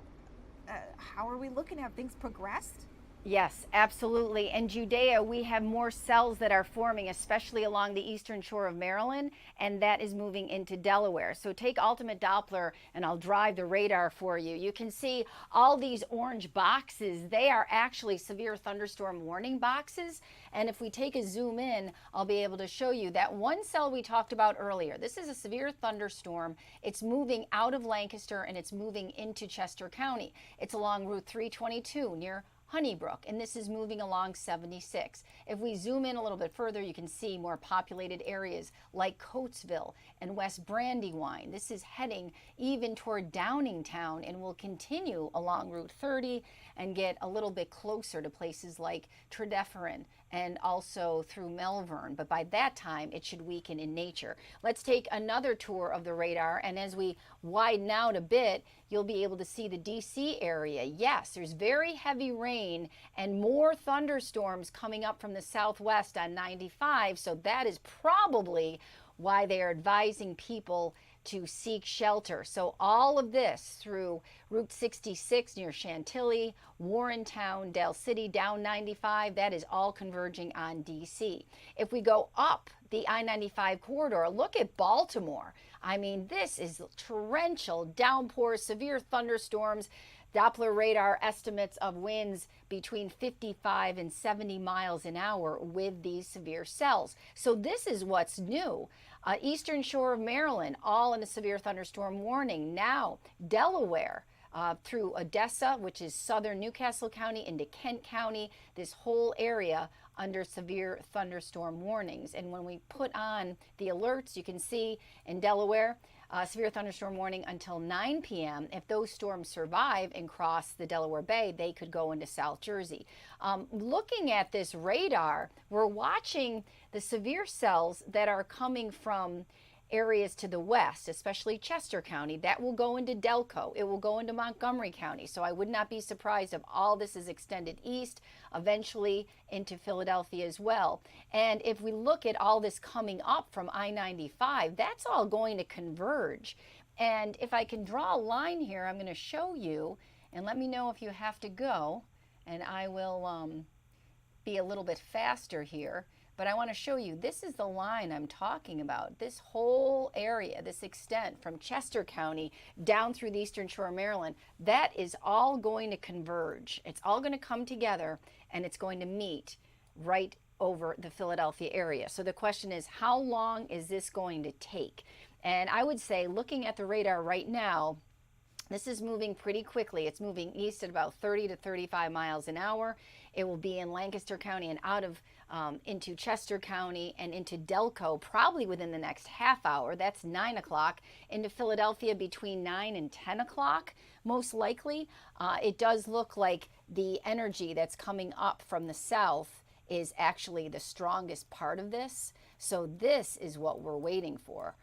how are we looking? Have things progressed? Yes, absolutely. And Judea, we have more cells that are forming, especially along the eastern shore of Maryland, and that is moving into Delaware. So take Ultimate Doppler and I'll drive the radar for you. You can see all these orange boxes. They are actually severe thunderstorm warning boxes. And if we take a zoom in, I'll be able to show you that one cell we talked about earlier. This is a severe thunderstorm. It's moving out of Lancaster and it's moving into Chester County. It's along Route 322 near Honeybrook, and this is moving along 76. If we zoom in a little bit further, you can see more populated areas like Coatesville and West Brandywine. This is heading even toward Downingtown and will continue along Route 30 and get a little bit closer to places like Tredeferin and also through Melbourne. But by that time, it should weaken in nature. Let's take another tour of the radar, and as we widen out a bit, you'll be able to see the DC area. Yes, there's very heavy rain and more thunderstorms coming up from the southwest on 95, so that is probably why they are advising people to seek shelter. So all of this through Route 66 near Chantilly, Warrentown, Dale City, down 95, that is all converging on DC. If we go up the I-95 corridor, look at Baltimore. I mean, this is torrential downpours, severe thunderstorms. Doppler radar estimates of winds between 55 and 70 miles an hour with these severe cells. So this is what's new. Eastern shore of Maryland, all in a severe thunderstorm warning. Now, Delaware, through Odessa, which is southern Newcastle County, into Kent County, this whole area under severe thunderstorm warnings. And when we put on the alerts, you can see in Delaware, severe thunderstorm warning until 9 p.m. If those storms survive and cross the Delaware Bay, they could go into South Jersey. Looking at this radar, we're watching the severe cells that are coming from areas to the west, especially Chester County. That will go into Delco. It will go into Montgomery County. So I would not be surprised if all this is extended east, eventually into Philadelphia as well. And if we look at all this coming up from I-95, that's all going to converge. And if I can draw a line here, I'm going to show you, and let me know if you have to go, and I will be a little bit faster here. But I want to show you, this is the line I'm talking about. This whole area, this extent from Chester County down through the eastern shore of Maryland, that is all going to converge. It's all going to come together and it's going to meet right over the Philadelphia area. So the question is, how long is this going to take? And I would say, looking at the radar right now, this is moving pretty quickly. It's moving east at about 30 to 35 miles an hour. It will be in Lancaster County and out of into Chester County and into Delco probably within the next half hour. That's 9 o'clock. Into Philadelphia between 9 and 10 o'clock, most likely. It does look like the energy that's coming up from the south is actually the strongest part of this. So this is what we're waiting for.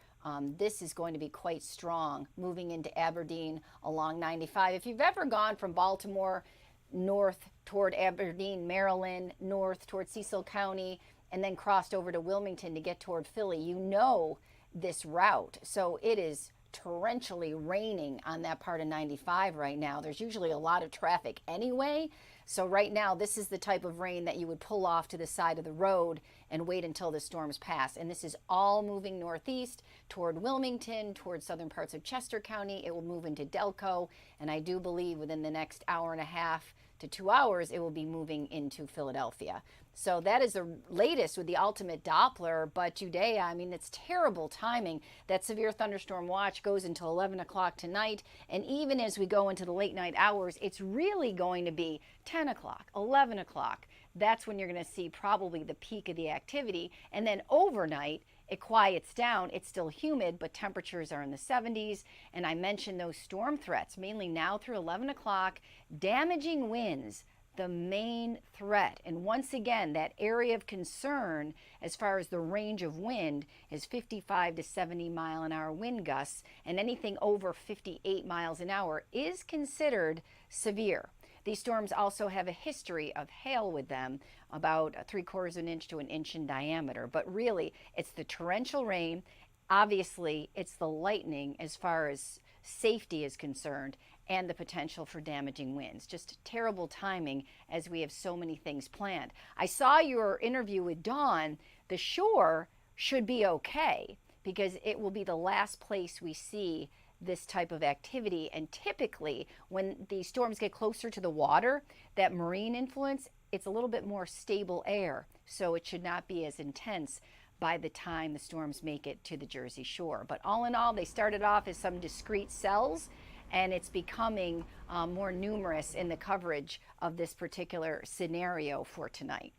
This is going to be quite strong moving into Aberdeen along 95. If you've ever gone from Baltimore north toward Aberdeen, Maryland, north toward Cecil County, and then crossed over to Wilmington to get toward Philly, you know this route. So it is torrentially raining on that part of 95 right now. There's usually a lot of traffic anyway. So right now, this is the type of rain that you would pull off to the side of the road and wait until the storms pass. And this is all moving northeast toward Wilmington, toward southern parts of Chester County. It will move into Delco. And I do believe within the next hour and a half to 2 hours, it will be moving into Philadelphia. So that is the latest with the ultimate Doppler. But Judea, I mean, it's terrible timing. That severe thunderstorm watch goes until 11 o'clock tonight. And even as we go into the late night hours, it's really going to be 10 o'clock, 11 o'clock. That's when you're going to see probably the peak of the activity. And then overnight, it quiets down. It's still humid, but temperatures are in the 70s. And I mentioned those storm threats, mainly now through 11 o'clock. Damaging winds, the main threat. And once again, that area of concern as far as the range of wind is 55 to 70 mile an hour wind gusts, and anything over 58 miles an hour is considered severe. These storms also have a history of hail with them, about 3/4 of an inch to an inch in diameter. But really, it's the torrential rain. Obviously, it's the lightning as far as safety is concerned, and the potential for damaging winds. Just terrible timing as we have so many things planned. I saw your interview with Dawn. The shore should be okay because it will be the last place we see this type of activity. And typically when these storms get closer to the water, that marine influence, it's a little bit more stable air. So it should not be as intense by the time the storms make it to the Jersey Shore. But all in all, they started off as some discrete cells, and it's becoming more numerous in the coverage of this particular scenario for tonight.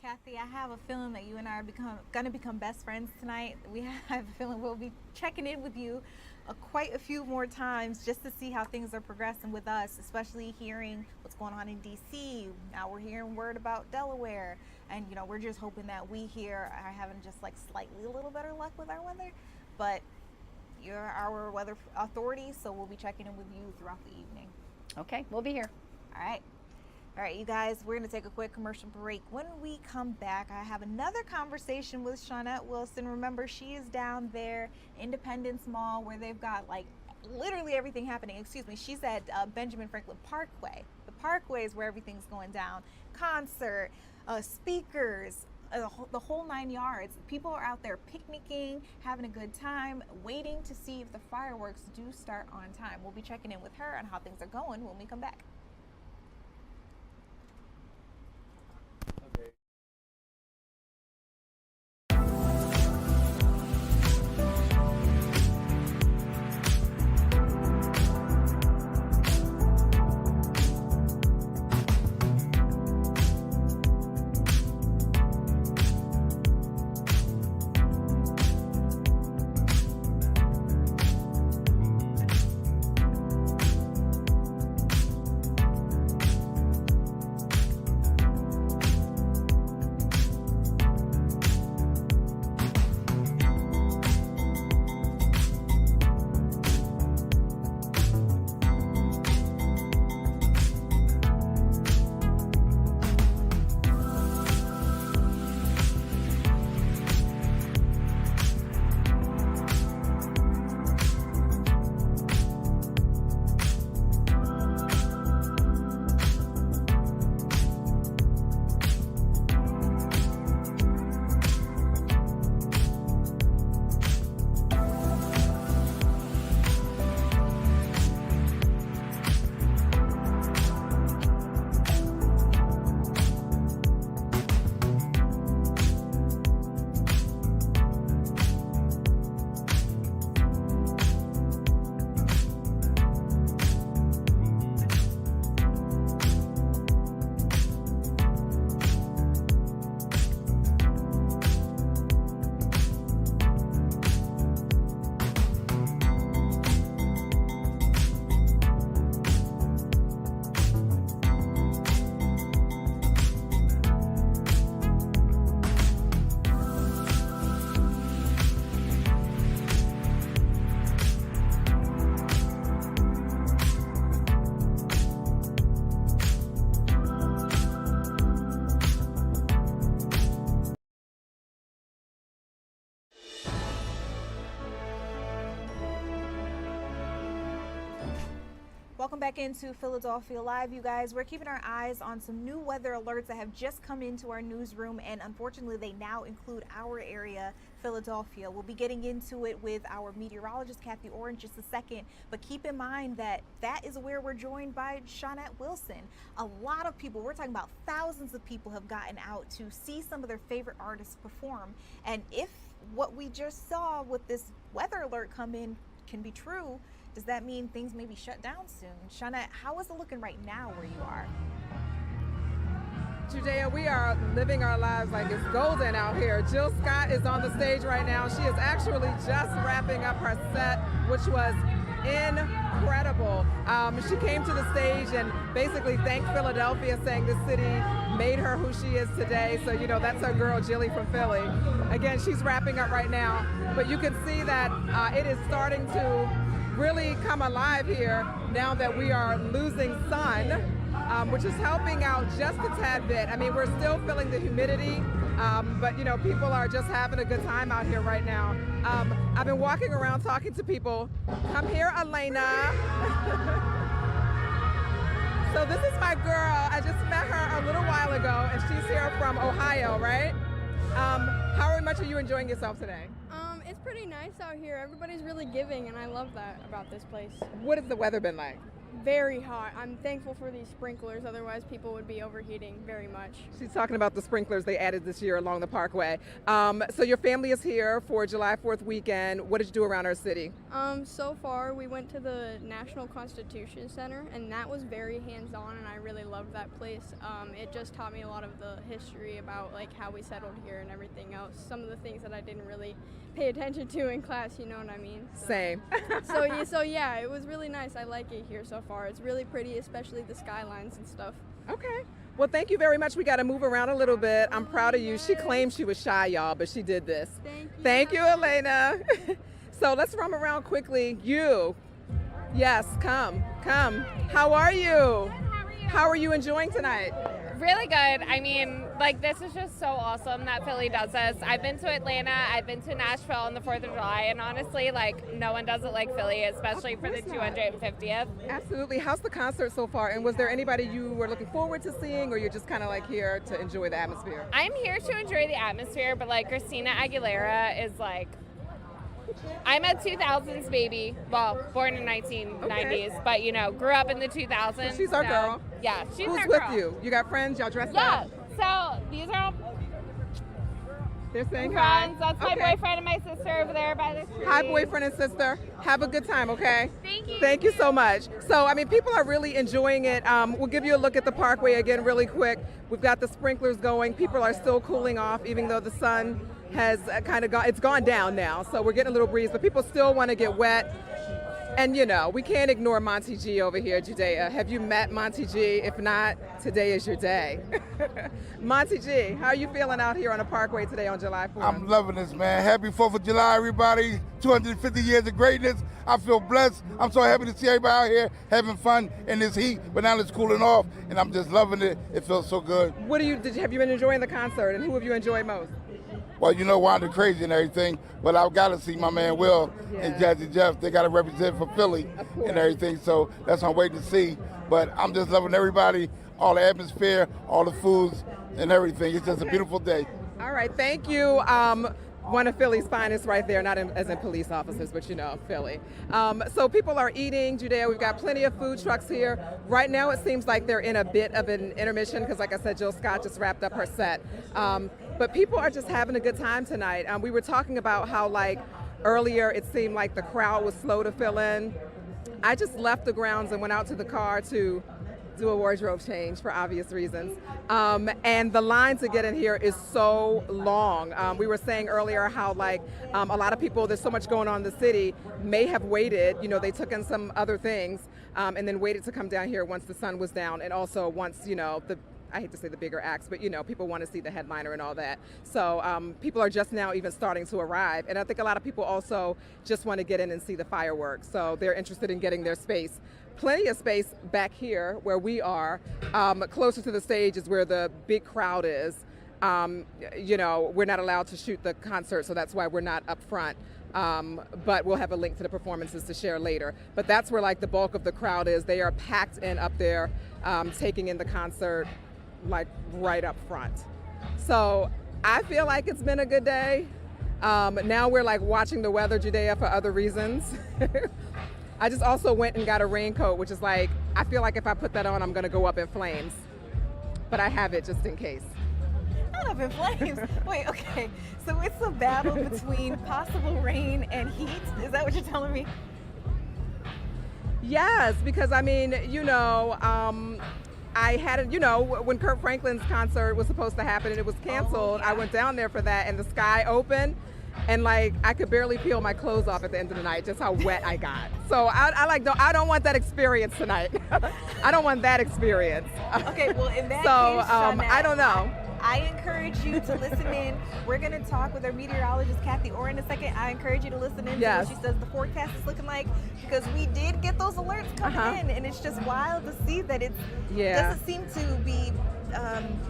Kathy, I have a feeling that you and I are going to become best friends tonight. We have a feeling we'll be checking in with you quite a few more times just to see how things are progressing with us, especially hearing what's going on in DC. Now we're hearing word about Delaware, and you know, we're just hoping that we here are having just like slightly a little better luck with our weather. But you're our weather authority, so we'll be checking in with you throughout the evening. Okay, we'll be here. All right, you guys, we're going to take a quick commercial break. When we come back, I have another conversation with Shawnette Wilson. Remember, she is down there, Independence Mall, where they've got like literally everything happening. Excuse me, she's at Benjamin Franklin Parkway. The Parkway is where everything's going down. Concert, speakers, the whole 9 yards. People are out there picnicking, having a good time, waiting to see if the fireworks do start on time. We'll be checking in with her on how things are going when we come back. Welcome back into Philadelphia Live, you guys. We're keeping our eyes on some new weather alerts that have just come into our newsroom, and unfortunately they now include our area, Philadelphia. We'll be getting into it with our meteorologist, Kathy Orr, in just a second, but keep in mind that that is where we're joined by Shawnette Wilson. A lot of people, we're talking about thousands of people, have gotten out to see some of their favorite artists perform, and if what we just saw with this weather alert come in can be true, does that mean things may be shut down soon? Shawnette, how is it looking right now where you are? Judea, we are living our lives like it's golden out here. Jill Scott is on the stage right now. She is actually just wrapping up her set, which was incredible. She came to the stage and basically thanked Philadelphia, saying the city made her who she is today. So, you know, that's her girl, Jilly from Philly. Again, she's wrapping up right now, but you can see that it is starting to really come alive here now that we are losing sun, which is helping out just a tad bit. I mean, we're still feeling the humidity, but you know, people are just having a good time out here right now. I've been walking around talking to people. Come here, Elena. So this is my girl. I just met her a little while ago, and she's here from Ohio, right? How much are you enjoying yourself today? It's pretty nice out here. Everybody's really giving, and I love that about this place. What has the weather been like? Very hot. I'm thankful for these sprinklers, otherwise people would be overheating very much. She's talking about the sprinklers they added this year along the Parkway. So your family is here for July 4th weekend. What did you do around our city? So far, we went to the National Constitution Center, and that was very hands-on, and I really loved that place. It just taught me a lot of the history about like how we settled here and everything else. Some of the things that I didn't really pay attention to in class, you know what I mean? Same. So yeah, it was really nice. I like it here so far. It's really pretty, especially the skylines and stuff. Okay. Well, thank you very much. We got to move around a little bit. I'm proud of you. She claimed she was shy, y'all, but she did this. Thank you, Elena. So let's roam around quickly. You. Yes, come. How are you? How are you enjoying tonight? Really good. I mean, like, this is just so awesome that Philly does this. I've been to Atlanta, I've been to Nashville on the 4th of July, and honestly, like, no one does it like Philly, especially for the 250th. Absolutely. How's the concert so far? And was there anybody you were looking forward to seeing, or you're just kind of like here to enjoy the atmosphere? I'm here to enjoy the atmosphere, but like Christina Aguilera is like, I'm a 2000s baby. Well, born in 1990s, but you know, grew up in the 2000s. So she's our girl. Yeah, she's Who's our with girl. you? You got friends? Y'all dressed Yeah. up? So these are all They're saying friends. That's my Okay. boyfriend and my sister over there by the tree. Hi, boyfriend and sister. Have a good time, okay? Thank you. Thank you so much. So, I mean, people are really enjoying it. We'll give you a look at the Parkway again really quick. We've got the sprinklers going. People are still cooling off, even though the sun has kind of gone, it's gone down now. So we're getting a little breeze, but people still want to get wet. And you know, we can't ignore Monty G over here, Judea. Have you met Monty G? If not, today is your day. Monty G, how are you feeling out here on the Parkway today on July 4th? I'm loving this, man. Happy 4th of July, everybody. 250 years of greatness. I feel blessed. I'm so happy to see everybody out here having fun in this heat, but now it's cooling off, and I'm just loving it. It feels so good. What have you been enjoying the concert, and who have you enjoyed most? Well, you know, Wanda Crazy and everything, but I've got to see my man Will and Jazzy Jeff. They got to represent for Philly and everything, so that's what I'm waiting to see. But I'm just loving everybody, all the atmosphere, all the foods and everything. It's just a beautiful day. All right, thank you. One of Philly's finest right there, not as in police officers, but you know, Philly. So people are eating, Judea. We've got plenty of food trucks here. Right now it seems like they're in a bit of an intermission because like I said, Jill Scott just wrapped up her set. But people are just having a good time tonight. We were talking about how like earlier it seemed like the crowd was slow to fill in. I just left the grounds and went out to the car to do a wardrobe change for obvious reasons. And the line to get in here is so long. We were saying earlier how like a lot of people, there's so much going on in the city, may have waited, you know, they took in some other things and then waited to come down here once the sun was down, and also once, you know, I hate to say the bigger acts, but you know, people want to see the headliner and all that. So people are just now even starting to arrive. And I think a lot of people also just want to get in and see the fireworks. So they're interested in getting their space. Plenty of space back here where we are. Closer to the stage is where the big crowd is. You know, we're not allowed to shoot the concert, so that's why we're not up front. But we'll have a link to the performances to share later. But that's where like the bulk of the crowd is. They are packed in up there, taking in the concert like right up front. So I feel like it's been a good day. Now we're like watching the weather, Judea, for other reasons. I just also went and got a raincoat, which is like, I feel like if I put that on, I'm gonna go up in flames. But I have it just in case. Not up in flames. Wait, okay. So it's a battle between possible rain and heat? Is that what you're telling me? Yes, because I mean, you know, I had it, you know, when Kirk Franklin's concert was supposed to happen and it was canceled, I went down there for that and the sky opened and like I could barely peel my clothes off at the end of the night, just how wet I got. So I don't want that experience tonight. I don't want that experience. Okay, well in that so, case, Shawnette, I don't know. I encourage you to listen in. We're going to talk with our meteorologist, Kathy Orr, in a second. I encourage you to listen in to what she says the forecast is looking like, because we did get those alerts coming in, and it's just wild to see that it doesn't seem to be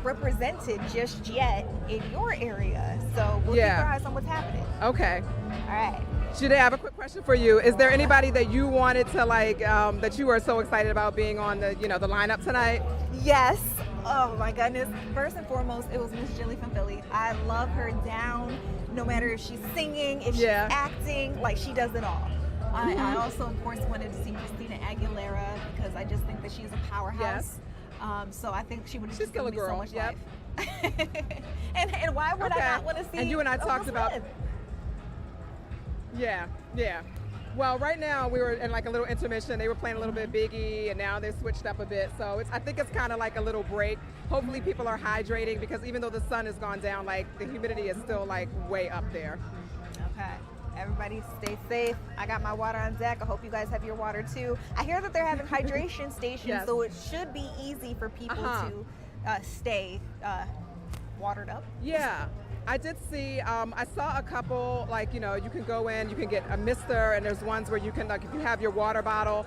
represented just yet in your area. So we'll keep our eyes on what's happening. Okay. All right. Judea, I have a quick question for you. Is there anybody that you wanted to like, that you are so excited about being on the, you know, the lineup tonight? Yes. Oh my goodness. First and foremost, it was Miss Jilly from Philly. I love her down, no matter if she's singing, if she's acting, like she does it all. I also, of course, wanted to see Christina Aguilera because I just think that she's a powerhouse. So I think she would have just given me so much life. and why would I not want to see And you and I talked about... Smith? Yeah. Well, right now we were in like a little intermission. They were playing a little bit Biggie, and now they switched up a bit. So I think it's kind of like a little break. Hopefully people are hydrating because even though the sun has gone down, like the humidity is still like way up there. Okay. Everybody stay safe. I got my water on deck. I hope you guys have your water too. I hear that they're having hydration stations, so it should be easy for people to stay watered up. Yeah. I did see, I saw a couple, like, you know, you can go in, you can get a mister, and there's ones where you can, like, if you have your water bottle,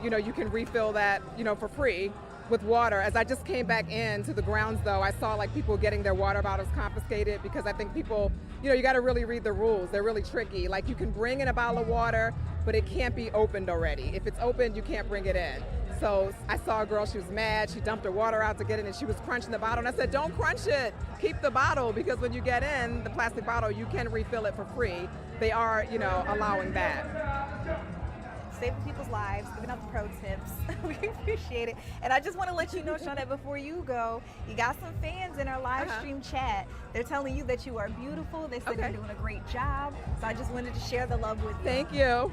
you know, you can refill that, you know, for free with water. As I just came back into the grounds, though, I saw, like, people getting their water bottles confiscated because I think people, you know, you got to really read the rules. They're really tricky. Like, you can bring in a bottle of water, but it can't be opened already. If it's opened, you can't bring it in. So I saw a girl, she was mad, she dumped her water out to get in and she was crunching the bottle and I said, don't crunch it, keep the bottle, because when you get in the plastic bottle, you can refill it for free. They are, you know, allowing that. Saving people's lives, giving out the pro tips. We appreciate it. And I just want to let you know, Shawnette, before you go, you got some fans in our live stream chat. They're telling you that you are beautiful. They said you're doing a great job. So I just wanted to share the love with you. Thank you.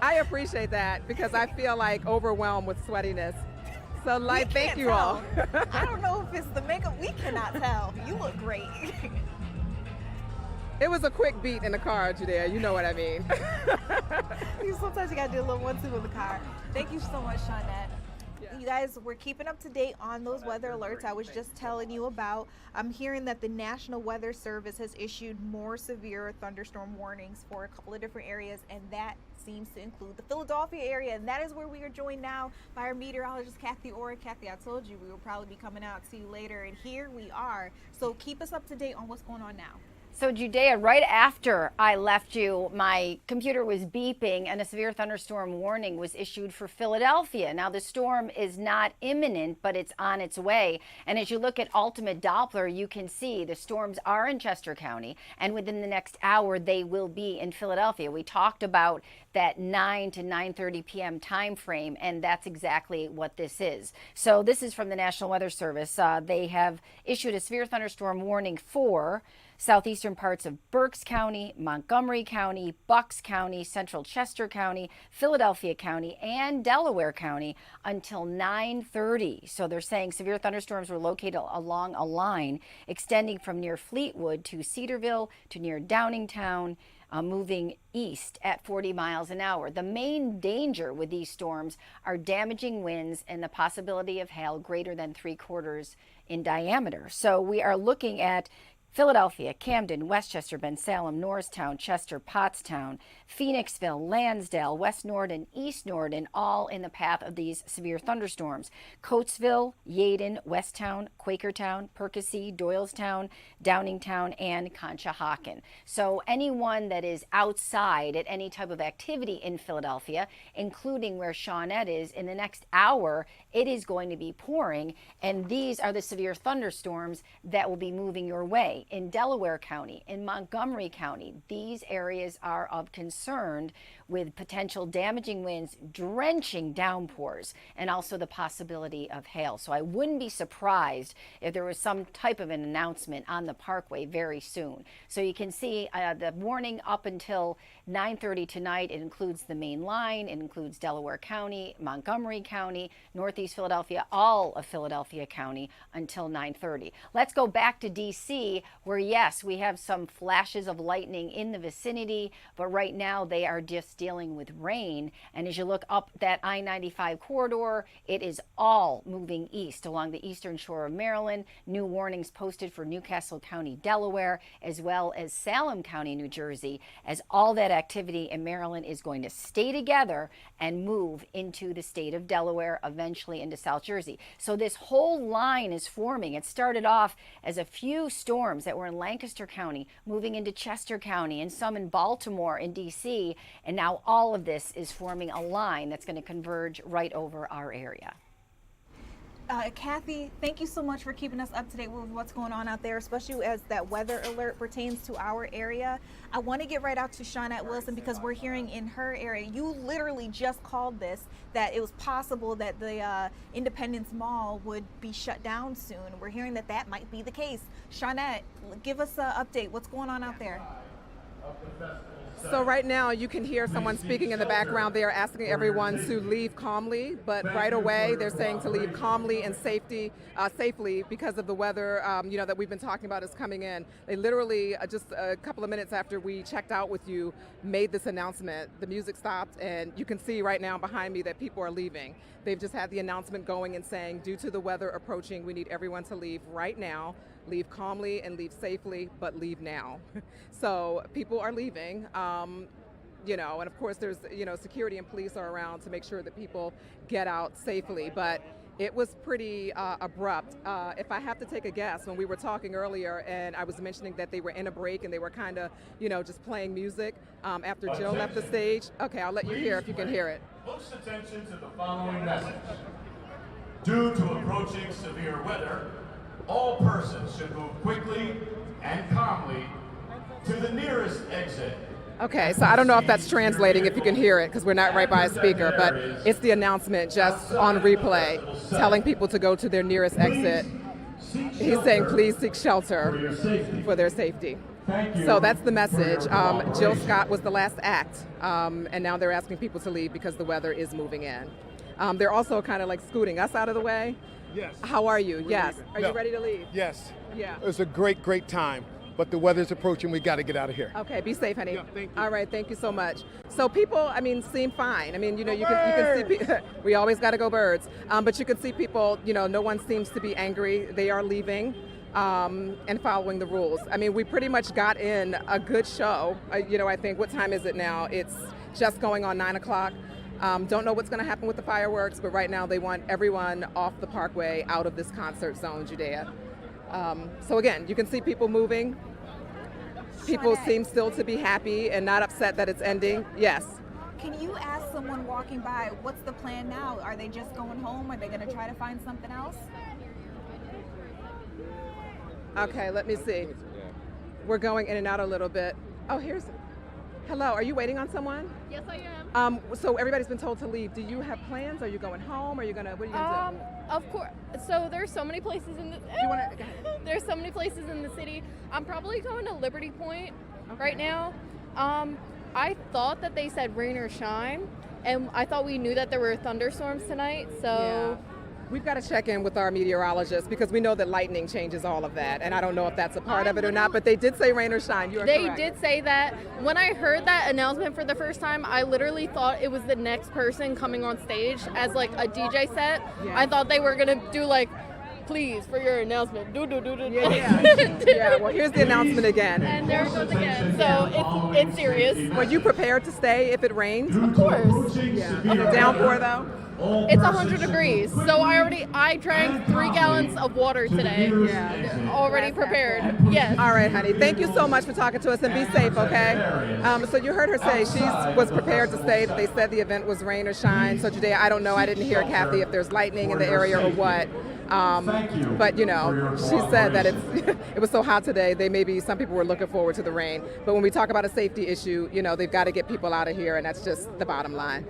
I appreciate that because I feel like overwhelmed with sweatiness. So like, thank you all. I don't know if it's the makeup. We cannot tell. You look great. It was a quick beat in the car, Judea. You know what I mean. Sometimes you got to do a little 1-2 in the car. Thank you so much, Shawnette. You guys, we're keeping up to date on those weather alerts I was just telling you about. I'm hearing that the National Weather Service has issued more severe thunderstorm warnings for a couple of different areas, and that seems to include the Philadelphia area, and that is where we are joined now by our meteorologist, Kathy Orr. Kathy, I told you we will probably be coming out to you later, and here we are. So keep us up to date on what's going on now. So Judea, right after I left you, my computer was beeping and a severe thunderstorm warning was issued for Philadelphia. Now the storm is not imminent, but it's on its way. And as you look at Ultimate Doppler, you can see the storms are in Chester County, and within the next hour, they will be in Philadelphia. We talked about that 9 to 9:30 p.m. time frame, and that's exactly what this is. So this is from the National Weather Service. They have issued a severe thunderstorm warning for southeastern parts of Berks County, Montgomery County, Bucks County, Central Chester County, Philadelphia County, and Delaware County until 9:30. So they're saying severe thunderstorms were located along a line extending from near Fleetwood to Cedarville to near Downingtown, moving east at 40 miles an hour. The main danger with these storms are damaging winds and the possibility of hail greater than 3/4 in diameter. So we are looking at Philadelphia, Camden, Westchester, Bensalem, Norristown, Chester, Pottstown, Phoenixville, Lansdale, West Norden, East Norden, all in the path of these severe thunderstorms. Coatesville, Yeadon, Westtown, Quakertown, Perkasie, Doylestown, Downingtown, and Conshohocken. So anyone that is outside at any type of activity in Philadelphia, including where Shawnette is, in the next hour, it is going to be pouring, and these are the severe thunderstorms that will be moving your way. In Delaware County, in Montgomery County, these areas are of concern with potential damaging winds, drenching downpours, and also the possibility of hail. So I wouldn't be surprised if there was some type of an announcement on the Parkway very soon. So you can see the warning up until 9:30 tonight. It includes the main line, it includes Delaware County, Montgomery County, Northeast Philadelphia, all of Philadelphia County until 9:30. Let's go back to DC, where yes, we have some flashes of lightning in the vicinity, but right now they are just dealing with rain. And as you look up that I-95 corridor, it is all moving east along the eastern shore of Maryland. New warnings posted for Newcastle County, Delaware, as well as Salem County, New Jersey, as all that activity in Maryland is going to stay together and move into the state of Delaware, eventually into South Jersey. So this whole line is forming. It started off as a few storms that were in Lancaster County, moving into Chester County, and some in Baltimore and DC, and now all of this is forming a line that's going to converge right over our area. Kathy, thank you so much for keeping us up to date with what's going on out there, especially as that weather alert pertains to our area. I want to get right out to Shawnette Wilson because we're hearing in her area, you literally just called this, that it was possible that the Independence Mall would be shut down soon. We're hearing that that might be the case. Shawnette, give us an update. What's going on out there? So right now you can hear someone speaking in the background. They are asking everyone to leave calmly, but right away they're saying to leave calmly and safely because of the weather that we've been talking about is coming in. They literally just a couple of minutes after we checked out with you made this announcement. The music stopped and you can see right now behind me that people are leaving. They've just had the announcement going and saying due to the weather approaching, we need everyone to leave right now. Leave calmly and leave safely, but leave now. So people are leaving, and of course there's, security and police are around to make sure that people get out safely, but it was pretty abrupt. If I have to take a guess, when we were talking earlier and I was mentioning that they were in a break and they were kind of, just playing music after Jill left the stage. Okay, I'll let you hear if you can hear it. Close attention to the following message. Due to approaching severe weather, all persons should move quickly and calmly to the nearest exit. Okay, so I don't know if that's translating, if you can hear it, because we're not right by a speaker, but it's the announcement just on replay telling people to go to their nearest exit. He's saying please seek shelter for their safety. So that's the message. Jill Scott was the last act, and now they're asking people to leave because the weather is moving in. They're also kind of like scooting us out of the way. Yes. How are you? Yes. Are you No. ready to leave? Yes. Yeah. It's a great time, but the weather's approaching. We got to get out of here. Okay, be safe, honey. Yeah, thank you. All right, thank you so much. So people, seem fine. You can see we always got to go birds. But you can see people, no one seems to be angry. They are leaving and following the rules. We pretty much got in a good show. I think, what time is it now? It's just going on 9 o'clock. Don't know what's going to happen with the fireworks, but right now they want everyone off the Parkway, out of this concert zone, Judea. So again, you can see people moving. People seem still to be happy and not upset that it's ending. Yes. Can you ask someone walking by, what's the plan now? Are they just going home? Are they going to try to find something else? Okay, let me see. We're going in and out a little bit. Oh, hello, are you waiting on someone? Yes, I am. So everybody's been told to leave. Do you have plans? Are you going home? What are you gonna do? Of course. So there's so many places in the. There's so many places in the city. I'm probably going to Liberty Point right now. I thought that they said rain or shine, and I thought we knew that there were thunderstorms tonight. So. Yeah. We've got to check in with our meteorologist because we know that lightning changes all of that, and I don't know if that's a part of it or not, but they did say rain or shine. You are correct. They did say that. When I heard that announcement for the first time, I literally thought it was the next person coming on stage as like a DJ set. Yeah. I thought they were going to do like please, for your announcement. Do. Yeah, well, here's the announcement again. And there it goes again. So it's serious. Were you prepared to stay if it rained? Of course. Yeah. On the downpour, though? It's 100 degrees. So I drank 3 gallons of water today. Yeah. Already prepared. Yes. All right, honey. Thank you so much for talking to us, and be safe, okay? So you heard her say she was prepared to stay, that they said the event was rain or shine. So today, I don't know, I didn't hear, Kathy, if there's lightning in the area or what. But you know, she said that it was so hot today, some people were looking forward to the rain. But when we talk about a safety issue, you know, they've got to get people out of here, and that's just the bottom line.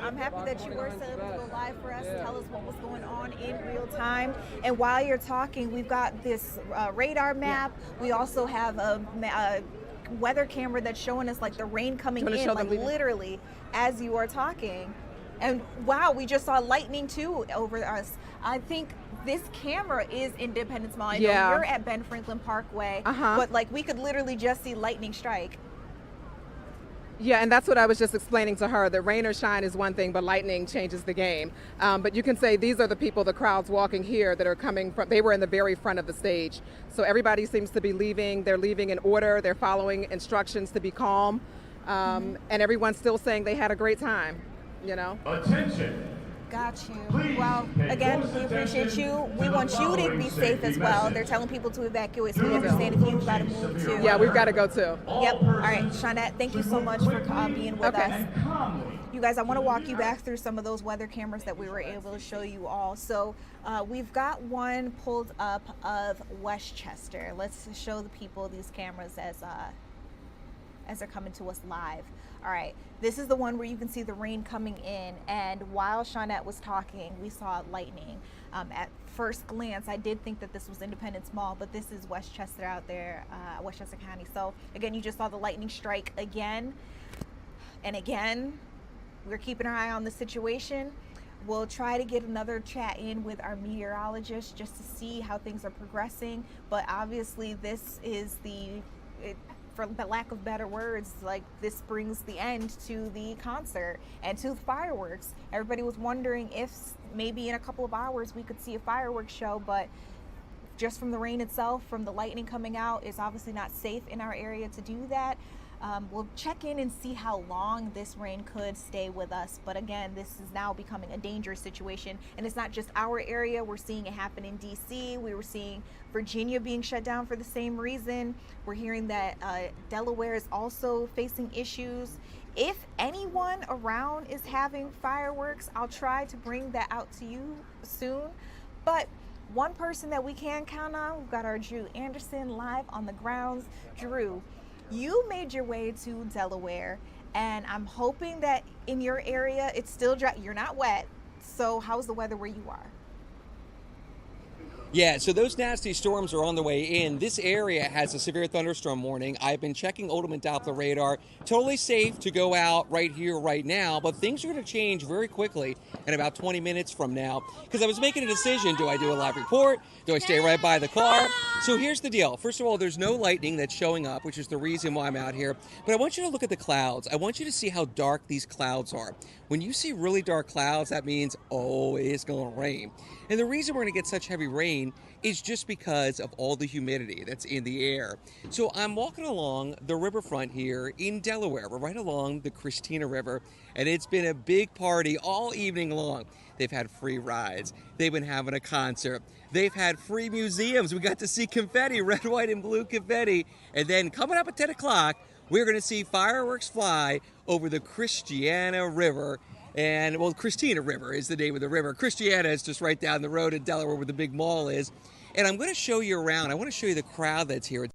I'm happy that you were able to go live for us, tell us what was going on in real time. And while you're talking, we've got this radar map. We also have a weather camera that's showing us like the rain coming in, like literally as you are talking. And wow, we just saw lightning too over us. I think this camera is Independence Mall. I know you're at Ben Franklin Parkway, but like we could literally just see lightning strike. Yeah, and that's what I was just explaining to her, that rain or shine is one thing, but lightning changes the game. But you can say these are the people, the crowds walking here that are coming from, they were in the very front of the stage. So everybody seems to be leaving. They're leaving in order. They're following instructions to be calm. And everyone's still saying they had a great time, you know? Attention. Got you. Well, again, we appreciate you. We want you to be safe as well. They're telling people to evacuate, so we understand if you've got to move too. Yeah, we've got to go too. Yep. All right, Shawnette, thank you so much for being with us. You guys, I want to walk you back through some of those weather cameras that we were able to show you all. So we've got one pulled up of Westchester. Let's show the people these cameras as they're coming to us live. All right, this is the one where you can see the rain coming in, and while Shawnette was talking, we saw lightning. At first glance, I did think that this was Independence Mall, but this is Westchester out there, Westchester County. So again, you just saw the lightning strike again and again. We're keeping our eye on the situation. We'll try to get another chat in with our meteorologist just to see how things are progressing, but obviously this is for the lack of better words, like this brings the end to the concert and to the fireworks. Everybody was wondering if maybe in a couple of hours we could see a fireworks show, but just from the rain itself, from the lightning coming out, it's obviously not safe in our area to do that. We'll check in and see how long this rain could stay with us. But again, this is now becoming a dangerous situation. And it's not just our area. We're seeing it happen in DC. We were seeing Virginia being shut down for the same reason. We're hearing that Delaware is also facing issues. If anyone around is having fireworks, I'll try to bring that out to you soon. But one person that we can count on, we've got our Drew Anderson live on the grounds. Drew, you made your way to Delaware, and I'm hoping that in your area it's still dry. You're not wet. So how's the weather where you are? Yeah, so those nasty storms are on the way in. This area has a severe thunderstorm warning. I've been checking Odelman Doppler radar. Totally safe to go out right here, right now, but things are going to change very quickly in about 20 minutes from now, because I was making a decision. Do I do a live report? Do I stay right by the car? So here's the deal. First of all, there's no lightning that's showing up, which is the reason why I'm out here. But I want you to look at the clouds. I want you to see how dark these clouds are. When you see really dark clouds, that means, oh, it's going to rain. And the reason we're going to get such heavy rain is just because of all the humidity that's in the air. So I'm walking along the riverfront here in Delaware. We're right along the Christina River, and it's been a big party all evening long. They've had free rides. They've been having a concert. They've had free museums. We got to see confetti, red, white, and blue confetti. And then coming up at 10 o'clock, we're going to see fireworks fly over the Christiana River. And, well, Christina River is the name of the river. Christiana is just right down the road in Delaware where the big mall is. And I'm going to show you around. I want to show you the crowd that's here. It's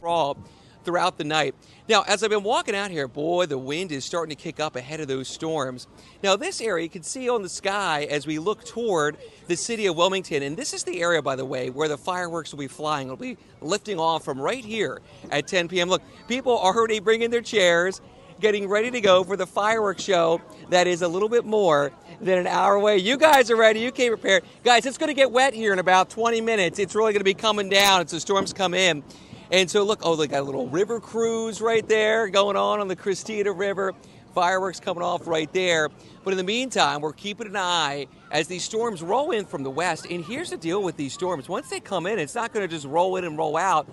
all throughout the night. Now, as I've been walking out here, boy, the wind is starting to kick up ahead of those storms. Now, this area you can see on the sky as we look toward the city of Wilmington. And this is the area, by the way, where the fireworks will be flying. It'll be lifting off from right here at 10 p.m. Look, people are already bringing their chairs, getting ready to go for the fireworks show that is a little bit more than an hour away. You guys are ready. You came prepared. Guys, it's going to get wet here in about 20 minutes. It's really going to be coming down as the storms come in. And so look, oh, they got a little river cruise right there going on the Christina River. Fireworks coming off right there. But in the meantime, we're keeping an eye as these storms roll in from the west. And here's the deal with these storms. Once they come in, it's not going to just roll in and roll out.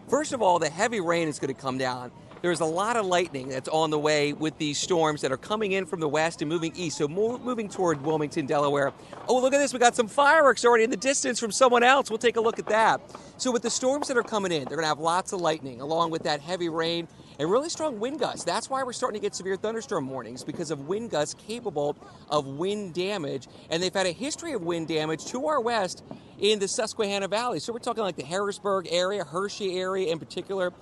First of all, the heavy rain is going to come down. There's a lot of lightning that's on the way with these storms that are coming in from the west and moving east, so moving toward Wilmington, Delaware. Oh, look at this. We got some fireworks already in the distance from someone else. We'll take a look at that. So with the storms that are coming in, they're going to have lots of lightning along with that heavy rain and really strong wind gusts. That's why we're starting to get severe thunderstorm warnings, because of wind gusts capable of wind damage. And they've had a history of wind damage to our west in the Susquehanna Valley. So we're talking like the Harrisburg area, Hershey area in particular.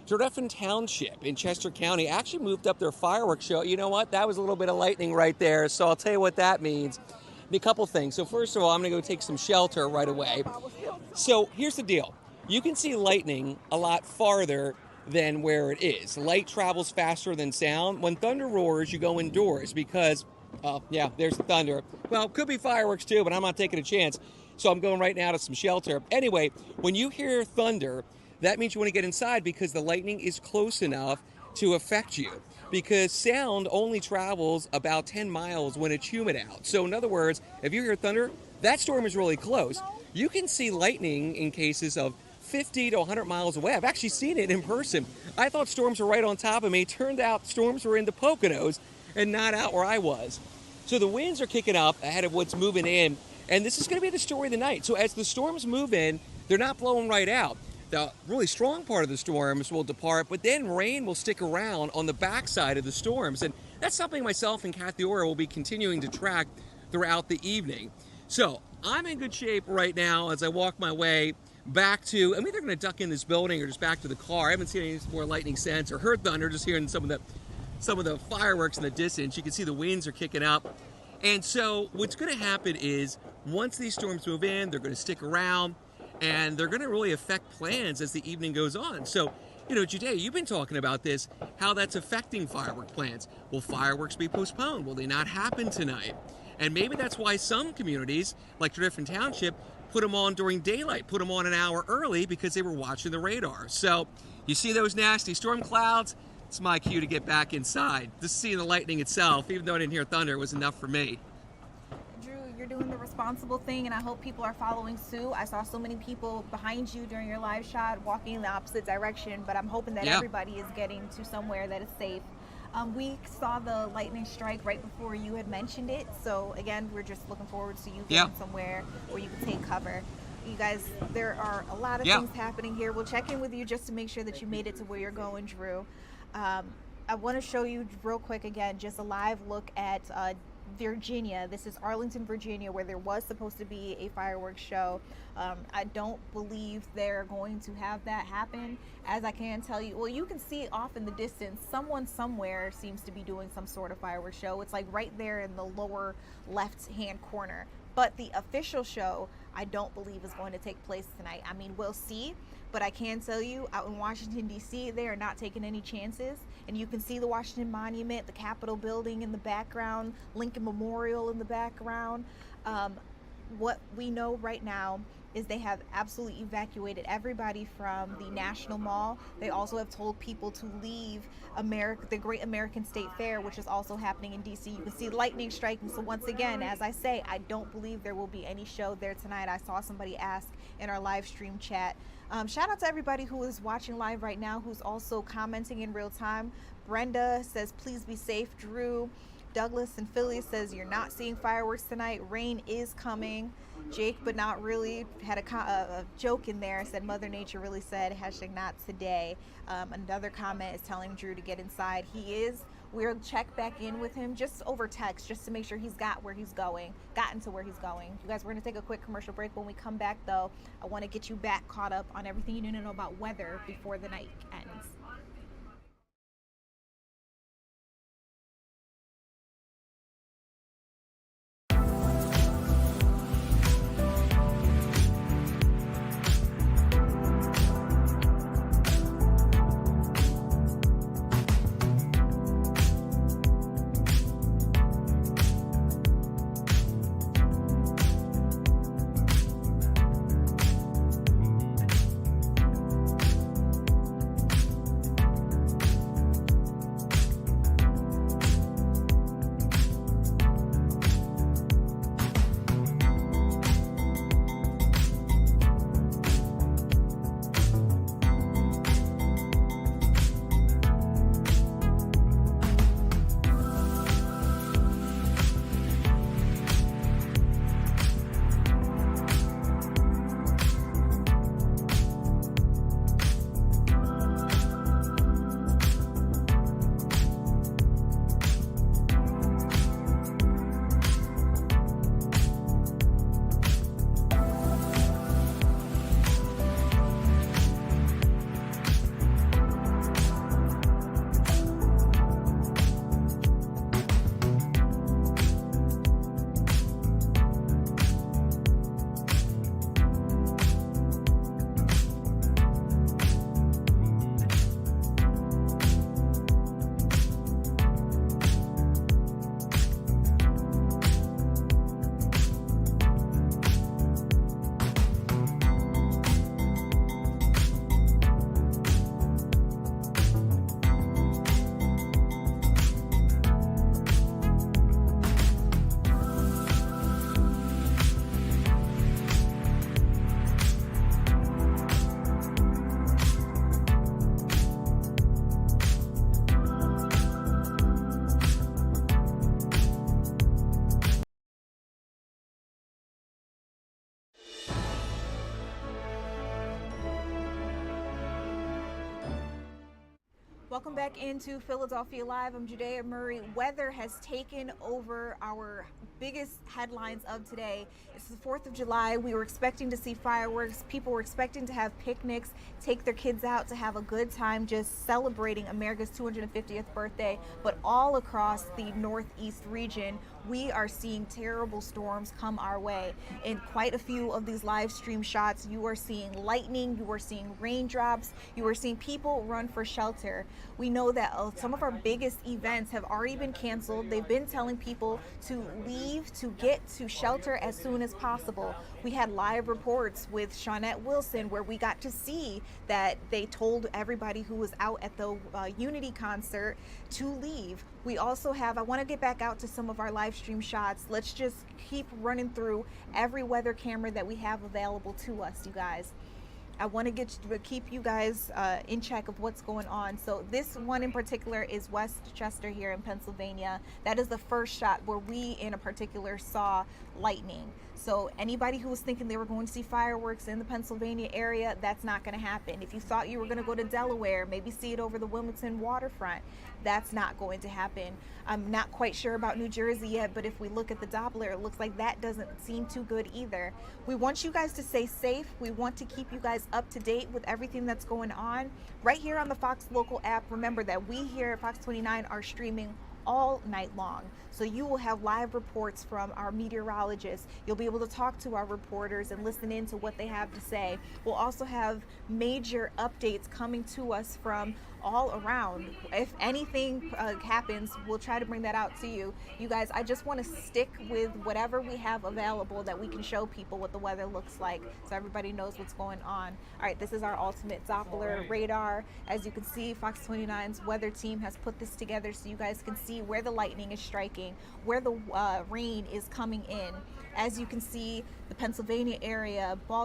Dredefin Township in Chester County actually moved up their fireworks show. You know what? That was a little bit of lightning right there. So I'll tell you what that means. A couple things. So first of all, I'm going to go take some shelter right away. So here's the deal. You can see lightning a lot farther than where it is. Light travels faster than sound. When thunder roars, you go indoors because, yeah, there's the thunder. Well, it could be fireworks too, but I'm not taking a chance. So I'm going right now to some shelter. Anyway, when you hear thunder, that means you want to get inside because the lightning is close enough to affect you. Because sound only travels about 10 miles when it's humid out. So in other words, if you hear thunder, that storm is really close. You can see lightning in cases of 50 to 100 miles away. I've actually seen it in person. I thought storms were right on top of me. Turned out storms were in the Poconos and not out where I was. So the winds are kicking up ahead of what's moving in. And this is going to be the story of the night. So as the storms move in, they're not blowing right out. The really strong part of the storms will depart, but then rain will stick around on the backside of the storms. And that's something myself and Kathy Orr will be continuing to track throughout the evening. So I'm in good shape right now as I walk my way back to, I'm either going to duck in this building or just back to the car. I haven't seen any more lightning since or heard thunder, just hearing some of the fireworks in the distance. You can see the winds are kicking up. And so what's going to happen is once these storms move in, they're going to stick around. And they're going to really affect plans as the evening goes on. So, you know, Judea, you've been talking about this, how that's affecting firework plans. Will fireworks be postponed? Will they not happen tonight? And maybe that's why some communities, like Dredefin Township, put them on during daylight, put them on an hour early because they were watching the radar. So you see those nasty storm clouds? It's my cue to get back inside. Just seeing the lightning itself, even though I didn't hear thunder, was enough for me. You're doing the responsible thing, and I hope people are following suit. I saw so many people behind you during your live shot walking in the opposite direction, but I'm hoping that everybody is getting to somewhere that is safe. We saw the lightning strike right before you had mentioned it, so again, we're just looking forward to you getting somewhere where you can take cover. You guys, there are a lot of things happening here. We'll check in with you just to make sure that you made it to where you're going, Drew. I want to show you real quick again just a live look at Virginia. This is Arlington, Virginia, where there was supposed to be a fireworks show. I don't believe they're going to have that happen. As I can tell you, well, you can see off in the distance, someone somewhere seems to be doing some sort of fireworks show. It's like right there in the lower left-hand corner. But the official show, I don't believe is going to take place tonight. I mean, we'll see, but I can tell you out in Washington, D.C., they are not taking any chances. And you can see the Washington Monument, the Capitol building in the background, Lincoln Memorial in the background. What we know right now is they have absolutely evacuated everybody from the National Mall. They also have told people to leave the Great American State Fair, which is also happening in D.C. You can see lightning striking. So once again, as I say, I don't believe there will be any show there tonight. I saw somebody ask in our live stream chat. Shout out to everybody who is watching live right now, who's also commenting in real time. Brenda says, please be safe. Drew, Douglas in Philly says, you're not seeing fireworks tonight. Rain is coming. Jake, but not really, had a joke in there, said Mother Nature really said, #not today. Another comment is telling Drew to get inside. He is. We'll check back in with him just over text, just to make sure he's gotten to where he's going. You guys, we're going to take a quick commercial break. When we come back, though, I want to get you back caught up on everything you need to know about weather before the night ends. Welcome back into Philadelphia Live. I'm Judea Murray. Weather has taken over our biggest headlines of today. It's the 4th of July. We were expecting to see fireworks. People were expecting to have picnics, take their kids out to have a good time just celebrating America's 250th birthday. But all across the Northeast region, we are seeing terrible storms come our way. In quite a few of these live stream shots, you are seeing lightning, you are seeing raindrops, you are seeing people run for shelter. We know that some of our biggest events have already been canceled. They've been telling people to leave, to get to shelter as soon as possible. We had live reports with Shawnette Wilson where we got to see that they told everybody who was out at the Unity concert to leave. We also have, I want to get back out to some of our live stream shots. Let's just keep running through every weather camera that we have available to us, you guys. I want to keep you guys in check of what's going on. So this one in particular is Westchester here in Pennsylvania. That is the first shot where we in a particular saw lightning. So anybody who was thinking they were going to see fireworks in the Pennsylvania area, that's not going to happen. If you thought you were going to go to Delaware, maybe see it over the Wilmington waterfront, that's not going to happen. I'm not quite sure about New Jersey yet, but if we look at the Doppler, it looks like that doesn't seem too good either. We want you guys to stay safe. We want to keep you guys up to date with everything that's going on. Right here on the Fox Local app, remember that we here at Fox 29 are streaming all night long. So you will have live reports from our meteorologists. You'll be able to talk to our reporters and listen in to what they have to say. We'll also have major updates coming to us from all around. If anything happens, we'll try to bring that out to you. You guys, I just want to stick with whatever we have available that we can show people what the weather looks like so everybody knows what's going on. All right, this is our ultimate Doppler radar. As you can see, Fox 29's weather team has put this together so you guys can see where the lightning is striking, where the rain is coming in. As you can see, the Pennsylvania area,